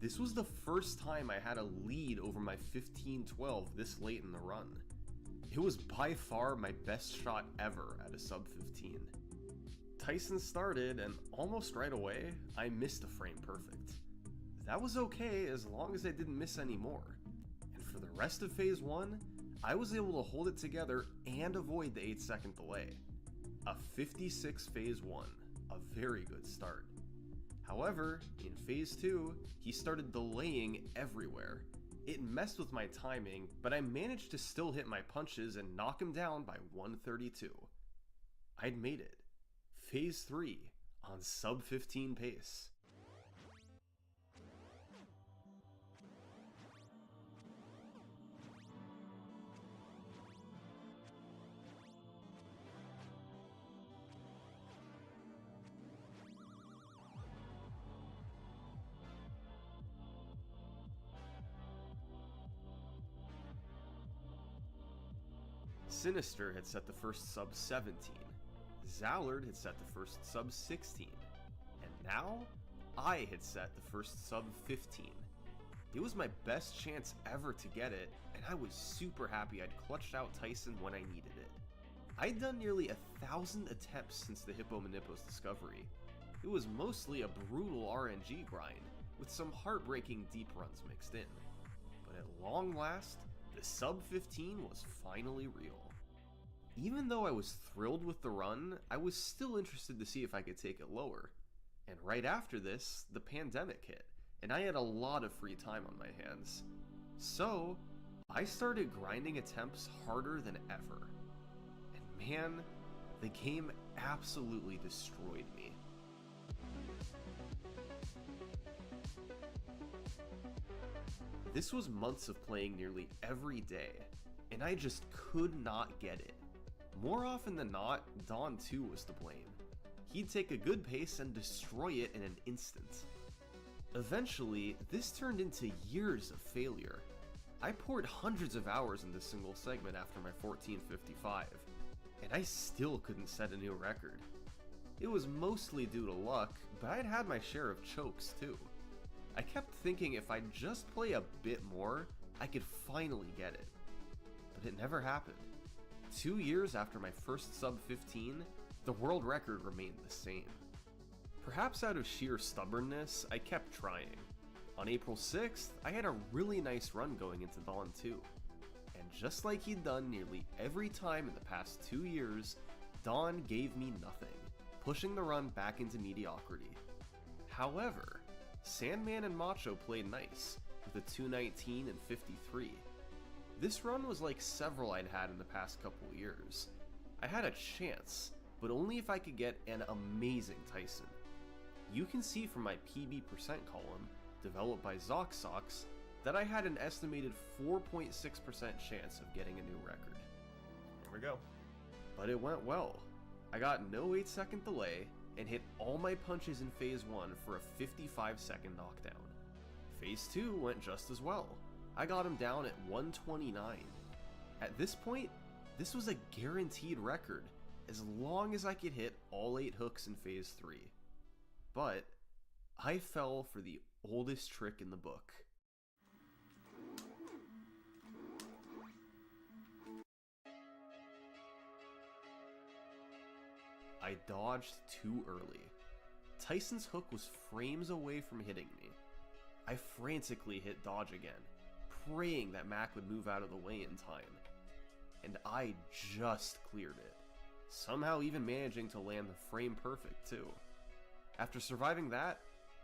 This was the first time I had a lead over my 15-12 this late in the run. It was by far my best shot ever at a sub 15. Tyson started, and almost right away, I missed a frame perfect. That was okay as long as I didn't miss any more. And for the rest of phase 1, I was able to hold it together and avoid the 8-second delay. A 56 phase 1, a very good start. However, in phase 2, he started delaying everywhere. It messed with my timing, but I managed to still hit my punches and knock him down by 132. I'd made it. Phase 3 on sub 15 pace. Sinister had set the first sub 17, Zallard had set the first sub 16, and now I had set the first sub 15. It was my best chance ever to get it, and I was super happy I'd clutched out Tyson when I needed it. I'd done nearly 1,000 attempts since the Hippo Manippo's discovery. It was mostly a brutal RNG grind, with some heartbreaking deep runs mixed in. But at long last, the sub 15 was finally real. Even though I was thrilled with the run, I was still interested to see if I could take it lower. And right after this, the pandemic hit, and I had a lot of free time on my hands. So, I started grinding attempts harder than ever. And man, the game absolutely destroyed me. This was months of playing nearly every day, and I just could not get it. More often than not, Dawn 2 was to blame. He'd take a good pace and destroy it in an instant. Eventually, this turned into years of failure. I poured hundreds of hours into single segment after my 1455, and I still couldn't set a new record. It was mostly due to luck, but I'd had my share of chokes too. I kept thinking if I'd just play a bit more, I could finally get it. But it never happened. 2 years after my first sub 15, the world record remained the same. Perhaps out of sheer stubbornness, I kept trying. On April 6th, I had a really nice run going into Dawn 2. And just like he'd done nearly every time in the past 2 years, Dawn gave me nothing, pushing the run back into mediocrity. However, Sandman and Macho played nice, with a 219 and 53. This run was like several I'd had in the past couple years. I had a chance, but only if I could get an amazing Tyson. You can see from my PB% column, developed by ZoxSox, that I had an estimated 4.6% chance of getting a new record. There we go. But it went well. I got no 8-second delay, and hit all my punches in Phase 1 for a 55-second knockdown. Phase 2 went just as well. I got him down at 129. At this point, this was a guaranteed record, as long as I could hit all 8 hooks in Phase 3. But I fell for the oldest trick in the book. I dodged too early. Tyson's hook was frames away from hitting me. I frantically hit dodge again, praying that Mac would move out of the way in time. And I just cleared it, somehow even managing to land the frame perfect too. After surviving that,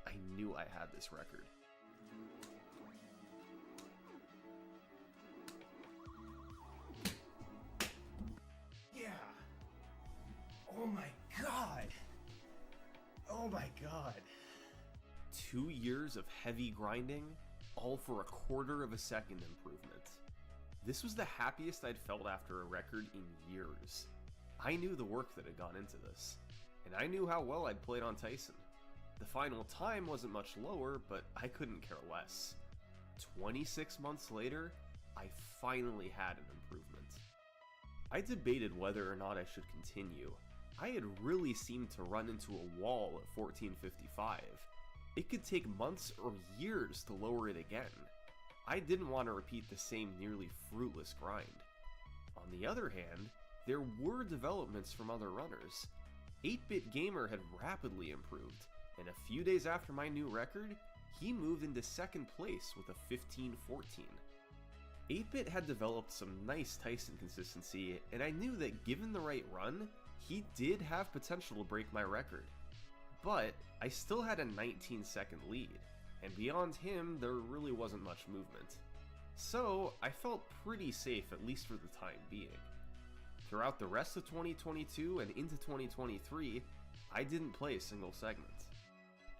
I knew I had this record. Yeah. Oh my god. Oh my god. 2 years of heavy grinding, all for a quarter of a second improvement. This was the happiest I'd felt after a record in years. I knew the work that had gone into this, and I knew how well I'd played on Tyson. The final time wasn't much lower, but I couldn't care less. 26 months later, I finally had an improvement. I debated whether or not I should continue. I had really seemed to run into a wall at 1455. It could take months or years to lower it again. I didn't want to repeat the same nearly fruitless grind. On the other hand, there were developments from other runners. 8-Bit Gamer had rapidly improved, and a few days after my new record, he moved into second place with a 1514. 8-Bit had developed some nice Tyson consistency, and I knew that given the right run, he did have potential to break my record. But I still had a 19-second lead, and beyond him, there really wasn't much movement. So I felt pretty safe, at least for the time being. Throughout the rest of 2022 and into 2023, I didn't play a single segment.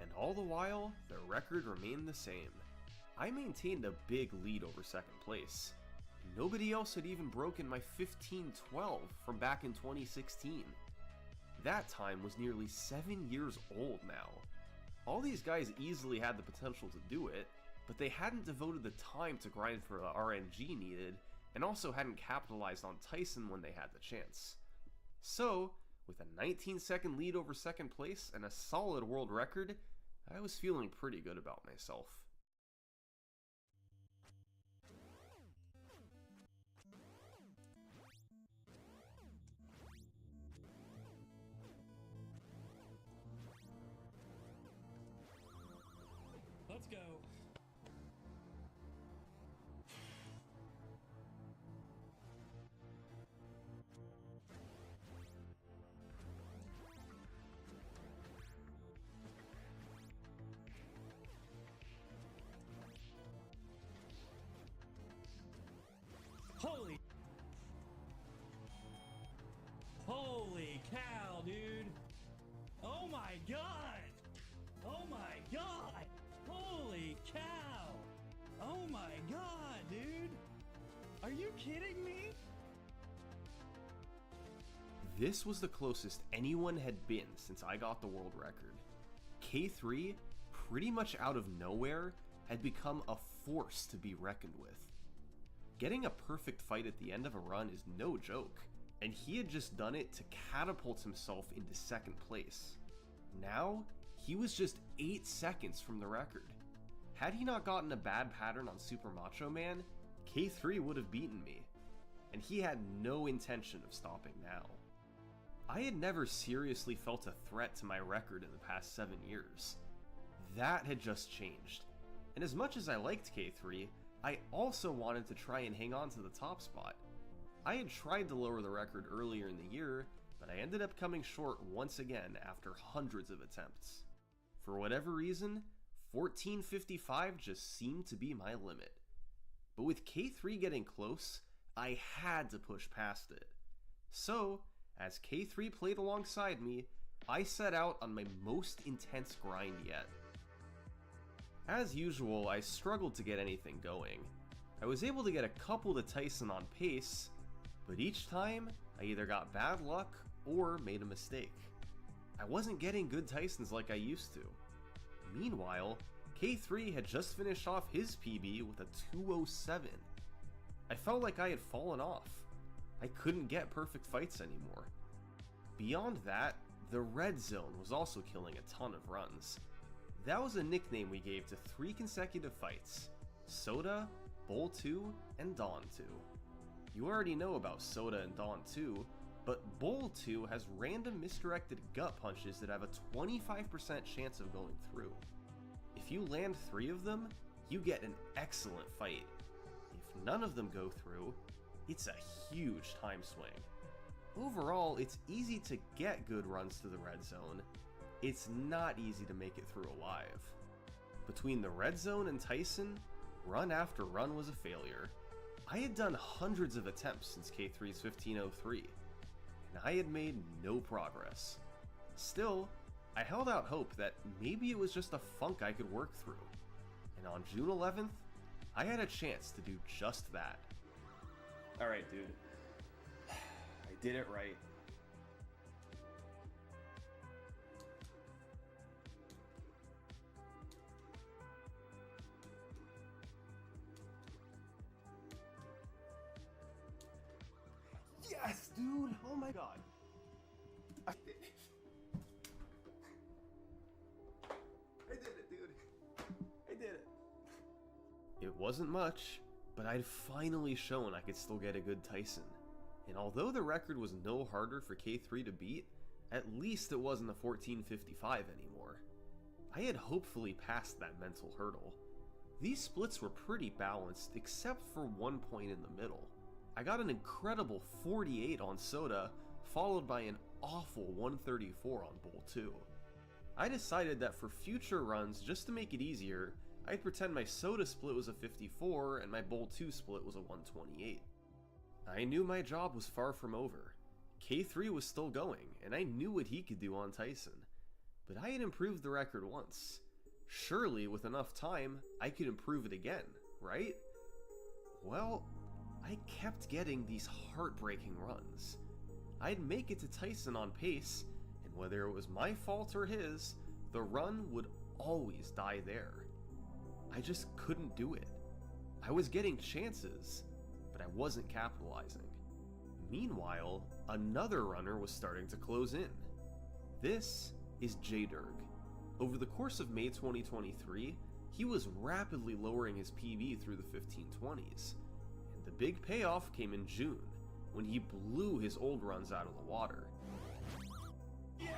And all the while, the record remained the same. I maintained a big lead over second place. Nobody else had even broken my 1512 from back in 2016. That time was nearly 7 years old now. All these guys easily had the potential to do it, but they hadn't devoted the time to grind for the RNG needed, and also hadn't capitalized on Tyson when they had the chance. So, with a 19-second lead over second place and a solid world record, I was feeling pretty good about myself. Let's go. Holy cow, dude. Oh my god. Oh my god. Holy cow. Oh my god, dude. Are you kidding me? This was the closest anyone had been since I got the world record. K3, pretty much out of nowhere, had become a force to be reckoned with. Getting a perfect fight at the end of a run is no joke, and he had just done it to catapult himself into second place. Now, he was just 8 seconds from the record. Had he not gotten a bad pattern on Super Macho Man, K3 would have beaten me, and he had no intention of stopping now. I had never seriously felt a threat to my record in the past 7 years. That had just changed, and as much as I liked K3, I also wanted to try and hang on to the top spot. I had tried to lower the record earlier in the year, but I ended up coming short once again after hundreds of attempts. For whatever reason, 14:55 just seemed to be my limit. But with K3 getting close, I had to push past it. So, as K3 played alongside me, I set out on my most intense grind yet. As usual, I struggled to get anything going. I was able to get a couple to Tyson on pace, but each time, I either got bad luck or made a mistake. I wasn't getting good Tysons like I used to. Meanwhile, K3 had just finished off his PB with a 2:07. I felt like I had fallen off. I couldn't get perfect fights anymore. Beyond that, the red zone was also killing a ton of runs. That was a nickname we gave to 3 consecutive fights: Soda, Bowl 2, and Dawn 2. You already know about Soda and Dawn 2, but Bowl 2 has random misdirected gut punches that have a 25% chance of going through. If you land 3 of them, you get an excellent fight. If none of them go through, it's a huge time swing. Overall, it's easy to get good runs to the red zone. It's not easy to make it through alive. Between the red zone and Tyson, run after run was a failure. I had done hundreds of attempts since K3's 15:03, and I had made no progress. Still, I held out hope that maybe it was just a funk I could work through, and on June 11th, I had a chance to do just that. Alright, dude. I did it right. Yes, dude! Oh my god. I did it. I did it, dude. I did it. It wasn't much, but I'd finally shown I could still get a good Tyson. And although the record was no harder for K3 to beat, at least it wasn't a 14:55 anymore. I had hopefully passed that mental hurdle. These splits were pretty balanced, except for one point in the middle. I got an incredible 48 on Soda, followed by an awful 134 on Bowl 2. I decided that for future runs, just to make it easier, I'd pretend my Soda split was a 54 and my Bowl 2 split was a 128. I knew my job was far from over. K3 was still going, and I knew what he could do on Tyson. But I had improved the record once. Surely, with enough time, I could improve it again, right? Well, I kept getting these heartbreaking runs. I'd make it to Tyson on pace, and whether it was my fault or his, the run would always die there. I just couldn't do it. I was getting chances, but but I wasn't capitalizing. Meanwhile, another runner was starting to close in. This is J-Durg. Over the course of May 2023, he was rapidly lowering his PB through the 1520s, and the big payoff came in June, when he blew his old runs out of the water. Yeah!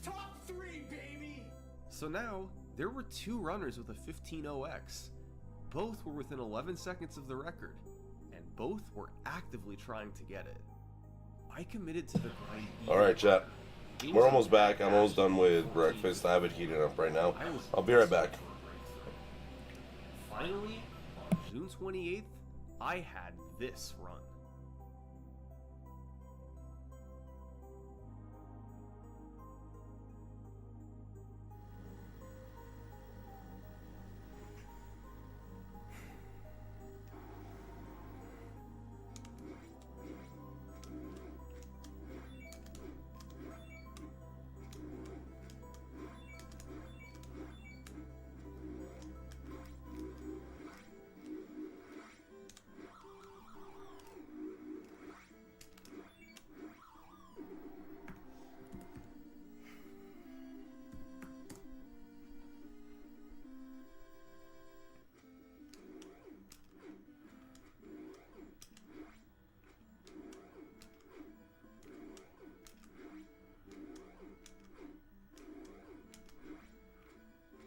Top 3, baby! So now, there were 2 runners with a 15.0x. Both were within 11 seconds of the record, and both were actively trying to get it. I committed to the grind. Alright, chat. We're almost back. I'm almost done with breakfast. I have it heating up right now. I'll be right back. Finally, on June 28th, I had this run.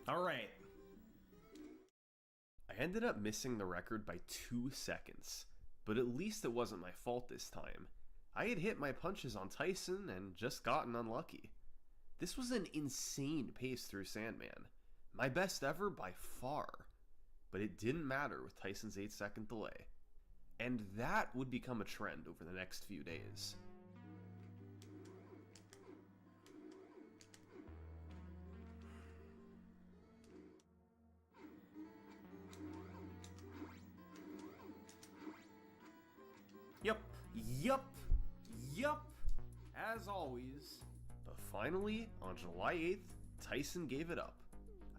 Alright. I ended up missing the record by 2 seconds, but at least it wasn't my fault this time. I had hit my punches on Tyson and just gotten unlucky. This was an insane pace through Sandman, my best ever by far, but it didn't matter with Tyson's 8-second delay, and that would become a trend over the next few days. Yup, as always. But finally, on July 8th, Tyson gave it up.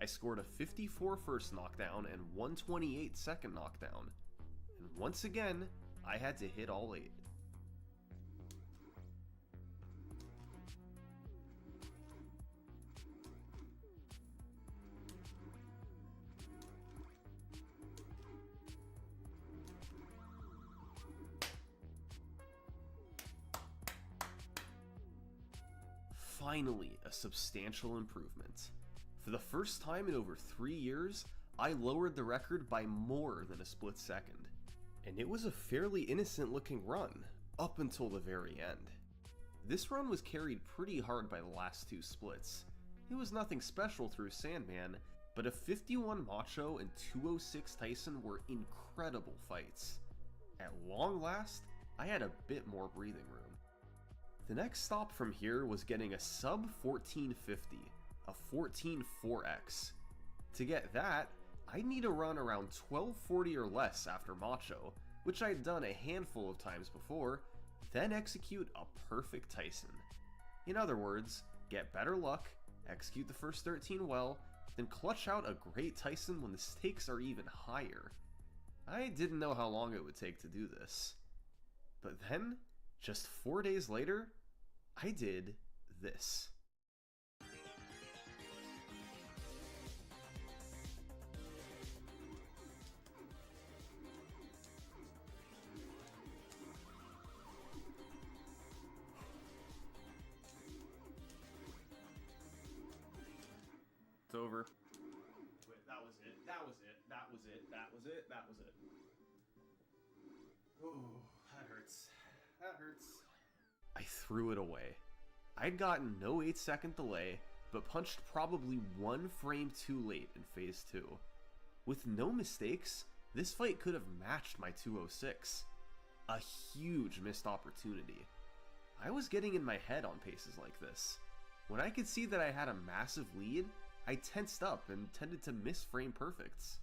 I scored a 54 first knockdown and 128 second knockdown. And once again, I had to hit all 8. Finally, a substantial improvement. For the first time in over 3 years, I lowered the record by more than a split second. And it was a fairly innocent looking run, up until the very end. This run was carried pretty hard by the last 2 splits. It was nothing special through Sandman, but a 51 Macho and 206 Tyson were incredible fights. At long last, I had a bit more breathing room. The next stop from here was getting a sub 1450, a 14.4x. To get that, I'd need to run around 1240 or less after Macho, which I'd done a handful of times before, then execute a perfect Tyson. In other words, get better luck, execute the first 13 well, then clutch out a great Tyson when the stakes are even higher. I didn't know how long it would take to do this. But then, just 4 days later, I did this. It's over. Wait, that was it. That was it. That was it. That was it. That was it. Ooh, that hurts. That hurts. I threw it away. I'd gotten no 8-second delay, but punched probably 1 frame too late in phase 2. With no mistakes, this fight could have matched my 206. A huge missed opportunity. I was getting in my head on paces like this. When I could see that I had a massive lead, I tensed up and tended to miss frame perfects.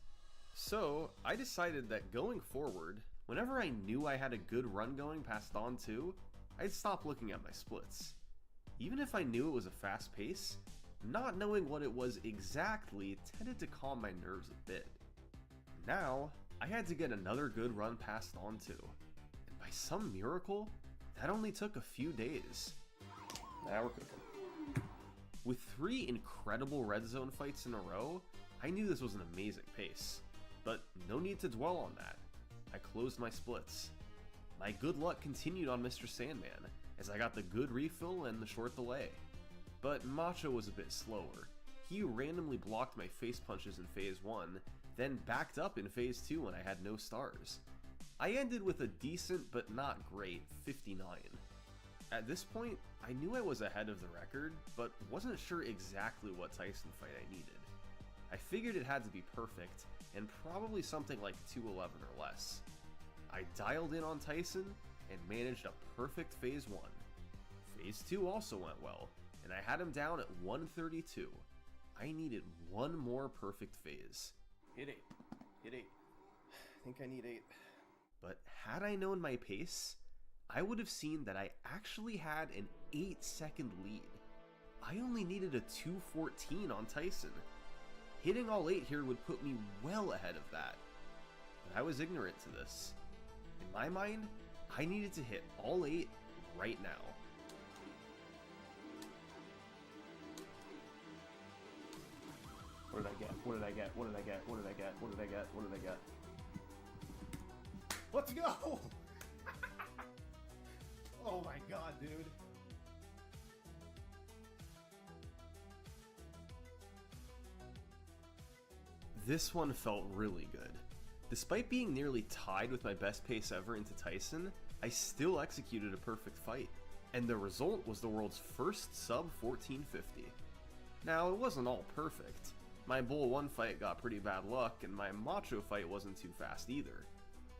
So, I decided that going forward, whenever I knew I had a good run going past Dawn 2, I'd stop looking at my splits. Even if I knew it was a fast pace, not knowing what it was exactly tended to calm my nerves a bit. Now, I had to get another good run passed on to. And by some miracle, that only took a few days. Now we're cooking. With 3 incredible red zone fights in a row, I knew this was an amazing pace. But no need to dwell on that. I closed my splits. My good luck continued on Mr. Sandman, as I got the good refill and the short delay. But Macho was a bit slower. He randomly blocked my face punches in phase 1, then backed up in phase 2 when I had no stars. I ended with a decent but not great 59. At this point, I knew I was ahead of the record, but wasn't sure exactly what Tyson fight I needed. I figured it had to be perfect, and probably something like 211 or less. I dialed in on Tyson and managed a perfect phase 1. Phase 2 also went well, and I had him down at 132. I needed one more perfect phase. Hit 8. Hit 8. I think I need 8. But had I known my pace, I would have seen that I actually had an 8-second lead. I only needed a 214 on Tyson. Hitting all 8 here would put me well ahead of that. But I was ignorant to this. In my mind, I needed to hit all 8 right now. What did I get? What did I get? What did I get? What did I get? What did I get? What did I get? Let's go! Oh my god, dude. This one felt really good. Despite being nearly tied with my best pace ever into Tyson, I still executed a perfect fight, and the result was the world's first sub 1450. Now, it wasn't all perfect. My Bull 1 fight got pretty bad luck, and my Macho fight wasn't too fast either.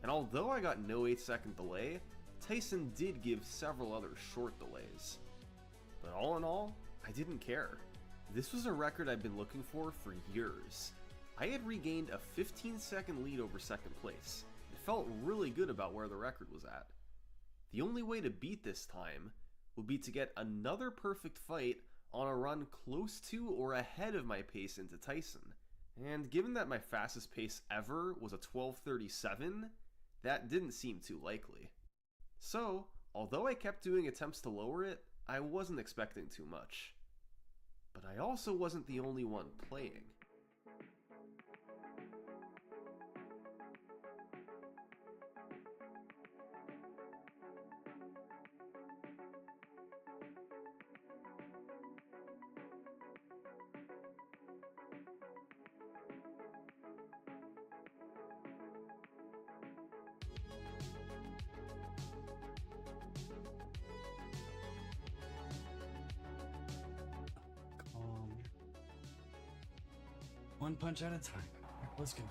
And although I got no 8-second delay, Tyson did give several other short delays. But all in all, I didn't care. This was a record I'd been looking for years. I had regained a 15-second lead over second place. It felt really good about where the record was at. The only way to beat this time would be to get another perfect fight on a run close to or ahead of my pace into Tyson. And given that my fastest pace ever was a 12:37, that didn't seem too likely. So, although I kept doing attempts to lower it, I wasn't expecting too much. But I also wasn't the only one playing. One punch at a time. Let's go.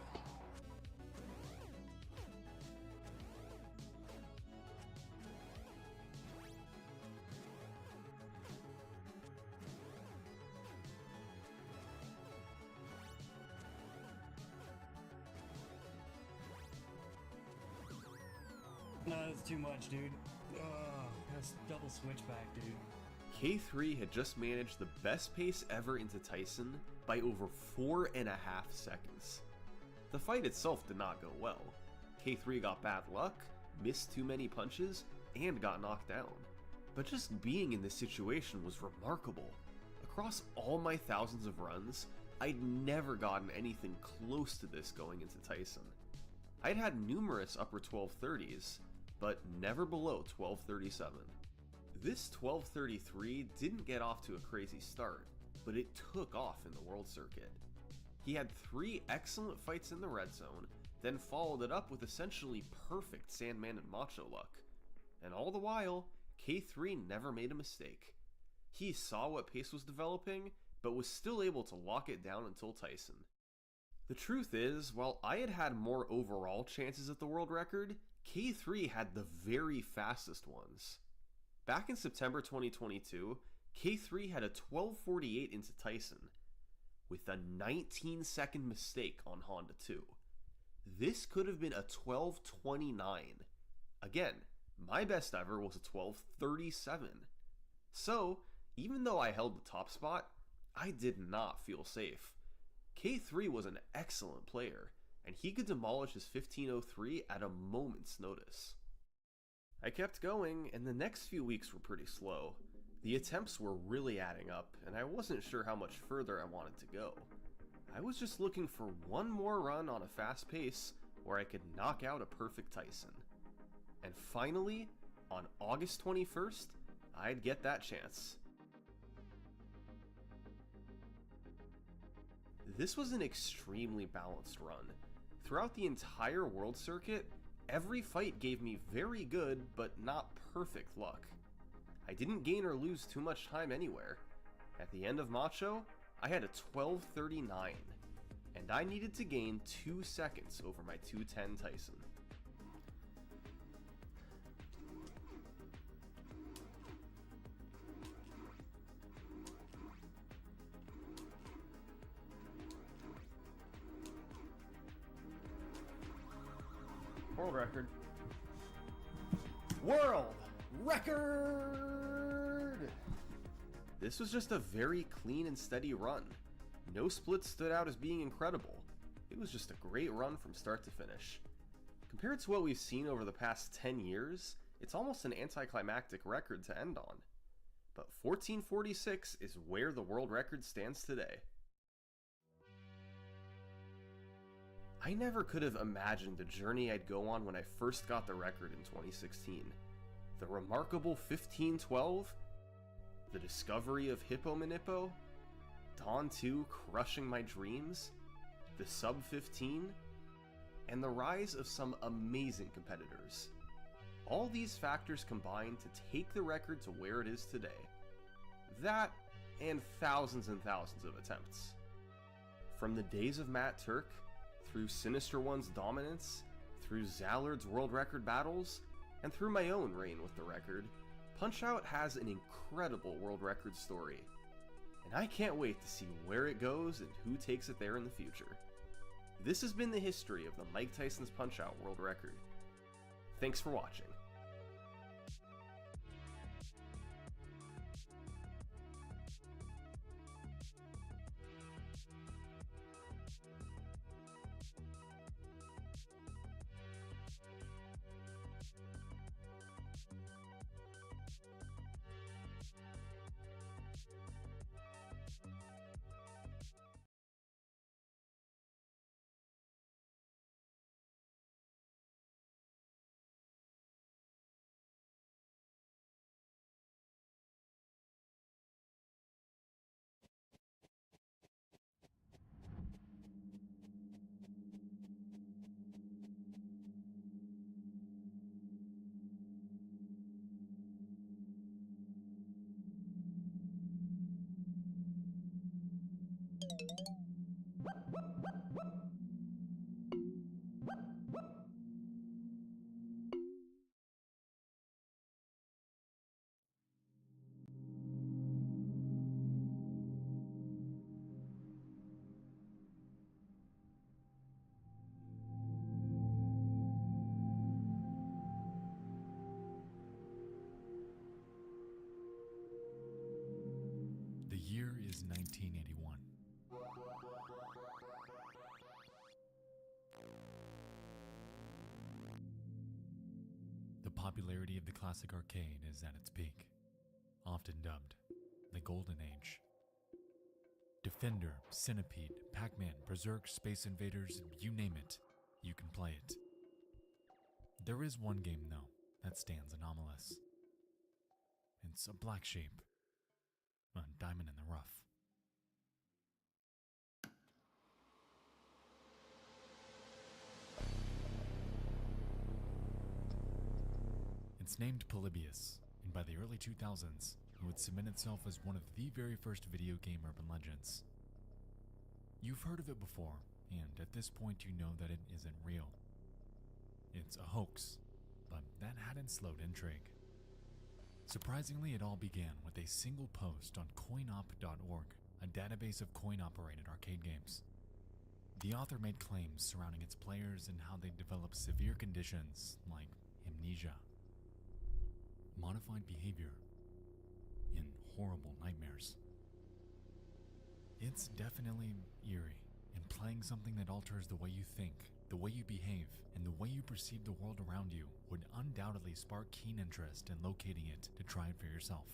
No, that's too much, dude. That's double switchback, dude. K3 had just managed the best pace ever into Tyson by over 4.5 seconds. The fight itself did not go well. K3 got bad luck, missed too many punches, and got knocked down. But just being in this situation was remarkable. Across all my thousands of runs, I'd never gotten anything close to this going into Tyson. I'd had numerous upper 1230s, but never below 1237. This 1233 didn't get off to a crazy start, but it took off in the world circuit. He had 3 excellent fights in the red zone, then followed it up with essentially perfect Sandman and Macho luck. And all the while, K3 never made a mistake. He saw what pace was developing, but was still able to lock it down until Tyson. The truth is, while I had had more overall chances at the world record, K3 had the very fastest ones. Back in September 2022, K3 had a 12:48 into Tyson, with a 19-second mistake on Honda 2. This could have been a 12:29. Again, my best ever was a 12:37. So, even though I held the top spot, I did not feel safe. K3 was an excellent player, and he could demolish his 1503 at a moment's notice. I kept going, and the next few weeks were pretty slow. The attempts were really adding up, and I wasn't sure how much further I wanted to go. I was just looking for one more run on a fast pace where I could knock out a perfect Tyson. And finally, on August 21st, I'd get that chance. This was an extremely balanced run. Throughout the entire world circuit, every fight gave me very good, but not perfect luck. I didn't gain or lose too much time anywhere. At the end of Macho, I had a 12:39, and I needed to gain 2 seconds over my 2:10 Tyson. World record. World record! This was just a very clean and steady run. No split stood out as being incredible. It was just a great run from start to finish. Compared to what we've seen over the past 10 years, it's almost an anticlimactic record to end on. But 1446 is where the world record stands today. I never could have imagined the journey I'd go on when I first got the record in 2016. The remarkable 1512, the discovery of Hippo Manippo, Dawn 2 crushing my dreams, the sub 15, and the rise of some amazing competitors. All these factors combined to take the record to where it is today. That, and thousands of attempts. From the days of Matt Turk, through Sinister One's dominance, through Zallard's world record battles, and through my own reign with the record, Punch-Out has an incredible world record story. And I can't wait to see where it goes and who takes it there in the future. This has been the history of the Mike Tyson's Punch-Out world record. Thanks for watching. The year is 1981. The popularity of the classic arcade is at its peak, often dubbed the Golden Age. Defender, Centipede, Pac-Man, Berserk, Space Invaders, you name it, you can play it. There is one game, though, that stands anomalous. It's a black sheep, a diamond in the rough. It's named Polybius, and by the early 2000s, it would cement itself as one of the very first video game urban legends. You've heard of it before, and at this point you know that it isn't real. It's a hoax, but that hadn't slowed intrigue. Surprisingly, it all began with a single post on coinop.org, a database of coin-operated arcade games. The author made claims surrounding its players and how they develop severe conditions like amnesia, modified behavior, and horrible nightmares. It's definitely eerie, and playing something that alters the way you think, the way you behave, and the way you perceive the world around you would undoubtedly spark keen interest in locating it to try it for yourself.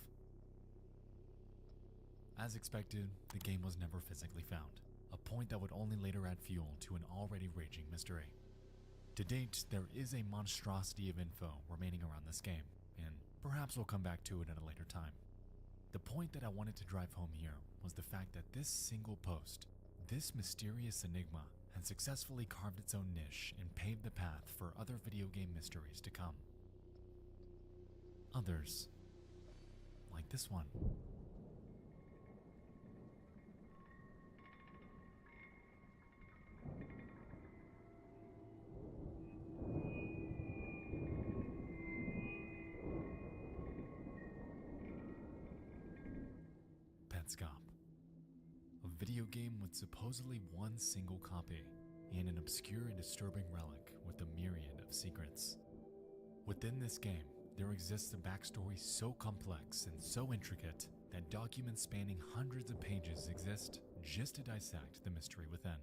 As expected, the game was never physically found, a point that would only later add fuel to an already raging mystery. To date, there is a monstrosity of info remaining around this game, and perhaps we'll come back to it at a later time. The point that I wanted to drive home here was the fact that this single post, this mysterious enigma, had successfully carved its own niche and paved the path for other video game mysteries to come. Others, like this one. A video game with supposedly one single copy, and an obscure and disturbing relic with a myriad of secrets. Within this game, there exists a backstory so complex and so intricate that documents spanning hundreds of pages exist just to dissect the mystery within.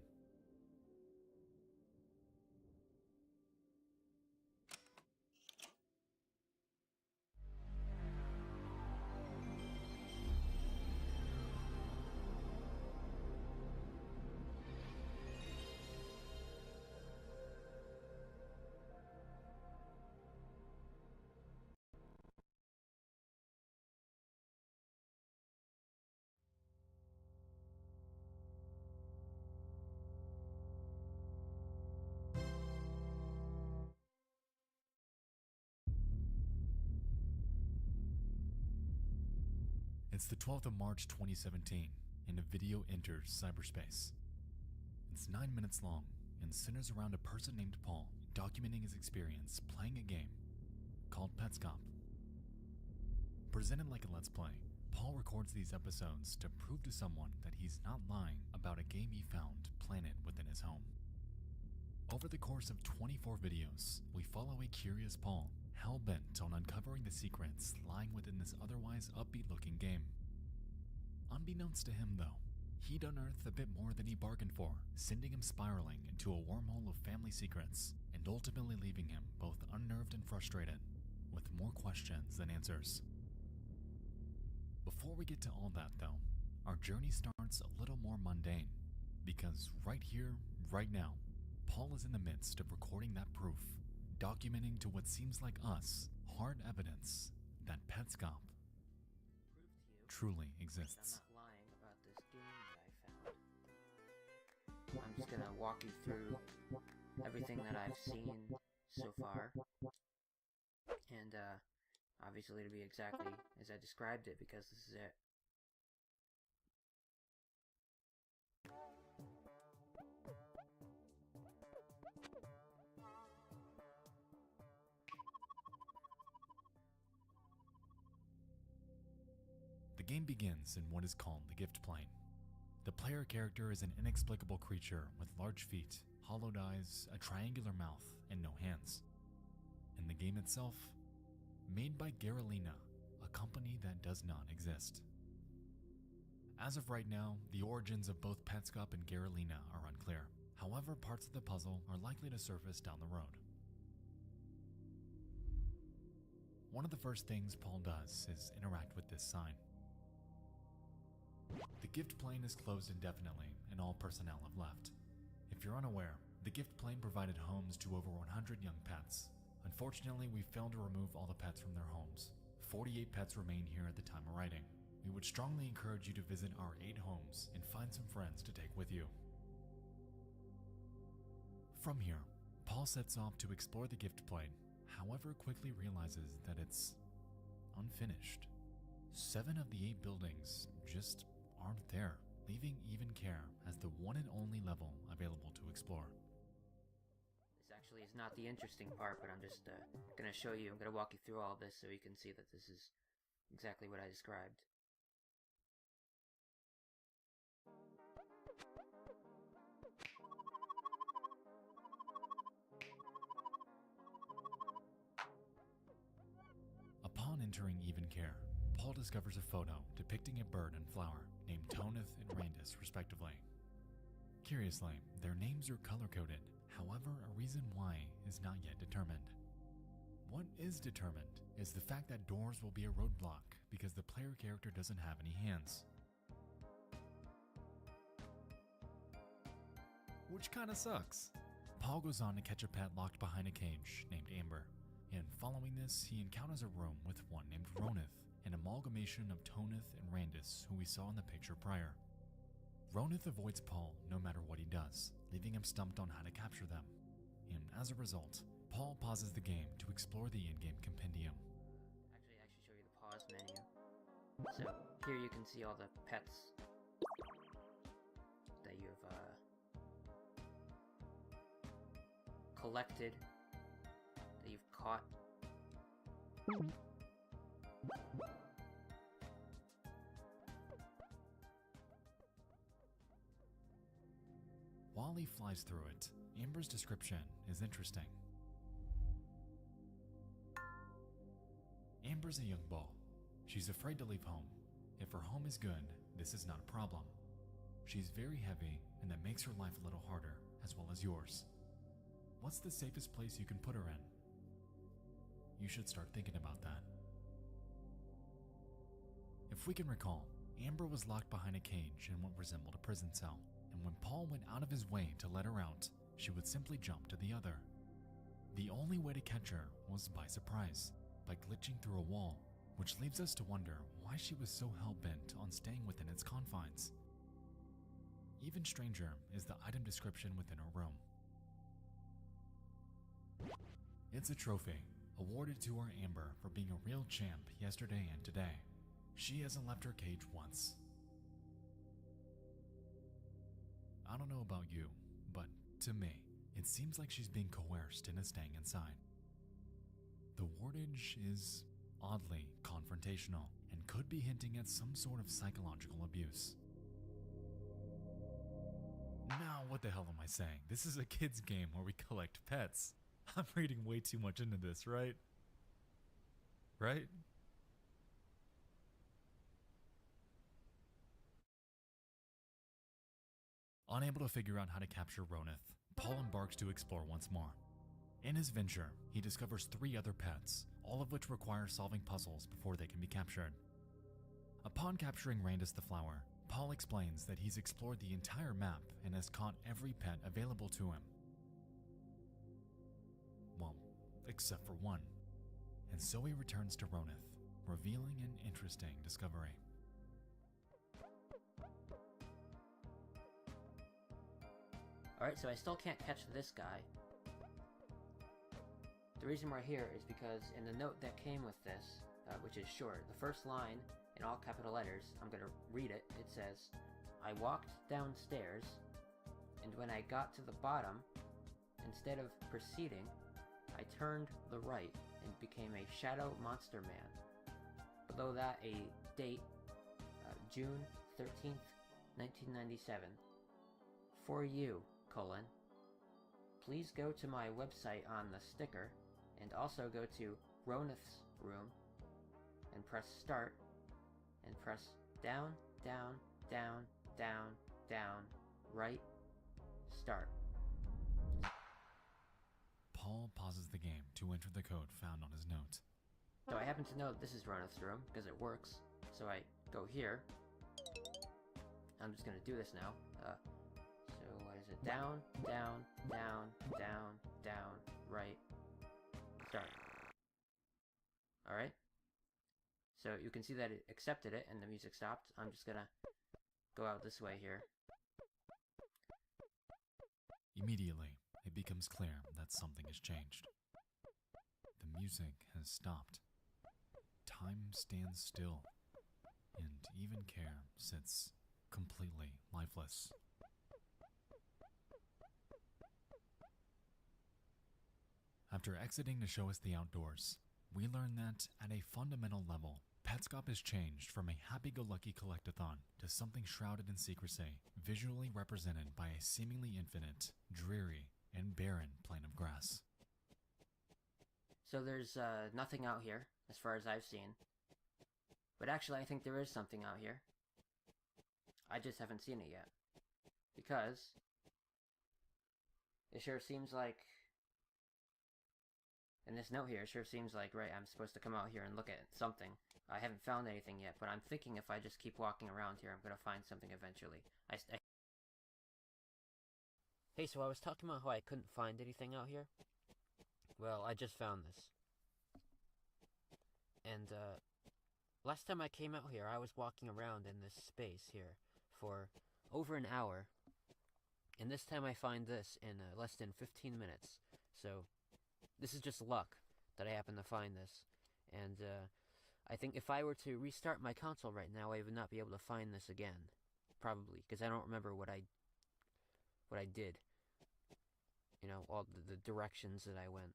It's the 12th of March 2017, and a video enters cyberspace. It's 9 minutes long, and centers around a person named Paul documenting his experience playing a game called Petscop. Presented like a Let's Play, Paul records these episodes to prove to someone that he's not lying about a game he found planted within his home. Over the course of 24 videos, we follow a curious Paul, hell-bent on uncovering the secrets lying within this otherwise upbeat-looking game. Unbeknownst to him, though, he'd unearthed a bit more than he bargained for, sending him spiraling into a wormhole of family secrets, and ultimately leaving him both unnerved and frustrated, with more questions than answers. Before we get to all that, though, our journey starts a little more mundane, because right here, right now, Paul is in the midst of recording that proof, documenting to what seems like us hard evidence that Petscop truly exists. I'm not lying about this game that I found. I'm just gonna walk you through everything that I've seen so far, and obviously it'll be exactly as I described it because this is it. The game begins in what is called the gift plane. The player character is an inexplicable creature with large feet, hollowed eyes, a triangular mouth, and no hands. And the game itself, made by Garalina, a company that does not exist. As of right now, the origins of both Petscop and Garalina are unclear. However, parts of the puzzle are likely to surface down the road. One of the first things Paul does is interact with this sign. The gift plane is closed indefinitely, and all personnel have left. If you're unaware, the gift plane provided homes to over 100 young pets. Unfortunately, we failed to remove all the pets from their homes. 48 pets remain here at the time of writing. We would strongly encourage you to visit our 8 homes and find some friends to take with you. From here, Paul sets off to explore the gift plane, however quickly realizes that it's unfinished. 7 of the 8 buildings just aren't there, leaving Even Care as the one and only level available to explore. This actually is not the interesting part, but I'm just gonna show you, I'm gonna walk you through all this so you can see that this is exactly what I described. Upon entering Even Care, Paul discovers a photo depicting a bird and flower named Tonith and Randus, respectively. Curiously, their names are color-coded, however, a reason why is not yet determined. What is determined is the fact that doors will be a roadblock because the player character doesn't have any hands. Which kinda sucks. Paul goes on to catch a pet locked behind a cage named Amber, and following this, he encounters a room with one named Ronith, an amalgamation of Tonith and Randus who we saw in the picture prior. Ronith avoids Paul no matter what he does, leaving him stumped on how to capture them, and as a result, Paul pauses the game to explore the in-game compendium. Actually show you the pause menu. So here you can see all the pets that you've collected, that you've caught. While he flies through it, Amber's description is interesting. Amber's a young bull. She's afraid to leave home. If her home is good, this is not a problem. She's very heavy, and that makes her life a little harder, as well as yours. What's the safest place you can put her in? You should start thinking about that. If we can recall, Amber was locked behind a cage in what resembled a prison cell, and when Paul went out of his way to let her out, she would simply jump to the other. The only way to catch her was by surprise, by glitching through a wall, which leaves us to wonder why she was so hell-bent on staying within its confines. Even stranger is the item description within her room. It's a trophy, awarded to our Amber for being a real champ yesterday and today. She hasn't left her cage once. I don't know about you, but to me, it seems like she's being coerced into staying inside. The wardage is oddly confrontational and could be hinting at some sort of psychological abuse. Now, what the hell am I saying? This is a kid's game where we collect pets. I'm reading way too much into this, right? Right? Unable to figure out how to capture Ronith, Paul embarks to explore once more. In his venture, he discovers 3 other pets, all of which require solving puzzles before they can be captured. Upon capturing Randus the Flower, Paul explains that he's explored the entire map and has caught every pet available to him. Well, except for one. And so he returns to Ronith, revealing an interesting discovery. Alright, so I still can't catch this guy. The reason we're here is because in the note that came with this, which is short, the first line in all capital letters, I'm going to read it. It says, I walked downstairs, and when I got to the bottom, instead of proceeding, I turned the right and became a shadow monster man. Below that, a date, June 13th, 1997. For you, : please go to my website on the sticker, and also go to Ronith's room, and press start, and press down, down, down, down, down, right, start. Paul pauses the game to enter the code found on his note. So I happen to know that this is Ronith's room, because it works. So I go here. I'm just going to do this now. So what is it? Down, down, down, down, down, right, start. Alright. So you can see that it accepted it and the music stopped. I'm just going to go out this way here. Immediately, it becomes clear that something has changed. The music has stopped. Time stands still, and even Care sits completely lifeless. After exiting to show us the outdoors, we learn that, at a fundamental level, Petscop has changed from a happy-go-lucky collectathon to something shrouded in secrecy, visually represented by a seemingly infinite, dreary, and barren plain of grass. So there's nothing out here, as far as I've seen. But actually, I think there is something out here. I just haven't seen it yet. Because It sure seems like... In this note here, it sure seems like, right, I'm supposed to come out here and look at something. I haven't found anything yet, but I'm thinking if I just keep walking around here, I'm gonna find something eventually. Hey, so I was talking about how I couldn't find anything out here. Well, I just found this. And, last time I came out here, I was walking around in this space here for over an hour. And this time I find this in less than 15 minutes. So, this is just luck that I happen to find this. And, I think if I were to restart my console right now, I would not be able to find this again. Probably, because I don't remember what I did. You know, all the directions that I went.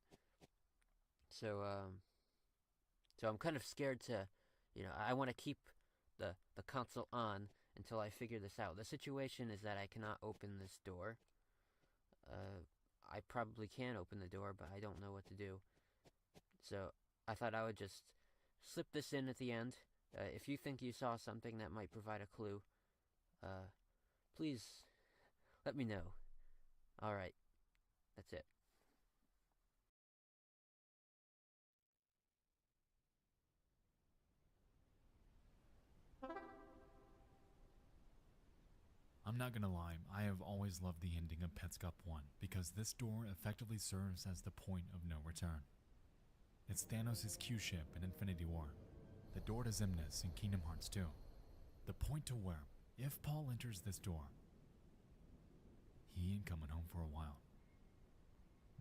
So I'm kind of scared to, you know, I want to keep the console on until I figure this out. The situation is that I cannot open this door. I probably can open the door, but I don't know what to do. So I thought I would just slip this in at the end. If you think you saw something that might provide a clue, please let me know. Alright, that's it. I'm not gonna lie, I have always loved the ending of Petscop 1 because this door effectively serves as the point of no return. It's Thanos' Q-ship in Infinity War, the door to Xemnas in Kingdom Hearts 2, the point to where, if Paul enters this door, he ain't coming home for a while.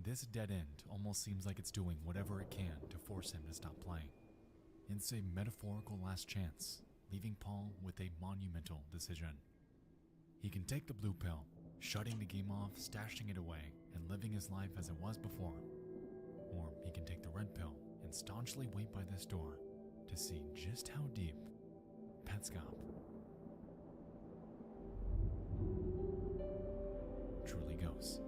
This dead end almost seems like it's doing whatever it can to force him to stop playing. It's a metaphorical last chance, leaving Paul with a monumental decision. He can take the blue pill, shutting the game off, stashing it away, and living his life as it was before. Or he can take the red pill and staunchly wait by this door to see just how deep Petscop truly goes.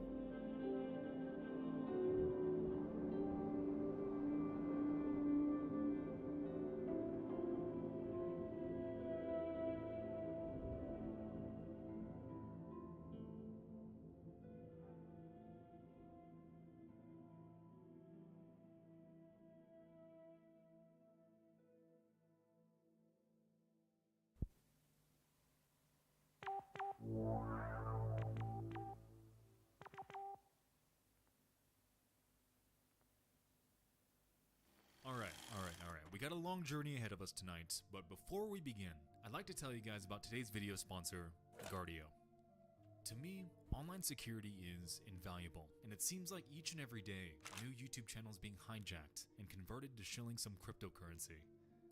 Alright. We got a long journey ahead of us tonight, but before we begin, I'd like to tell you guys about today's video sponsor, Guardio. To me, online security is invaluable, and it seems like each and every day, a new YouTube channel is being hijacked and converted to shilling some cryptocurrency.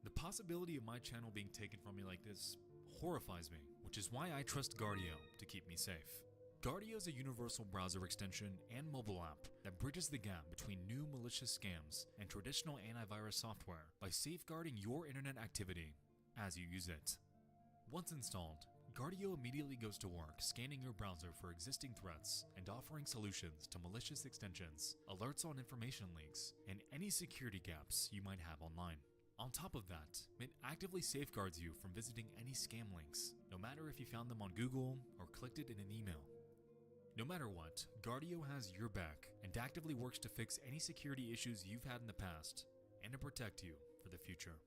The possibility of my channel being taken from me like this horrifies me, which is why I trust Guardio to keep me safe. Guardio is a universal browser extension and mobile app that bridges the gap between new malicious scams and traditional antivirus software by safeguarding your internet activity as you use it. Once installed, Guardio immediately goes to work scanning your browser for existing threats and offering solutions to malicious extensions, alerts on information leaks, and any security gaps you might have online. On top of that, it actively safeguards you from visiting any scam links, no matter if you found them on Google or clicked it in an email. No matter what, Guardio has your back and actively works to fix any security issues you've had in the past and to protect you for the future.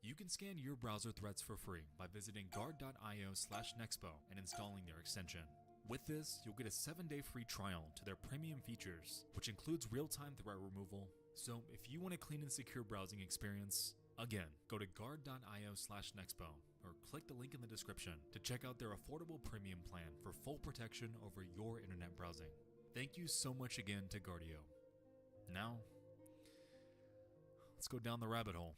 You can scan your browser threats for free by visiting guard.io/nexpo and installing their extension. With this, you'll get a 7-day free trial to their premium features, which includes real-time threat removal. So if you want a clean and secure browsing experience, again, go to guard.io/nexpo or click the link in the description to check out their affordable premium plan for full protection over your internet browsing. Thank you so much again to Guardio. Now, let's go down the rabbit hole.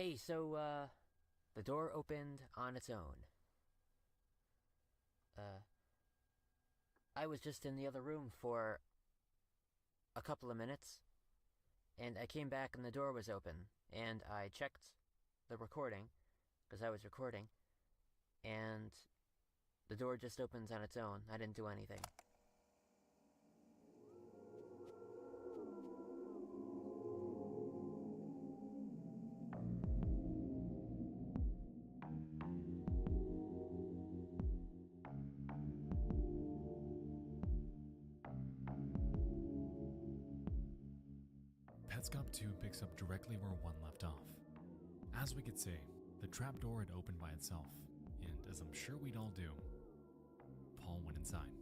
Hey, so, the door opened on its own. I was just in the other room for a couple of minutes, and I came back and the door was open, and I checked the recording, because I was recording, and the door just opens on its own. I didn't do anything. Petscop 2 picks up directly where 1 left off. As we could see, the trapdoor had opened by itself, and as I'm sure we'd all do, Paul went inside.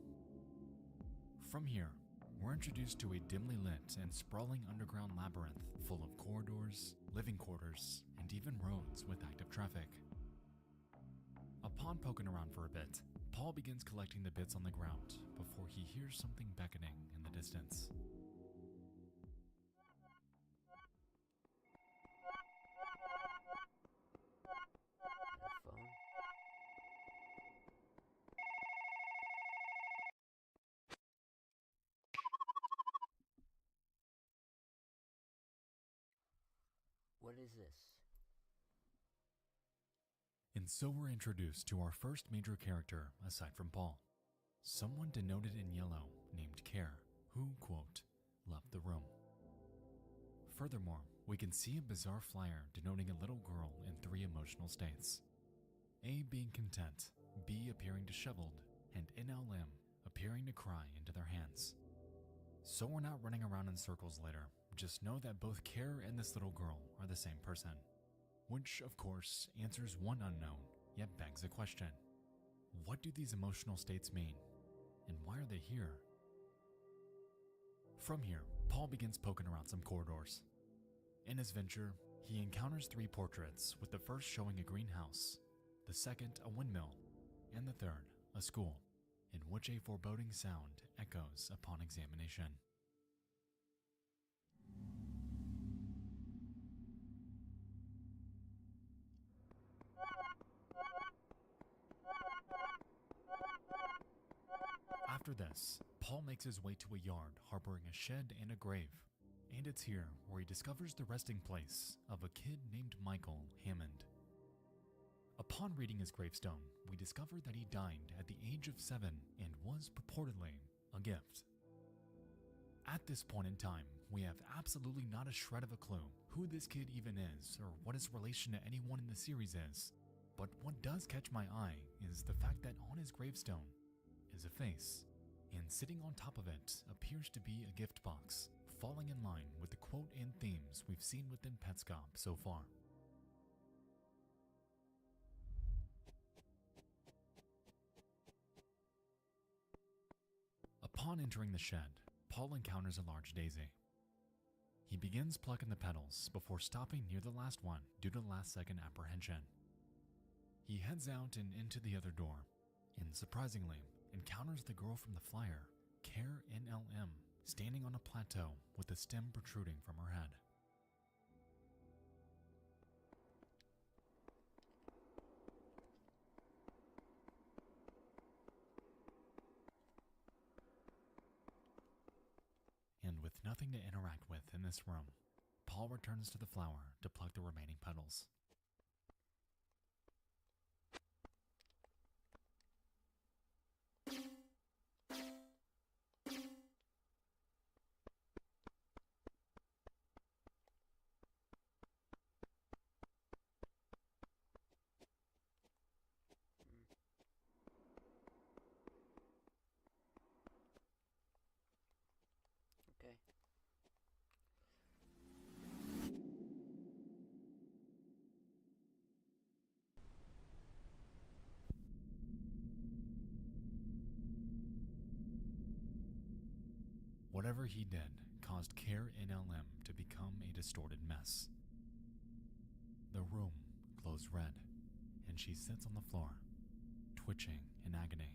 From here, we're introduced to a dimly lit and sprawling underground labyrinth full of corridors, living quarters, and even roads with active traffic. Upon poking around for a bit, Paul begins collecting the bits on the ground before he hears something beckoning in the distance. What is this? And so we're introduced to our first major character aside from Paul, someone denoted in yellow named Care, who, quote, left the room. Furthermore, we can see a bizarre flyer denoting a little girl in 3 emotional states. A being content, B appearing disheveled, and NLM appearing to cry into their hands. So we're not running around in circles later. Just know that both Care and this little girl are the same person. Which, of course, answers one unknown, yet begs a question. What do these emotional states mean? And why are they here? From here, Paul begins poking around some corridors. In his venture, he encounters 3 portraits, with the first showing a greenhouse, the second a windmill, and the third a school, in which a foreboding sound echoes upon examination. After this, Paul makes his way to a yard harboring a shed and a grave, and it's here where he discovers the resting place of a kid named Michael Hammond. Upon reading his gravestone, we discover that he died at the age of 7 and was purportedly a gift. At this point in time, we have absolutely not a shred of a clue who this kid even is or what his relation to anyone in the series is, but what does catch my eye is the fact that on his gravestone is a face, and sitting on top of it appears to be a gift box, falling in line with the quote and themes we've seen within Petscop so far. Upon entering the shed, Paul encounters a large daisy. He begins plucking the petals before stopping near the last one due to last-second apprehension. He heads out and into the other door, and surprisingly, encounters the girl from the flyer, Care NLM, standing on a plateau with a stem protruding from her head. And with nothing to interact with in this room, Paul returns to the flower to pluck the remaining petals. Okay. Whatever he did caused Care NLM to become a distorted mess. The room glows red, and she sits on the floor, twitching in agony.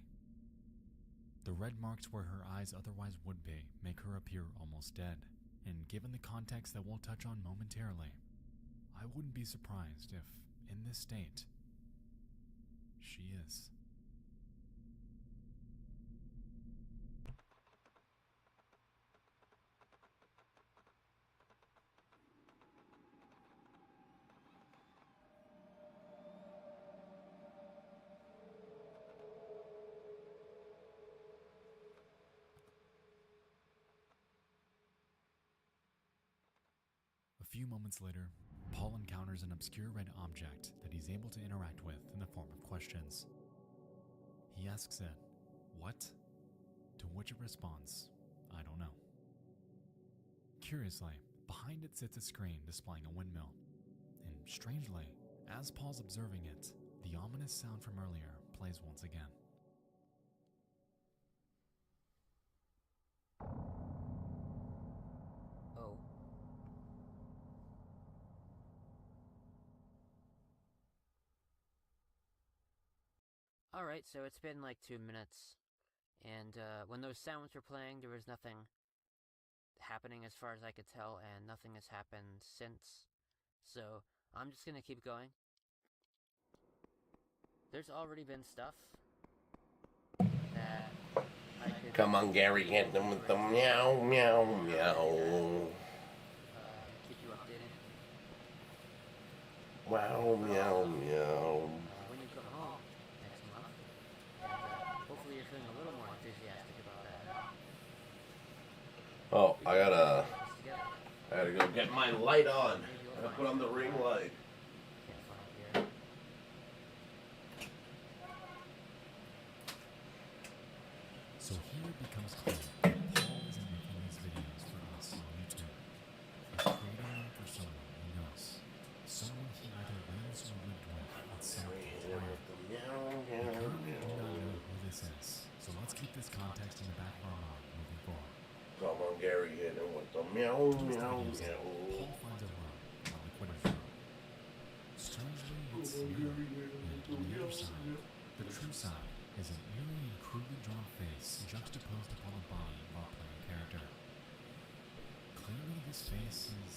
The red marks where her eyes otherwise would be make her appear almost dead, and given the context that we'll touch on momentarily, I wouldn't be surprised if, in this state, she is. A few moments later, Paul encounters an obscure red object that he's able to interact with in the form of questions. He asks it, "What?" To which it responds, "I don't know." Curiously, behind it sits a screen displaying a windmill. And strangely, as Paul's observing it, the ominous sound from earlier plays once again. Oh. Alright, so it's been like 2 minutes, and when those sounds were playing, there was nothing happening as far as I could tell, and nothing has happened since. So, I'm just gonna keep going. There's already been stuff that I could... Come on, Gary, hit them with the meow, meow, meow. Keep you updated. Wow, meow, meow. When you come home next month, and hopefully you're feeling a little more enthusiastic about that. Oh, I gotta go get my light on. I gotta put on the ring light. So here it becomes clear that Paul isn't making these videos for us on YouTube. He's creating them for someone he knows. Someone he either lives or lived with at some point in time. We currently do not know who this is, so let's keep this context in the back of our mind moving forward. Come on, Gary, hit him with the meow, meow, meow. Paul finds a room on the quitter's room. Strangely, it's mirrored, and on the other side, the true side, is an eerie and crudely drawn face juxtaposed upon the body of our playing character. Clearly, this face is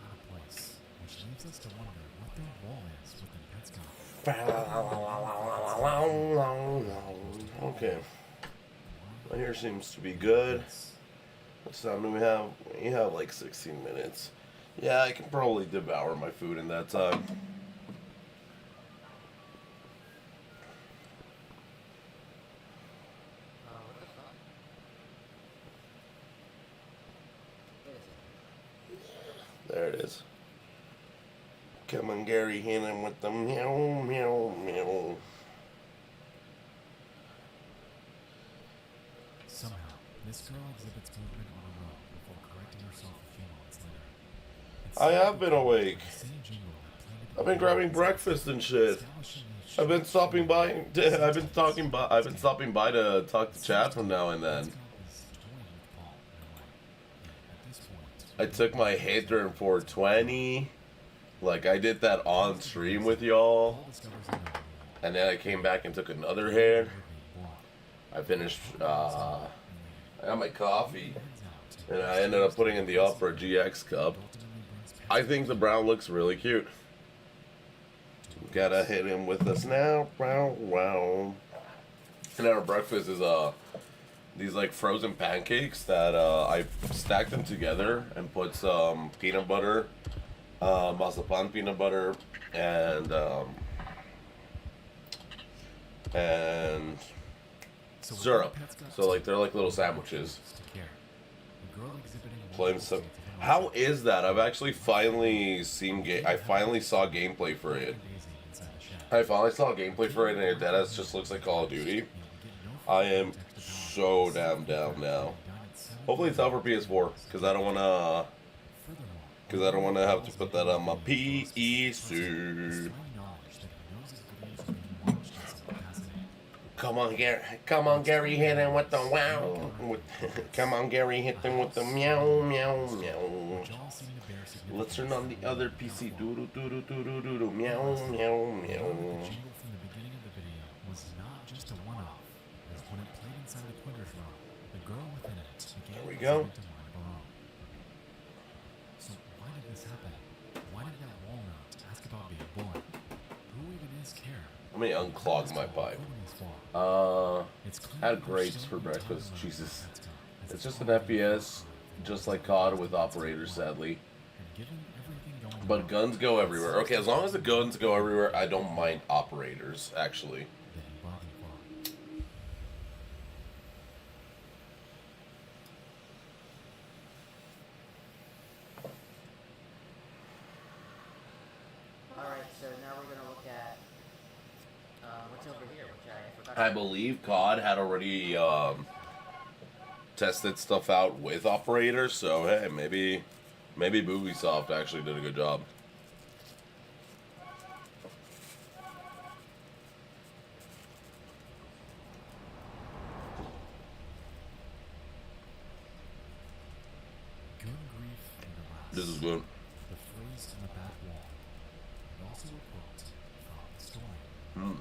out of place, which leaves us to wonder what their role is within PetScom. Okay. My hair seems to be good. What sound do we have? We have like 16 minutes. Yeah, I can probably devour my food in that time. There it is. Come on, Gary, hit him with the meow, meow, meow. Somehow, this girl exhibits movement on a road before correcting herself a few moments later. I have been awake. I've been grabbing breakfast and shit. I've been stopping by. I've been stopping by to talk to chat from now and then. I took my hit during 420. Like, I did that on stream with y'all. And then I came back and took another hit. I finished, I got my coffee. And I ended up putting in the Opera GX cup. I think the brown looks really cute. Gotta hit him with the snap. Wow, wow. And our breakfast is, these like frozen pancakes that I stacked them together and put some peanut butter, mazapan peanut butter, and syrup. So like they're like little sandwiches. Playing some. How is that? I've actually finally seen. I finally saw gameplay for it. I finally saw gameplay for it, and it deadass just looks like Call of Duty. I am so damn down now. Hopefully it's out for PS4, because I don't wanna have to put that on my PC. Come on, Gary, hit him with the wow. Come on, Gary, hit him with the meow, meow, meow. Let's turn on the other PC. Doo doo doo doo doo doo doo. Meow, meow, meow. There we go. So why did this happen? Why did that walnut Let me unclog my pipe. Had grapes for breakfast. Jesus. It's just an FPS, just like COD with operators, sadly. But guns go everywhere. Okay, as long as the guns go everywhere, I don't mind operators, actually. Alright, so now we're gonna look at what's over here, which I forgot. I believe COD had already tested stuff out with operators, so hey, maybe Ubisoft actually did a good job. This is good. The phrase in the back wall, and also a quote from the story. Hmm.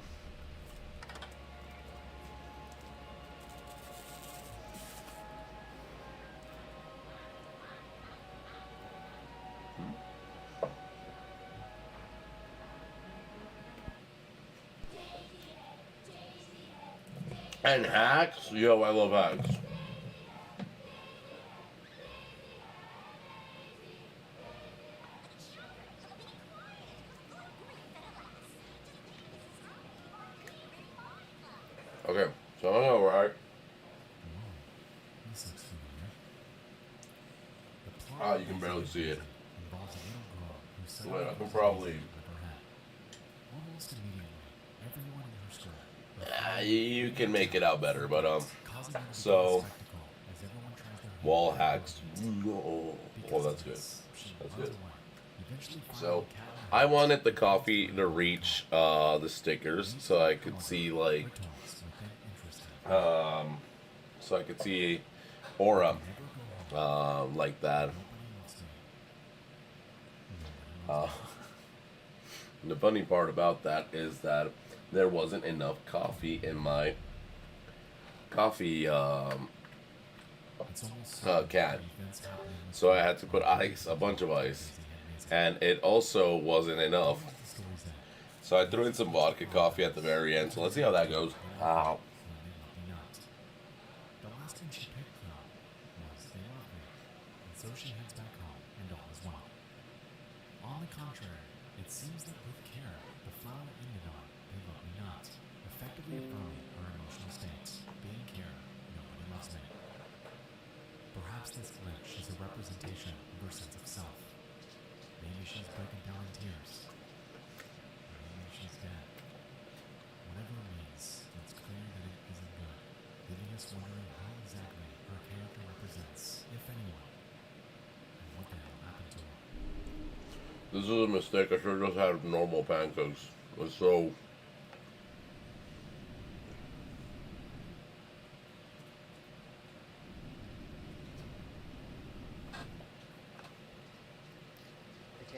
And hacks? Yo, I love hacks. Okay, so I'm alright. This looks familiar. Ah, you can barely see it. Involves a little girl who suddenly Wait, I can loses probably. her head. Almost immediately, everyone in her school. You can make it out better, but so wall hacks. Oh, that's good. That's good. So I wanted the coffee to reach the stickers, so I could see like, so I could see aura, like that. The funny part about that is that there wasn't enough coffee in my coffee can, so I had to put ice, a bunch of ice, and it also wasn't enough. So I threw in some vodka coffee at the very end. So let's see how that goes. Ow. The last thing she picked up was they love me, and so she heads back home, and all is well. On the contrary, it seems that with care, the flower ended on they love me not, effectively affirming her emotional states. Being care, nobody loves me. Perhaps this glitch is a representation of her sense of self. Maybe she's breaking down in tears. Maybe she's dead. Whatever it means, it's clear that it isn't good, leaving us wondering how exactly her character represents, if anyone, and what the hell happened to her. This is a mistake. I should have just had normal pancakes. It's so.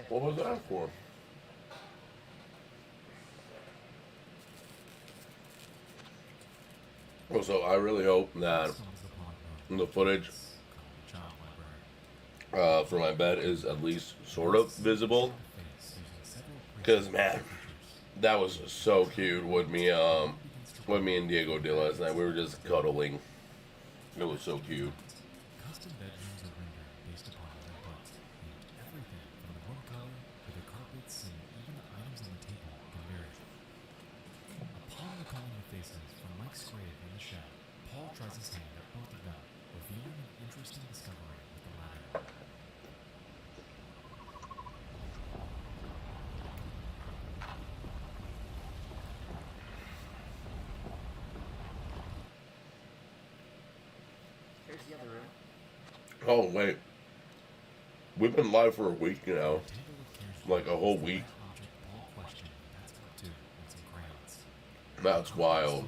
What was that for? Oh, so I really hope that the footage for my bed is at least sort of visible. Because, man, that was so cute with me and Diego did last night. We were just cuddling. It was so cute. Custom bedrooms are rendered based upon their input. Everything from the room color to the carpets and even the items on the table can vary. Upon recalling the faces from Mike's grave in the shed, Paul tries his hand at both of them, revealing an interesting discovery with the latter. Here's the other room. Oh, wait. We've been live for a week now. Like a whole week. That's wild.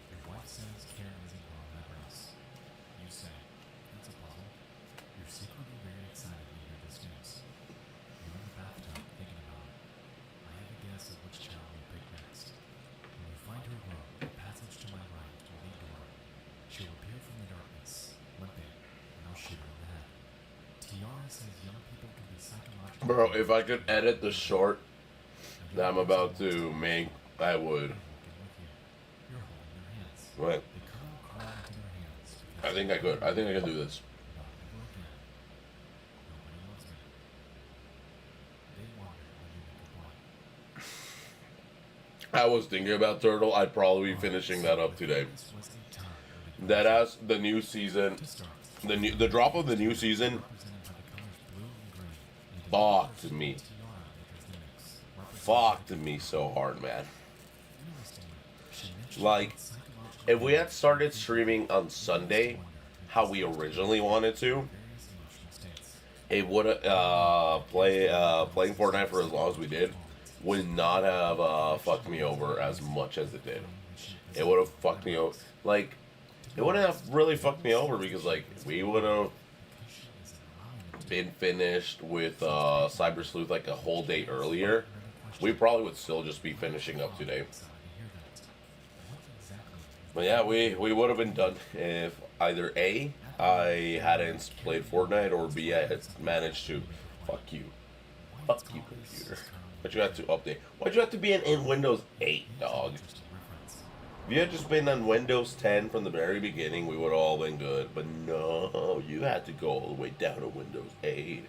Your wife says care isn't growing eyebrows. You say, that's a problem. You're secretly very excited to hear this news. You're in the bathtub thinking about it. I have a guess at which child you'll pick next. When you find her room, the passage to my right will lead to her. She'll appear from the darkness, limping, and I'll shoot her in the head. Tiara says young people can Bro, if I could edit the short that I'm about to make, I would. What? I think I could. I think I can do this. I was thinking about Turtle. I'd probably be finishing that up today. That as the new season, the drop of the new season, fucked me so hard, man. Like, if we had started streaming on Sunday, how we originally wanted to, it would playing Fortnite for as long as we did would not have fucked me over as much as it did. It would have fucked me over. Like, it wouldn't have really fucked me over because, like, we would have been finished with Cyber Sleuth like a whole day earlier. We probably would still just be finishing up today. But yeah, we would have been done if either A, I hadn't played Fortnite, or B, I had managed to. Fuck you, computer. But you had to update. Why'd you have to be in Windows 8, dog? If you had just been on Windows 10 from the very beginning, we would have all been good. But no, you had to go all the way down to Windows 8.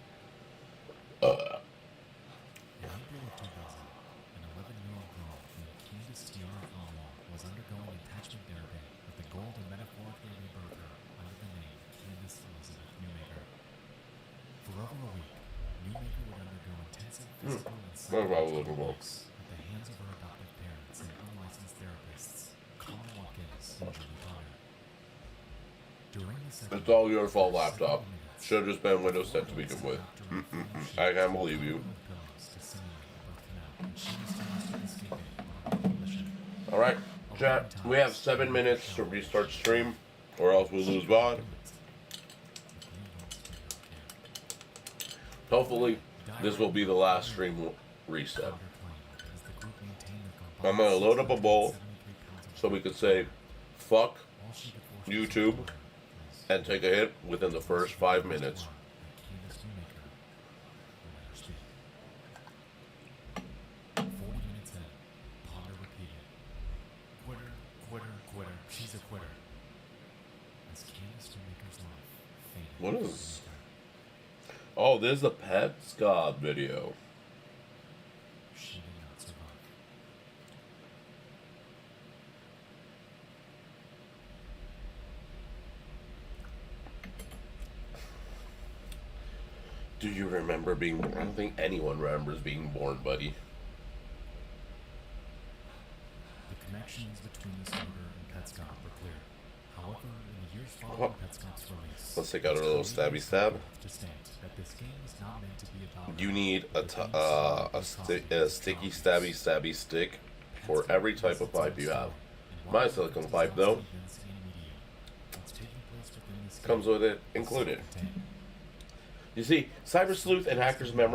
What am I looking for? It's all your fault, laptop. Should have just been Windows 10 to begin with. I can't believe you. Alright, chat. We have 7 minutes to restart stream, or else we lose VOD. Hopefully, this will be the last stream reset. I'm going to load up a bowl so we could say, fuck YouTube, and take a hit within the first 5 minutes. What is... Oh, this is the Pets God video. Do you remember being born? I don't think anyone remembers being born, buddy. The connections between this order and Petscop were clear. However, in the years following Petscop's release, let's take out a little stabby stab. You need a sticky stabby stick for every type of pipe you have. My silicone pipe, though, comes with it included. You see, Cyber Sleuth and Hacker's Memory